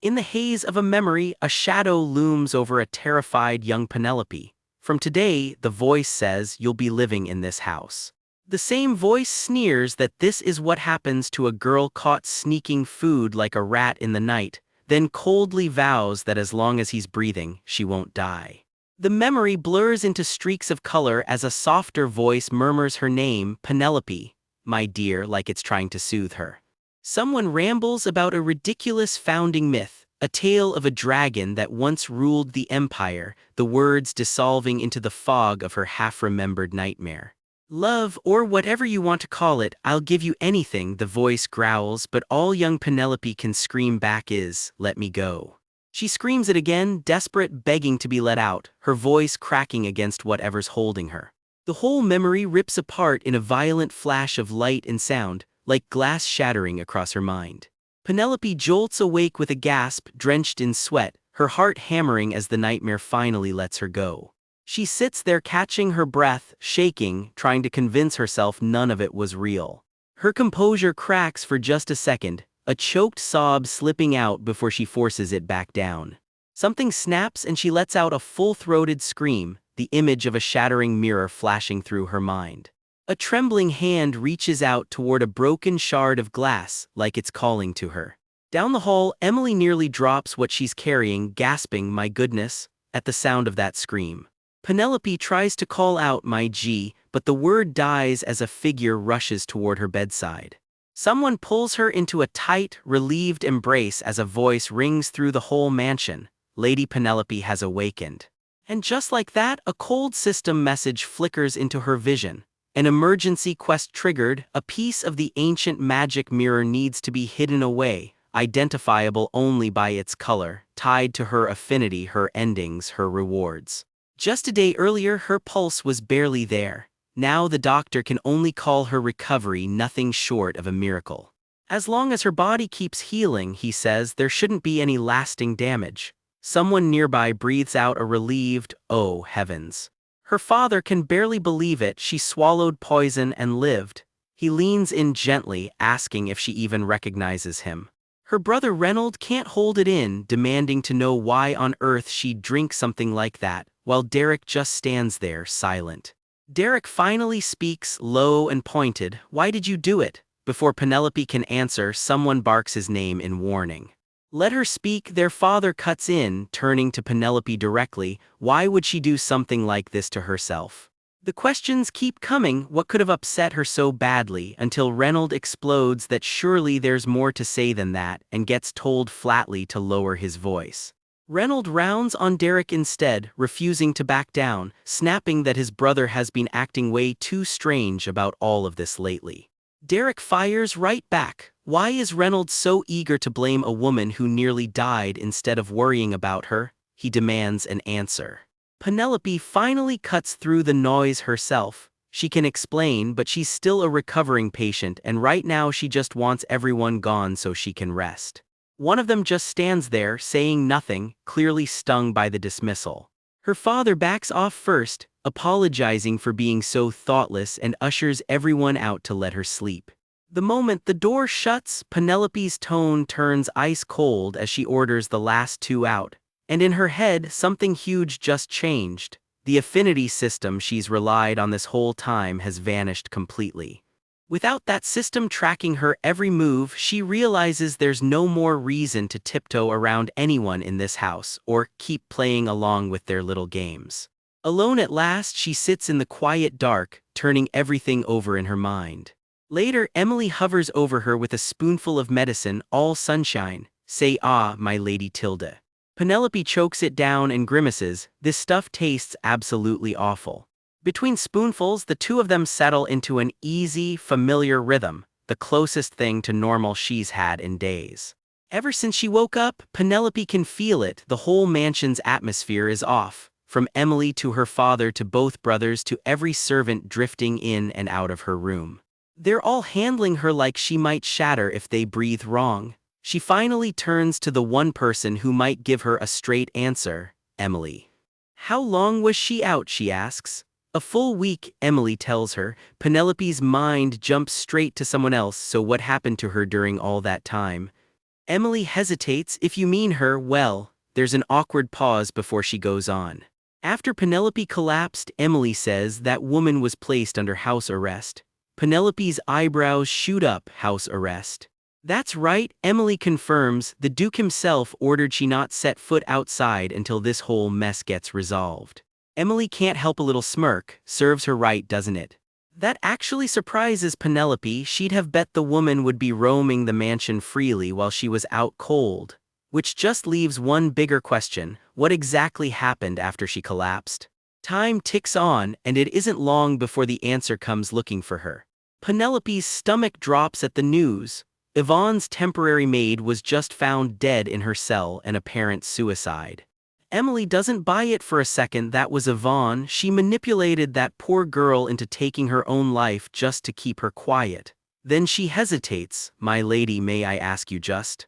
In the haze of a memory, a shadow looms over a terrified young Penelope. From today, the voice says, you'll be living in this house. The same voice sneers that this is what happens to a girl caught sneaking food like a rat in the night, then coldly vows that as long as he's breathing, she won't die. The memory blurs into streaks of color as a softer voice murmurs her name, Penelope, my dear, like it's trying to soothe her. Someone rambles about a ridiculous founding myth, a tale of a dragon that once ruled the empire, the words dissolving into the fog of her half-remembered nightmare. Love, or whatever you want to call it, I'll give you anything, the voice growls, but all young Penelope can scream back is, let me go. She screams it again, desperate, begging to be let out, her voice cracking against whatever's holding her. The whole memory rips apart in a violent flash of light and sound, like glass shattering across her mind. Penelope jolts awake with a gasp, drenched in sweat, her heart hammering as the nightmare finally lets her go. She sits there catching her breath, shaking, trying to convince herself none of it was real. Her composure cracks for just a second, a choked sob slipping out before she forces it back down. Something snaps and she lets out a full-throated scream, the image of a shattering mirror flashing through her mind. A trembling hand reaches out toward a broken shard of glass, like it's calling to her. Down the hall, Emily nearly drops what she's carrying, gasping, my goodness, at the sound of that scream. Penelope tries to call out, my G, but the word dies as a figure rushes toward her bedside. Someone pulls her into a tight, relieved embrace as a voice rings through the whole mansion. Lady Penelope has awakened. And just like that, a cold system message flickers into her vision. An emergency quest triggered, a piece of the ancient magic mirror needs to be hidden away, identifiable only by its color, tied to her affinity, her endings, her rewards. Just a day earlier, her pulse was barely there. Now the doctor can only call her recovery nothing short of a miracle. As long as her body keeps healing, he says, there shouldn't be any lasting damage. Someone nearby breathes out a relieved, oh heavens. Her father can barely believe it, she swallowed poison and lived. He leans in gently, asking if she even recognizes him. Her brother Reynold can't hold it in, demanding to know why on earth she'd drink something like that, while Derek just stands there, silent. Derek finally speaks, low and pointed, why did you do it? Before Penelope can answer, someone barks his name in warning. Let her speak, their father cuts in, turning to Penelope directly, why would she do something like this to herself? The questions keep coming, what could have upset her so badly, until Reynold explodes that surely there's more to say than that, and gets told flatly to lower his voice. Reynold rounds on Derek instead, refusing to back down, snapping that his brother has been acting way too strange about all of this lately. Derek fires right back. Why is Reynold so eager to blame a woman who nearly died instead of worrying about her? He demands an answer. Penelope finally cuts through the noise herself. She can explain, but she's still a recovering patient, and right now she just wants everyone gone so she can rest. One of them just stands there, saying nothing, clearly stung by the dismissal. Her father backs off first, apologizing for being so thoughtless, and ushers everyone out to let her sleep. The moment the door shuts, Penelope's tone turns ice cold as she orders the last two out. And in her head, something huge just changed. The affinity system she's relied on this whole time has vanished completely. Without that system tracking her every move, she realizes there's no more reason to tiptoe around anyone in this house or keep playing along with their little games. Alone at last, she sits in the quiet dark, turning everything over in her mind. Later, Emily hovers over her with a spoonful of medicine, all sunshine. Say, "Ah, my lady Tilda." Penelope chokes it down and grimaces. This stuff tastes absolutely awful. Between spoonfuls, the two of them settle into an easy, familiar rhythm, the closest thing to normal she's had in days. Ever since she woke up, Penelope can feel it. The whole mansion's atmosphere is off, from Emily to her father to both brothers to every servant drifting in and out of her room. They're all handling her like she might shatter if they breathe wrong. She finally turns to the one person who might give her a straight answer, Emily. "How long was she out?" she asks. "A full week," Emily tells her. Penelope's mind jumps straight to someone else. So what happened to her during all that time? Emily hesitates. "If you mean her, well." There's an awkward pause before she goes on. "After Penelope collapsed," Emily says, "that woman was placed under house arrest." Penelope's eyebrows shoot up. "House arrest?" "That's right," Emily confirms. "The Duke himself ordered she not set foot outside until this whole mess gets resolved." Emily can't help a little smirk. Serves her right, doesn't it? That actually surprises Penelope. She'd have bet the woman would be roaming the mansion freely while she was out cold. Which just leaves one bigger question: what exactly happened after she collapsed? Time ticks on, and it isn't long before the answer comes looking for her. Penelope's stomach drops at the news. Yvonne's temporary maid was just found dead in her cell, an apparent suicide. Emily doesn't buy it for a second. That was Yvonne. She manipulated that poor girl into taking her own life just to keep her quiet. Then she hesitates. "My lady, may I ask you just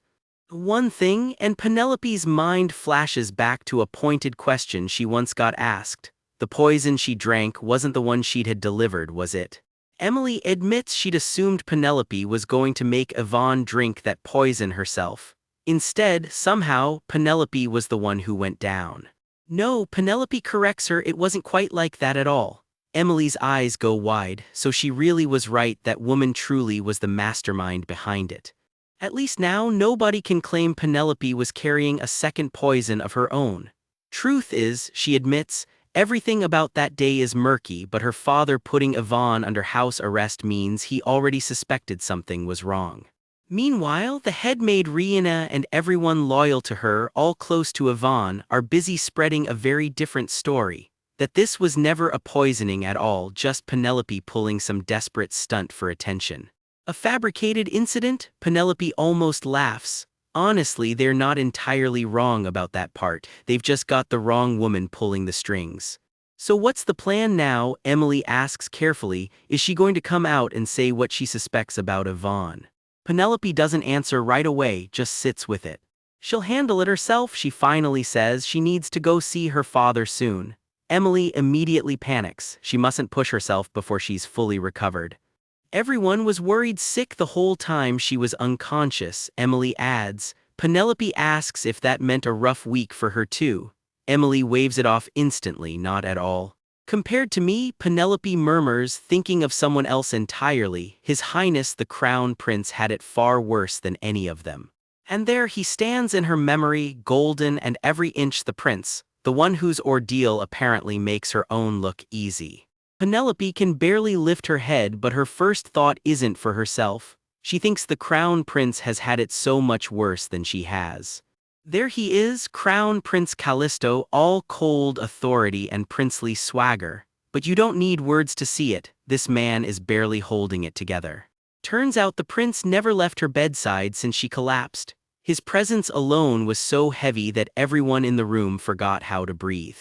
one thing?" And Penelope's mind flashes back to a pointed question she once got asked. The poison she drank wasn't the one she'd had delivered, was it? Emily admits she'd assumed Penelope was going to make Yvonne drink that poison herself. Instead, somehow, Penelope was the one who went down. No, Penelope corrects her. It wasn't quite like that at all. Emily's eyes go wide. So she really was right. That woman truly was the mastermind behind it. At least now, nobody can claim Penelope was carrying a second poison of her own. Truth is, she admits, everything about that day is murky, but her father putting Yvonne under house arrest means he already suspected something was wrong. Meanwhile, the head maid Rihanna and everyone loyal to her, all close to Yvonne, are busy spreading a very different story. That this was never a poisoning at all, just Penelope pulling some desperate stunt for attention. A fabricated incident? Penelope almost laughs. Honestly, they're not entirely wrong about that part. They've just got the wrong woman pulling the strings. So what's the plan now? Emily asks carefully. Is she going to come out and say what she suspects about Yvonne? Penelope doesn't answer right away, just sits with it. She'll handle it herself, she finally says. She needs to go see her father soon. Emily immediately panics. She mustn't push herself before she's fully recovered. Everyone was worried sick the whole time she was unconscious, Emily adds. Penelope asks if that meant a rough week for her too. Emily waves it off instantly. Not at all. Compared to me, Penelope murmurs, thinking of someone else entirely. His Highness the Crown Prince had it far worse than any of them. And there he stands in her memory, golden and every inch the prince, the one whose ordeal apparently makes her own look easy. Penelope can barely lift her head, but her first thought isn't for herself. She thinks the Crown Prince has had it so much worse than she has. There he is, Crown Prince Callisto, all cold authority and princely swagger. But you don't need words to see it. This man is barely holding it together. Turns out the prince never left her bedside since she collapsed. His presence alone was so heavy that everyone in the room forgot how to breathe.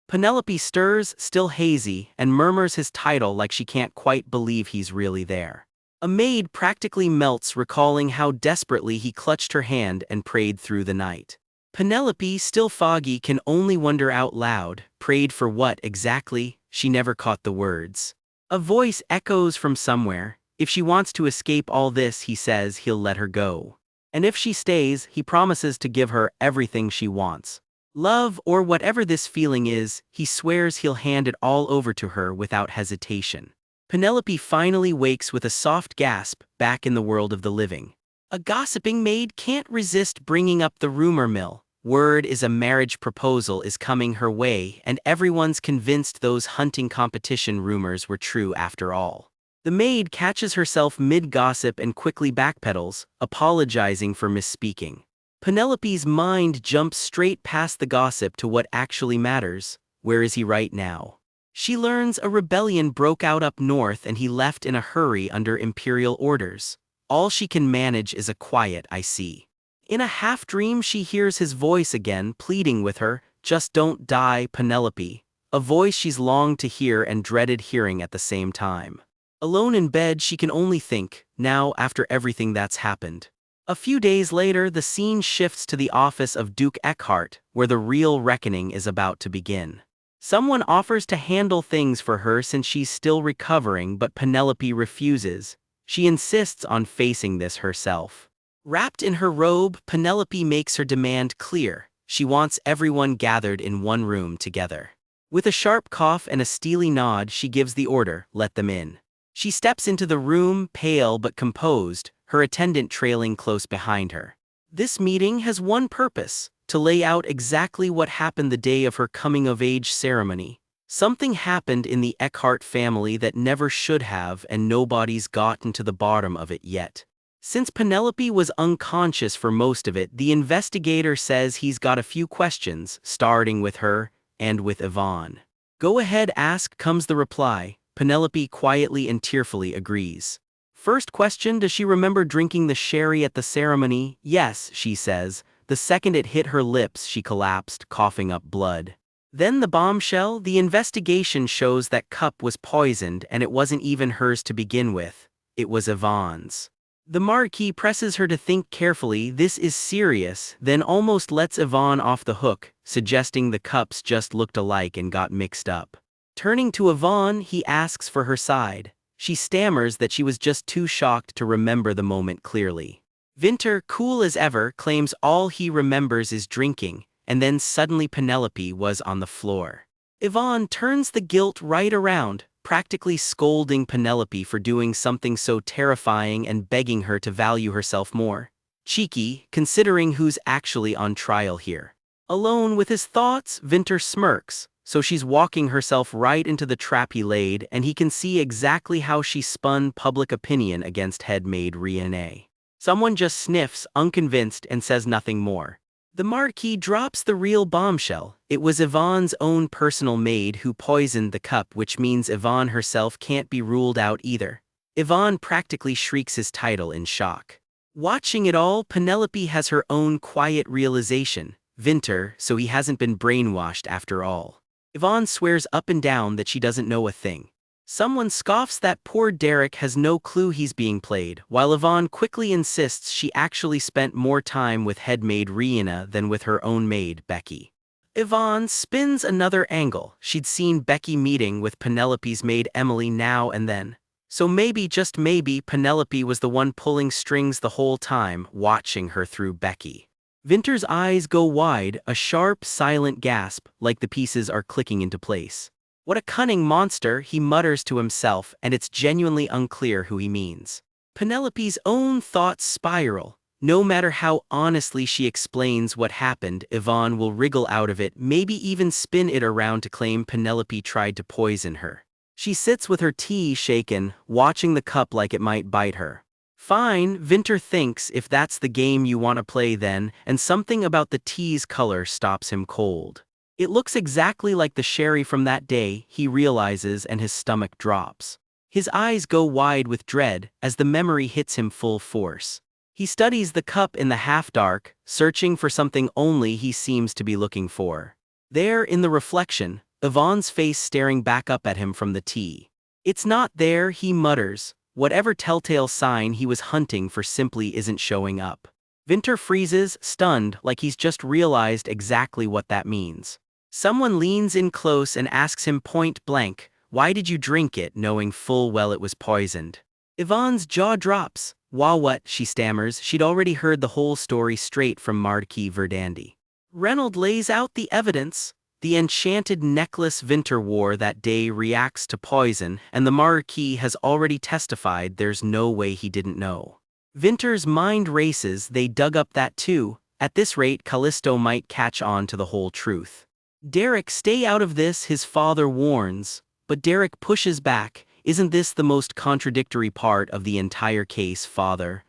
Penelope stirs, still hazy, and murmurs his title like she can't quite believe he's really there. A maid practically melts, recalling how desperately he clutched her hand and prayed through the night. Penelope, still foggy, can only wonder out loud, prayed for what exactly? She never caught the words. A voice echoes from somewhere. If she wants to escape all this, he says he'll let her go. And if she stays, he promises to give her everything she wants. Love, or whatever this feeling is, he swears he'll hand it all over to her without hesitation. Penelope finally wakes with a soft gasp, back in the world of the living. A gossiping maid can't resist bringing up the rumor mill. Word is a marriage proposal is coming her way, and everyone's convinced those hunting competition rumors were true after all. The maid catches herself mid-gossip and quickly backpedals, apologizing for misspeaking. Penelope's mind jumps straight past the gossip to what actually matters. Where is he right now? She learns a rebellion broke out up north and he left in a hurry under imperial orders. All she can manage is a quiet "I see." In a half-dream she hears his voice again, pleading with her, "Just don't die, Penelope." A voice she's longed to hear and dreaded hearing at the same time. Alone in bed, she can only think, now after everything that's happened. A few days later, the scene shifts to the office of Duke Eckhart, where the real reckoning is about to begin. Someone offers to handle things for her since she's still recovering, but Penelope refuses. She insists on facing this herself. Wrapped in her robe, Penelope makes her demand clear. She wants everyone gathered in one room together. With a sharp cough and a steely nod, she gives the order, "Let them in." She steps into the room, pale but composed, her attendant trailing close behind her. This meeting has one purpose: to lay out exactly what happened the day of her coming-of-age ceremony. Something happened in the Eckhart family that never should have, and nobody's gotten to the bottom of it yet. Since Penelope was unconscious for most of it, the investigator says he's got a few questions, starting with her, and with Yvonne. "Go ahead, ask," comes the reply. Penelope quietly and tearfully agrees. First question, does she remember drinking the sherry at the ceremony? Yes, she says. The second it hit her lips, she collapsed, coughing up blood. Then the bombshell: the investigation shows that cup was poisoned, and it wasn't even hers to begin with. It was Yvonne's. The Marquis presses her to think carefully. This is serious, then almost lets Yvonne off the hook, suggesting the cups just looked alike and got mixed up. Turning to Yvonne, he asks for her side. She stammers that she was just too shocked to remember the moment clearly. Winter, cool as ever, claims all he remembers is drinking, and then suddenly Penelope was on the floor. Yvonne turns the guilt right around, practically scolding Penelope for doing something so terrifying and begging her to value herself more. Cheeky, considering who's actually on trial here. Alone with his thoughts, Winter smirks. So she's walking herself right into the trap he laid, and he can see exactly how she spun public opinion against head maid Renee. Someone just sniffs, unconvinced, and says nothing more. The Marquis drops the real bombshell. It was Yvonne's own personal maid who poisoned the cup, which means Yvonne herself can't be ruled out either. Yvonne practically shrieks his title in shock. Watching it all, Penelope has her own quiet realization. Winter, so he hasn't been brainwashed after all. Yvonne swears up and down that she doesn't know a thing. Someone scoffs that poor Derek has no clue he's being played, while Yvonne quickly insists she actually spent more time with head maid Rihanna than with her own maid, Becky. Yvonne spins another angle. She'd seen Becky meeting with Penelope's maid Emily now and then. So maybe, just maybe, Penelope was the one pulling strings the whole time, watching her through Becky. Winter's eyes go wide, a sharp, silent gasp, like the pieces are clicking into place. What a cunning monster, he mutters to himself, and it's genuinely unclear who he means. Penelope's own thoughts spiral. No matter how honestly she explains what happened, Yvonne will wriggle out of it, maybe even spin it around to claim Penelope tried to poison her. She sits with her tea shaken, watching the cup like it might bite her. Fine, Winter thinks, if that's the game you want to play then, and something about the tea's color stops him cold. It looks exactly like the sherry from that day, he realizes, and his stomach drops. His eyes go wide with dread as the memory hits him full force. He studies the cup in the half-dark, searching for something only he seems to be looking for. There, in the reflection, Yvonne's face staring back up at him from the tea. It's not there, he mutters. Whatever telltale sign he was hunting for simply isn't showing up. Winter freezes, stunned, like he's just realized exactly what that means. Someone leans in close and asks him point blank, "Why did you drink it, knowing full well it was poisoned?" Yvonne's jaw drops. "Wah, what?" she stammers. She'd already heard the whole story straight from Marquis Verdandi. Reynolds lays out the evidence. The enchanted necklace Winter wore that day reacts to poison, and the Marquis has already testified there's no way he didn't know. Winter's mind races. They dug up that too. At this rate, Callisto might catch on to the whole truth. "Derek, stay out of this," his father warns, but Derek pushes back. "Isn't this the most contradictory part of the entire case, father?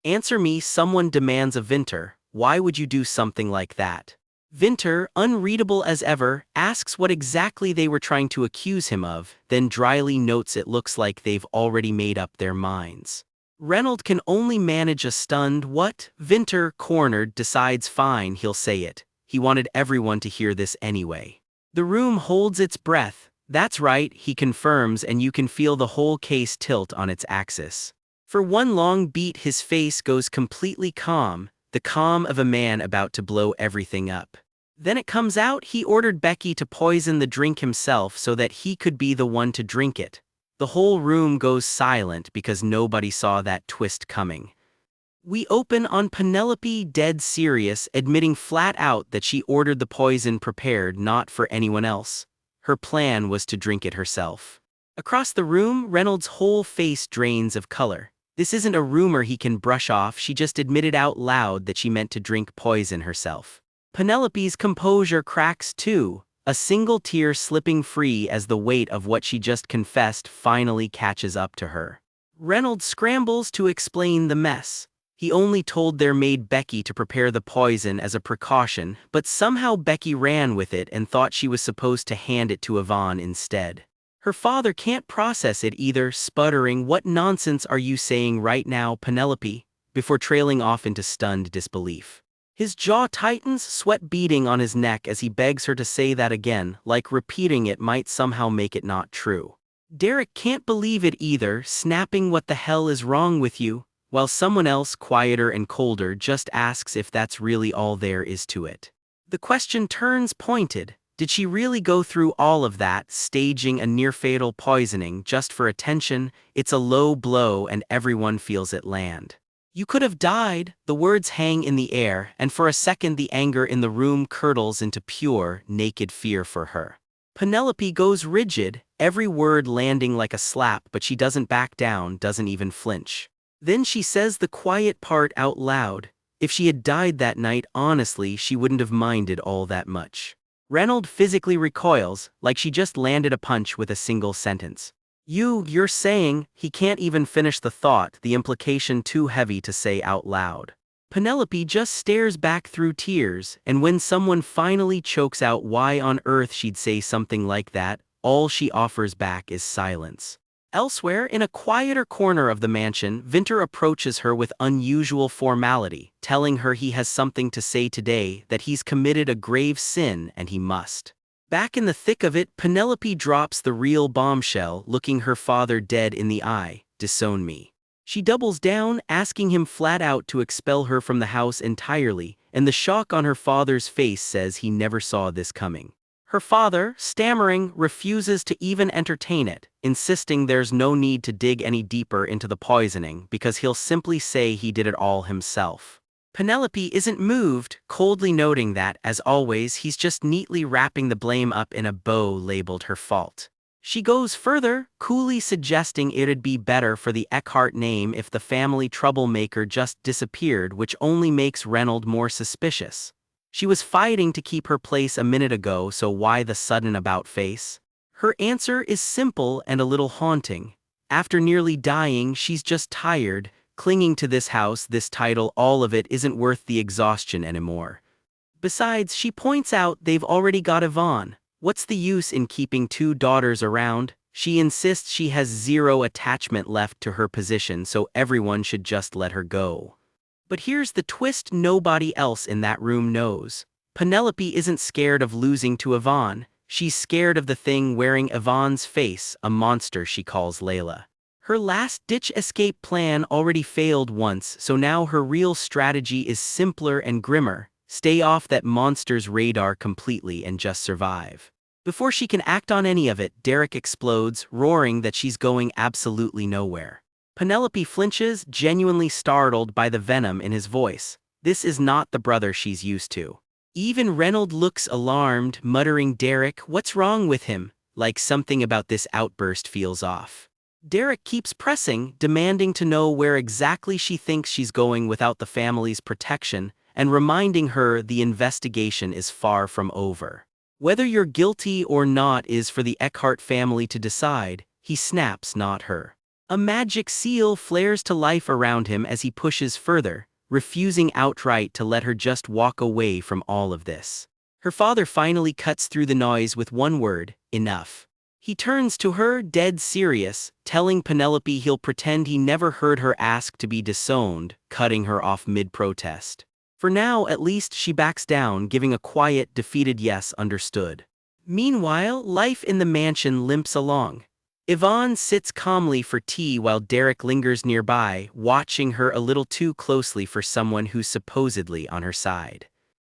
Answer me," someone demands of Winter. "Why would you do something like that?" Winter, unreadable as ever, asks what exactly they were trying to accuse him of, then dryly notes it looks like they've already made up their minds. Reynolds can only manage a stunned "what?" Winter, cornered, decides fine, he'll say it. He wanted everyone to hear this anyway. The room holds its breath. "That's right," he confirms, and you can feel the whole case tilt on its axis. For one long beat his face goes completely calm, the calm of a man about to blow everything up. Then it comes out, he ordered Becky to poison the drink himself so that he could be the one to drink it. The whole room goes silent because nobody saw that twist coming. We open on Penelope, dead serious, admitting flat out that she ordered the poison prepared not for anyone else. Her plan was to drink it herself. Across the room, Reynolds' whole face drains of color. This isn't a rumor he can brush off, she just admitted out loud that she meant to drink poison herself. Penelope's composure cracks too, a single tear slipping free as the weight of what she just confessed finally catches up to her. Reynolds scrambles to explain the mess. He only told their maid Becky to prepare the poison as a precaution, but somehow Becky ran with it and thought she was supposed to hand it to Yvonne instead. Her father can't process it either, sputtering, "What nonsense are you saying right now, Penelope?" before trailing off into stunned disbelief. His jaw tightens, sweat beading on his neck as he begs her to say that again, like repeating it might somehow make it not true. Derek can't believe it either, snapping, "What the hell is wrong with you?" while someone else, quieter and colder, just asks if that's really all there is to it. The question turns pointed. Did she really go through all of that, staging a near-fatal poisoning just for attention? It's a low blow and everyone feels it land. "You could have died," the words hang in the air, and for a second the anger in the room curdles into pure, naked fear for her. Penelope goes rigid, every word landing like a slap, but she doesn't back down, doesn't even flinch. Then she says the quiet part out loud. If she had died that night, honestly, she wouldn't have minded all that much. Reynolds physically recoils, like she just landed a punch with a single sentence. You're saying," he can't even finish the thought, the implication too heavy to say out loud. Penelope just stares back through tears, and when someone finally chokes out why on earth she'd say something like that, all she offers back is silence. Elsewhere, in a quieter corner of the mansion, Winter approaches her with unusual formality, telling her he has something to say today, that he's committed a grave sin and he must. Back in the thick of it, Penelope drops the real bombshell, looking her father dead in the eye. "Disown me." She doubles down, asking him flat out to expel her from the house entirely, and the shock on her father's face says he never saw this coming. Her father, stammering, refuses to even entertain it, insisting there's no need to dig any deeper into the poisoning because he'll simply say he did it all himself. Penelope isn't moved, coldly noting that, as always, he's just neatly wrapping the blame up in a bow labeled her fault. She goes further, coolly suggesting it'd be better for the Eckhart name if the family troublemaker just disappeared, which only makes Reynolds more suspicious. She was fighting to keep her place a minute ago, so why the sudden about-face? Her answer is simple and a little haunting. After nearly dying, she's just tired, clinging to this house, this title, all of it isn't worth the exhaustion anymore. Besides, she points out they've already got Yvonne. What's the use in keeping two daughters around? She insists she has zero attachment left to her position, so everyone should just let her go. But here's the twist nobody else in that room knows. Penelope isn't scared of losing to Yvonne. She's scared of the thing wearing Yvonne's face, a monster she calls Layla. Her last-ditch escape plan already failed once, so now her real strategy is simpler and grimmer: stay off that monster's radar completely and just survive. Before she can act on any of it, Derek explodes, roaring that she's going absolutely nowhere. Penelope flinches, genuinely startled by the venom in his voice. This is not the brother she's used to. Even Reynolds looks alarmed, muttering, "Derek, what's wrong with him?" like something about this outburst feels off. Derek keeps pressing, demanding to know where exactly she thinks she's going without the family's protection, and reminding her the investigation is far from over. Whether you're guilty or not is for the Eckhart family to decide, he snaps, not her. A magic seal flares to life around him as he pushes further, refusing outright to let her just walk away from all of this. Her father finally cuts through the noise with one word: enough. He turns to her, dead serious, telling Penelope he'll pretend he never heard her ask to be disowned, cutting her off mid-protest. For now, at least, she backs down, giving a quiet, defeated yes, understood. Meanwhile, life in the mansion limps along. Yvonne sits calmly for tea while Derek lingers nearby, watching her a little too closely for someone who's supposedly on her side.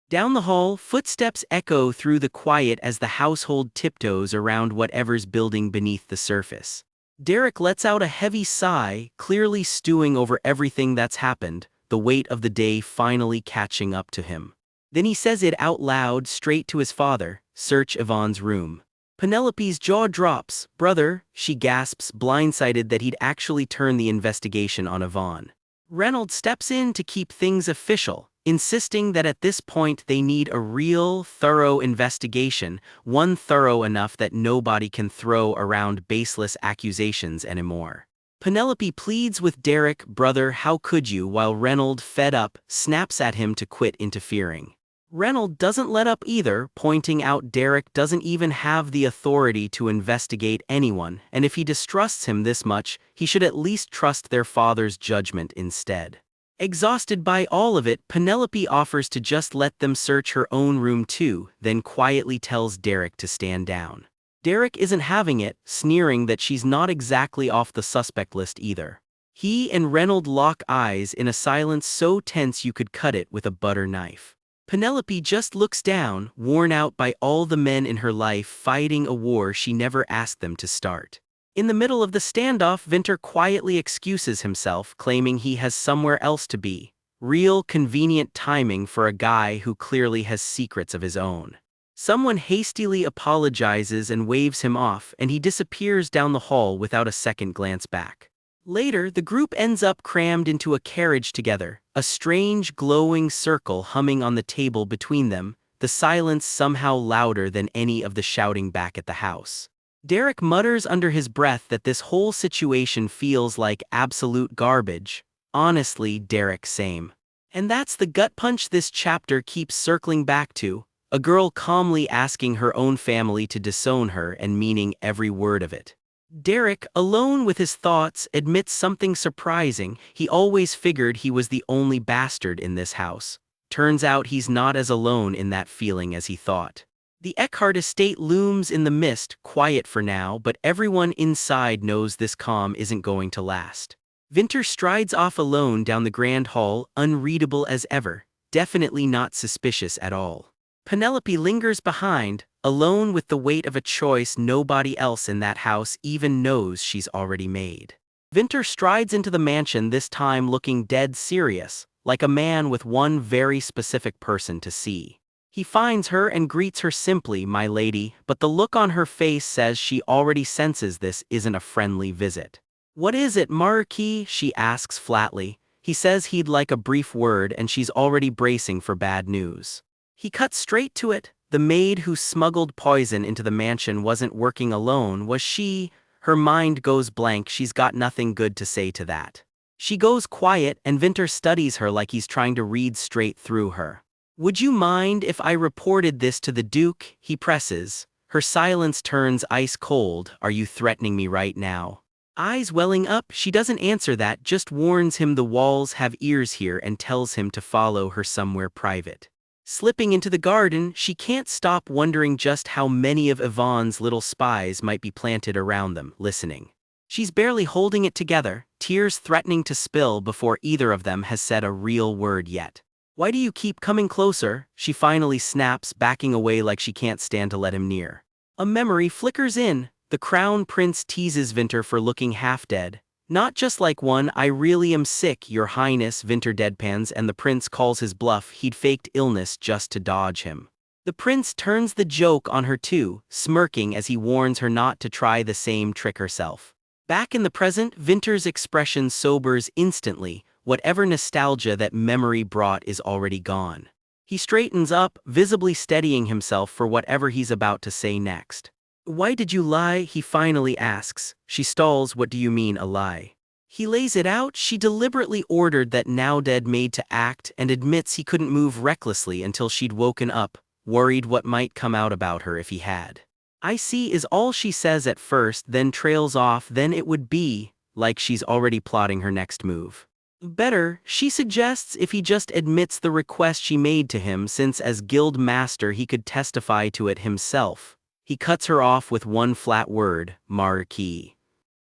Down the hall, footsteps echo through the quiet as the household tiptoes around whatever's building beneath the surface. Derek lets out a heavy sigh, clearly stewing over everything that's happened, the weight of the day finally catching up to him. Then he says it out loud, straight to his father: "Search Yvonne's room." Penelope's jaw drops. "Brother," she gasps, blindsided that he'd actually turned the investigation on Yvonne. Reynolds steps in to keep things official, insisting that at this point they need a real, thorough investigation, one thorough enough that nobody can throw around baseless accusations anymore. Penelope pleads with Derek, "Brother, how could you?" while Reynolds, fed up, snaps at him to quit interfering. Reynolds doesn't let up either, pointing out Derek doesn't even have the authority to investigate anyone, and if he distrusts him this much, he should at least trust their father's judgment instead. Exhausted by all of it, Penelope offers to just let them search her own room too, then quietly tells Derek to stand down. Derek isn't having it, sneering that she's not exactly off the suspect list either. He and Reynolds lock eyes in a silence so tense you could cut it with a butter knife. Penelope just looks down, worn out by all the men in her life fighting a war she never asked them to start. In the middle of the standoff, Winter quietly excuses himself, claiming he has somewhere else to be. Real convenient timing for a guy who clearly has secrets of his own. Someone hastily apologizes and waves him off, and he disappears down the hall without a second glance back. Later, the group ends up crammed into a carriage together, a strange glowing circle humming on the table between them, the silence somehow louder than any of the shouting back at the house. Derek mutters under his breath that this whole situation feels like absolute garbage. Honestly, Derek, same. And that's the gut punch this chapter keeps circling back to. A girl calmly asking her own family to disown her and meaning every word of it. Derek, alone with his thoughts, admits something surprising. He always figured he was the only bastard in this house. Turns out he's not as alone in that feeling as he thought. The Eckhart estate looms in the mist, quiet for now, but everyone inside knows this calm isn't going to last. Winter strides off alone down the grand hall, unreadable as ever, definitely not suspicious at all. Penelope lingers behind, alone with the weight of a choice nobody else in that house even knows she's already made. Winter strides into the mansion, this time looking dead serious, like a man with one very specific person to see. He finds her and greets her simply, "My lady," but the look on her face says she already senses this isn't a friendly visit. "What is it, Marquis?" she asks flatly. He says he'd like a brief word and she's already bracing for bad news. He cuts straight to it. The maid who smuggled poison into the mansion wasn't working alone, was she? Her mind goes blank, she's got nothing good to say to that. She goes quiet and Winter studies her like he's trying to read straight through her. "Would you mind if I reported this to the Duke?" he presses. Her silence turns ice cold. "Are you threatening me right now?" Eyes welling up, she doesn't answer that, just warns him the walls have ears here and tells him to follow her somewhere private. Slipping into the garden, she can't stop wondering just how many of Yvonne's little spies might be planted around them, listening. She's barely holding it together, tears threatening to spill before either of them has said a real word yet. Why do you keep coming closer? She finally snaps, backing away like she can't stand to let him near. A memory flickers in. The crown prince teases Vinter for looking half dead. Not just like one, I really am sick, your highness, Vinter deadpans, and the prince calls his bluff. He'd faked illness just to dodge him. The prince turns the joke on her too, smirking as he warns her not to try the same trick herself. Back in the present, Vinter's expression sobers instantly. Whatever nostalgia that memory brought is already gone. He straightens up, visibly steadying himself for whatever he's about to say next. Why did you lie? He finally asks. She stalls. What do you mean, a lie? He lays it out. She deliberately ordered that now dead maid to act and admits he couldn't move recklessly until she'd woken up, worried what might come out about her if he had. I see is all she says at first, then trails off. Then it would be like she's already plotting her next move. Better, she suggests, if he just admits the request she made to him, since as guild master he could testify to it himself. He cuts her off with one flat word, Marquis.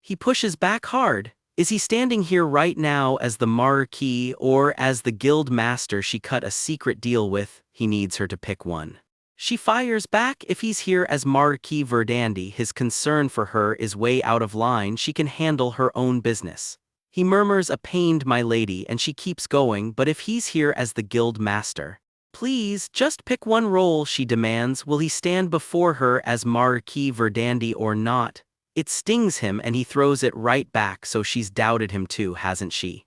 He pushes back hard. Is he standing here right now as the Marquis or as the guild master she cut a secret deal with? He needs her to pick one. She fires back. If he's here as Marquis Verdandi, his concern for her is way out of line. She can handle her own business. He murmurs a pained my lady and she keeps going. But if he's here as the guild master, please, just pick one role, she demands. Will he stand before her as Marquis Verdandi or not? It stings him and he throws it right back, so she's doubted him too, hasn't she?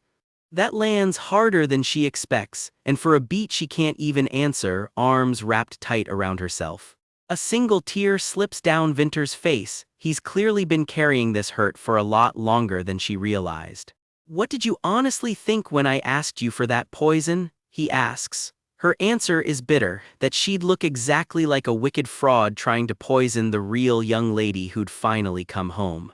That lands harder than she expects, and for a beat she can't even answer, arms wrapped tight around herself. A single tear slips down Vinter's face. He's clearly been carrying this hurt for a lot longer than she realized. What did you honestly think when I asked you for that poison? He asks. Her answer is bitter, that she'd look exactly like a wicked fraud trying to poison the real young lady who'd finally come home.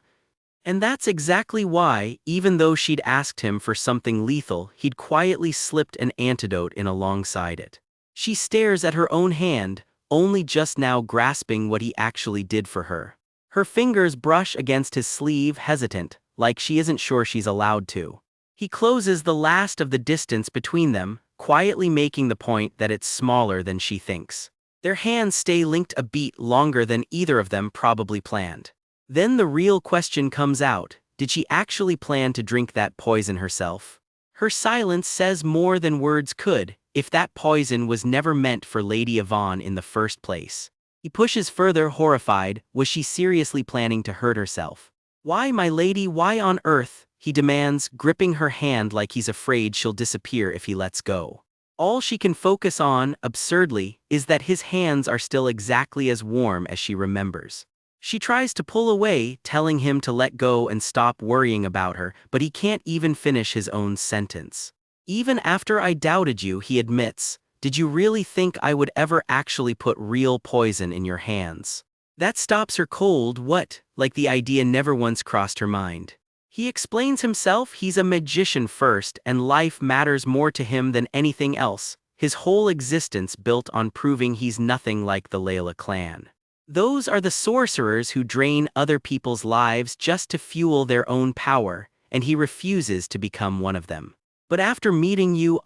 And that's exactly why, even though she'd asked him for something lethal, he'd quietly slipped an antidote in alongside it. She stares at her own hand, only just now grasping what he actually did for her. Her fingers brush against his sleeve, hesitant, like she isn't sure she's allowed to. He closes the last of the distance between them, quietly making the point that it's smaller than she thinks. Their hands stay linked a beat longer than either of them probably planned. Then the real question comes out. Did she actually plan to drink that poison herself? Her silence says more than words could, if that poison was never meant for Lady Yvonne in the first place. He pushes further, horrified. Was she seriously planning to hurt herself? Why, my lady, why on earth? He demands, gripping her hand like he's afraid she'll disappear if he lets go. All she can focus on, absurdly, is that his hands are still exactly as warm as she remembers. She tries to pull away, telling him to let go and stop worrying about her, but he can't even finish his own sentence. Even after I doubted you, he admits, did you really think I would ever actually put real poison in your hands? That stops her cold. What? Like the idea never once crossed her mind. He explains himself. He's a magician first, and life matters more to him than anything else. His whole existence built on proving he's nothing like the Layla clan. Those are the sorcerers who drain other people's lives just to fuel their own power, and he refuses to become one of them. But after meeting you,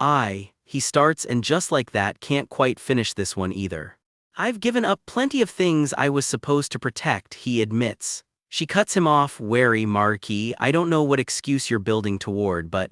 he starts, and just like that can't quite finish this one either. I've given up plenty of things I was supposed to protect, he admits. She cuts him off, wary. Marquis, I don't know what excuse you're building toward, but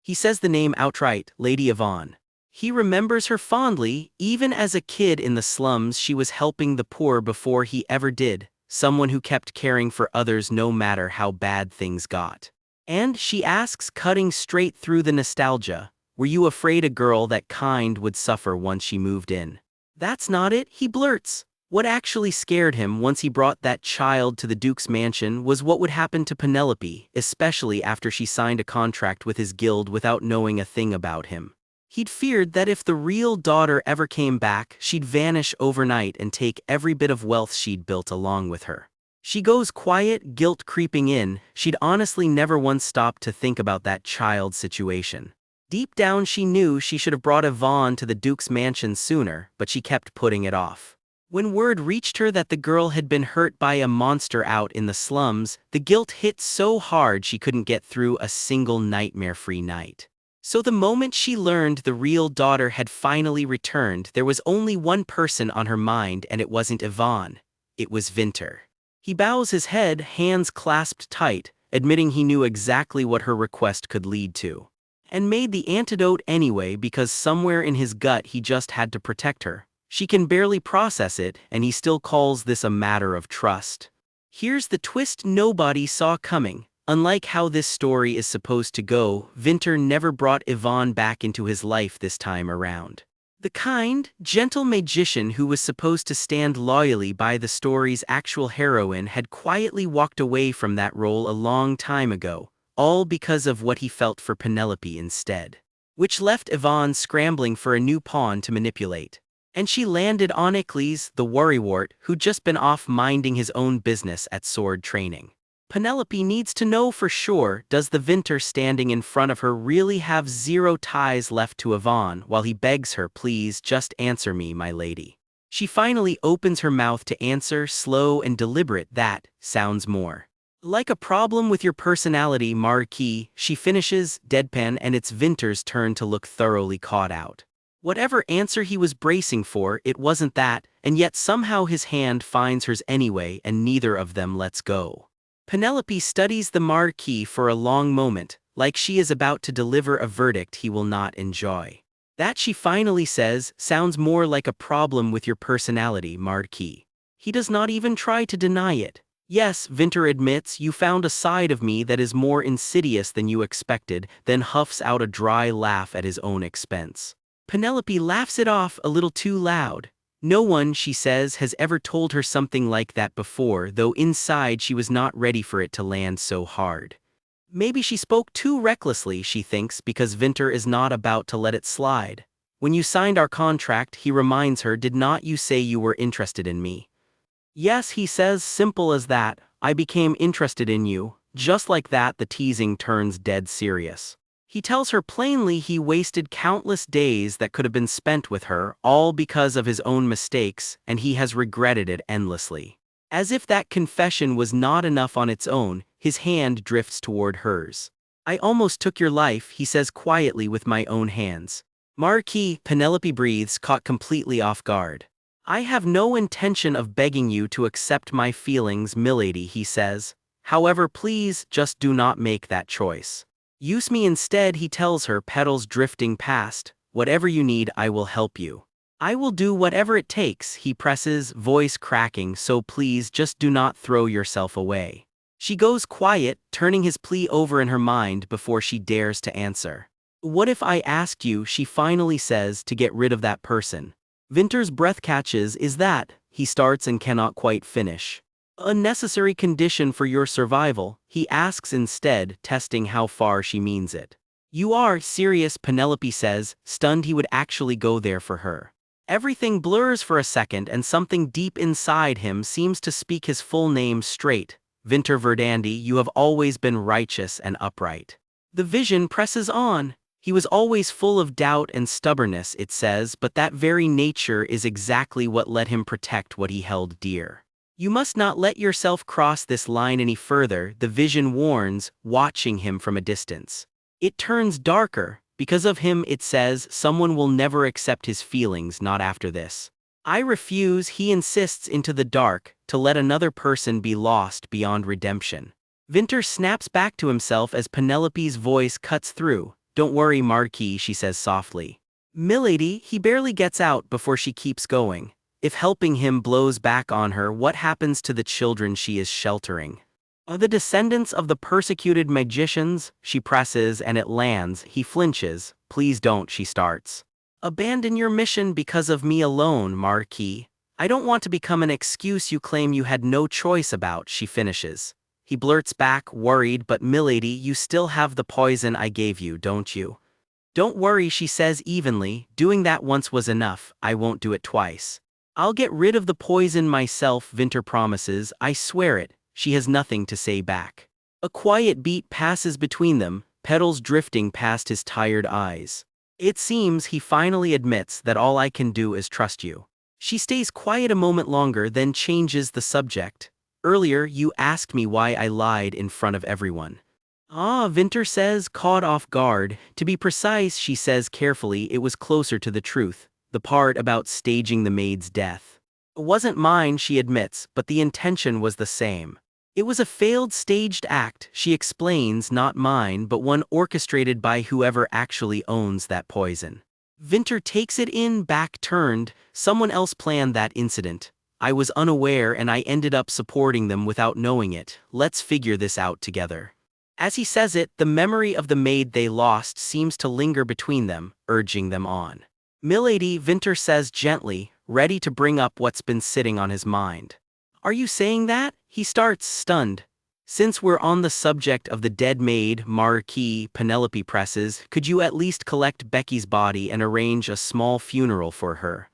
he says the name outright, Lady Yvonne. He remembers her fondly. Even as a kid in the slums, she was helping the poor before he ever did, someone who kept caring for others no matter how bad things got. And she asks, cutting straight through the nostalgia, were you afraid a girl that kind would suffer once she moved in? That's not it, he blurts. What actually scared him once he brought that child to the Duke's mansion was what would happen to Penelope, especially after she signed a contract with his guild without knowing a thing about him. He'd feared that if the real daughter ever came back, she'd vanish overnight and take every bit of wealth she'd built along with her. She goes quiet, guilt creeping in. She'd honestly never once stopped to think about that child situation. Deep down she knew she should have brought Yvonne to the Duke's mansion sooner, but she kept putting it off. When word reached her that the girl had been hurt by a monster out in the slums, the guilt hit so hard she couldn't get through a single nightmare-free night. So the moment she learned the real daughter had finally returned, there was only one person on her mind, and it wasn't Yvonne. It was Vinter. He bows his head, hands clasped tight, admitting he knew exactly what her request could lead to. And made the antidote anyway because somewhere in his gut he just had to protect her. She can barely process it, and he still calls this a matter of trust. Here's the twist nobody saw coming. Unlike how this story is supposed to go, Vinter never brought Yvonne back into his life this time around. The kind, gentle magician who was supposed to stand loyally by the story's actual heroine had quietly walked away from that role a long time ago, all because of what he felt for Penelope instead. Which left Yvonne scrambling for a new pawn to manipulate. And she landed on Icles, the worrywart, who'd just been off minding his own business at sword training. Penelope needs to know for sure, does the Vinter standing in front of her really have zero ties left to Yvonne while he begs her, please just answer me, my lady. She finally opens her mouth to answer, slow and deliberate. That sounds more like a problem with your personality, Marquis. She finishes, deadpan, and it's Vinter's turn to look thoroughly caught out. Whatever answer he was bracing for, it wasn't that, and yet somehow his hand finds hers anyway, and neither of them lets go. Penelope studies the Marquis for a long moment, like she is about to deliver a verdict he will not enjoy. That, she finally says, sounds more like a problem with your personality, Marquis. He does not even try to deny it. Yes, Vinter admits, you found a side of me that is more insidious than you expected, then huffs out a dry laugh at his own expense. Penelope laughs it off a little too loud. No one, she says, has ever told her something like that before, though inside she was not ready for it to land so hard. Maybe she spoke too recklessly, she thinks, because Vinter is not about to let it slide. When you signed our contract, he reminds her, did not you say you were interested in me? Yes, he says, simple as that. I became interested in you. Just like that, the teasing turns dead serious. He tells her plainly he wasted countless days that could have been spent with her, all because of his own mistakes, and he has regretted it endlessly. As if that confession was not enough on its own, his hand drifts toward hers. I almost took your life, he says quietly, with my own hands. Marquis, Penelope breathes, caught completely off guard. I have no intention of begging you to accept my feelings, milady, he says. However, please, just do not make that choice. Use me instead, he tells her, petals drifting past. Whatever you need, I will help you. I will do whatever it takes, he presses, voice cracking, so please just do not throw yourself away. She goes quiet, turning his plea over in her mind before she dares to answer. What if I asked you, she finally says, to get rid of that person? Vinter's breath catches. Is that, he starts and cannot quite finish. A necessary condition for your survival, he asks instead, testing how far she means it. You are serious, Penelope says, stunned he would actually go there for her. Everything blurs for a second, and something deep inside him seems to speak his full name straight. Vinter Verdandi, you have always been righteous and upright. The vision presses on. He was always full of doubt and stubbornness, it says, but that very nature is exactly what let him protect what he held dear. You must not let yourself cross this line any further, the vision warns, watching him from a distance. It turns darker. Because of him, it says, someone will never accept his feelings, not after this. I refuse, he insists into the dark, to let another person be lost beyond redemption. Vinter snaps back to himself as Penelope's voice cuts through. Don't worry, Marquis, she says softly. Milady, he barely gets out before she keeps going. If helping him blows back on her, what happens to the children she is sheltering? Are the descendants of the persecuted magicians? She presses, and it lands. He flinches. Please don't, she starts. Abandon your mission because of me alone, Marquis. I don't want to become an excuse you claim you had no choice about, she finishes. He blurts back, worried, but milady, you still have the poison I gave you, don't you? Don't worry, she says evenly, doing that once was enough, I won't do it twice. I'll get rid of the poison myself, Vinter promises, I swear it. She has nothing to say back. A quiet beat passes between them, petals drifting past his tired eyes. It seems he finally admits that all I can do is trust you. She stays quiet a moment longer, then changes the subject. Earlier, you asked me why I lied in front of everyone. Ah, Vinter says, caught off guard. To be precise, she says carefully, it was closer to the truth. The part about staging the maid's death. It wasn't mine, she admits, but the intention was the same. It was a failed staged act, she explains, not mine, but one orchestrated by whoever actually owns that poison. Vinter takes it in, back turned. Someone else planned that incident. I was unaware and I ended up supporting them without knowing it. Let's figure this out together. As he says it, the memory of the maid they lost seems to linger between them, urging them on. Milady, Vinter says gently, ready to bring up what's been sitting on his mind. Are you saying that? He starts, stunned. Since we're on the subject of the dead maid, Marquis, Penelope presses, could you at least collect Becky's body and arrange a small funeral for her?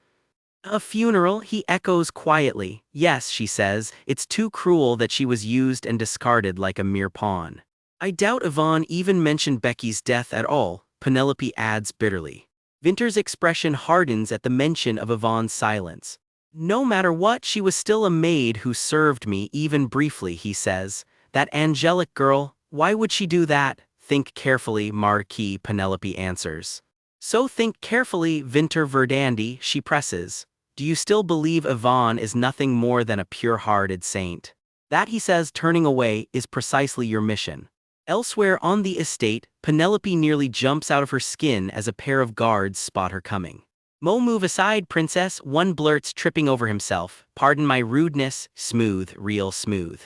A funeral, he echoes quietly. Yes, she says, it's too cruel that she was used and discarded like a mere pawn. I doubt Yvonne even mentioned Becky's death at all, Penelope adds bitterly. Vinter's expression hardens at the mention of Yvonne's silence. No matter what, she was still a maid who served me, even briefly, he says. That angelic girl, why would she do that? Think carefully, Marquis, Penelope answers. So think carefully, Vinter Verdandi, she presses. Do you still believe Yvonne is nothing more than a pure-hearted saint? That, he says, turning away, is precisely your mission. Elsewhere on the estate, Penelope nearly jumps out of her skin as a pair of guards spot her coming. Mo, move aside, princess, one blurts, tripping over himself. Pardon my rudeness, smooth, real smooth.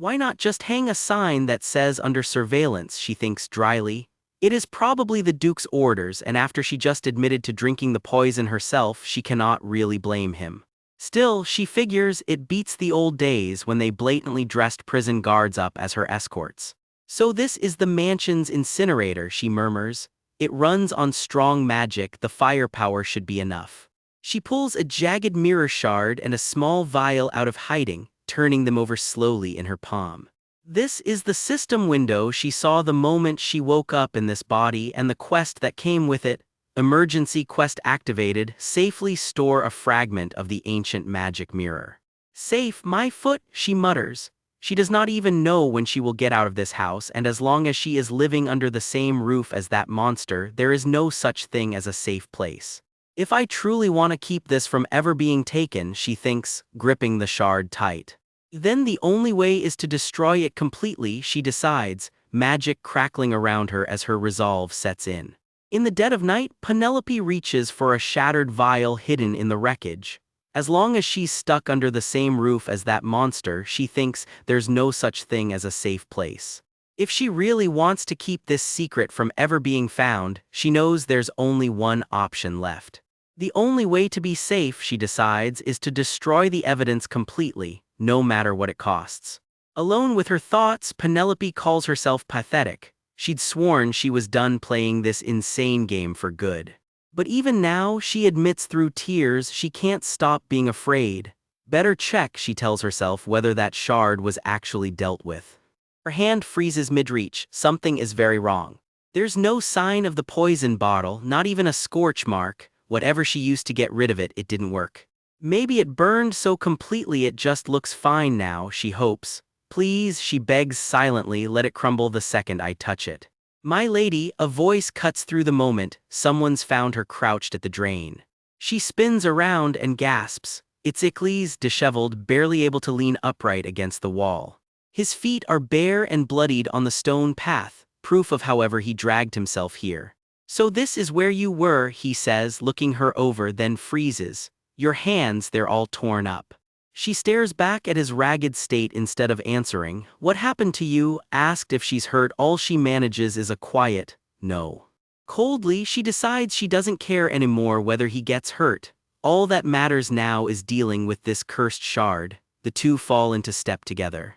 Why not just hang a sign that says under surveillance, she thinks dryly. It is probably the Duke's orders, and after she just admitted to drinking the poison herself, she cannot really blame him. Still, she figures it beats the old days when they blatantly dressed prison guards up as her escorts. So this is the mansion's incinerator, she murmurs. It runs on strong magic, the firepower should be enough. She pulls a jagged mirror shard and a small vial out of hiding, turning them over slowly in her palm. This is the system window she saw the moment she woke up in this body and the quest that came with it. Emergency quest activated, safely store a fragment of the ancient magic mirror. Safe, my foot, she mutters. She does not even know when she will get out of this house, and as long as she is living under the same roof as that monster, there is no such thing as a safe place. If I truly want to keep this from ever being taken, she thinks, gripping the shard tight. Then the only way is to destroy it completely, she decides, magic crackling around her as her resolve sets in. In the dead of night, Penelope reaches for a shattered vial hidden in the wreckage. As long as she's stuck under the same roof as that monster, she thinks there's no such thing as a safe place. If she really wants to keep this secret from ever being found, she knows there's only one option left. The only way to be safe, she decides, is to destroy the evidence completely, no matter what it costs. Alone with her thoughts, Penelope calls herself pathetic. She'd sworn she was done playing this insane game for good. But even now, she admits through tears, she can't stop being afraid. Better check, she tells herself, whether that shard was actually dealt with. Her hand freezes mid-reach. Something is very wrong. There's no sign of the poison bottle, not even a scorch mark. Whatever she used to get rid of it, it didn't work. Maybe it burned so completely it just looks fine now, she hopes. Please, she begs silently, let it crumble the second I touch it. My lady, a voice cuts through the moment. Someone's found her crouched at the drain. She spins around and gasps. It's Icles, disheveled, barely able to lean upright against the wall. His feet are bare and bloodied on the stone path, proof of however he dragged himself here. So this is where you were, he says, looking her over, then freezes. Your hands, they're all torn up. She stares back at his ragged state instead of answering. What happened to you? Asked if she's hurt, all she manages is a quiet, no. Coldly, she decides she doesn't care anymore whether he gets hurt. All that matters now is dealing with this cursed shard. The two fall into step together.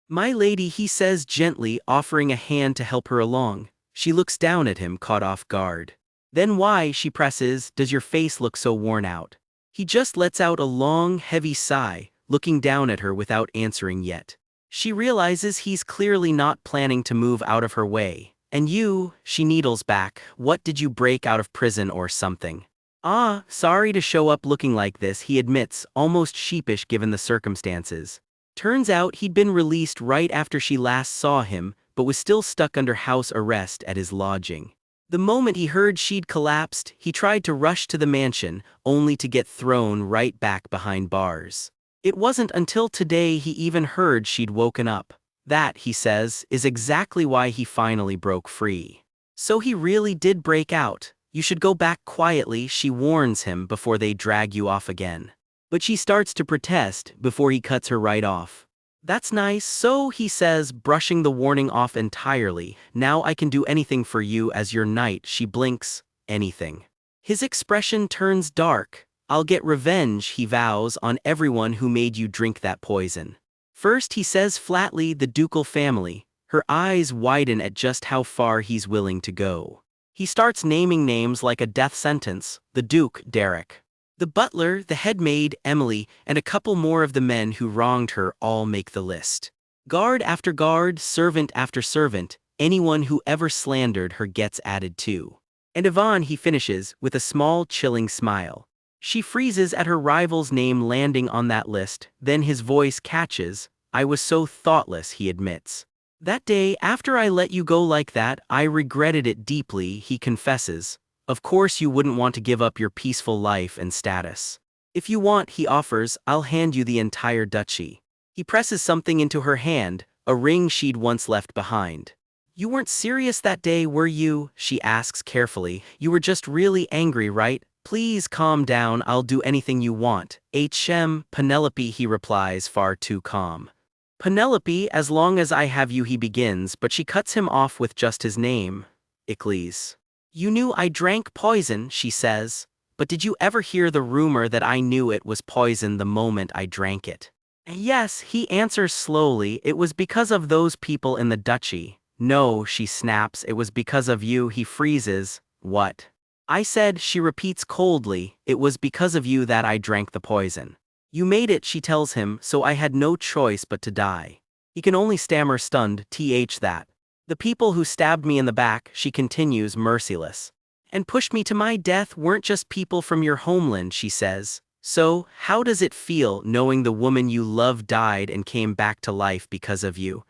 My lady, he says gently, offering a hand to help her along. She looks down at him, caught off guard. Then why, she presses, does your face look so worn out? He just lets out a long, heavy sigh, looking down at her without answering yet. She realizes he's clearly not planning to move out of her way. And you, she needles back, what did you break out of prison or something? Ah, sorry to show up looking like this, he admits, almost sheepish given the circumstances. Turns out he'd been released right after she last saw him, but was still stuck under house arrest at his lodging. The moment he heard she'd collapsed, he tried to rush to the mansion, only to get thrown right back behind bars. It wasn't until today he even heard she'd woken up. That, he says, is exactly why he finally broke free. So he really did break out. You should go back quietly, she warns him before they drag you off again. But she starts to protest before he cuts her right off. That's nice, so he says, brushing the warning off entirely. Now I can do anything for you as your knight, she blinks. Anything. His expression turns dark. I'll get revenge, he vows, on everyone who made you drink that poison. First, he says flatly, the ducal family. Her eyes widen at just how far he's willing to go. He starts naming names like a death sentence: the Duke, Derek. The butler, the head maid, Emily, and a couple more of the men who wronged her all make the list. Guard after guard, servant after servant, anyone who ever slandered her gets added too. And Yvonne, he finishes, with a small, chilling smile. She freezes at her rival's name landing on that list, then his voice catches. I was so thoughtless, he admits. That day, after I let you go like that, I regretted it deeply, he confesses. Of course you wouldn't want to give up your peaceful life and status. If you want, he offers, I'll hand you the entire duchy. He presses something into her hand, a ring she'd once left behind. You weren't serious that day, were you? She asks carefully. You were just really angry, right? Please calm down, I'll do anything you want. Penelope, he replies, far too calm. Penelope, as long as I have you, he begins, but she cuts him off with just his name. Icles. You knew I drank poison, she says, but did you ever hear the rumor that I knew it was poison the moment I drank it? Yes, he answers slowly, it was because of those people in the duchy. No, she snaps, it was because of you, he freezes. What? I said, she repeats coldly, it was because of you that I drank the poison. You made it, she tells him, so I had no choice but to die. He can only stammer stunned, that. The people who stabbed me in the back, she continues, merciless, and pushed me to my death weren't just people from your homeland, she says. So, how does it feel knowing the woman you love died and came back to life because of you?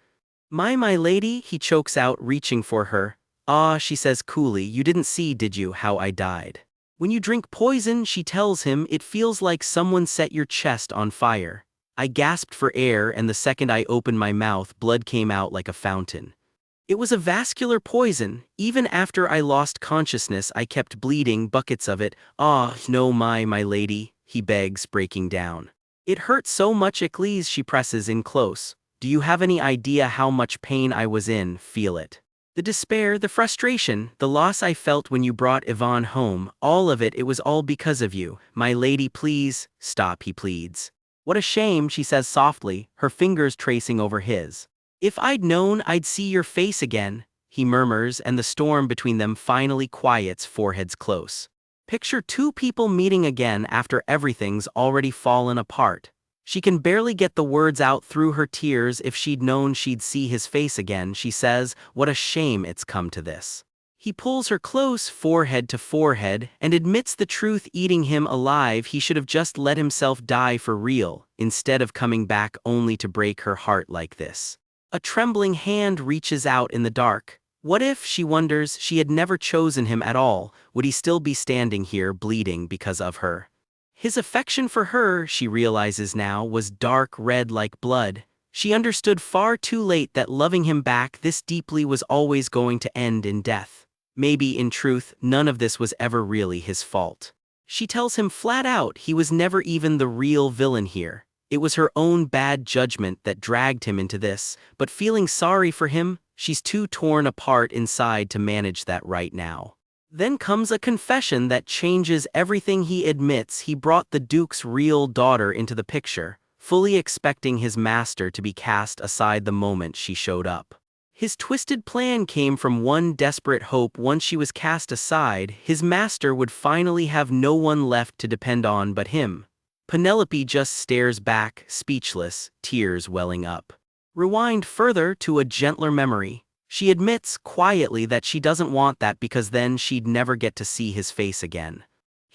My lady, he chokes out, reaching for her. Ah, she says coolly, you didn't see, did you, how I died? When you drink poison, she tells him, it feels like someone set your chest on fire. I gasped for air, and the second I opened my mouth, blood came out like a fountain. It was a vascular poison. Even after I lost consciousness, I kept bleeding, buckets of it. Ah, no, my lady, he begs, breaking down. It hurt so much, Icles, she presses in close. Do you have any idea how much pain I was in? Feel it. The despair, the frustration, the loss I felt when you brought Yvonne home, all of it, it was all because of you. My lady, please, stop, he pleads. What a shame, she says softly, her fingers tracing over his. If I'd known I'd see your face again, he murmurs, and the storm between them finally quiets, foreheads close. Picture two people meeting again after everything's already fallen apart. She can barely get the words out through her tears. If she'd known she'd see his face again, she says, what a shame it's come to this. He pulls her close, forehead to forehead, and admits the truth eating him alive. He should have just let himself die for real, instead of coming back only to break her heart like this. A trembling hand reaches out in the dark. What if, she wonders, she had never chosen him at all? Would he still be standing here bleeding because of her? His affection for her, she realizes now, was dark red like blood. She understood far too late that loving him back this deeply was always going to end in death. Maybe, in truth, none of this was ever really his fault. She tells him flat out he was never even the real villain here. It was her own bad judgment that dragged him into this, but feeling sorry for him, she's too torn apart inside to manage that right now. Then comes a confession that changes everything. He admits he brought the Duke's real daughter into the picture, fully expecting his master to be cast aside the moment she showed up. His twisted plan came from one desperate hope: once she was cast aside, his master would finally have no one left to depend on but him. Penelope just stares back, speechless, tears welling up. Rewind further to a gentler memory. She admits quietly that she doesn't want that because then she'd never get to see his face again.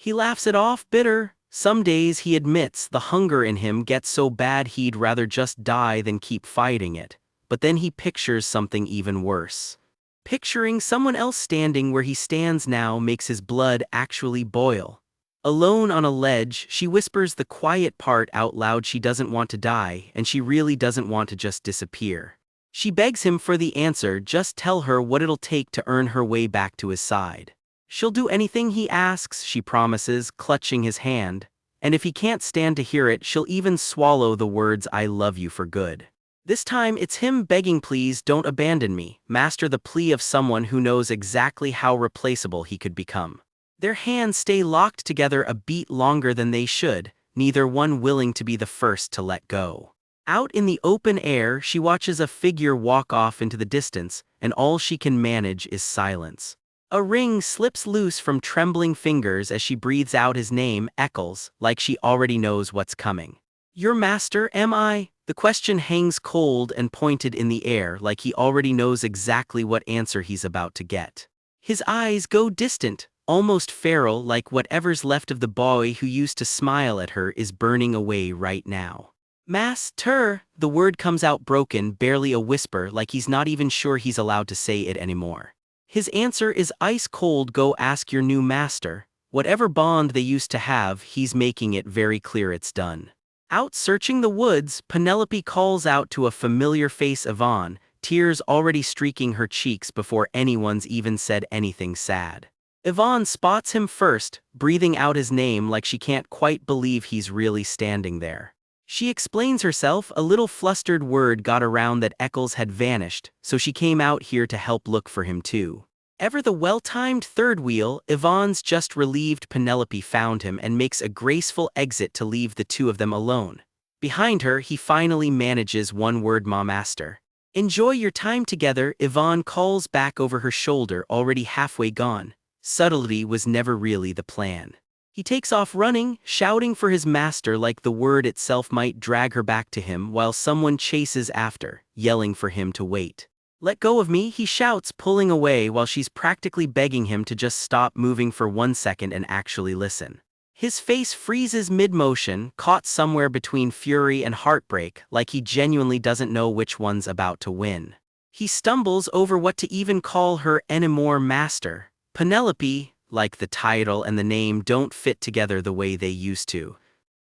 He laughs it off, bitter. Some days, he admits, the hunger in him gets so bad he'd rather just die than keep fighting it. But then he pictures something even worse. Picturing someone else standing where he stands now makes his blood actually boil. Alone on a ledge, she whispers the quiet part out loud. She doesn't want to die, and she really doesn't want to just disappear. She begs him for the answer, just tell her what it'll take to earn her way back to his side. She'll do anything he asks, she promises, clutching his hand. And if he can't stand to hear it, she'll even swallow the words "I love you" for good. This time it's him begging, please don't abandon me, master, the plea of someone who knows exactly how replaceable he could become. Their hands stay locked together a beat longer than they should, neither one willing to be the first to let go. Out in the open air, she watches a figure walk off into the distance, and all she can manage is silence. A ring slips loose from trembling fingers as she breathes out his name, Eccles, like she already knows what's coming. Your master, am I? The question hangs cold and pointed in the air, like he already knows exactly what answer he's about to get. His eyes go distant, almost feral, like whatever's left of the boy who used to smile at her is burning away right now. Master, the word comes out broken, barely a whisper, like he's not even sure he's allowed to say it anymore. His answer is ice cold. Go ask your new master. Whatever bond they used to have, he's making it very clear it's done. Out searching the woods, Penelope calls out to a familiar face, Yvonne, tears already streaking her cheeks before anyone's even said anything sad. Yvonne spots him first, breathing out his name like she can't quite believe he's really standing there. She explains herself, a little flustered. Word got around that Eccles had vanished, so she came out here to help look for him too. Ever the well-timed third wheel, Yvonne's just relieved Penelope found him and makes a graceful exit to leave the two of them alone. Behind her, he finally manages one word, "Ma master." Enjoy your time together, Yvonne calls back over her shoulder, already halfway gone. Subtlety was never really the plan. He takes off running, shouting for his master like the word itself might drag her back to him, while someone chases after, yelling for him to wait. Let go of me, he shouts, pulling away while she's practically begging him to just stop moving for 1 second and actually listen. His face freezes mid-motion, caught somewhere between fury and heartbreak, like he genuinely doesn't know which one's about to win. He stumbles over what to even call her anymore. Master. Penelope, like the title and the name don't fit together the way they used to.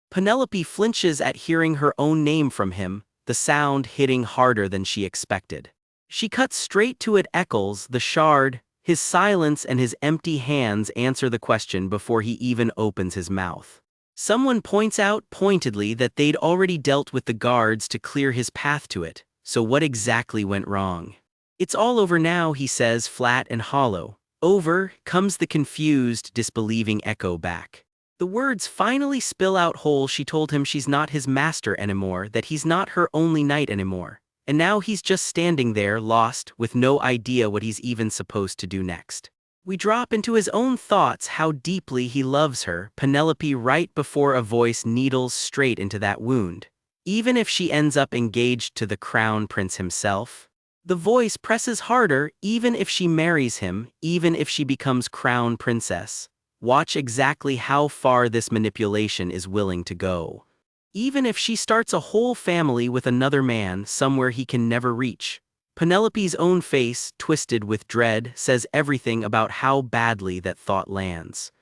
Penelope flinches at hearing her own name from him, the sound hitting harder than she expected. She cuts straight to it. Eccles, the shard. His silence and his empty hands answer the question before he even opens his mouth. Someone points out pointedly that they'd already dealt with the guards to clear his path to it, so what exactly went wrong? It's all over now, he says, flat and hollow. Over, comes the confused, disbelieving echo back. The words finally spill out whole. She told him she's not his master anymore, that he's not her only knight anymore. And now he's just standing there, lost, with no idea what he's even supposed to do next. We drop into his own thoughts, how deeply he loves her, Penelope, right before a voice needles straight into that wound. Even if she ends up engaged to the crown prince himself? The voice presses harder. Even if she marries him, even if she becomes crown princess. Watch exactly how far this manipulation is willing to go. Even if she starts a whole family with another man somewhere he can never reach. Penelope's own face, twisted with dread, says everything about how badly that thought lands.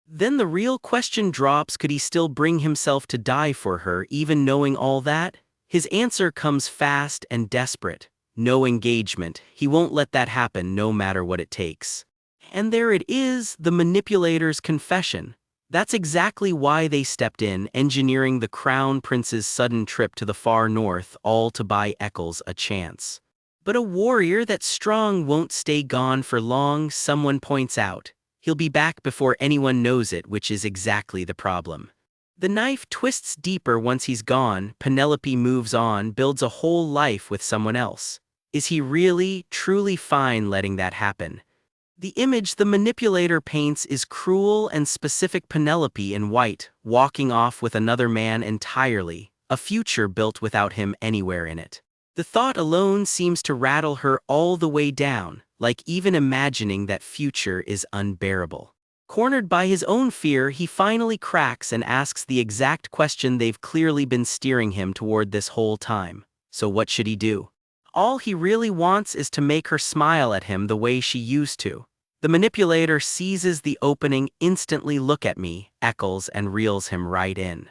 Then the real question drops, could he still bring himself to die for her, even knowing all that? His answer comes fast and desperate. No engagement, he won't let that happen no matter what it takes. And there it is, the manipulator's confession. That's exactly why they stepped in, engineering the crown prince's sudden trip to the far north, all to buy Eccles a chance. But a warrior that's strong won't stay gone for long, someone points out. He'll be back before anyone knows it, which is exactly the problem. The knife twists deeper once he's gone. Penelope moves on, builds a whole life with someone else. Is he really, truly fine letting that happen? The image the manipulator paints is cruel and specific. Penelope in white, walking off with another man entirely, a future built without him anywhere in it. The thought alone seems to rattle her all the way down, like even imagining that future is unbearable. Cornered by his own fear, he finally cracks and asks the exact question they've clearly been steering him toward this whole time. So what should he do? All he really wants is to make her smile at him the way she used to. The manipulator seizes the opening, instantly look at me, Eccles, and reels him right in.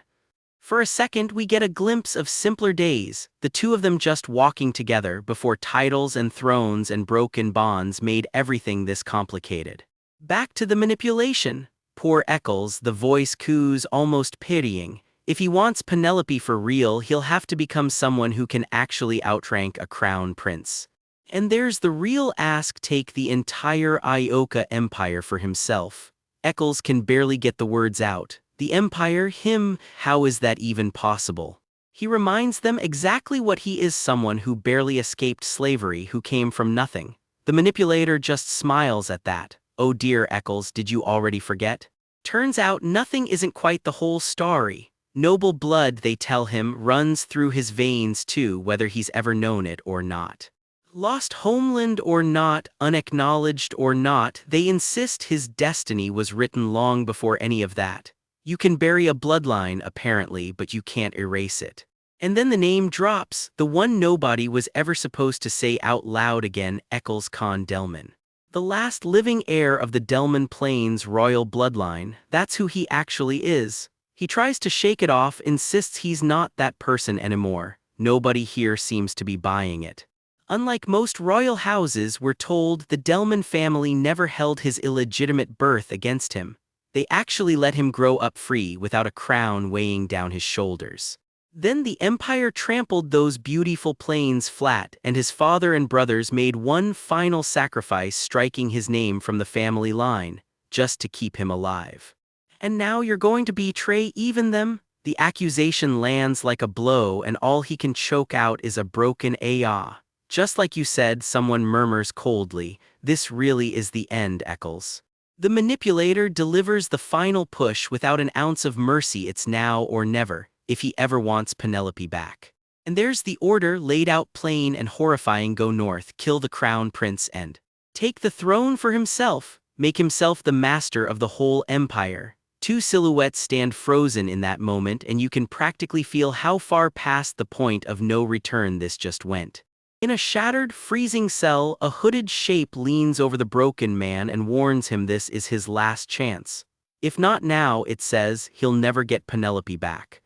For a second, we get a glimpse of simpler days, the two of them just walking together before titles and thrones and broken bonds made everything this complicated. Back to the manipulation. Poor Eccles, the voice coos almost pitying. If he wants Penelope for real, he'll have to become someone who can actually outrank a crown prince. And there's the real ask: take the entire Ioka Empire for himself. Eccles can barely get the words out. The Empire, him, how is that even possible? He reminds them exactly what he is: someone who barely escaped slavery, who came from nothing. The manipulator just smiles at that. Oh dear, Eccles, did you already forget? Turns out nothing isn't quite the whole story. Noble blood, they tell him, runs through his veins too, whether he's ever known it or not. Lost homeland or not, unacknowledged or not, they insist his destiny was written long before any of that. You can bury a bloodline, apparently, but you can't erase it. And then the name drops, the one nobody was ever supposed to say out loud again: Eccles Khan Delman. The last living heir of the Delman Plains royal bloodline, that's who he actually is. He tries to shake it off, insists he's not that person anymore. Nobody here seems to be buying it. Unlike most royal houses, we're told, the Delman family never held his illegitimate birth against him. They actually let him grow up free without a crown weighing down his shoulders. Then the Empire trampled those beautiful plains flat, and his father and brothers made one final sacrifice, striking his name from the family line, just to keep him alive. And now you're going to betray even them? The accusation lands like a blow, and all he can choke out is a broken "ah." Just like you said, someone murmurs coldly, this really is the end, Eccles. The manipulator delivers the final push without an ounce of mercy. It's now or never, if he ever wants Penelope back. And there's the order laid out plain and horrifying: go north, kill the crown prince, and take the throne for himself, make himself the master of the whole empire. Two silhouettes stand frozen in that moment, and you can practically feel how far past the point of no return this just went. In a shattered, freezing cell, a hooded shape leans over the broken man and warns him this is his last chance. If not now, it says, he'll never get Penelope back.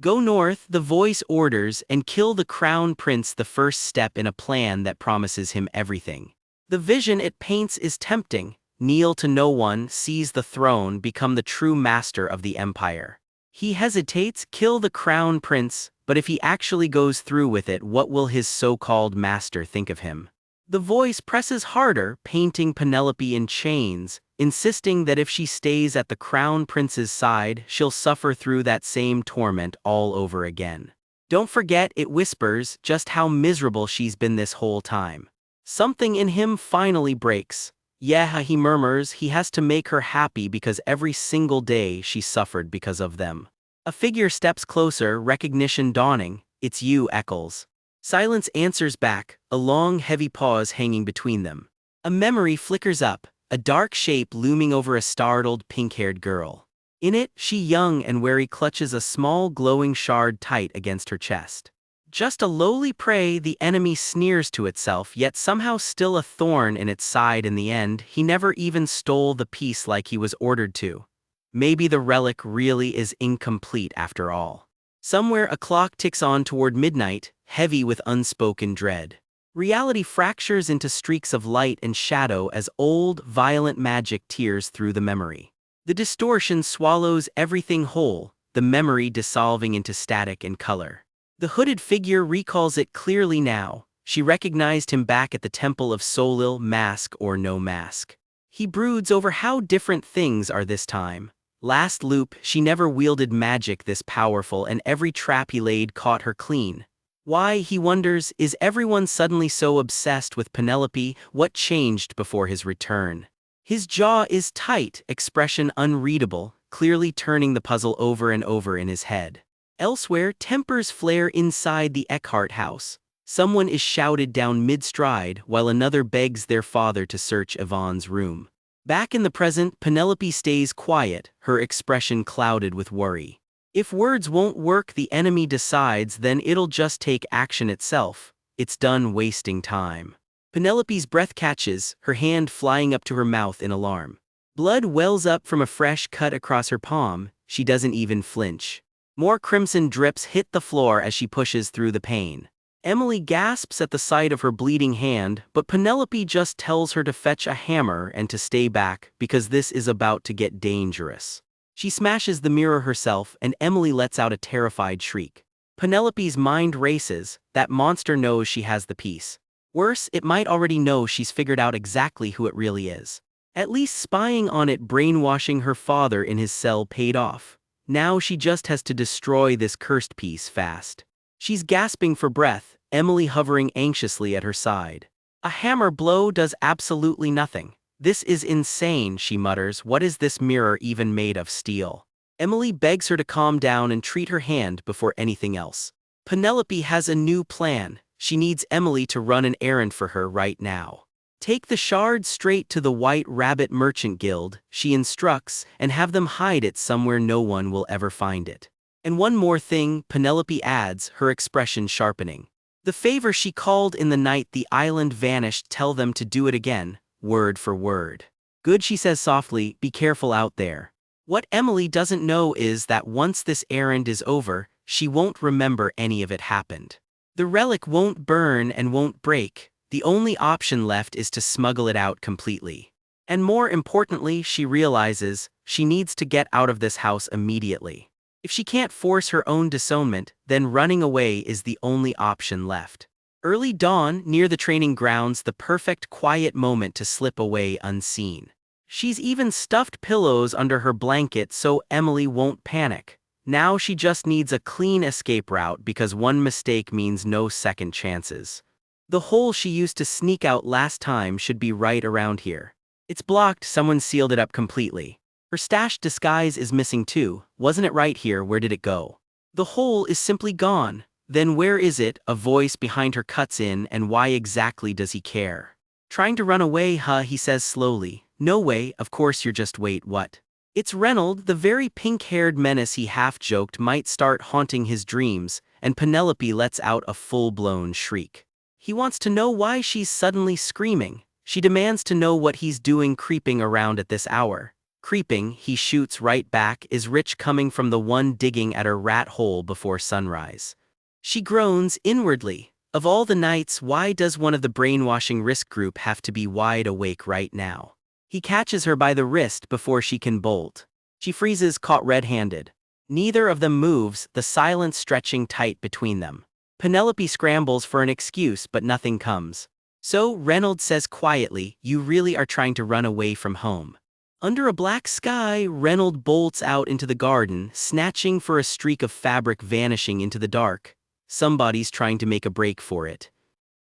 Go north, the voice orders, and kill the crown prince, the first step in a plan that promises him everything. The vision it paints is tempting. Kneel to no one, seize the throne, become the true master of the empire. He hesitates, kill the crown prince, but if he actually goes through with it, what will his so-called master think of him? The voice presses harder, painting Penelope in chains, insisting that if she stays at the crown prince's side, she'll suffer through that same torment all over again. Don't forget, it whispers, just how miserable she's been this whole time. Something in him finally breaks. Yeah, he murmurs, he has to make her happy because every single day she suffered because of them. A figure steps closer, recognition dawning. It's you, Eccles. Silence answers back, a long, heavy pause hanging between them. A memory flickers up, a dark shape looming over a startled, pink-haired girl. In it, she, young and wary, clutches a small, glowing shard tight against her chest. Just a lowly prey, the enemy sneers to itself, yet somehow still a thorn in its side in the end. He never even stole the piece like he was ordered to. Maybe the relic really is incomplete after all. Somewhere a clock ticks on toward midnight, heavy with unspoken dread. Reality fractures into streaks of light and shadow as old, violent magic tears through the memory. The distortion swallows everything whole, the memory dissolving into static and color. The hooded figure recalls it clearly now. She recognized him back at the Temple of Solil, mask or no mask. He broods over how different things are this time. Last loop, she never wielded magic this powerful, and every trap he laid caught her clean. Why, he wonders, is everyone suddenly so obsessed with Penelope? What changed before his return? His jaw is tight, expression unreadable, clearly turning the puzzle over and over in his head. Elsewhere, tempers flare inside the Eckhart house. Someone is shouted down mid-stride, while another begs their father to search Yvonne's room. Back in the present, Penelope stays quiet, her expression clouded with worry. If words won't work, the enemy decides, then it'll just take action itself. It's done wasting time. Penelope's breath catches, her hand flying up to her mouth in alarm. Blood wells up from a fresh cut across her palm, she doesn't even flinch. More crimson drips hit the floor as she pushes through the pain. Emily gasps at the sight of her bleeding hand, but Penelope just tells her to fetch a hammer and to stay back because this is about to get dangerous. She smashes the mirror herself and Emily lets out a terrified shriek. Penelope's mind races, that monster knows she has the piece. Worse, it might already know she's figured out exactly who it really is. At least spying on it, brainwashing her father in his cell paid off. Now she just has to destroy this cursed piece fast. She's gasping for breath, Emily hovering anxiously at her side. A hammer blow does absolutely nothing. This is insane, she mutters. What is this mirror even made of? Steel? Emily begs her to calm down and treat her hand before anything else. Penelope has a new plan. She needs Emily to run an errand for her right now. Take the shard straight to the White Rabbit Merchant Guild, she instructs, and have them hide it somewhere no one will ever find it. And one more thing, Penelope adds, her expression sharpening. The favor she called in the night the island vanished, tell them to do it again, word for word. Good, she says softly, be careful out there. What Emily doesn't know is that once this errand is over, she won't remember any of it happened. The relic won't burn and won't break. The only option left is to smuggle it out completely. And more importantly, she realizes she needs to get out of this house immediately. If she can't force her own disownment, then running away is the only option left. Early dawn, near the training grounds, the perfect quiet moment to slip away unseen. She's even stuffed pillows under her blanket so Emily won't panic. Now she just needs a clean escape route because one mistake means no second chances. The hole she used to sneak out last time should be right around here. It's blocked, someone sealed it up completely. Her stashed disguise is missing too. Wasn't it right here? Where did it go? The hole is simply gone. Then where is it? A voice behind her cuts in, and why exactly does he care? Trying to run away, huh? He says slowly. No way, of course you're just wait, what? It's Reynold, the very pink-haired menace he half-joked might start haunting his dreams, and Penelope lets out a full-blown shriek. He wants to know why she's suddenly screaming. She demands to know what he's doing creeping around at this hour. Creeping, he shoots right back, is Rich coming from the one digging at her rat hole before sunrise. She groans inwardly. Of all the nights, why does one of the brainwashing risk group have to be wide awake right now? He catches her by the wrist before she can bolt. She freezes, caught red-handed. Neither of them moves, the silence stretching tight between them. Penelope scrambles for an excuse, but nothing comes. So, Reynold says quietly, you really are trying to run away from home. Under a black sky, Reynold bolts out into the garden, snatching for a streak of fabric vanishing into the dark. Somebody's trying to make a break for it.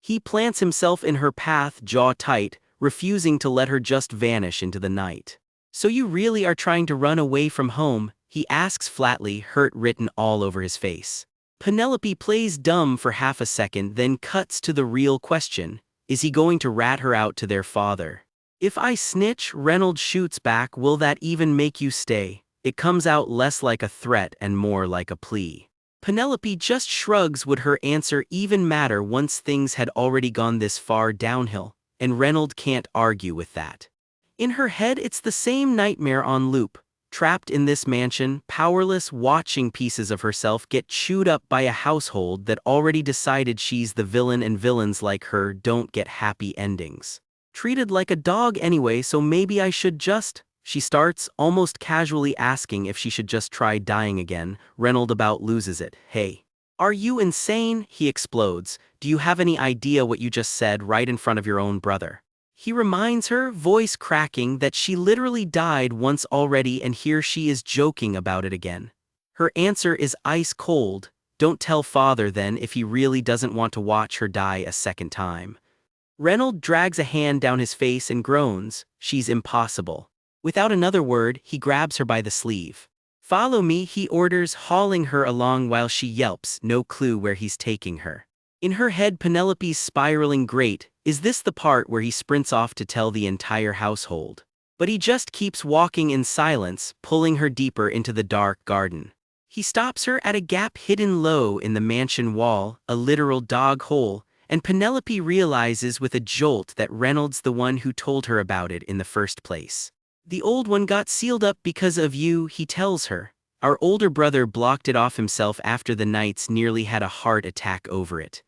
He plants himself in her path, jaw tight, refusing to let her just vanish into the night. So you really are trying to run away from home? He asks flatly, hurt written all over his face. Penelope plays dumb for half a second, then cuts to the real question. Is he going to rat her out to their father? If I snitch, Reynold shoots back, will that even make you stay? It comes out less like a threat and more like a plea. Penelope just shrugs. Would her answer even matter once things had already gone this far downhill? And Reynold can't argue with that. In her head, it's the same nightmare on loop. Trapped in this mansion, powerless, watching pieces of herself get chewed up by a household that already decided she's the villain, and villains like her don't get happy endings. Treated like a dog anyway, so maybe I should just... She starts, almost casually asking if she should just try dying again. Reynold about loses it. Hey. Are you insane? He explodes. Do you have any idea what you just said right in front of your own brother? He reminds her, voice cracking, that she literally died once already and here she is joking about it again. Her answer is ice cold. Don't tell father then if he really doesn't want to watch her die a second time. Reynold drags a hand down his face and groans. She's impossible. Without another word, he grabs her by the sleeve. Follow me, he orders, hauling her along while she yelps, no clue where he's taking her. In her head, Penelope's spiraling. Great, is this the part where he sprints off to tell the entire household? But he just keeps walking in silence, pulling her deeper into the dark garden. He stops her at a gap hidden low in the mansion wall, a literal dog hole, and Penelope realizes with a jolt that Reynolds the one who told her about it in the first place. The old one got sealed up because of you, he tells her. Our older brother blocked it off himself after the Knights nearly had a heart attack over it.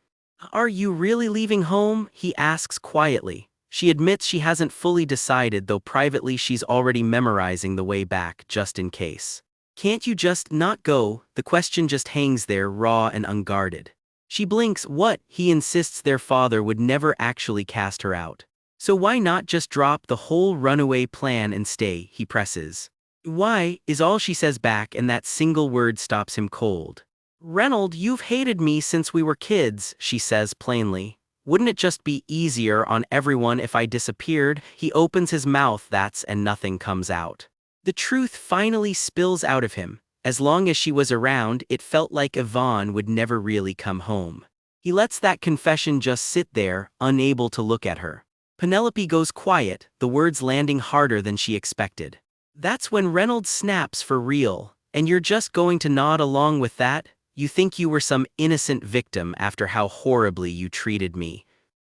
Are you really leaving home? He asks quietly. She admits she hasn't fully decided, though privately she's already memorizing the way back just in case. Can't you just not go? The question just hangs there, raw and unguarded. She blinks. What? He insists their father would never actually cast her out. So why not just drop the whole runaway plan and stay, he presses. Why, is all she says back, and that single word stops him cold. Reynold, you've hated me since we were kids, she says plainly. Wouldn't it just be easier on everyone if I disappeared? He opens his mouth, and nothing comes out. The truth finally spills out of him. As long as she was around, it felt like Yvonne would never really come home. He lets that confession just sit there, unable to look at her. Penelope goes quiet, the words landing harder than she expected. That's when Reynolds snaps for real. And you're just going to nod along with that? You think you were some innocent victim after how horribly you treated me?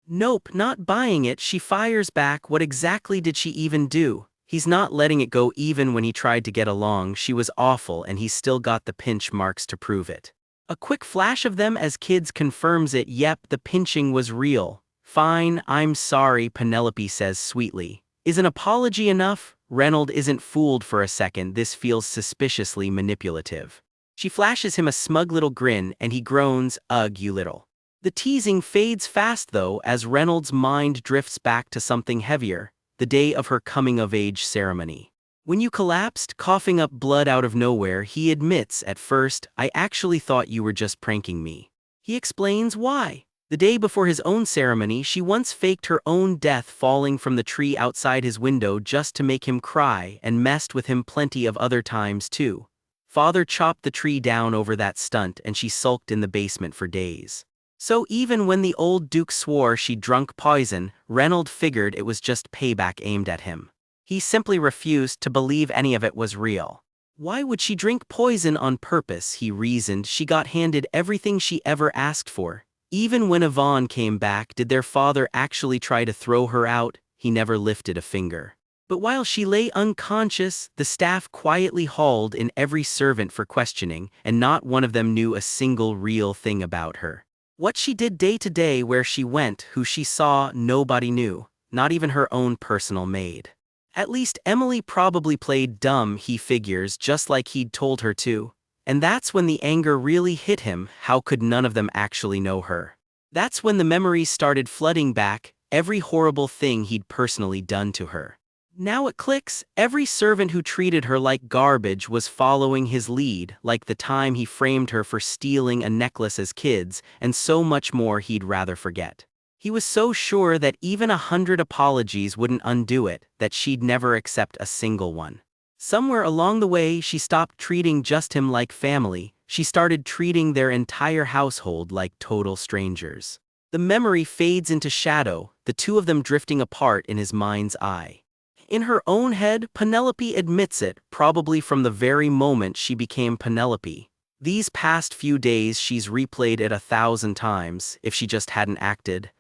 Nope, not buying it, she fires back. What exactly did she even do? He's not letting it go even when he tried to get along. She was awful and he's still got the pinch marks to prove it. A quick flash of them as kids confirms it. Yep, the pinching was real. Fine, I'm sorry, Penelope says sweetly. Is an apology enough? Reynolds isn't fooled for a second. This feels suspiciously manipulative. She flashes him a smug little grin and he groans, ugh, you little. The teasing fades fast though as Reynolds' mind drifts back to something heavier, the day of her coming-of-age ceremony. When you collapsed, coughing up blood out of nowhere, he admits, at first, I actually thought you were just pranking me. He explains why. The day before his own ceremony, she once faked her own death falling from the tree outside his window just to make him cry, and messed with him plenty of other times too. Father chopped the tree down over that stunt and she sulked in the basement for days. So even when the old Duke swore she'd drunk poison, Reynolds figured it was just payback aimed at him. He simply refused to believe any of it was real. Why would she drink poison on purpose, he reasoned. She got handed everything she ever asked for. Even when Yvonne came back, did their father actually try to throw her out? He never lifted a finger. But while she lay unconscious, the staff quietly hauled in every servant for questioning, and not one of them knew a single real thing about her. What she did day to day, where she went, who she saw, nobody knew, not even her own personal maid. At least Emily probably played dumb, he figures, just like he'd told her to. And that's when the anger really hit him. How could none of them actually know her? That's when the memories started flooding back, every horrible thing he'd personally done to her. Now it clicks. Every servant who treated her like garbage was following his lead, like the time he framed her for stealing a necklace as kids, and so much more he'd rather forget. He was so sure that even 100 apologies wouldn't undo it, that she'd never accept a single one. Somewhere along the way, she stopped treating just him like family. She started treating their entire household like total strangers. The memory fades into shadow, the two of them drifting apart in his mind's eye. In her own head, Penelope admits it, probably from the very moment she became Penelope. These past few days she's replayed it 1,000 times, if she just hadn't acted.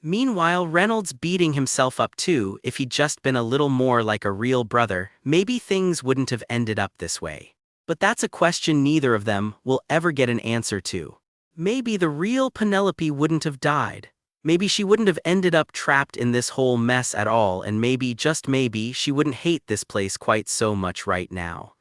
Meanwhile, Reynolds beating himself up too. If he'd just been a little more like a real brother, maybe things wouldn't have ended up this way. But that's a question neither of them will ever get an answer to. Maybe the real Penelope wouldn't have died. Maybe she wouldn't have ended up trapped in this whole mess at all, and maybe, just maybe, she wouldn't hate this place quite so much right now.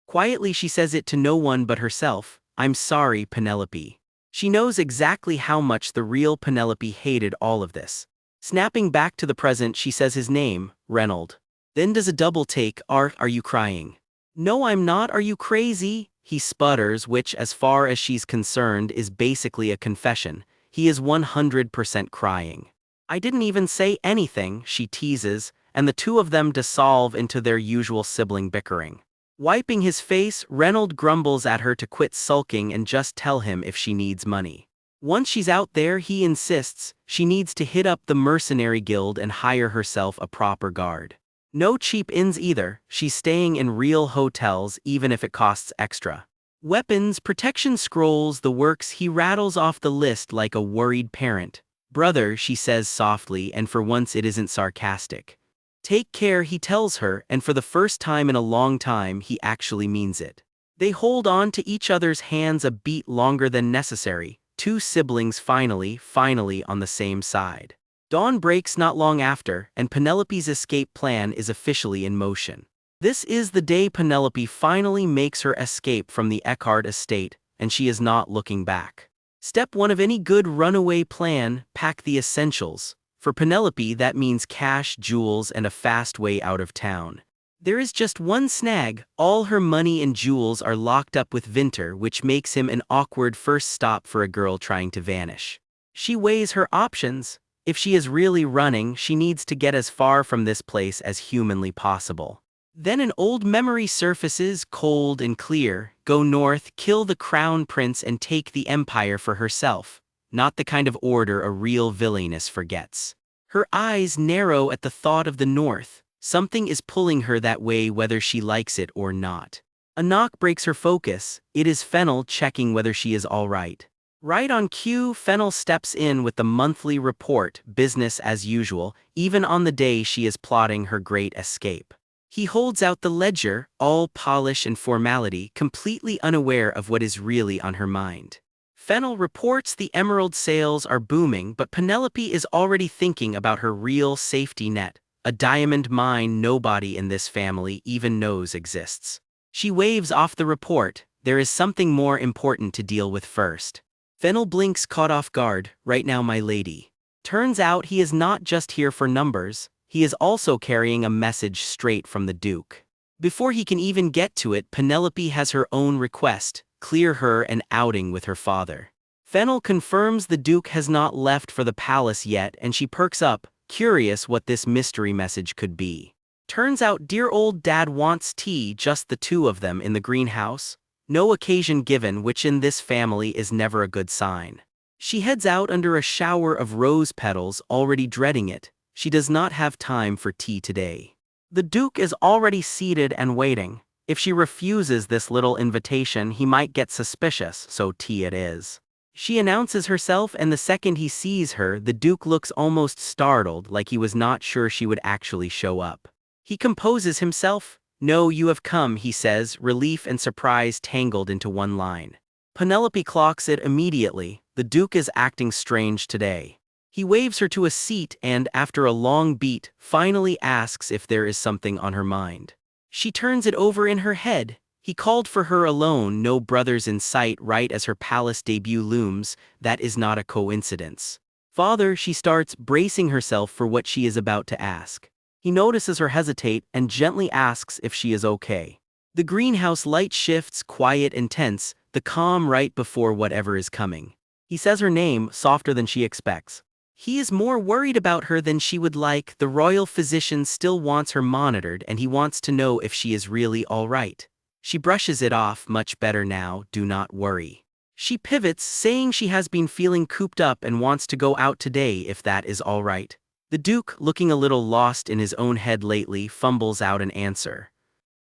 Quietly she says it to no one but herself, I'm sorry, Penelope. She knows exactly how much the real Penelope hated all of this. Snapping back to the present, she says his name, Reynolds. Then does a double take. Are you crying? No, I'm not. Are you crazy? He sputters, which, as far as she's concerned, is basically a confession. He is 100% crying. I didn't even say anything, she teases, and the two of them dissolve into their usual sibling bickering. Wiping his face, Reynolds grumbles at her to quit sulking and just tell him if she needs money. Once she's out there, he insists, she needs to hit up the mercenary guild and hire herself a proper guard. No cheap inns either, she's staying in real hotels even if it costs extra. Weapons, protection scrolls, the works. He rattles off the list like a worried parent. Brother, she says softly, and for once it isn't sarcastic. Take care, he tells her, and for the first time in a long time he actually means it. They hold on to each other's hands a beat longer than necessary, two siblings finally on the same side. Dawn breaks not long after, and Penelope's escape plan is officially in motion. This is the day Penelope finally makes her escape from the Eckhart estate, and she is not looking back. Step 1 of any good runaway plan: pack the essentials. For Penelope, that means cash, jewels, and a fast way out of town. There is just one snag: all her money and jewels are locked up with Vinter, which makes him an awkward first stop for a girl trying to vanish. She weighs her options. If she is really running, she needs to get as far from this place as humanly possible. Then an old memory surfaces, cold and clear: go north, kill the crown prince, and take the empire for herself. Not the kind of order a real villainess forgets. Her eyes narrow at the thought of the north. Something is pulling her that way whether she likes it or not. A knock breaks her focus. It is Fennel checking whether she is all right. Right on cue, Fennel steps in with the monthly report, business as usual, even on the day she is plotting her great escape. He holds out the ledger, all polish and formality, completely unaware of what is really on her mind. Fennel reports the emerald sales are booming, but Penelope is already thinking about her real safety net, a diamond mine nobody in this family even knows exists. She waves off the report. There is something more important to deal with first. Fennel blinks, caught off guard. Right now, my lady. Turns out he is not just here for numbers, he is also carrying a message straight from the Duke. Before he can even get to it, Penelope has her own request: clear her an outing with her father. Fennel confirms the Duke has not left for the palace yet, and she perks up, curious what this mystery message could be. Turns out dear old dad wants tea, just the two of them in the greenhouse. No occasion given, which in this family is never a good sign. She heads out under a shower of rose petals, already dreading it. She does not have time for tea today. The Duke is already seated and waiting. If she refuses this little invitation, he might get suspicious, so tea it is. She announces herself, and the second he sees her, the Duke looks almost startled, like he was not sure she would actually show up. He composes himself. No, you have come, he says, relief and surprise tangled into one line. Penelope clocks it immediately. The Duke is acting strange today. He waves her to a seat and, after a long beat, finally asks if there is something on her mind. She turns it over in her head. He called for her alone, no brothers in sight, right as her palace debut looms. That is not a coincidence. Father, she starts, bracing herself for what she is about to ask. He notices her hesitate and gently asks if she is okay. The greenhouse light shifts, quiet and tense, the calm right before whatever is coming. He says her name, softer than she expects. He is more worried about her than she would like. The royal physician still wants her monitored, and he wants to know if she is really all right. She brushes it off. Much better now, do not worry. She pivots, saying she has been feeling cooped up and wants to go out today if that is all right. The Duke, looking a little lost in his own head lately, fumbles out an answer.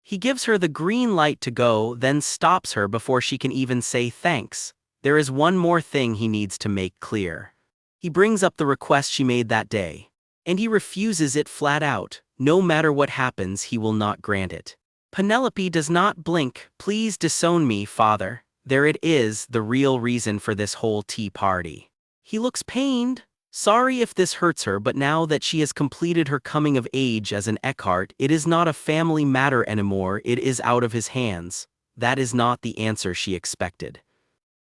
He gives her the green light to go, then stops her before she can even say thanks. There is one more thing he needs to make clear. He brings up the request she made that day, and he refuses it flat out. No matter what happens, he will not grant it. Penelope does not blink. Please disown me, father. There it is, the real reason for this whole tea party. He looks pained. Sorry if this hurts her, but now that she has completed her coming of age as an Eckhart, it is not a family matter anymore, it is out of his hands. That is not the answer she expected.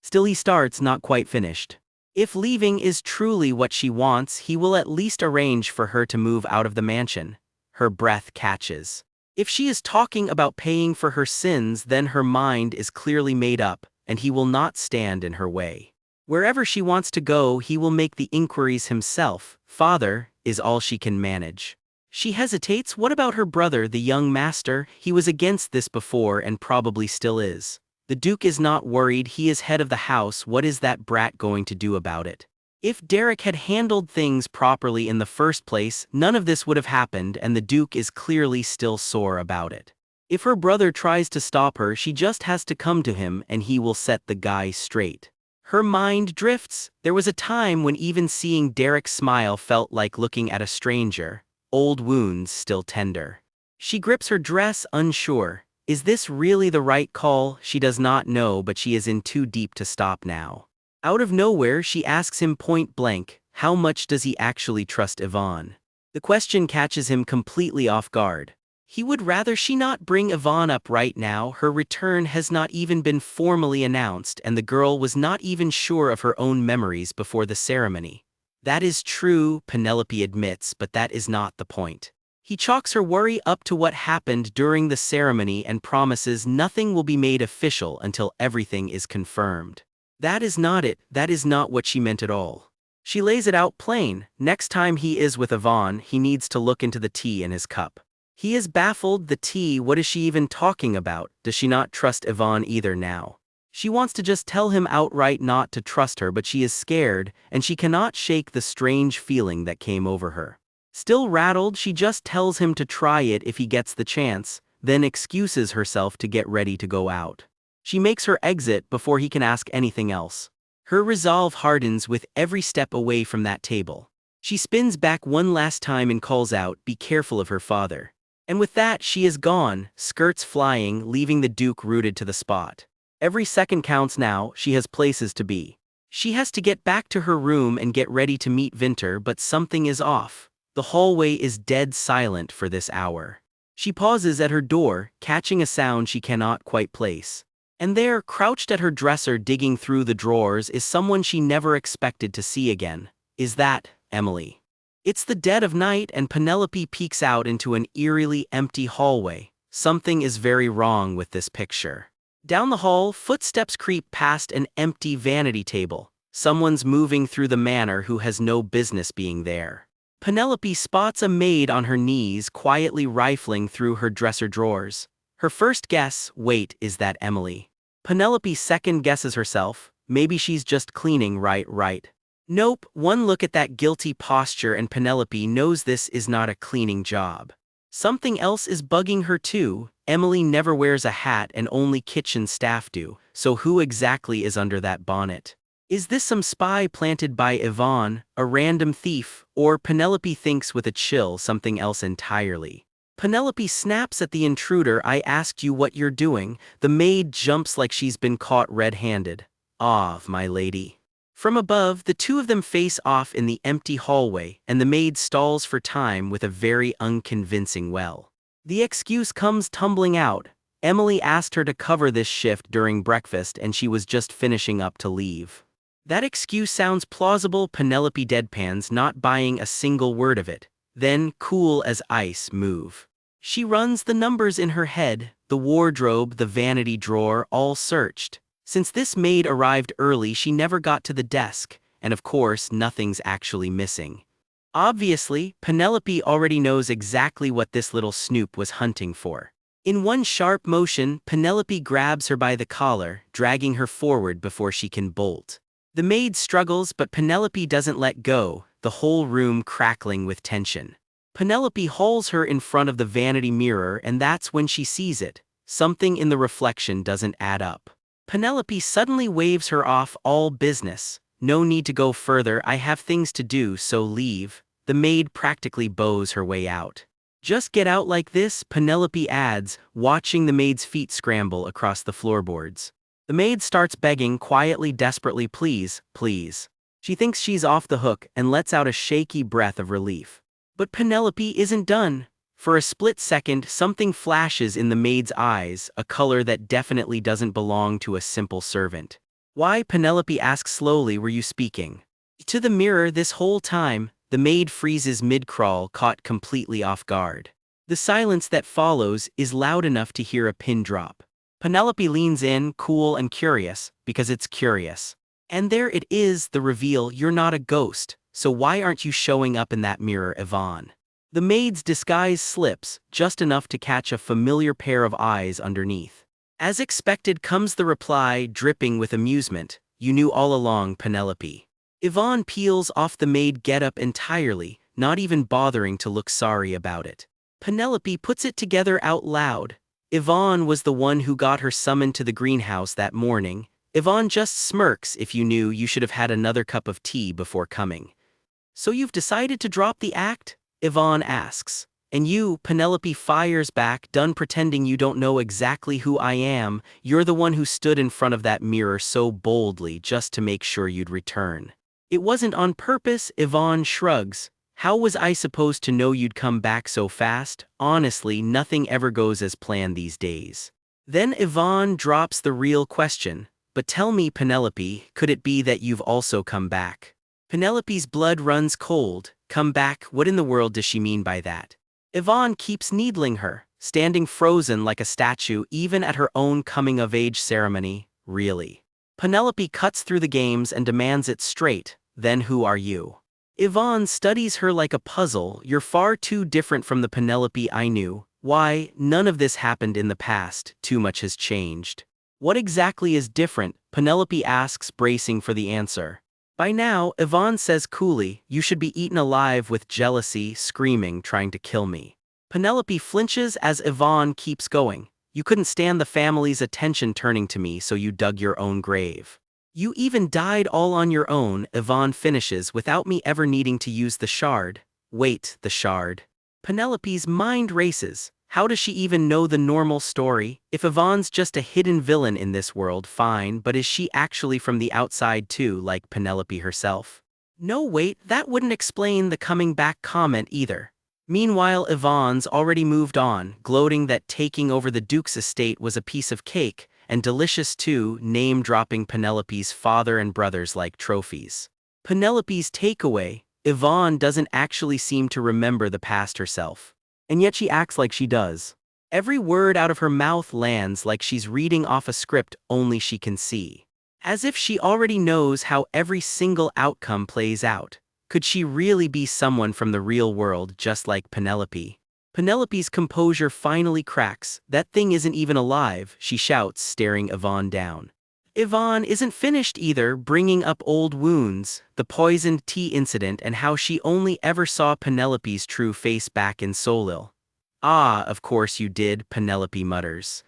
Still he starts, not quite finished. If leaving is truly what she wants, he will at least arrange for her to move out of the mansion. Her breath catches. If she is talking about paying for her sins, then her mind is clearly made up, and he will not stand in her way. Wherever she wants to go, he will make the inquiries himself. Father is all she can manage. She hesitates. What about her brother, the young master? He was against this before and probably still is. The Duke is not worried. He is head of the house. What is that brat going to do about it? If Derek had handled things properly in the first place, none of this would have happened, and the Duke is clearly still sore about it. If her brother tries to stop her, she just has to come to him and he will set the guy straight. Her mind drifts. There was a time when even seeing Derek smile felt like looking at a stranger, old wounds still tender. She grips her dress, unsure. Is this really the right call? She does not know, but she is in too deep to stop now. Out of nowhere, she asks him point blank, how much does he actually trust Yvonne? The question catches him completely off guard. He would rather she not bring Yvonne up right now. Her return has not even been formally announced, and the girl was not even sure of her own memories before the ceremony. That is true, Penelope admits, but that is not the point. He chalks her worry up to what happened during the ceremony and promises nothing will be made official until everything is confirmed. That is not it. That is not what she meant at all. She lays it out plain. Next time he is with Yvonne, he needs to look into the tea in his cup. He is baffled. The tea, what is she even talking about? Does she not trust Yvonne either now? She wants to just tell him outright not to trust her, but she is scared, and she cannot shake the strange feeling that came over her. Still rattled, she just tells him to try it if he gets the chance, then excuses herself to get ready to go out. She makes her exit before he can ask anything else. Her resolve hardens with every step away from that table. She spins back one last time and calls out, "Be careful of her father." And with that, she is gone, skirts flying, leaving the Duke rooted to the spot. Every second counts now. She has places to be. She has to get back to her room and get ready to meet Vinter, but something is off. The hallway is dead silent for this hour. She pauses at her door, catching a sound she cannot quite place. And there, crouched at her dresser digging through the drawers, is someone she never expected to see again. Is that Emily? It's the dead of night, and Penelope peeks out into an eerily empty hallway. Something is very wrong with this picture. Down the hall, footsteps creep past an empty vanity table. Someone's moving through the manor who has no business being there. Penelope spots a maid on her knees, quietly rifling through her dresser drawers. Her first guess, wait, is that Emily? Penelope second guesses herself, maybe she's just cleaning, right. Nope, one look at that guilty posture and Penelope knows this is not a cleaning job. Something else is bugging her too. Emily never wears a hat and only kitchen staff do, so who exactly is under that bonnet? Is this some spy planted by Yvonne, a random thief, or Penelope thinks with a chill something else entirely? Penelope snaps at the intruder. I asked you what you're doing. The maid jumps like she's been caught red-handed. Ah, my lady. From above, the two of them face off in the empty hallway, and the maid stalls for time with a very unconvincing well. The excuse comes tumbling out. Emily asked her to cover this shift during breakfast and she was just finishing up to leave. That excuse sounds plausible. Penelope deadpans, not buying a single word of it. Then, cool as ice, move. She runs the numbers in her head, the wardrobe, the vanity drawer, all searched. Since this maid arrived early, she never got to the desk, and of course, nothing's actually missing. Obviously, Penelope already knows exactly what this little snoop was hunting for. In one sharp motion, Penelope grabs her by the collar, dragging her forward before she can bolt. The maid struggles, but Penelope doesn't let go, the whole room crackling with tension. Penelope hauls her in front of the vanity mirror, and that's when she sees it. Something in the reflection doesn't add up. Penelope suddenly waves her off. All business. No need to go further. I have things to do, so leave. The maid practically bows her way out. Just get out like this, Penelope adds, watching the maid's feet scramble across the floorboards. The maid starts begging quietly, desperately, please, please. She thinks she's off the hook and lets out a shaky breath of relief. But Penelope isn't done. For a split second, something flashes in the maid's eyes, a color that definitely doesn't belong to a simple servant. Why? Penelope asks slowly, were you speaking to the mirror this whole time? The maid freezes mid-crawl, caught completely off guard. The silence that follows is loud enough to hear a pin drop. Penelope leans in, cool and curious, because it's curious. And there it is, the reveal, you're not a ghost, so why aren't you showing up in that mirror, Yvonne? The maid's disguise slips, just enough to catch a familiar pair of eyes underneath. As expected comes the reply, dripping with amusement, you knew all along, Penelope. Yvonne peels off the maid getup entirely, not even bothering to look sorry about it. Penelope puts it together out loud. Yvonne was the one who got her summoned to the greenhouse that morning. Yvonne just smirks if you knew you should have had another cup of tea before coming. So you've decided to drop the act? Yvonne asks. And you, Penelope fires back, done pretending you don't know exactly who I am. You're the one who stood in front of that mirror so boldly just to make sure you'd return. It wasn't on purpose, Yvonne shrugs. How was I supposed to know you'd come back so fast? Honestly, nothing ever goes as planned these days. Then Yvonne drops the real question. But tell me, Penelope, could it be that you've also come back? Penelope's blood runs cold. Come back? What in the world does she mean by that? Yvonne keeps needling her, standing frozen like a statue even at her own coming-of-age ceremony. Really? Penelope cuts through the games and demands it straight. Then who are you? Yvonne studies her like a puzzle. You're far too different from the Penelope I knew. Why, none of this happened in the past. Too much has changed. What exactly is different? Penelope asks, bracing for the answer. By now, Yvonne says coolly, you should be eaten alive with jealousy, screaming, trying to kill me. Penelope flinches as Yvonne keeps going. You couldn't stand the family's attention turning to me, so you dug your own grave. You even died all on your own, Yvonne finishes, without me ever needing to use the shard. Wait, the shard. Penelope's mind races. How does she even know the normal story? If Yvonne's just a hidden villain in this world, fine, but is she actually from the outside too, like Penelope herself? No, wait, that wouldn't explain the coming back comment either. Meanwhile, Yvonne's already moved on, gloating that taking over the Duke's estate was a piece of cake, and delicious too, name-dropping Penelope's father and brothers like trophies. Penelope's takeaway: Yvonne doesn't actually seem to remember the past herself. And yet she acts like she does. Every word out of her mouth lands like she's reading off a script only she can see. As if she already knows how every single outcome plays out. Could she really be someone from the real world just like Penelope? Penelope's composure finally cracks. That thing isn't even alive, she shouts, staring Yvonne down. Yvonne isn't finished either, bringing up old wounds, the poisoned tea incident and how she only ever saw Penelope's true face back in Solil. Ah, of course you did, Penelope mutters.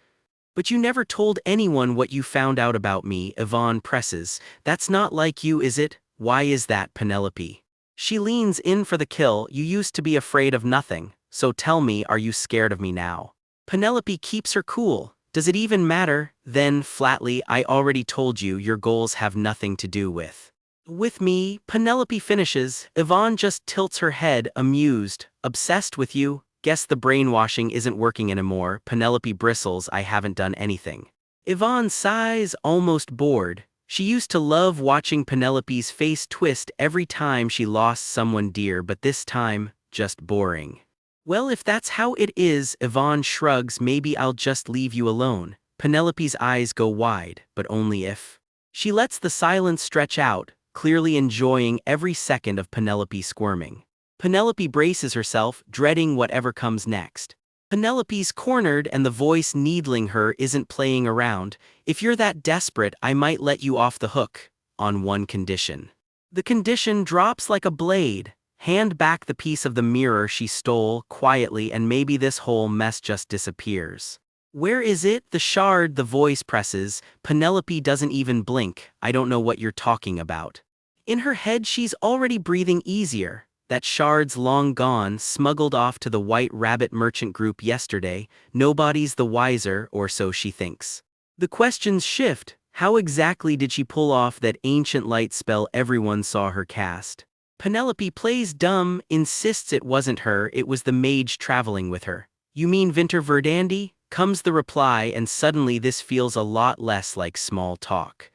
But you never told anyone what you found out about me, Yvonne presses. That's not like you, is it? Why is that, Penelope? She leans in for the kill. You used to be afraid of nothing, so tell me, are you scared of me now? Penelope keeps her cool. Does it even matter? Then, flatly, I already told you your goals have nothing to do with me. Penelope finishes. Yvonne just tilts her head, amused. Obsessed with you? Guess the brainwashing isn't working anymore. Penelope bristles. I haven't done anything. Yvonne sighs, almost bored. She used to love watching Penelope's face twist every time she lost someone dear, but this time, just boring. Well, if that's how it is, Yvonne shrugs, maybe I'll just leave you alone. Penelope's eyes go wide, but only if. She lets the silence stretch out, clearly enjoying every second of Penelope squirming. Penelope braces herself, dreading whatever comes next. Penelope's cornered and the voice needling her isn't playing around. If you're that desperate, I might let you off the hook, on one condition. The condition drops like a blade. Hand back the piece of the mirror she stole quietly and maybe this whole mess just disappears. Where is it? The shard, the voice presses. Penelope doesn't even blink. I don't know what you're talking about. In her head she's already breathing easier. That shard's long gone, smuggled off to the White Rabbit merchant group yesterday. Nobody's the wiser, or so she thinks. The questions shift. How exactly did she pull off that ancient light spell everyone saw her cast? Penelope plays dumb, insists it wasn't her, it was the mage traveling with her. You mean Vinter Verdandi? Comes the reply, and suddenly this feels a lot less like small talk.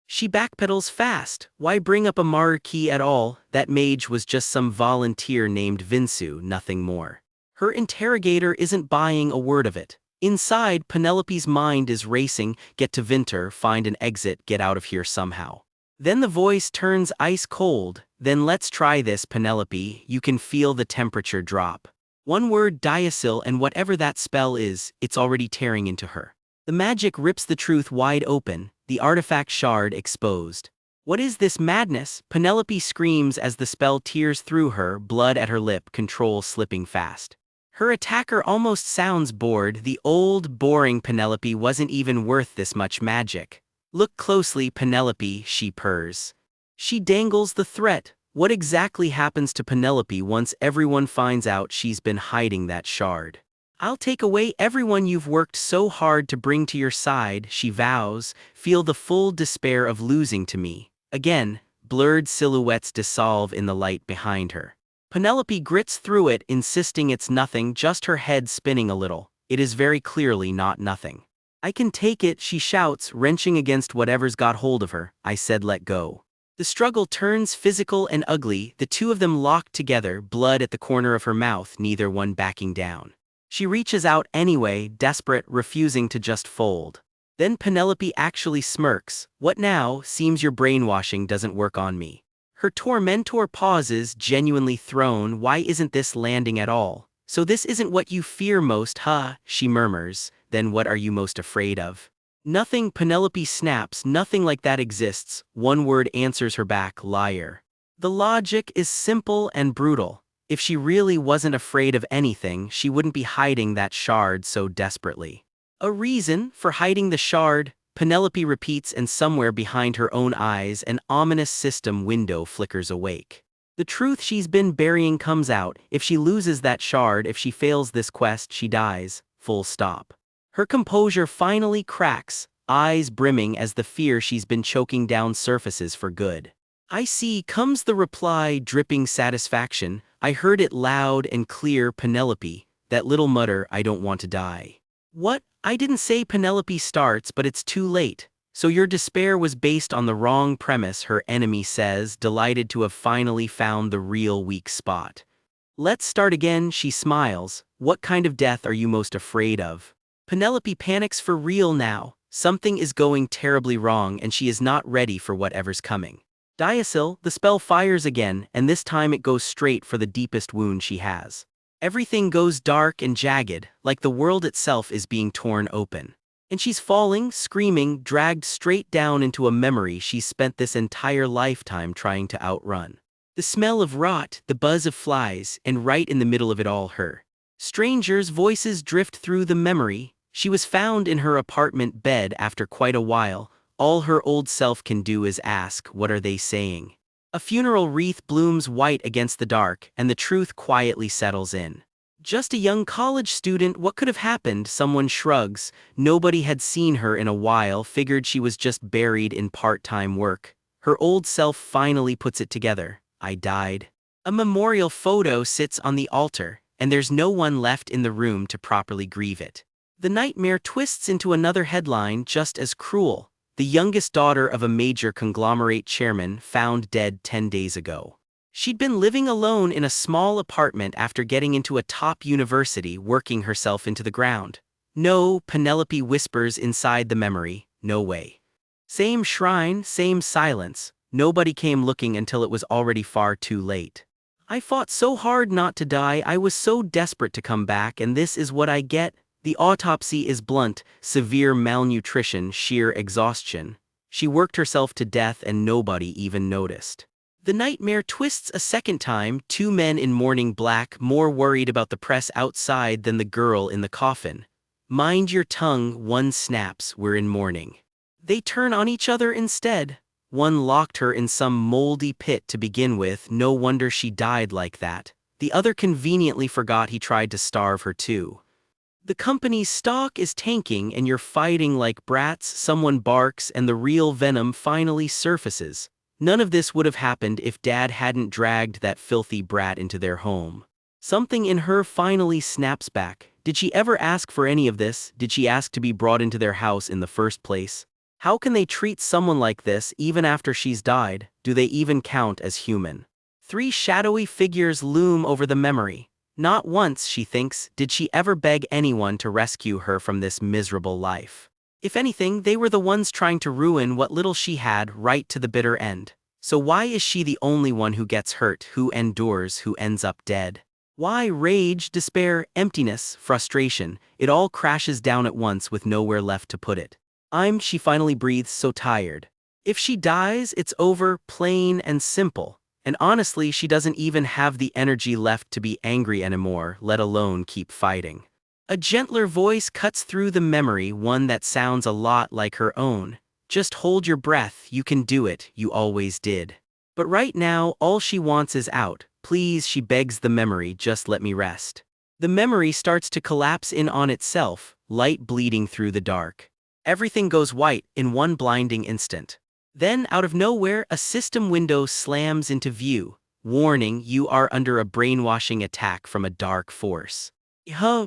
She backpedals fast. Why bring up a marquee at all? That mage was just some volunteer named Vinsu, nothing more. Her interrogator isn't buying a word of it. Inside, Penelope's mind is racing. Get to Vinter, find an exit, get out of here somehow. Then the voice turns ice cold. Then let's try this, Penelope. You can feel the temperature drop. One word, diasyl, and whatever that spell is, it's already tearing into her. The magic rips the truth wide open, the artifact shard exposed. What is this madness? Penelope screams as the spell tears through her, blood at her lip, control slipping fast. Her attacker almost sounds bored. The old, boring Penelope wasn't even worth this much magic. Look closely, Penelope, she purrs. She dangles the threat. What exactly happens to Penelope once everyone finds out she's been hiding that shard? I'll take away everyone you've worked so hard to bring to your side, she vows, feel the full despair of losing to me. Again, blurred silhouettes dissolve in the light behind her. Penelope grits through it, insisting it's nothing, just her head spinning a little. It is very clearly not nothing. I can take it, she shouts, wrenching against whatever's got hold of her. I said let go. The struggle turns physical and ugly, the two of them locked together, blood at the corner of her mouth, neither one backing down. She reaches out anyway, desperate, refusing to just fold. Then Penelope actually smirks. What now? Seems your brainwashing doesn't work on me. Her tormentor pauses, genuinely thrown. Why isn't this landing at all? So this isn't what you fear most, huh? She murmurs. Then what are you most afraid of? Nothing, Penelope snaps. Nothing like that exists. One word answers her back, liar. The logic is simple and brutal. If she really wasn't afraid of anything, she wouldn't be hiding that shard so desperately. A reason for hiding the shard, Penelope repeats, and somewhere behind her own eyes an ominous system window flickers awake. The truth she's been burying comes out. If she loses that shard, if she fails this quest, she dies. Full stop. Her composure finally cracks, eyes brimming as the fear she's been choking down surfaces for good. I see, comes the reply, dripping satisfaction. I heard it loud and clear, Penelope. That little mutter, I don't want to die. What? I didn't say, Penelope starts, but it's too late. So your despair was based on the wrong premise, her enemy says, delighted to have finally found the real weak spot. Let's start again, she smiles. What kind of death are you most afraid of? Penelope panics for real now. Something is going terribly wrong and she is not ready for whatever's coming. Diasil, the spell fires again, and this time it goes straight for the deepest wound she has. Everything goes dark and jagged, like the world itself is being torn open. And she's falling, screaming, dragged straight down into a memory she's spent this entire lifetime trying to outrun. The smell of rot, the buzz of flies, and right in the middle of it all her. Strangers' voices drift through the memory. She was found in her apartment bed after quite a while. All her old self can do is ask, what are they saying? A funeral wreath blooms white against the dark, and the truth quietly settles in. Just a young college student, what could have happened? Someone shrugs. Nobody had seen her in a while, figured she was just buried in part-time work. Her old self finally puts it together. I died. A memorial photo sits on the altar, and there's no one left in the room to properly grieve it. The nightmare twists into another headline just as cruel. The youngest daughter of a major conglomerate chairman found dead 10 days ago. She'd been living alone in a small apartment after getting into a top university, working herself into the ground. No, Penelope whispers inside the memory, no way. Same shrine, same silence. Nobody came looking until it was already far too late. I fought so hard not to die, I was so desperate to come back, and this is what I get. The autopsy is blunt, severe malnutrition, sheer exhaustion. She worked herself to death and nobody even noticed. The nightmare twists a second time, two men in mourning black, more worried about the press outside than the girl in the coffin. Mind your tongue, one snaps, we're in mourning. They turn on each other instead. One locked her in some moldy pit to begin with, no wonder she died like that. The other conveniently forgot he tried to starve her too. The company's stock is tanking and you're fighting like brats, someone barks and the real venom finally surfaces. None of this would have happened if Dad hadn't dragged that filthy brat into their home. Something in her finally snaps back. Did she ever ask for any of this? Did she ask to be brought into their house in the first place? How can they treat someone like this even after she's died? Do they even count as human? Three shadowy figures loom over the memory. Not once, she thinks, did she ever beg anyone to rescue her from this miserable life. If anything, they were the ones trying to ruin what little she had right to the bitter end. So why is she the only one who gets hurt, who endures, who ends up dead? Why rage, despair, emptiness, frustration, it all crashes down at once with nowhere left to put it. She finally breathes, so tired. If she dies, it's over, plain and simple. And honestly, she doesn't even have the energy left to be angry anymore, let alone keep fighting. A gentler voice cuts through the memory, one that sounds a lot like her own. Just hold your breath, you can do it, you always did. But right now, all she wants is out. Please, she begs the memory, just let me rest. The memory starts to collapse in on itself, light bleeding through the dark. Everything goes white in one blinding instant. Then, out of nowhere, a system window slams into view. Warning, you are under a brainwashing attack from a dark force.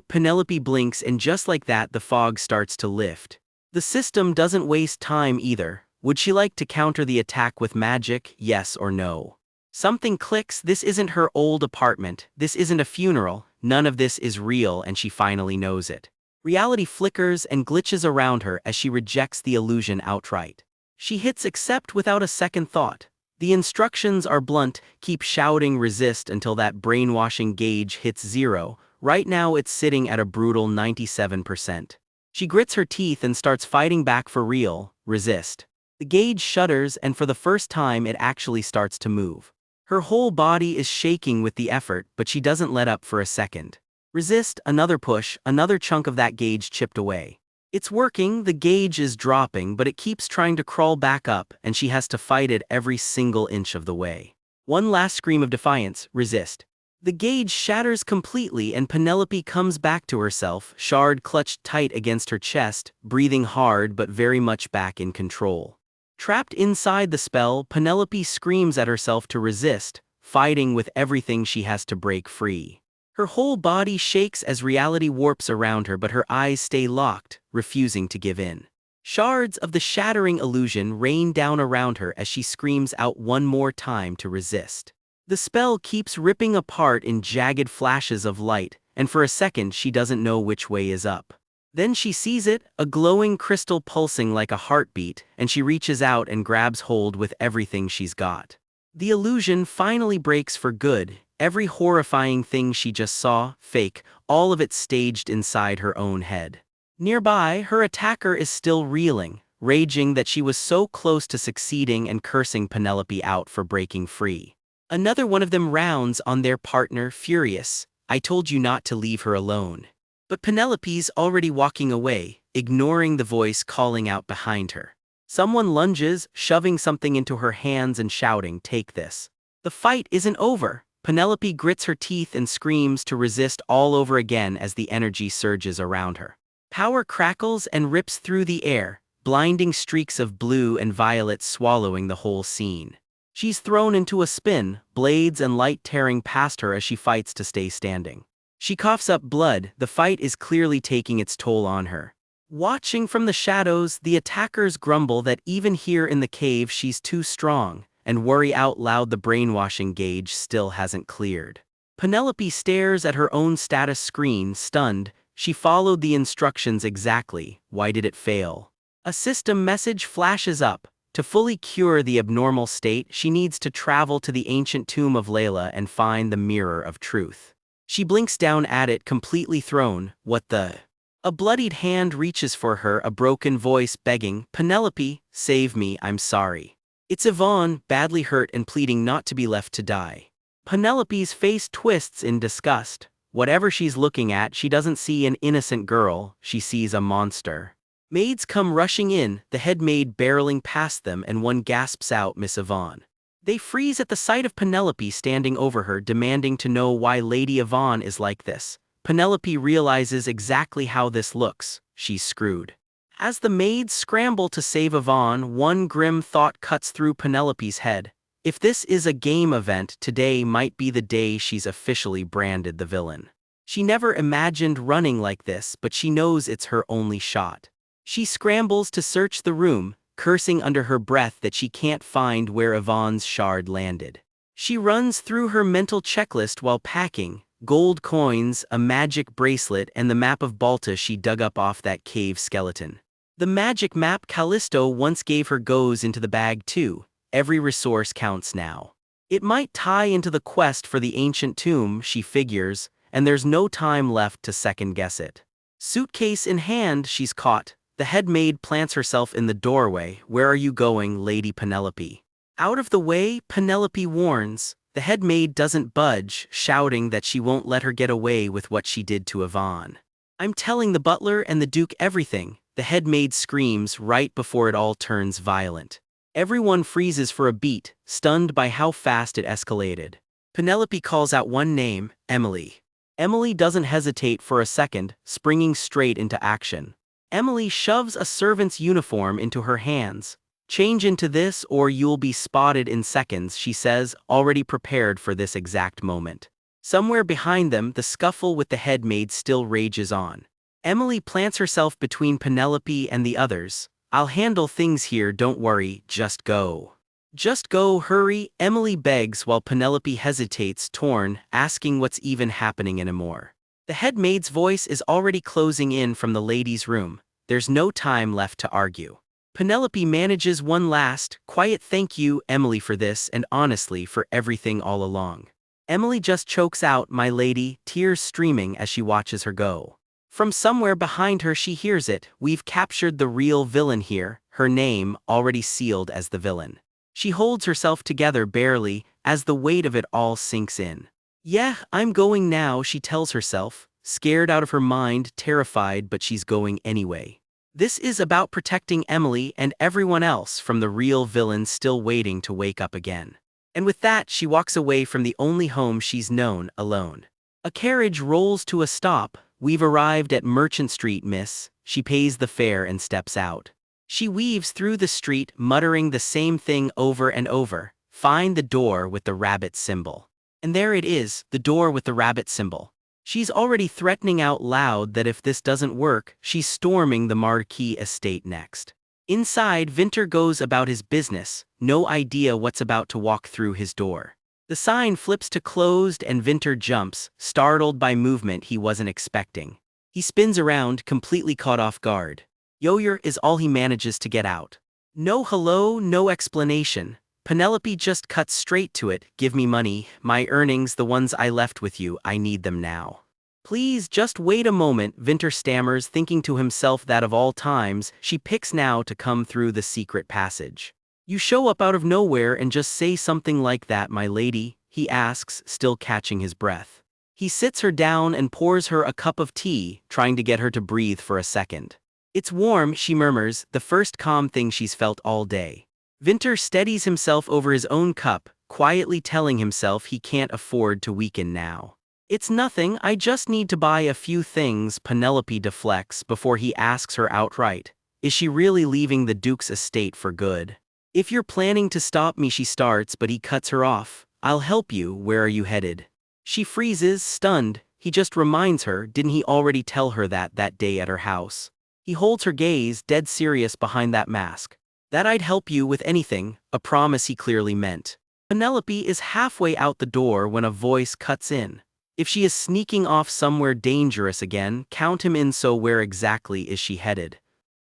Penelope blinks, and just like that, the fog starts to lift. The system doesn't waste time either. Would she like to counter the attack with magic, yes or no? Something clicks. This isn't her old apartment. This isn't a funeral. None of this is real, and she finally knows it. Reality flickers and glitches around her as she rejects the illusion outright. She hits accept without a second thought. The instructions are blunt: keep shouting resist until that brainwashing gauge hits 0. Right now it's sitting at a brutal 97%. She grits her teeth and starts fighting back for real. Resist. The gauge shudders, and for the first time it actually starts to move. Her whole body is shaking with the effort, but she doesn't let up for a second. Resist, another push, another chunk of that gauge chipped away. It's working, the gauge is dropping, but it keeps trying to crawl back up, and she has to fight it every single inch of the way. One last scream of defiance: resist. The gauge shatters completely, and Penelope comes back to herself, shard clutched tight against her chest, breathing hard but very much back in control. Trapped inside the spell, Penelope screams at herself to resist, fighting with everything she has to break free. Her whole body shakes as reality warps around her, but her eyes stay locked, refusing to give in. Shards of the shattering illusion rain down around her as she screams out one more time to resist. The spell keeps ripping apart in jagged flashes of light, and for a second she doesn't know which way is up. Then she sees it, a glowing crystal pulsing like a heartbeat, and she reaches out and grabs hold with everything she's got. The illusion finally breaks for good. Every horrifying thing she just saw, fake, all of it staged inside her own head. Nearby, her attacker is still reeling, raging that she was so close to succeeding and cursing Penelope out for breaking free. Another one of them rounds on their partner, furious. I told you not to leave her alone. But Penelope's already walking away, ignoring the voice calling out behind her. Someone lunges, shoving something into her hands and shouting, take this. The fight isn't over. Penelope grits her teeth and screams to resist all over again as the energy surges around her. Power crackles and rips through the air, blinding streaks of blue and violet swallowing the whole scene. She's thrown into a spin, blades and light tearing past her as she fights to stay standing. She coughs up blood. The fight is clearly taking its toll on her. Watching from the shadows, the attackers grumble that even here in the cave she's too strong, and worry out loud the brainwashing gauge still hasn't cleared. Penelope stares at her own status screen, stunned. She followed the instructions exactly. Why did it fail? A system message flashes up. To fully cure the abnormal state, she needs to travel to the ancient tomb of Layla and find the mirror of truth. She blinks down at it, completely thrown. What the? A bloodied hand reaches for her, a broken voice begging, Penelope, save me, I'm sorry. It's Yvonne, badly hurt and pleading not to be left to die. Penelope's face twists in disgust. Whatever she's looking at, she doesn't see an innocent girl, she sees a monster. Maids come rushing in, the head maid barreling past them, and one gasps out, Miss Yvonne. They freeze at the sight of Penelope standing over her, demanding to know why Lady Yvonne is like this. Penelope realizes exactly how this looks. She's screwed. As the maids scramble to save Yvonne, one grim thought cuts through Penelope's head. If this is a game event, today might be the day she's officially branded the villain. She never imagined running like this, but she knows it's her only shot. She scrambles to search the room, cursing under her breath that she can't find where Yvonne's shard landed. She runs through her mental checklist while packing: gold coins, a magic bracelet, and the map of Balta she dug up off that cave skeleton. The magic map Callisto once gave her goes into the bag too. Every resource counts now. It might tie into the quest for the ancient tomb, she figures, and there's no time left to second-guess it. Suitcase in hand, she's caught. The head maid plants herself in the doorway. Where are you going, Lady Penelope? Out of the way, Penelope warns. The head maid doesn't budge, shouting that she won't let her get away with what she did to Yvonne. I'm telling the butler and the duke everything, the head maid screams right before it all turns violent. Everyone freezes for a beat, stunned by how fast it escalated. Penelope calls out one name, Emily. Emily doesn't hesitate for a second, springing straight into action. Emily shoves a servant's uniform into her hands. Change into this or you'll be spotted in seconds, she says, already prepared for this exact moment. Somewhere behind them, the scuffle with the head maid still rages on. Emily plants herself between Penelope and the others. I'll handle things here, don't worry, just go. Just go, hurry, Emily begs while Penelope hesitates, torn, asking what's even happening anymore. The head maid's voice is already closing in from the ladies' room. There's no time left to argue. Penelope manages one last, quiet thank you, Emily, for this and honestly for everything all along. Emily just chokes out, my lady, tears streaming as she watches her go. From somewhere behind her she hears it, we've captured the real villain here, her name already sealed as the villain. She holds herself together barely, as the weight of it all sinks in. Yeah, I'm going now, she tells herself, scared out of her mind, terrified, but she's going anyway. This is about protecting Emily and everyone else from the real villain still waiting to wake up again. And with that, she walks away from the only home she's known, alone. A carriage rolls to a stop. We've arrived at Merchant Street, miss. She pays the fare and steps out. She weaves through the street, muttering the same thing over and over. Find the door with the rabbit symbol. And there it is, the door with the rabbit symbol. She's already threatening out loud that if this doesn't work, she's storming the Marquis estate next. Inside, Winter goes about his business, no idea what's about to walk through his door. The sign flips to closed and Winter jumps, startled by movement he wasn't expecting. He spins around, completely caught off guard. Yoyer is all he manages to get out. No hello, no explanation. Penelope just cuts straight to it. Give me money, my earnings, the ones I left with you, I need them now. Please just wait a moment, Winter stammers, thinking to himself that of all times, she picks now to come through the secret passage. You show up out of nowhere and just say something like that, my lady, he asks, still catching his breath. He sits her down and pours her a cup of tea, trying to get her to breathe for a second. It's warm, she murmurs, the first calm thing she's felt all day. Winter steadies himself over his own cup, quietly telling himself he can't afford to weaken now. It's nothing, I just need to buy a few things, Penelope deflects before he asks her outright. Is she really leaving the Duke's estate for good? If you're planning to stop me, she starts, but he cuts her off. I'll help you, where are you headed? She freezes, stunned. He just reminds her, didn't he already tell her that day at her house? He holds her gaze, dead serious behind that mask. That I'd help you with anything, a promise he clearly meant. Penelope is halfway out the door when a voice cuts in. If she is sneaking off somewhere dangerous again, count him in, so where exactly is she headed?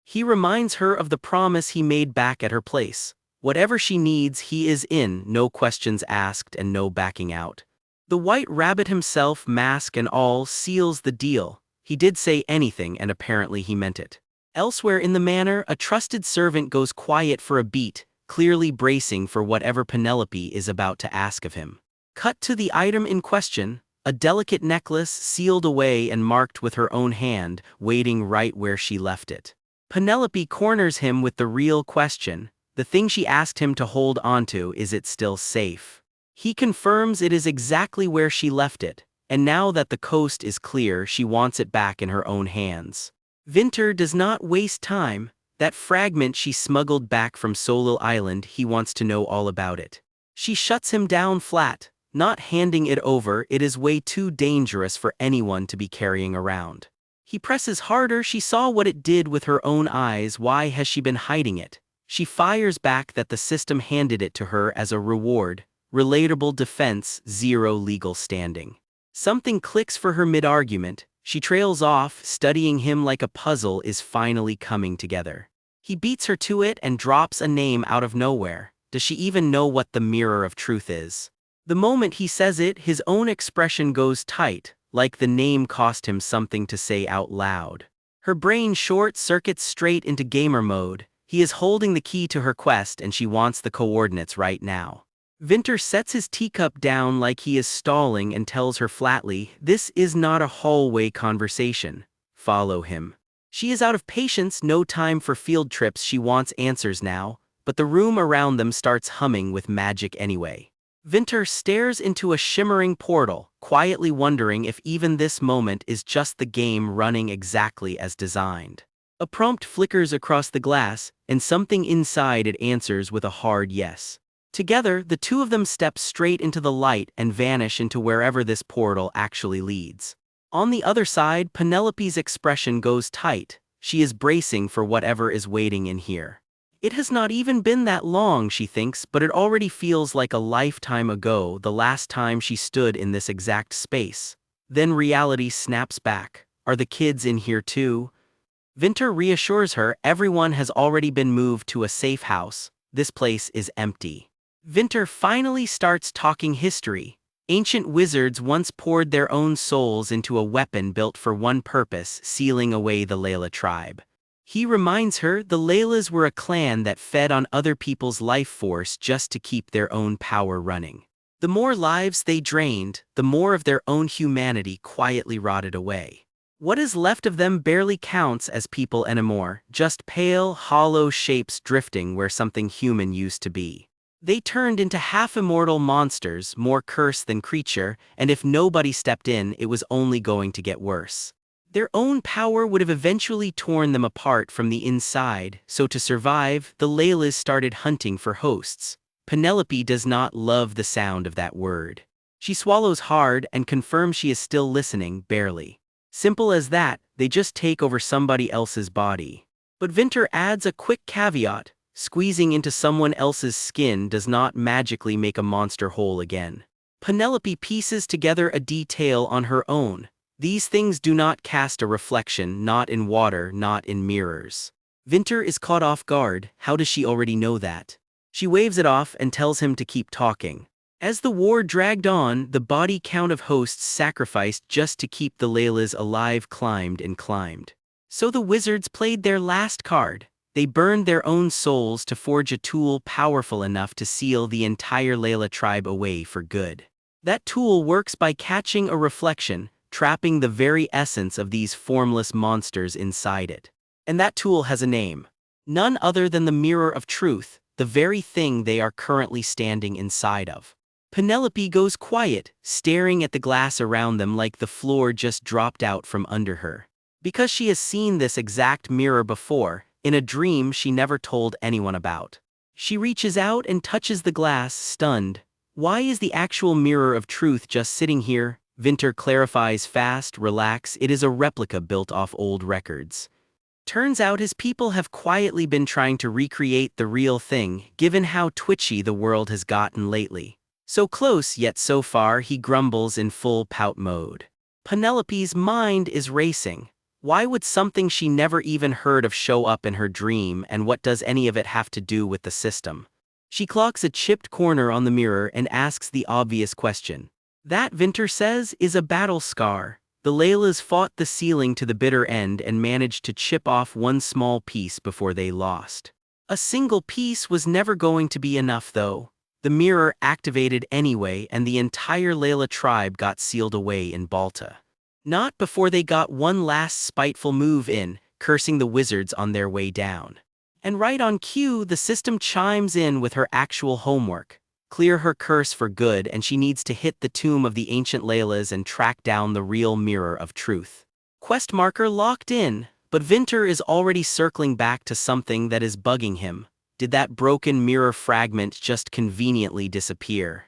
He reminds her of the promise he made back at her place. Whatever she needs, he is in, no questions asked and no backing out. The White Rabbit himself, mask and all, seals the deal. He did say anything and apparently he meant it. Elsewhere in the manor, a trusted servant goes quiet for a beat, clearly bracing for whatever Penelope is about to ask of him. Cut to the item in question. A delicate necklace sealed away and marked with her own hand, waiting right where she left it. Penelope corners him with the real question. The thing she asked him to hold onto, is it still safe? He confirms it is exactly where she left it, and now that the coast is clear, she wants it back in her own hands. Winter does not waste time. That fragment she smuggled back from Solil Island, he wants to know all about it. She shuts him down flat. Not handing it over, it is way too dangerous for anyone to be carrying around. He presses harder, she saw what it did with her own eyes, why has she been hiding it? She fires back that the system handed it to her as a reward, relatable defense, zero legal standing. Something clicks for her mid-argument, she trails off, studying him like a puzzle is finally coming together. He beats her to it and drops a name out of nowhere. Does she even know what the mirror of truth is? The moment he says it, his own expression goes tight, like the name cost him something to say out loud. Her brain short-circuits straight into gamer mode. He is holding the key to her quest and she wants the coordinates right now. Vinter sets his teacup down like he is stalling and tells her flatly, "This is not a hallway conversation. Follow him." She is out of patience, no time for field trips, she wants answers now, but the room around them starts humming with magic anyway. Vinter stares into a shimmering portal, quietly wondering if even this moment is just the game running exactly as designed. A prompt flickers across the glass, and something inside it answers with a hard yes. Together, the two of them step straight into the light and vanish into wherever this portal actually leads. On the other side, Penelope's expression goes tight. She is bracing for whatever is waiting in here. It has not even been that long, she thinks, but it already feels like a lifetime ago, the last time she stood in this exact space. Then reality snaps back. Are the kids in here too? Vinter reassures her everyone has already been moved to a safe house. This place is empty. Vinter finally starts talking history. Ancient wizards once poured their own souls into a weapon built for one purpose, sealing away the Layla tribe. He reminds her the Laylas were a clan that fed on other people's life force just to keep their own power running. The more lives they drained, the more of their own humanity quietly rotted away. What is left of them barely counts as people anymore, just pale, hollow shapes drifting where something human used to be. They turned into half-immortal monsters, more curse than creature, and if nobody stepped in, it was only going to get worse. Their own power would have eventually torn them apart from the inside, so to survive, the Laylas started hunting for hosts. Penelope does not love the sound of that word. She swallows hard and confirms she is still listening, barely. Simple as that, they just take over somebody else's body. But Vinter adds a quick caveat. Squeezing into someone else's skin does not magically make a monster whole again. Penelope pieces together a detail on her own. These things do not cast a reflection, not in water, not in mirrors. Vinter is caught off guard. How does she already know that? She waves it off and tells him to keep talking. As the war dragged on, the body count of hosts sacrificed just to keep the Laylas alive climbed and climbed. So the wizards played their last card. They burned their own souls to forge a tool powerful enough to seal the entire Layla tribe away for good. That tool works by catching a reflection, trapping the very essence of these formless monsters inside it. And that tool has a name. None other than the Mirror of Truth, the very thing they are currently standing inside of. Penelope goes quiet, staring at the glass around them like the floor just dropped out from under her. Because she has seen this exact mirror before, in a dream she never told anyone about. She reaches out and touches the glass, stunned. Why is the actual Mirror of Truth just sitting here? Vinter clarifies fast, relax, it is a replica built off old records. Turns out his people have quietly been trying to recreate the real thing, given how twitchy the world has gotten lately. So close yet so far, he grumbles in full pout mode. Penelope's mind is racing. Why would something she never even heard of show up in her dream, and what does any of it have to do with the system? She clocks a chipped corner on the mirror and asks the obvious question. That, Vinter says, is a battle scar. The Laylas fought the ceiling to the bitter end and managed to chip off one small piece before they lost. A single piece was never going to be enough though. The mirror activated anyway and the entire Layla tribe got sealed away in Balta. Not before they got one last spiteful move in, cursing the wizards on their way down. And right on cue, the system chimes in with her actual homework. Clear her curse for good, and she needs to hit the tomb of the ancient Laylas and track down the real Mirror of Truth. Quest marker locked in, but Vinter is already circling back to something that is bugging him. Did that broken mirror fragment just conveniently disappear?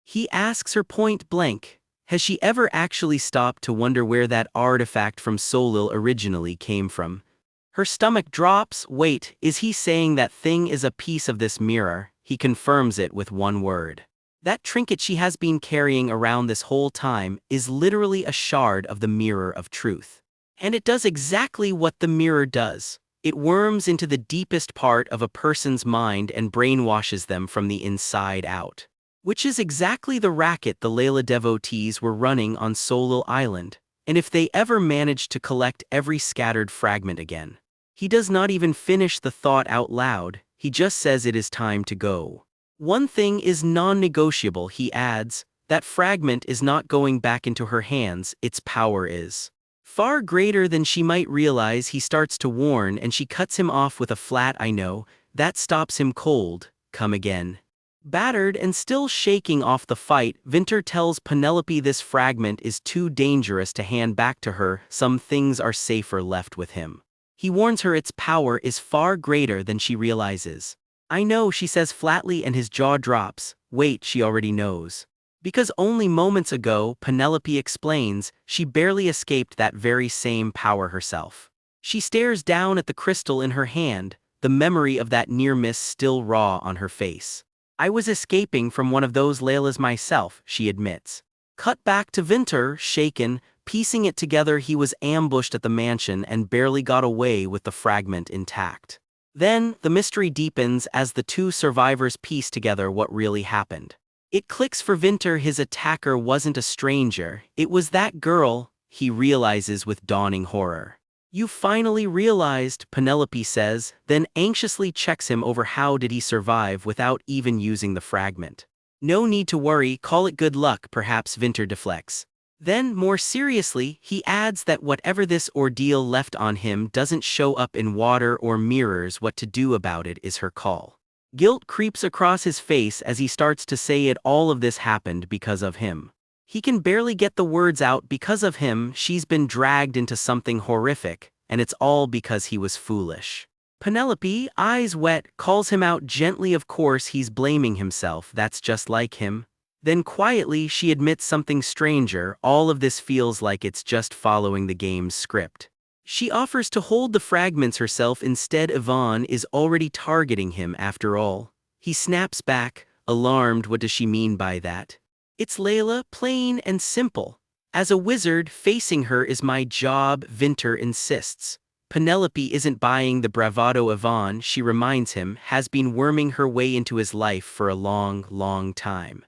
He asks her point blank. Has she ever actually stopped to wonder where that artifact from Solil originally came from? Her stomach drops. Wait, is he saying that thing is a piece of this mirror? He confirms it with one word. That trinket she has been carrying around this whole time is literally a shard of the Mirror of Truth. And it does exactly what the mirror does. It worms into the deepest part of a person's mind and brainwashes them from the inside out. Which is exactly the racket the Layla devotees were running on Solil Island. And if they ever manage to collect every scattered fragment again. He does not even finish the thought out loud, he just says it is time to go. One thing is non-negotiable, he adds, that fragment is not going back into her hands, its power is far greater than she might realize. He starts to warn and she cuts him off with a flat "I know," that stops him cold. Come again. Battered and still shaking off the fight, Vinter tells Penelope this fragment is too dangerous to hand back to her, some things are safer left with him. He warns her its power is far greater than she realizes. "I know," she says flatly, and his jaw drops. Wait, she already knows. Because only moments ago, Penelope explains, she barely escaped that very same power herself. She stares down at the crystal in her hand, the memory of that near miss still raw on her face. "I was escaping from one of those Laylas myself," she admits. Cut back to Vinter, shaken, piecing it together. He was ambushed at the mansion and barely got away with the fragment intact. Then, the mystery deepens as the two survivors piece together what really happened. It clicks for Vinter, his attacker wasn't a stranger, it was that girl, he realizes with dawning horror. "You finally realized," Penelope says, then anxiously checks him over how did he survive without even using the fragment. "No need to worry, call it good luck," perhaps Vinter deflects. Then, more seriously, he adds that whatever this ordeal left on him doesn't show up in water or mirrors, what to do about it is her call. Guilt creeps across his face as he starts to say it, all of this happened because of him. He can barely get the words out. Because of him, she's been dragged into something horrific, and it's all because he was foolish. Penelope, eyes wet, calls him out gently. Of course he's blaming himself, that's just like him. Then quietly she admits something stranger, all of this feels like it's just following the game's script. She offers to hold the fragments herself instead. Yvonne is already targeting him after all. He snaps back, alarmed. What does she mean by that? "It's Layla, plain and simple. As a wizard, facing her is my job," Vinter insists. Penelope isn't buying the bravado. Yvonne, she reminds him, has been worming her way into his life for a long, long time.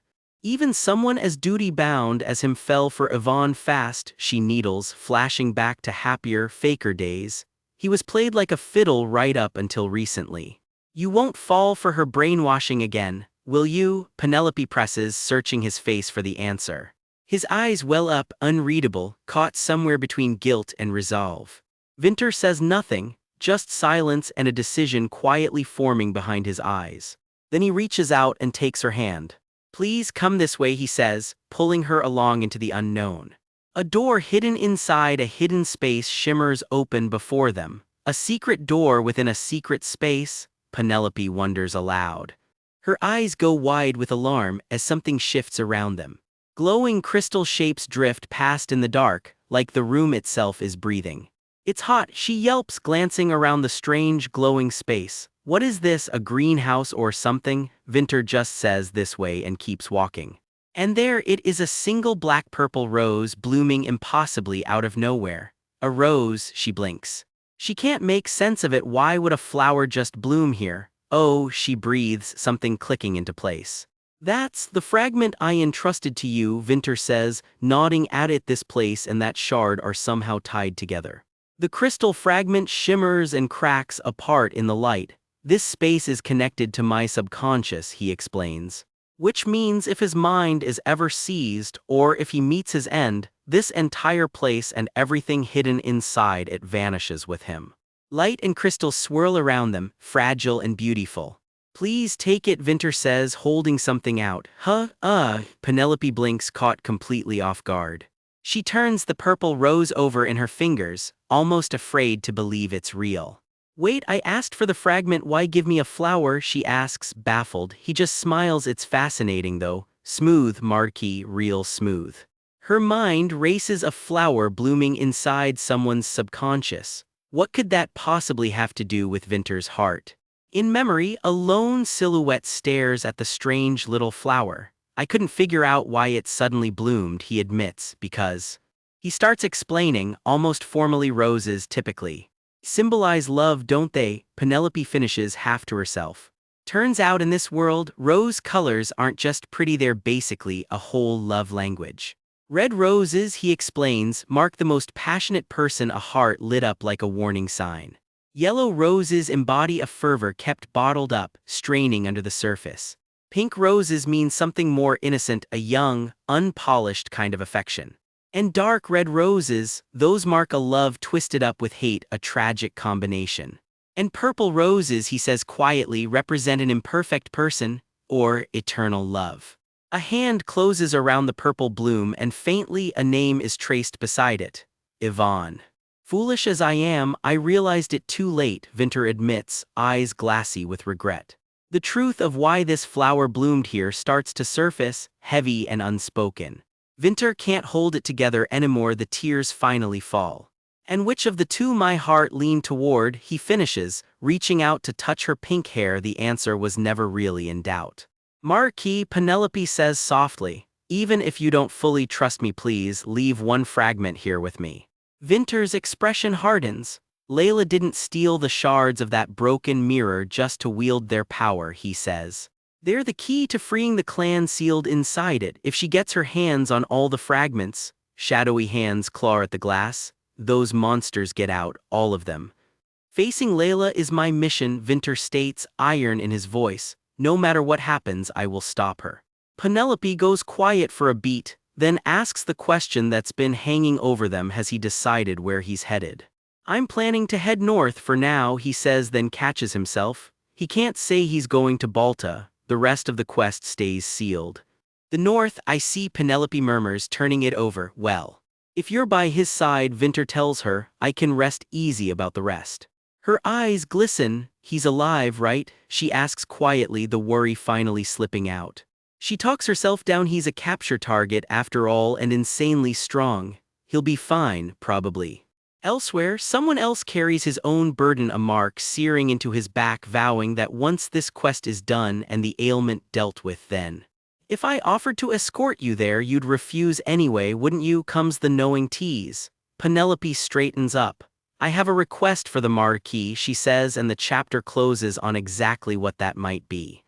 Even someone as duty-bound as him fell for Yvonne fast, she needles, flashing back to happier, faker days. He was played like a fiddle right up until recently. "You won't fall for her brainwashing again, will you?" Penelope presses, searching his face for the answer. His eyes well up, unreadable, caught somewhere between guilt and resolve. Vinter says nothing, just silence and a decision quietly forming behind his eyes. Then he reaches out and takes her hand. "Please come this way," he says, pulling her along into the unknown. A door hidden inside a hidden space shimmers open before them. A secret door within a secret space? Penelope wonders aloud. Her eyes go wide with alarm as something shifts around them. Glowing crystal shapes drift past in the dark, like the room itself is breathing. "It's hot," she yelps, glancing around the strange glowing space. "What is this, a greenhouse or something?" Vinter just says this way and keeps walking. And there it is, a single black-purple rose blooming impossibly out of nowhere. A rose, she blinks. She can't make sense of it. Why would a flower just bloom here? "Oh," she breathes, something clicking into place. "That's the fragment I entrusted to you," Vinter says, nodding at it. This place and that shard are somehow tied together. The crystal fragment shimmers and cracks apart in the light. "This space is connected to my subconscious," he explains. "Which means if his mind is ever seized, or if he meets his end, this entire place and everything hidden inside it vanishes with him." Light and crystal swirl around them, fragile and beautiful. "Please take it," Vinter says, holding something out. Penelope blinks, caught completely off guard. She turns the purple rose over in her fingers, almost afraid to believe it's real. "Wait, I asked for the fragment, why give me a flower?" she asks, baffled. He just smiles. "It's fascinating though. Smooth, Marquis, real smooth." Her mind races. A flower blooming inside someone's subconscious. What could that possibly have to do with Vinter's heart? In memory, a lone silhouette stares at the strange little flower. "I couldn't figure out why it suddenly bloomed," he admits, because... He starts explaining, almost formally. "Roses typically symbolize love, don't they?" Penelope finishes, half to herself. "Turns out in this world, rose colors aren't just pretty, they're basically a whole love language." Red roses, he explains, mark the most passionate person, a heart lit up like a warning sign. Yellow roses embody a fervor kept bottled up, straining under the surface. Pink roses mean something more innocent, a young, unpolished kind of affection. And dark red roses, those mark a love twisted up with hate, a tragic combination. And purple roses, he says quietly, represent an imperfect person, or eternal love. A hand closes around the purple bloom and faintly a name is traced beside it. Yvonne. Foolish as I am, I realized it too late, Winter admits, eyes glassy with regret. The truth of why this flower bloomed here starts to surface, heavy and unspoken. Winter can't hold it together anymore, the tears finally fall. And which of the two my heart leaned toward, he finishes, reaching out to touch her pink hair. The answer was never really in doubt. Marquis, Penelope says softly, even if you don't fully trust me, please leave one fragment here with me. Winter's expression hardens. Layla didn't steal the shards of that broken mirror just to wield their power, he says. They're the key to freeing the clan sealed inside it. If she gets her hands on all the fragments, shadowy hands claw at the glass, those monsters get out, all of them. Facing Layla is my mission, Winter states, iron in his voice. No matter what happens, I will stop her. Penelope goes quiet for a beat, then asks the question that's been hanging over them. Has he decided where he's headed? I'm planning to head north for now, he says, then catches himself. He can't say he's going to Balta. The rest of the quest stays sealed. The north, I see, Penelope murmurs, turning it over. Well, if you're by his side, Winter tells her, I can rest easy about the rest. Her eyes glisten. He's alive, right? She asks quietly, the worry finally slipping out. She talks herself down. He's a capture target after all and insanely strong. He'll be fine, probably. Elsewhere, someone else carries his own burden, a mark searing into his back, vowing that once this quest is done and the ailment dealt with, then. If I offered to escort you there, you'd refuse anyway, wouldn't you? Comes the knowing tease. Penelope straightens up. I have a request for the Marquis, she says, and the chapter closes on exactly what that might be.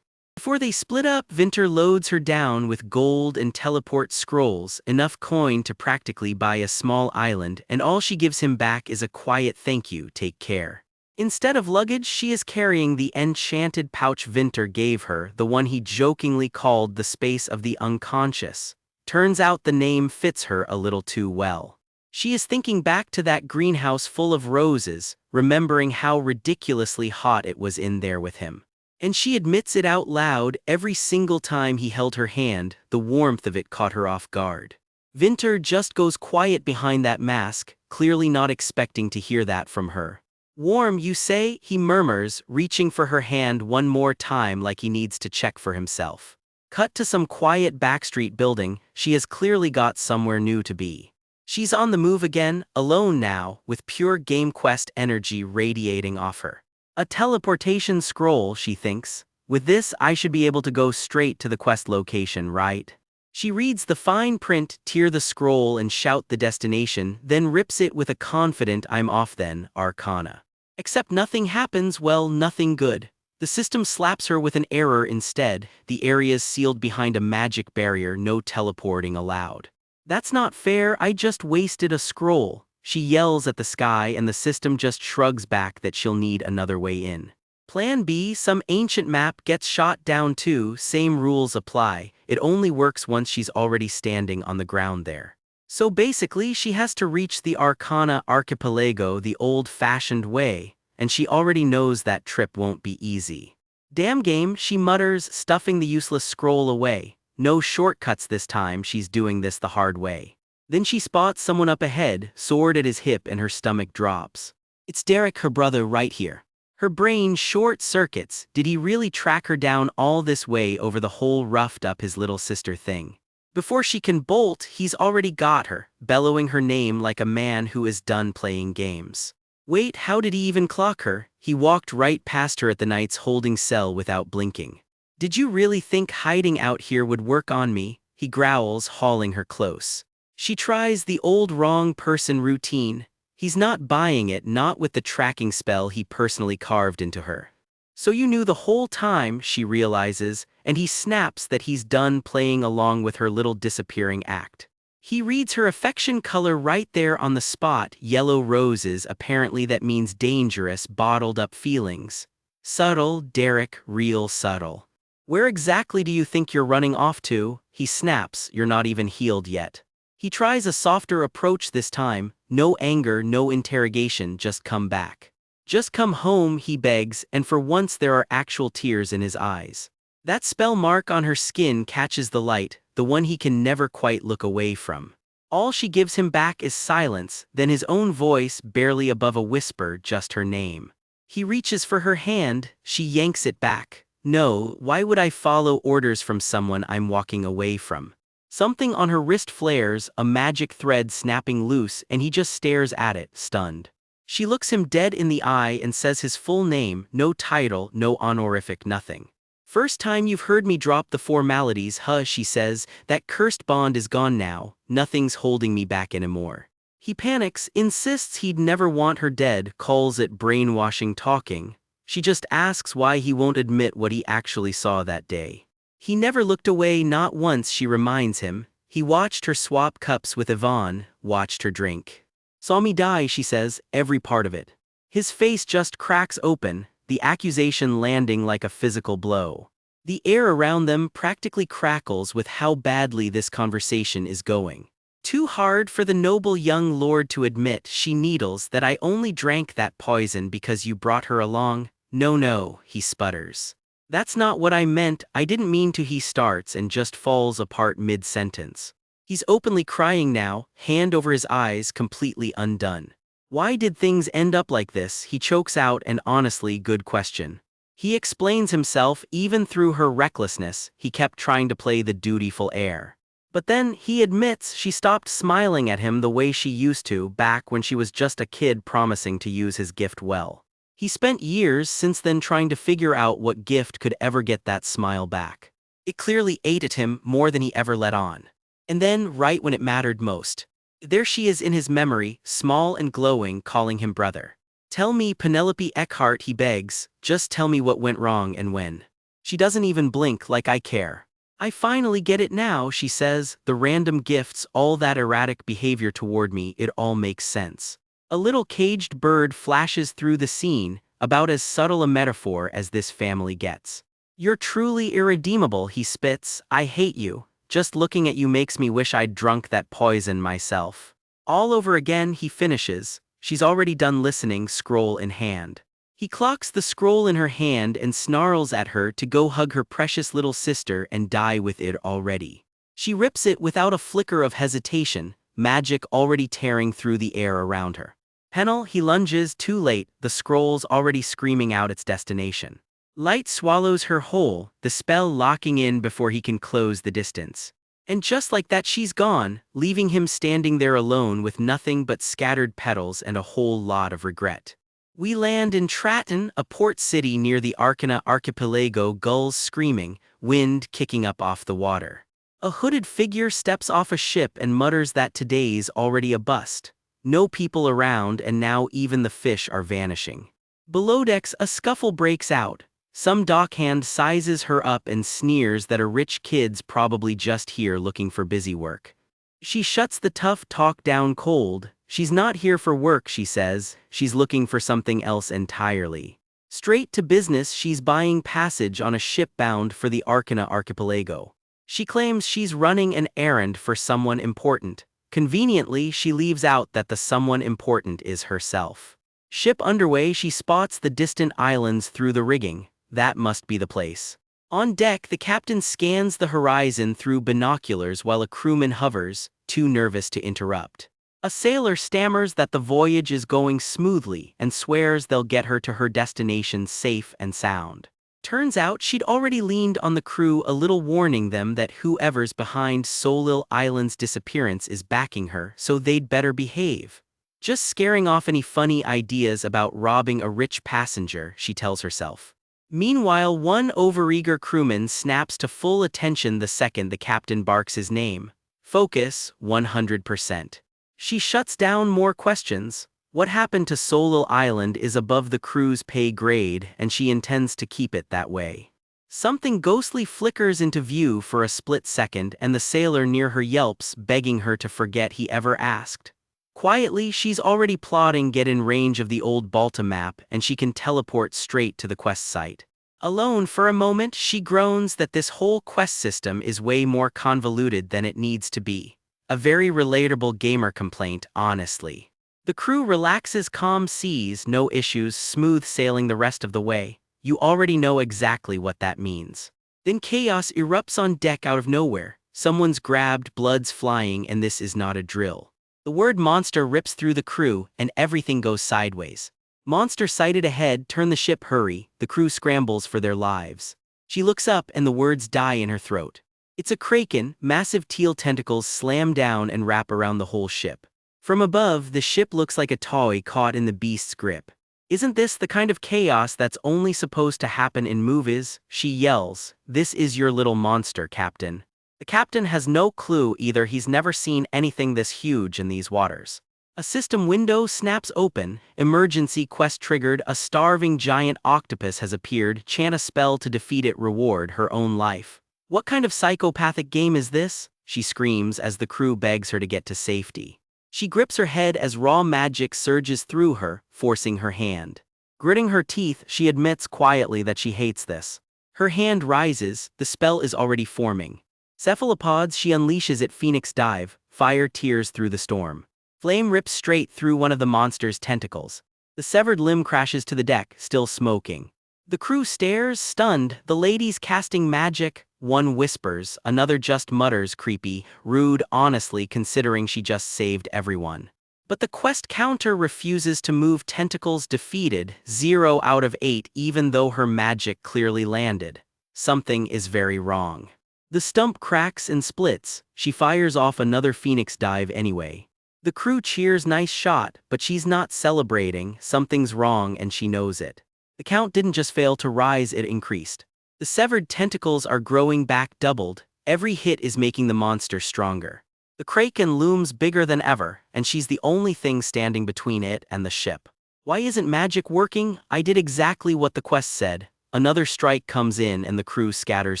Before they split up, Winter loads her down with gold and teleport scrolls, enough coin to practically buy a small island, and all she gives him back is a quiet thank you, take care. Instead of luggage, she is carrying the enchanted pouch Winter gave her, the one he jokingly called the space of the unconscious. Turns out the name fits her a little too well. She is thinking back to that greenhouse full of roses, remembering how ridiculously hot it was in there with him. And she admits it out loud. Every single time he held her hand, the warmth of it caught her off guard. Winter just goes quiet behind that mask, clearly not expecting to hear that from her. Warm, you say? He murmurs, reaching for her hand one more time like he needs to check for himself. Cut to some quiet backstreet building. She has clearly got somewhere new to be. She's on the move again, alone now, with pure game quest energy radiating off her. A teleportation scroll, she thinks. With this, I should be able to go straight to the quest location, right? She reads the fine print, tear the scroll and shout the destination, then rips it with a confident I'm off then, Arcana. Except nothing happens, well, nothing good. The system slaps her with an error instead. The area's sealed behind a magic barrier, no teleporting allowed. That's not fair, I just wasted a scroll. She yells at the sky and the system just shrugs back that she'll need another way in. Plan B, some ancient map gets shot down too, same rules apply. It only works once she's already standing on the ground there. So basically she has to reach the Arcana archipelago the old-fashioned way, and she already knows that trip won't be easy. Damn game, she mutters, stuffing the useless scroll away. No shortcuts this time, she's doing this the hard way. Then she spots someone up ahead, sword at his hip, and her stomach drops. It's Derek, her brother, right here. Her brain short-circuits. Did he really track her down all this way over the whole roughed up his little sister thing? Before she can bolt, he's already got her, bellowing her name like a man who is done playing games. Wait, how did he even clock her? He walked right past her at the knight's holding cell without blinking. Did you really think hiding out here would work on me? He growls, hauling her close. She tries the old wrong person routine. He's not buying it, not with the tracking spell he personally carved into her. So you knew the whole time, she realizes, and he snaps that he's done playing along with her little disappearing act. He reads her affection color right there on the spot, yellow roses, apparently that means dangerous, bottled up feelings. Subtle, Derek, real subtle. Where exactly do you think you're running off to? He snaps, you're not even healed yet. He tries a softer approach this time, no anger, no interrogation, just come back. Just come home, he begs, and for once there are actual tears in his eyes. That spell mark on her skin catches the light, the one he can never quite look away from. All she gives him back is silence, then his own voice, barely above a whisper, just her name. He reaches for her hand, she yanks it back. No, why would I follow orders from someone I'm walking away from? Something on her wrist flares, a magic thread snapping loose, and he just stares at it, stunned. She looks him dead in the eye and says his full name, no title, no honorific, nothing. First time you've heard me drop the formalities, huh, she says, that cursed bond is gone now, nothing's holding me back anymore. He panics, insists he'd never want her dead, calls it brainwashing talking. She just asks why he won't admit what he actually saw that day. He never looked away, not once, she reminds him. He watched her swap cups with Yvonne, watched her drink. Saw me die, she says, every part of it. His face just cracks open, the accusation landing like a physical blow. The air around them practically crackles with how badly this conversation is going. Too hard for the noble young lord to admit, she needles, that I only drank that poison because you brought her along. No, he sputters. That's not what I meant, I didn't mean to, he starts and just falls apart mid-sentence. He's openly crying now, hand over his eyes, completely undone. Why did things end up like this? He chokes out, and honestly, good question. He explains himself, even through her recklessness, he kept trying to play the dutiful heir. But then, he admits, she stopped smiling at him the way she used to back when she was just a kid promising to use his gift well. He spent years since then trying to figure out what gift could ever get that smile back. It clearly ate at him more than he ever let on. And then, right when it mattered most, there she is in his memory, small and glowing, calling him brother. Tell me, Penelope Eckhart, he begs, just tell me what went wrong and when. She doesn't even blink, like I care. I finally get it now, she says, the random gifts, all that erratic behavior toward me, it all makes sense. A little caged bird flashes through the scene, about as subtle a metaphor as this family gets. You're truly irredeemable, he spits, I hate you. Just looking at you makes me wish I'd drunk that poison myself. All over again, he finishes. She's already done listening, scroll in hand. He clocks the scroll in her hand and snarls at her to go hug her precious little sister and die with it already. She rips it without a flicker of hesitation, magic already tearing through the air around her. Penel, he lunges, too late, the scroll's already screaming out its destination. Light swallows her whole, the spell locking in before he can close the distance. And just like that she's gone, leaving him standing there alone with nothing but scattered petals and a whole lot of regret. We land in Tratton, a port city near the Arcana archipelago, gulls screaming, wind kicking up off the water. A hooded figure steps off a ship and mutters that today's already a bust. No people around, and now even the fish are vanishing. Below decks, a scuffle breaks out. Some dockhand sizes her up and sneers that a rich kid's probably just here looking for busy work. She shuts the tough talk down cold. She's not here for work, she says, she's looking for something else entirely. Straight to business, she's buying passage on a ship bound for the Arcana archipelago. She claims she's running an errand for someone important. Conveniently, she leaves out that the someone important is herself. Ship underway, she spots the distant islands through the rigging. That must be the place. On deck, the captain scans the horizon through binoculars while a crewman hovers, too nervous to interrupt. A sailor stammers that the voyage is going smoothly and swears they'll get her to her destination safe and sound. Turns out she'd already leaned on the crew a little, warning them that whoever's behind Solil Island's disappearance is backing her, so they'd better behave. Just scaring off any funny ideas about robbing a rich passenger, she tells herself. Meanwhile, one overeager crewman snaps to full attention the second the captain barks his name. Focus, 100%. She shuts down more questions. What happened to Solil Island is above the crew's pay grade, and she intends to keep it that way. Something ghostly flickers into view for a split second and the sailor near her yelps, begging her to forget he ever asked. Quietly, she's already plotting get in range of the old Balta map and she can teleport straight to the quest site. Alone for a moment, she groans that this whole quest system is way more convoluted than it needs to be. A very relatable gamer complaint, honestly. The crew relaxes, calm seas, no issues, smooth sailing the rest of the way. You already know exactly what that means. Then chaos erupts on deck out of nowhere. Someone's grabbed, blood's flying, and this is not a drill. The word monster rips through the crew, and everything goes sideways. Monster sighted ahead, turn the ship, hurry. The crew scrambles for their lives. She looks up and the words die in her throat. It's a kraken, massive teal tentacles slam down and wrap around the whole ship. From above, the ship looks like a toy caught in the beast's grip. Isn't this the kind of chaos that's only supposed to happen in movies? She yells, "This is your little monster, Captain." The captain has no clue either, he's never seen anything this huge in these waters. A system window snaps open, emergency quest triggered, a starving giant octopus has appeared, chant a spell to defeat it, reward her own life. What kind of psychopathic game is this? She screams as the crew begs her to get to safety. She grips her head as raw magic surges through her, forcing her hand. Gritting her teeth, she admits quietly that she hates this. Her hand rises, the spell is already forming. Cephalopods, she unleashes it, Phoenix dive, fire tears through the storm. Flame rips straight through one of the monster's tentacles. The severed limb crashes to the deck, still smoking. The crew stares, stunned, the ladies casting magic. One whispers, another just mutters, creepy, rude, honestly, considering she just saved everyone. But the quest counter refuses to move, tentacles defeated, 0 out of 8, even though her magic clearly landed. Something is very wrong. The stump cracks and splits, she fires off another Phoenix dive anyway. The crew cheers, nice shot, but she's not celebrating, something's wrong and she knows it. The count didn't just fail to rise, it increased. The severed tentacles are growing back, doubled, every hit is making the monster stronger. The kraken looms bigger than ever, and she's the only thing standing between it and the ship. Why isn't magic working? I did exactly what the quest said. Another strike comes in and the crew scatters,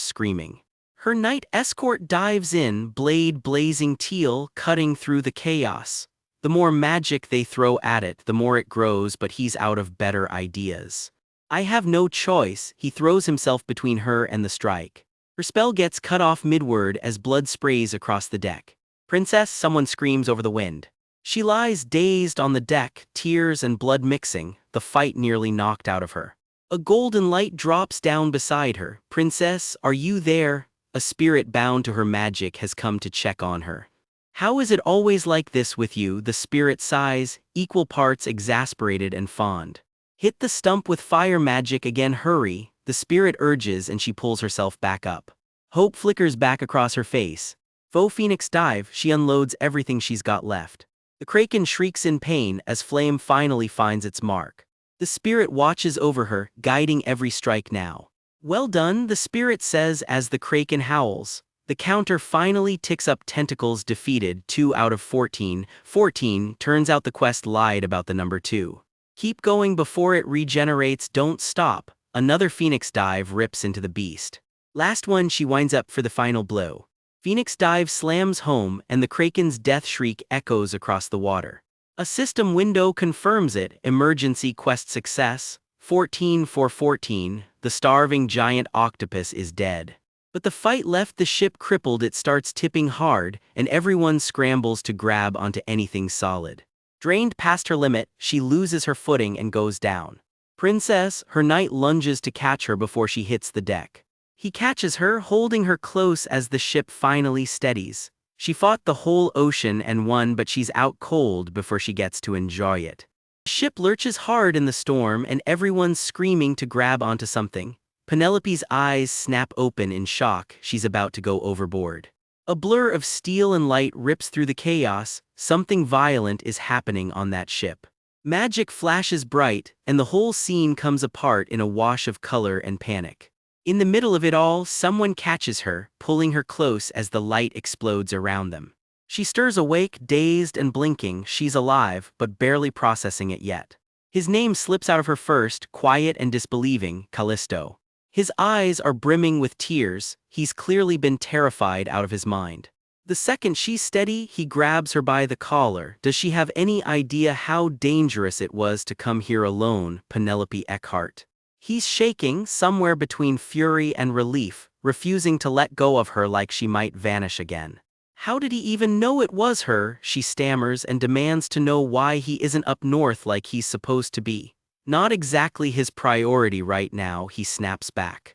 screaming. Her knight escort dives in, blade blazing teal, cutting through the chaos. The more magic they throw at it, the more it grows, but he's out of better ideas. I have no choice, he throws himself between her and the strike. Her spell gets cut off mid-word as blood sprays across the deck. Princess, someone screams over the wind. She lies dazed on the deck, tears and blood mixing, the fight nearly knocked out of her. A golden light drops down beside her. Princess, are you there? A spirit bound to her magic has come to check on her. How is it always like this with you? The spirit sighs, equal parts exasperated and fond. Hit the stump with fire magic again, hurry, the spirit urges and she pulls herself back up. Hope flickers back across her face. Faux Phoenix dive, she unloads everything she's got left. The kraken shrieks in pain as flame finally finds its mark. The spirit watches over her, guiding every strike now. Well done, the spirit says as the kraken howls. The counter finally ticks up, tentacles defeated, 2 out of 14. 14, turns out the quest lied about the number 2. Keep going before it regenerates, don't stop. Another Phoenix dive rips into the beast. Last one, she winds up for the final blow. Phoenix dive slams home and the kraken's death shriek echoes across the water. A system window confirms it, emergency quest success. 14 for 14, the starving giant octopus is dead. But the fight left the ship crippled, it starts tipping hard, and everyone scrambles to grab onto anything solid. Drained past her limit, she loses her footing and goes down. Princess, her knight lunges to catch her before she hits the deck. He catches her, holding her close as the ship finally steadies. She fought the whole ocean and won, but she's out cold before she gets to enjoy it. The ship lurches hard in the storm and everyone's screaming to grab onto something. Penelope's eyes snap open in shock, she's about to go overboard. A blur of steel and light rips through the chaos, something violent is happening on that ship. Magic flashes bright, and the whole scene comes apart in a wash of color and panic. In the middle of it all, someone catches her, pulling her close as the light explodes around them. She stirs awake, dazed and blinking, she's alive, but barely processing it yet. His name slips out of her first, quiet and disbelieving, Callisto. His eyes are brimming with tears, he's clearly been terrified out of his mind. The second she's steady, he grabs her by the collar. Does she have any idea how dangerous it was to come here alone, Penelope Eckhart? He's shaking, somewhere between fury and relief, refusing to let go of her like she might vanish again. How did he even know it was her? She stammers and demands to know why he isn't up north like he's supposed to be. Not exactly his priority right now, he snaps back.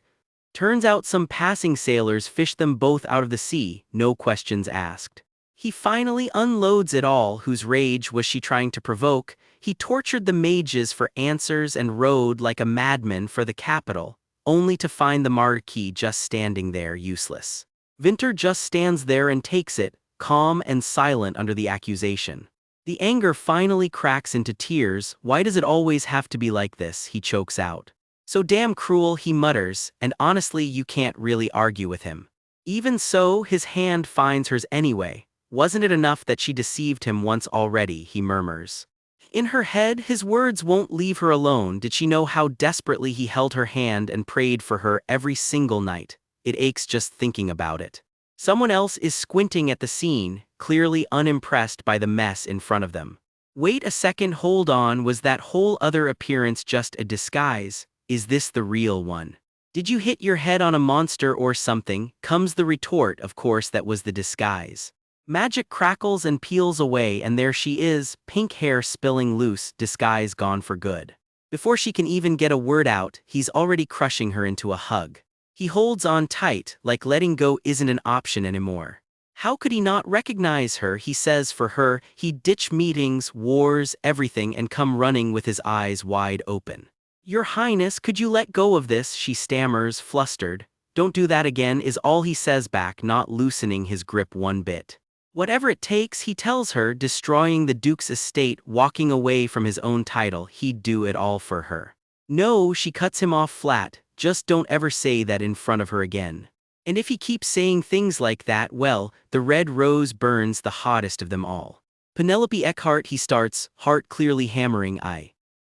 Turns out some passing sailors fished them both out of the sea, no questions asked. He finally unloads it all. Whose rage was she trying to provoke? He tortured the mages for answers and rode like a madman for the capital, only to find the Marquis just standing there useless. Winter just stands there and takes it, calm and silent under the accusation. The anger finally cracks into tears. Why does it always have to be like this? He chokes out. So damn cruel, he mutters, and honestly you can't really argue with him. Even so, his hand finds hers anyway. Wasn't it enough that she deceived him once already, he murmurs. In her head, his words won't leave her alone. Did she know how desperately he held her hand and prayed for her every single night? It aches just thinking about it. Someone else is squinting at the scene, clearly unimpressed by the mess in front of them. Wait a second, hold on, was that whole other appearance just a disguise? Is this the real one? Did you hit your head on a monster or something? Comes the retort, of course that was the disguise. Magic crackles and peels away and there she is, pink hair spilling loose, disguise gone for good. Before she can even get a word out, he's already crushing her into a hug. He holds on tight, like letting go isn't an option anymore. How could he not recognize her? He says for her, he'd ditch meetings, wars, everything and come running with his eyes wide open. Your Highness, could you let go of this? She stammers, flustered. Don't do that again is all he says back, not loosening his grip one bit. Whatever it takes, he tells her, destroying the Duke's estate, walking away from his own title, he'd do it all for her. No, she cuts him off flat, just don't ever say that in front of her again. And if he keeps saying things like that, well, the red rose burns the hottest of them all. Penelope Eckhart, he starts, heart clearly hammering.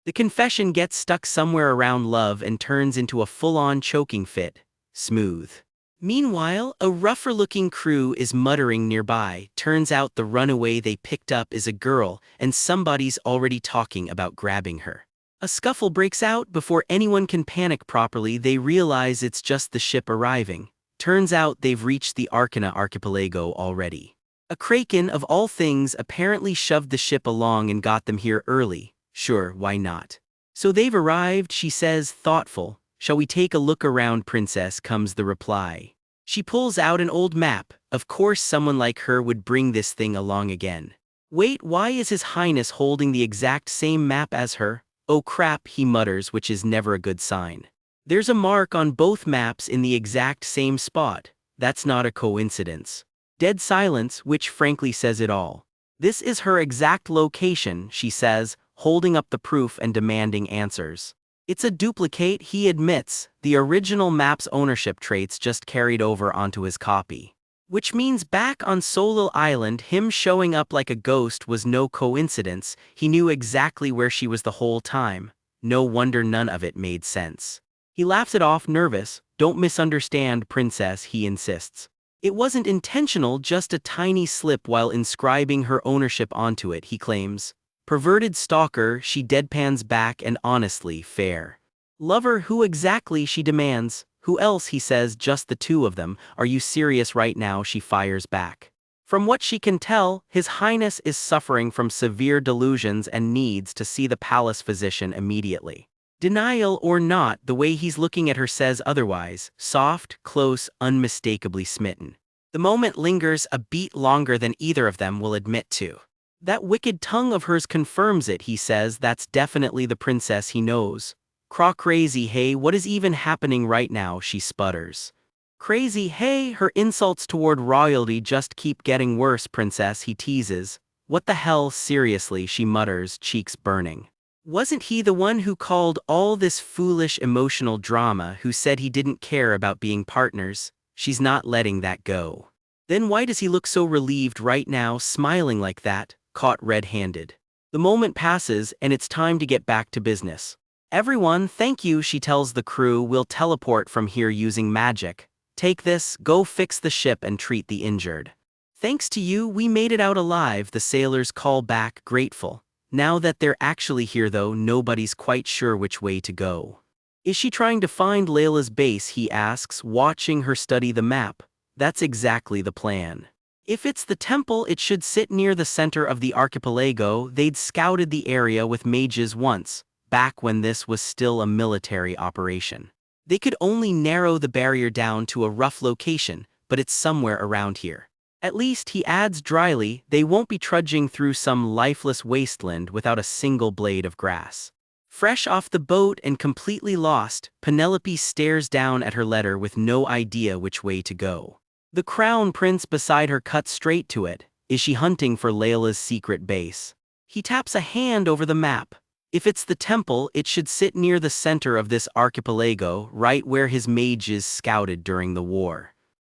The confession gets stuck somewhere around love and turns into a full-on choking fit. Smooth. Meanwhile, a rougher-looking crew is muttering nearby. Turns out the runaway they picked up is a girl, and somebody's already talking about grabbing her. A scuffle breaks out. Before anyone can panic properly, they realize it's just the ship arriving. Turns out they've reached the Arcana archipelago already. A kraken, of all things, apparently shoved the ship along and got them here early. Sure, why not? So they've arrived, she says, thoughtful. Shall we take a look around, princess? Comes the reply. She pulls out an old map. Of course someone like her would bring this thing along again. Wait, why is His Highness holding the exact same map as her? Oh crap, he mutters, which is never a good sign. There's a mark on both maps in the exact same spot. That's not a coincidence. Dead silence, which frankly says it all. This is her exact location, she says, holding up the proof and demanding answers. It's a duplicate, he admits. The original map's ownership traits just carried over onto his copy. Which means back on Solil Island, him showing up like a ghost was no coincidence. He knew exactly where she was the whole time. No wonder none of it made sense. He laughs it off, nervous. Don't misunderstand, princess, he insists. It wasn't intentional, just a tiny slip while inscribing her ownership onto it, he claims. Perverted stalker, she deadpans back, and honestly, fair. Lover, who exactly, she demands. Who else, he says, just the two of them. Are you serious right now, she fires back. From what she can tell, His Highness is suffering from severe delusions and needs to see the palace physician immediately. Denial or not, the way he's looking at her says otherwise. Soft, close, unmistakably smitten. The moment lingers a beat longer than either of them will admit to. That wicked tongue of hers confirms it, he says. That's definitely the princess he knows. Crazy, hey, what is even happening right now, she sputters. Crazy, hey, her insults toward royalty just keep getting worse, princess, he teases. What the hell, seriously, she mutters, cheeks burning. Wasn't he the one who called all this foolish emotional drama, who said he didn't care about being partners? She's not letting that go. Then why does he look so relieved right now, smiling like that? Caught red-handed. The moment passes, and it's time to get back to business. Everyone, thank you, she tells the crew, we'll teleport from here using magic. Take this, go fix the ship and treat the injured. Thanks to you, we made it out alive, the sailors call back, grateful. Now that they're actually here though, nobody's quite sure which way to go. Is she trying to find Layla's base, he asks, watching her study the map. That's exactly the plan. If it's the temple, it should sit near the center of the archipelago. They'd scouted the area with mages once, back when this was still a military operation. They could only narrow the barrier down to a rough location, but it's somewhere around here. At least, he adds dryly, they won't be trudging through some lifeless wasteland without a single blade of grass. Fresh off the boat and completely lost, Penelope stares down at her letter with no idea which way to go. The crown prince beside her cuts straight to it. Is she hunting for Layla's secret base? He taps a hand over the map. If it's the temple, it should sit near the center of this archipelago, right where his mages scouted during the war.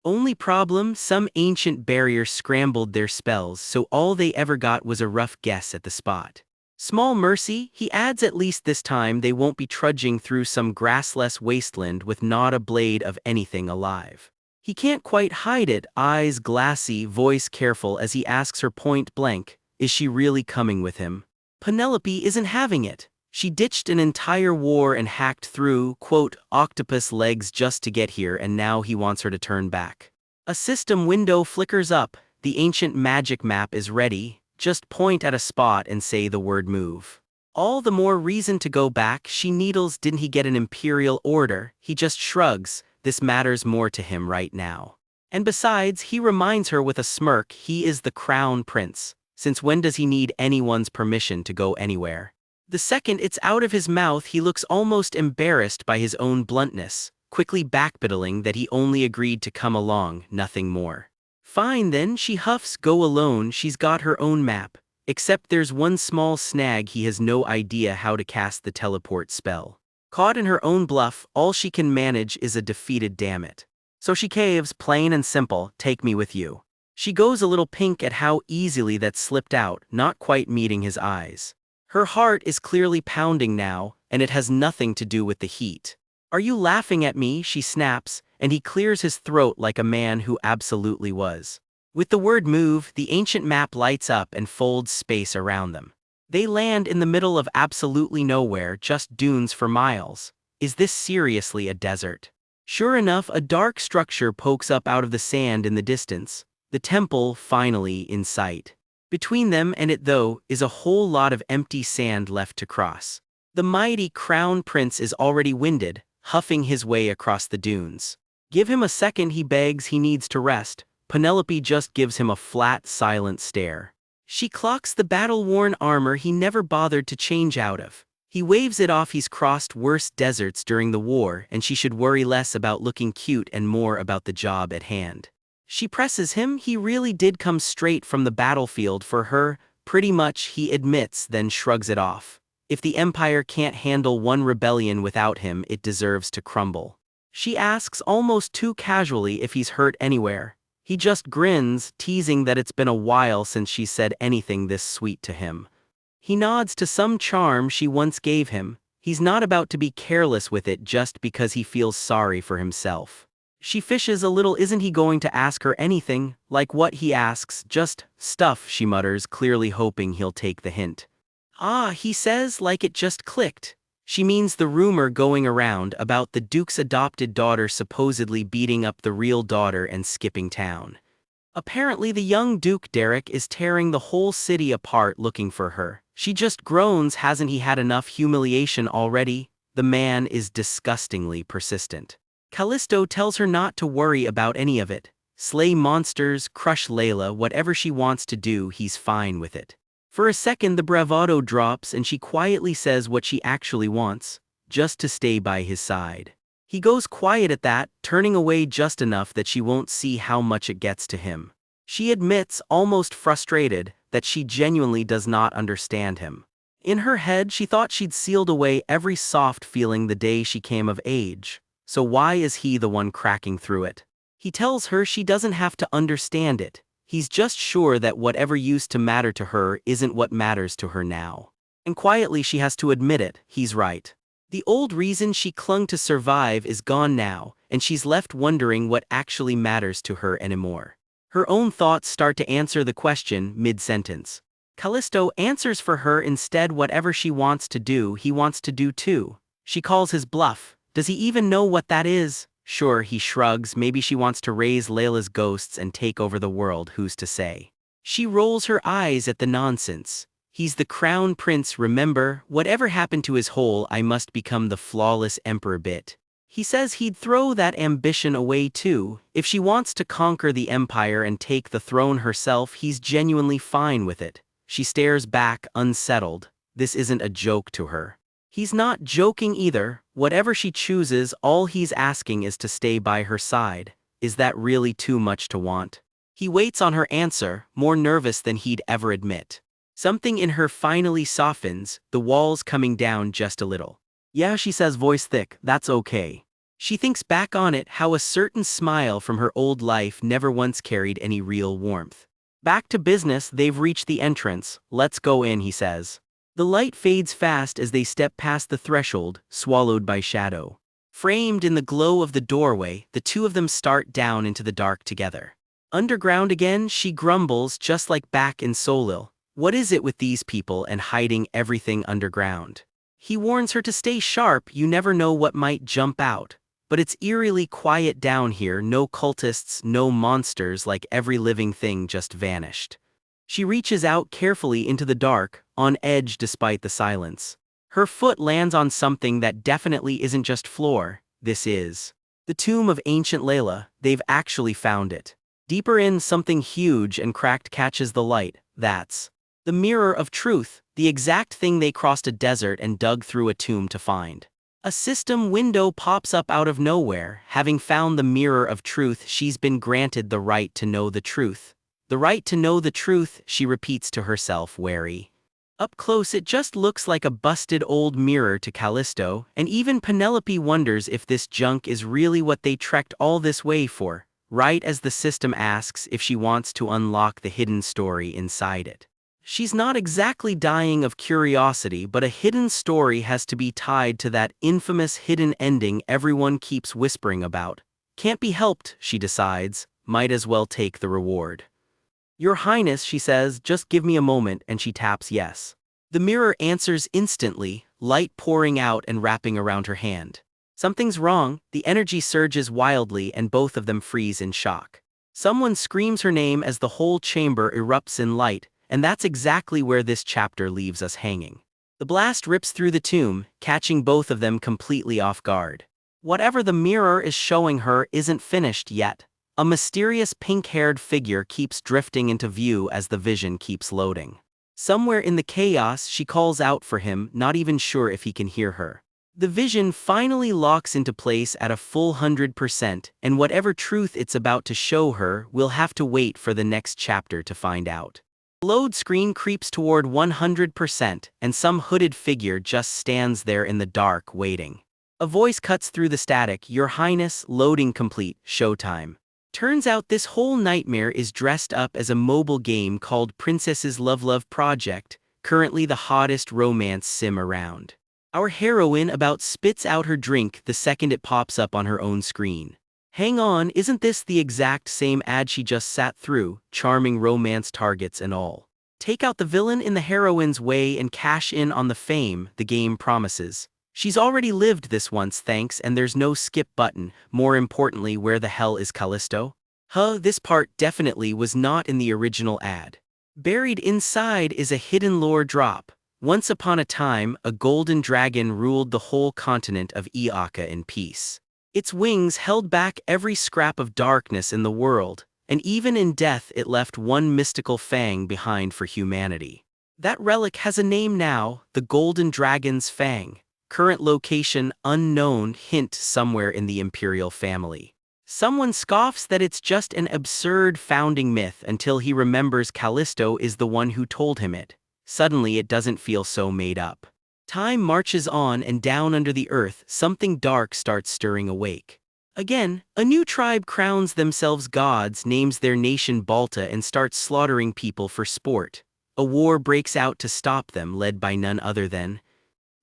Only problem, some ancient barrier scrambled their spells, so all they ever got was a rough guess at the spot. Small mercy, he adds, at least this time they won't be trudging through some grassless wasteland with not a blade of anything alive. He can't quite hide it, eyes glassy, voice careful as he asks her point blank, is she really coming with him? Penelope isn't having it. She ditched an entire war and hacked through, quote, octopus legs just to get here, and now he wants her to turn back. A system window flickers up, the ancient magic map is ready, just point at a spot and say the word move. All the more reason to go back, she needles, didn't he get an imperial order? He just shrugs, this matters more to him right now. And besides, he reminds her with a smirk, he is the crown prince. Since when does he need anyone's permission to go anywhere? The second it's out of his mouth, he looks almost embarrassed by his own bluntness, quickly backpedaling that he only agreed to come along, nothing more. Fine then, she huffs, go alone, she's got her own map. Except there's one small snag, he has no idea how to cast the teleport spell. Caught in her own bluff, all she can manage is a defeated dammit. So she caves, plain and simple, take me with you. She goes a little pink at how easily that slipped out, not quite meeting his eyes. Her heart is clearly pounding now, and it has nothing to do with the heat. Are you laughing at me? She snaps, and he clears his throat like a man who absolutely was. With the word move, the ancient map lights up and folds space around them. They land in the middle of absolutely nowhere, just dunes for miles. Is this seriously a desert? Sure enough, a dark structure pokes up out of the sand in the distance, the temple finally in sight. Between them and it, though, is a whole lot of empty sand left to cross. The mighty crown prince is already winded, huffing his way across the dunes. Give him a second, he begs, he needs to rest. Penelope just gives him a flat, silent stare. She clocks the battle-worn armor he never bothered to change out of. He waves it off, he's crossed worse deserts during the war, and she should worry less about looking cute and more about the job at hand. She presses him, he really did come straight from the battlefield for her, pretty much, he admits, then shrugs it off. If the Empire can't handle one rebellion without him, it deserves to crumble. She asks almost too casually if he's hurt anywhere. He just grins, teasing that it's been a while since she said anything this sweet to him. He nods to some charm she once gave him. He's not about to be careless with it just because he feels sorry for himself. She fishes a little, isn't he going to ask her anything? Like what, he asks, just stuff, she mutters, clearly hoping he'll take the hint. Ah, he says, like it just clicked. She means the rumor going around about the Duke's adopted daughter supposedly beating up the real daughter and skipping town. Apparently the young Duke Derek is tearing the whole city apart looking for her. She just groans, hasn't he had enough humiliation already? The man is disgustingly persistent. Callisto tells her not to worry about any of it. Slay monsters, crush Layla, whatever she wants to do, he's fine with it. For a second the bravado drops and she quietly says what she actually wants, just to stay by his side. He goes quiet at that, turning away just enough that she won't see how much it gets to him. She admits, almost frustrated, that she genuinely does not understand him. In her head she thought she'd sealed away every soft feeling the day she came of age. So why is he the one cracking through it? He tells her she doesn't have to understand it. He's just sure that whatever used to matter to her isn't what matters to her now. And quietly she has to admit it, he's right. The old reason she clung to survive is gone now, and she's left wondering what actually matters to her anymore. Her own thoughts start to answer the question mid-sentence. Callisto answers for her instead. Whatever she wants to do, he wants to do too. She calls his bluff. Does he even know what that is? Sure, he shrugs. Maybe she wants to raise Layla's ghosts and take over the world, who's to say? She rolls her eyes at the nonsense. He's the crown prince, remember? Whatever happened to his whole "I must become the flawless emperor" bit? He says he'd throw that ambition away too. If she wants to conquer the empire and take the throne herself, he's genuinely fine with it. She stares back, unsettled. This isn't a joke to her. He's not joking either. Whatever she chooses, all he's asking is to stay by her side. Is that really too much to want? He waits on her answer, more nervous than he'd ever admit. Something in her finally softens, the walls coming down just a little. Yeah, she says, voice thick, that's okay. She thinks back on it, how a certain smile from her old life never once carried any real warmth. Back to business, they've reached the entrance. Let's go in, he says. The light fades fast as they step past the threshold, swallowed by shadow. Framed in the glow of the doorway, the two of them start down into the dark together. Underground again, she grumbles, just like back in Solil. What is it with these people and hiding everything underground? He warns her to stay sharp, you never know what might jump out. But it's eerily quiet down here, no cultists, no monsters, like every living thing just vanished. She reaches out carefully into the dark, on edge despite the silence. Her foot lands on something that definitely isn't just floor, this is the tomb of ancient Layla. They've actually found it. Deeper in, something huge and cracked catches the light. That's the mirror of truth, the exact thing they crossed a desert and dug through a tomb to find. A system window pops up out of nowhere. Having found the mirror of truth, she's been granted the right to know the truth. The right to know the truth, she repeats to herself, wary. Up close it just looks like a busted old mirror to Callisto, and even Penelope wonders if this junk is really what they trekked all this way for, right as the system asks if she wants to unlock the hidden story inside it. She's not exactly dying of curiosity, but a hidden story has to be tied to that infamous hidden ending everyone keeps whispering about. Can't be helped, she decides, might as well take the reward. Your Highness, she says, just give me a moment, and she taps yes. The mirror answers instantly, light pouring out and wrapping around her hand. Something's wrong, the energy surges wildly and both of them freeze in shock. Someone screams her name as the whole chamber erupts in light, and that's exactly where this chapter leaves us hanging. The blast rips through the tomb, catching both of them completely off guard. Whatever the mirror is showing her isn't finished yet. A mysterious pink-haired figure keeps drifting into view as the vision keeps loading. Somewhere in the chaos, she calls out for him, not even sure if he can hear her. The vision finally locks into place at a full 100%, and whatever truth it's about to show her, we'll have to wait for the next chapter to find out. The load screen creeps toward 100%, and some hooded figure just stands there in the dark, waiting. A voice cuts through the static, Your Highness, loading complete, showtime. Turns out this whole nightmare is dressed up as a mobile game called Princess's Love Project, currently the hottest romance sim around. Our heroine about spits out her drink the second it pops up on her own screen. Hang on, isn't this the exact same ad she just sat through, charming romance targets and all? Take out the villain in the heroine's way and cash in on the fame, the game promises. She's already lived this once, thanks, and there's no skip button. More importantly, where the hell is Callisto? This part definitely was not in the original ad. Buried inside is a hidden lore drop. Once upon a time, a golden dragon ruled the whole continent of Iaka in peace. Its wings held back every scrap of darkness in the world, and even in death it left one mystical fang behind for humanity. That relic has a name now, the Golden Dragon's Fang. Current location unknown, hint somewhere in the imperial family. Someone scoffs that it's just an absurd founding myth until he remembers Callisto is the one who told him it. Suddenly it doesn't feel so made up. Time marches on, and down under the earth, something dark starts stirring awake. Again, a new tribe crowns themselves gods, names their nation Balta, and starts slaughtering people for sport. A war breaks out to stop them, led by none other than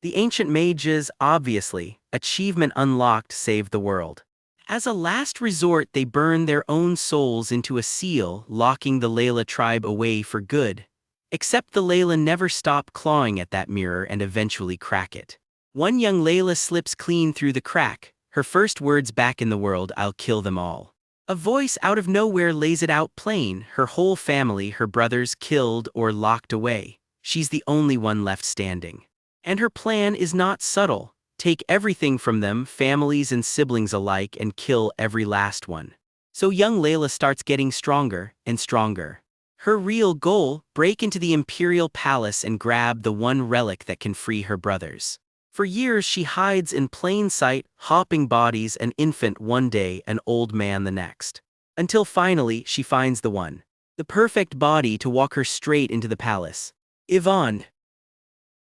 The ancient mages, obviously, achievement unlocked, save the world. As a last resort, they burn their own souls into a seal, locking the Layla tribe away for good. Except the Layla never stop clawing at that mirror and eventually crack it. One young Layla slips clean through the crack, her first words back in the world, "I'll kill them all." A voice out of nowhere lays it out plain, her whole family, her brothers, killed or locked away. She's the only one left standing. And her plan is not subtle. Take everything from them, families and siblings alike, and kill every last one. So young Layla starts getting stronger and stronger. Her real goal, break into the imperial palace and grab the one relic that can free her brothers. For years she hides in plain sight, hopping bodies, an infant one day, an old man the next. Until finally she finds the one. The perfect body to walk her straight into the palace. Yvonne.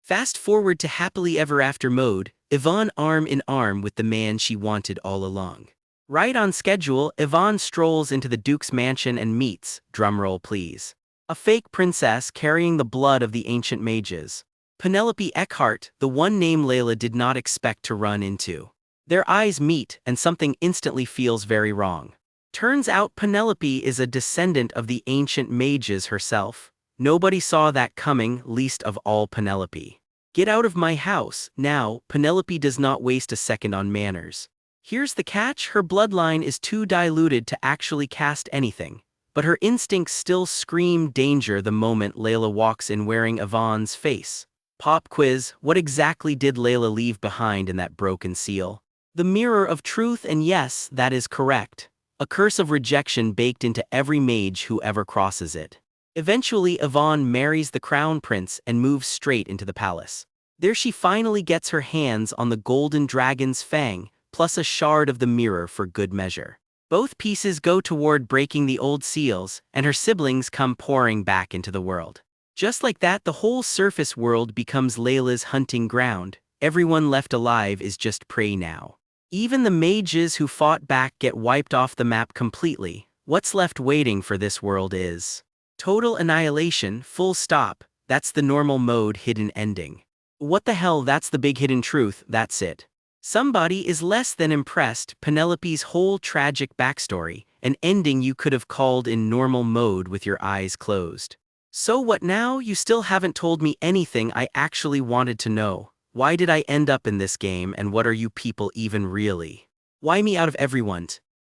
Fast forward to happily ever after mode, Yvonne arm in arm with the man she wanted all along. Right on schedule, Yvonne strolls into the Duke's mansion and meets, drumroll please, a fake princess carrying the blood of the ancient mages. Penelope Eckhart, the one name Layla did not expect to run into. Their eyes meet and something instantly feels very wrong. Turns out Penelope is a descendant of the ancient mages herself. Nobody saw that coming, least of all Penelope. Get out of my house, now. Penelope does not waste a second on manners. Here's the catch, her bloodline is too diluted to actually cast anything. But her instincts still scream danger the moment Layla walks in wearing Yvonne's face. Pop quiz, what exactly did Layla leave behind in that broken seal? The mirror of truth, and yes, that is correct. A curse of rejection baked into every mage who ever crosses it. Eventually, Yvonne marries the crown prince and moves straight into the palace. There she finally gets her hands on the golden dragon's fang, plus a shard of the mirror for good measure. Both pieces go toward breaking the old seals, and her siblings come pouring back into the world. Just like that, the whole surface world becomes Layla's hunting ground. Everyone left alive is just prey now. Even the mages who fought back get wiped off the map completely. What's left waiting for this world is total annihilation, full stop. That's the normal mode hidden ending. What the hell, that's the big hidden truth, that's it. Somebody is less than impressed. Penelope's whole tragic backstory, an ending you could have called in normal mode with your eyes closed. So what now? You still haven't told me anything I actually wanted to know. Why did I end up in this game, and what are you people even really? Why me out of everyone?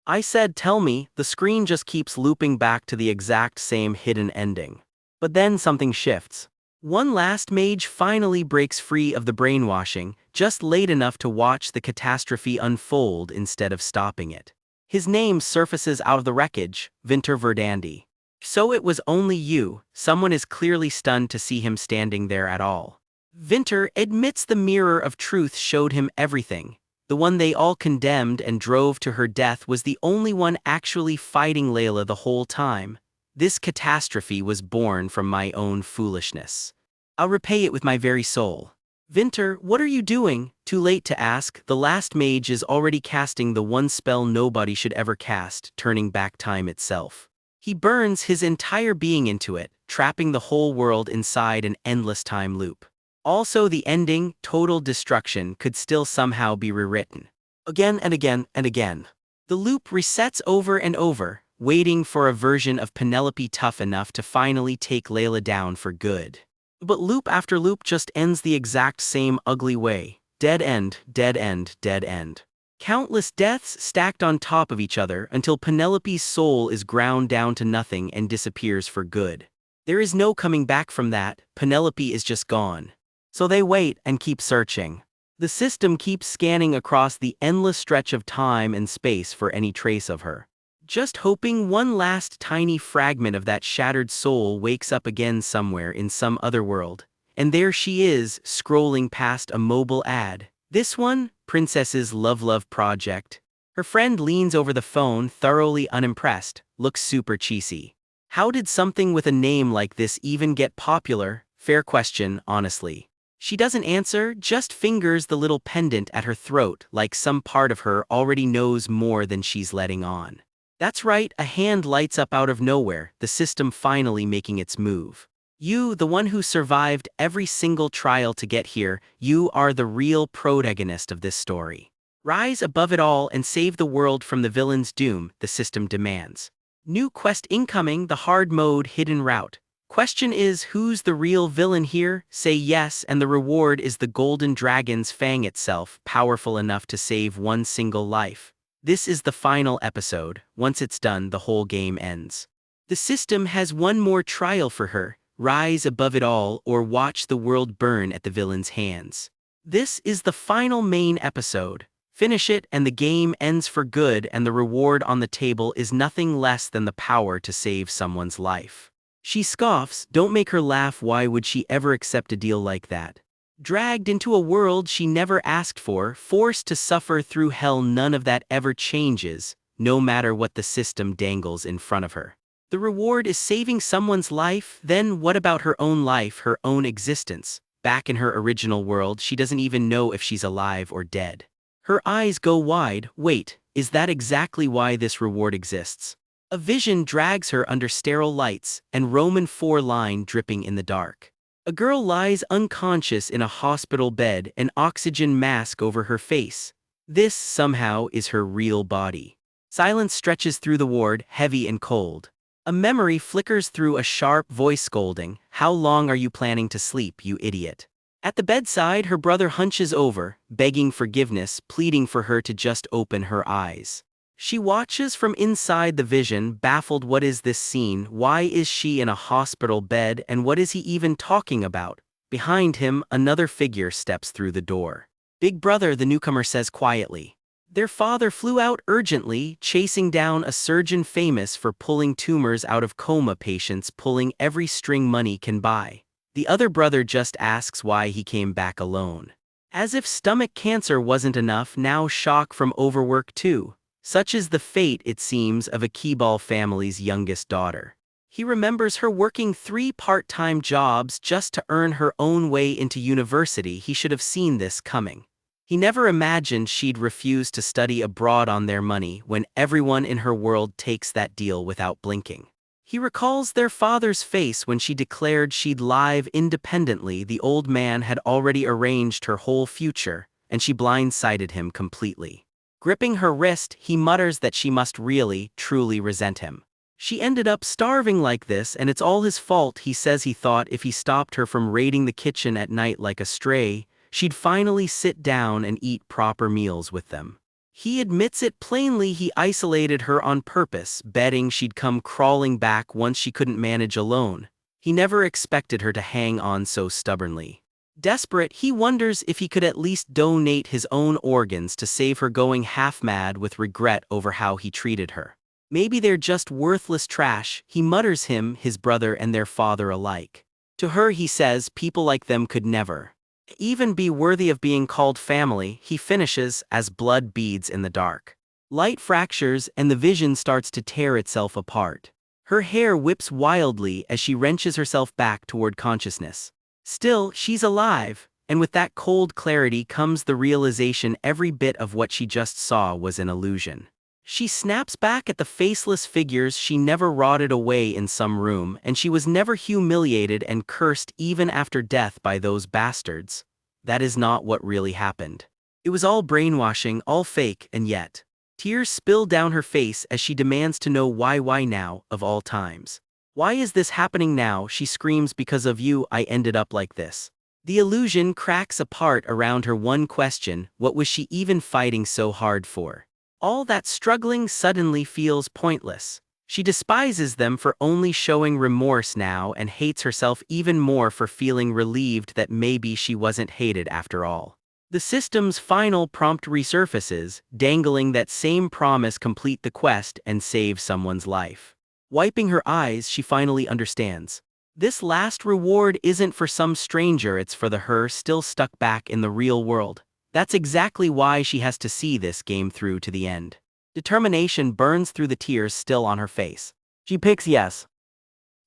I said tell me. The screen just keeps looping back to the exact same hidden ending. But then something shifts. One last mage finally breaks free of the brainwashing, just late enough to watch the catastrophe unfold instead of stopping it. His name surfaces out of the wreckage, Vinter Verdandi. So it was only you. Someone is clearly stunned to see him standing there at all. Vinter admits the mirror of truth showed him everything. The one they all condemned and drove to her death was the only one actually fighting Layla the whole time. This catastrophe was born from my own foolishness. I'll repay it with my very soul. Vinter, what are you doing? Too late to ask. The last mage is already casting the one spell nobody should ever cast, turning back time itself. He burns his entire being into it, trapping the whole world inside an endless time loop. Also, the ending, total destruction, could still somehow be rewritten. Again and again and again. The loop resets over and over, waiting for a version of Penelope tough enough to finally take Layla down for good. But loop after loop just ends the exact same ugly way. Dead end, dead end, dead end. Countless deaths stacked on top of each other until Penelope's soul is ground down to nothing and disappears for good. There is no coming back from that. Penelope is just gone. So they wait and keep searching. The system keeps scanning across the endless stretch of time and space for any trace of her, just hoping one last tiny fragment of that shattered soul wakes up again somewhere in some other world. And there she is, scrolling past a mobile ad. This one, Princess's Love Project. Her friend leans over the phone, thoroughly unimpressed, looks super cheesy. How did something with a name like this even get popular? Fair question, honestly. She doesn't answer, just fingers the little pendant at her throat like some part of her already knows more than she's letting on. That's right, a hand lights up out of nowhere, the system finally making its move. You, the one who survived every single trial to get here, you are the real protagonist of this story. Rise above it all and save the world from the villain's doom, the system demands. New quest incoming, the hard mode hidden route. Question is, who's the real villain here? Say yes, and the reward is the golden dragon's fang itself, powerful enough to save one single life. This is the final episode. Once it's done, the whole game ends. The system has one more trial for her: rise above it all or watch the world burn at the villain's hands. This is the final main episode. Finish it and the game ends for good, and the reward on the table is nothing less than the power to save someone's life. She scoffs. Don't make her laugh. Why would she ever accept a deal like that? Dragged into a world she never asked for, forced to suffer through hell, none of that ever changes, no matter what the system dangles in front of her. The reward is saving someone's life. Then what about her own life, her own existence? Back in her original world, she doesn't even know if she's alive or dead. Her eyes go wide. Wait, is that exactly why this reward exists? A vision drags her under sterile lights and Roman IV line dripping in the dark. A girl lies unconscious in a hospital bed, an oxygen mask over her face. This, somehow, is her real body. Silence stretches through the ward, heavy and cold. A memory flickers through, a sharp voice scolding. How long are you planning to sleep, you idiot? At the bedside, her brother hunches over, begging forgiveness, pleading for her to just open her eyes. She watches from inside the vision, baffled. What is this scene? Why is she in a hospital bed, and what is he even talking about? Behind him, another figure steps through the door. Big brother, the newcomer says quietly. Their father flew out urgently, chasing down a surgeon famous for pulling tumors out of coma patients, pulling every string money can buy. The other brother just asks why he came back alone. As if stomach cancer wasn't enough, now shock from overwork too. Such is the fate, it seems, of a Keeball family's youngest daughter. He remembers her working 3 part-time jobs just to earn her own way into university. He should have seen this coming. He never imagined she'd refuse to study abroad on their money when everyone in her world takes that deal without blinking. He recalls their father's face when she declared she'd live independently. The old man had already arranged her whole future, and she blindsided him completely. Gripping her wrist, he mutters that she must really, truly resent him. She ended up starving like this, and it's all his fault. He says he thought if he stopped her from raiding the kitchen at night like a stray, she'd finally sit down and eat proper meals with them. He admits it plainly. He isolated her on purpose, betting she'd come crawling back once she couldn't manage alone. He never expected her to hang on so stubbornly. Desperate, he wonders if he could at least donate his own organs to save her, going half mad with regret over how he treated her. Maybe they're just worthless trash, he mutters, him, his brother, and their father alike. To her he says people like them could never even be worthy of being called family. He finishes as blood beads in the dark. Light fractures and the vision starts to tear itself apart. Her hair whips wildly as she wrenches herself back toward consciousness. Still, she's alive, and with that cold clarity comes the realization every bit of what she just saw was an illusion. She snaps back at the faceless figures. She never rotted away in some room, and she was never humiliated and cursed even after death by those bastards. That is not what really happened. It was all brainwashing, all fake, and yet. Tears spill down her face as she demands to know why now, of all times. Why is this happening now? She screams. Because of you, I ended up like this. The illusion cracks apart around her. One question: what was she even fighting so hard for? All that struggling suddenly feels pointless. She despises them for only showing remorse now, and hates herself even more for feeling relieved that maybe she wasn't hated after all. The system's final prompt resurfaces, dangling that same promise: complete the quest and save someone's life. Wiping her eyes, she finally understands. This last reward isn't for some stranger, it's for the her still stuck back in the real world. That's exactly why she has to see this game through to the end. Determination burns through the tears still on her face. She picks yes.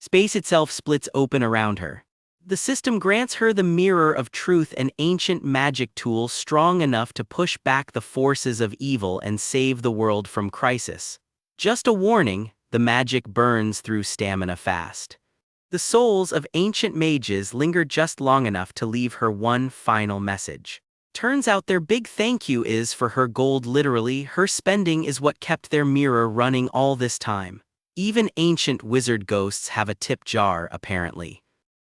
Space itself splits open around her. The system grants her the mirror of truth, an ancient magic tool strong enough to push back the forces of evil and save the world from crisis. Just a warning, the magic burns through stamina fast. The souls of ancient mages linger just long enough to leave her one final message. Turns out their big thank you is for her gold. Literally, her spending is what kept their mirror running all this time. Even ancient wizard ghosts have a tip jar, apparently.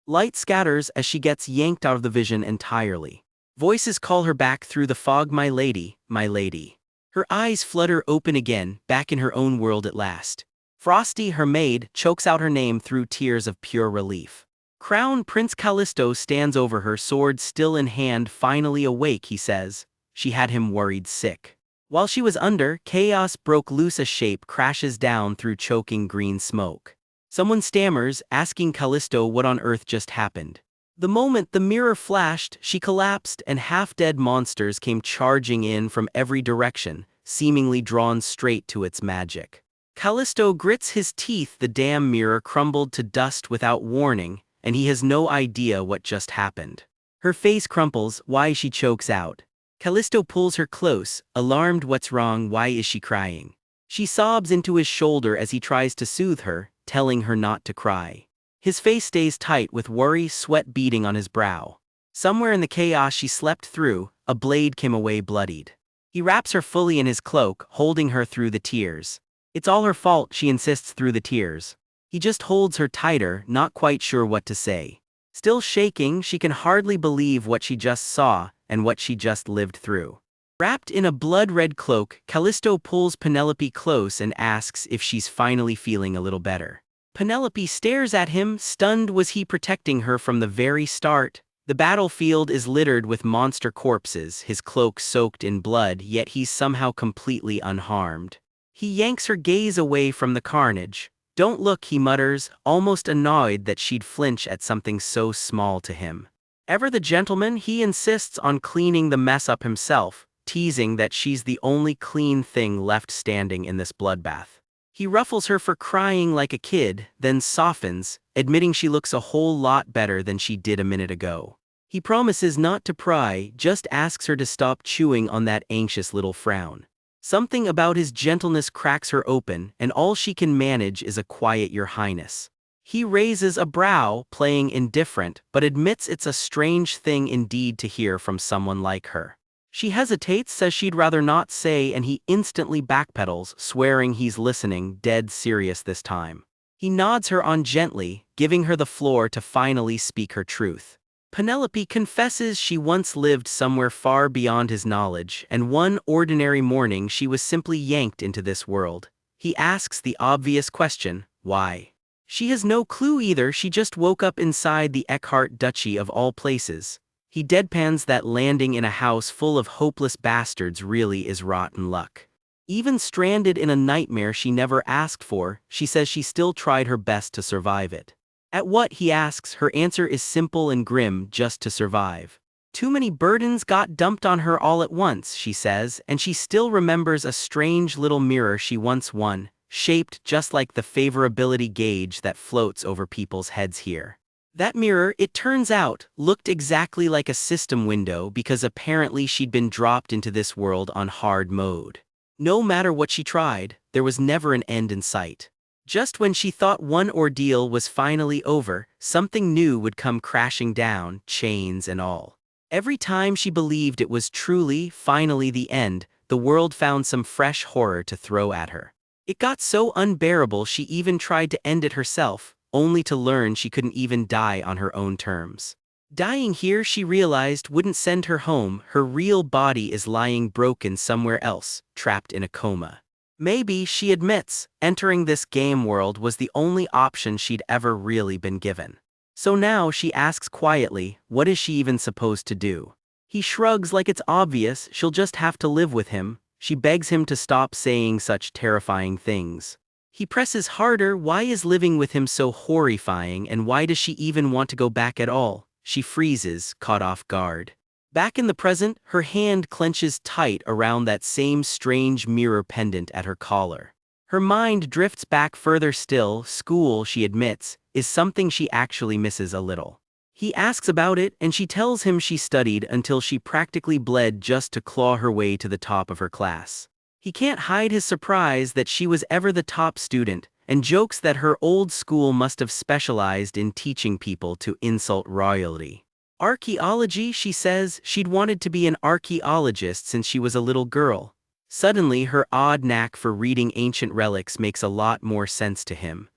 Light scatters as she gets yanked out of the vision entirely. Voices call her back through the fog. My lady, my lady. Her eyes flutter open again, back in her own world at last. Frosty, her maid, chokes out her name through tears of pure relief. Crown Prince Callisto stands over her, sword still in hand. Finally awake, he says. She had him worried sick. While she was under, chaos broke loose. A shape crashes down through choking green smoke. Someone stammers, asking Callisto what on earth just happened. The moment the mirror flashed, she collapsed, and half-dead monsters came charging in from every direction, seemingly drawn straight to its magic. Callisto grits his teeth. The damn mirror crumbled to dust without warning, and he has no idea what just happened. Her face crumples. Why? She chokes out. Callisto pulls her close, alarmed. What's wrong? Why is she crying? She sobs into his shoulder as he tries to soothe her, telling her not to cry. His face stays tight with worry, sweat beading on his brow. Somewhere in the chaos she slept through, a blade came away bloodied. He wraps her fully in his cloak, holding her through the tears. It's all her fault, she insists through the tears. He just holds her tighter, not quite sure what to say. Still shaking, she can hardly believe what she just saw and what she just lived through. Wrapped in a blood-red cloak, Callisto pulls Penelope close and asks if she's finally feeling a little better. Penelope stares at him, stunned. Was he protecting her from the very start? The battlefield is littered with monster corpses, his cloak soaked in blood, yet he's somehow completely unharmed. He yanks her gaze away from the carnage. Don't look, he mutters, almost annoyed that she'd flinch at something so small to him. Ever the gentleman, he insists on cleaning the mess up himself, teasing that she's the only clean thing left standing in this bloodbath. He ruffles her for crying like a kid, then softens, admitting she looks a whole lot better than she did a minute ago. He promises not to pry, just asks her to stop chewing on that anxious little frown. Something about his gentleness cracks her open, and all she can manage is a quiet "Your Highness." He raises a brow, playing indifferent, but admits it's a strange thing indeed to hear from someone like her. She hesitates, says she'd rather not say, and he instantly backpedals, swearing he's listening, dead serious this time. He nods her on gently, giving her the floor to finally speak her truth. Penelope confesses she once lived somewhere far beyond his knowledge, and one ordinary morning she was simply yanked into this world. He asks the obvious question, why? She has no clue either. She just woke up inside the Eckhart Duchy of all places. He deadpans that landing in a house full of hopeless bastards really is rotten luck. Even stranded in a nightmare she never asked for, she says she still tried her best to survive it. At what, he asks, her answer is simple and grim: just to survive. Too many burdens got dumped on her all at once, she says, and she still remembers a strange little mirror she once won, shaped just like the favorability gauge that floats over people's heads here. That mirror, it turns out, looked exactly like a system window because apparently she'd been dropped into this world on hard mode. No matter what she tried, there was never an end in sight. Just when she thought one ordeal was finally over, something new would come crashing down, chains and all. Every time she believed it was truly, finally the end, the world found some fresh horror to throw at her. It got so unbearable she even tried to end it herself, only to learn she couldn't even die on her own terms. Dying here, she realized, wouldn't send her home. Her real body is lying broken somewhere else, trapped in a coma. Maybe, she admits, entering this game world was the only option she'd ever really been given. So now she asks quietly, what is she even supposed to do? He shrugs like it's obvious, she'll just have to live with him. She begs him to stop saying such terrifying things. He presses harder. Why is living with him so horrifying, and why does she even want to go back at all? She freezes, caught off guard. Back in the present, her hand clenches tight around that same strange mirror pendant at her collar. Her mind drifts back further still. School, she admits, is something she actually misses a little. He asks about it, and she tells him she studied until she practically bled just to claw her way to the top of her class. He can't hide his surprise that she was ever the top student, and jokes that her old school must have specialized in teaching people to insult royalty. Archaeology, she says she'd wanted to be an archaeologist since she was a little girl. Suddenly, her odd knack for reading ancient relics makes a lot more sense to him.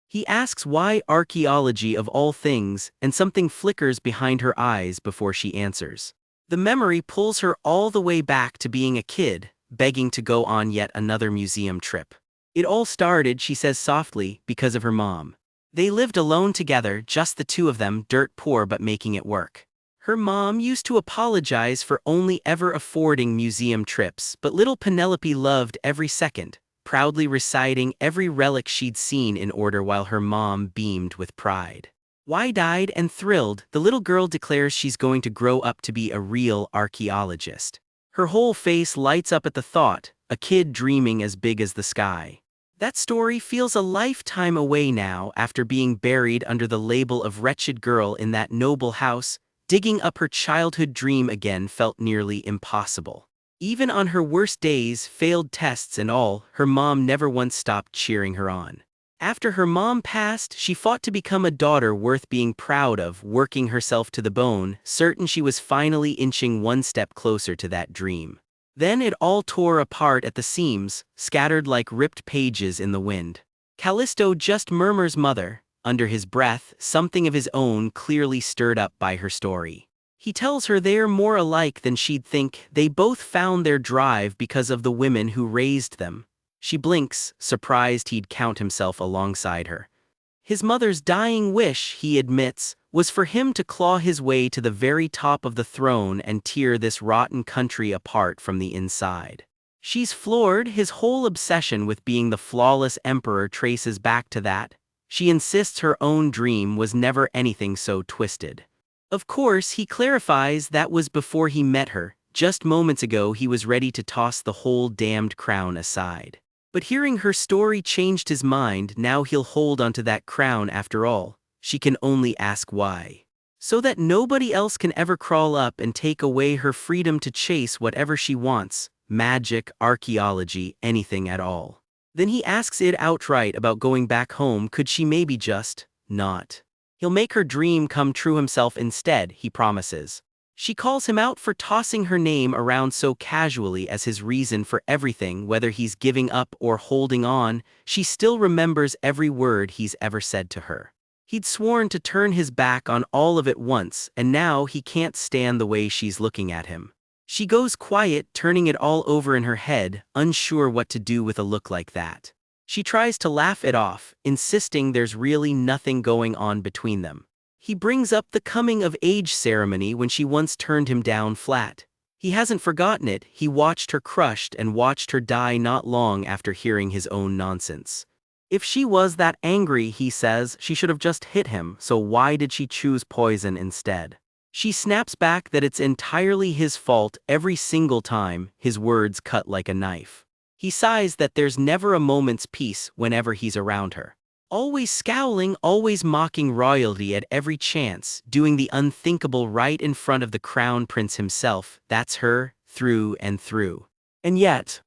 He asks why archaeology of all things, and something flickers behind her eyes before she answers. The memory pulls her all the way back to being a kid, begging to go on yet another museum trip. It all started, she says softly, because of her mom. They lived alone together, just the two of them, dirt poor but making it work. Her mom used to apologize for only ever affording museum trips, but little Penelope loved every second, proudly reciting every relic she'd seen in order while her mom beamed with pride. Wide-eyed and thrilled, the little girl declares she's going to grow up to be a real archaeologist. Her whole face lights up at the thought, a kid dreaming as big as the sky. That story feels a lifetime away now after being buried under the label of wretched girl in that noble house. Digging up her childhood dream again felt nearly impossible. Even on her worst days, failed tests and all, her mom never once stopped cheering her on. After her mom passed, she fought to become a daughter worth being proud of, working herself to the bone, certain she was finally inching one step closer to that dream. Then it all tore apart at the seams, scattered like ripped pages in the wind. Callisto just murmurs mother, under his breath, something of his own clearly stirred up by her story. He tells her they're more alike than she'd think, they both found their drive because of the women who raised them. She blinks, surprised he'd count himself alongside her. His mother's dying wish, he admits, was for him to claw his way to the very top of the throne and tear this rotten country apart from the inside. She's floored. His whole obsession with being the flawless emperor traces back to that. She insists her own dream was never anything so twisted. Of course, he clarifies that was before he met her. Just moments ago he was ready to toss the whole damned crown aside. But hearing her story changed his mind. Now he'll hold onto that crown after all. She can only ask why. So that nobody else can ever crawl up and take away her freedom to chase whatever she wants, magic, archaeology, anything at all. Then he asks it outright about going back home. Could she maybe just not? He'll make her dream come true himself instead, he promises. She calls him out for tossing her name around so casually as his reason for everything, whether he's giving up or holding on. She still remembers every word he's ever said to her. He'd sworn to turn his back on all of it once, and now he can't stand the way she's looking at him. She goes quiet, turning it all over in her head, unsure what to do with a look like that. She tries to laugh it off, insisting there's really nothing going on between them. He brings up the coming-of-age ceremony when she once turned him down flat. He hasn't forgotten it. He watched her crushed and watched her die not long after hearing his own nonsense. If she was that angry, he says, she should have just hit him, so why did she choose poison instead? She snaps back that it's entirely his fault every single time, his words cut like a knife. He sighs that there's never a moment's peace whenever he's around her. Always scowling, always mocking royalty at every chance, doing the unthinkable right in front of the crown prince himself. That's her, through and through. And yet,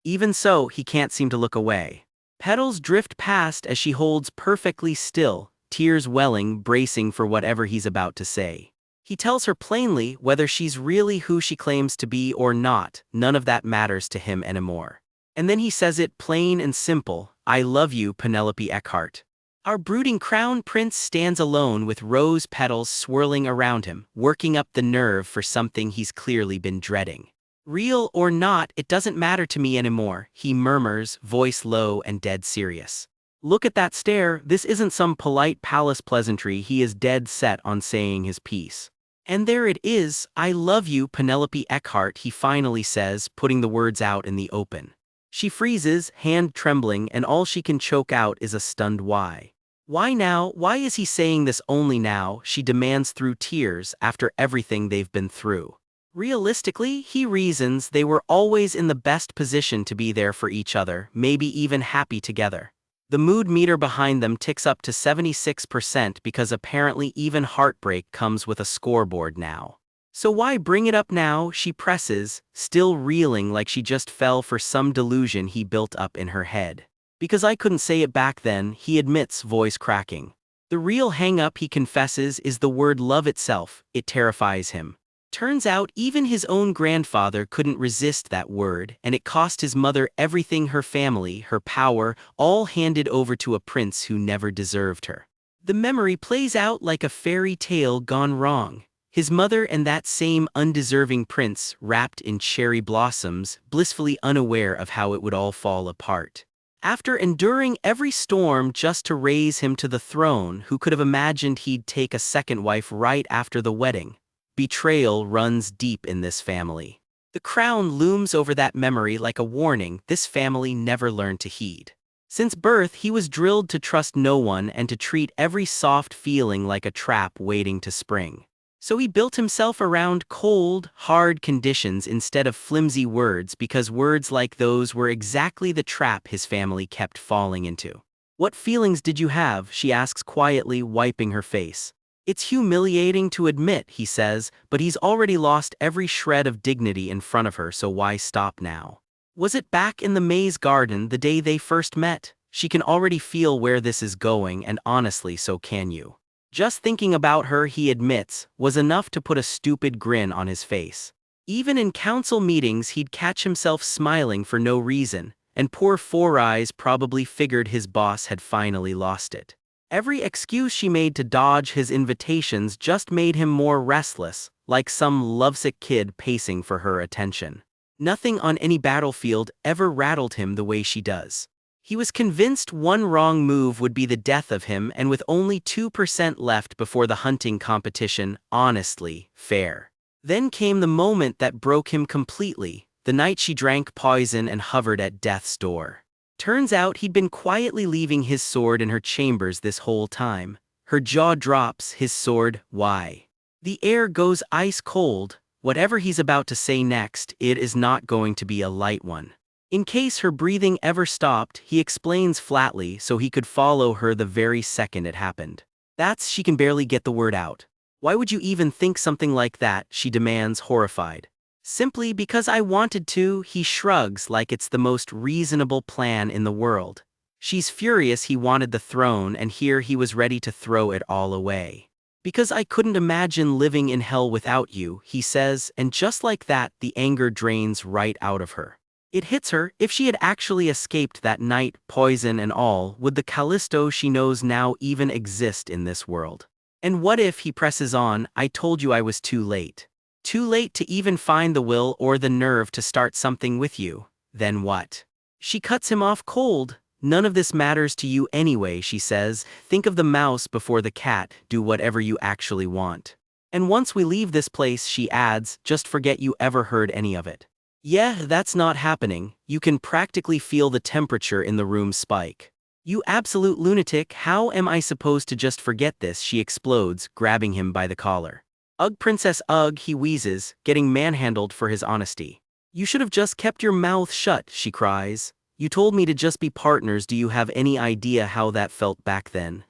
even so, he can't seem to look away. Petals drift past as she holds perfectly still, tears welling, bracing for whatever he's about to say. He tells her plainly, whether she's really who she claims to be or not, none of that matters to him anymore. And then he says it plain and simple, I love you, Penelope Eckhart. Our brooding crown prince stands alone with rose petals swirling around him, working up the nerve for something he's clearly been dreading. Real or not, it doesn't matter to me anymore, he murmurs, voice low and dead serious. Look at that stare, this isn't some polite palace pleasantry, he is dead set on saying his piece. And there it is, I love you, Penelope Eckhart, he finally says, putting the words out in the open. She freezes, hand trembling, and all she can choke out is a stunned why. Why now? Why is he saying this only now? She demands through tears after everything they've been through. Realistically, he reasons, they were always in the best position to be there for each other, maybe even happy together. The mood meter behind them ticks up to 76% because apparently even heartbreak comes with a scoreboard now. So why bring it up now? She presses, still reeling like she just fell for some delusion he built up in her head. Because I couldn't say it back then, he admits, voice cracking. The real hang-up, he confesses, is the word love itself. It terrifies him. Turns out even his own grandfather couldn't resist that word, and it cost his mother everything: her family, her power, all handed over to a prince who never deserved her. The memory plays out like a fairy tale gone wrong. His mother and that same undeserving prince, wrapped in cherry blossoms, blissfully unaware of how it would all fall apart. After enduring every storm just to raise him to the throne, who could have imagined he'd take a second wife right after the wedding? Betrayal runs deep in this family. The crown looms over that memory like a warning this family never learned to heed. Since birth, he was drilled to trust no one and to treat every soft feeling like a trap waiting to spring. So he built himself around cold, hard conditions instead of flimsy words, because words like those were exactly the trap his family kept falling into. "What feelings did you have?" she asks quietly, wiping her face. "It's humiliating to admit," he says, but he's already lost every shred of dignity in front of her, so why stop now? Was it back in the maze garden the day they first met? She can already feel where this is going, and honestly, so can you. Just thinking about her, he admits, was enough to put a stupid grin on his face. Even in council meetings, he'd catch himself smiling for no reason, and poor Four Eyes probably figured his boss had finally lost it. Every excuse she made to dodge his invitations just made him more restless, like some lovesick kid pacing for her attention. Nothing on any battlefield ever rattled him the way she does. He was convinced one wrong move would be the death of him, and with only 2% left before the hunting competition, honestly, fair. Then came the moment that broke him completely, the night she drank poison and hovered at death's door. Turns out he'd been quietly leaving his sword in her chambers this whole time. Her jaw drops. His sword, why? The air goes ice cold. Whatever he's about to say next, it is not going to be a light one. In case her breathing ever stopped, he explains flatly so he could follow her the very second it happened. That's she can barely get the word out. "Why would you even think something like that?" she demands, horrified. "Simply because I wanted to," he shrugs like it's the most reasonable plan in the world. She's furious he wanted the throne, and here he was ready to throw it all away. "Because I couldn't imagine living in hell without you," he says, and just like that, the anger drains right out of her. It hits her. If she had actually escaped that night, poison and all, would the Callisto she knows now even exist in this world? And what if, he presses on, "I told you I was too late. Too late to even find the will or the nerve to start something with you. Then what?" She cuts him off cold. "None of this matters to you anyway," she says. "Think of the mouse before the cat. Do whatever you actually want. And once we leave this place," she adds, "just forget you ever heard any of it." Yeah, that's not happening. You can practically feel the temperature in the room spike. "You absolute lunatic, how am I supposed to just forget this?" she explodes, grabbing him by the collar. "Ugh, princess, ugh," he wheezes, getting manhandled for his honesty. "You should have just kept your mouth shut," she cries. "You told me to just be partners. Do you have any idea how that felt back then?"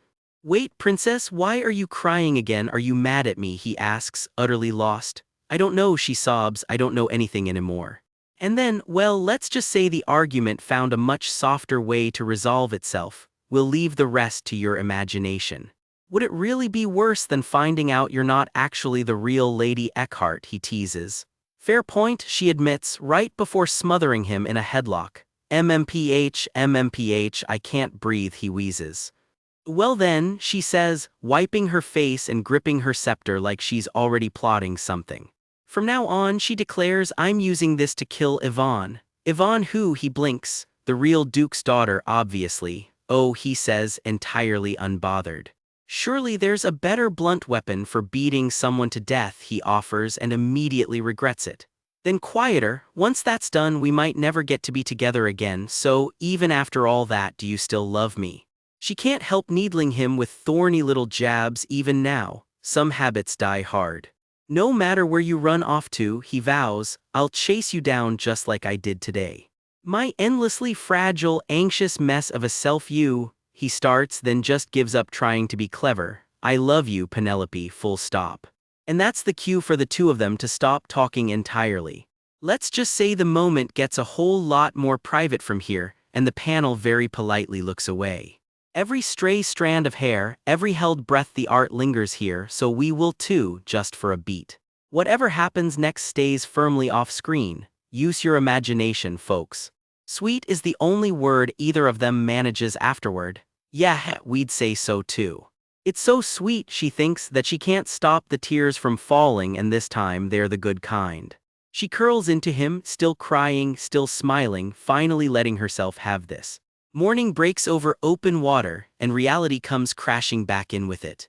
"Wait, princess, why are you crying again? Are you mad at me?" he asks, utterly lost. "I don't know," she sobs. "I don't know anything anymore." And then, well, let's just say the argument found a much softer way to resolve itself. We'll leave the rest to your imagination. "Would it really be worse than finding out you're not actually the real Lady Eckhart?" he teases. "Fair point," she admits, right before smothering him in a headlock. MMPH, I can't breathe," he wheezes. "Well then," she says, wiping her face and gripping her scepter like she's already plotting something. "From now on," she declares, "I'm using this to kill Yvonne." "Yvonne who?" he blinks. "The real Duke's daughter, obviously." "Oh," he says, entirely unbothered. "Surely there's a better blunt weapon for beating someone to death," he offers, and immediately regrets it. Then quieter, "Once that's done, we might never get to be together again, so, even after all that, do you still love me?" She can't help needling him with thorny little jabs even now. Some habits die hard. "No matter where you run off to," he vows, "I'll chase you down just like I did today. My endlessly fragile, anxious mess of a self you," he starts, then just gives up trying to be clever. "I love you, Penelope, full stop." And that's the cue for the two of them to stop talking entirely. Let's just say the moment gets a whole lot more private from here, and the panel very politely looks away. Every stray strand of hair, every held breath, the art lingers here, so we will too, just for a beat. Whatever happens next stays firmly off screen. Use your imagination, folks. Sweet is the only word either of them manages afterward. Yeah, we'd say so too. It's so sweet, she thinks, that she can't stop the tears from falling, and this time they're the good kind. She curls into him, still crying, still smiling, finally letting herself have this. Morning breaks over open water, and reality comes crashing back in with it.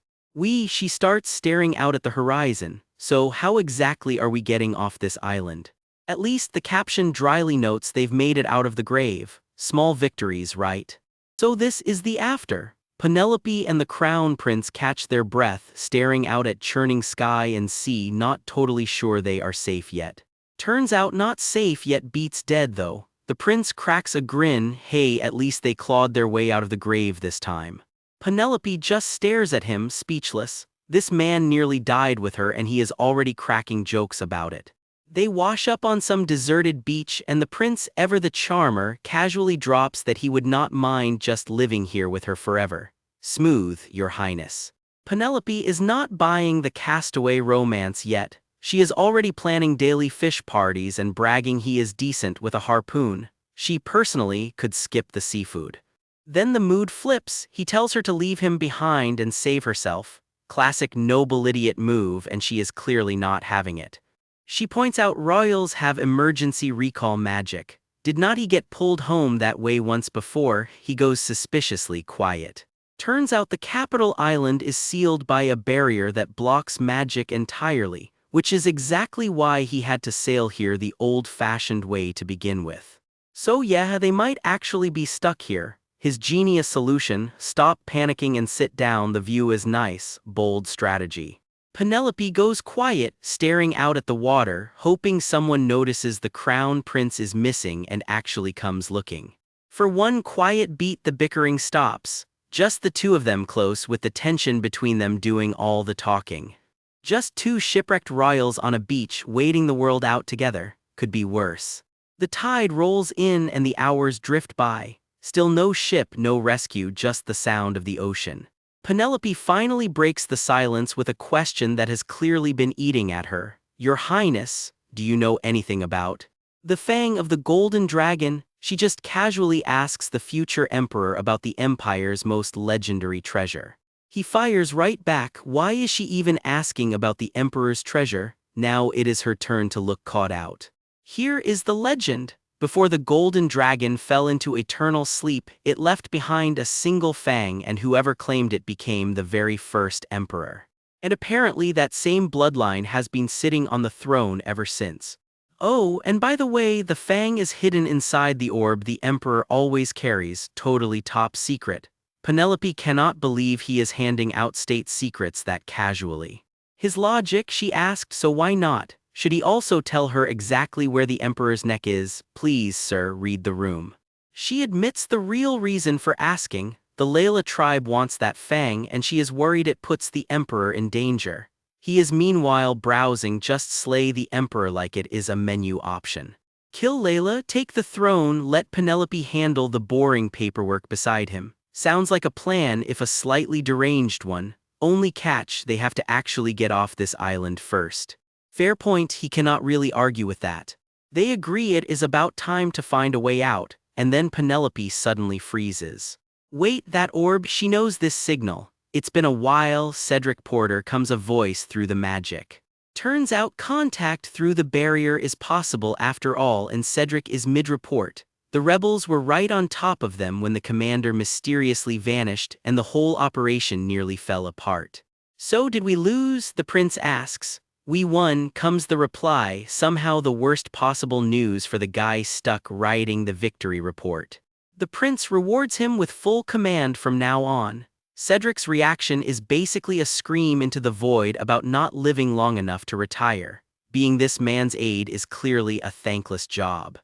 She starts staring out at the horizon. So how exactly are we getting off this island? At least the caption dryly notes they've made it out of the grave. Small victories, right? So this is the after. Penelope and the crown prince catch their breath, staring out at churning sky and sea, not totally sure they are safe yet. Turns out not safe yet beats dead though. The prince cracks a grin. Hey, at least they clawed their way out of the grave this time. Penelope just stares at him, speechless. This man nearly died with her and he is already cracking jokes about it. They wash up on some deserted beach and the prince, ever the charmer, casually drops that he would not mind just living here with her forever. Smooth, your highness. Penelope is not buying the castaway romance yet. She is already planning daily fish parties and bragging he is decent with a harpoon. She personally could skip the seafood. Then the mood flips. He tells her to leave him behind and save herself. Classic noble idiot move, and she is clearly not having it. She points out royals have emergency recall magic. Did not he get pulled home that way once before? He goes suspiciously quiet. Turns out the capital island is sealed by a barrier that blocks magic entirely, which is exactly why he had to sail here the old-fashioned way to begin with. So yeah, they might actually be stuck here. His genius solution: stop panicking and sit down. The view is nice, bold strategy. Penelope goes quiet, staring out at the water, hoping someone notices the crown prince is missing and actually comes looking. For one quiet beat the bickering stops. Just the two of them close, with the tension between them doing all the talking. Just two shipwrecked royals on a beach waiting the world out together. Could be worse. The tide rolls in and the hours drift by. Still no ship, no rescue, just the sound of the ocean. Penelope finally breaks the silence with a question that has clearly been eating at her. Your Highness, do you know anything about the fang of the golden dragon? She just casually asks the future emperor about the empire's most legendary treasure. He fires right back. Why is she even asking about the emperor's treasure? Now it is her turn to look caught out. Here is the legend. Before the golden dragon fell into eternal sleep, it left behind a single fang, and whoever claimed it became the very first emperor. And apparently that same bloodline has been sitting on the throne ever since. Oh, and by the way, the fang is hidden inside the orb the emperor always carries, totally top secret. Penelope cannot believe he is handing out state secrets that casually. His logic, she asked, so why not? Should he also tell her exactly where the emperor's neck is? Please, sir, read the room. She admits the real reason for asking. The Layla tribe wants that fang, and she is worried it puts the emperor in danger. He is meanwhile browsing. Just slay the emperor like it is a menu option. Kill Layla, take the throne, let Penelope handle the boring paperwork beside him. Sounds like a plan, if a slightly deranged one. Only catch, they have to actually get off this island first. Fair point, he cannot really argue with that. They agree it is about time to find a way out, and then Penelope suddenly freezes. Wait, that orb, she knows this signal. It's been a while. Cedric Porter, comes a voice through the magic. Turns out contact through the barrier is possible after all, and Cedric is mid-report. The rebels were right on top of them when the commander mysteriously vanished and the whole operation nearly fell apart. So did we lose? The prince asks. We won, comes the reply, somehow the worst possible news for the guy stuck writing the victory report. The prince rewards him with full command from now on. Cedric's reaction is basically a scream into the void about not living long enough to retire. Being this man's aide is clearly a thankless job.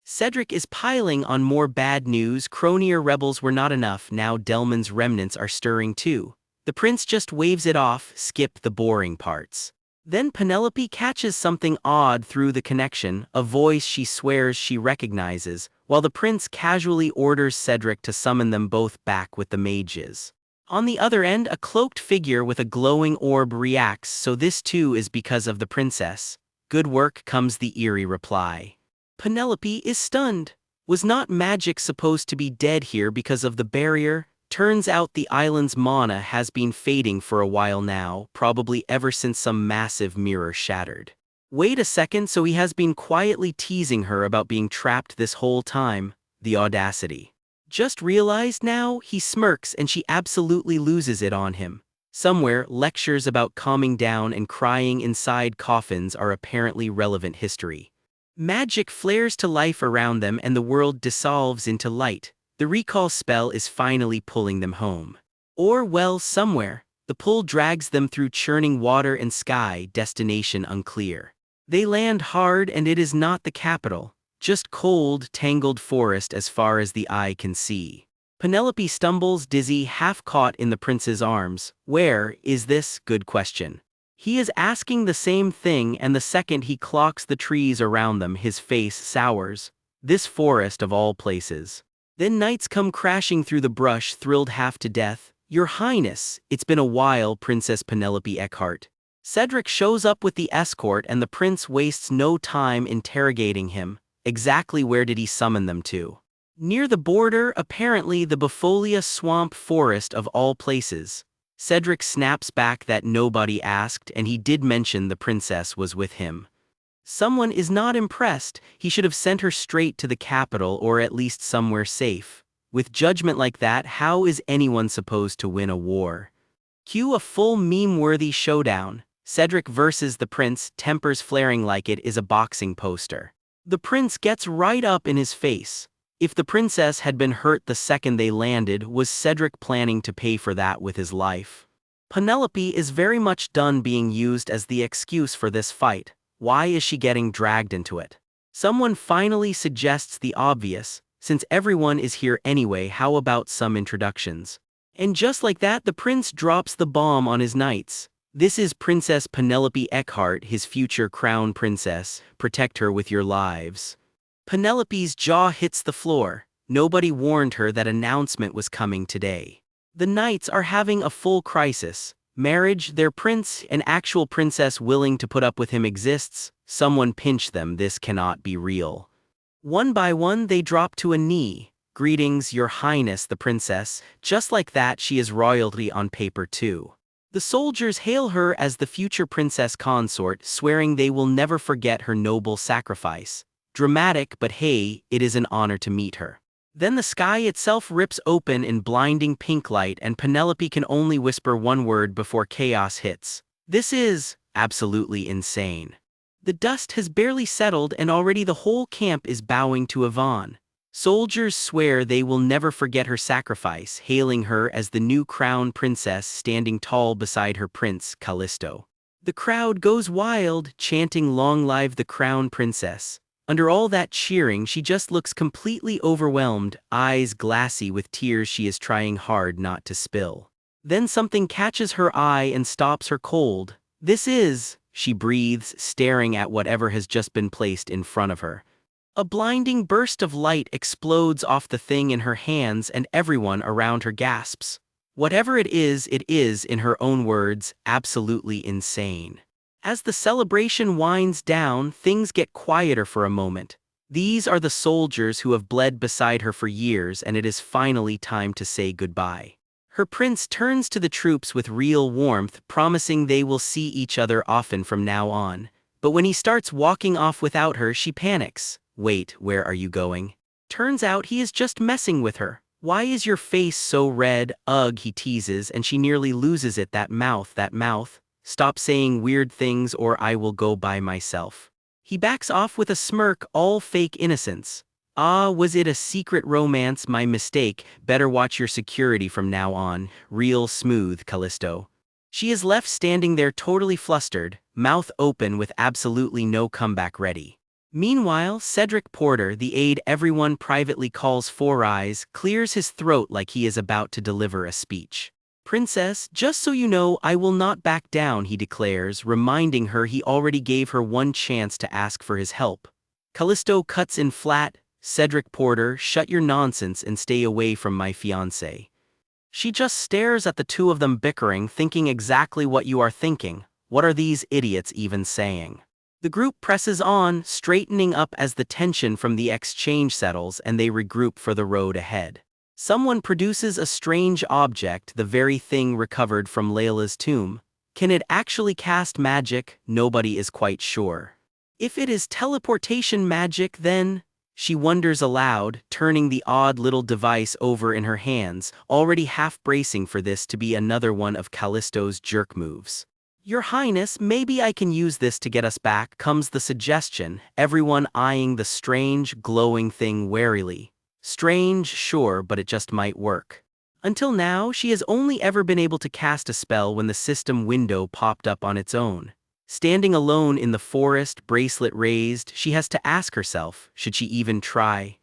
Cedric is piling on more bad news. Cronier rebels were not enough, now Delman's remnants are stirring too. The prince just waves it off, skip the boring parts. Then Penelope catches something odd through the connection, a voice she swears she recognizes. while the prince casually orders Cedric to summon them both back with the mages. On the other end, a cloaked figure with a glowing orb reacts, so this too is because of the princess. Good work, comes the eerie reply. Penelope is stunned. Was not magic supposed to be dead here because of the barrier? Turns out the island's mana has been fading for a while now, probably ever since some massive mirror shattered. Wait a second, so he has been quietly teasing her about being trapped this whole time. The audacity. Just realized now, he smirks and she absolutely loses it on him. Somewhere, lectures about calming down and crying inside coffins are apparently relevant history. Magic flares to life around them and the world dissolves into light. The recall spell is finally pulling them home. Or, well, somewhere. The pull drags them through churning water and sky, destination unclear. They land hard and it is not the capital. Just cold, tangled forest as far as the eye can see. Penelope stumbles dizzy, half caught in the prince's arms. Where is this? Good question. He is asking the same thing, and the second he clocks the trees around them, his face sours. This forest of all places. Then knights come crashing through the brush, thrilled half to death. Your Highness, it's been a while, Princess Penelope Eckhart. Cedric shows up with the escort and the prince wastes no time interrogating him. Exactly where did he summon them to? Near the border, apparently the Befolia swamp forest of all places. Cedric snaps back that nobody asked, and he did mention the princess was with him. Someone is not impressed. He should have sent her straight to the capital or at least somewhere safe. With judgment like that, how is anyone supposed to win a war? Cue a full meme-worthy showdown. Cedric versus the prince, tempers flaring like it is a boxing poster. The prince gets right up in his face. If the princess had been hurt the second they landed, was Cedric planning to pay for that with his life? Penelope is very much done being used as the excuse for this fight. Why is she getting dragged into it? Someone finally suggests the obvious, since everyone is here anyway, how about some introductions? And just like that, the prince drops the bomb on his knights. This is Princess Penelope Eckhart, his future crown princess. Protect her with your lives. Penelope's jaw hits the floor. Nobody warned her that announcement was coming today. The knights are having a full crisis. Marriage, their prince, an actual princess willing to put up with him exists. Someone pinch them, this cannot be real. One by one they drop to a knee. Greetings, your highness, the princess. Just like that, she is royalty on paper too. The soldiers hail her as the future princess consort, swearing they will never forget her noble sacrifice. Dramatic, but hey, it is an honor to meet her. Then the sky itself rips open in blinding pink light and Penelope can only whisper one word before chaos hits. This is absolutely insane. The dust has barely settled and already the whole camp is bowing to Yvonne. Soldiers swear they will never forget her sacrifice, hailing her as the new crown princess standing tall beside her prince, Callisto. The crowd goes wild, chanting "Long live the crown princess." Under all that cheering, she just looks completely overwhelmed, eyes glassy with tears she is trying hard not to spill. Then something catches her eye and stops her cold. This is, she breathes, staring at whatever has just been placed in front of her. A blinding burst of light explodes off the thing in her hands and everyone around her gasps. Whatever it is, in her own words, absolutely insane. As the celebration winds down, things get quieter for a moment. These are the soldiers who have bled beside her for years, and it is finally time to say goodbye. Her prince turns to the troops with real warmth, promising they will see each other often from now on. But when he starts walking off without her, she panics. Wait, where are you going? Turns out he is just messing with her. Why is your face so red? Ugh, he teases, and she nearly loses it. That mouth. Stop saying weird things or I will go by myself. He backs off with a smirk, all fake innocence. Ah, was it a secret romance? My mistake. Better watch your security from now on. Real smooth, Callisto. She is left standing there totally flustered, mouth open with absolutely no comeback ready. Meanwhile, Cedric Porter, the aide everyone privately calls Four Eyes, clears his throat like he is about to deliver a speech. Princess, just so you know, I will not back down, he declares, reminding her he already gave her one chance to ask for his help. Callisto cuts in flat, Cedric Porter, shut your nonsense and stay away from my fiancé. She just stares at the two of them bickering, thinking exactly what you are thinking. What are these idiots even saying? The group presses on, straightening up as the tension from the exchange settles and they regroup for the road ahead. Someone produces a strange object, the very thing recovered from Layla's tomb. Can it actually cast magic? Nobody is quite sure. If it is teleportation magic, then... She wonders aloud, turning the odd little device over in her hands, already half bracing for this to be another one of Callisto's jerk moves. Your Highness, maybe I can use this to get us back, comes the suggestion, everyone eyeing the strange, glowing thing warily. Strange, sure, but it just might work. Until now, she has only ever been able to cast a spell when the system window popped up on its own. Standing alone in the forest, bracelet raised, she has to ask herself, should she even try?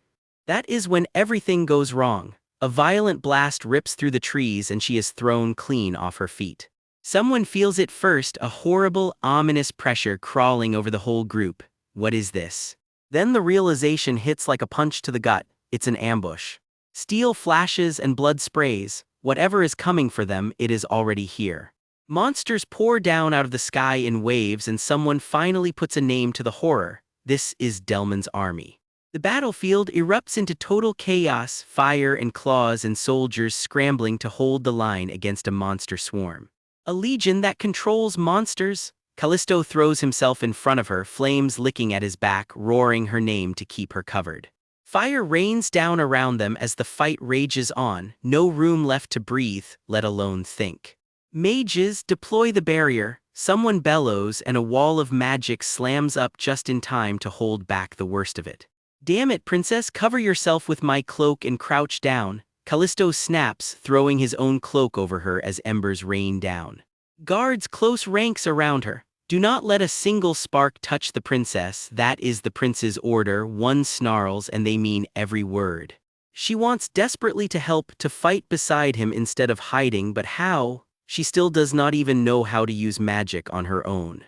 That is when everything goes wrong. A violent blast rips through the trees and she is thrown clean off her feet. Someone feels it first, a horrible, ominous pressure crawling over the whole group. What is this? Then the realization hits like a punch to the gut. It's an ambush. Steel flashes and blood sprays. Whatever is coming for them, it is already here. Monsters pour down out of the sky in waves and someone finally puts a name to the horror. This is Delmon's army. The battlefield erupts into total chaos, fire and claws and soldiers scrambling to hold the line against a monster swarm. A legion that controls monsters? Callisto throws himself in front of her, flames licking at his back, roaring her name to keep her covered. Fire rains down around them as the fight rages on, no room left to breathe, let alone think. Mages, deploy the barrier, someone bellows and a wall of magic slams up just in time to hold back the worst of it. Damn it, princess, cover yourself with my cloak and crouch down. Callisto snaps, throwing his own cloak over her as embers rain down. Guards close ranks around her. Do not let a single spark touch the princess, that is the prince's order. One snarls and they mean every word. She wants desperately to help, to fight beside him instead of hiding, but how? She still does not even know how to use magic on her own.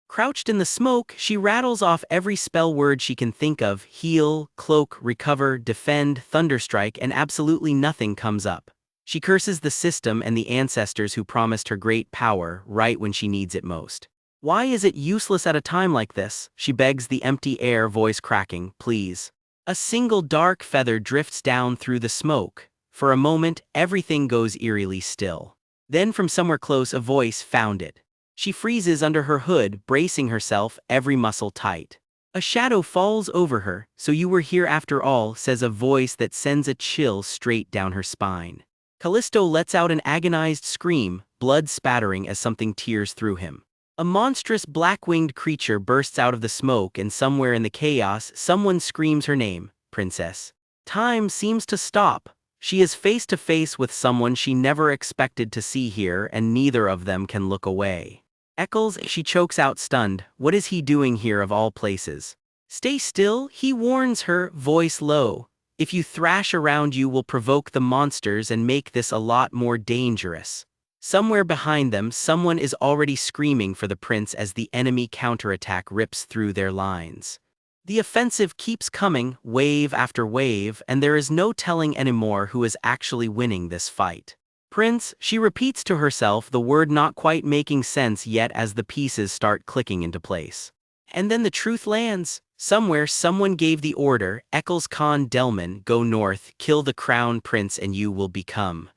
Crouched in the smoke, she rattles off every spell word she can think of: heal, cloak, recover, defend, thunderstrike, and absolutely nothing comes up. She curses the system and the ancestors who promised her great power right when she needs it most. Why is it useless at a time like this? She begs the empty air, voice cracking, please. A single dark feather drifts down through the smoke. For a moment, everything goes eerily still. Then from somewhere close a voice found it. She freezes under her hood, bracing herself, every muscle tight. A shadow falls over her. So you were here after all, says a voice that sends a chill straight down her spine. Callisto lets out an agonized scream, blood spattering as something tears through him. A monstrous black-winged creature bursts out of the smoke and somewhere in the chaos, someone screams her name, Princess. Time seems to stop. She is face to face with someone she never expected to see here and neither of them can look away. Eccles, she chokes out stunned. What is he doing here of all places? Stay still, he warns her, voice low. If you thrash around you will provoke the monsters and make this a lot more dangerous. Somewhere behind them, someone is already screaming for the prince as the enemy counterattack rips through their lines. The offensive keeps coming, wave after wave, and there is no telling anymore who is actually winning this fight. Prince, she repeats to herself, the word not quite making sense yet as the pieces start clicking into place. And then the truth lands. Somewhere someone gave the order, Eccles Khan Delmon, go north, kill the crown prince and you will become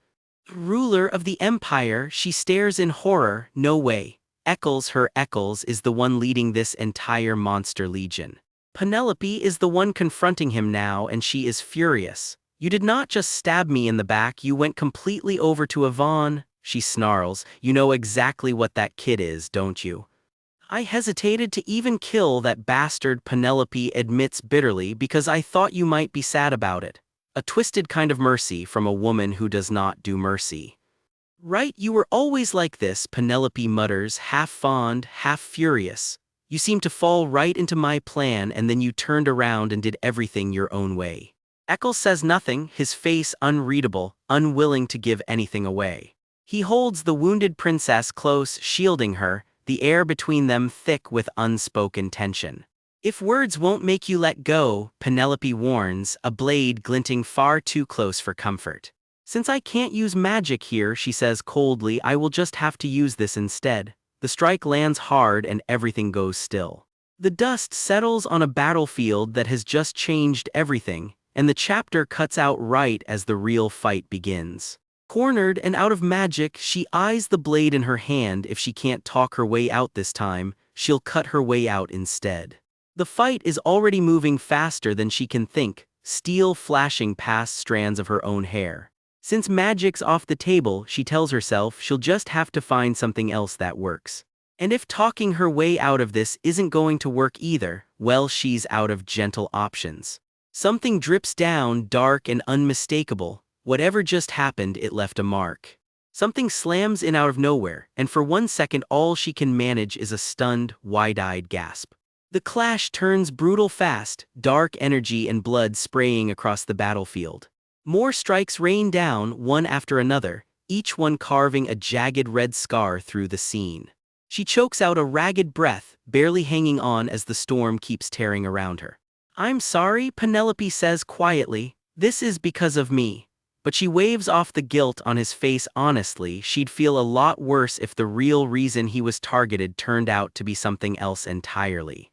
ruler of the empire. She stares in horror, no way. Eccles, her Eccles, is the one leading this entire monster legion. Penelope is the one confronting him now and she is furious. You did not just stab me in the back, you went completely over to Yvonne. She snarls, you know exactly what that kid is, don't you? I hesitated to even kill that bastard, Penelope admits bitterly, because I thought you might be sad about it. A twisted kind of mercy from a woman who does not do mercy. Right, you were always like this, Penelope mutters, half fond, half furious. You seemed to fall right into my plan and then you turned around and did everything your own way. Eccles says nothing, his face unreadable, unwilling to give anything away. He holds the wounded princess close, shielding her, the air between them thick with unspoken tension. If words won't make you let go, Penelope warns, a blade glinting far too close for comfort. Since I can't use magic here, she says coldly, I will just have to use this instead. The strike lands hard and everything goes still. The dust settles on a battlefield that has just changed everything, and the chapter cuts out right as the real fight begins. Cornered and out of magic, she eyes the blade in her hand. If she can't talk her way out this time, she'll cut her way out instead. The fight is already moving faster than she can think, steel flashing past strands of her own hair. Since magic's off the table, she tells herself she'll just have to find something else that works. And if talking her way out of this isn't going to work either, well, she's out of gentle options. Something drips down, dark and unmistakable. Whatever just happened, it left a mark. Something slams in out of nowhere, and for 1 second all she can manage is a stunned, wide-eyed gasp. The clash turns brutal fast, dark energy and blood spraying across the battlefield. More strikes rain down, one after another, each one carving a jagged red scar through the scene. She chokes out a ragged breath, barely hanging on as the storm keeps tearing around her. I'm sorry, Penelope says quietly, this is because of me. But she waves off the guilt on his face honestly. She'd feel a lot worse if the real reason he was targeted turned out to be something else entirely.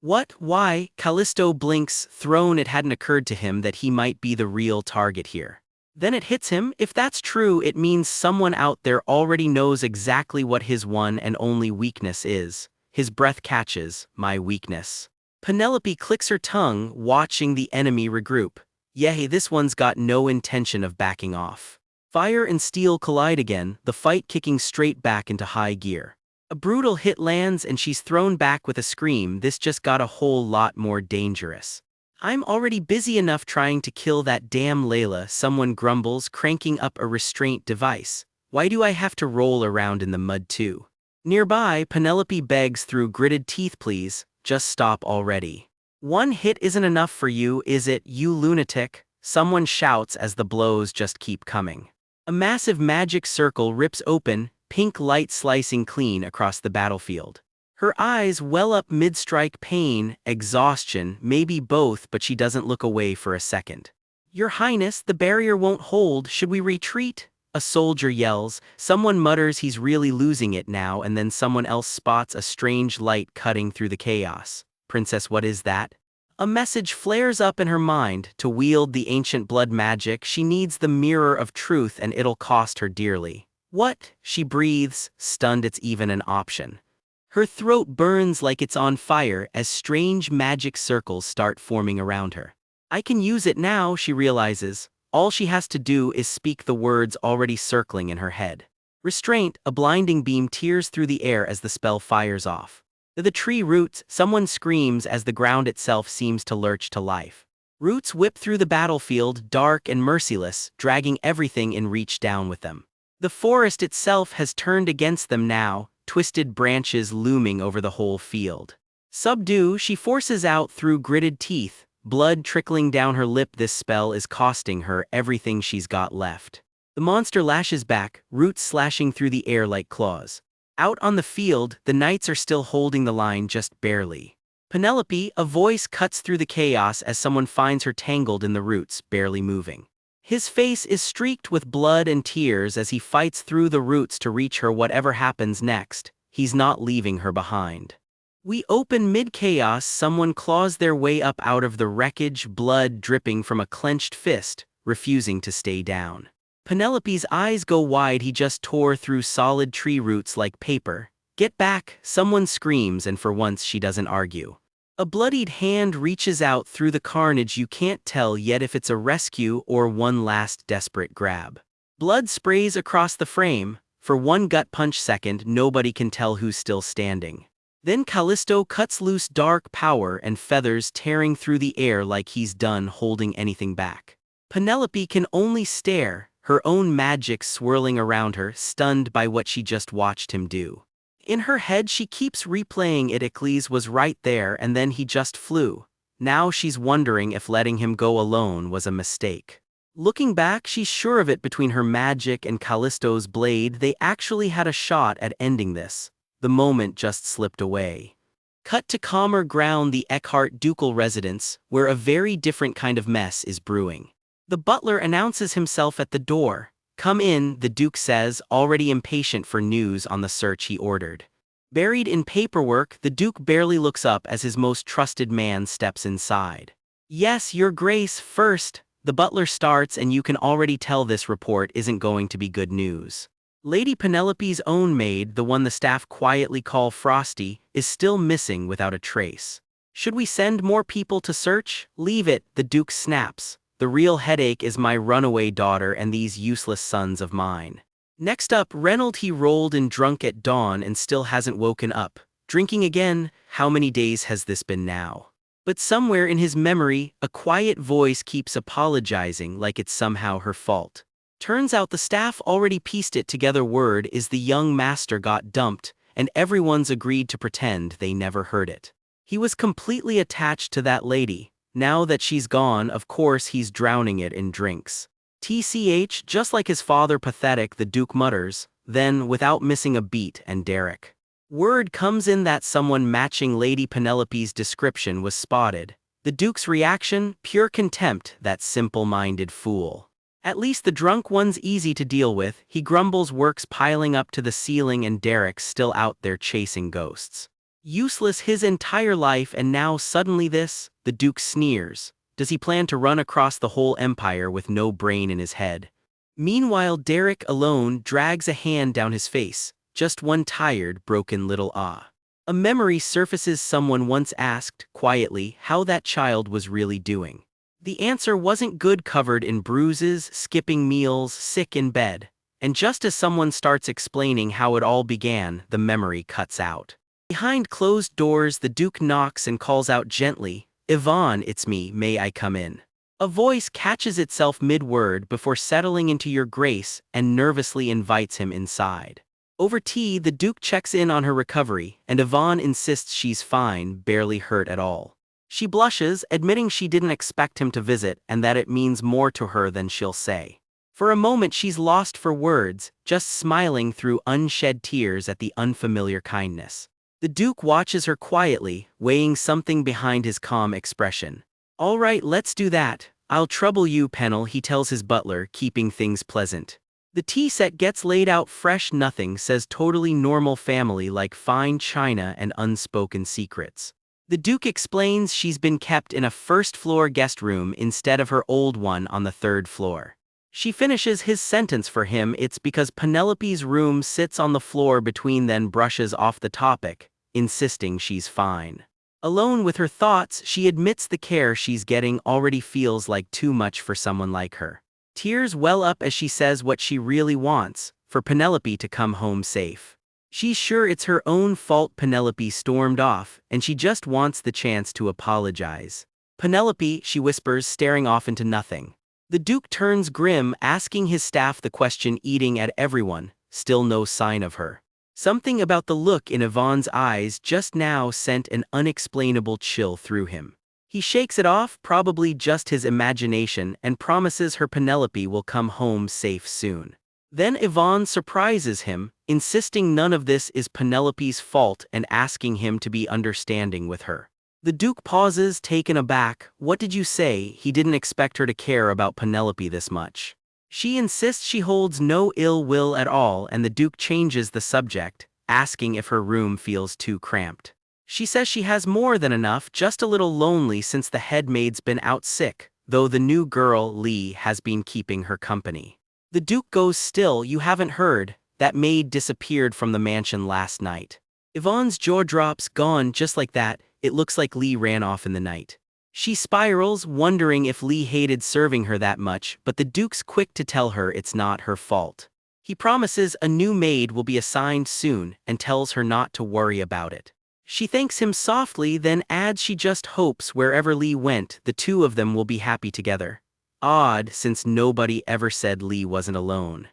What? Why? Callisto blinks, thrown. It hadn't occurred to him that he might be the real target here. Then it hits him. If that's true, it means someone out there already knows exactly what his one and only weakness is. His breath catches, my weakness. Penelope clicks her tongue, watching the enemy regroup. Yay, this one's got no intention of backing off. Fire and steel collide again, the fight kicking straight back into high gear. A brutal hit lands and she's thrown back with a scream. This just got a whole lot more dangerous. I'm already busy enough trying to kill that damn Layla, someone grumbles, cranking up a restraint device. Why do I have to roll around in the mud too? Nearby, Penelope begs through gritted teeth, please, just stop already. One hit isn't enough for you, is it, you lunatic? Someone shouts as the blows just keep coming. A massive magic circle rips open, pink light slicing clean across the battlefield. Her eyes well up mid-strike, pain, exhaustion, maybe both, but she doesn't look away for a second. Your Highness, the barrier won't hold, should we retreat? A soldier yells, someone mutters he's really losing it now, and then someone else spots a strange light cutting through the chaos. Princess, what is that? A message flares up in her mind. To wield the ancient blood magic, she needs the mirror of truth, and it'll cost her dearly. What? She breathes, stunned it's even an option. Her throat burns like it's on fire as strange magic circles start forming around her. I can use it now, she realizes. All she has to do is speak the words already circling in her head. Restraint, a blinding beam tears through the air as the spell fires off. The tree roots, someone screams as the ground itself seems to lurch to life. Roots whip through the battlefield, dark and merciless, dragging everything in reach down with them. The forest itself has turned against them now, twisted branches looming over the whole field. Subdue, she forces out through gritted teeth, blood trickling down her lip. This spell is costing her everything she's got left. The monster lashes back, roots slashing through the air like claws. Out on the field, the knights are still holding the line just barely. Penelope, a voice cuts through the chaos as someone finds her tangled in the roots, barely moving. His face is streaked with blood and tears as he fights through the roots to reach her. Whatever happens next, he's not leaving her behind. We open mid-chaos. Someone claws their way up out of the wreckage, blood dripping from a clenched fist, refusing to stay down. Penelope's eyes go wide. He just tore through solid tree roots like paper. Get back, someone screams, and for once she doesn't argue. A bloodied hand reaches out through the carnage. You can't tell yet if it's a rescue or one last desperate grab. Blood sprays across the frame. For one gut punch second, nobody can tell who's still standing. Then Callisto cuts loose, dark power and feathers tearing through the air like he's done holding anything back. Penelope can only stare, her own magic swirling around her, stunned by what she just watched him do. In her head she keeps replaying it. Icles was right there and then he just flew. Now she's wondering if letting him go alone was a mistake. Looking back, she's sure of it. Between her magic and Callisto's blade, they actually had a shot at ending this. The moment just slipped away. Cut to calmer ground, the Eckhart ducal residence, where a very different kind of mess is brewing. The butler announces himself at the door. "Come in," the Duke says, already impatient for news on the search he ordered. Buried in paperwork, the Duke barely looks up as his most trusted man steps inside. "Yes, Your Grace, first," the butler starts, and you can already tell this report isn't going to be good news. Lady Penelope's own maid, the one the staff quietly call Frosty, is still missing without a trace. "Should we send more people to search?" "Leave it," the Duke snaps. "The real headache is my runaway daughter and these useless sons of mine." Next up, Reynold. He rolled in drunk at dawn and still hasn't woken up. Drinking again? How many days has this been now? But somewhere in his memory, a quiet voice keeps apologizing like it's somehow her fault. Turns out the staff already pieced it together. Word is the young master got dumped, and everyone's agreed to pretend they never heard it. He was completely attached to that lady. Now that she's gone, of course he's drowning it in drinks. TCH, just like his father, pathetic, the Duke mutters, then, without missing a beat, and Derek. Word comes in that someone matching Lady Penelope's description was spotted. The Duke's reaction? Pure contempt, that simple-minded fool. At least the drunk one's easy to deal with, he grumbles, work's piling up to the ceiling, and Derek's still out there chasing ghosts. Useless his entire life, and now suddenly this? The Duke sneers. Does he plan to run across the whole empire with no brain in his head? Meanwhile, Derek, alone, drags a hand down his face, just one tired, broken little ah. A memory surfaces. Someone once asked, quietly, how that child was really doing. The answer wasn't good, covered in bruises, skipping meals, sick in bed. And just as someone starts explaining how it all began, the memory cuts out. Behind closed doors, the Duke knocks and calls out gently, "Yvonne, it's me, may I come in?" A voice catches itself mid-word before settling into Your Grace and nervously invites him inside. Over tea, the Duke checks in on her recovery, and Yvonne insists she's fine, barely hurt at all. She blushes, admitting she didn't expect him to visit and that it means more to her than she'll say. For a moment she's lost for words, just smiling through unshed tears at the unfamiliar kindness. The Duke watches her quietly, weighing something behind his calm expression. "All right, let's do that. I'll trouble you, Pennell," he tells his butler, keeping things pleasant. The tea set gets laid out fresh. Nothing says totally normal family like fine china and unspoken secrets. The Duke explains she's been kept in a first-floor guest room instead of her old one on the third floor. She finishes his sentence for him. "It's because Penelope's room sits on the floor between," then brushes off the topic, insisting she's fine. Alone with her thoughts, she admits the care she's getting already feels like too much for someone like her. Tears well up as she says what she really wants, for Penelope to come home safe. She's sure it's her own fault Penelope stormed off, and she just wants the chance to apologize. "Penelope," she whispers, staring off into nothing. The Duke turns grim, asking his staff the question, eating at everyone, still no sign of her. Something about the look in Yvonne's eyes just now sent an unexplainable chill through him. He shakes it off, probably just his imagination, and promises her Penelope will come home safe soon. Then Yvonne surprises him, insisting none of this is Penelope's fault and asking him to be understanding with her. The Duke pauses, taken aback. "What did you say?" He didn't expect her to care about Penelope this much. She insists she holds no ill will at all, and the Duke changes the subject, asking if her room feels too cramped. She says she has more than enough, just a little lonely since the head maid's been out sick, though the new girl, Lee, has been keeping her company. The Duke goes still. "You haven't heard? That maid disappeared from the mansion last night." Yvonne's jaw drops. "Gone just like that? It looks like Lee ran off in the night." She spirals, wondering if Lee hated serving her that much, but the Duke's quick to tell her it's not her fault. He promises a new maid will be assigned soon and tells her not to worry about it. She thanks him softly, then adds she just hopes wherever Lee went, the two of them will be happy together. Odd, since nobody ever said Lee wasn't alone.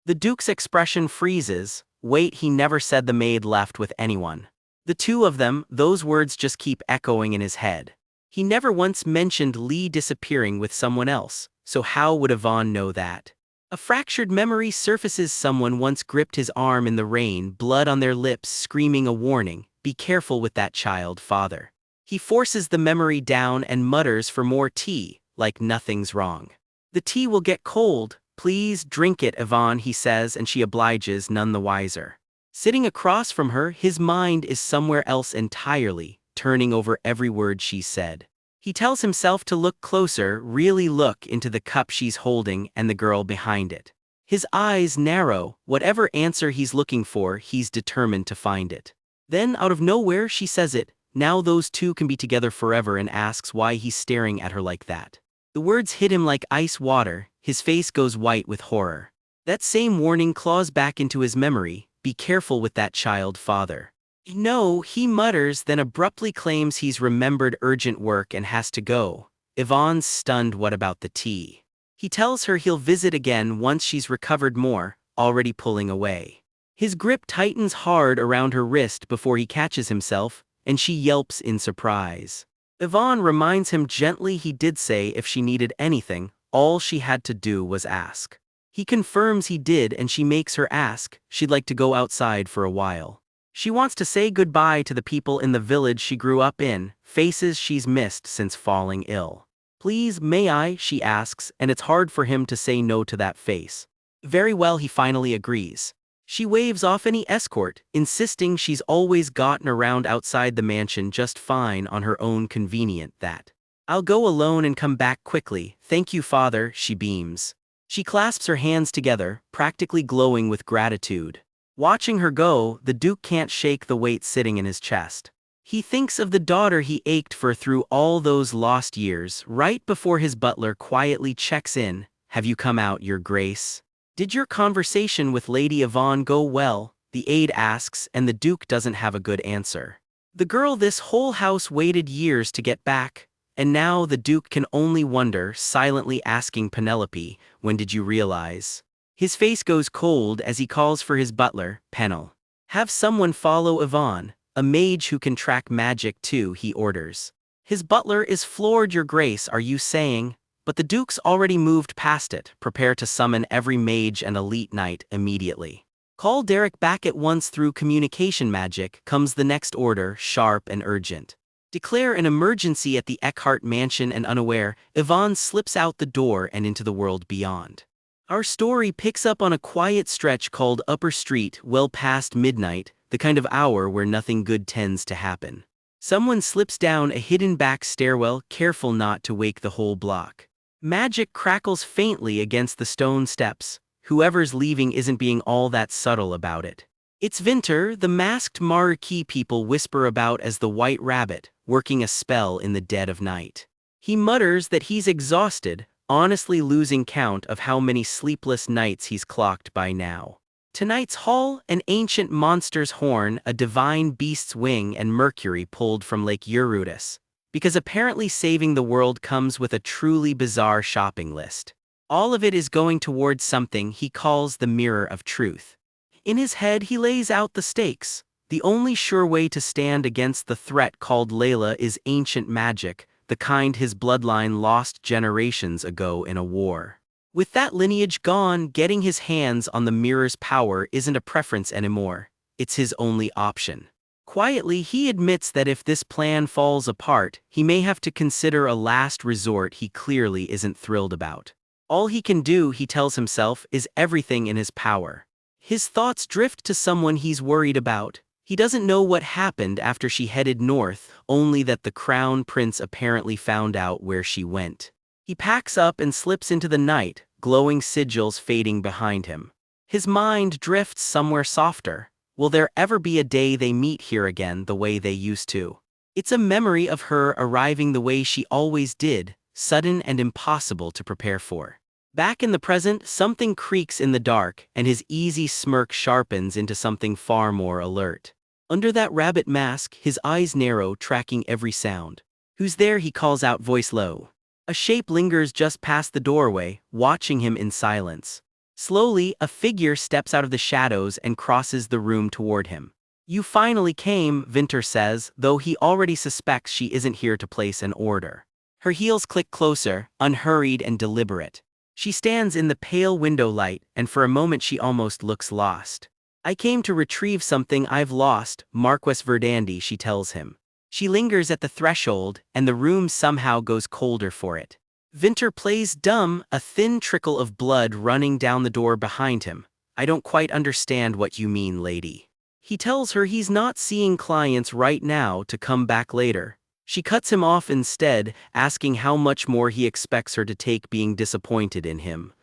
The Duke's expression freezes. Wait, he never said the maid left with anyone. The two of them, those words just keep echoing in his head. He never once mentioned Lee disappearing with someone else, so how would Yvonne know that? A fractured memory surfaces. Someone once gripped his arm in the rain, blood on their lips, screaming a warning, be careful with that child, father. He forces the memory down and mutters for more tea, like nothing's wrong. The tea will get cold, please drink it, Yvonne, he says, and she obliges, none the wiser. Sitting across from her, his mind is somewhere else entirely, turning over every word she said. He tells himself to look closer, really look into the cup she's holding and the girl behind it. His eyes narrow, whatever answer he's looking for, he's determined to find it. Then, out of nowhere, she says it, now those two can be together forever, and asks why he's staring at her like that. The words hit him like ice water, his face goes white with horror. That same warning claws back into his memory, be careful with that child, father. No, he mutters, then abruptly claims he's remembered urgent work and has to go. Yvonne's stunned. What about the tea? He tells her he'll visit again once she's recovered more, already pulling away. His grip tightens hard around her wrist before he catches himself, and she yelps in surprise. Yvonne reminds him gently he did say if she needed anything, all she had to do was ask. He confirms he did, and she makes her ask, she'd like to go outside for a while. She wants to say goodbye to the people in the village she grew up in, faces she's missed since falling ill. Please, may I, she asks, and it's hard for him to say no to that face. Very well, he finally agrees. She waves off any escort, insisting she's always gotten around outside the mansion just fine on her own convenient that. I'll go alone and come back quickly, thank you, father, she beams. She clasps her hands together, practically glowing with gratitude. Watching her go, the Duke can't shake the weight sitting in his chest. He thinks of the daughter he ached for through all those lost years, right before his butler quietly checks in. Have you come out, your grace? Did your conversation with Lady Yvonne go well? The aide asks, and the Duke doesn't have a good answer. The girl this whole house waited years to get back, and now the Duke can only wonder, silently asking Penelope, when did you realize? His face goes cold as he calls for his butler, Penel. Have someone follow Yvonne, a mage who can track magic too, he orders. His butler is floored. Your grace, are you saying? But the Duke's already moved past it, prepare to summon every mage and elite knight immediately. Call Derek back at once. Through communication magic comes the next order, sharp and urgent. Declare an emergency at the Eckhart mansion, and unaware, Yvonne slips out the door and into the world beyond. Our story picks up on a quiet stretch called Upper Street, well past midnight, the kind of hour where nothing good tends to happen. Someone slips down a hidden back stairwell, careful not to wake the whole block. Magic crackles faintly against the stone steps. Whoever's leaving isn't being all that subtle about it. It's Vinter, the masked marquee people whisper about as the White Rabbit, working a spell in the dead of night. He mutters that he's exhausted, honestly losing count of how many sleepless nights he's clocked by now. Tonight's haul, an ancient monster's horn, a divine beast's wing, and Mercury pulled from Lake Eurytus. Because apparently saving the world comes with a truly bizarre shopping list. All of it is going towards something he calls the mirror of truth. In his head he lays out the stakes. The only sure way to stand against the threat called Layla is ancient magic, the kind his bloodline lost generations ago in a war. With that lineage gone, getting his hands on the mirror's power isn't a preference anymore, it's his only option. Quietly, he admits that if this plan falls apart, he may have to consider a last resort he clearly isn't thrilled about. All he can do, he tells himself, is everything in his power. His thoughts drift to someone he's worried about. He doesn't know what happened after she headed north, only that the crown prince apparently found out where she went. He packs up and slips into the night, glowing sigils fading behind him. His mind drifts somewhere softer. Will there ever be a day they meet here again the way they used to? It's a memory of her arriving the way she always did, sudden and impossible to prepare for. Back in the present, something creaks in the dark, and his easy smirk sharpens into something far more alert. Under that rabbit mask, his eyes narrow, tracking every sound. Who's there? He calls out, voice low. A shape lingers just past the doorway, watching him in silence. Slowly, a figure steps out of the shadows and crosses the room toward him. You finally came, Vinter says, though he already suspects she isn't here to place an order. Her heels click closer, unhurried and deliberate. She stands in the pale window light, and for a moment she almost looks lost. I came to retrieve something I've lost, Marquess Verdandi, she tells him. She lingers at the threshold, and the room somehow goes colder for it. Vinter plays dumb, a thin trickle of blood running down the door behind him. I don't quite understand what you mean, lady. He tells her he's not seeing clients right now, to come back later. She cuts him off instead, asking how much more he expects her to take being disappointed in him.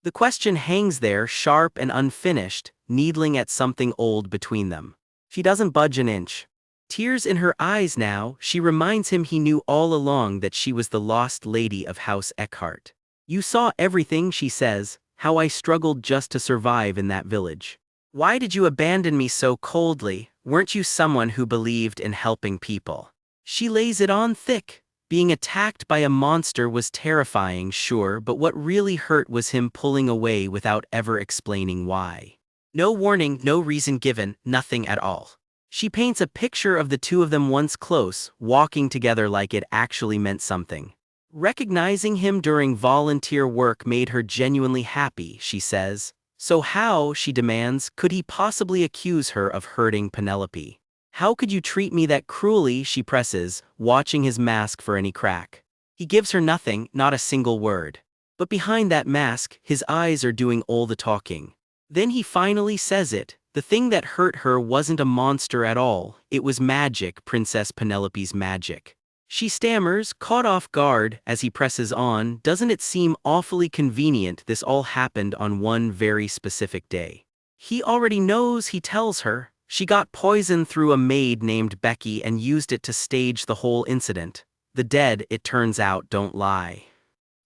The question hangs there, sharp and unfinished, needling at something old between them. She doesn't budge an inch. Tears in her eyes now, she reminds him he knew all along that she was the lost lady of House Eckhart. You saw everything, she says, how I struggled just to survive in that village. Why did you abandon me so coldly? Weren't you someone who believed in helping people? She lays it on thick. Being attacked by a monster was terrifying, sure, but what really hurt was him pulling away without ever explaining why. No warning, no reason given, nothing at all. She paints a picture of the two of them once close, walking together like it actually meant something. Recognizing him during volunteer work made her genuinely happy, she says. So how, she demands, could he possibly accuse her of hurting Penelope? How could you treat me that cruelly, she presses, watching his mask for any crack. He gives her nothing, not a single word. But behind that mask, his eyes are doing all the talking. Then he finally says it. The thing that hurt her wasn't a monster at all, it was magic, Princess Penelope's magic. She stammers, caught off guard, as he presses on. Doesn't it seem awfully convenient this all happened on one very specific day? He already knows, he tells her. She got poison through a maid named Becky and used it to stage the whole incident. The dead, it turns out, don't lie.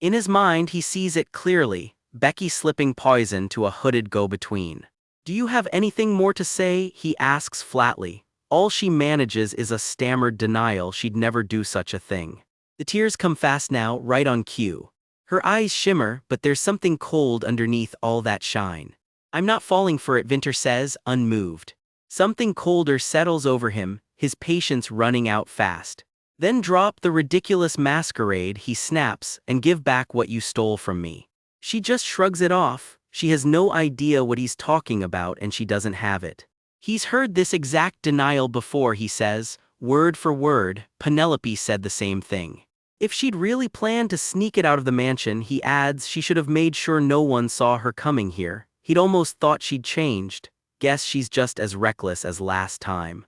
In his mind he sees it clearly, Becky slipping poison to a hooded go-between. Do you have anything more to say? He asks flatly. All she manages is a stammered denial she'd never do such a thing. The tears come fast now, right on cue. Her eyes shimmer, but there's something cold underneath all that shine. I'm not falling for it, Vinter says, unmoved. Something colder settles over him, his patience running out fast. Then drop the ridiculous masquerade, he snaps, and give back what you stole from me. She just shrugs it off. She has no idea what he's talking about and she doesn't have it. He's heard this exact denial before, he says, word for word. Penelope said the same thing. If she'd really planned to sneak it out of the mansion, he adds, she should have made sure no one saw her coming here. He'd almost thought she'd changed. Guess she's just as reckless as last time.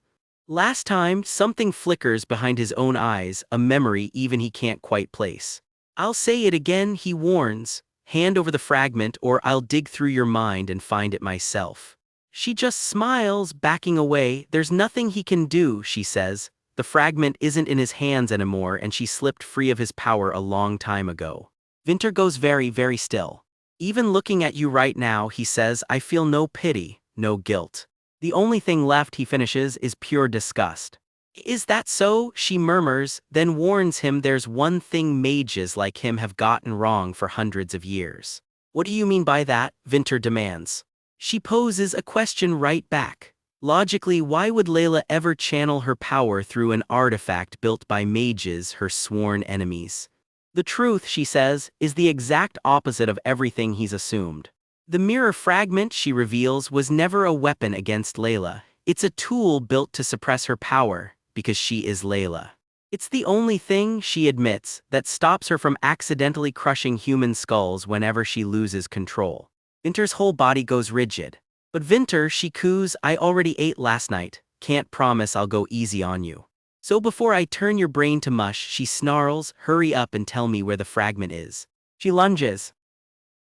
Last time, something flickers behind his own eyes, a memory even he can't quite place. I'll say it again, he warns. Hand over the fragment or I'll dig through your mind and find it myself. She just smiles, backing away. There's nothing he can do, she says. The fragment isn't in his hands anymore and she slipped free of his power a long time ago. Vinter goes very, very still. Even looking at you right now, he says, I feel no pity, no guilt. The only thing left, he finishes, is pure disgust. Is that so? She murmurs, then warns him there's one thing mages like him have gotten wrong for hundreds of years. What do you mean by that? Vinter demands. She poses a question right back. Logically, why would Layla ever channel her power through an artifact built by mages, her sworn enemies? The truth, she says, is the exact opposite of everything he's assumed. The mirror fragment, she reveals, was never a weapon against Layla. It's a tool built to suppress her power, because she is Layla. It's the only thing, she admits, that stops her from accidentally crushing human skulls whenever she loses control. Vinter's whole body goes rigid. But Vinter, she coos, I already ate last night, can't promise I'll go easy on you. So before I turn your brain to mush, she snarls, hurry up and tell me where the fragment is. She lunges.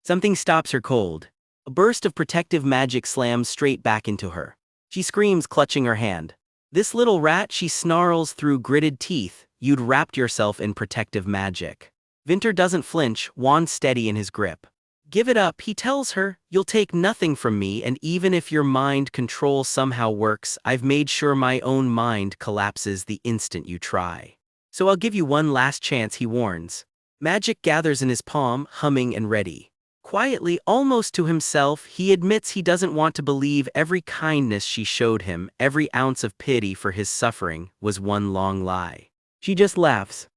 Something stops her cold. A burst of protective magic slams straight back into her. She screams, clutching her hand. This little rat, she snarls through gritted teeth, you'd wrapped yourself in protective magic. Vinter doesn't flinch, wand steady in his grip. Give it up, he tells her, you'll take nothing from me and even if your mind control somehow works, I've made sure my own mind collapses the instant you try. So I'll give you one last chance, he warns. Magic gathers in his palm, humming and ready. Quietly, almost to himself, he admits he doesn't want to believe every kindness she showed him, every ounce of pity for his suffering, was one long lie. She just laughs.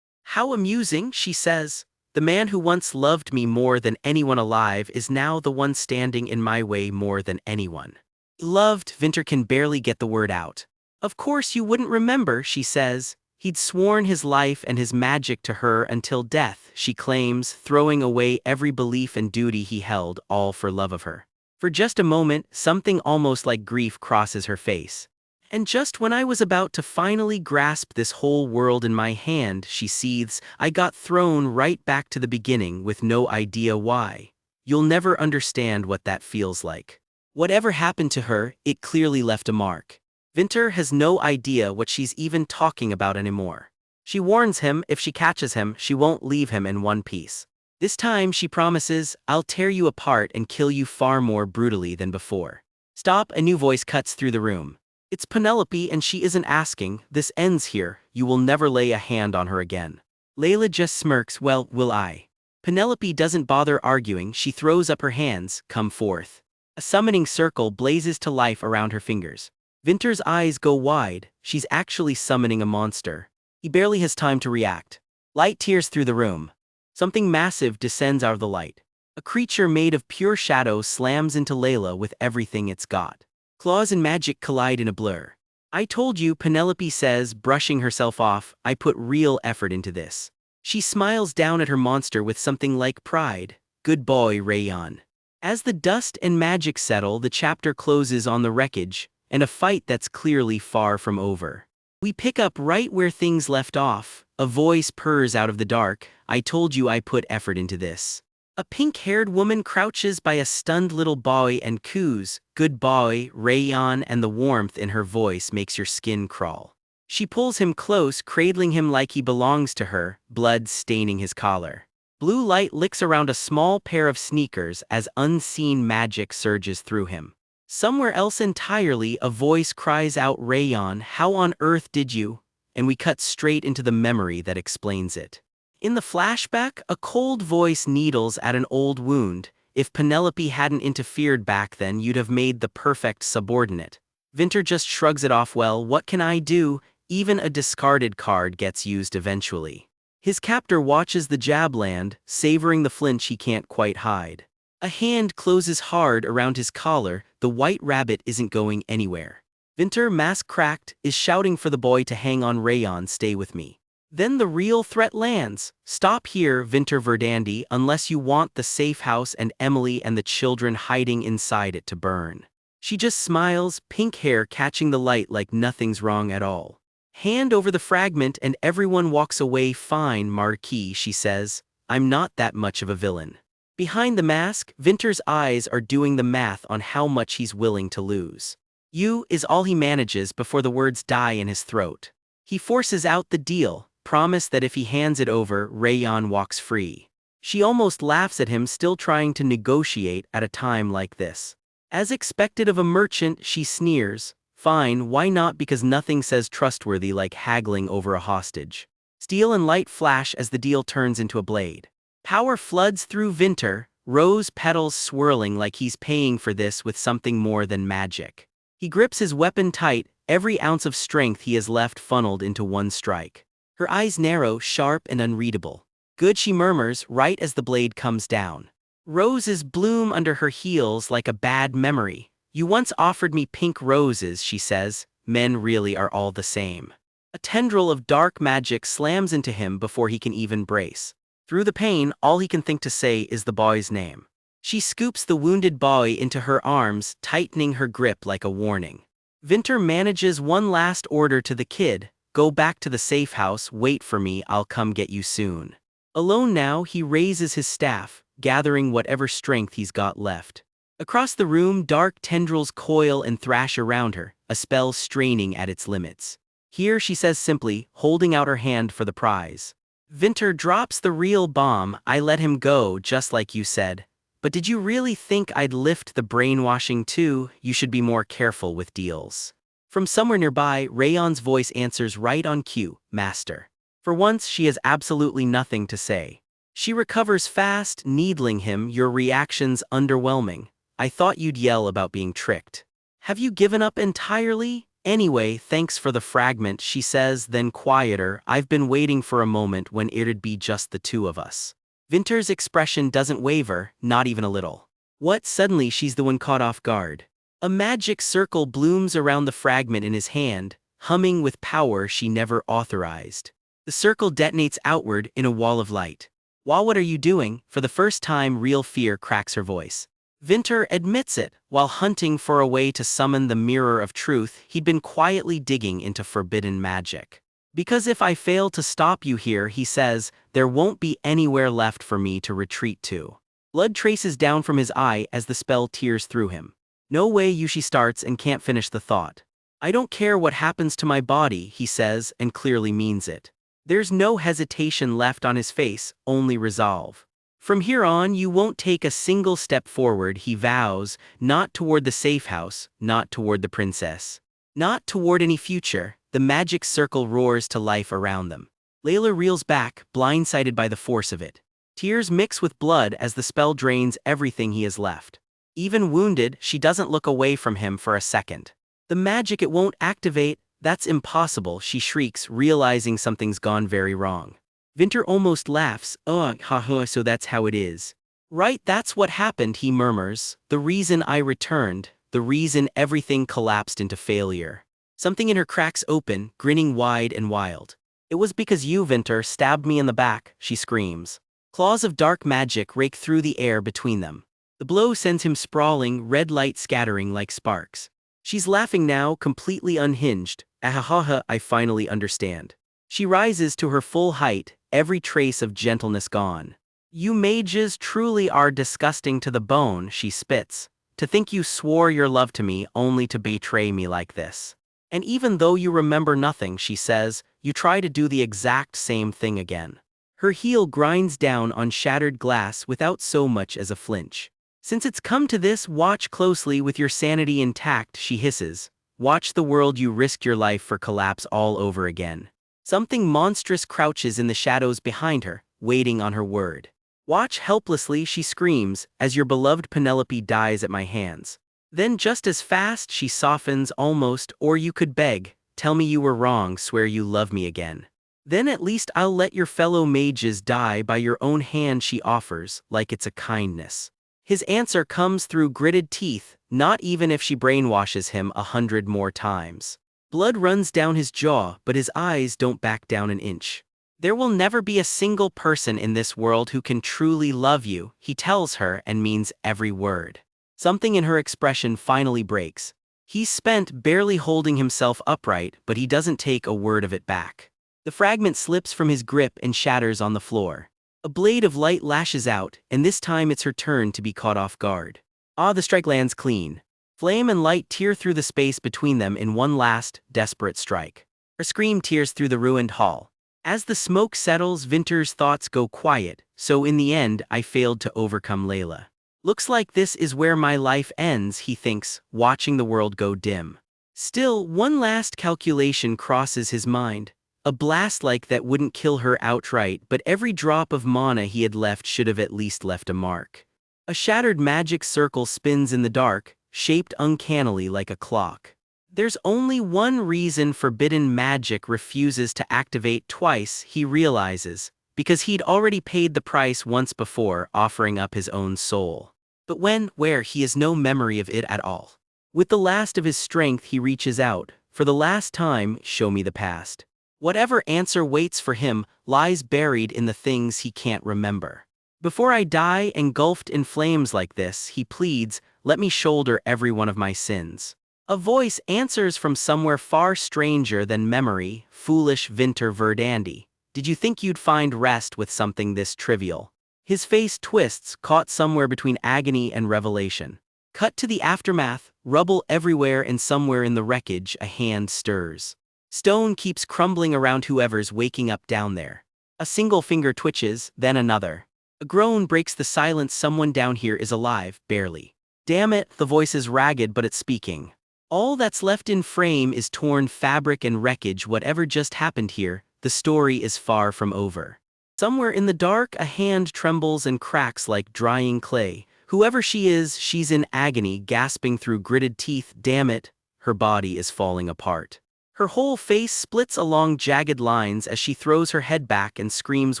How amusing, she says. The man who once loved me more than anyone alive is now the one standing in my way more than anyone. Loved, Vinter can barely get the word out. Of course you wouldn't remember, she says. He'd sworn his life and his magic to her until death, she claims, throwing away every belief and duty he held, all for love of her. For just a moment, something almost like grief crosses her face. And just when I was about to finally grasp this whole world in my hand, she seethes, I got thrown right back to the beginning with no idea why. You'll never understand what that feels like. Whatever happened to her, it clearly left a mark. Vinter has no idea what she's even talking about anymore. She warns him if she catches him, she won't leave him in one piece. This time she promises, I'll tear you apart and kill you far more brutally than before. Stop, a new voice cuts through the room. It's Penelope and she isn't asking, this ends here, you will never lay a hand on her again. Layla just smirks, well, will I? Penelope doesn't bother arguing, she throws up her hands, come forth. A summoning circle blazes to life around her fingers. Vinter's eyes go wide, she's actually summoning a monster. He barely has time to react. Light tears through the room. Something massive descends out of the light. A creature made of pure shadow slams into Layla with everything it's got. Claws and magic collide in a blur. I told you, Penelope says, brushing herself off, I put real effort into this. She smiles down at her monster with something like pride. Good boy, Rayon. As the dust and magic settle, the chapter closes on the wreckage, and a fight that's clearly far from over. We pick up right where things left off. A voice purrs out of the dark, I told you I put effort into this. A pink-haired woman crouches by a stunned little boy and coos, good boy, Rayon, and the warmth in her voice makes your skin crawl. She pulls him close, cradling him like he belongs to her, blood staining his collar. Blue light licks around a small pair of sneakers as unseen magic surges through him. Somewhere else entirely, a voice cries out, Rayon, how on earth did you? And we cut straight into the memory that explains it. In the flashback, a cold voice needles at an old wound. If Penelope hadn't interfered back then, you'd have made the perfect subordinate. Vinter just shrugs it off, well, what can I do? Even a discarded card gets used eventually. His captor watches the jab land, savoring the flinch he can't quite hide. A hand closes hard around his collar, the white rabbit isn't going anywhere. Vinter, mask cracked, is shouting for the boy to hang on. Rayon, stay with me. Then the real threat lands. Stop here, Vinter Verdandi, unless you want the safe house and Emily and the children hiding inside it to burn. She just smiles, pink hair catching the light like nothing's wrong at all. Hand over the fragment and everyone walks away fine, Marquis, she says. I'm not that much of a villain. Behind the mask, Vinter's eyes are doing the math on how much he's willing to lose. You is all he manages before the words die in his throat. He forces out the deal, promise that if he hands it over, Rayon walks free. She almost laughs at him, still trying to negotiate at a time like this. As expected of a merchant, she sneers. Fine, why not? Because nothing says trustworthy like haggling over a hostage. Steel and light flash as the deal turns into a blade. Power floods through Vinter, rose petals swirling like he's paying for this with something more than magic. He grips his weapon tight, every ounce of strength he has left funneled into one strike. Her eyes narrow, sharp and unreadable. Good, she murmurs, right as the blade comes down. Roses bloom under her heels like a bad memory. You once offered me pink roses, she says. Men really are all the same. A tendril of dark magic slams into him before he can even brace. Through the pain, all he can think to say is the boy's name. She scoops the wounded boy into her arms, tightening her grip like a warning. Vinter manages one last order to the kid. Go back to the safe house, wait for me, I'll come get you soon. Alone now, he raises his staff, gathering whatever strength he's got left. Across the room, dark tendrils coil and thrash around her, a spell straining at its limits. Here, she says simply, holding out her hand for the prize. Vinter drops the real bomb. I let him go, just like you said. But did you really think I'd lift the brainwashing too? You should be more careful with deals. From somewhere nearby, Rayon's voice answers right on cue, Master. For once, she has absolutely nothing to say. She recovers fast, needling him, your reaction's underwhelming. I thought you'd yell about being tricked. Have you given up entirely? Anyway, thanks for the fragment, she says, then quieter, I've been waiting for a moment when it'd be just the two of us. Vinter's expression doesn't waver, not even a little. What? Suddenly she's the one caught off guard. A magic circle blooms around the fragment in his hand, humming with power she never authorized. The circle detonates outward in a wall of light. "Wah, what are you doing?" For the first time, real fear cracks her voice. Vinter admits it. While hunting for a way to summon the mirror of truth, he'd been quietly digging into forbidden magic. "Because if I fail to stop you here," he says, "there won't be anywhere left for me to retreat to." Blood traces down from his eye as the spell tears through him. "No way," Yushi starts and can't finish the thought. "I don't care what happens to my body," he says, and clearly means it. There's no hesitation left on his face, only resolve. "From here on, you won't take a single step forward," he vows, "not toward the safe house, not toward the princess, not toward any future." The magic circle roars to life around them. Layla reels back, blindsided by the force of it. Tears mix with blood as the spell drains everything he has left. Even wounded, she doesn't look away from him for a second. "The magic, it won't activate." "That's impossible," she shrieks, realizing something's gone very wrong. Vinter almost laughs. "Ugh, haha, so that's how it is. Right, that's what happened," he murmurs. "The reason I returned, the reason everything collapsed into failure." Something in her cracks open, grinning wide and wild. "It was because you, Vinter, stabbed me in the back," she screams. Claws of dark magic rake through the air between them. The blow sends him sprawling, red light scattering like sparks. She's laughing now, completely unhinged. "Ahahaha, I finally understand." She rises to her full height, every trace of gentleness gone. "You mages truly are disgusting to the bone," she spits. "To think you swore your love to me only to betray me like this. And even though you remember nothing," she says, "you try to do the exact same thing again." Her heel grinds down on shattered glass without so much as a flinch. "Since it's come to this, watch closely with your sanity intact," she hisses. "Watch the world you risked your life for collapse all over again." Something monstrous crouches in the shadows behind her, waiting on her word. "Watch helplessly," she screams, "as your beloved Penelope dies at my hands." Then just as fast she softens almost. "Or you could beg, tell me you were wrong, swear you love me again. Then at least I'll let your fellow mages die by your own hand," she offers, like it's a kindness. His answer comes through gritted teeth, not even if she brainwashes him 100 more times. Blood runs down his jaw, but his eyes don't back down an inch. "There will never be a single person in this world who can truly love you," he tells her, and means every word. Something in her expression finally breaks. He's spent barely holding himself upright, but he doesn't take a word of it back. The fragment slips from his grip and shatters on the floor. A blade of light lashes out, and this time it's her turn to be caught off guard. The strike lands clean. Flame and light tear through the space between them in one last, desperate strike. Her scream tears through the ruined hall. As the smoke settles, Vinter's thoughts go quiet. "So in the end, I failed to overcome Layla. Looks like this is where my life ends," he thinks, watching the world go dim. Still, one last calculation crosses his mind. A blast like that wouldn't kill her outright, but every drop of mana he had left should have at least left a mark. A shattered magic circle spins in the dark, shaped uncannily like a clock. There's only one reason forbidden magic refuses to activate twice, he realizes, because he'd already paid the price once before, offering up his own soul. But when, where, he has no memory of it at all. With the last of his strength he reaches out. For the last time, show me the past. Whatever answer waits for him lies buried in the things he can't remember. "Before I die engulfed in flames like this," he pleads, "let me shoulder every one of my sins." A voice answers from somewhere far stranger than memory. "Foolish Vinter Verdandi. Did you think you'd find rest with something this trivial?" His face twists, caught somewhere between agony and revelation. Cut to the aftermath, rubble everywhere, and somewhere in the wreckage a hand stirs. Stone keeps crumbling around whoever's waking up down there. A single finger twitches, then another. A groan breaks the silence. Someone down here is alive, barely. Damn it, the voice is ragged but it's speaking. All that's left in frame is torn fabric and wreckage. Whatever just happened here, the story is far from over. Somewhere in the dark, a hand trembles and cracks like drying clay. Whoever she is, she's in agony, gasping through gritted teeth. Damn it, her body is falling apart. Her whole face splits along jagged lines as she throws her head back and screams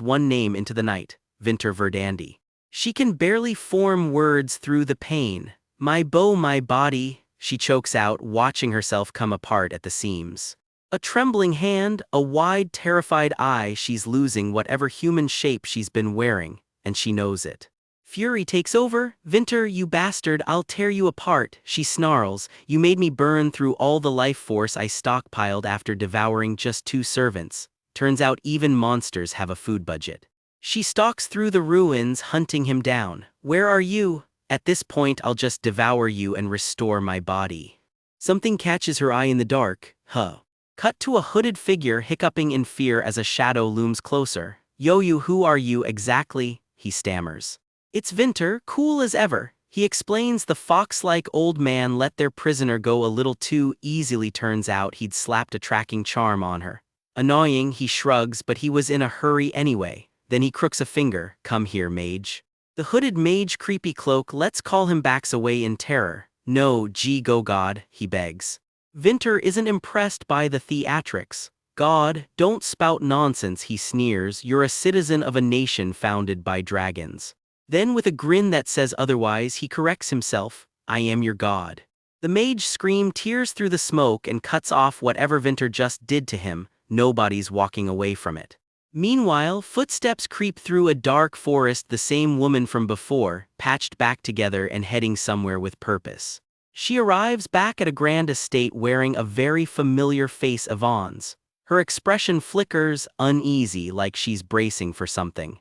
one name into the night, Vinter Verdandi. She can barely form words through the pain. "My bow, my body," she chokes out, watching herself come apart at the seams. A trembling hand, a wide, terrified eye, she's losing whatever human shape she's been wearing, and she knows it. Fury takes over. Winter, you bastard, I'll tear you apart, she snarls. You made me burn through all the life force I stockpiled after devouring just 2 servants. Turns out even monsters have a food budget. She stalks through the ruins, hunting him down. Where are you? At this point, I'll just devour you and restore my body. Something catches her eye in the dark. Cut to a hooded figure hiccuping in fear as a shadow looms closer. Yo, you, who are you exactly? He stammers. It's Winter, cool as ever. He explains the fox-like old man let their prisoner go a little too easily. Turns out he'd slapped a tracking charm on her. Annoying, he shrugs, but he was in a hurry anyway. Then he crooks a finger. Come here, mage. The hooded mage, creepy cloak, let's call him, backs away in terror. No, go God, he begs. Winter isn't impressed by the theatrics. God, don't spout nonsense, he sneers. You're a citizen of a nation founded by dragons. Then with a grin that says otherwise, he corrects himself. I am your god. The mage scream tears through the smoke and cuts off whatever Winter just did to him. Nobody's walking away from it. Meanwhile, footsteps creep through a dark forest, the same woman from before, patched back together and heading somewhere with purpose. She arrives back at a grand estate wearing a very familiar face, Yvonne's. Her expression flickers, uneasy, like she's bracing for something.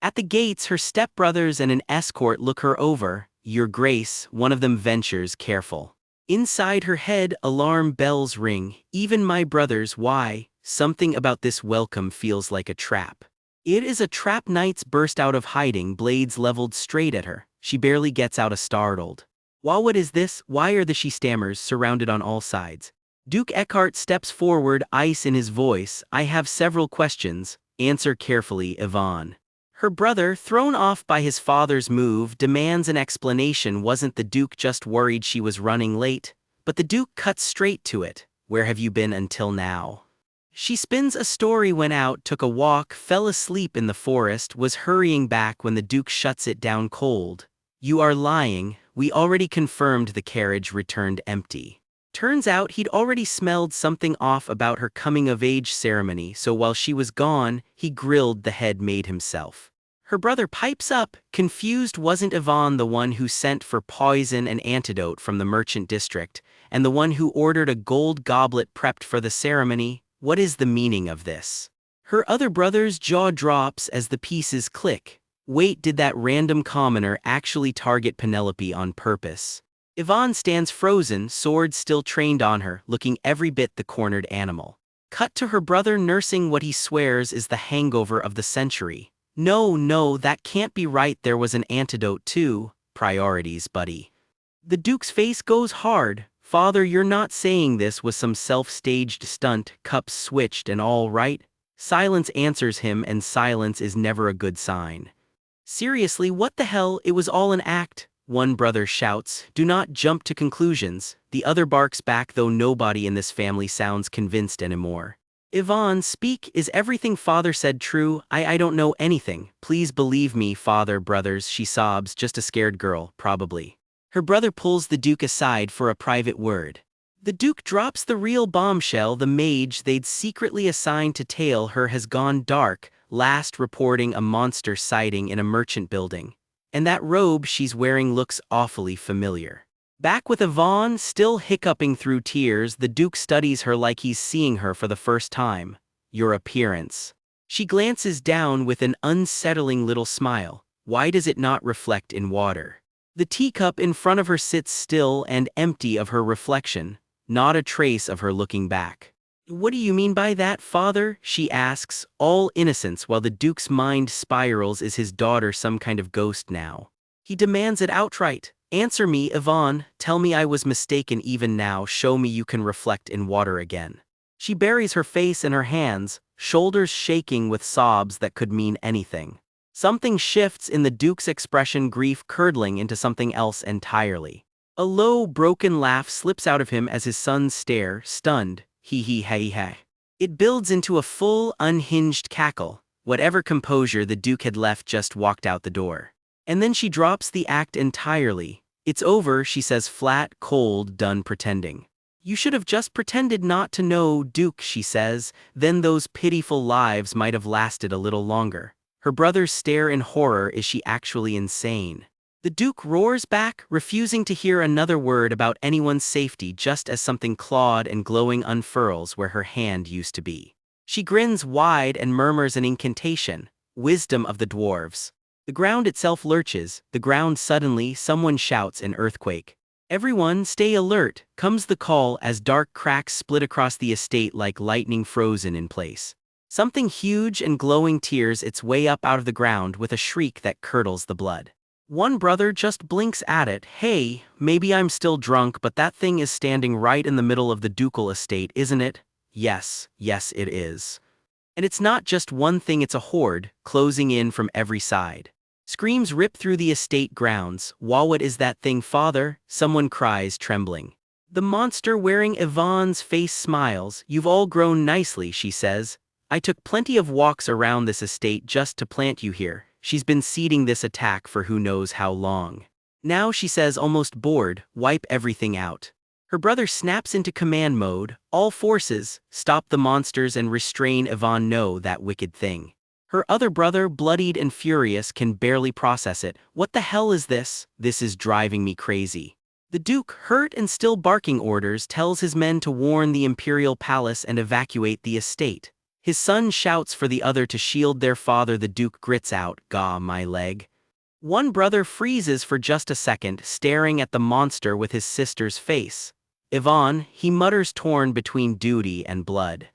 At the gates, her stepbrothers and an escort look her over. Your Grace, one of them ventures, careful. Inside her head, alarm bells ring. Even my brothers, why? Something about this welcome feels like a trap. It is a trap. Knights burst out of hiding, blades leveled straight at her. She barely gets out a startled. Wow, what is this? Why are she stammers, surrounded on all sides. Duke Eckhart steps forward, ice in his voice. I have several questions. Answer carefully, Yvonne. Her brother, thrown off by his father's move, demands an explanation. Wasn't the Duke just worried she was running late? But the Duke cuts straight to it. Where have you been until now? She spins a story. Went out, took a walk, fell asleep in the forest, was hurrying back when the Duke shuts it down cold. You are lying. We already confirmed the carriage returned empty. Turns out he'd already smelled something off about her coming-of-age ceremony, so while she was gone, he grilled the head maid himself. Her brother pipes up, confused. Wasn't Yvonne the one who sent for poison and antidote from the merchant district, and the one who ordered a gold goblet prepped for the ceremony? What is the meaning of this? Her other brother's jaw drops as the pieces click. Wait, did that random commoner actually target Penelope on purpose? Yvonne stands frozen, sword still trained on her, looking every bit the cornered animal. Cut to her brother nursing what he swears is the hangover of the century. No, that can't be right. There was an antidote too. Priorities, buddy. The Duke's face goes hard. Father, you're not saying this was some self-staged stunt, cups switched and all right? Silence answers him, and silence is never a good sign. Seriously, what the hell? It was all an act. One brother shouts, do not jump to conclusions. The other barks back, though nobody in this family sounds convinced anymore. Yvonne, speak, is everything father said true? I don't know anything. Please believe me, father. Brothers, she sobs, just a scared girl, probably. Her brother pulls the Duke aside for a private word. The Duke drops the real bombshell. The mage they'd secretly assigned to tail her has gone dark, last reporting a monster sighting in a merchant building. And that robe she's wearing looks awfully familiar. Back with Yvonne, still hiccuping through tears, the Duke studies her like he's seeing her for the first time. Your appearance. She glances down with an unsettling little smile. Why does it not reflect in water? The teacup in front of her sits still and empty of her reflection, not a trace of her looking back. What do you mean by that, father? She asks, all innocence while the Duke's mind spirals. Is his daughter some kind of ghost now? He demands it outright. Answer me, Yvonne. Tell me I was mistaken. Even now, show me you can reflect in water again. She buries her face in her hands, shoulders shaking with sobs that could mean anything. Something shifts in the Duke's expression, grief curdling into something else entirely. A low, broken laugh slips out of him as his sons stare, stunned. He. It builds into a full, unhinged cackle. Whatever composure the Duke had left just walked out the door. And then she drops the act entirely. "It's over," she says flat, cold, done pretending. "You should have just pretended not to know, Duke," she says, "then those pitiful lives might have lasted a little longer." Her brothers stare in horror. Is she actually insane? The Duke roars back, refusing to hear another word about anyone's safety just as something clawed and glowing unfurls where her hand used to be. She grins wide and murmurs an incantation, "Wisdom of the dwarves." The ground itself lurches, the ground suddenly, someone shouts in earthquake. "Everyone, stay alert," comes the call as dark cracks split across the estate like lightning frozen in place. Something huge and glowing tears its way up out of the ground with a shriek that curdles the blood. One brother just blinks at it. "Hey, maybe I'm still drunk, but that thing is standing right in the middle of the ducal estate, isn't it?" Yes, it is. And it's not just one thing, it's a horde, closing in from every side. Screams rip through the estate grounds. "What is that thing, father?" someone cries, trembling. The monster wearing Yvonne's face smiles. "You've all grown nicely," she says. "I took plenty of walks around this estate just to plant you here." She's been seeding this attack for who knows how long. Now, she says, almost bored, "Wipe everything out." Her brother snaps into command mode. "All forces, stop the monsters and restrain Yvonne, no, that wicked thing." Her other brother, bloodied and furious, can barely process it. "What the hell is this? This is driving me crazy." The Duke, hurt and still barking orders, tells his men to warn the imperial palace and evacuate the estate. His son shouts for the other to shield their father. The Duke grits out, "Gah, my leg." One brother freezes for just a second, staring at the monster with his sister's face. "Yvonne," he mutters, torn between duty and blood.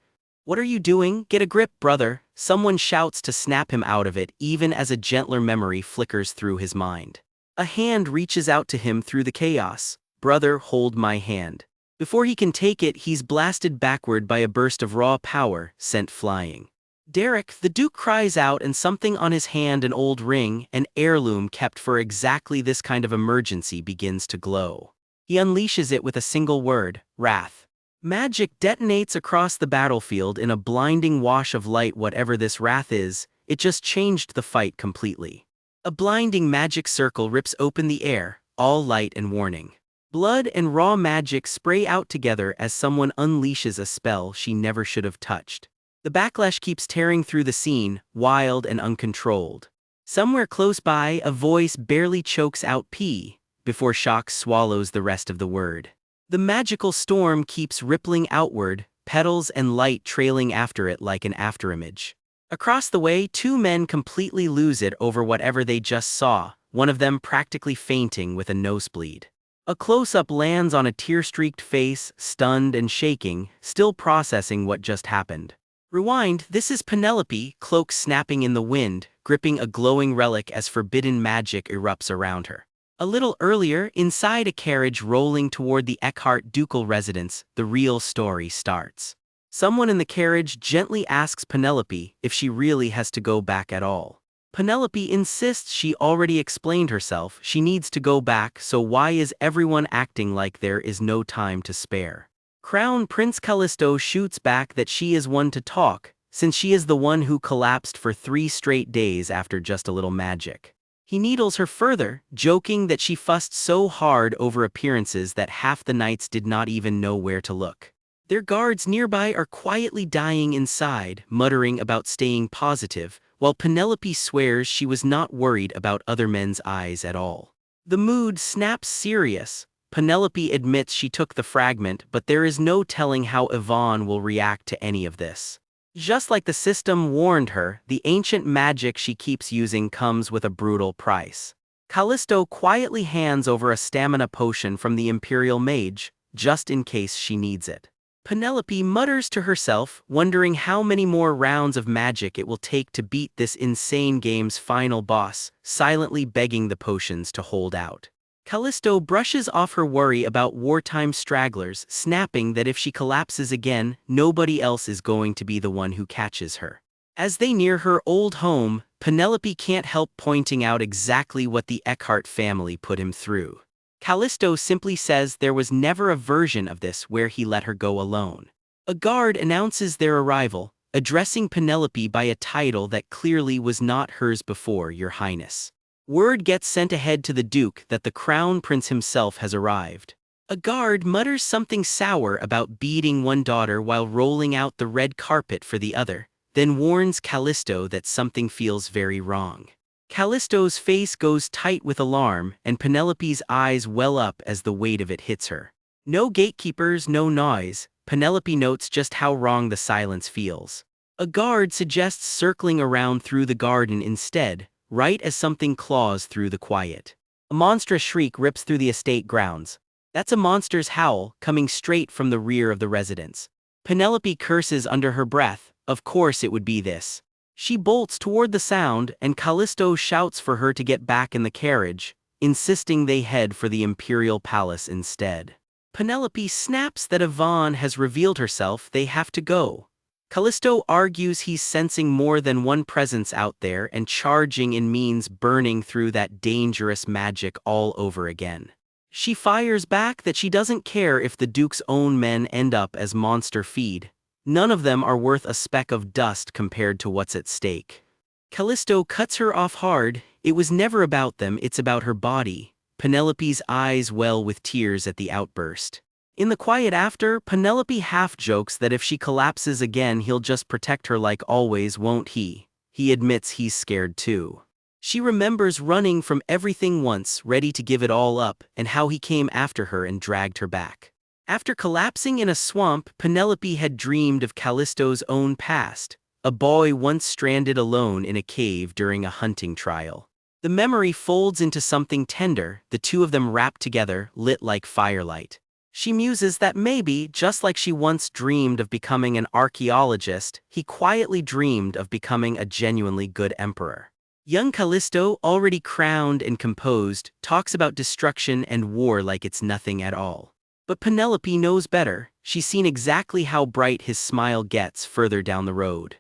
"What are you doing? Get a grip, brother." Someone shouts to snap him out of it, even as a gentler memory flickers through his mind. A hand reaches out to him through the chaos. "Brother, hold my hand." Before he can take it, he's blasted backward by a burst of raw power, sent flying. "Derek," the Duke cries out, and something on his hand, an old ring, an heirloom kept for exactly this kind of emergency, begins to glow. He unleashes it with a single word, "Wrath." Magic detonates across the battlefield in a blinding wash of light. Whatever this wrath is, it just changed the fight completely. A blinding magic circle rips open the air, all light and warning. Blood and raw magic spray out together as someone unleashes a spell she never should have touched. The backlash keeps tearing through the scene, wild and uncontrolled. Somewhere close by, a voice barely chokes out "P" before shock swallows the rest of the word. The magical storm keeps rippling outward, petals and light trailing after it like an afterimage. Across the way, two men completely lose it over whatever they just saw, one of them practically fainting with a nosebleed. A close-up lands on a tear-streaked face, stunned and shaking, still processing what just happened. Rewind, this is Penelope, cloak snapping in the wind, gripping a glowing relic as forbidden magic erupts around her. A little earlier, inside a carriage rolling toward the Eckhart ducal residence, the real story starts. Someone in the carriage gently asks Penelope if she really has to go back at all. Penelope insists she already explained herself, she needs to go back, so why is everyone acting like there is no time to spare? Crown Prince Callisto shoots back that she is one to talk, since she is the one who collapsed for 3 straight days after just a little magic. He needles her further, joking that she fussed so hard over appearances that half the knights did not even know where to look. Their guards nearby are quietly dying inside, muttering about staying positive, while Penelope swears she was not worried about other men's eyes at all. The mood snaps serious. Penelope admits she took the fragment, but there is no telling how Yvonne will react to any of this. Just like the system warned her, the ancient magic she keeps using comes with a brutal price. Callisto quietly hands over a stamina potion from the Imperial Mage, just in case she needs it. Penelope mutters to herself, wondering how many more rounds of magic it will take to beat this insane game's final boss, silently begging the potions to hold out. Callisto brushes off her worry about wartime stragglers, snapping that if she collapses again, nobody else is going to be the one who catches her. As they near her old home, Penelope can't help pointing out exactly what the Eckhart family put him through. Callisto simply says there was never a version of this where he let her go alone. A guard announces their arrival, addressing Penelope by a title that clearly was not hers before, "Your Highness." Word gets sent ahead to the Duke that the Crown Prince himself has arrived. A guard mutters something sour about beating one daughter while rolling out the red carpet for the other, then warns Callisto that something feels very wrong. Callisto's face goes tight with alarm, and Penelope's eyes well up as the weight of it hits her. No gatekeepers, no noise. Penelope notes just how wrong the silence feels. A guard suggests circling around through the garden instead, right as something claws through the quiet. A monstrous shriek rips through the estate grounds. That's a monster's howl, coming straight from the rear of the residence. Penelope curses under her breath. Of course it would be this. She bolts toward the sound, and Callisto shouts for her to get back in the carriage, insisting they head for the Imperial Palace instead. Penelope snaps that Yvonne has revealed herself. They have to go. Callisto argues he's sensing more than one presence out there, and charging in means burning through that dangerous magic all over again. She fires back that she doesn't care if the Duke's own men end up as monster feed. None of them are worth a speck of dust compared to what's at stake. Callisto cuts her off hard. It was never about them, it's about her body. Penelope's eyes well with tears at the outburst. In the quiet after, Penelope half jokes that if she collapses again he'll just protect her like always, won't he? He admits he's scared too. She remembers running from everything once, ready to give it all up, and how he came after her and dragged her back. After collapsing in a swamp, Penelope had dreamed of Callisto's own past, a boy once stranded alone in a cave during a hunting trial. The memory folds into something tender, the two of them wrapped together, lit like firelight. She muses that maybe, just like she once dreamed of becoming an archaeologist, he quietly dreamed of becoming a genuinely good emperor. Young Callisto, already crowned and composed, talks about destruction and war like it's nothing at all. But Penelope knows better. She's seen exactly how bright his smile gets further down the road.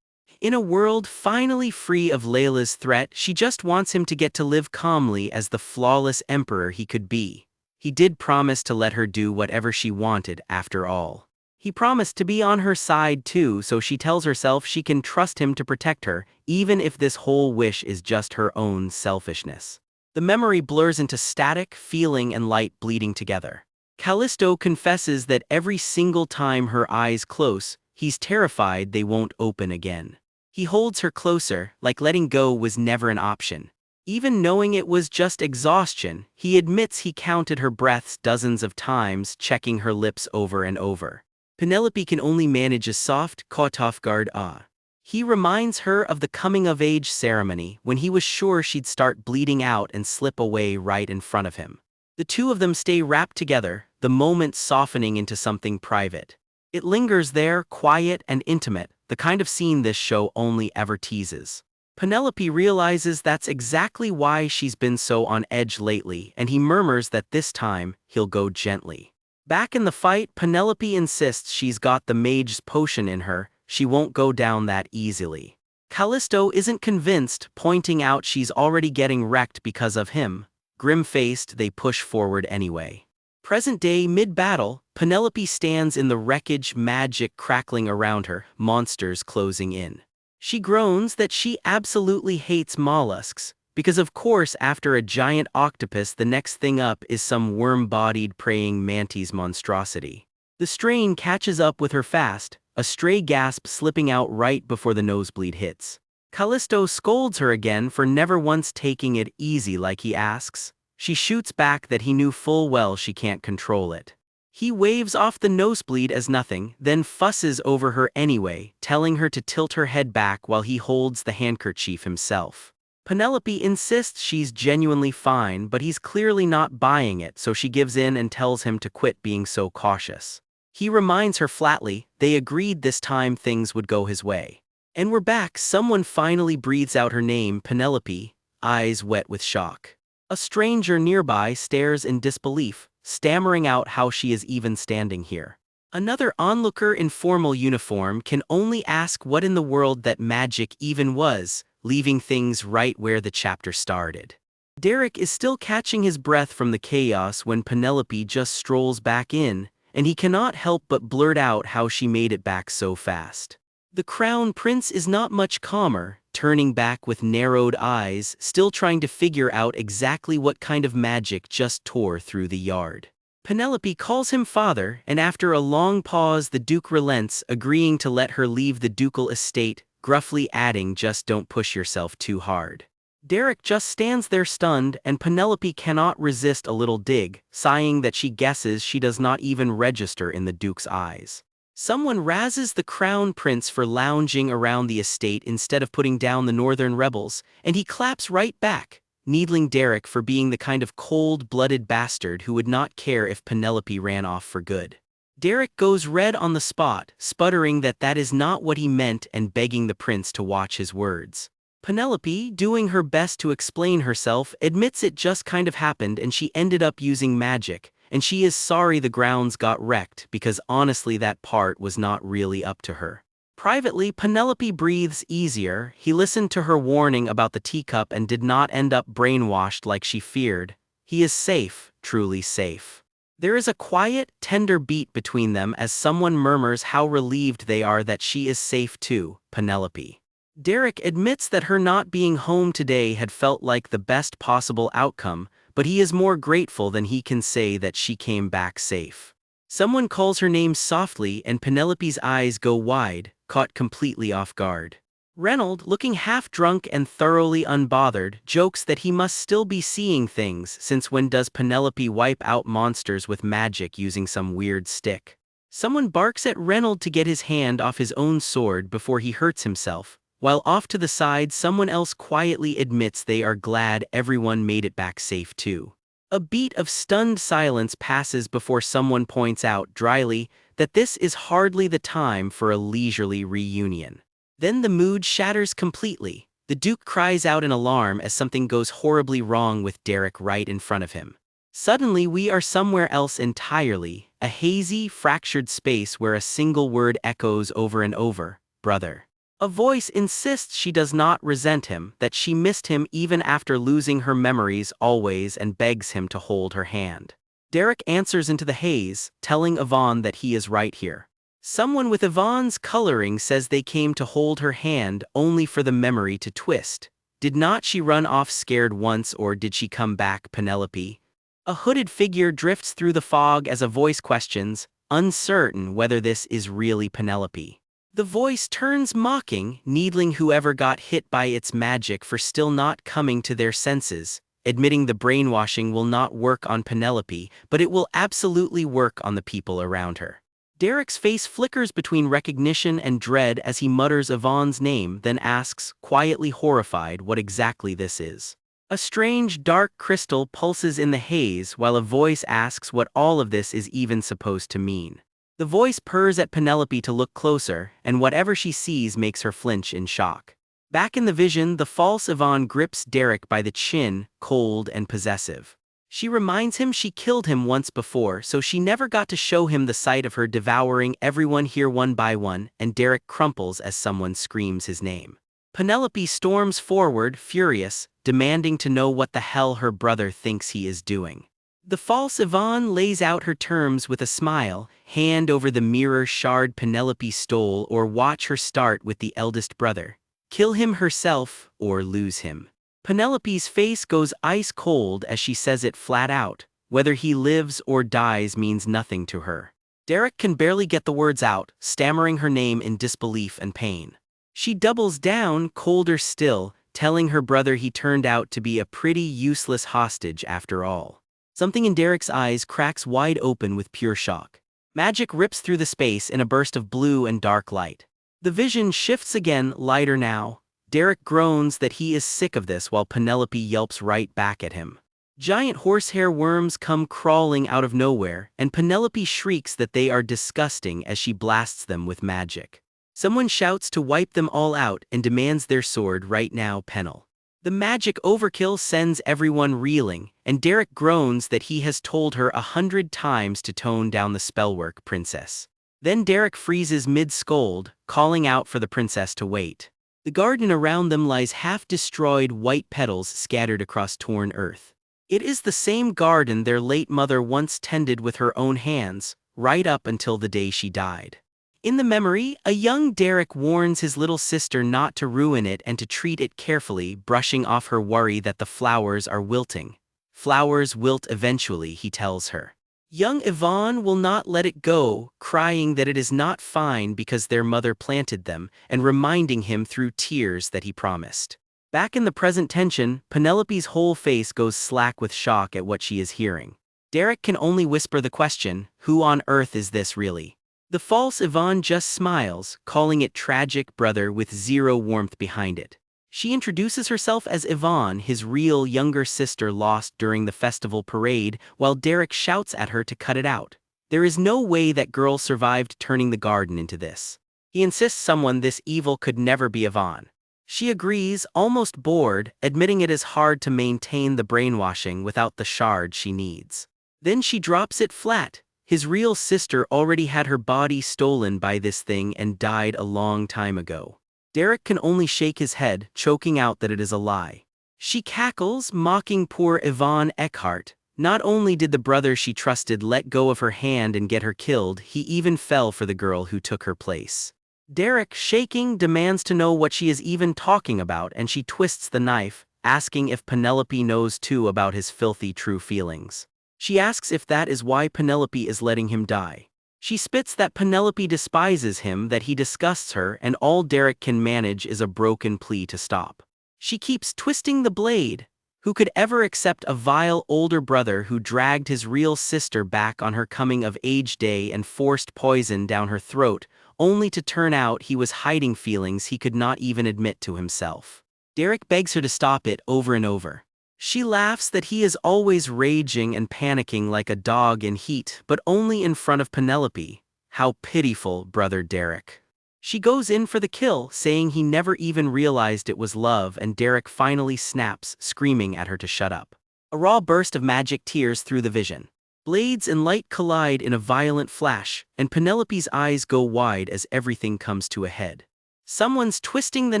In a world finally free of Layla's threat, she just wants him to get to live calmly as the flawless emperor he could be. He did promise to let her do whatever she wanted after all. He promised to be on her side too, so she tells herself she can trust him to protect her, even if this whole wish is just her own selfishness. The memory blurs into static, feeling and light bleeding together. Callisto confesses that every single time her eyes close, he's terrified they won't open again. He holds her closer, like letting go was never an option. Even knowing it was just exhaustion, he admits he counted her breaths dozens of times, checking her lips over and over. Penelope can only manage a soft, caught-off-guard ah. He reminds her of the coming-of-age ceremony when he was sure she'd start bleeding out and slip away right in front of him. The two of them stay wrapped together, the moment softening into something private. It lingers there, quiet and intimate, the kind of scene this show only ever teases. Penelope realizes that's exactly why she's been so on edge lately, and he murmurs that this time, he'll go gently. Back in the fight, Penelope insists she's got the mage's potion in her, she won't go down that easily. Callisto isn't convinced, pointing out she's already getting wrecked because of him. Grim-faced, they push forward anyway. Present day, mid-battle, Penelope stands in the wreckage, magic crackling around her, monsters closing in. She groans that she absolutely hates mollusks, because of course after a giant octopus the next thing up is some worm-bodied praying mantis monstrosity. The strain catches up with her fast, a stray gasp slipping out right before the nosebleed hits. Callisto scolds her again for never once taking it easy like he asks. She shoots back that he knew full well she can't control it. He waves off the nosebleed as nothing, then fusses over her anyway, telling her to tilt her head back while he holds the handkerchief himself. Penelope insists she's genuinely fine, but he's clearly not buying it, so she gives in and tells him to quit being so cautious. He reminds her flatly, they agreed this time things would go his way. And we're back. Someone finally breathes out her name, Penelope, eyes wet with shock. A stranger nearby stares in disbelief, stammering out how she is even standing here. Another onlooker in formal uniform can only ask what in the world that magic even was, leaving things right where the chapter started. Derek is still catching his breath from the chaos when Penelope just strolls back in, and he cannot help but blurt out how she made it back so fast. The Crown Prince is not much calmer, turning back with narrowed eyes, still trying to figure out exactly what kind of magic just tore through the yard. Penelope calls him father, and after a long pause the Duke relents, agreeing to let her leave the ducal estate, gruffly adding, "Just don't push yourself too hard." Derek just stands there stunned, and Penelope cannot resist a little dig, sighing that she guesses she does not even register in the Duke's eyes. Someone razzes the Crown Prince for lounging around the estate instead of putting down the Northern rebels, and he claps right back, needling Derek for being the kind of cold-blooded bastard who would not care if Penelope ran off for good. Derek goes red on the spot, sputtering that is not what he meant and begging the prince to watch his words. Penelope, doing her best to explain herself, admits it just kind of happened and she ended up using magic, and she is sorry the grounds got wrecked because honestly that part was not really up to her. Privately, Penelope breathes easier. He listened to her warning about the teacup and did not end up brainwashed like she feared. He is safe, truly safe. There is a quiet, tender beat between them as someone murmurs how relieved they are that she is safe too, Penelope. Derek admits that her not being home today had felt like the best possible outcome, but he is more grateful than he can say that she came back safe. Someone calls her name softly and Penelope's eyes go wide, caught completely off guard. Reynold, looking half drunk and thoroughly unbothered, jokes that he must still be seeing things since when does Penelope wipe out monsters with magic using some weird stick? Someone barks at Reynold to get his hand off his own sword before he hurts himself, while off to the side someone else quietly admits they are glad everyone made it back safe too. A beat of stunned silence passes before someone points out dryly that this is hardly the time for a leisurely reunion. Then the mood shatters completely. The Duke cries out in alarm as something goes horribly wrong with Derek right in front of him. Suddenly we are somewhere else entirely, a hazy, fractured space where a single word echoes over and over, "Brother." A voice insists she does not resent him, that she missed him even after losing her memories always, and begs him to hold her hand. Derek answers into the haze, telling Yvonne that he is right here. Someone with Yvonne's coloring says they came to hold her hand only for the memory to twist. Did not she run off scared once, or did she come back, Penelope? A hooded figure drifts through the fog as a voice questions, uncertain whether this is really Penelope. The voice turns mocking, needling whoever got hit by its magic for still not coming to their senses, admitting the brainwashing will not work on Penelope, but it will absolutely work on the people around her. Derek's face flickers between recognition and dread as he mutters Yvonne's name, then asks, quietly horrified, what exactly this is. A strange, dark crystal pulses in the haze while a voice asks what all of this is even supposed to mean. The voice purrs at Penelope to look closer, and whatever she sees makes her flinch in shock. Back in the vision, the false Yvonne grips Derek by the chin, cold and possessive. She reminds him she killed him once before, so she never got to show him the sight of her devouring everyone here one by one, and Derek crumples as someone screams his name. Penelope storms forward, furious, demanding to know what the hell her brother thinks he is doing. The false Yvonne lays out her terms with a smile, hand over the mirror shard Penelope stole, or watch her start with the eldest brother. Kill him herself, or lose him. Penelope's face goes ice cold as she says it flat out. Whether he lives or dies means nothing to her. Derek can barely get the words out, stammering her name in disbelief and pain. She doubles down, colder still, telling her brother he turned out to be a pretty useless hostage after all. Something in Derek's eyes cracks wide open with pure shock. Magic rips through the space in a burst of blue and dark light. The vision shifts again, lighter now. Derek groans that he is sick of this while Penelope yelps right back at him. Giant horsehair worms come crawling out of nowhere, and Penelope shrieks that they are disgusting as she blasts them with magic. Someone shouts to wipe them all out and demands their sword right now, Penel. The magic overkill sends everyone reeling, and Derek groans that he has told her 100 times to tone down the spellwork, princess. Then Derek freezes mid-scold, calling out for the princess to wait. The garden around them lies half-destroyed white petals scattered across torn earth. It is the same garden their late mother once tended with her own hands, right up until the day she died. In the memory, a young Derek warns his little sister not to ruin it and to treat it carefully, brushing off her worry that the flowers are wilting. Flowers wilt eventually, he tells her. Young Yvonne will not let it go, crying that it is not fine because their mother planted them, and reminding him through tears that he promised. Back in the present tension, Penelope's whole face goes slack with shock at what she is hearing. Derek can only whisper the question, who on earth is this really? The false Yvonne just smiles, calling it tragic brother with zero warmth behind it. She introduces herself as Yvonne, his real younger sister lost during the festival parade, while Derek shouts at her to cut it out. There is no way that girl survived turning the garden into this. He insists someone this evil could never be Yvonne. She agrees, almost bored, admitting it is hard to maintain the brainwashing without the shard she needs. Then she drops it flat. His real sister already had her body stolen by this thing and died a long time ago. Derek can only shake his head, choking out that it is a lie. She cackles, mocking poor Yvonne Eckhart. Not only did the brother she trusted let go of her hand and get her killed, he even fell for the girl who took her place. Derek, shaking, demands to know what she is even talking about, and she twists the knife, asking if Penelope knows too about his filthy true feelings. She asks if that is why Penelope is letting him die. She spits that Penelope despises him, that he disgusts her, and all Derek can manage is a broken plea to stop. She keeps twisting the blade. Who could ever accept a vile older brother who dragged his real sister back on her coming-of-age day and forced poison down her throat, only to turn out he was hiding feelings he could not even admit to himself? Derek begs her to stop it over and over. She laughs that he is always raging and panicking like a dog in heat, but only in front of Penelope. How pitiful, brother Derek. She goes in for the kill, saying he never even realized it was love, and Derek finally snaps, screaming at her to shut up. A raw burst of magic tears through the vision. Blades and light collide in a violent flash, and Penelope's eyes go wide as everything comes to a head. Someone's twisting the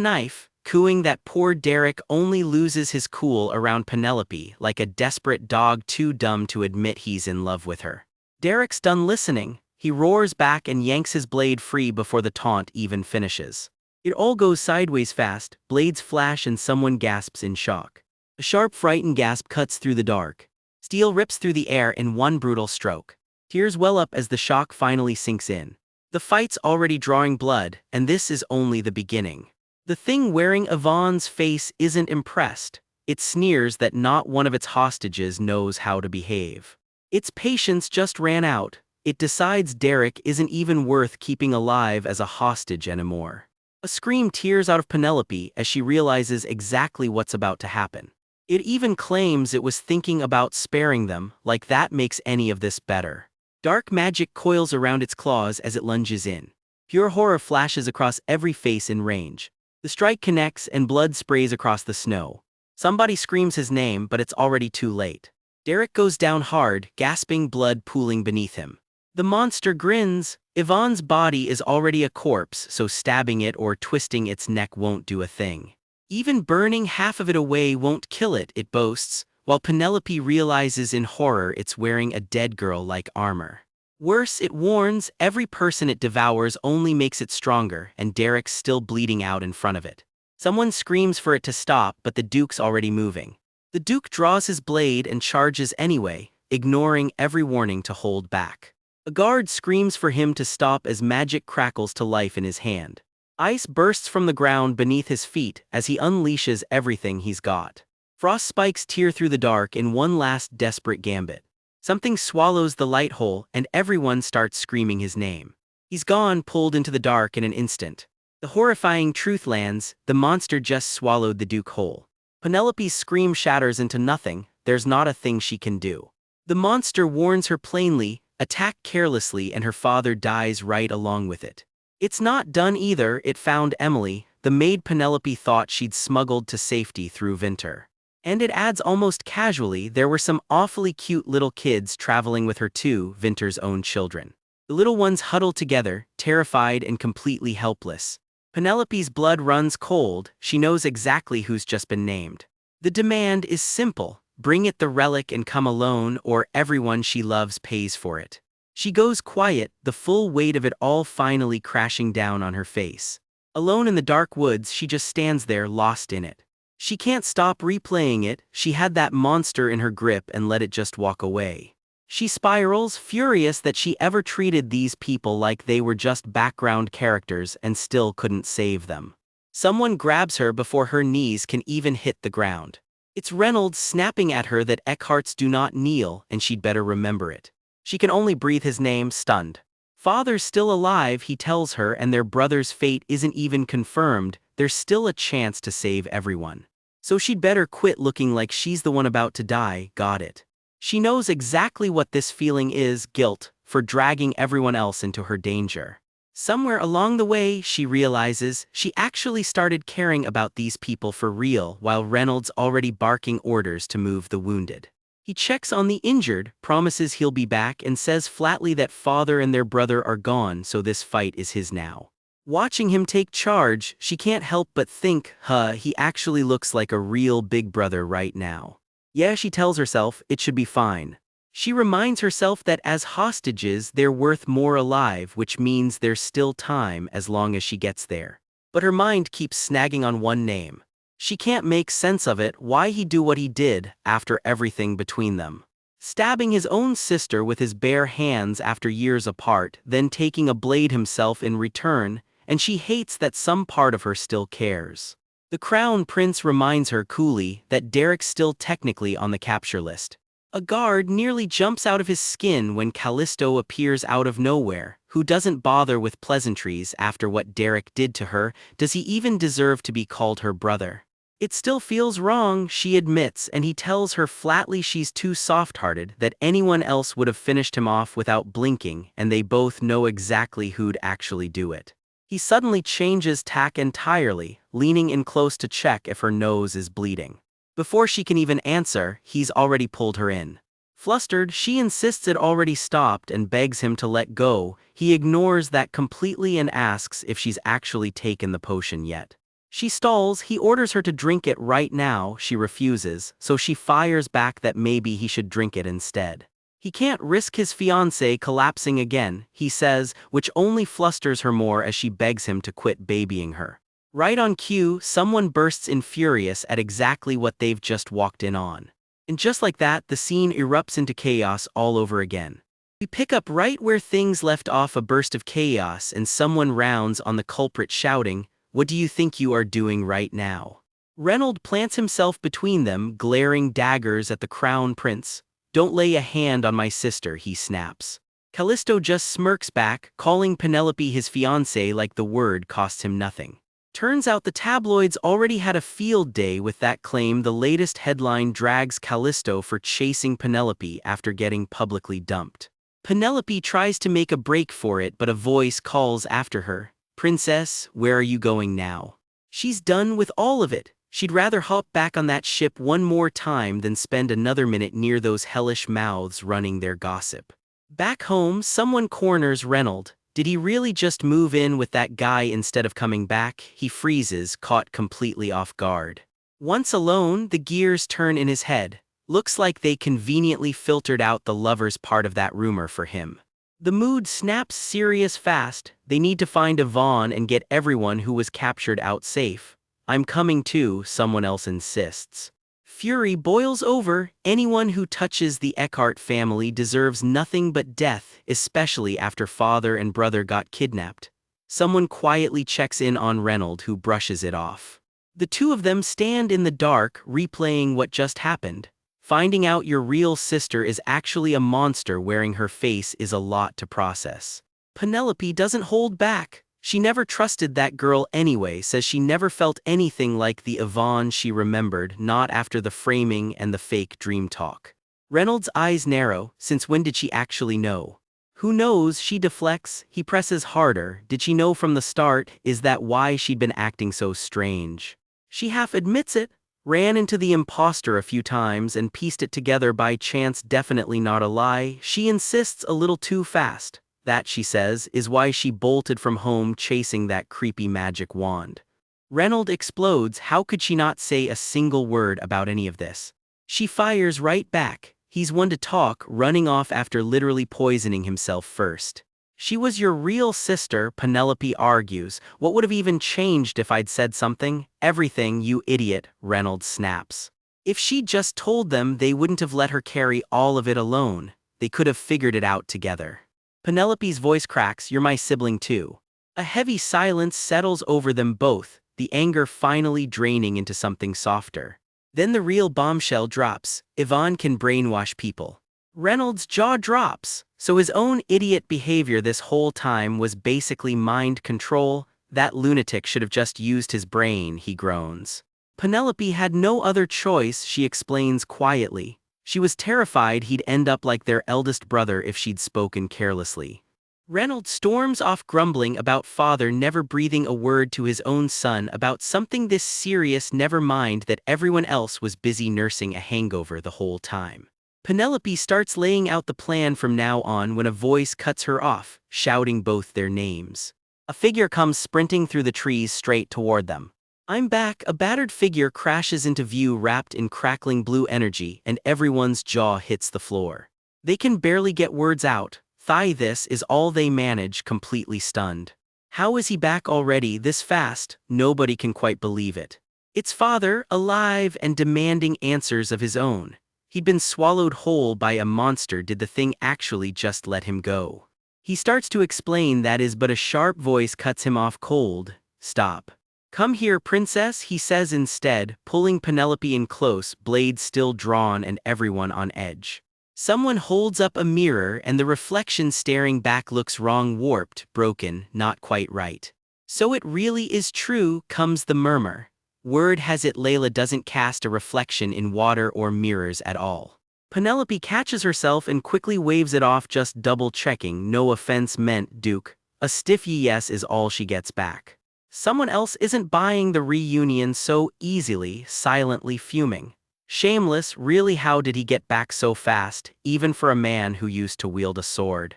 knife, cooing that poor Derek only loses his cool around Penelope like a desperate dog too dumb to admit he's in love with her. Derek's done listening. He roars back and yanks his blade free before the taunt even finishes. It all goes sideways fast, blades flash and someone gasps in shock. A sharp frightened gasp cuts through the dark. Steel rips through the air in one brutal stroke. Tears well up as the shock finally sinks in. The fight's already drawing blood, and this is only the beginning. The thing wearing Yvonne's face isn't impressed. It sneers that not one of its hostages knows how to behave. Its patience just ran out. It decides Derek isn't even worth keeping alive as a hostage anymore. A scream tears out of Penelope as she realizes exactly what's about to happen. It even claims it was thinking about sparing them, like that makes any of this better. Dark magic coils around its claws as it lunges in. Pure horror flashes across every face in range. The strike connects and blood sprays across the snow. Somebody screams his name, but it's already too late. Derek goes down hard, gasping, blood pooling beneath him. The monster grins. Yvonne's body is already a corpse, so stabbing it or twisting its neck won't do a thing. Even burning half of it away won't kill it, it boasts, while Penelope realizes in horror it's wearing a dead girl-like armor. Worse, it warns, every person it devours only makes it stronger, and Derek's still bleeding out in front of it. Someone screams for it to stop, but the Duke's already moving. The Duke draws his blade and charges anyway, ignoring every warning to hold back. A guard screams for him to stop as magic crackles to life in his hand. Ice bursts from the ground beneath his feet as he unleashes everything he's got. Frost spikes tear through the dark in one last desperate gambit. Something swallows the light hole, and everyone starts screaming his name. He's gone, pulled into the dark in an instant. The horrifying truth lands, the monster just swallowed the Duke whole. Penelope's scream shatters into nothing, there's not a thing she can do. The monster warns her plainly, attack carelessly, and her father dies right along with it. It's not done either, it found Emily, the maid Penelope thought she'd smuggled to safety through Winter. And it adds almost casually, there were some awfully cute little kids traveling with her too, Winter's own children. The little ones huddle together, terrified and completely helpless. Penelope's blood runs cold, she knows exactly who's just been named. The demand is simple, bring it the relic and come alone, or everyone she loves pays for it. She goes quiet, the full weight of it all finally crashing down on her face. Alone in the dark woods, she just stands there lost in it. She can't stop replaying it. She had that monster in her grip and let it just walk away. She spirals, furious that she ever treated these people like they were just background characters and still couldn't save them. Someone grabs her before her knees can even hit the ground. It's Reynolds snapping at her that Eckharts do not kneel and she'd better remember it. She can only breathe his name, stunned. Father's still alive, he tells her, and their brother's fate isn't even confirmed. There's still a chance to save everyone. So she'd better quit looking like she's the one about to die. Got it. She knows exactly what this feeling is, guilt, for dragging everyone else into her danger. Somewhere along the way, she realizes she actually started caring about these people for real while Reynolds already barking orders to move the wounded. He checks on the injured, promises he'll be back, and says flatly that father and their brother are gone, so this fight is his now. Watching him take charge, she can't help but think, he actually looks like a real big brother right now. Yeah, she tells herself, it should be fine. She reminds herself that as hostages, they're worth more alive, which means there's still time as long as she gets there. But her mind keeps snagging on one name. She can't make sense of it, why he do what he did after everything between them. Stabbing his own sister with his bare hands after years apart, then taking a blade himself in return, and she hates that some part of her still cares. The Crown Prince reminds her coolly that Derek's still technically on the capture list. A guard nearly jumps out of his skin when Callisto appears out of nowhere. Who doesn't bother with pleasantries after what Derek did to her? Does he even deserve to be called her brother? It still feels wrong, she admits, and he tells her flatly she's too soft-hearted, that anyone else would have finished him off without blinking, and they both know exactly who'd actually do it. He suddenly changes tack entirely, leaning in close to check if her nose is bleeding. Before she can even answer, he's already pulled her in. Flustered, she insists it already stopped and begs him to let go. He ignores that completely and asks if she's actually taken the potion yet. She stalls, he orders her to drink it right now. She refuses, so she fires back that maybe he should drink it instead. He can't risk his fiancée collapsing again, he says, which only flusters her more as she begs him to quit babying her. Right on cue, someone bursts in furious at exactly what they've just walked in on. And just like that, the scene erupts into chaos all over again. We pick up right where things left off, a burst of chaos, and someone rounds on the culprit shouting, "What do you think you are doing right now?" Reynolds plants himself between them, glaring daggers at the Crown Prince. "Don't lay a hand on my sister," he snaps. Callisto just smirks back, calling Penelope his fiancée like the word costs him nothing. Turns out the tabloids already had a field day with that claim. The latest headline drags Callisto for chasing Penelope after getting publicly dumped. Penelope tries to make a break for it, but a voice calls after her, "Princess, where are you going now?" She's done with all of it. She'd rather hop back on that ship one more time than spend another minute near those hellish mouths running their gossip. Back home, someone corners Reynolds. Did he really just move in with that guy instead of coming back? He freezes, caught completely off guard. Once alone, the gears turn in his head. Looks like they conveniently filtered out the lover's part of that rumor for him. The mood snaps serious fast. They need to find Yvonne and get everyone who was captured out safe. "I'm coming too," someone else insists. Fury boils over. Anyone who touches the Eckhart family deserves nothing but death, especially after father and brother got kidnapped. Someone quietly checks in on Reynolds, who brushes it off. The two of them stand in the dark, replaying what just happened. Finding out your real sister is actually a monster wearing her face is a lot to process. Penelope doesn't hold back. She never trusted that girl anyway, says she never felt anything like the Yvonne she remembered, not after the framing and the fake dream talk. Reynolds' eyes narrow. Since when did she actually know? Who knows, she deflects. He presses harder. Did she know from the start? Is that why she'd been acting so strange? She half admits it. Ran into the imposter a few times and pieced it together by chance, definitely not a lie. She insists a little too fast. That, she says, is why she bolted from home chasing that creepy magic wand. Reynolds explodes. How could she not say a single word about any of this? She fires right back. He's one to talk, running off after literally poisoning himself first. She was your real sister, Penelope argues. What would have even changed if I'd said something? Everything, you idiot, Reynolds snaps. If she'd just told them, they wouldn't have let her carry all of it alone. They could have figured it out together. Penelope's voice cracks, you're my sibling too. A heavy silence settles over them both, the anger finally draining into something softer. Then the real bombshell drops. Yvonne can brainwash people. Reynolds' jaw drops. So his own idiot behavior this whole time was basically mind control. That lunatic should have just used his brain, he groans. Penelope had no other choice, she explains quietly. She was terrified he'd end up like their eldest brother if she'd spoken carelessly. Reynolds storms off grumbling about father never breathing a word to his own son about something this serious, never mind that everyone else was busy nursing a hangover the whole time. Penelope starts laying out the plan from now on when a voice cuts her off, shouting both their names. A figure comes sprinting through the trees straight toward them. I'm back. A battered figure crashes into view wrapped in crackling blue energy, and everyone's jaw hits the floor. They can barely get words out. This is all they manage, completely stunned. How is he back already this fast? Nobody can quite believe it. It's father, alive and demanding answers of his own. He'd been swallowed whole by a monster. Did the thing actually just let him go? He starts to explain that is, but a sharp voice cuts him off cold. Stop. Come here, princess, he says instead, pulling Penelope in close, blade still drawn and everyone on edge. Someone holds up a mirror and the reflection staring back looks wrong, warped, broken, not quite right. So it really is true, comes the murmur. Word has it Layla doesn't cast a reflection in water or mirrors at all. Penelope catches herself and quickly waves it off, just double-checking. No offense meant, Duke. A stiff yes is all she gets back. Someone else isn't buying the reunion so easily, silently fuming. Shameless, really, how did he get back so fast, even for a man who used to wield a sword?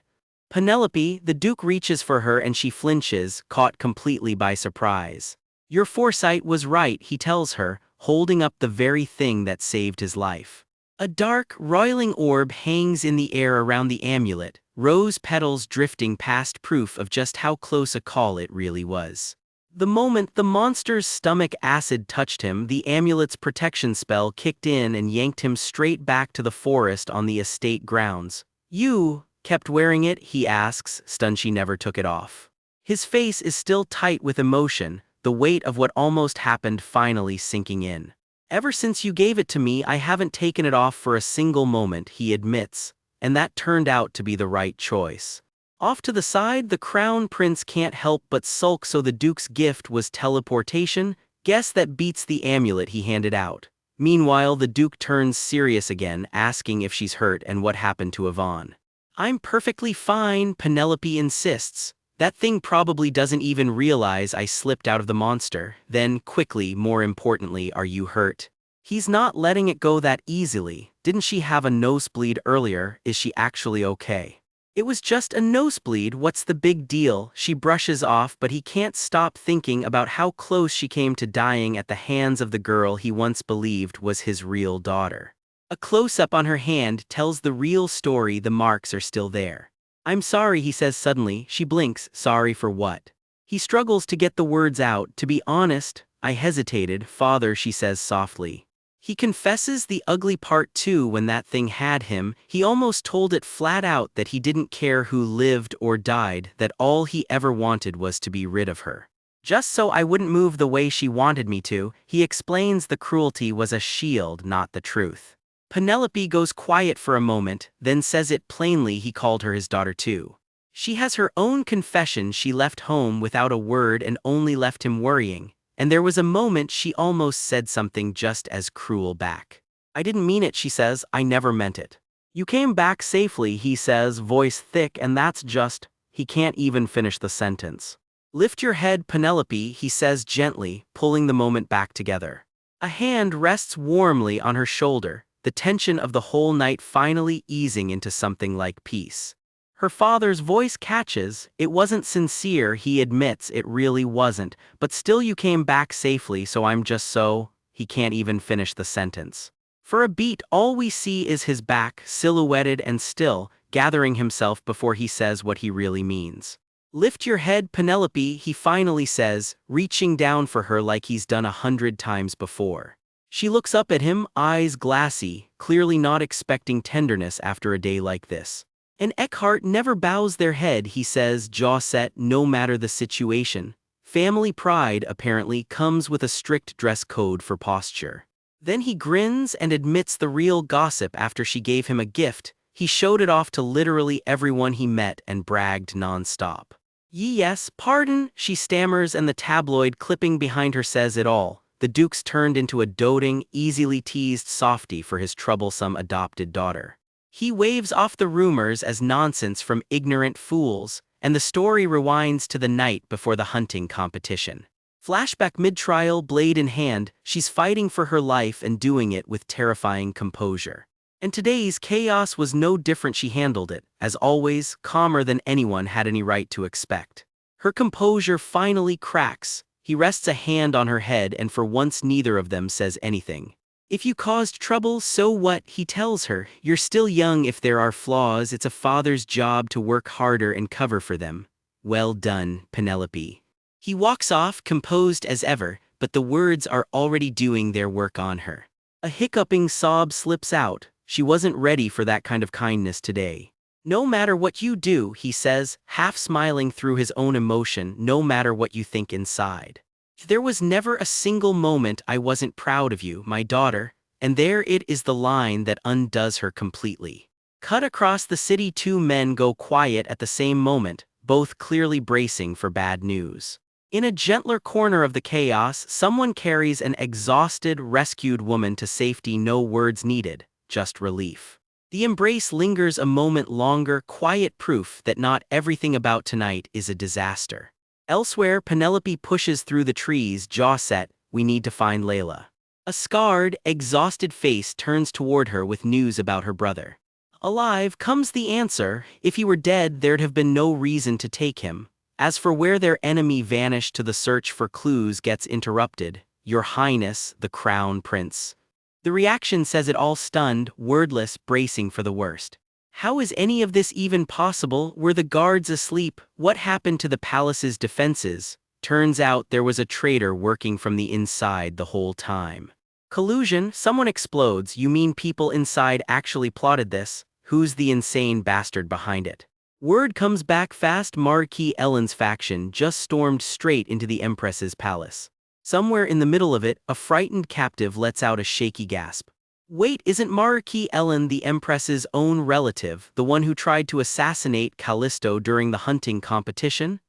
Penelope, the Duke reaches for her and she flinches, caught completely by surprise. Your foresight was right, he tells her, holding up the very thing that saved his life. A dark, roiling orb hangs in the air around the amulet, rose petals drifting past, proof of just how close a call it really was. The moment the monster's stomach acid touched him, the amulet's protection spell kicked in and yanked him straight back to the forest on the estate grounds. You kept wearing it, he asks, stunned she never took it off. His face is still tight with emotion, the weight of what almost happened finally sinking in. Ever since you gave it to me, I haven't taken it off for a single moment, he admits, and that turned out to be the right choice. Off to the side, the crown prince can't help but sulk. So the Duke's gift was teleportation? Guess that beats the amulet he handed out. Meanwhile, the Duke turns serious again, asking if she's hurt and what happened to Yvonne. I'm perfectly fine, Penelope insists. That thing probably doesn't even realize I slipped out of the monster. Then, quickly, more importantly, are you hurt? He's not letting it go that easily. Didn't she have a nosebleed earlier? Is she actually okay? It was just a nosebleed, what's the big deal? She brushes off, but he can't stop thinking about how close she came to dying at the hands of the girl he once believed was his real daughter. A close-up on her hand tells the real story. The marks are still there. I'm sorry, he says suddenly. She blinks. Sorry for what? He struggles to get the words out. To be honest, I hesitated. Father, she says softly. He confesses the ugly part too. When that thing had him, he almost told it flat out that he didn't care who lived or died, that all he ever wanted was to be rid of her. Just so I wouldn't move the way she wanted me to, he explains the cruelty was a shield, not the truth. Penelope goes quiet for a moment, then says it plainly, he called her his daughter too. She has her own confession. She left home without a word and only left him worrying. And there was a moment she almost said something just as cruel back. I didn't mean it, she says. I never meant it. You came back safely, he says, voice thick, and that's just... He can't even finish the sentence. Lift your head, Penelope, he says gently, pulling the moment back together. A hand rests warmly on her shoulder, the tension of the whole night finally easing into something like peace. Her father's voice catches. It wasn't sincere, he admits, it really wasn't, but still you came back safely, so I'm just so... He can't even finish the sentence. For a beat, all we see is his back, silhouetted and still, gathering himself before he says what he really means. Lift your head, Penelope, he finally says, reaching down for her like he's done 100 times before. She looks up at him, eyes glassy, clearly not expecting tenderness after a day like this. And Eckhart never bows their head, he says, jaw set, no matter the situation. Family pride, apparently, comes with a strict dress code for posture. Then he grins and admits the real gossip after she gave him a gift. He showed it off to literally everyone he met and bragged nonstop. Yes, pardon, she stammers, and the tabloid clipping behind her says it all. The Duke's turned into a doting, easily teased softy for his troublesome adopted daughter. He waves off the rumors as nonsense from ignorant fools, and the story rewinds to the night before the hunting competition. Flashback mid-trial, blade in hand, she's fighting for her life and doing it with terrifying composure. And today's chaos was no different. She handled it, as always, calmer than anyone had any right to expect. Her composure finally cracks. He rests a hand on her head, and for once neither of them says anything. If you caused trouble, so what, he tells her. You're still young. If there are flaws, it's a father's job to work harder and cover for them. Well done, Penelope. He walks off, composed as ever, but the words are already doing their work on her. A hiccuping sob slips out. She wasn't ready for that kind of kindness today. No matter what you do, he says, half smiling through his own emotion, no matter what you think inside. There was never a single moment I wasn't proud of you, my daughter, and there it is, the line that undoes her completely. Cut across the city, two men go quiet at the same moment, both clearly bracing for bad news. In a gentler corner of the chaos, someone carries an exhausted, rescued woman to safety. No words needed, just relief. The embrace lingers a moment longer, quiet proof that not everything about tonight is a disaster. Elsewhere, Penelope pushes through the trees, jaw set. We need to find Layla. A scarred, exhausted face turns toward her with news about her brother. Alive, comes the answer. If he were dead, there'd have been no reason to take him. As for where their enemy vanished to, the search for clues gets interrupted. Your Highness, the Crown Prince. The reaction says it all, stunned, wordless, bracing for the worst. How is any of this even possible? Were the guards asleep? What happened to the palace's defenses? Turns out there was a traitor working from the inside the whole time. Collusion, someone explodes. You mean people inside actually plotted this? Who's the insane bastard behind it? Word comes back fast. Marquis Ellen's faction just stormed straight into the Empress's palace. Somewhere in the middle of it, a frightened captive lets out a shaky gasp. Wait, isn't Marquis Ellen the Empress's own relative, the one who tried to assassinate Callisto during the hunting competition?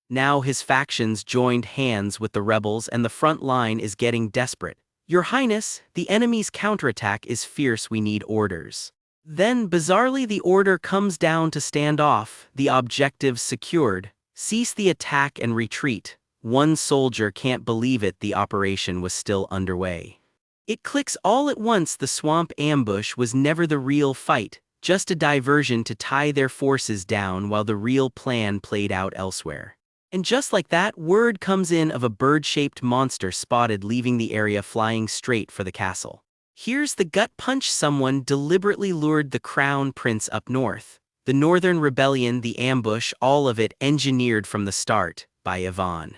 Now his factions joined hands with the rebels and the front line is getting desperate. Your Highness, the enemy's counterattack is fierce. We need orders. Then, bizarrely, the order comes down to stand off, the objectives secured. Cease the attack and retreat. One soldier can't believe it, the operation was still underway. It clicks all at once. The swamp ambush was never the real fight, just a diversion to tie their forces down while the real plan played out elsewhere. And just like that, word comes in of a bird-shaped monster spotted leaving the area, flying straight for the castle. Here's the gut punch. Someone deliberately lured the Crown Prince up north. The Northern Rebellion, the ambush, all of it engineered from the start by Yvonne.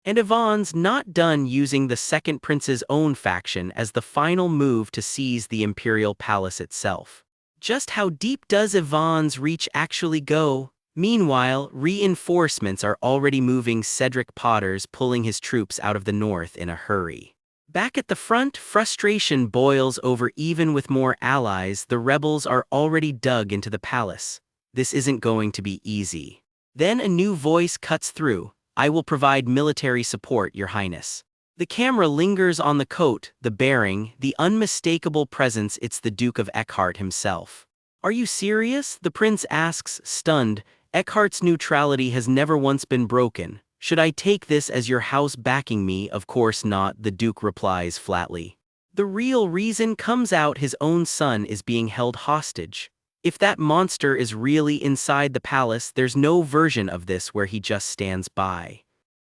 And Yvonne's not done, using the Second Prince's own faction as the final move to seize the Imperial Palace itself. Just how deep does Yvonne's reach actually go? Meanwhile, reinforcements are already moving. Cedric Potter's pulling his troops out of the north in a hurry. Back at the front, frustration boils over. Even with more allies, the rebels are already dug into the palace. This isn't going to be easy. Then a new voice cuts through. I will provide military support, Your Highness. The camera lingers on the coat, the bearing, the unmistakable presence. It's the Duke of Eckhart himself. Are you serious? The prince asks, stunned. Eckhart's neutrality has never once been broken. Should I take this as your house backing me? Of course not, the Duke replies flatly. The real reason comes out. His own son is being held hostage. If that monster is really inside the palace, there's no version of this where he just stands by.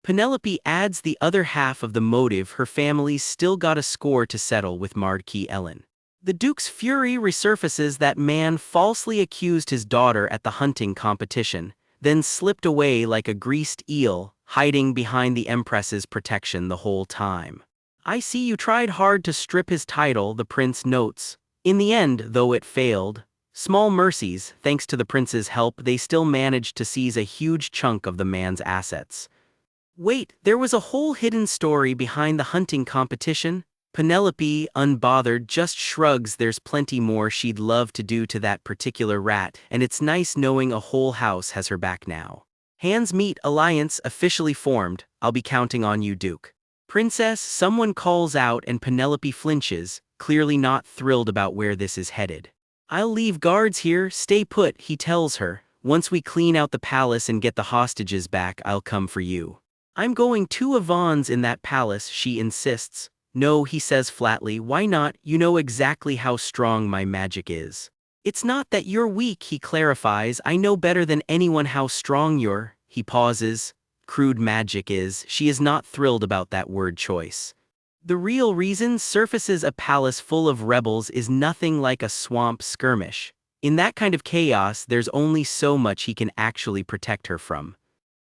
Penelope adds the other half of the motive. Her family's still got a score to settle with Marquis Ellen. The Duke's fury resurfaces that man falsely accused his daughter at the hunting competition, then slipped away like a greased eel, hiding behind the Empress's protection the whole time. I see you tried hard to strip his title, the prince notes. In the end, though it failed, small mercies, thanks to the prince's help, they still managed to seize a huge chunk of the man's assets. Wait, there was a whole hidden story behind the hunting competition? Penelope, unbothered, just shrugs. There's plenty more she'd love to do to that particular rat, and it's nice knowing a whole house has her back now. Hands meet, alliance officially formed. I'll be counting on you, Duke. Princess, someone calls out and Penelope flinches, clearly not thrilled about where this is headed. I'll leave guards here, stay put, he tells her. Once we clean out the palace and get the hostages back, I'll come for you. I'm going to Yvonne's in that palace, she insists. No, he says flatly, why not? You know exactly how strong my magic is. It's not that you're weak, he clarifies. I know better than anyone how strong you're. He pauses. Crude magic is. She is not thrilled about that word choice. The real reason surfaces a palace full of rebels is nothing like a swamp skirmish. In that kind of chaos, there's only so much he can actually protect her from.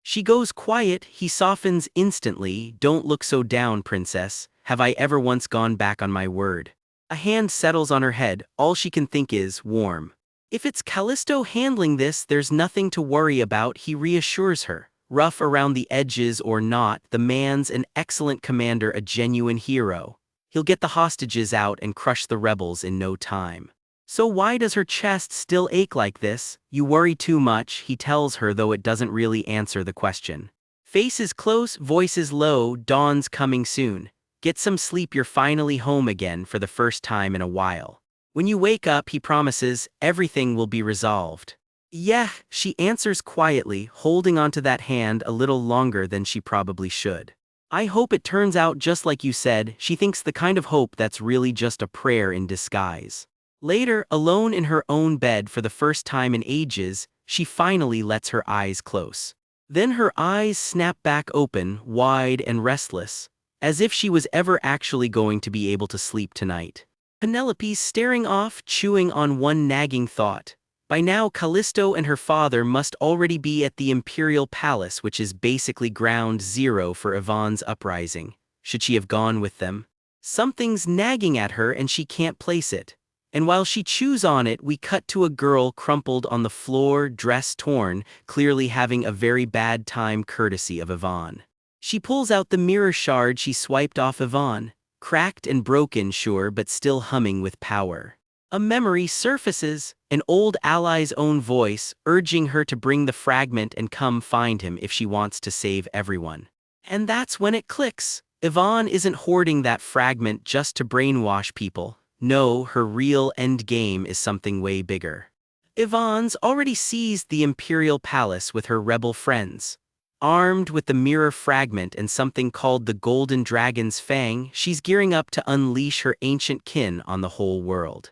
She goes quiet, he softens instantly. Don't look so down, princess. Have I ever once gone back on my word? A hand settles on her head, all she can think is, warm. If it's Callisto handling this, there's nothing to worry about, he reassures her. Rough around the edges or not, the man's an excellent commander, a genuine hero. He'll get the hostages out and crush the rebels in no time. So why does her chest still ache like this? You worry too much, he tells her, though it doesn't really answer the question. Face is close, voice is low, dawn's coming soon. Get some sleep, you're finally home again for the first time in a while. When you wake up, he promises, everything will be resolved. Yeah, she answers quietly, holding onto that hand a little longer than she probably should. I hope it turns out just like you said. She thinks the kind of hope that's really just a prayer in disguise. Later, alone in her own bed for the first time in ages, she finally lets her eyes close. Then her eyes snap back open, wide and restless, as if she was ever actually going to be able to sleep tonight. Penelope's staring off, chewing on one nagging thought. By now, Callisto and her father must already be at the Imperial Palace, which is basically ground zero for Yvonne's uprising. Should she have gone with them? Something's nagging at her and she can't place it. And while she chews on it, we cut to a girl crumpled on the floor, dress torn, clearly having a very bad time courtesy of Yvonne. She pulls out the mirror shard she swiped off Yvonne. Cracked and broken, sure, but still humming with power. A memory surfaces, an old ally's own voice, urging her to bring the fragment and come find him if she wants to save everyone. And that's when it clicks. Yvonne isn't hoarding that fragment just to brainwash people. No, her real end game is something way bigger. Yvonne's already seized the Imperial Palace with her rebel friends. Armed with the mirror fragment and something called the Golden Dragon's Fang, she's gearing up to unleash her ancient kin on the whole world.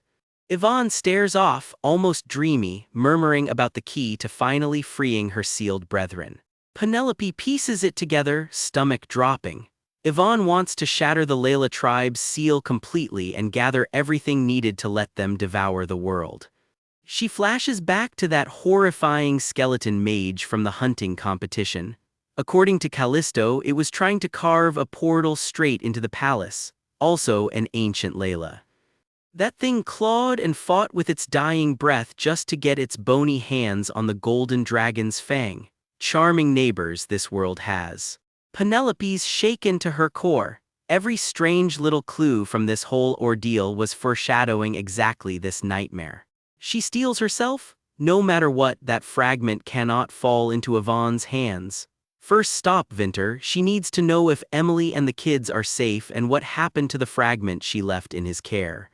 Yvonne stares off, almost dreamy, murmuring about the key to finally freeing her sealed brethren. Penelope pieces it together, stomach dropping. Yvonne wants to shatter the Layla tribe's seal completely and gather everything needed to let them devour the world. She flashes back to that horrifying skeleton mage from the hunting competition. According to Callisto, it was trying to carve a portal straight into the palace, also an ancient Layla. That thing clawed and fought with its dying breath just to get its bony hands on the golden dragon's fang. Charming neighbors this world has. Penelope's shaken to her core. Every strange little clue from this whole ordeal was foreshadowing exactly this nightmare. She steels herself? No matter what, that fragment cannot fall into Yvonne's hands. First stop, Vinter. She needs to know if Emily and the kids are safe and what happened to the fragment she left in his care.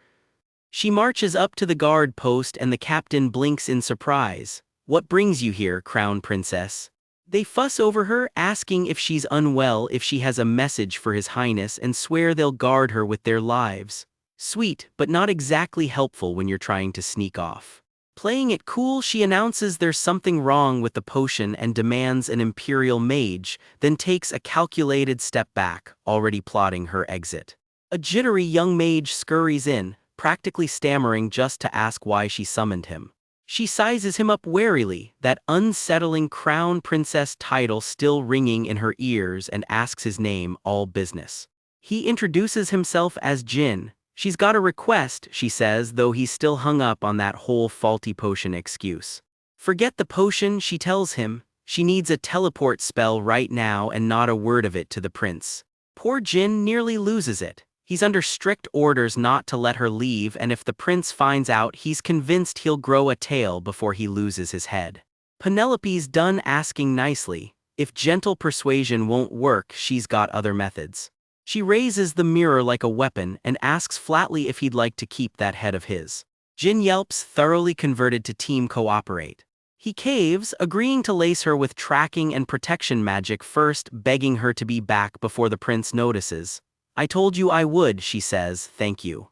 She marches up to the guard post and the captain blinks in surprise. What brings you here, Crown Princess? They fuss over her, asking if she's unwell, if she has a message for His Highness, and swear they'll guard her with their lives. Sweet, but not exactly helpful when you're trying to sneak off. Playing it cool, she announces there's something wrong with the potion and demands an imperial mage, then takes a calculated step back, already plotting her exit. A jittery young mage scurries in, practically stammering just to ask why she summoned him. She sizes him up warily, that unsettling crown princess title still ringing in her ears, and asks his name, all business. He introduces himself as Jin. She's got a request, she says, though he's still hung up on that whole faulty potion excuse. Forget the potion, she tells him. She needs a teleport spell right now and not a word of it to the prince. Poor Jin nearly loses it. He's under strict orders not to let her leave, and if the prince finds out, he's convinced he'll grow a tail before he loses his head. Penelope's done asking nicely. If gentle persuasion won't work, she's got other methods. She raises the mirror like a weapon and asks flatly if he'd like to keep that head of his. Jin yelps, thoroughly converted to team cooperate. He caves, agreeing to lace her with tracking and protection magic first, begging her to be back before the prince notices. I told you I would, she says, thank you.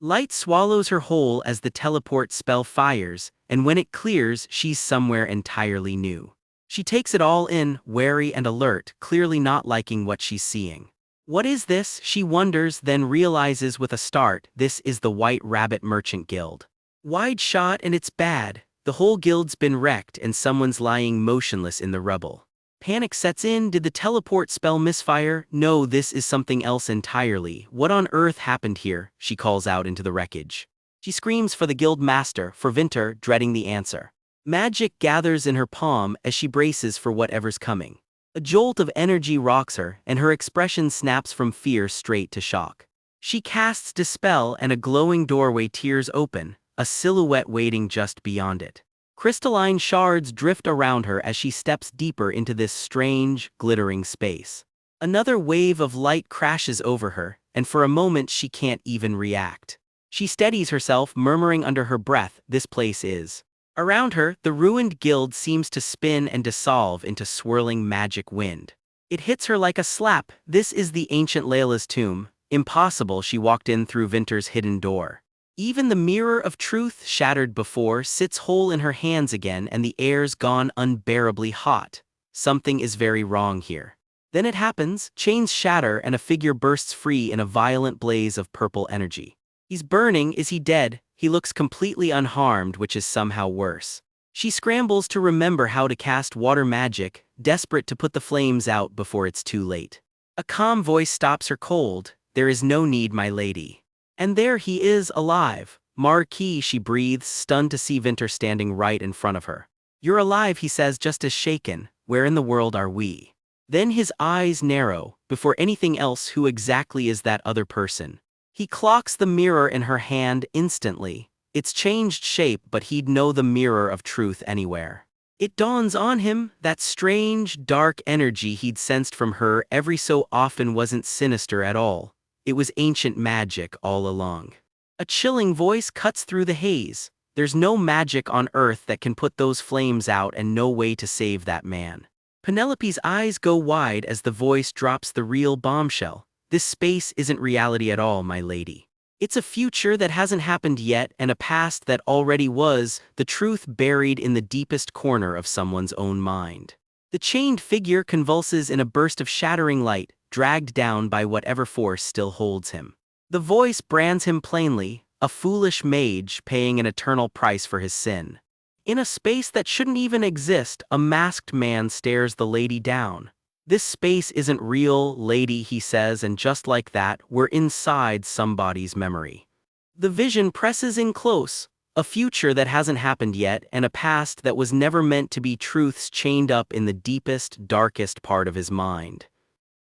Light swallows her whole as the teleport spell fires, and when it clears, she's somewhere entirely new. She takes it all in, wary and alert, clearly not liking what she's seeing. What is this, she wonders, then realizes with a start, this is the White Rabbit Merchant Guild. Wide shot and it's bad. The whole guild's been wrecked and someone's lying motionless in the rubble. Panic sets in. Did the teleport spell misfire? No, this is something else entirely. What on earth happened here? She calls out into the wreckage. She screams for the guild master, for Winter, dreading the answer. Magic gathers in her palm as she braces for whatever's coming. A jolt of energy rocks her, and her expression snaps from fear straight to shock. She casts Dispel and a glowing doorway tears open, a silhouette waiting just beyond it. Crystalline shards drift around her as she steps deeper into this strange, glittering space. Another wave of light crashes over her, and for a moment she can't even react. She steadies herself, murmuring under her breath, this place is. Around her, the ruined guild seems to spin and dissolve into swirling magic wind. It hits her like a slap. This is the ancient Layla's tomb. Impossible, she walked in through Winter's hidden door. Even the mirror of truth, shattered before, sits whole in her hands again, and the air's gone unbearably hot. Something is very wrong here. Then it happens, chains shatter and a figure bursts free in a violent blaze of purple energy. He's burning. Is he dead? He looks completely unharmed, which is somehow worse. She scrambles to remember how to cast water magic, desperate to put the flames out before it's too late. A calm voice stops her cold. There is no need, my lady. And there he is, alive. Marquis, she breathes, stunned to see Winter standing right in front of her. You're alive, he says, just as shaken. Where in the world are we? Then his eyes narrow. Before anything else, who exactly is that other person? He clocks the mirror in her hand instantly. It's changed shape, but he'd know the mirror of truth anywhere. It dawns on him, that strange, dark energy he'd sensed from her every so often wasn't sinister at all. It was ancient magic all along. A chilling voice cuts through the haze. There's no magic on earth that can put those flames out, and no way to save that man. Penelope's eyes go wide as the voice drops the real bombshell. This space isn't reality at all, my lady. It's a future that hasn't happened yet, and a past that already was, the truth buried in the deepest corner of someone's own mind. The chained figure convulses in a burst of shattering light, dragged down by whatever force still holds him. The voice brands him plainly, a foolish mage paying an eternal price for his sin. In a space that shouldn't even exist, a masked man stares the lady down. This space isn't real, lady, he says, and just like that, we're inside somebody's memory. The vision presses in close, a future that hasn't happened yet, and a past that was never meant to be, truths chained up in the deepest, darkest part of his mind.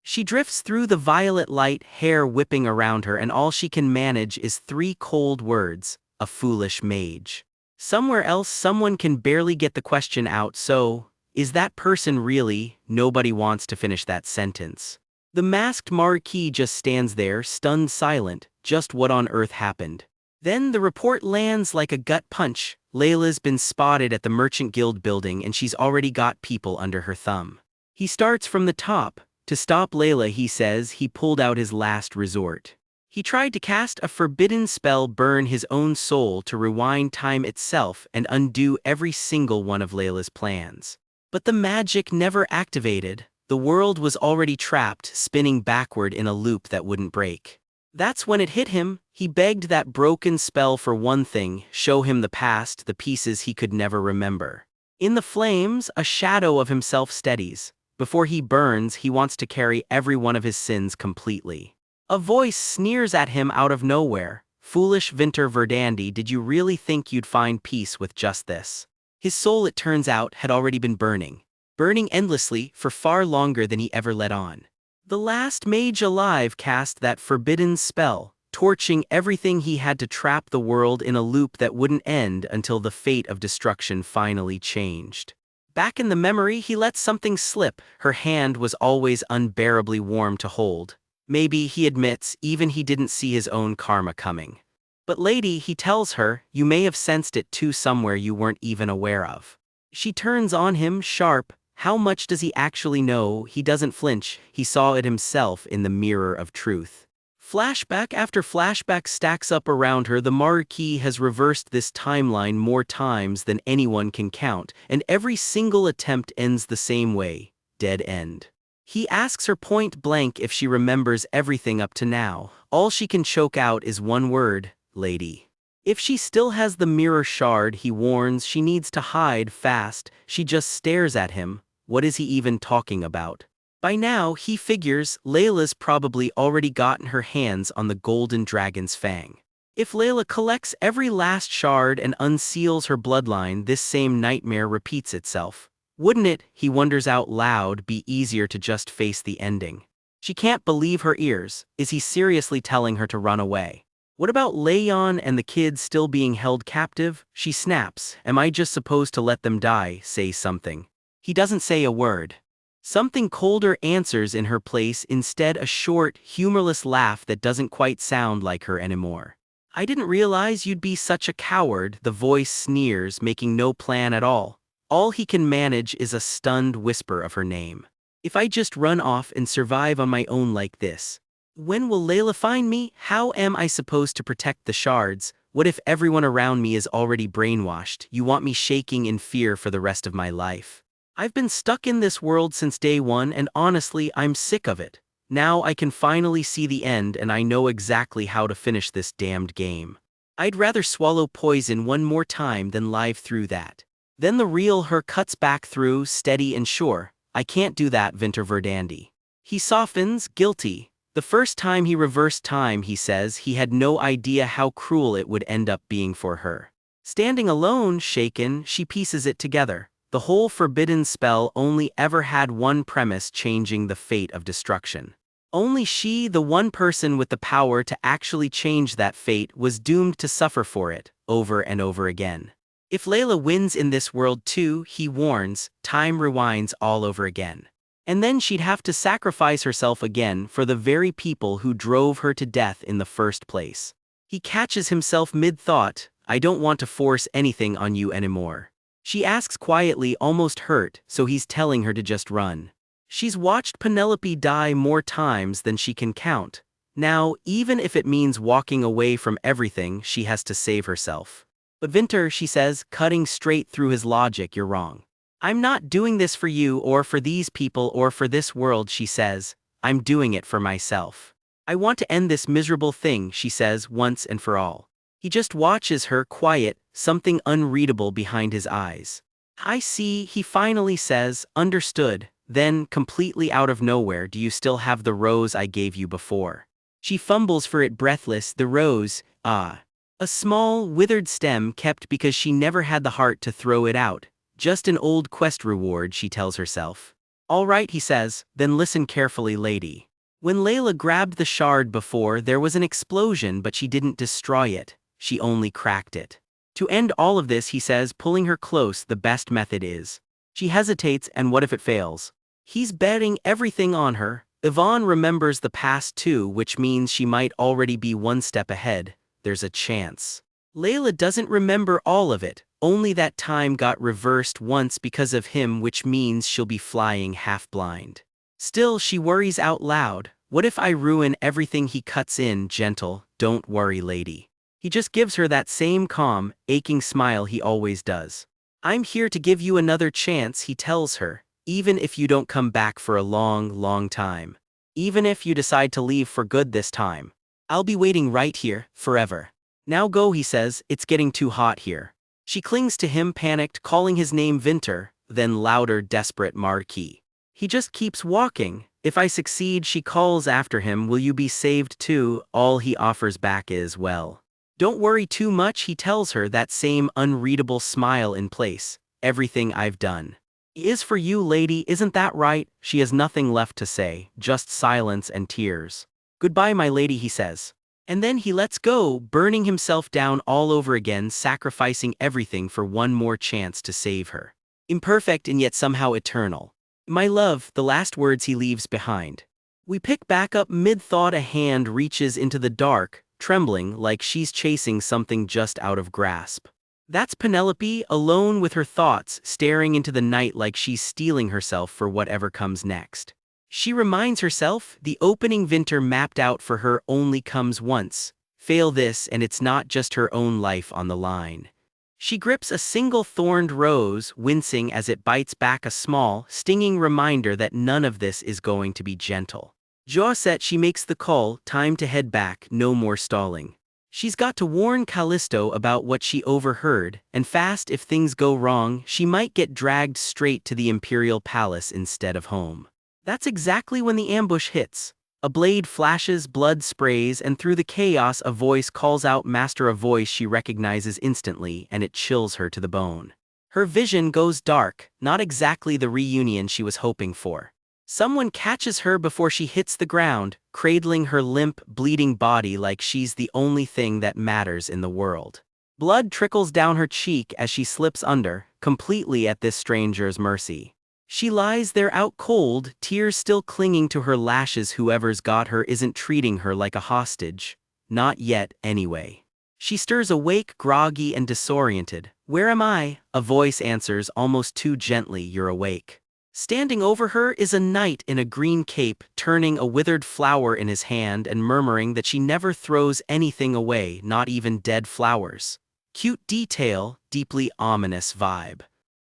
She drifts through the violet light, hair whipping around her, and all she can manage is 3 cold words, a foolish mage. Somewhere else someone can barely get the question out, so, is that person really? Nobody wants to finish that sentence. The masked Marquis just stands there, stunned silent. Just what on earth happened? Then the report lands like a gut punch. Layla's been spotted at the Merchant Guild building, and she's already got people under her thumb. He starts from the top. To stop Layla, he says, he pulled out his last resort. He tried to cast a forbidden spell, burn his own soul to rewind time itself and undo every single one of Layla's plans. But the magic never activated. The world was already trapped, spinning backward in a loop that wouldn't break. That's when it hit him. He begged that broken spell for one thing, show him the past, the pieces he could never remember. In the flames, a shadow of himself steadies. Before he burns, he wants to carry every one of his sins completely. A voice sneers at him out of nowhere. Foolish Vinter Verdandi, did you really think you'd find peace with just this? His soul, it turns out, had already been burning. Burning endlessly for far longer than he ever let on. The last mage alive cast that forbidden spell, torching everything he had to trap the world in a loop that wouldn't end until the fate of destruction finally changed. Back in the memory, he let something slip. Her hand was always unbearably warm to hold. Maybe, he admits, even he didn't see his own karma coming. But lady, he tells her, you may have sensed it too somewhere you weren't even aware of. She turns on him, sharp. How much does he actually know? He doesn't flinch. He saw it himself in the mirror of truth. Flashback after flashback stacks up around her. The Marquis has reversed this timeline more times than anyone can count, and every single attempt ends the same way: dead end. He asks her point blank if she remembers everything up to now. All she can choke out is one word: lady. If she still has the mirror shard, he warns, she needs to hide fast. She just stares at him. What is he even talking about? By now, he figures Layla's probably already gotten her hands on the golden dragon's fang. If Layla collects every last shard and unseals her bloodline, this same nightmare repeats itself. Wouldn't it, he wonders out loud, be easier to just face the ending? She can't believe her ears. Is he seriously telling her to run away? What about Leon and the kids still being held captive? She snaps. Am I just supposed to let them die? Say something. He doesn't say a word. Something colder answers in her place, instead a short, humorless laugh that doesn't quite sound like her anymore. I didn't realize you'd be such a coward, the voice sneers, making no plan at all. All he can manage is a stunned whisper of her name. If I just run off and survive on my own like this, when will Layla find me? How am I supposed to protect the shards? What if everyone around me is already brainwashed? You want me shaking in fear for the rest of my life? I've been stuck in this world since day one, and honestly, I'm sick of it. Now I can finally see the end, and I know exactly how to finish this damned game. I'd rather swallow poison one more time than live through that. Then the real her cuts back through, steady and sure. I can't do that, Vinter Verdandi. He softens, guilty. The first time he reversed time, he says, he had no idea how cruel it would end up being for her. Standing alone, shaken, she pieces it together. The whole forbidden spell only ever had one premise: changing the fate of destruction. Only she, the one person with the power to actually change that fate, was doomed to suffer for it, over and over again. If Layla wins in this world too, he warns, time rewinds all over again. And then she'd have to sacrifice herself again for the very people who drove her to death in the first place. He catches himself mid-thought. I don't want to force anything on you anymore. She asks quietly, almost hurt, so he's telling her to just run. She's watched Penelope die more times than she can count. Now, even if it means walking away from everything, she has to save herself. But Vinter, she says, cutting straight through his logic, you're wrong. I'm not doing this for you or for these people or for this world, she says. I'm doing it for myself. I want to end this miserable thing, she says, once and for all. He just watches her, quiet, something unreadable behind his eyes. I see, he finally says, understood. Then, completely out of nowhere, do you still have the rose I gave you before? She fumbles for it, breathless. The rose, ah. A small, withered stem kept because she never had the heart to throw it out. Just an old quest reward, she tells herself. All right, he says, then listen carefully, lady. When Layla grabbed the shard before, there was an explosion, but she didn't destroy it. She only cracked it. To end all of this, he says, pulling her close, the best method is. She hesitates, and what if it fails? He's betting everything on her. Yvonne remembers the past too, which means she might already be one step ahead. There's a chance. Layla doesn't remember all of it, only that time got reversed once because of him, which means she'll be flying half-blind. Still, she worries out loud. What if I ruin everything? He cuts in, gentle, don't worry, lady. He just gives her that same calm, aching smile he always does. I'm here to give you another chance, he tells her, even if you don't come back for a long, long time. Even if you decide to leave for good this time. I'll be waiting right here, forever. Now go, he says, it's getting too hot here. She clings to him, panicked, calling his name Winter, then louder, desperate, Marquis. He just keeps walking. If I succeed, she calls after him, will you be saved too? All he offers back is, well, don't worry too much, he tells her, that same unreadable smile in place. Everything I've done is for you, lady, isn't that right? She has nothing left to say, just silence and tears. Goodbye, my lady, he says. And then he lets go, burning himself down all over again, sacrificing everything for one more chance to save her. Imperfect and yet somehow eternal. My love, the last words he leaves behind. We pick back up mid-thought, a hand reaches into the dark, trembling like she's chasing something just out of grasp. That's Penelope, alone with her thoughts, staring into the night like she's steeling herself for whatever comes next. She reminds herself the opening Winter mapped out for her only comes once. Fail this and it's not just her own life on the line. She grips a single thorned rose, wincing as it bites back, a small, stinging reminder that none of this is going to be gentle. Joset, she makes the call, time to head back, no more stalling. She's got to warn Callisto about what she overheard, and fast. If things go wrong, she might get dragged straight to the Imperial Palace instead of home. That's exactly when the ambush hits. A blade flashes, blood sprays, and through the chaos a voice calls out, Master, a voice she recognizes instantly, and it chills her to the bone. Her vision goes dark, not exactly the reunion she was hoping for. Someone catches her before she hits the ground, cradling her limp, bleeding body like she's the only thing that matters in the world. Blood trickles down her cheek as she slips under, completely at this stranger's mercy. She lies there out cold, tears still clinging to her lashes. Whoever's got her isn't treating her like a hostage. Not yet, anyway. She stirs awake, groggy and disoriented. Where am I? A voice answers almost too gently, you're awake. Standing over her is a knight in a green cape, turning a withered flower in his hand and murmuring that she never throws anything away, not even dead flowers. Cute detail, deeply ominous vibe.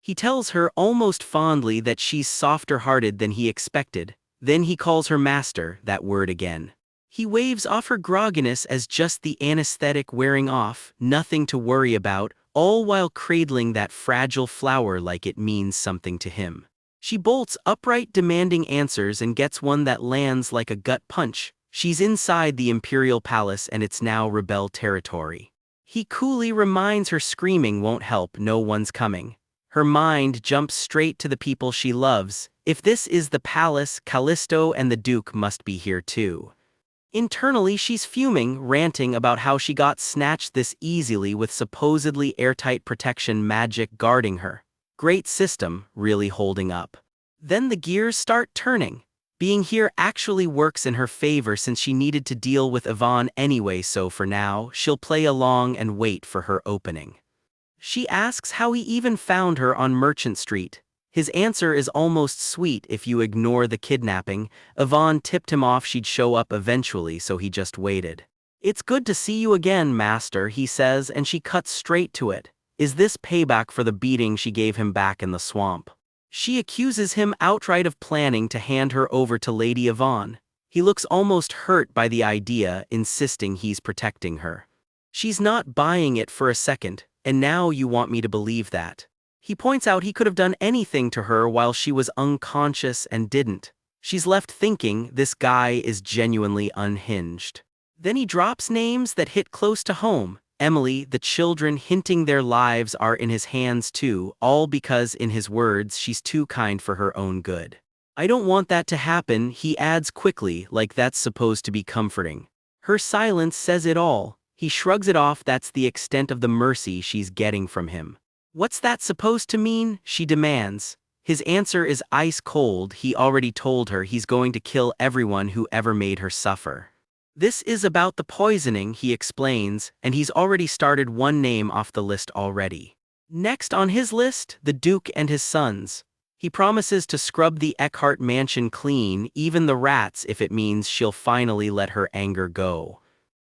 He tells her almost fondly that she's softer-hearted than he expected. Then he calls her master, that word again. He waves off her grogginess as just the anesthetic wearing off, nothing to worry about, all while cradling that fragile flower like it means something to him. She bolts upright, demanding answers, and gets one that lands like a gut punch. She's inside the Imperial Palace and it's now rebel territory. He coolly reminds her screaming won't help, no one's coming. Her mind jumps straight to the people she loves. If this is the palace, Callisto and the Duke must be here too. Internally she's fuming, ranting about how she got snatched this easily with supposedly airtight protection magic guarding her. Great system, really holding up. Then the gears start turning. Being here actually works in her favor since she needed to deal with Yvonne anyway, so for now, she'll play along and wait for her opening. She asks how he even found her on Merchant Street. His answer is almost sweet if you ignore the kidnapping. Yvonne tipped him off she'd show up eventually, so he just waited. It's good to see you again, Master, he says, and she cuts straight to it. Is this payback for the beating she gave him back in the swamp? She accuses him outright of planning to hand her over to Lady Yvonne. He looks almost hurt by the idea, insisting he's protecting her. She's not buying it for a second. And now you want me to believe that? He points out he could have done anything to her while she was unconscious and didn't. She's left thinking this guy is genuinely unhinged. Then he drops names that hit close to home. Emily, the children, hinting their lives are in his hands too, all because, in his words, she's too kind for her own good. I don't want that to happen, he adds quickly, like that's supposed to be comforting. Her silence says it all. He shrugs it off. That's the extent of the mercy she's getting from him. What's that supposed to mean? She demands. His answer is ice cold. He already told her he's going to kill everyone who ever made her suffer. This is about the poisoning, he explains, and he's already started one name off the list already. Next on his list, the Duke and his sons. He promises to scrub the Eckhart mansion clean, even the rats, if it means she'll finally let her anger go.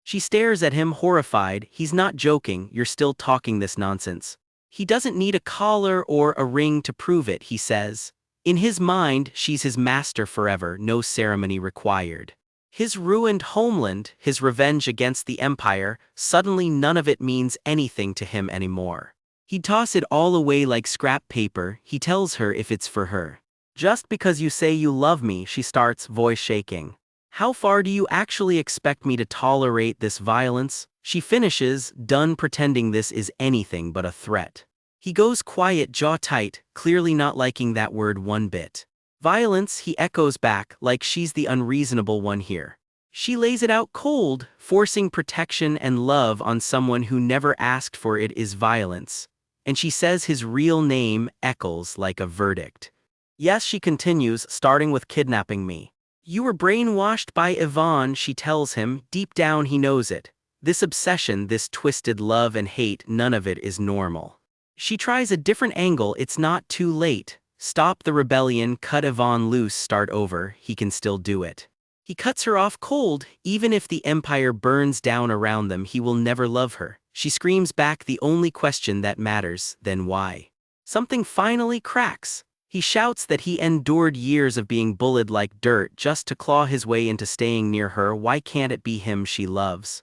She stares at him, horrified. He's not joking, you're still talking this nonsense. He doesn't need a collar or a ring to prove it, he says. In his mind, she's his master forever, no ceremony required. His ruined homeland, his revenge against the Empire, suddenly none of it means anything to him anymore. He'd toss it all away like scrap paper. He tells her if it's for her. Just because you say you love me, she starts, voice shaking. How far do you actually expect me to tolerate this violence? She finishes, done pretending this is anything but a threat. He goes quiet, jaw tight, clearly not liking that word one bit. Violence, he echoes back, like she's the unreasonable one here. She lays it out cold, forcing protection and love on someone who never asked for it is violence. And she says his real name echoes like a verdict. Yes, she continues, starting with kidnapping me. You were brainwashed by Yvonne, she tells him, deep down he knows it. This obsession, this twisted love and hate, none of it is normal. She tries a different angle, it's not too late. Stop the rebellion, cut Yvonne loose, start over, he can still do it. He cuts her off cold, even if the Empire burns down around them he will never love her. She screams back, the only question that matters, then why? Something finally cracks. He shouts that he endured years of being bullied like dirt just to claw his way into staying near her. Why can't it be him she loves?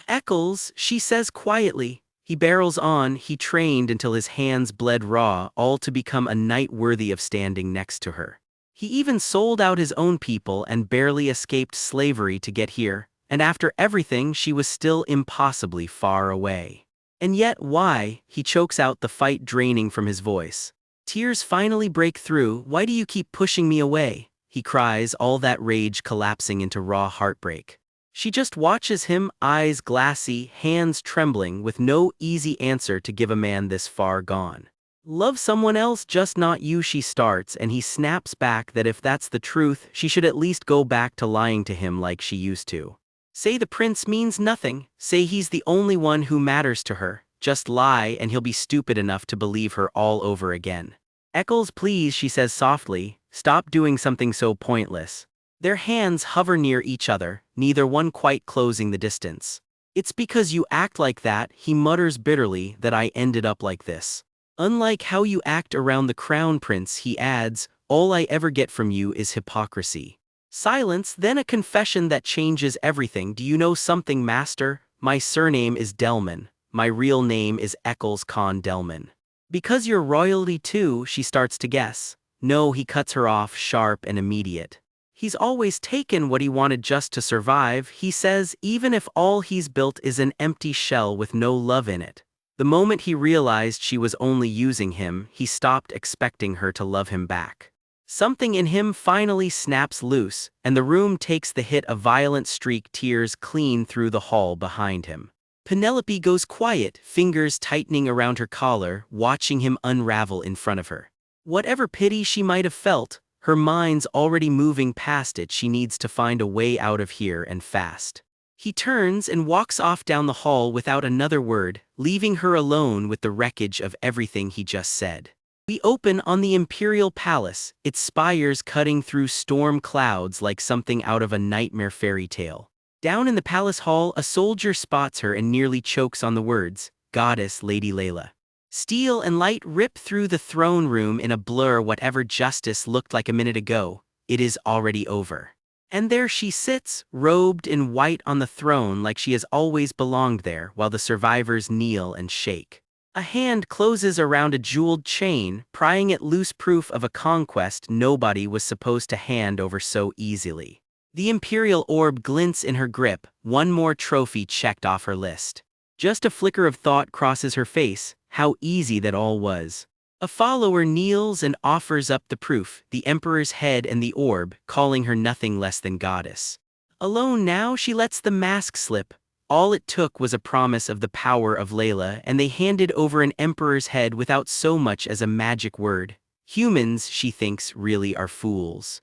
Eccles, she says quietly. He barrels on, he trained until his hands bled raw, all to become a knight worthy of standing next to her. He even sold out his own people and barely escaped slavery to get here, and after everything she was still impossibly far away. And yet why? He chokes out, the fight draining from his voice. Tears finally break through. Why do you keep pushing me away? He cries, all that rage collapsing into raw heartbreak. She just watches him, eyes glassy, hands trembling, with no easy answer to give a man this far gone. Love someone else, just not you, she starts, and he snaps back that if that's the truth, she should at least go back to lying to him like she used to. Say the prince means nothing, say he's the only one who matters to her, just lie and he'll be stupid enough to believe her all over again. Eccles, please, she says softly, stop doing something so pointless. Their hands hover near each other, neither one quite closing the distance. It's because you act like that, he mutters bitterly, that I ended up like this. Unlike how you act around the crown prince, he adds, all I ever get from you is hypocrisy. Silence, then a confession that changes everything. Do you know something, master? My surname is Delman. My real name is Eccles Khan Delman. Because you're royalty too, she starts to guess. No, he cuts her off, sharp and immediate. He's always taken what he wanted just to survive, he says, even if all he's built is an empty shell with no love in it. The moment he realized she was only using him, he stopped expecting her to love him back. Something in him finally snaps loose, and the room takes the hit, a violent streak tears clean through the hall behind him. Penelope goes quiet, fingers tightening around her collar, watching him unravel in front of her. Whatever pity she might have felt, her mind's already moving past it. She needs to find a way out of here, and fast. He turns and walks off down the hall without another word, leaving her alone with the wreckage of everything he just said. We open on the Imperial Palace, its spires cutting through storm clouds like something out of a nightmare fairy tale. Down in the palace hall, a soldier spots her and nearly chokes on the words, Goddess Lady Layla. Steel and light rip through the throne room in a blur. Whatever justice looked like a minute ago, it is already over. And there she sits, robed in white on the throne like she has always belonged there, while the survivors kneel and shake. A hand closes around a jeweled chain, prying it loose, proof of a conquest nobody was supposed to hand over so easily. The imperial orb glints in her grip, one more trophy checked off her list. Just a flicker of thought crosses her face, how easy that all was. A follower kneels and offers up the proof, the emperor's head and the orb, calling her nothing less than goddess. Alone now, she lets the mask slip. All it took was a promise of the power of Layla, and they handed over an emperor's head without so much as a magic word. Humans, she thinks, really are fools.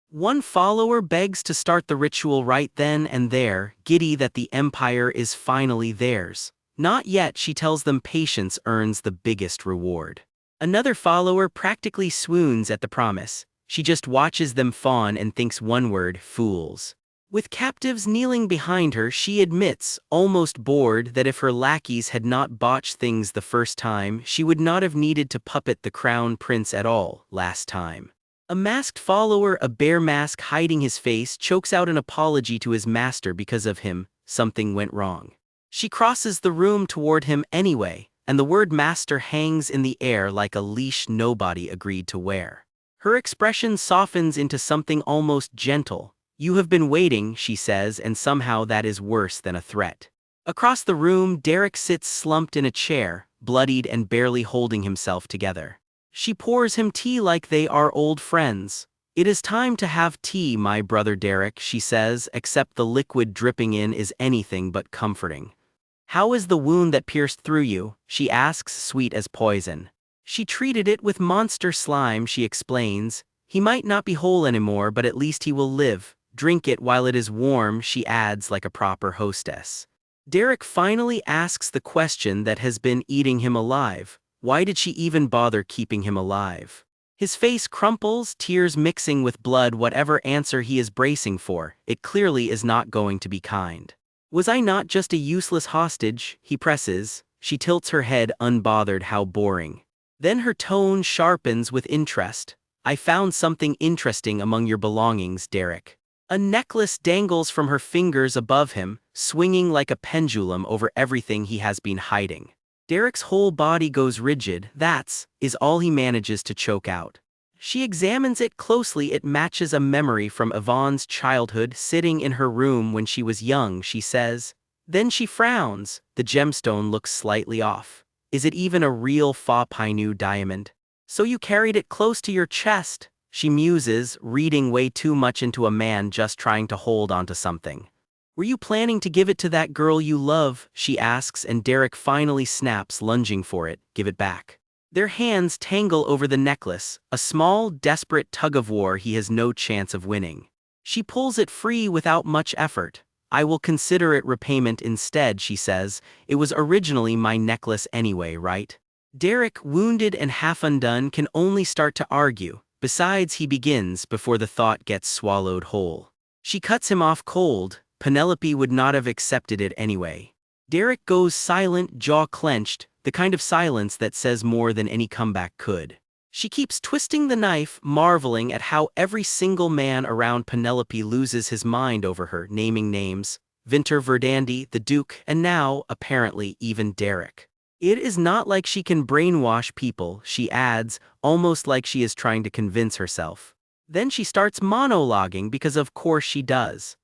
One follower begs to start the ritual right then and there, giddy that the empire is finally theirs. Not yet, she tells them, patience earns the biggest reward. Another follower practically swoons at the promise. She just watches them fawn and thinks one word, fools. With captives kneeling behind her, she admits, almost bored, that if her lackeys had not botched things the first time, she would not have needed to puppet the crown prince at all last time. A masked follower, a bare mask hiding his face, chokes out an apology to his master because of him. Something went wrong. She crosses the room toward him anyway, and the word master hangs in the air like a leash nobody agreed to wear. Her expression softens into something almost gentle. You have been waiting, she says, and somehow that is worse than a threat. Across the room, Derek sits slumped in a chair, bloodied and barely holding himself together. She pours him tea like they are old friends. It is time to have tea, my brother Derek, she says, except the liquid dripping in is anything but comforting. How is the wound that pierced through you? She asks, sweet as poison. She treated it with monster slime, she explains. He might not be whole anymore, but at least he will live. Drink it while it is warm, she adds like a proper hostess. Derek finally asks the question that has been eating him alive. Why did she even bother keeping him alive? His face crumples, tears mixing with blood. Whatever answer he is bracing for, it clearly is not going to be kind. Was I not just a useless hostage? He presses. She tilts her head, unbothered. How boring. Then her tone sharpens with interest. I found something interesting among your belongings, Derek. A necklace dangles from her fingers above him, swinging like a pendulum over everything he has been hiding. Derek's whole body goes rigid. Is all he manages to choke out. She examines it closely. It matches a memory from Yvonne's childhood, sitting in her room when she was young, she says. Then she frowns. The gemstone looks slightly off. Is it even a real Fa Painu diamond? So you carried it close to your chest, she muses, reading way too much into a man just trying to hold onto something. Were you planning to give it to that girl you love? She asks, and Derek finally snaps, lunging for it. Give it back. Their hands tangle over the necklace, a small, desperate tug-of-war he has no chance of winning. She pulls it free without much effort. I will consider it repayment instead, she says. It was originally my necklace anyway, right? Derek, wounded and half undone, can only start to argue. Besides, he begins before the thought gets swallowed whole. She cuts him off cold. Penelope would not have accepted it anyway. Derek goes silent, jaw clenched, the kind of silence that says more than any comeback could. She keeps twisting the knife, marveling at how every single man around Penelope loses his mind over her, naming names. Vinter Verdandi, the Duke, and now, apparently, even Derek. It is not like she can brainwash people, she adds, almost like she is trying to convince herself. Then she starts monologuing because of course she does.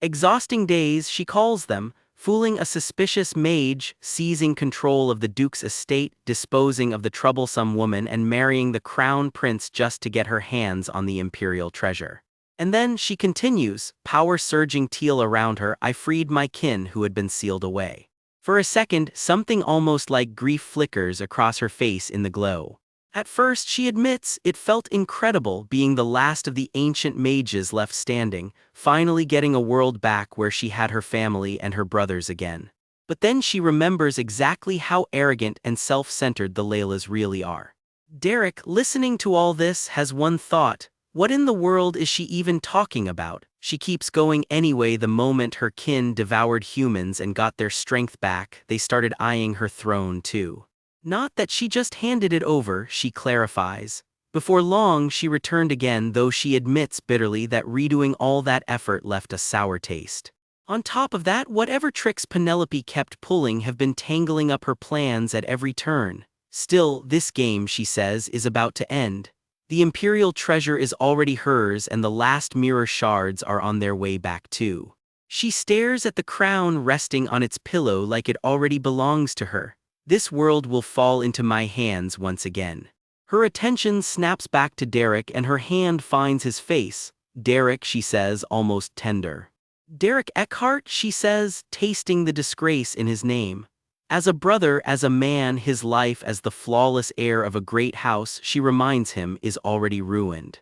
Exhausting days, she calls them, fooling a suspicious mage, seizing control of the Duke's estate, disposing of the troublesome woman, and marrying the crown prince just to get her hands on the imperial treasure. And then she continues, power surging teal around her. I freed my kin who had been sealed away. For a second, something almost like grief flickers across her face in the glow. At first, she admits, it felt incredible being the last of the ancient mages left standing, finally getting a world back where she had her family and her brothers again. But then she remembers exactly how arrogant and self-centered the Laylas really are. Derek, listening to all this, has one thought. What in the world is she even talking about? She keeps going anyway. The moment her kin devoured humans and got their strength back, they started eyeing her throne too. Not that she just handed it over, she clarifies. Before long, she returned again, though she admits bitterly that redoing all that effort left a sour taste. On top of that, whatever tricks Penelope kept pulling have been tangling up her plans at every turn. Still, this game, she says, is about to end. The imperial treasure is already hers, and the last mirror shards are on their way back too. She stares at the crown resting on its pillow like it already belongs to her. This world will fall into my hands once again. Her attention snaps back to Derek and her hand finds his face. Derek, she says, almost tender. Derek Eckhart, she says, tasting the disgrace in his name. As a brother, as a man, his life as the flawless heir of a great house, she reminds him, is already ruined.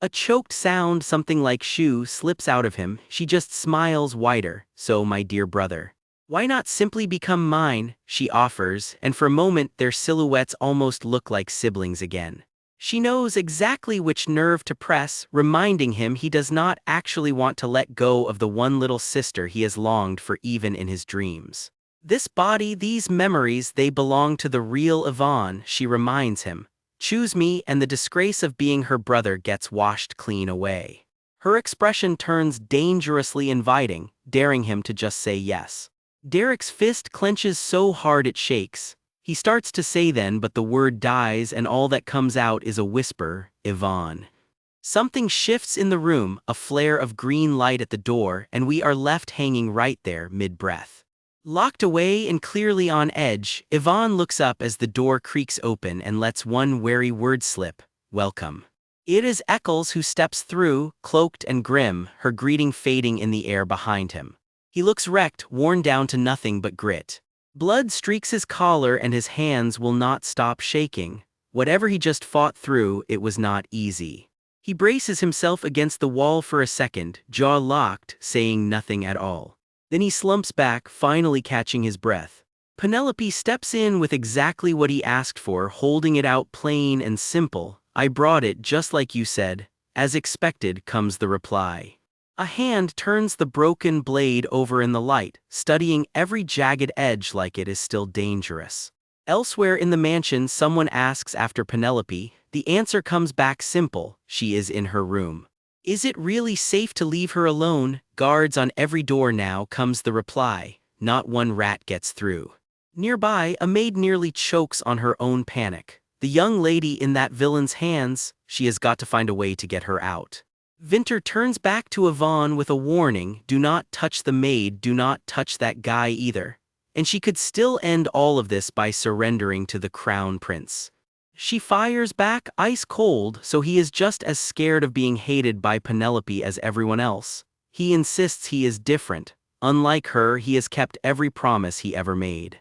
A choked sound, something like shoo, slips out of him. She just smiles wider. So, my dear brother. Why not simply become mine, she offers, and for a moment their silhouettes almost look like siblings again. She knows exactly which nerve to press, reminding him he does not actually want to let go of the one little sister he has longed for even in his dreams. This body, these memories, they belong to the real Yvonne, she reminds him. Choose me, and the disgrace of being her brother gets washed clean away. Her expression turns dangerously inviting, daring him to just say yes. Derek's fist clenches so hard it shakes. He starts to say then, but the word dies and all that comes out is a whisper, Yvonne. Something shifts in the room, a flare of green light at the door, and we are left hanging right there, mid-breath. Locked away and clearly on edge, Yvonne looks up as the door creaks open and lets one wary word slip, welcome. It is Eccles who steps through, cloaked and grim, her greeting fading in the air behind him. He looks wrecked, worn down to nothing but grit. Blood streaks his collar and his hands will not stop shaking. Whatever he just fought through, it was not easy. He braces himself against the wall for a second, jaw locked, saying nothing at all. Then he slumps back, finally catching his breath. Penelope steps in with exactly what he asked for, holding it out plain and simple. I brought it just like you said. As expected, comes the reply. A hand turns the broken blade over in the light, studying every jagged edge like it is still dangerous. Elsewhere in the mansion, someone asks after Penelope. The answer comes back simple, she is in her room. Is it really safe to leave her alone? Guards on every door now, comes the reply. Not one rat gets through. Nearby, a maid nearly chokes on her own panic. The young lady in that villain's hands, she has got to find a way to get her out. Vinter turns back to Yvonne with a warning, do not touch the maid, do not touch that guy either. And she could still end all of this by surrendering to the crown prince. She fires back ice cold, so he is just as scared of being hated by Penelope as everyone else. He insists he is different. Unlike her, he has kept every promise he ever made.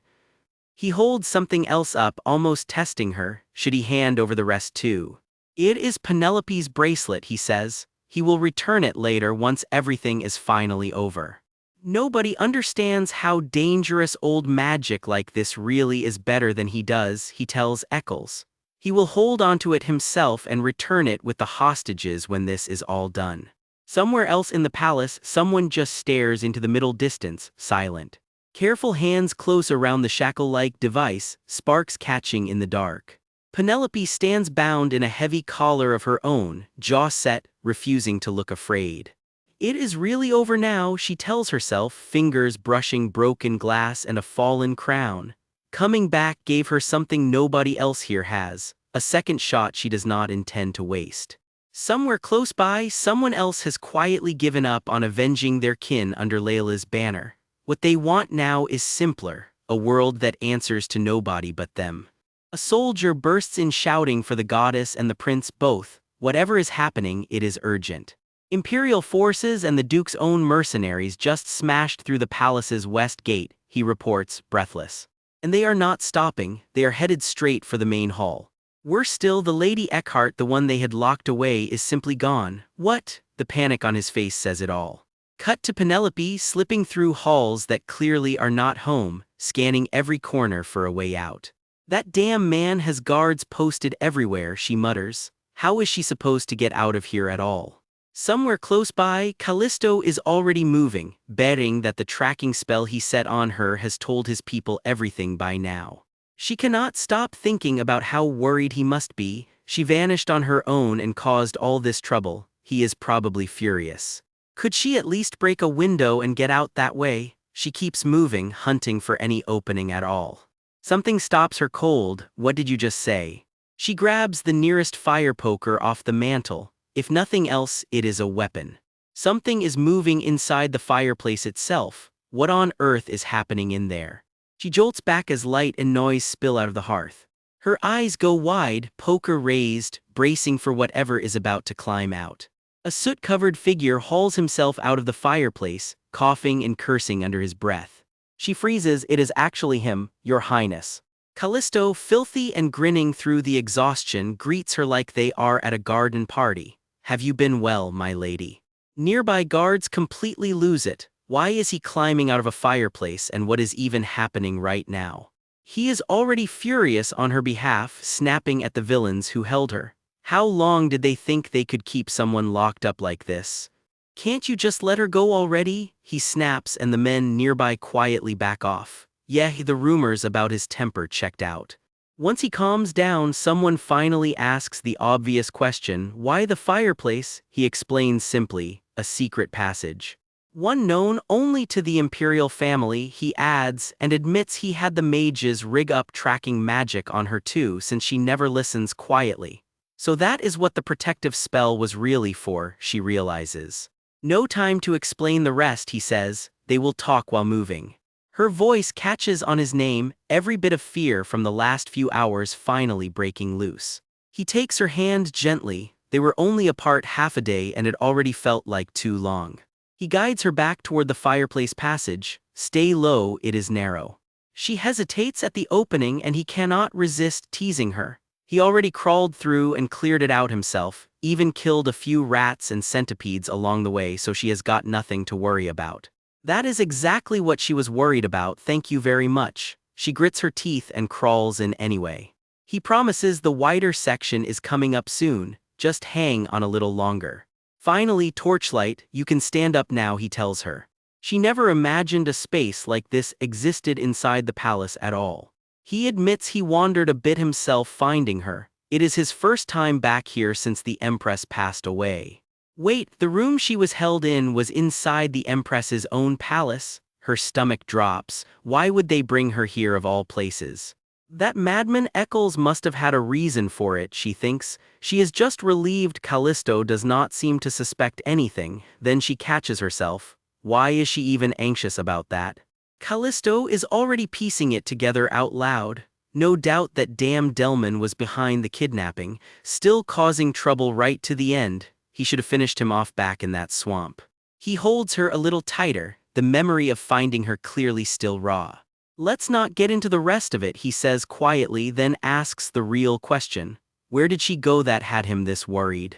He holds something else up, almost testing her. Should he hand over the rest too? It is Penelope's bracelet, he says. He will return it later once everything is finally over. Nobody understands how dangerous old magic like this really is better than he does, he tells Eccles. He will hold onto it himself and return it with the hostages when this is all done. Somewhere else in the palace, someone just stares into the middle distance, silent. Careful hands close around the shackle-like device, sparks catching in the dark. Penelope stands bound in a heavy collar of her own, jaw set, refusing to look afraid. It is really over now, she tells herself, fingers brushing broken glass and a fallen crown. Coming back gave her something nobody else here has, a second shot she does not intend to waste. Somewhere close by, someone else has quietly given up on avenging their kin under Layla's banner. What they want now is simpler, a world that answers to nobody but them. A soldier bursts in shouting for the goddess and the prince both. Whatever is happening, it is urgent. Imperial forces and the Duke's own mercenaries just smashed through the palace's west gate, he reports, breathless. And they are not stopping, they are headed straight for the main hall. Worse still, the Lady Eckhart, the one they had locked away, is simply gone. What? The panic on his face says it all. Cut to Penelope slipping through halls that clearly are not home, scanning every corner for a way out. That damn man has guards posted everywhere, she mutters. How is she supposed to get out of here at all? Somewhere close by, Callisto is already moving, betting that the tracking spell he set on her has told his people everything by now. She cannot stop thinking about how worried he must be. She vanished on her own and caused all this trouble. He is probably furious. Could she at least break a window and get out that way? She keeps moving, hunting for any opening at all. Something stops her cold. What did you just say? She grabs the nearest fire poker off the mantel. If nothing else, it is a weapon. Something is moving inside the fireplace itself. What on earth is happening in there? She jolts back as light and noise spill out of the hearth. Her eyes go wide, poker raised, bracing for whatever is about to climb out. A soot-covered figure hauls himself out of the fireplace, coughing and cursing under his breath. She freezes. It is actually him, Your Highness. Callisto, filthy and grinning through the exhaustion, greets her like they are at a garden party. Have you been well, my lady? Nearby guards completely lose it. Why is he climbing out of a fireplace, and what is even happening right now? He is already furious on her behalf, snapping at the villains who held her. How long did they think they could keep someone locked up like this? Can't you just let her go already? He snaps, and the men nearby quietly back off. Yeah, the rumors about his temper checked out. Once he calms down, someone finally asks the obvious question, why the fireplace? He explains simply, a secret passage. One known only to the imperial family, he adds, and admits he had the mages rig up tracking magic on her too since she never listens quietly. So that is what the protective spell was really for, she realizes. No time to explain the rest, he says, they will talk while moving. Her voice catches on his name, every bit of fear from the last few hours finally breaking loose. He takes her hand gently, they were only apart half a day and it already felt like too long. He guides her back toward the fireplace passage, stay low, it is narrow. She hesitates at the opening and he cannot resist teasing her. He already crawled through and cleared it out himself, even killed a few rats and centipedes along the way, so she has got nothing to worry about. That is exactly what she was worried about, thank you very much. She grits her teeth and crawls in anyway. He promises the wider section is coming up soon, just hang on a little longer. Finally, torchlight, you can stand up now, he tells her. She never imagined a space like this existed inside the palace at all. He admits he wandered a bit himself finding her. It is his first time back here since the Empress passed away. Wait, the room she was held in was inside the Empress's own palace? Her stomach drops. Why would they bring her here of all places? That madman Eccles must have had a reason for it, she thinks. She is just relieved Callisto does not seem to suspect anything, then she catches herself. Why is she even anxious about that? Callisto is already piecing it together out loud. No doubt that damn Delman was behind the kidnapping, still causing trouble right to the end. He should have finished him off back in that swamp. He holds her a little tighter, the memory of finding her clearly still raw. Let's not get into the rest of it, he says quietly, then asks the real question. Where did she go that had him this worried?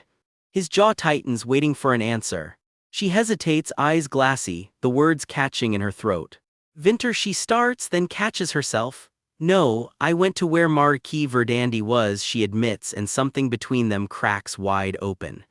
His jaw tightens, waiting for an answer. She hesitates, eyes glassy, the words catching in her throat. Vinter, she starts, then catches herself. No, I went to where Marquis Verdandi was, she admits, and something between them cracks wide open.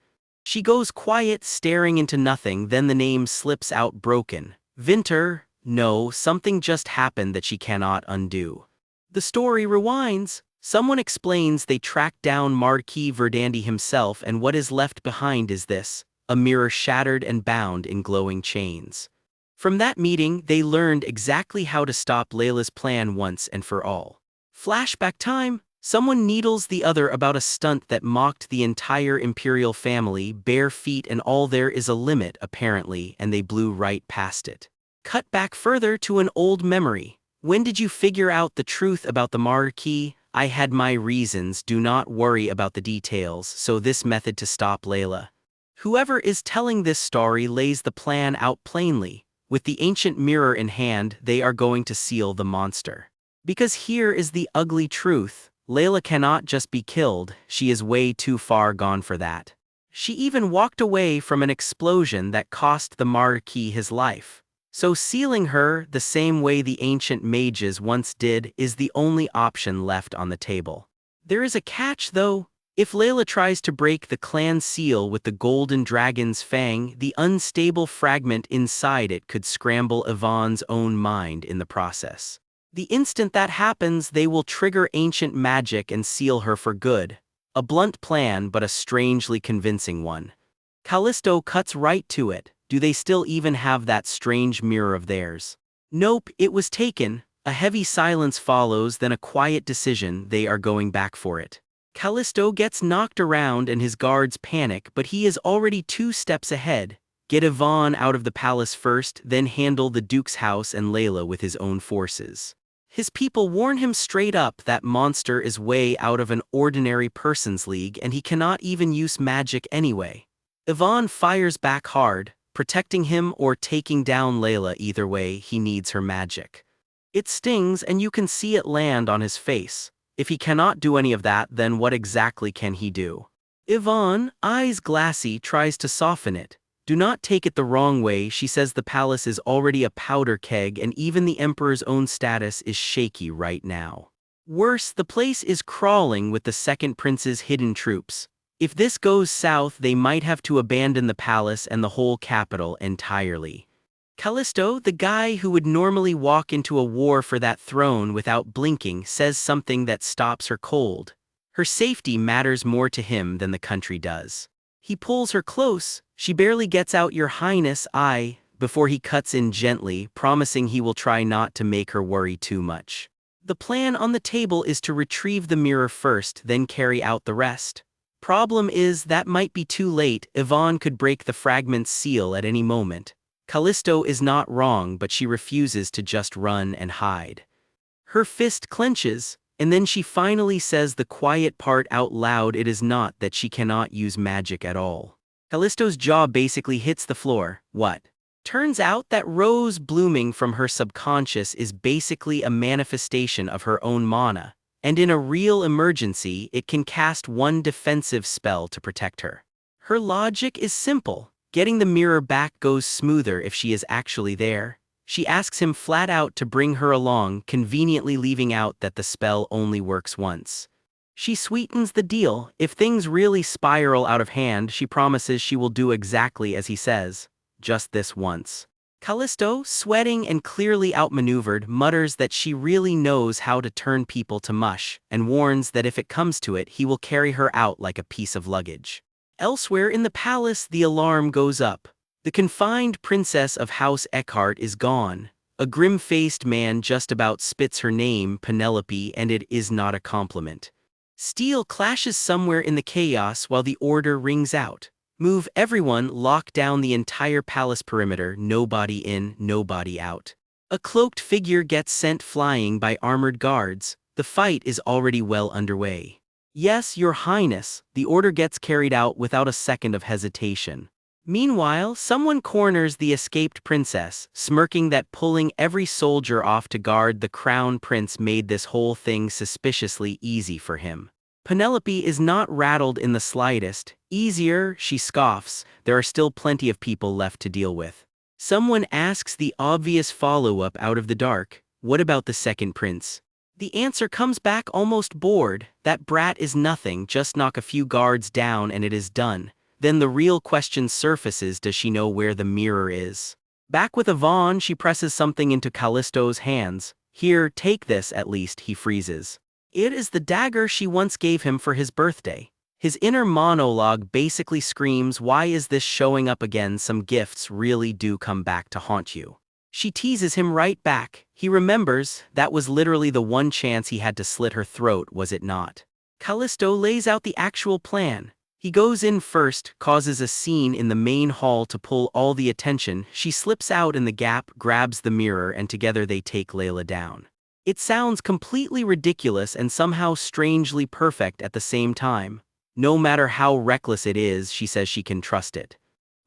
She goes quiet, staring into nothing, then the name slips out broken. Vinter. No, something just happened that she cannot undo. The story rewinds. Someone explains they tracked down Marquis Verdandi himself, and what is left behind is this, a mirror shattered and bound in glowing chains. From that meeting, they learned exactly how to stop Layla's plan once and for all. Flashback time. Someone needles the other about a stunt that mocked the entire imperial family, bare feet and all. There is a limit, apparently, and they blew right past it. Cut back further to an old memory. When did you figure out the truth about the Marquis? I had my reasons, do not worry about the details, so this method to stop Layla. Whoever is telling this story lays the plan out plainly. With the ancient mirror in hand, they are going to seal the monster. Because here is the ugly truth. Layla cannot just be killed, she is way too far gone for that. She even walked away from an explosion that cost the Marquis his life. So sealing her, the same way the ancient mages once did, is the only option left on the table. There is a catch though. If Layla tries to break the clan seal with the golden dragon's fang, the unstable fragment inside it could scramble Yvonne's own mind in the process. The instant that happens, they will trigger ancient magic and seal her for good. A blunt plan, but a strangely convincing one. Callisto cuts right to it. Do they still even have that strange mirror of theirs? Nope, it was taken. A heavy silence follows, then a quiet decision, they are going back for it. Callisto gets knocked around and his guards panic, but he is already 2 steps ahead. Get Yvonne out of the palace first, then handle the Duke's house and Layla with his own forces. His people warn him straight up that monster is way out of an ordinary person's league and he cannot even use magic anyway. Yvonne fires back hard, protecting him or taking down Layla. Either way, he needs her magic. It stings and you can see it land on his face. If he cannot do any of that, then what exactly can he do? Yvonne, eyes glassy, tries to soften it. Do not take it the wrong way, she says the palace is already a powder keg and even the emperor's own status is shaky right now. Worse, the place is crawling with the second prince's hidden troops. If this goes south, they might have to abandon the palace and the whole capital entirely. Callisto, the guy who would normally walk into a war for that throne without blinking, says something that stops her cold. Her safety matters more to him than the country does. He pulls her close. She barely gets out "Your Highness, before he cuts in gently, promising he will try not to make her worry too much. The plan on the table is to retrieve the mirror first, then carry out the rest. Problem is, that might be too late. Yvonne could break the fragment's seal at any moment. Callisto is not wrong, but she refuses to just run and hide. Her fist clenches, and then she finally says the quiet part out loud. It is not that she cannot use magic at all. Callisto's jaw basically hits the floor. What? Turns out that rose blooming from her subconscious is basically a manifestation of her own mana, and in a real emergency, it can cast one defensive spell to protect her. Her logic is simple. Getting the mirror back goes smoother if she is actually there. She asks him flat out to bring her along, conveniently leaving out that the spell only works once. She sweetens the deal. If things really spiral out of hand, she promises she will do exactly as he says. Just this once. Callisto, sweating and clearly outmaneuvered, mutters that she really knows how to turn people to mush, and warns that if it comes to it, he will carry her out like a piece of luggage. Elsewhere in the palace, the alarm goes up. The confined princess of House Eckhart is gone. A grim-faced man just about spits her name, Penelope, and it is not a compliment. Steel clashes somewhere in the chaos while the order rings out. Move everyone, lock down the entire palace perimeter, nobody in, nobody out. A cloaked figure gets sent flying by armored guards. The fight is already well underway. Yes, Your Highness, the order gets carried out without a second of hesitation. Meanwhile, someone corners the escaped princess, smirking that pulling every soldier off to guard the crown prince made this whole thing suspiciously easy for him. Penelope is not rattled in the slightest. Easier, she scoffs, there are still plenty of people left to deal with. Someone asks the obvious follow-up out of the dark, what about the second prince? The answer comes back almost bored, that brat is nothing, just knock a few guards down and it is done. Then the real question surfaces, does she know where the mirror is? Back with Yvonne, she presses something into Callisto's hands. Here, take this at least, he freezes. It is the dagger she once gave him for his birthday. His inner monologue basically screams, why is this showing up again? Some gifts really do come back to haunt you. She teases him right back. He remembers, that was literally the one chance he had to slit her throat, was it not? Callisto lays out the actual plan. He goes in first, causes a scene in the main hall to pull all the attention. She slips out in the gap, grabs the mirror, and together they take Layla down. It sounds completely ridiculous and somehow strangely perfect at the same time. No matter how reckless it is, she says she can trust it.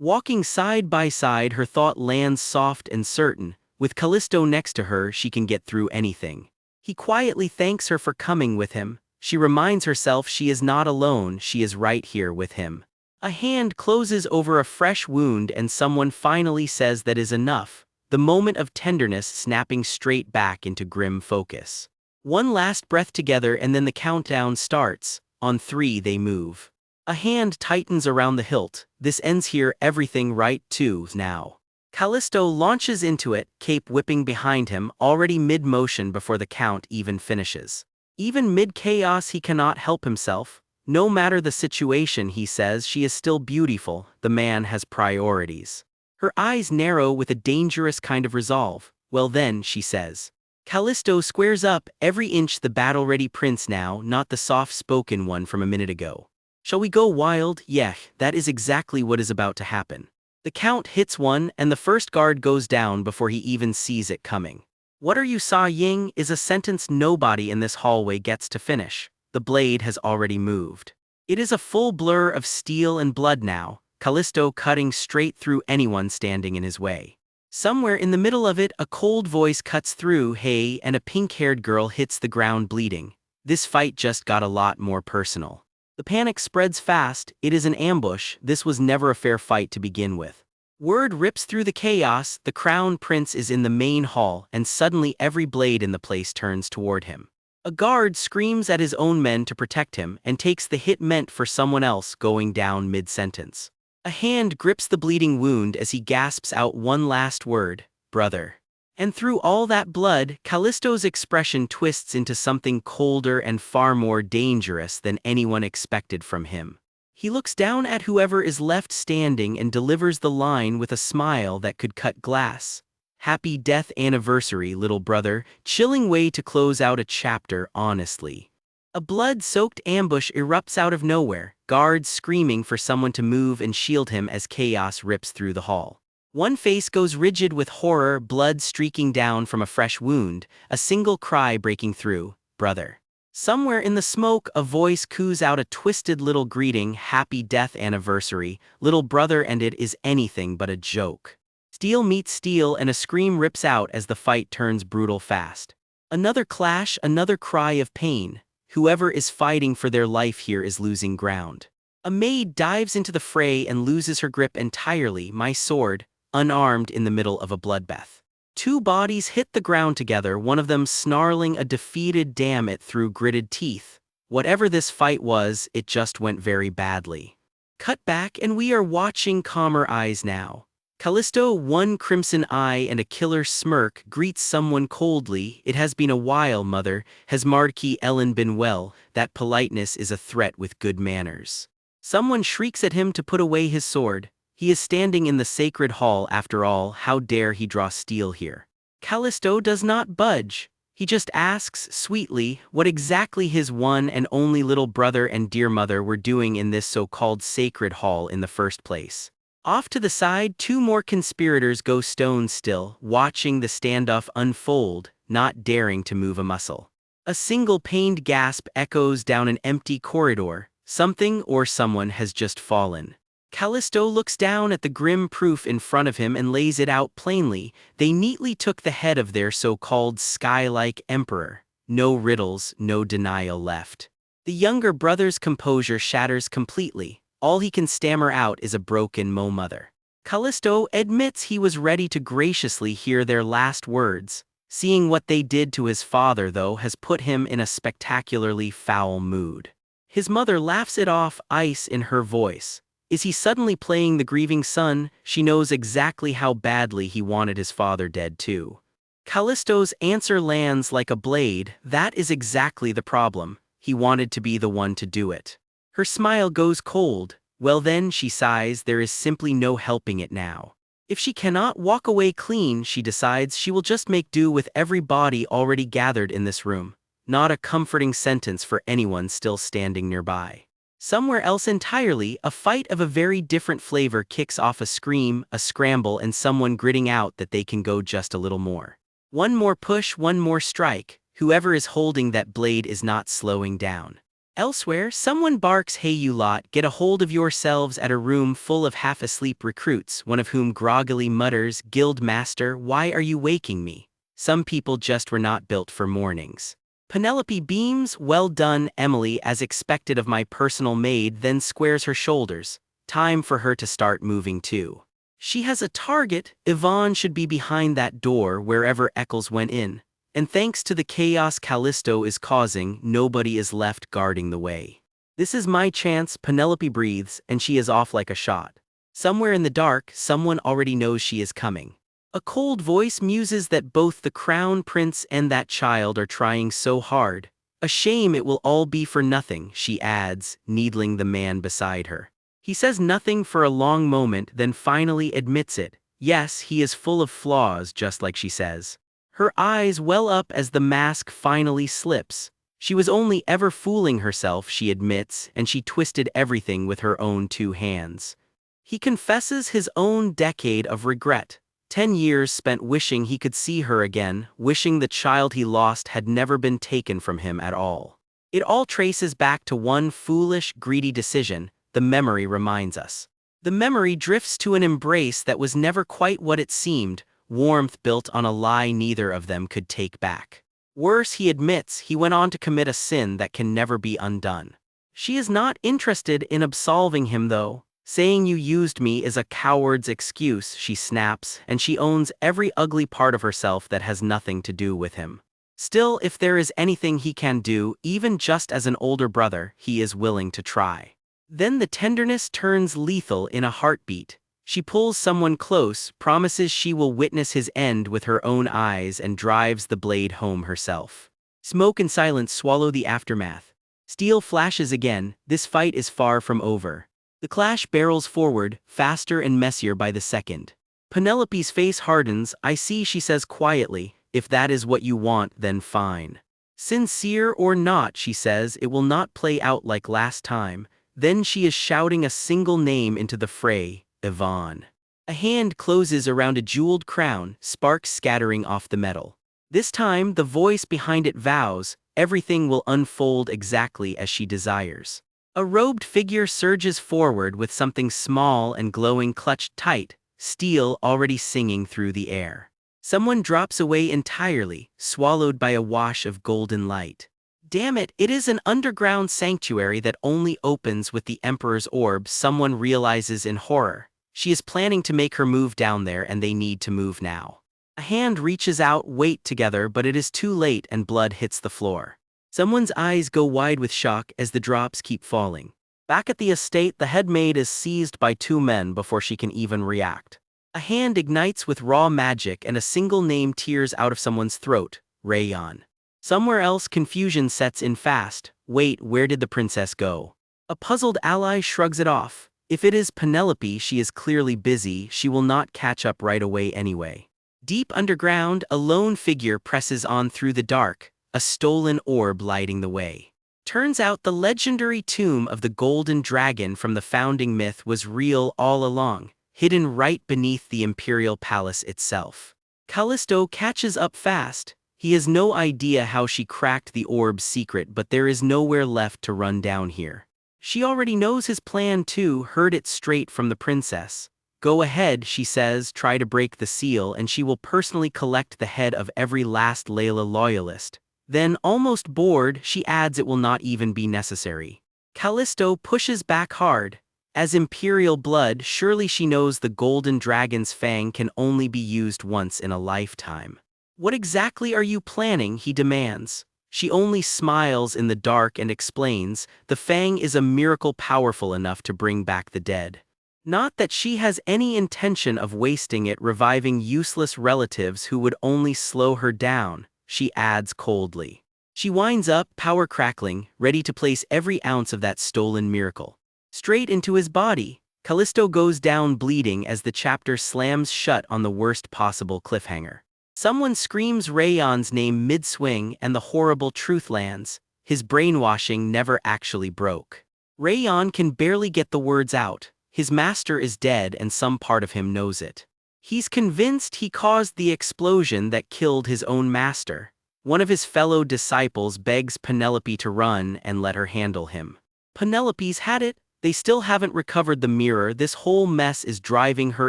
Walking side by side, her thought lands soft and certain. With Callisto next to her, she can get through anything. He quietly thanks her for coming with him. She reminds herself she is not alone, she is right here with him. A hand closes over a fresh wound and someone finally says that is enough. The moment of tenderness snapping straight back into grim focus. One last breath together and then the countdown starts. On 3 they move. A hand tightens around the hilt. This ends here, everything right too now. Callisto launches into it, cape whipping behind him, already mid-motion before the count even finishes. Even mid-chaos he cannot help himself. No matter the situation, he says, she is still beautiful, the man has priorities. Her eyes narrow with a dangerous kind of resolve. Well then, she says. Callisto squares up, every inch the battle-ready prince now, not the soft-spoken one from a minute ago. Shall we go wild? Yeah, that is exactly what is about to happen. The count hits one, and the first guard goes down before he even sees it coming. What are you saying is a sentence nobody in this hallway gets to finish. The blade has already moved. It is a full blur of steel and blood now, Callisto cutting straight through anyone standing in his way. Somewhere in the middle of it, a cold voice cuts through, hey, and a pink-haired girl hits the ground bleeding. This fight just got a lot more personal. The panic spreads fast, it is an ambush, this was never a fair fight to begin with. Word rips through the chaos, the crown prince is in the main hall, and suddenly every blade in the place turns toward him. A guard screams at his own men to protect him and takes the hit meant for someone else, going down mid-sentence. A hand grips the bleeding wound as he gasps out one last word, brother. And through all that blood, Callisto's expression twists into something colder and far more dangerous than anyone expected from him. He looks down at whoever is left standing and delivers the line with a smile that could cut glass. Happy death anniversary, little brother, chilling way to close out a chapter, honestly. A blood-soaked ambush erupts out of nowhere, guards screaming for someone to move and shield him as chaos rips through the hall. One face goes rigid with horror, blood streaking down from a fresh wound, a single cry breaking through, brother. Somewhere in the smoke, a voice coos out a twisted little greeting, happy death anniversary, little brother, and it is anything but a joke. Steel meets steel and a scream rips out as the fight turns brutal fast. Another clash, another cry of pain. Whoever is fighting for their life here is losing ground. A maid dives into the fray and loses her grip entirely, my sword, unarmed in the middle of a bloodbath. Two bodies hit the ground together, one of them snarling a defeated damn it through gritted teeth. Whatever this fight was, it just went very badly. Cut back and we are watching calmer eyes now. Callisto, one crimson eye and a killer smirk, greets someone coldly. It has been a while, mother. Has Mardki Ellen been well? That politeness is a threat with good manners. Someone shrieks at him to put away his sword. He is standing in the sacred hall after all, how dare he draw steel here? Callisto does not budge. He just asks, sweetly, what exactly his one and only little brother and dear mother were doing in this so-called sacred hall in the first place. Off to the side, two more conspirators go stone still, watching the standoff unfold, not daring to move a muscle. A single pained gasp echoes down an empty corridor. Something or someone has just fallen. Callisto looks down at the grim proof in front of him and lays it out plainly. They neatly took the head of their so-called sky-like emperor. No riddles, no denial left. The younger brother's composure shatters completely. All he can stammer out is a broken mother. Callisto admits he was ready to graciously hear their last words. Seeing what they did to his father, though, has put him in a spectacularly foul mood. His mother laughs it off, ice in her voice. Is he suddenly playing the grieving son? She knows exactly how badly he wanted his father dead too. Callisto's answer lands like a blade. That is exactly the problem. He wanted to be the one to do it. Her smile goes cold. Well then, she sighs, there is simply no helping it now. If she cannot walk away clean, she decides she will just make do with every body already gathered in this room. Not a comforting sentence for anyone still standing nearby. Somewhere else entirely, a fight of a very different flavor kicks off, a scream, a scramble, and someone gritting out that they can go just a little more. One more push, one more strike. Whoever is holding that blade is not slowing down. Elsewhere, someone barks, hey you lot, get a hold of yourselves, at a room full of half-asleep recruits, one of whom groggily mutters, Guild Master, why are you waking me? Some people just were not built for mornings. Penelope beams, well done, Emily, as expected of my personal maid, then squares her shoulders. Time for her to start moving too. She has a target. Yvonne should be behind that door wherever Eccles went in. And thanks to the chaos Callisto is causing, nobody is left guarding the way. This is my chance, Penelope breathes, and she is off like a shot. Somewhere in the dark, someone already knows she is coming. A cold voice muses that both the crown prince and that child are trying so hard. A shame it will all be for nothing, she adds, needling the man beside her. He says nothing for a long moment, then finally admits it. Yes, he is full of flaws, just like she says. Her eyes well up as the mask finally slips. She was only ever fooling herself, she admits, and she twisted everything with her own two hands. He confesses his own decade of regret. 10 years spent wishing he could see her again, wishing the child he lost had never been taken from him at all. It all traces back to one foolish, greedy decision, the memory reminds us. The memory drifts to an embrace that was never quite what it seemed, warmth built on a lie neither of them could take back. Worse, he admits, he went on to commit a sin that can never be undone. She is not interested in absolving him though. Saying you used me is a coward's excuse, she snaps, and she owns every ugly part of herself that has nothing to do with him. Still, if there is anything he can do, even just as an older brother, he is willing to try. Then the tenderness turns lethal in a heartbeat. She pulls someone close, promises she will witness his end with her own eyes, and drives the blade home herself. Smoke and silence swallow the aftermath. Steel flashes again. This fight is far from over. The clash barrels forward, faster and messier by the second. Penelope's face hardens. "I see," she says quietly. "If that is what you want, then fine." "Sincere or not," she says, "it will not play out like last time." Then she is shouting a single name into the fray: Yvonne. A hand closes around a jeweled crown, sparks scattering off the metal. This time, the voice behind it vows, everything will unfold exactly as she desires. A robed figure surges forward with something small and glowing clutched tight, steel already singing through the air. Someone drops away entirely, swallowed by a wash of golden light. Damn it, it is an underground sanctuary that only opens with the Emperor's orb, someone realizes in horror. She is planning to make her move down there, and they need to move now. A hand reaches out, wait together, but it is too late and blood hits the floor. Someone's eyes go wide with shock as the drops keep falling. Back at the estate, the head maid is seized by two men before she can even react. A hand ignites with raw magic and a single name tears out of someone's throat: Rayon. Somewhere else, confusion sets in fast. Wait, where did the princess go? A puzzled ally shrugs it off. If it is Penelope, she is clearly busy. She will not catch up right away anyway. Deep underground, a lone figure presses on through the dark, a stolen orb lighting the way. Turns out the legendary tomb of the Golden Dragon from the founding myth was real all along, hidden right beneath the imperial palace itself. Callisto catches up fast. He has no idea how she cracked the orb's secret, but there is nowhere left to run down here. She already knows his plan too, heard it straight from the princess. "Go ahead," she says, "try to break the seal and she will personally collect the head of every last Layla loyalist." Then, almost bored, she adds, "It will not even be necessary." Callisto pushes back hard. As imperial blood, surely she knows the Golden Dragon's fang can only be used once in a lifetime. "What exactly are you planning?" he demands. She only smiles in the dark and explains, "The fang is a miracle powerful enough to bring back the dead. Not that she has any intention of wasting it reviving useless relatives who would only slow her down," she adds coldly. She winds up, power crackling, ready to place every ounce of that stolen miracle straight into his body. Callisto goes down bleeding as the chapter slams shut on the worst possible cliffhanger. Someone screams Rayon's name mid-swing and the horrible truth lands: his brainwashing never actually broke. Rayon can barely get the words out. His master is dead and some part of him knows it. He's convinced he caused the explosion that killed his own master. One of his fellow disciples begs Penelope to run and let her handle him. Penelope's had it. They still haven't recovered the mirror. This whole mess is driving her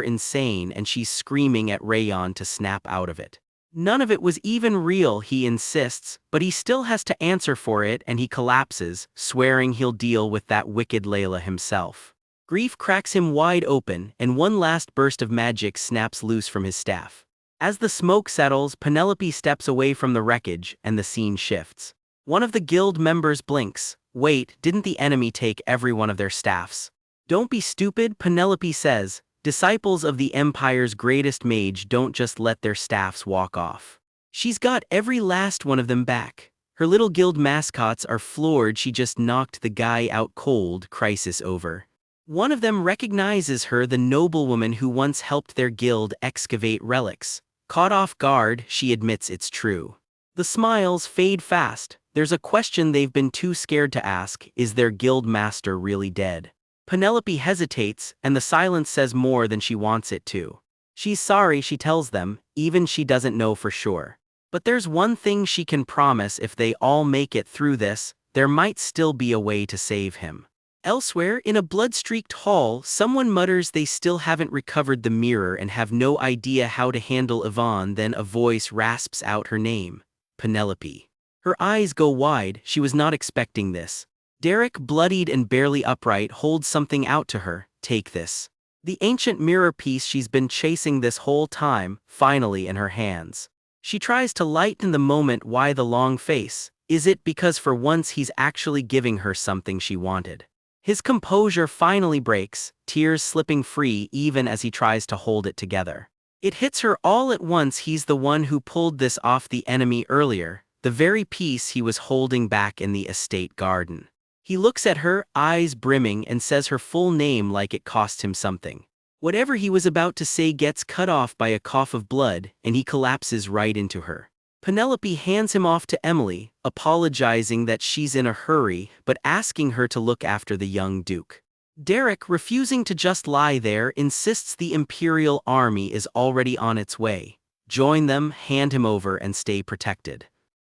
insane and she's screaming at Rayon to snap out of it. None of it was even real, he insists, but he still has to answer for it, and he collapses, swearing he'll deal with that wicked Layla himself. Grief cracks him wide open, and one last burst of magic snaps loose from his staff. As the smoke settles, Penelope steps away from the wreckage, and the scene shifts. One of the guild members blinks. "Wait, didn't the enemy take every one of their staffs?" "Don't be stupid," Penelope says. "Disciples of the Empire's greatest mage don't just let their staffs walk off. She's got every last one of them back." Her little guild mascots are floored. She just knocked the guy out cold. Crisis over. One of them recognizes her, the noblewoman who once helped their guild excavate relics. Caught off guard, she admits it's true. The smiles fade fast. There's a question they've been too scared to ask: is their guild master really dead? Penelope hesitates, and the silence says more than she wants it to. She's sorry, she tells them, even she doesn't know for sure. But there's one thing she can promise: if they all make it through this, there might still be a way to save him. Elsewhere, in a blood-streaked hall, someone mutters they still haven't recovered the mirror and have no idea how to handle Yvonne. Then a voice rasps out her name: Penelope. Her eyes go wide. She was not expecting this. Derek, bloodied and barely upright, holds something out to her. "Take this." The ancient mirror piece she's been chasing this whole time, finally in her hands. She tries to lighten the moment. Why the long face? Is it because for once he's actually giving her something she wanted? His composure finally breaks, tears slipping free even as he tries to hold it together. It hits her all at once, he's the one who pulled this off the enemy earlier, the very piece he was holding back in the estate garden. He looks at her, eyes brimming, and says her full name like it cost him something. Whatever he was about to say gets cut off by a cough of blood, and he collapses right into her. Penelope hands him off to Emily, apologizing that she's in a hurry, but asking her to look after the young duke. Derek, refusing to just lie there, insists the Imperial army is already on its way. Join them, hand him over, and stay protected.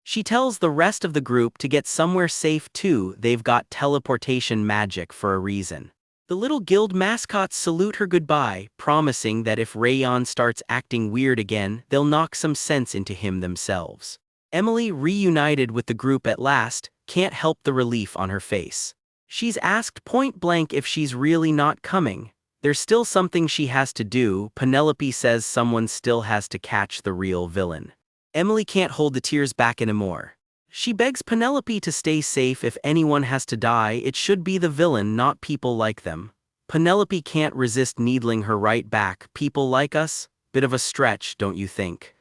She tells the rest of the group to get somewhere safe too, they've got teleportation magic for a reason. The little guild mascots salute her goodbye, promising that if Rayon starts acting weird again, they'll knock some sense into him themselves. Emily, reunited with the group at last, can't help the relief on her face. She's asked point blank if she's really not coming. There's still something she has to do. Penelope says someone still has to catch the real villain. Emily can't hold the tears back anymore. She begs Penelope to stay safe. If anyone has to die, it should be the villain, not people like them. Penelope can't resist needling her right back. People like us? Bit of a stretch, don't you think?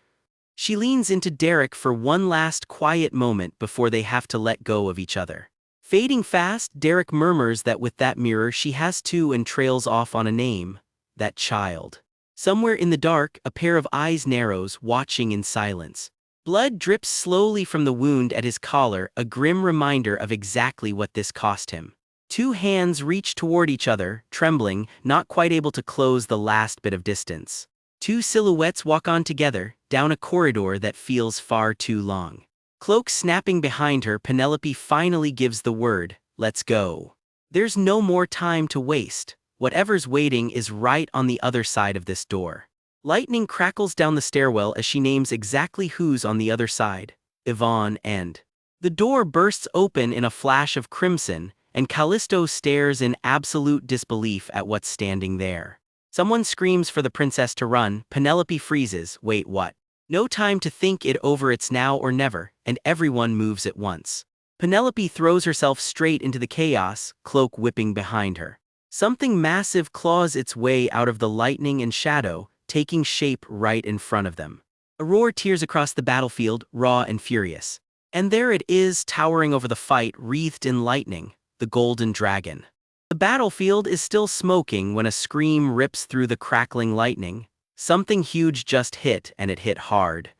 She leans into Derek for one last quiet moment before they have to let go of each other. Fading fast, Derek murmurs that with that mirror she has too and trails off on a name. That child. Somewhere in the dark, a pair of eyes narrows, watching in silence. Blood drips slowly from the wound at his collar, a grim reminder of exactly what this cost him. Two hands reach toward each other, trembling, not quite able to close the last bit of distance. Two silhouettes walk on together, down a corridor that feels far too long. Cloak snapping behind her, Penelope finally gives the word, "Let's go." There's no more time to waste. Whatever's waiting is right on the other side of this door. Lightning crackles down the stairwell as she names exactly who's on the other side. Yvonne and... The door bursts open in a flash of crimson, and Callisto stares in absolute disbelief at what's standing there. Someone screams for the princess to run. Penelope freezes. Wait, what? No time to think it over, it's now or never, and everyone moves at once. Penelope throws herself straight into the chaos, Cloak whipping behind her. Something massive claws its way out of the lightning and shadow, taking shape right in front of them. A roar tears across the battlefield, raw and furious. And there it is, towering over the fight, wreathed in lightning, the golden dragon. The battlefield is still smoking when a scream rips through the crackling lightning. Something huge just hit, and it hit hard.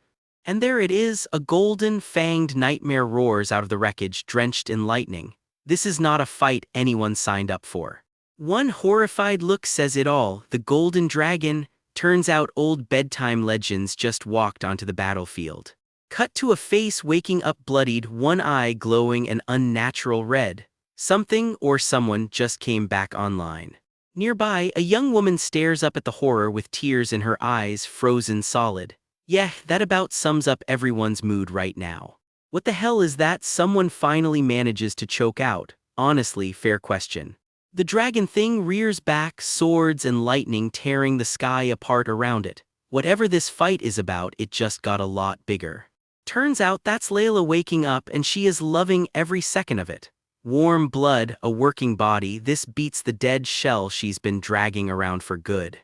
And there it is, a golden, fanged nightmare roars out of the wreckage, drenched in lightning. This is not a fight anyone signed up for. One horrified look says it all. The golden dragon. Turns out old bedtime legends just walked onto the battlefield. Cut to a face waking up bloodied, one eye glowing an unnatural red. Something or someone just came back online. Nearby, a young woman stares up at the horror with tears in her eyes, frozen solid. Yeah, that about sums up everyone's mood right now. What the hell is that? Someone finally manages to choke out. Honestly, fair question. The dragon thing rears back, swords and lightning tearing the sky apart around it. Whatever this fight is about, it just got a lot bigger. Turns out that's Layla waking up, and she is loving every second of it. Warm blood, a working body, this beats the dead shell she's been dragging around for good.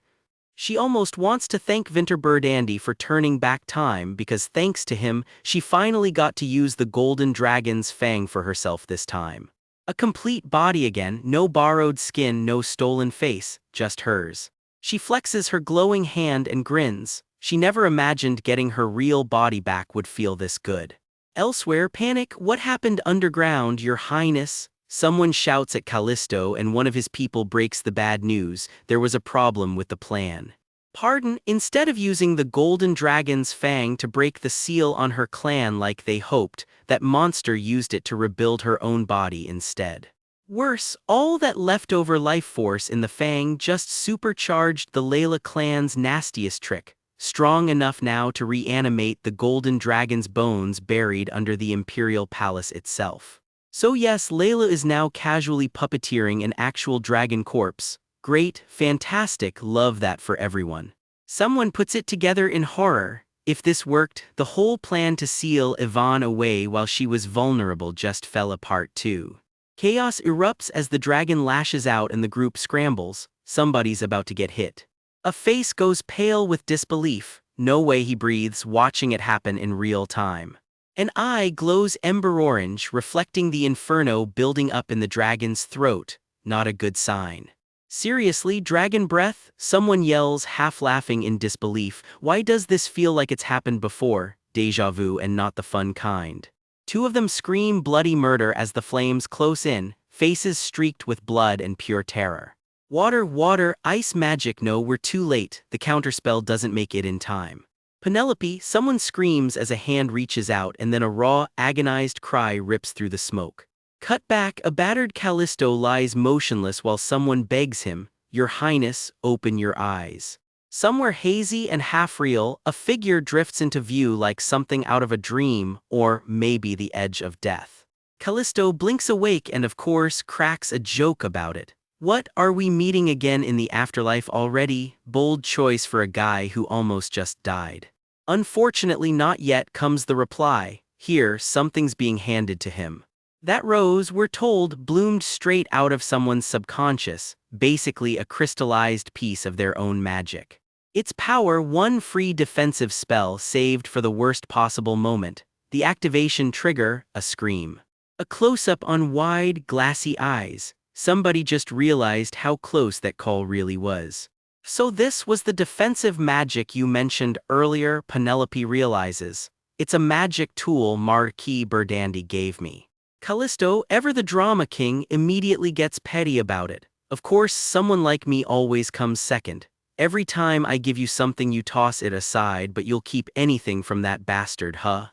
She almost wants to thank Winterbird Andy for turning back time, because thanks to him, she finally got to use the golden dragon's fang for herself this time. A complete body again, no borrowed skin, no stolen face, just hers. She flexes her glowing hand and grins. She never imagined getting her real body back would feel this good. Elsewhere, panic. What happened underground, Your Highness? Someone shouts at Callisto, and one of his people breaks the bad news. There was a problem with the plan. Pardon, instead of using the golden dragon's fang to break the seal on her clan like they hoped, that monster used it to rebuild her own body instead. Worse, all that leftover life force in the fang just supercharged the Layla clan's nastiest trick, strong enough now to reanimate the golden dragon's bones buried under the Imperial Palace itself. So yes, Layla is now casually puppeteering an actual dragon corpse. Great, fantastic, love that for everyone. Someone puts it together in horror. If this worked, the whole plan to seal Yvonne away while she was vulnerable just fell apart too. Chaos erupts as the dragon lashes out and the group scrambles. Somebody's about to get hit. A face goes pale with disbelief. No way, he breathes, watching it happen in real time. An eye glows ember orange, reflecting the inferno building up in the dragon's throat. Not a good sign. Seriously, dragon breath? Someone yells, half laughing in disbelief. Why does this feel like it's happened before? Deja vu, and not the fun kind. Two of them scream bloody murder as the flames close in, faces streaked with blood and pure terror. Water, water, ice magic. No, we're too late. The counterspell doesn't make it in time. Penelope, someone screams as a hand reaches out, and then a raw, agonized cry rips through the smoke. Cut back, a battered Callisto lies motionless while someone begs him, "Your Highness, open your eyes." Somewhere hazy and half-real, a figure drifts into view like something out of a dream, or maybe the edge of death. Callisto blinks awake and of course cracks a joke about it. "What, are we meeting again in the afterlife already?" Bold choice for a guy who almost just died. "Unfortunately not yet," comes the reply. "Here, something's being handed to him." That rose, we're told, bloomed straight out of someone's subconscious, basically a crystallized piece of their own magic. Its power, one free defensive spell saved for the worst possible moment. The activation trigger, a scream. A close-up on wide, glassy eyes. Somebody just realized how close that call really was. "So this was the defensive magic you mentioned earlier," Penelope realizes. "It's a magic tool Marquis Burdandy gave me." Callisto, ever the drama king, immediately gets petty about it. "Of course, someone like me always comes second. Every time I give you something you toss it aside, but you'll keep anything from that bastard, huh?"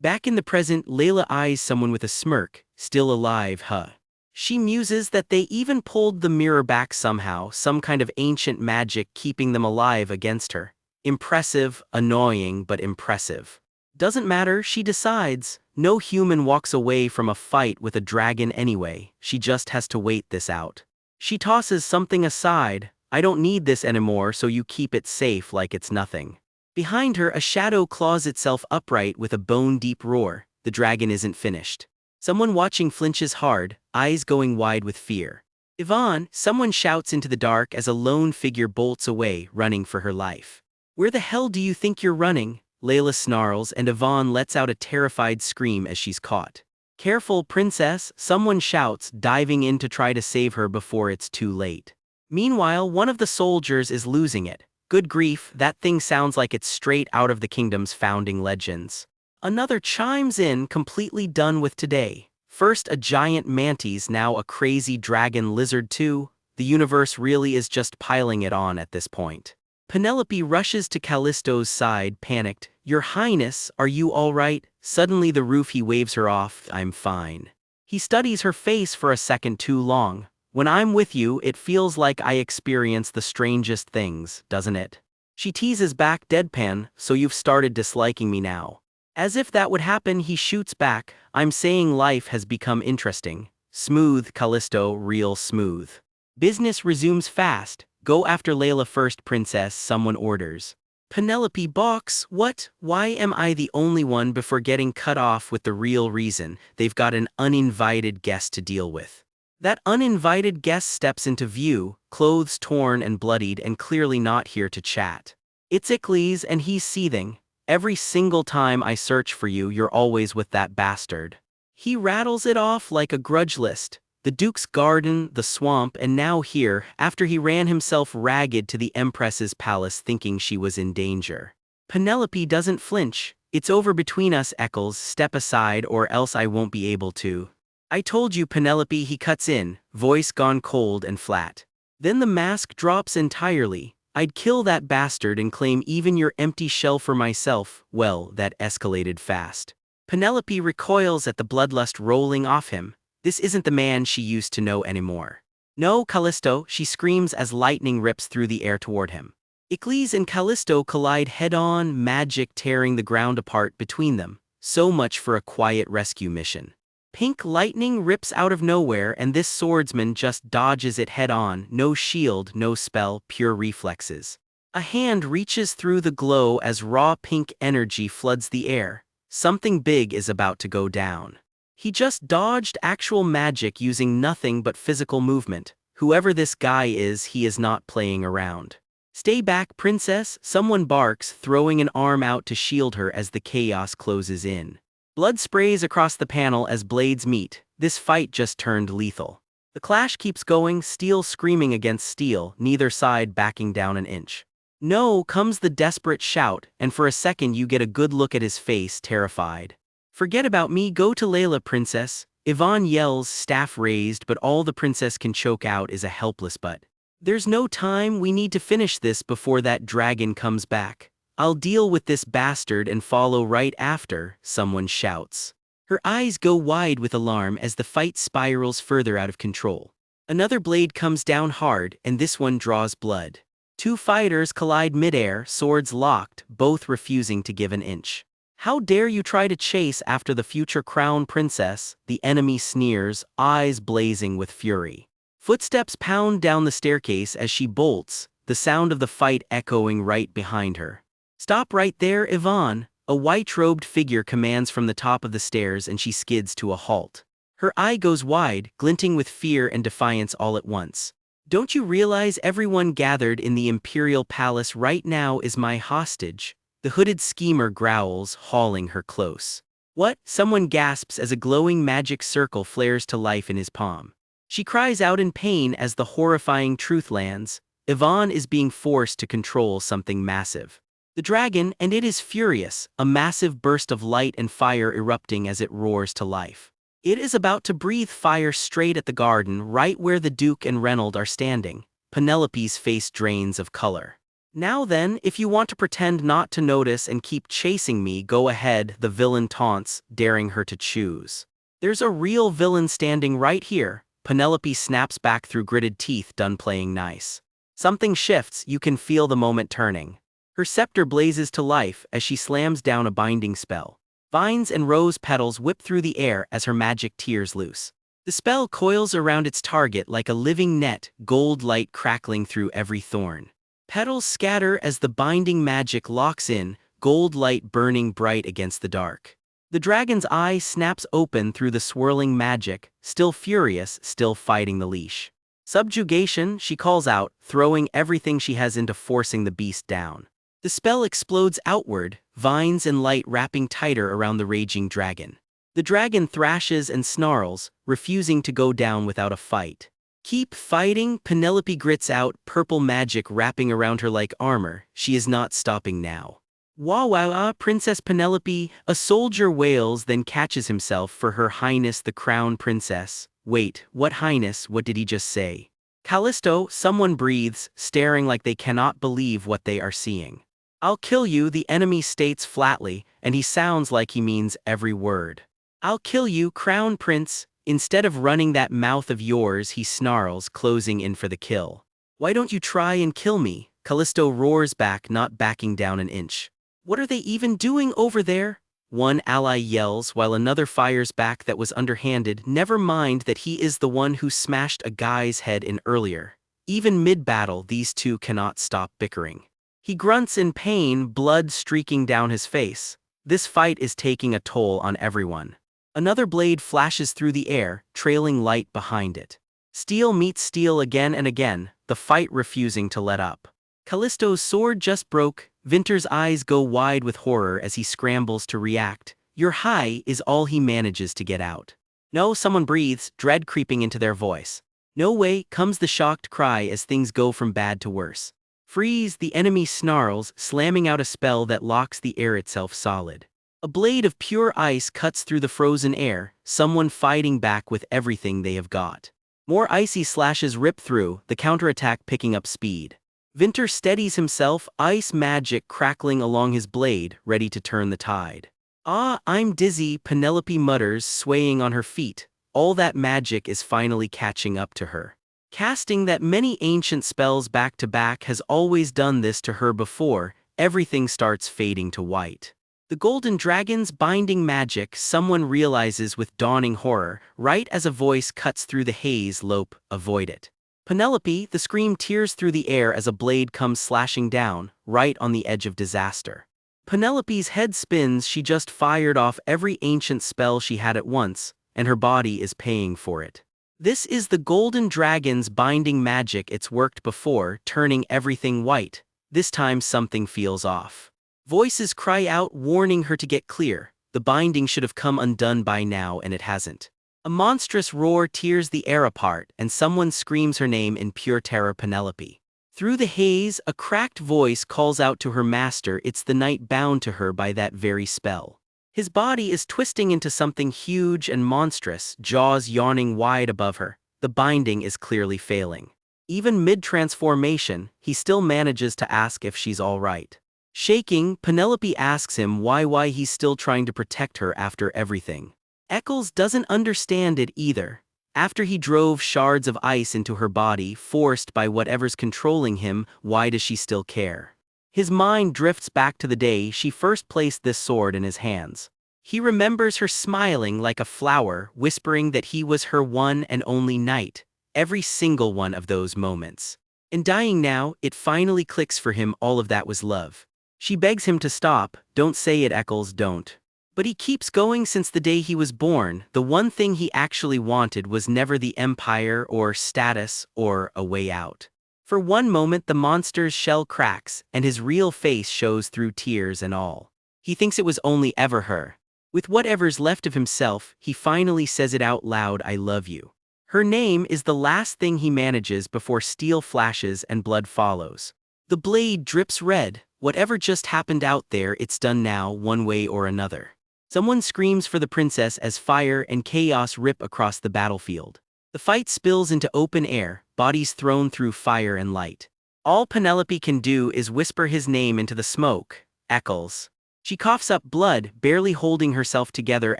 Back in the present, Layla eyes someone with a smirk. "Still alive, huh?" She muses that they even pulled the mirror back somehow, some kind of ancient magic keeping them alive against her. Impressive, annoying, but impressive. Doesn't matter, she decides. No human walks away from a fight with a dragon anyway, she just has to wait this out. She tosses something aside. "I don't need this anymore, so you keep it safe like it's nothing." Behind her, a shadow claws itself upright with a bone-deep roar. The dragon isn't finished. Someone watching flinches hard, eyes going wide with fear. "Yvonne," someone shouts into the dark as a lone figure bolts away, running for her life. "Where the hell do you think you're running?" Layla snarls, and Yvonne lets out a terrified scream as she's caught. "Careful, princess," someone shouts, diving in to try to save her before it's too late. Meanwhile, one of the soldiers is losing it. "Good grief, that thing sounds like it's straight out of the kingdom's founding legends." Another chimes in, completely done with today. First a giant mantis, now a crazy dragon lizard too. The universe really is just piling it on at this point. Penelope rushes to Callisto's side, panicked. "Your Highness, are you all right?" Suddenly the roof he waves her off. "I'm fine." He studies her face for a second too long. "When I'm with you, it feels like I experience the strangest things, doesn't it?" She teases back, deadpan. "So you've started disliking me now." As if that would happen, he shoots back. "I'm saying life has become interesting." Smooth, Callisto, real smooth. Business resumes fast. "Go after Layla first, princess," someone orders. Penelope balks. "What? Why am I the only one?" before getting cut off with the real reason. They've got an uninvited guest to deal with. That uninvited guest steps into view, clothes torn and bloodied and clearly not here to chat. It's Icles, and he's seething. "Every single time I search for you, you're always with that bastard." He rattles it off like a grudge list. The Duke's garden, the swamp, and now here, after he ran himself ragged to the Empress's palace thinking she was in danger. Penelope doesn't flinch. "It's over between us, Eccles, step aside or else I won't be able to." "I told you, Penelope," he cuts in, voice gone cold and flat. Then the mask drops entirely. "I'd kill that bastard and claim even your empty shell for myself." Well, that escalated fast. Penelope recoils at the bloodlust rolling off him. This isn't the man she used to know anymore. "No, Callisto," she screams as lightning rips through the air toward him. Icles and Callisto collide head-on, magic tearing the ground apart between them. So much for a quiet rescue mission. Pink lightning rips out of nowhere and this swordsman just dodges it head-on. No shield, no spell, pure reflexes. A hand reaches through the glow as raw pink energy floods the air. Something big is about to go down. He just dodged actual magic using nothing but physical movement. Whoever this guy is, he is not playing around. Stay back, princess, someone barks, throwing an arm out to shield her as the chaos closes in. Blood sprays across the panel as blades meet. This fight just turned lethal. The clash keeps going, steel screaming against steel, neither side backing down an inch. No, comes the desperate shout, and for a second you get a good look at his face, terrified. Forget about me, go to Layla, princess. Yvonne yells, staff raised, but all the princess can choke out is a helpless but. There's no time, we need to finish this before that dragon comes back. I'll deal with this bastard and follow right after, someone shouts. Her eyes go wide with alarm as the fight spirals further out of control. Another blade comes down hard, and this one draws blood. Two fighters collide midair, swords locked, both refusing to give an inch. How dare you try to chase after the future crown princess, the enemy sneers, eyes blazing with fury. Footsteps pound down the staircase as she bolts, the sound of the fight echoing right behind her. Stop right there, Yvonne, a white-robed figure commands from the top of the stairs and she skids to a halt. Her eye goes wide, glinting with fear and defiance all at once. Don't you realize everyone gathered in the Imperial Palace right now is my hostage? The hooded schemer growls, hauling her close. What? Someone gasps as a glowing magic circle flares to life in his palm. She cries out in pain as the horrifying truth lands. Yvonne is being forced to control something massive. The dragon, and it is furious, a massive burst of light and fire erupting as it roars to life. It is about to breathe fire straight at the garden right where the Duke and Reynold are standing. Penelope's face drains of color. Now then, if you want to pretend not to notice and keep chasing me, go ahead, the villain taunts, daring her to choose. There's a real villain standing right here. Penelope snaps back through gritted teeth, done playing nice. Something shifts, you can feel the moment turning. Her scepter blazes to life as she slams down a binding spell. Vines and rose petals whip through the air as her magic tears loose. The spell coils around its target like a living net, gold light crackling through every thorn. Petals scatter as the binding magic locks in, gold light burning bright against the dark. The dragon's eye snaps open through the swirling magic, still furious, still fighting the leash. Subjugation, she calls out, throwing everything she has into forcing the beast down. The spell explodes outward, vines and light wrapping tighter around the raging dragon. The dragon thrashes and snarls, refusing to go down without a fight. Keep fighting, Penelope grits out, purple magic wrapping around her like armor. She is not stopping now. Wah, Princess Penelope, a soldier wails, then catches himself for Her Highness the Crown Princess. Wait, what highness, what did he just say? Callisto, someone breathes, staring like they cannot believe what they are seeing. I'll kill you, the enemy states flatly, and he sounds like he means every word. I'll kill you, Crown Prince. Instead of running that mouth of yours, he snarls, closing in for the kill. Why don't you try and kill me? Callisto roars back, not backing down an inch. What are they even doing over there? One ally yells while another fires back that was underhanded. Never mind that he is the one who smashed a guy's head in earlier. Even mid-battle, these two cannot stop bickering. He grunts in pain, blood streaking down his face. This fight is taking a toll on everyone. Another blade flashes through the air, trailing light behind it. Steel meets steel again and again, the fight refusing to let up. Callisto's sword just broke. Vinter's eyes go wide with horror as he scrambles to react. Your high is all he manages to get out. No, someone breathes, dread creeping into their voice. No way, comes the shocked cry as things go from bad to worse. Freeze, the enemy snarls, slamming out a spell that locks the air itself solid. A blade of pure ice cuts through the frozen air, someone fighting back with everything they have got. More icy slashes rip through, the counterattack picking up speed. Vinter steadies himself, ice magic crackling along his blade, ready to turn the tide. Ah, I'm dizzy, Penelope mutters, swaying on her feet. All that magic is finally catching up to her. Casting that many ancient spells back to back has always done this to her before. Everything starts fading to white. The golden dragon's binding magic, someone realizes with dawning horror, right as a voice cuts through the haze. Lope, avoid it. Penelope, the scream tears through the air as a blade comes slashing down, right on the edge of disaster. Penelope's head spins, she just fired off every ancient spell she had at once, and her body is paying for it. This is the golden dragon's binding magic. It's worked before, turning everything white. This time something feels off. Voices cry out, warning her to get clear. The binding should have come undone by now, and it hasn't. A monstrous roar tears the air apart, and someone screams her name in pure terror, Penelope. Through the haze, a cracked voice calls out to her master. It's the knight bound to her by that very spell. His body is twisting into something huge and monstrous, jaws yawning wide above her. The binding is clearly failing. Even mid-transformation, he still manages to ask if she's all right. Shaking, Penelope asks him why he's still trying to protect her after everything. Eccles doesn't understand it either. After he drove shards of ice into her body, forced by whatever's controlling him, why does she still care? His mind drifts back to the day she first placed this sword in his hands. He remembers her smiling like a flower, whispering that he was her one and only knight. Every single one of those moments. In dying now, it finally clicks for him, all of that was love. She begs him to stop. Don't say it, Eccles, don't. But he keeps going. Since the day he was born, the one thing he actually wanted was never the empire or status or a way out. For one moment the monster's shell cracks, and his real face shows through tears and all. He thinks it was only ever her. With whatever's left of himself, he finally says it out loud, I love you. Her name is the last thing he manages before steel flashes and blood follows. The blade drips red. Whatever just happened out there, it's done now, one way or another. Someone screams for the princess as fire and chaos rip across the battlefield. The fight spills into open air, bodies thrown through fire and light. All Penelope can do is whisper his name into the smoke, Eccles. She coughs up blood, barely holding herself together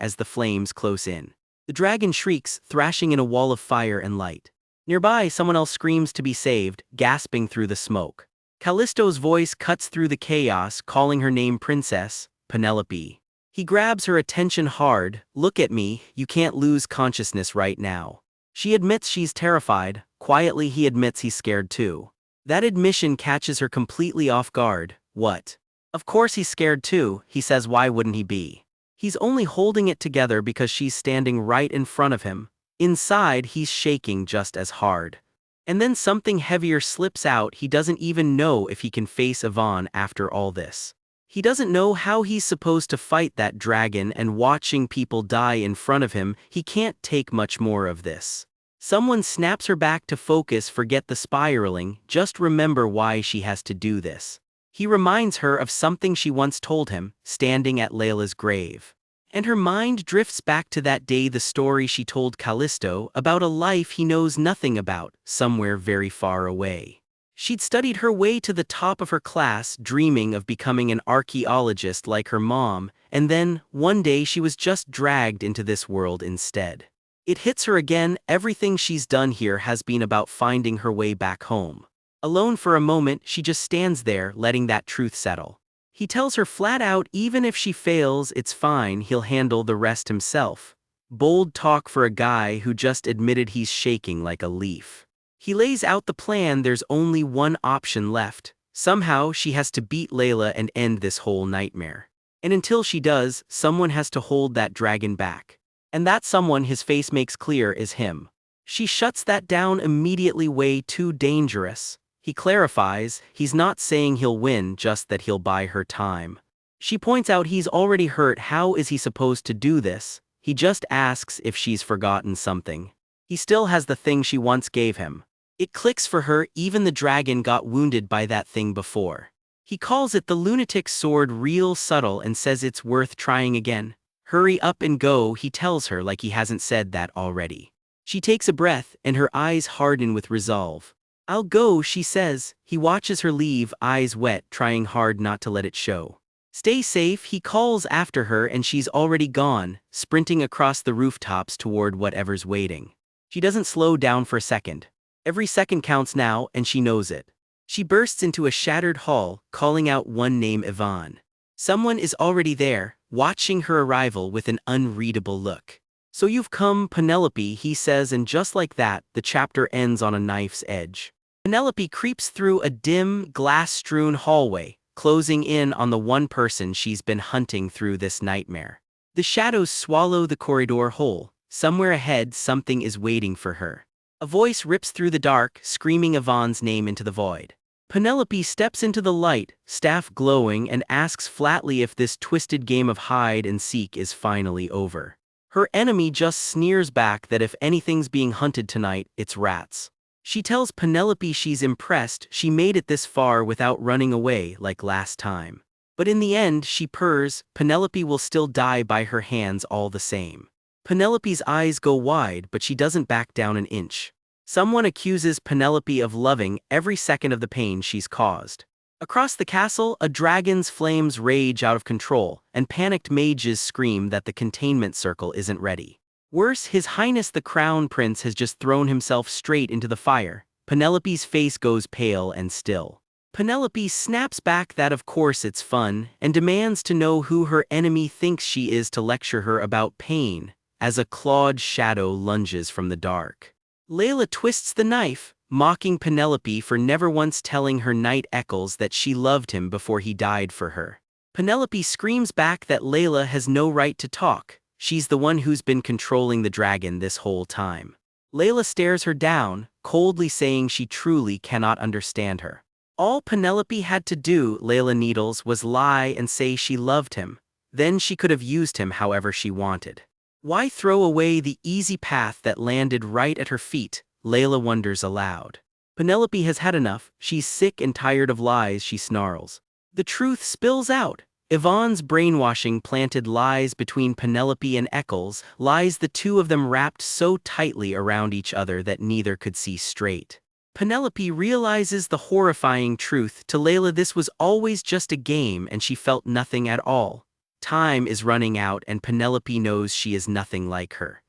as the flames close in. The dragon shrieks, thrashing in a wall of fire and light. Nearby, someone else screams to be saved, gasping through the smoke. Callisto's voice cuts through the chaos, calling her name Princess, Penelope. He grabs her attention hard. Look at me, you can't lose consciousness right now. She admits she's terrified. Quietly he admits he's scared too. That admission catches her completely off guard. What? Of course he's scared too, he says. Why wouldn't he be? He's only holding it together because she's standing right in front of him. Inside, he's shaking just as hard. And then something heavier slips out. He doesn't even know if he can face Yvonne after all this. He doesn't know how he's supposed to fight that dragon, and watching people die in front of him, he can't take much more of this. Someone snaps her back to focus. Forget the spiraling, just remember why she has to do this. He reminds her of something she once told him, standing at Layla's grave. And her mind drifts back to that day, the story she told Callisto about a life he knows nothing about, somewhere very far away. She'd studied her way to the top of her class, dreaming of becoming an archaeologist like her mom, and then, one day she was just dragged into this world instead. It hits her again. Everything she's done here has been about finding her way back home. Alone for a moment, she just stands there, letting that truth settle. He tells her flat out, even if she fails, it's fine, he'll handle the rest himself. Bold talk for a guy who just admitted he's shaking like a leaf. He lays out the plan. There's only one option left. Somehow, she has to beat Layla and end this whole nightmare. And until she does, someone has to hold that dragon back. And that someone, his face makes clear, is him. She shuts that down immediately. Way too dangerous. He clarifies, he's not saying he'll win, just that he'll buy her time. She points out he's already hurt. How is he supposed to do this? He just asks if she's forgotten something. He still has the thing she once gave him. It clicks for her. Even the dragon got wounded by that thing before. He calls it the lunatic sword, real subtle, and says it's worth trying again. Hurry up and go, he tells her, like he hasn't said that already. She takes a breath, and her eyes harden with resolve. I'll go, she says. He watches her leave, eyes wet, trying hard not to let it show. Stay safe, he calls after her, and she's already gone, sprinting across the rooftops toward whatever's waiting. She doesn't slow down for a second. Every second counts now, and she knows it. She bursts into a shattered hall, calling out one name, Yvonne. Someone is already there, watching her arrival with an unreadable look. So you've come, Penelope, he says, and just like that, the chapter ends on a knife's edge. Penelope creeps through a dim, glass-strewn hallway, closing in on the one person she's been hunting through this nightmare. The shadows swallow the corridor whole. Somewhere ahead, something is waiting for her. A voice rips through the dark, screaming Yvonne's name into the void. Penelope steps into the light, staff glowing, and asks flatly if this twisted game of hide and seek is finally over. Her enemy just sneers back that if anything's being hunted tonight, it's rats. She tells Penelope she's impressed she made it this far without running away like last time. But in the end, she purrs, Penelope will still die by her hands all the same. Penelope's eyes go wide, but she doesn't back down an inch. Someone accuses Penelope of loving every second of the pain she's caused. Across the castle, a dragon's flames rage out of control, and panicked mages scream that the containment circle isn't ready. Worse, His Highness the Crown Prince has just thrown himself straight into the fire. Penelope's face goes pale and still. Penelope snaps back that of course it's fun, and demands to know who her enemy thinks she is to lecture her about pain, as a clawed shadow lunges from the dark. Layla twists the knife, mocking Penelope for never once telling her knight Eccles that she loved him before he died for her. Penelope screams back that Layla has no right to talk. She's the one who's been controlling the dragon this whole time. Layla stares her down, coldly saying she truly cannot understand her. All Penelope had to do, Layla needles, was lie and say she loved him. Then she could have used him however she wanted. Why throw away the easy path that landed right at her feet? Layla wonders aloud. Penelope has had enough. She's sick and tired of lies, she snarls. The truth spills out. Yvonne's brainwashing planted lies between Penelope and Eccles, lies the two of them wrapped so tightly around each other that neither could see straight. Penelope realizes the horrifying truth. To Layla this was always just a game and she felt nothing at all. Time is running out and Penelope knows she is nothing like her.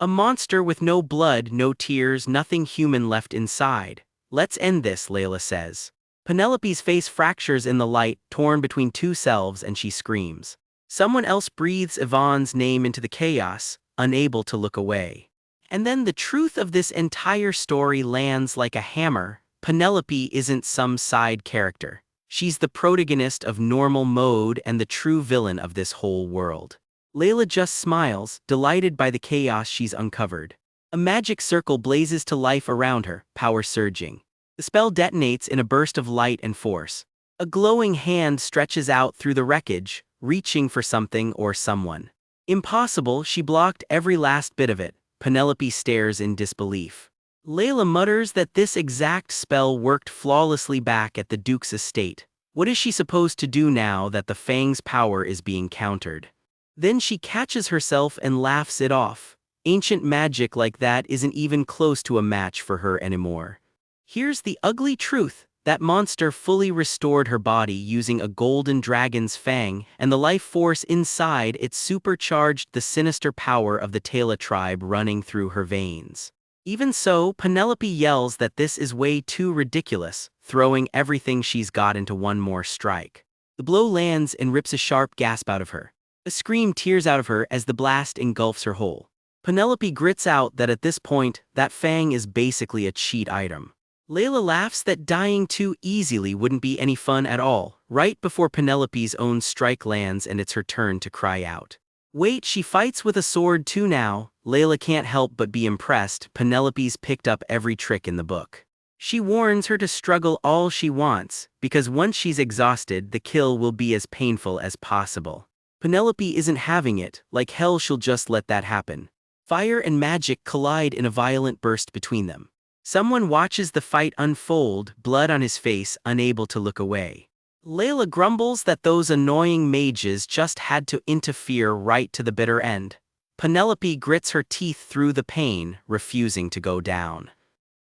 A monster with no blood, no tears, nothing human left inside. Let's end this, Layla says. Penelope's face fractures in the light, torn between two selves, and she screams. Someone else breathes Yvonne's name into the chaos, unable to look away. And then the truth of this entire story lands like a hammer. Penelope isn't some side character. She's the protagonist of normal mode and the true villain of this whole world. Layla just smiles, delighted by the chaos she's uncovered. A magic circle blazes to life around her, power surging. The spell detonates in a burst of light and force. A glowing hand stretches out through the wreckage, reaching for something or someone. Impossible, she blocked every last bit of it. Penelope stares in disbelief. Layla mutters that this exact spell worked flawlessly back at the Duke's estate. What is she supposed to do now that the Fang's power is being countered? Then she catches herself and laughs it off. Ancient magic like that isn't even close to a match for her anymore. Here's the ugly truth. That monster fully restored her body using a golden dragon's fang, and the life force inside it supercharged the sinister power of the Taila tribe running through her veins. Even so, Penelope yells that this is way too ridiculous, throwing everything she's got into one more strike. The blow lands and rips a sharp gasp out of her. A scream tears out of her as the blast engulfs her whole. Penelope grits out that at this point, that fang is basically a cheat item. Layla laughs that dying too easily wouldn't be any fun at all, right before Penelope's own strike lands and it's her turn to cry out. Wait, she fights with a sword too now. Layla can't help but be impressed. Penelope's picked up every trick in the book. She warns her to struggle all she wants, because once she's exhausted, the kill will be as painful as possible. Penelope isn't having it, like hell she'll just let that happen. Fire and magic collide in a violent burst between them. Someone watches the fight unfold, blood on his face, unable to look away. Layla grumbles that those annoying mages just had to interfere right to the bitter end. Penelope grits her teeth through the pain, refusing to go down.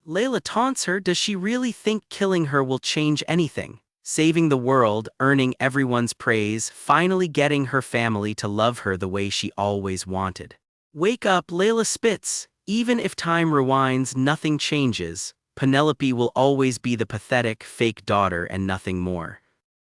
Layla taunts her. Does she really think killing her will change anything? Saving the world, earning everyone's praise, finally getting her family to love her the way she always wanted. Wake up, Layla spits. Even if time rewinds, nothing changes. Penelope will always be the pathetic, fake daughter and nothing more.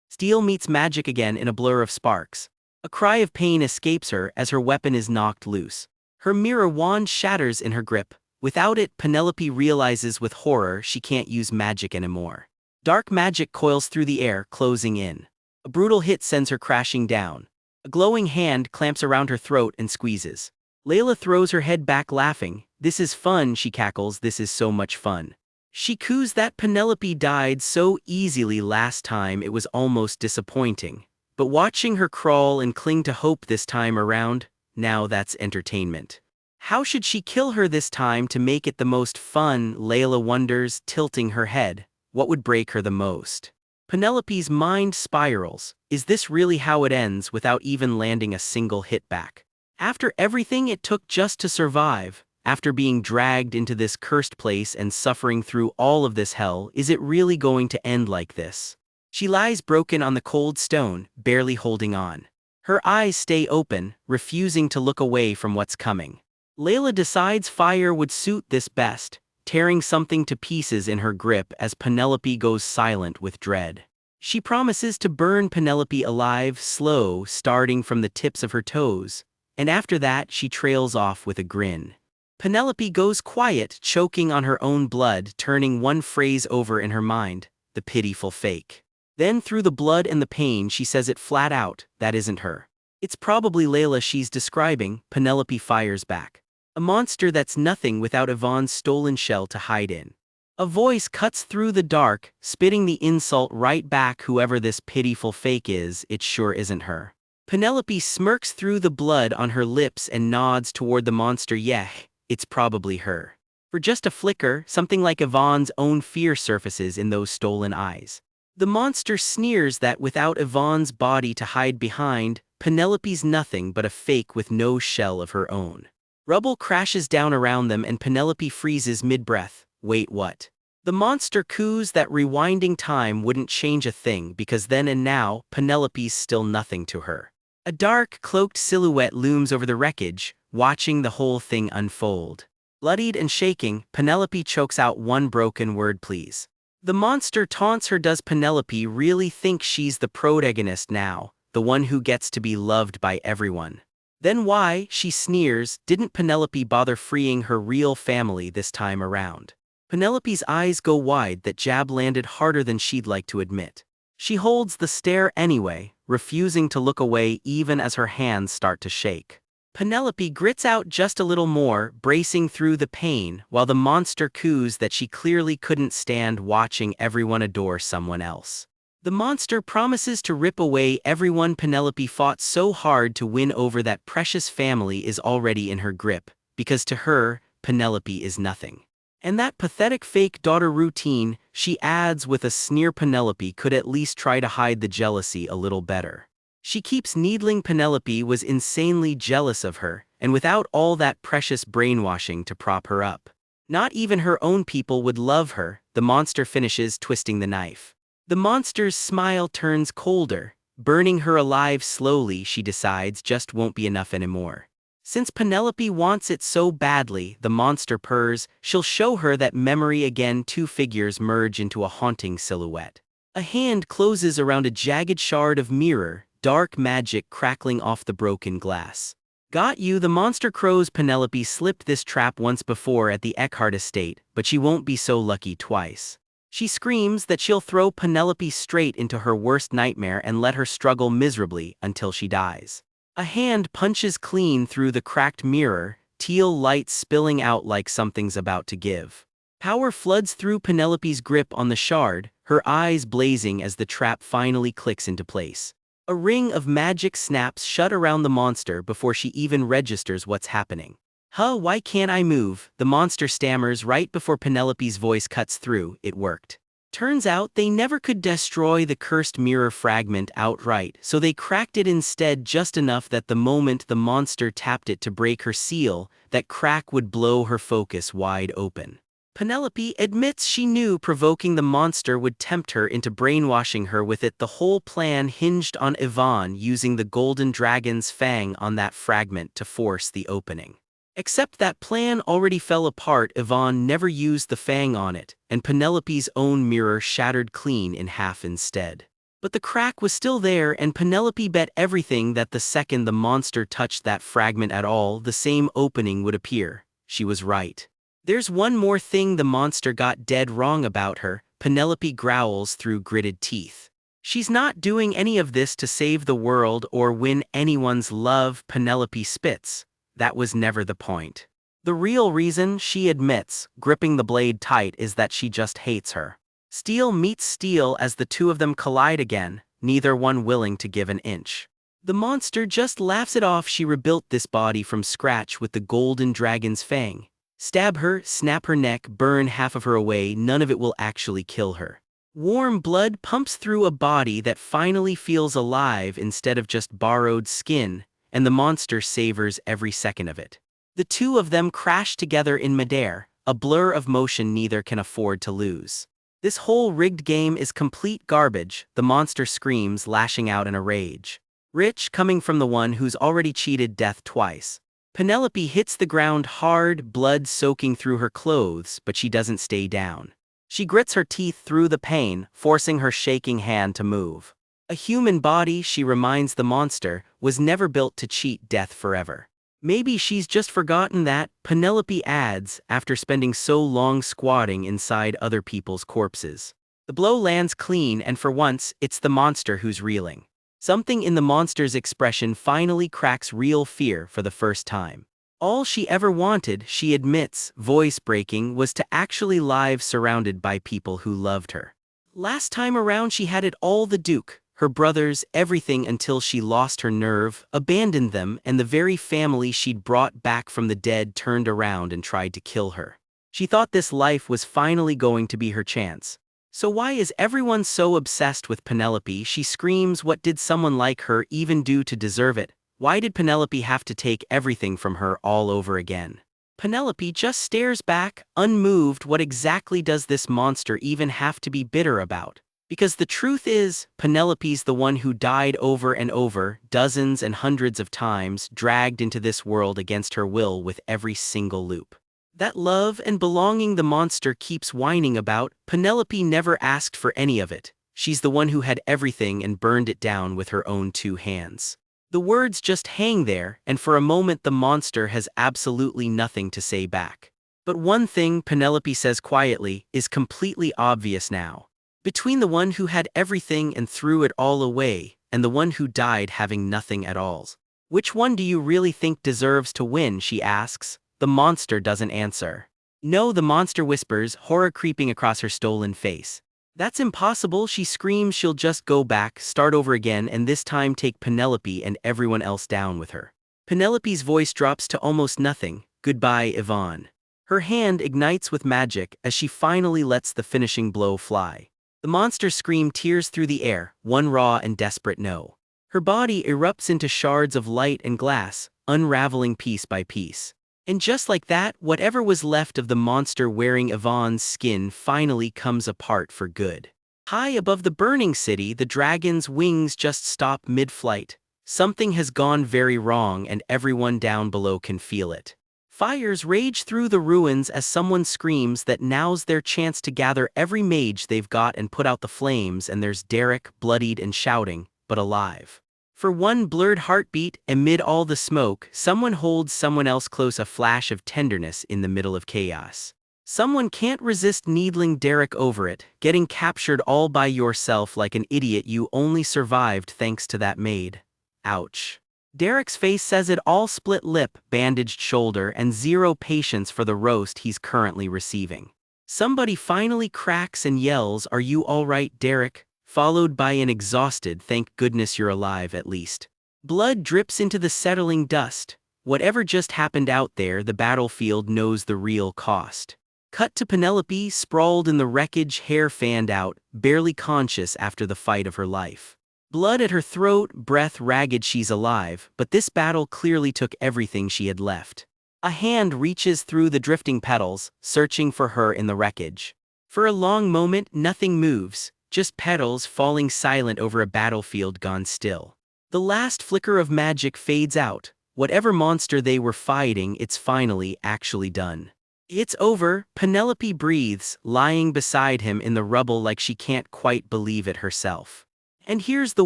Steel meets magic again in a blur of sparks. A cry of pain escapes her as her weapon is knocked loose. Her mirror wand shatters in her grip. Without it, Penelope realizes with horror she can't use magic anymore. Dark magic coils through the air, closing in. A brutal hit sends her crashing down. A glowing hand clamps around her throat and squeezes. Layla throws her head back laughing. This is fun, she cackles, this is so much fun. She coos that Penelope died so easily last time it was almost disappointing. But watching her crawl and cling to hope this time around, now that's entertainment. How should she kill her this time to make it the most fun, Layla wonders, tilting her head. What would break her the most? Penelope's mind spirals. Is this really how it ends without even landing a single hit back? After everything it took just to survive, after being dragged into this cursed place and suffering through all of this hell, is it really going to end like this? She lies broken on the cold stone, barely holding on. Her eyes stay open, refusing to look away from what's coming. Layla decides fire would suit this best, tearing something to pieces in her grip as Penelope goes silent with dread. She promises to burn Penelope alive, slow, starting from the tips of her toes, and after that she trails off with a grin. Penelope goes quiet, choking on her own blood, turning one phrase over in her mind, the pitiful fake. Then through the blood and the pain she says it flat out, that isn't her. It's probably Layla she's describing, Penelope fires back. A monster that's nothing without Yvonne's stolen shell to hide in. A voice cuts through the dark, spitting the insult right back, whoever this pitiful fake is, it sure isn't her. Penelope smirks through the blood on her lips and nods toward the monster. Yeah, it's probably her. For just a flicker, something like Yvonne's own fear surfaces in those stolen eyes. The monster sneers that without Yvonne's body to hide behind, Penelope's nothing but a fake with no shell of her own. Rubble crashes down around them and Penelope freezes mid-breath. Wait, what? The monster coos that rewinding time wouldn't change a thing because then and now, Penelope's still nothing to her. A dark, cloaked silhouette looms over the wreckage, watching the whole thing unfold. Bloodied and shaking, Penelope chokes out one broken word, please. The monster taunts her. Does Penelope really think she's the protagonist now, the one who gets to be loved by everyone? Then why, she sneers, didn't Penelope bother freeing her real family this time around? Penelope's eyes go wide. That jab landed harder than she'd like to admit. She holds the stare anyway, refusing to look away even as her hands start to shake. Penelope grits out just a little more, bracing through the pain, while the monster coos that she clearly couldn't stand watching everyone adore someone else. The monster promises to rip away everyone Penelope fought so hard to win over. That precious family is already in her grip, because to her, Penelope is nothing. And that pathetic fake daughter routine, she adds with a sneer. Penelope could at least try to hide the jealousy a little better. She keeps needling. Penelope was insanely jealous of her, and without all that precious brainwashing to prop her up. Not even her own people would love her. The monster finishes, twisting the knife. The monster's smile turns colder, burning her alive slowly. She decides just won't be enough anymore. Since Penelope wants it so badly, the monster purrs, she'll show her that memory again. Two figures merge into a haunting silhouette. A hand closes around a jagged shard of mirror, dark magic crackling off the broken glass. Got you, the monster crows. Penelope slipped this trap once before at the Eckhart estate, but she won't be so lucky twice. She screams that she'll throw Penelope straight into her worst nightmare and let her struggle miserably until she dies. A hand punches clean through the cracked mirror, teal light spilling out like something's about to give. Power floods through Penelope's grip on the shard, her eyes blazing as the trap finally clicks into place. A ring of magic snaps shut around the monster before she even registers what's happening. Why can't I move? The monster stammers right before Penelope's voice cuts through. It worked. Turns out they never could destroy the cursed mirror fragment outright, so they cracked it instead just enough that the moment the monster tapped it to break her seal, that crack would blow her focus wide open. Penelope admits she knew provoking the monster would tempt her into brainwashing her with it. The whole plan hinged on Yvonne using the golden dragon's fang on that fragment to force the opening. Except that plan already fell apart. Yvonne never used the fang on it, and Penelope's own mirror shattered clean in half instead. But the crack was still there, and Penelope bet everything that the second the monster touched that fragment at all, the same opening would appear. She was right. There's one more thing the monster got dead wrong about her, Penelope growls through gritted teeth. She's not doing any of this to save the world or win anyone's love. Penelope spits. that was never the point. The real reason, she admits, gripping the blade tight, is that she just hates her. Steel meets steel as the two of them collide again, neither one willing to give an inch. The monster just laughs it off. She rebuilt this body from scratch with the golden dragon's fang. Stab her, snap her neck, burn half of her away, none of it will actually kill her. Warm blood pumps through a body that finally feels alive instead of just borrowed skin, and the monster savors every second of it. The two of them crash together in midair, a blur of motion neither can afford to lose. This whole rigged game is complete garbage, the monster screams, lashing out in a rage. Rich, coming from the one who's already cheated death twice. Penelope hits the ground hard, blood soaking through her clothes, but she doesn't stay down. She grits her teeth through the pain, forcing her shaking hand to move. A human body, she reminds the monster, was never built to cheat death forever. Maybe she's just forgotten that, Penelope adds, after spending so long squatting inside other people's corpses. The blow lands clean, and for once, it's the monster who's reeling. Something in the monster's expression finally cracks real fear for the first time. All she ever wanted, she admits, voice breaking, was to actually live surrounded by people who loved her. Last time around she had it all: the Duke, her brothers, everything, until she lost her nerve, abandoned them, and the very family she'd brought back from the dead turned around and tried to kill her. She thought this life was finally going to be her chance. So why is everyone so obsessed with Penelope? She screams. What did someone like her even do to deserve it? Why did Penelope have to take everything from her all over again? Penelope just stares back, unmoved. What exactly does this monster even have to be bitter about? Because the truth is, Penelope's the one who died over and over, dozens and hundreds of times, dragged into this world against her will with every single loop. That love and belonging the monster keeps whining about, Penelope never asked for any of it. She's the one who had everything and burned it down with her own two hands. The words just hang there, and for a moment the monster has absolutely nothing to say back. But one thing, Penelope says quietly, is completely obvious now. Between the one who had everything and threw it all away, and the one who died having nothing at all. Which one do you really think deserves to win? She asks. The monster doesn't answer. No, the monster whispers, horror creeping across her stolen face. That's impossible, she screams. She'll just go back, start over again, and this time take Penelope and everyone else down with her. Penelope's voice drops to almost nothing. Goodbye, Yvonne. Her hand ignites with magic as she finally lets the finishing blow fly. The monster's scream tears through the air, one raw and desperate no. Her body erupts into shards of light and glass, unraveling piece by piece. And just like that, whatever was left of the monster wearing Yvonne's skin finally comes apart for good. High above the burning city, the dragon's wings just stop mid-flight. Something has gone very wrong, and everyone down below can feel it. Fires rage through the ruins as someone screams that now's their chance to gather every mage they've got and put out the flames, and there's Derek, bloodied and shouting, but alive. For one blurred heartbeat, amid all the smoke, someone holds someone else close, a flash of tenderness in the middle of chaos. Someone can't resist needling Derek over it, getting captured all by yourself like an idiot. You only survived thanks to that maid. Ouch. Derek's face says it all: split lip, bandaged shoulder, and zero patience for the roast he's currently receiving. Somebody finally cracks and yells, "Are you all right, Derek?" Followed by an exhausted, "Thank goodness you're alive at least." Blood drips into the settling dust. Whatever just happened out there, the battlefield knows the real cost. Cut to Penelope, sprawled in the wreckage, hair fanned out, barely conscious after the fight of her life. Blood at her throat, breath ragged. She's alive, but this battle clearly took everything she had left. A hand reaches through the drifting petals, searching for her in the wreckage. For a long moment, nothing moves, just petals falling silent over a battlefield gone still. The last flicker of magic fades out. Whatever monster they were fighting, it's finally actually done. It's over, Penelope breathes, lying beside him in the rubble like she can't quite believe it herself. And here's the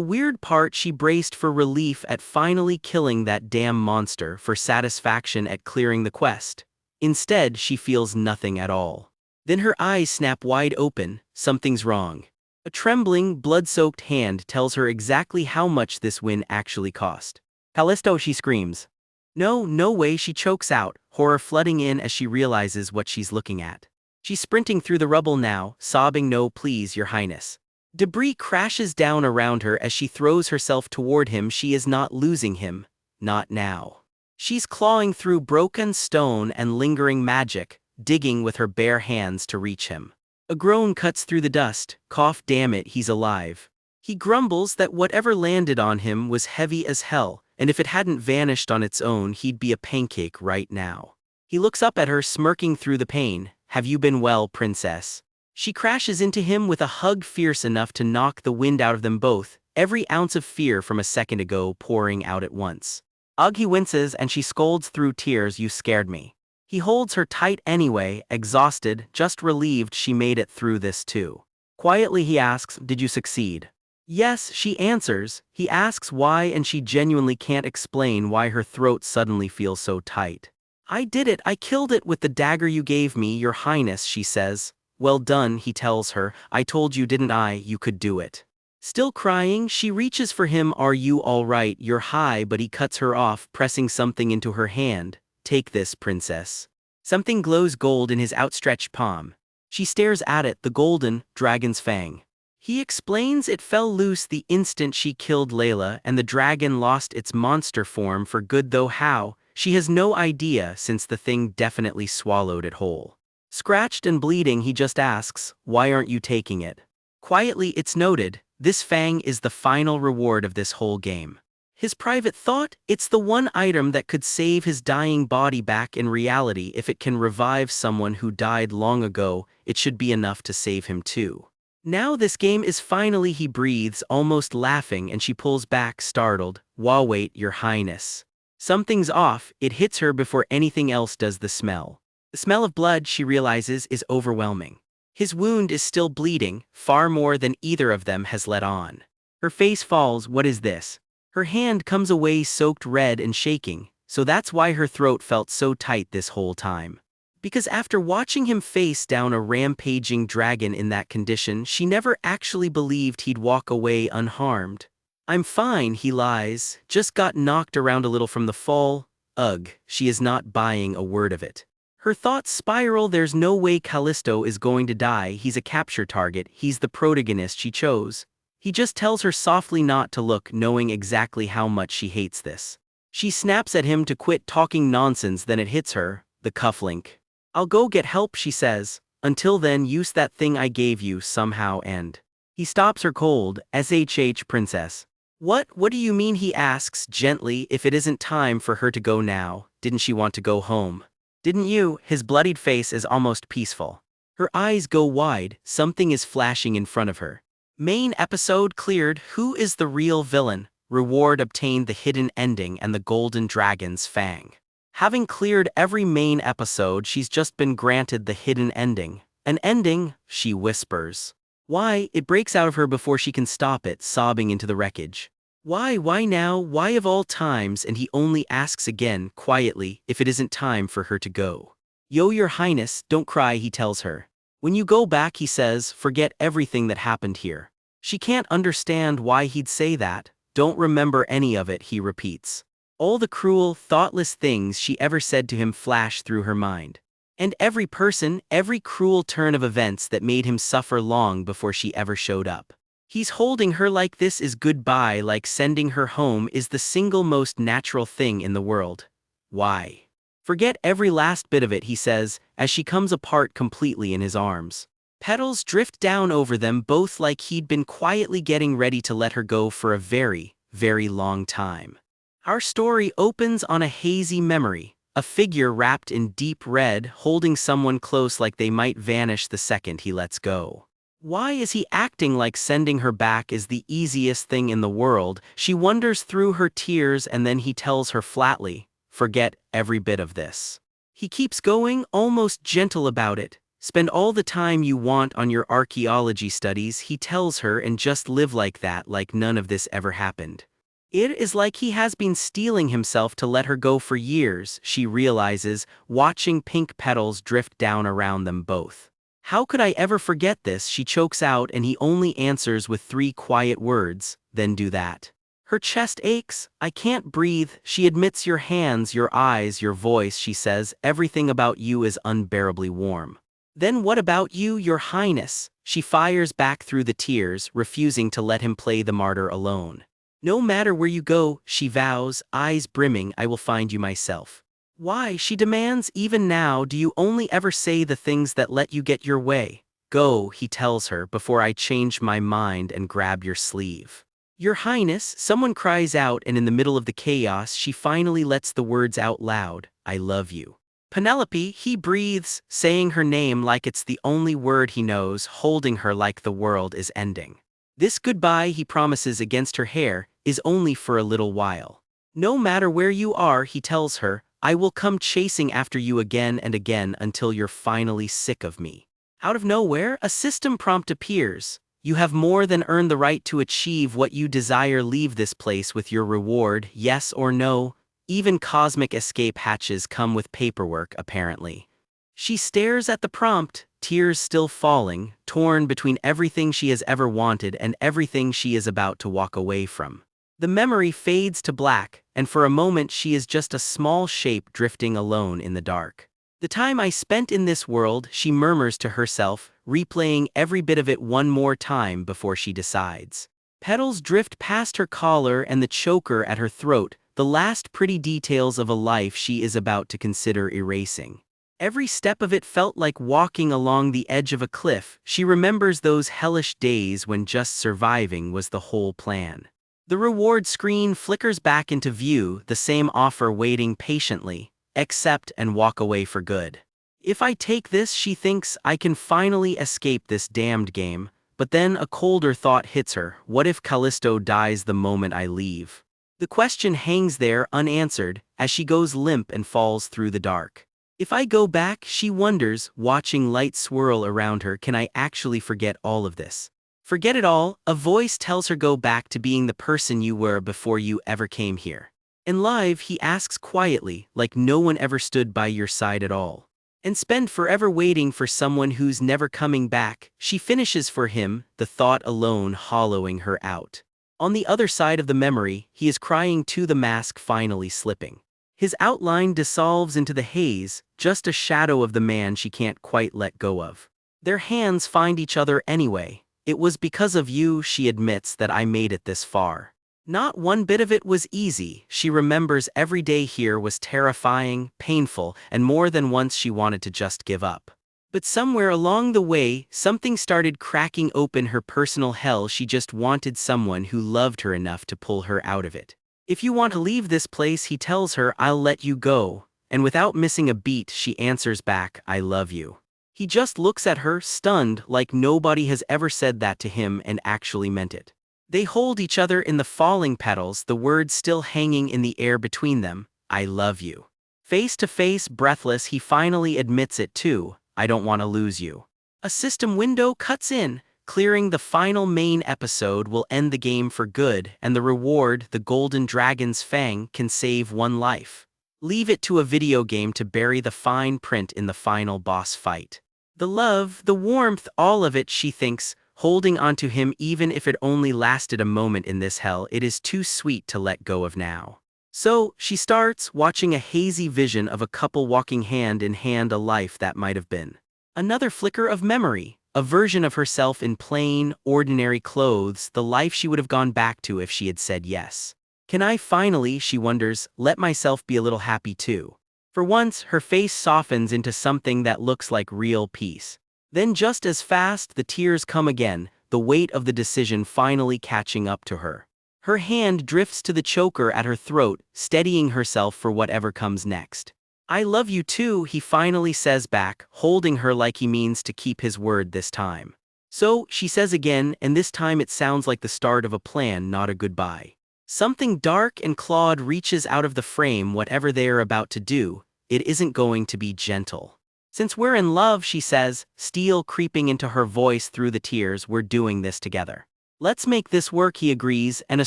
weird part: she braced for relief at finally killing that damn monster, for satisfaction at clearing the quest. Instead, she feels nothing at all. Then her eyes snap wide open. Something's wrong. A trembling, blood-soaked hand tells her exactly how much this win actually cost. "Callisto," she screams. No, no way, she chokes out, horror flooding in as she realizes what she's looking at. She's sprinting through the rubble now, sobbing, "No, please, your highness." Debris crashes down around her as she throws herself toward him. She is not losing him. Not now. She's clawing through broken stone and lingering magic, digging with her bare hands to reach him. A groan cuts through the dust. Cough, damn it, he's alive. He grumbles that whatever landed on him was heavy as hell, and if it hadn't vanished on its own, he'd be a pancake right now. He looks up at her, smirking through the pain. "Have you been well, princess?" She crashes into him with a hug fierce enough to knock the wind out of them both, every ounce of fear from a second ago pouring out at once. Ugh, he winces and she scolds through tears, "You scared me." He holds her tight anyway, exhausted, just relieved she made it through this too. Quietly he asks, "Did you succeed?" "Yes," she answers. He asks why and she genuinely can't explain why her throat suddenly feels so tight. "I did it, I killed it with the dagger you gave me, your highness," she says. "Well done," he tells her. "I told you, didn't I, you could do it." Still crying, she reaches for him. "Are you all right, your high?" But he cuts her off, pressing something into her hand. "Take this, princess." Something glows gold in his outstretched palm. She stares at it, the golden dragon's fang. He explains it fell loose the instant she killed Layla, and the dragon lost its monster form for good, though how, she has no idea, since the thing definitely swallowed it whole. Scratched and bleeding, he just asks, "Why aren't you taking it?" Quietly, it's noted, this fang is the final reward of this whole game. His private thought, it's the one item that could save his dying body back in reality. If it can revive someone who died long ago, it should be enough to save him too. Now this game is finally, he breathes, almost laughing, and she pulls back, startled. "Wah, wait, your highness." Something's off, it hits her before anything else does. The smell of blood, she realizes, is overwhelming. His wound is still bleeding, far more than either of them has let on. Her face falls. What is this? Her hand comes away soaked red and shaking, so that's why her throat felt so tight this whole time. Because after watching him face down a rampaging dragon in that condition, she never actually believed he'd walk away unharmed. "I'm fine," he lies, "just got knocked around a little from the fall." Ugh, she is not buying a word of it. Her thoughts spiral. There's no way Callisto is going to die. He's a capture target. He's the protagonist she chose. He just tells her softly not to look, knowing exactly how much she hates this. She snaps at him to quit talking nonsense, then it hits her, the cufflink. "I'll go get help," she says. "Until then, use that thing I gave you somehow." And he stops her cold. "SHH, princess." What do you mean?" he asks gently. "If it isn't time for her to go now, didn't she want to go home? Didn't you?" His bloodied face is almost peaceful. Her eyes go wide, something is flashing in front of her. Main episode cleared. Who is the real villain? Reward obtained: the hidden ending and the golden dragon's fang. Having cleared every main episode, she's just been granted the hidden ending. An ending, she whispers. Why? It breaks out of her before she can stop it, sobbing into the wreckage. Why now? Why of all times? And he only asks again, quietly, if it isn't time for her to go. "Yo, your highness, don't cry," he tells her. "When you go back," he says, "forget everything that happened here." She can't understand why he'd say that. "Don't remember any of it," he repeats. All the cruel, thoughtless things she ever said to him flash through her mind. And every person, every cruel turn of events that made him suffer long before she ever showed up. He's holding her like this is goodbye, like sending her home is the single most natural thing in the world. Why? Forget every last bit of it, he says, as she comes apart completely in his arms. Petals drift down over them both like he'd been quietly getting ready to let her go for a very, very long time. Our story opens on a hazy memory, a figure wrapped in deep red holding someone close like they might vanish the second he lets go. Why is he acting like sending her back is the easiest thing in the world? She wonders through her tears, and then he tells her flatly, "Forget every bit of this." He keeps going, almost gentle about it. "Spend all the time you want on your archaeology studies," he tells her, "and just live like that, like none of this ever happened." It is like he has been steeling himself to let her go for years, she realizes, watching pink petals drift down around them both. "How could I ever forget this?" she chokes out, and he only answers with 3 quiet words, "Then do that." Her chest aches. I can't breathe. She admits your hands, your eyes, your voice, she says. Everything about you is unbearably warm. Then what about you, your highness? She fires back through the tears, refusing to let him play the martyr alone. No matter where you go, she vows, eyes brimming, I will find you myself. Why, she demands, even now, do you only ever say the things that let you get your way? Go, he tells her, before I change my mind and grab your sleeve. Your Highness, someone cries out, and in the middle of the chaos she finally lets the words out loud, I love you. Penelope, he breathes, saying her name like it's the only word he knows, holding her like the world is ending. This goodbye, he promises against her hair, is only for a little while. No matter where you are, he tells her, I will come chasing after you again and again until you're finally sick of me. Out of nowhere, a system prompt appears. You have more than earned the right to achieve what you desire. Leave this place with your reward, yes or no. Even cosmic escape hatches come with paperwork, apparently. She stares at the prompt, tears still falling, torn between everything she has ever wanted and everything she is about to walk away from. The memory fades to black, and for a moment she is just a small shape drifting alone in the dark. The time I spent in this world, she murmurs to herself, replaying every bit of it one more time before she decides. Petals drift past her collar and the choker at her throat, the last pretty details of a life she is about to consider erasing. Every step of it felt like walking along the edge of a cliff. She remembers those hellish days when just surviving was the whole plan. The reward screen flickers back into view, the same offer waiting patiently. Accept and walk away for good. If I take this, she thinks, I can finally escape this damned game, but then a colder thought hits her. What if Callisto dies the moment I leave? The question hangs there unanswered as she goes limp and falls through the dark. If I go back, she wonders, watching light swirl around her, can I actually forget all of this? Forget it all, a voice tells her, go back to being the person you were before you ever came here. And live, he asks quietly, like no one ever stood by your side at all. And spend forever waiting for someone who's never coming back, she finishes for him, the thought alone hollowing her out. On the other side of the memory, he is crying too, the mask finally slipping. His outline dissolves into the haze, just a shadow of the man she can't quite let go of. Their hands find each other anyway. It was because of you, she admits, that I made it this far. Not one bit of it was easy. She remembers every day here was terrifying, painful, and more than once she wanted to just give up. But somewhere along the way, something started cracking open her personal hell. She just wanted someone who loved her enough to pull her out of it. If you want to leave this place, he tells her, I'll let you go. And without missing a beat, she answers back, I love you. He just looks at her, stunned, like nobody has ever said that to him and actually meant it. They hold each other in the falling petals, the words still hanging in the air between them, I love you. Face to face, breathless, he finally admits it too, I don't want to lose you. A system window cuts in, clearing the final main episode will end the game for good, and the reward, the golden dragon's fang, can save one life. Leave it to a video game to bury the fine print in the final boss fight. The love, the warmth, all of it, she thinks, holding onto him even if it only lasted a moment in this hell, it is too sweet to let go of now. So, she starts watching a hazy vision of a couple walking hand in hand, a life that might have been. Another flicker of memory, a version of herself in plain, ordinary clothes, the life she would have gone back to if she had said yes. Can I finally, she wonders, let myself be a little happy too? For once, her face softens into something that looks like real peace. Then just as fast, the tears come again, the weight of the decision finally catching up to her. Her hand drifts to the choker at her throat, steadying herself for whatever comes next. I love you too, he finally says back, holding her like he means to keep his word this time. So, she says again, and this time it sounds like the start of a plan, not a goodbye. Something dark and clawed reaches out of the frame. Whatever they are about to do, it isn't going to be gentle. Since we're in love, she says, steel creeping into her voice through the tears, we're doing this together. Let's make this work, he agrees, and a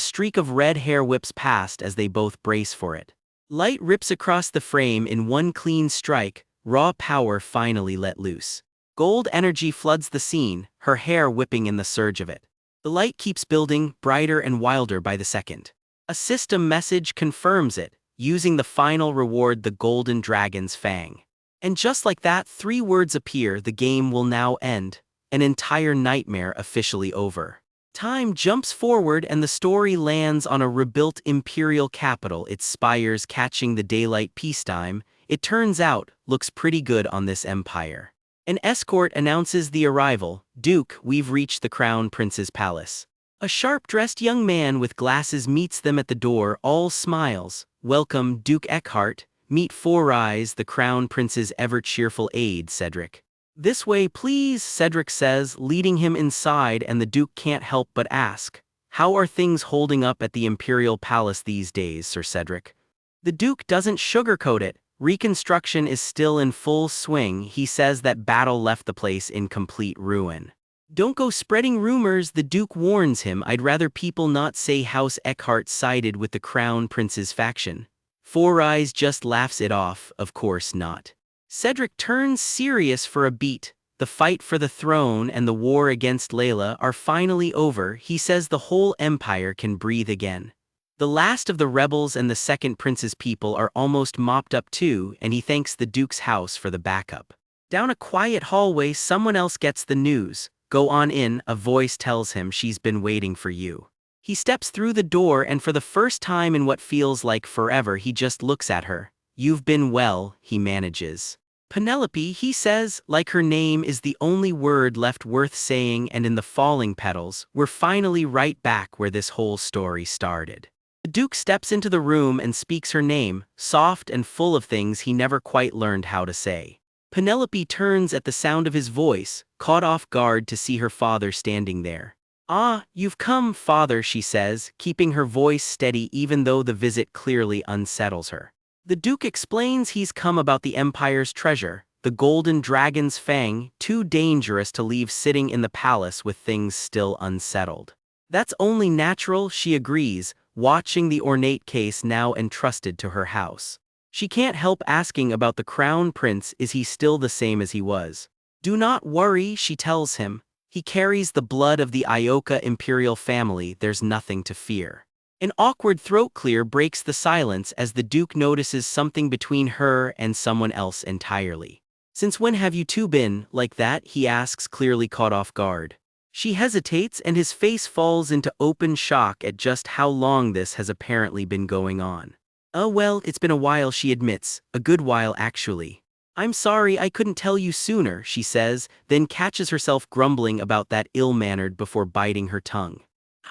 streak of red hair whips past as they both brace for it. Light rips across the frame in one clean strike, raw power finally let loose. Gold energy floods the scene, her hair whipping in the surge of it. The light keeps building, brighter and wilder by the second. A system message confirms it, using the final reward, the golden dragon's fang. And just like that, 3 words appear: the game will now end, an entire nightmare officially over. Time jumps forward and the story lands on a rebuilt imperial capital, its spires catching the daylight. Peacetime, it turns out, looks pretty good on this empire. An escort announces the arrival. "Duke, we've reached the crown prince's palace." A sharp-dressed young man with glasses meets them at the door, all smiles. "Welcome, Duke Eckhart. Meet Four Eyes, the crown prince's ever-cheerful aide, Cedric." "This way, please," Cedric says, leading him inside, and the Duke can't help but ask, "How are things holding up at the Imperial Palace these days, Sir Cedric?" The Duke doesn't sugarcoat it. Reconstruction is still in full swing. He says that battle left the place in complete ruin. "Don't go spreading rumors," the Duke warns him. "I'd rather people not say House Eckhart sided with the Crown Prince's faction." Four Eyes just laughs it off. "Of course not." Cedric turns serious for a beat. The fight for the throne and the war against Layla are finally over. He says the whole empire can breathe again. The last of the rebels and the second prince's people are almost mopped up too, and he thanks the Duke's house for the backup. Down a quiet hallway, someone else gets the news. "Go on in," a voice tells him. "She's been waiting for you." He steps through the door, and for the first time in what feels like forever, he just looks at her. "You've been well," he manages. "Penelope," he says, like her name is the only word left worth saying, and in the falling petals, we're finally right back where this whole story started. The Duke steps into the room and speaks her name, soft and full of things he never quite learned how to say. Penelope turns at the sound of his voice, caught off guard to see her father standing there. "Ah, you've come, father," she says, keeping her voice steady even though the visit clearly unsettles her. The Duke explains he's come about the Empire's treasure, the golden dragon's fang, too dangerous to leave sitting in the palace with things still unsettled. "That's only natural," she agrees, watching the ornate case now entrusted to her house. She can't help asking about the crown prince. Is he still the same as he was? "Do not worry," she tells him. "He carries the blood of the Ioka imperial family. There's nothing to fear." An awkward throat clear breaks the silence as the Duke notices something between her and someone else entirely. "Since when have you two been like that?" he asks, clearly caught off guard. She hesitates, and his face falls into open shock at just how long this has apparently been going on. "Oh well, it's been a while," she admits, "a good while actually." "I'm sorry I couldn't tell you sooner," she says, then catches herself grumbling about that ill-mannered before biting her tongue.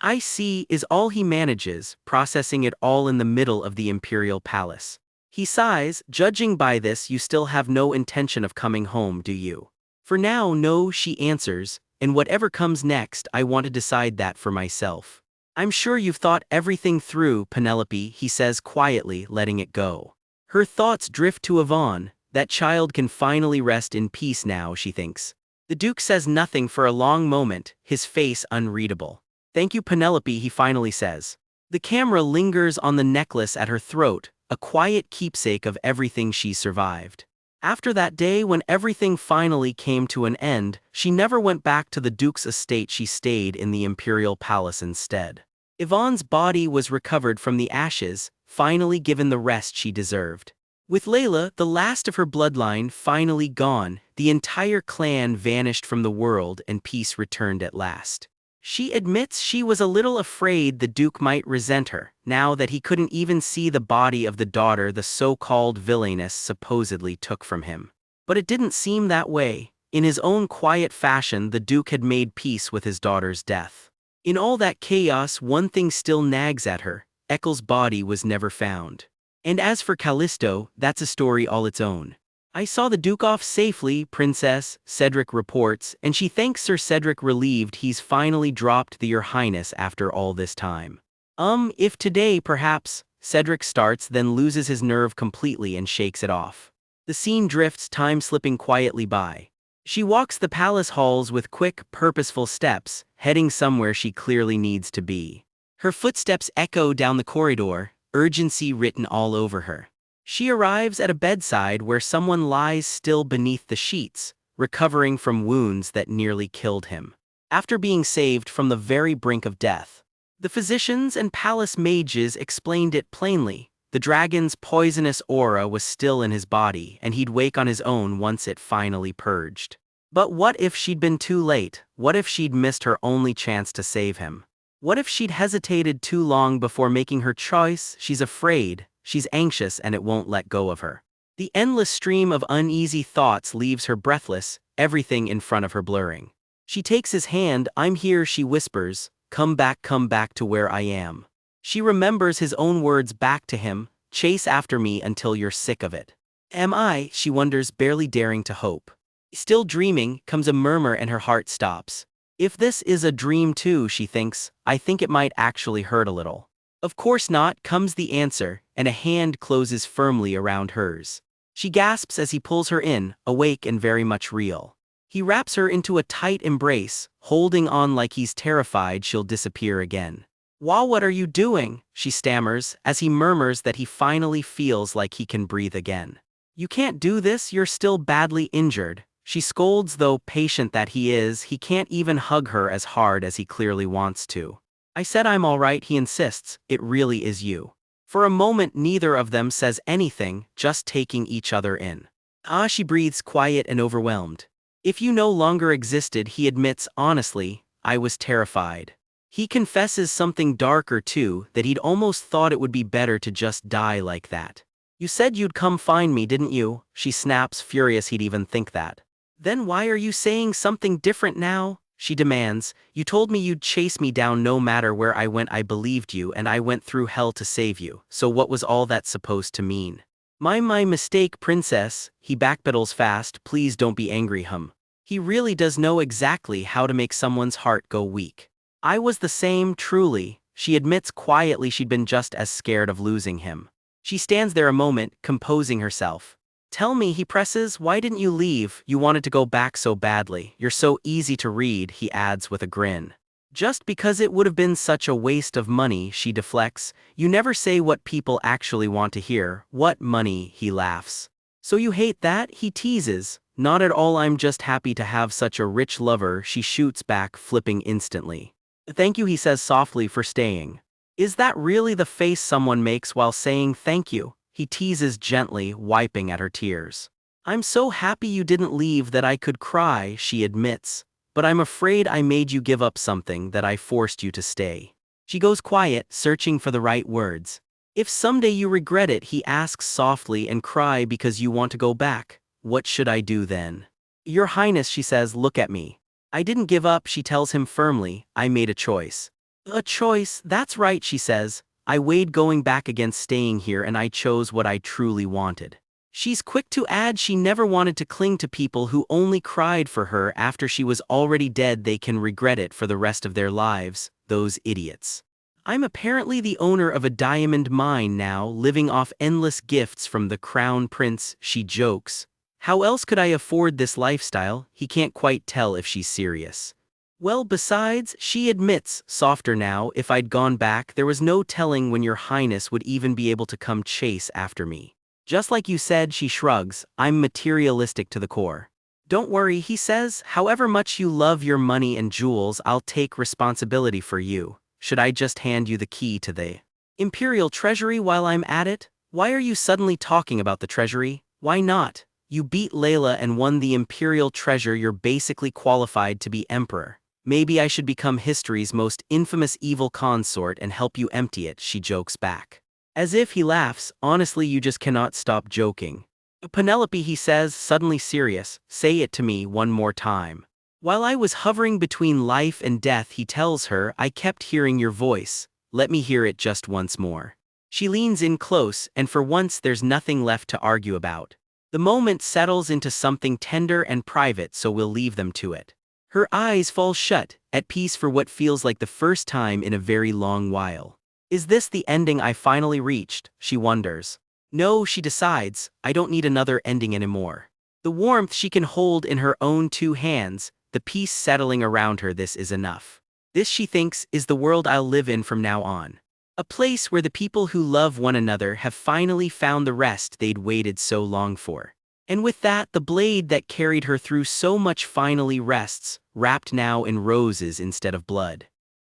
"I see," is all he manages, processing it all in the middle of the Imperial Palace. He sighs. "Judging by this, you still have no intention of coming home, do you?" "For now, no," she answers, "and whatever comes next, I want to decide that for myself." "I'm sure you've thought everything through, Penelope," he says quietly, letting it go. Her thoughts drift to Yvonne. That child can finally rest in peace now, she thinks. The Duke says nothing for a long moment, his face unreadable. "Thank you, Penelope," he finally says. The camera lingers on the necklace at her throat, a quiet keepsake of everything she survived. After that day when everything finally came to an end, she never went back to the Duke's estate. She stayed in the Imperial Palace instead. Yvonne's body was recovered from the ashes, finally given the rest she deserved. With Layla, the last of her bloodline, finally gone, the entire clan vanished from the world and peace returned at last. She admits she was a little afraid the Duke might resent her, now that he couldn't even see the body of the daughter the so-called villainess supposedly took from him. But it didn't seem that way. In his own quiet fashion, the Duke had made peace with his daughter's death. In all that chaos, one thing still nags at her: Eccle's body was never found. And as for Callisto, that's a story all its own. "I saw the Duke off safely, Princess," Cedric reports, and she thanks Sir Cedric, relieved he's finally dropped the "Your Highness" after all this time. If today, perhaps," Cedric starts, then loses his nerve completely and shakes it off. The scene drifts, time slipping quietly by. She walks the palace halls with quick, purposeful steps, heading somewhere she clearly needs to be. Her footsteps echo down the corridor, urgency written all over her. She arrives at a bedside where someone lies still beneath the sheets, recovering from wounds that nearly killed him. After being saved from the very brink of death, The physicians and palace mages explained it plainly. The dragon's poisonous aura was still in his body, and he'd wake on his own once it finally purged. But what if she'd been too late? What if she'd missed her only chance to save him? What if she'd hesitated too long before making her choice? She's afraid, she's anxious, and it won't let go of her. The endless stream of uneasy thoughts leaves her breathless, everything in front of her blurring. She takes his hand. "I'm here," she whispers. Come back to where I am." She remembers his own words back to him, "Chase after me until you're sick of it." Am I? She wonders, barely daring to hope. Still dreaming, comes a murmur and her heart stops. If this is a dream too, she thinks, I think it might actually hurt a little. Of course not, comes the answer, and a hand closes firmly around hers. She gasps as he pulls her in, awake and very much real. He wraps her into a tight embrace, holding on like he's terrified she'll disappear again. What are you doing?" she stammers, as he murmurs that he finally feels like he can breathe again. "You can't do this, you're still badly injured." She scolds, though patient that he is, he can't even hug her as hard as he clearly wants to. "I said I'm alright," he insists, "it really is you." For a moment neither of them says anything, just taking each other in. She breathes, quiet and overwhelmed. "If you no longer existed," he admits honestly, "I was terrified." He confesses something darker too, that he'd almost thought it would be better to just die like that. "You said you'd come find me, didn't you?" she snaps, furious he'd even think that. "Then why are you saying something different now?" she demands. "You told me you'd chase me down no matter where I went. I believed you, and I went through hell to save you. So what was all that supposed to mean?" My mistake, princess," he backpedals fast. "Please don't be angry, hum." He really does know exactly how to make someone's heart go weak. "I was the same, truly," she admits quietly. She'd been just as scared of losing him. She stands there a moment, composing herself. "Tell me," he presses, "why didn't you leave? You wanted to go back so badly. You're so easy to read," he adds with a grin. "Just because it would have been such a waste of money," she deflects. "You never say what people actually want to hear." "What money?" he laughs. "So you hate that?" he teases. "Not at all, I'm just happy to have such a rich lover," she shoots back, flipping instantly. "Thank you," he says softly, "for staying." Is that really the face someone makes while saying thank you? He teases gently, wiping at her tears. "I'm so happy you didn't leave that I could cry," she admits. "But I'm afraid I made you give up something, that I forced you to stay." She goes quiet, searching for the right words. "If someday you regret it," he asks softly, "and cry because you want to go back, what should I do then?" "Your Highness," she says, "look at me." "I didn't give up," she tells him firmly. "I made a choice." "A choice? That's right," she says. "I weighed going back against staying here, and I chose what I truly wanted." She's quick to add she never wanted to cling to people who only cried for her after she was already dead. They can regret it for the rest of their lives, those idiots. "I'm apparently the owner of a diamond mine now, living off endless gifts from the crown prince," she jokes. "How else could I afford this lifestyle?" He can't quite tell if she's serious. "Well, besides," she admits, softer now, "if I'd gone back, there was no telling when your Highness would even be able to come chase after me." "Just like you said," she shrugs, "I'm materialistic to the core." "Don't worry," he says, "however much you love your money and jewels, I'll take responsibility for you. Should I just hand you the key to the Imperial Treasury while I'm at it?" "Why are you suddenly talking about the Treasury?" "Why not? You beat Layla and won the Imperial Treasure. You're basically qualified to be Emperor. Maybe I should become history's most infamous evil consort and help you empty it," she jokes back. As if he laughs, "Honestly, you just cannot stop joking." "Penelope," he says, suddenly serious, "say it to me one more time." "While I was hovering between life and death," he tells her, "I kept hearing your voice. Let me hear it just once more." She leans in close, and for once there's nothing left to argue about. The moment settles into something tender and private, so we'll leave them to it. Her eyes fall shut, at peace for what feels like the first time in a very long while. Is this the ending I finally reached? She wonders. No, she decides, I don't need another ending anymore. The warmth she can hold in her own two hands, the peace settling around her, this is enough. This, she thinks, is the world I'll live in from now on. A place where the people who love one another have finally found the rest they'd waited so long for. And with that, the blade that carried her through so much finally rests, wrapped now in roses instead of blood.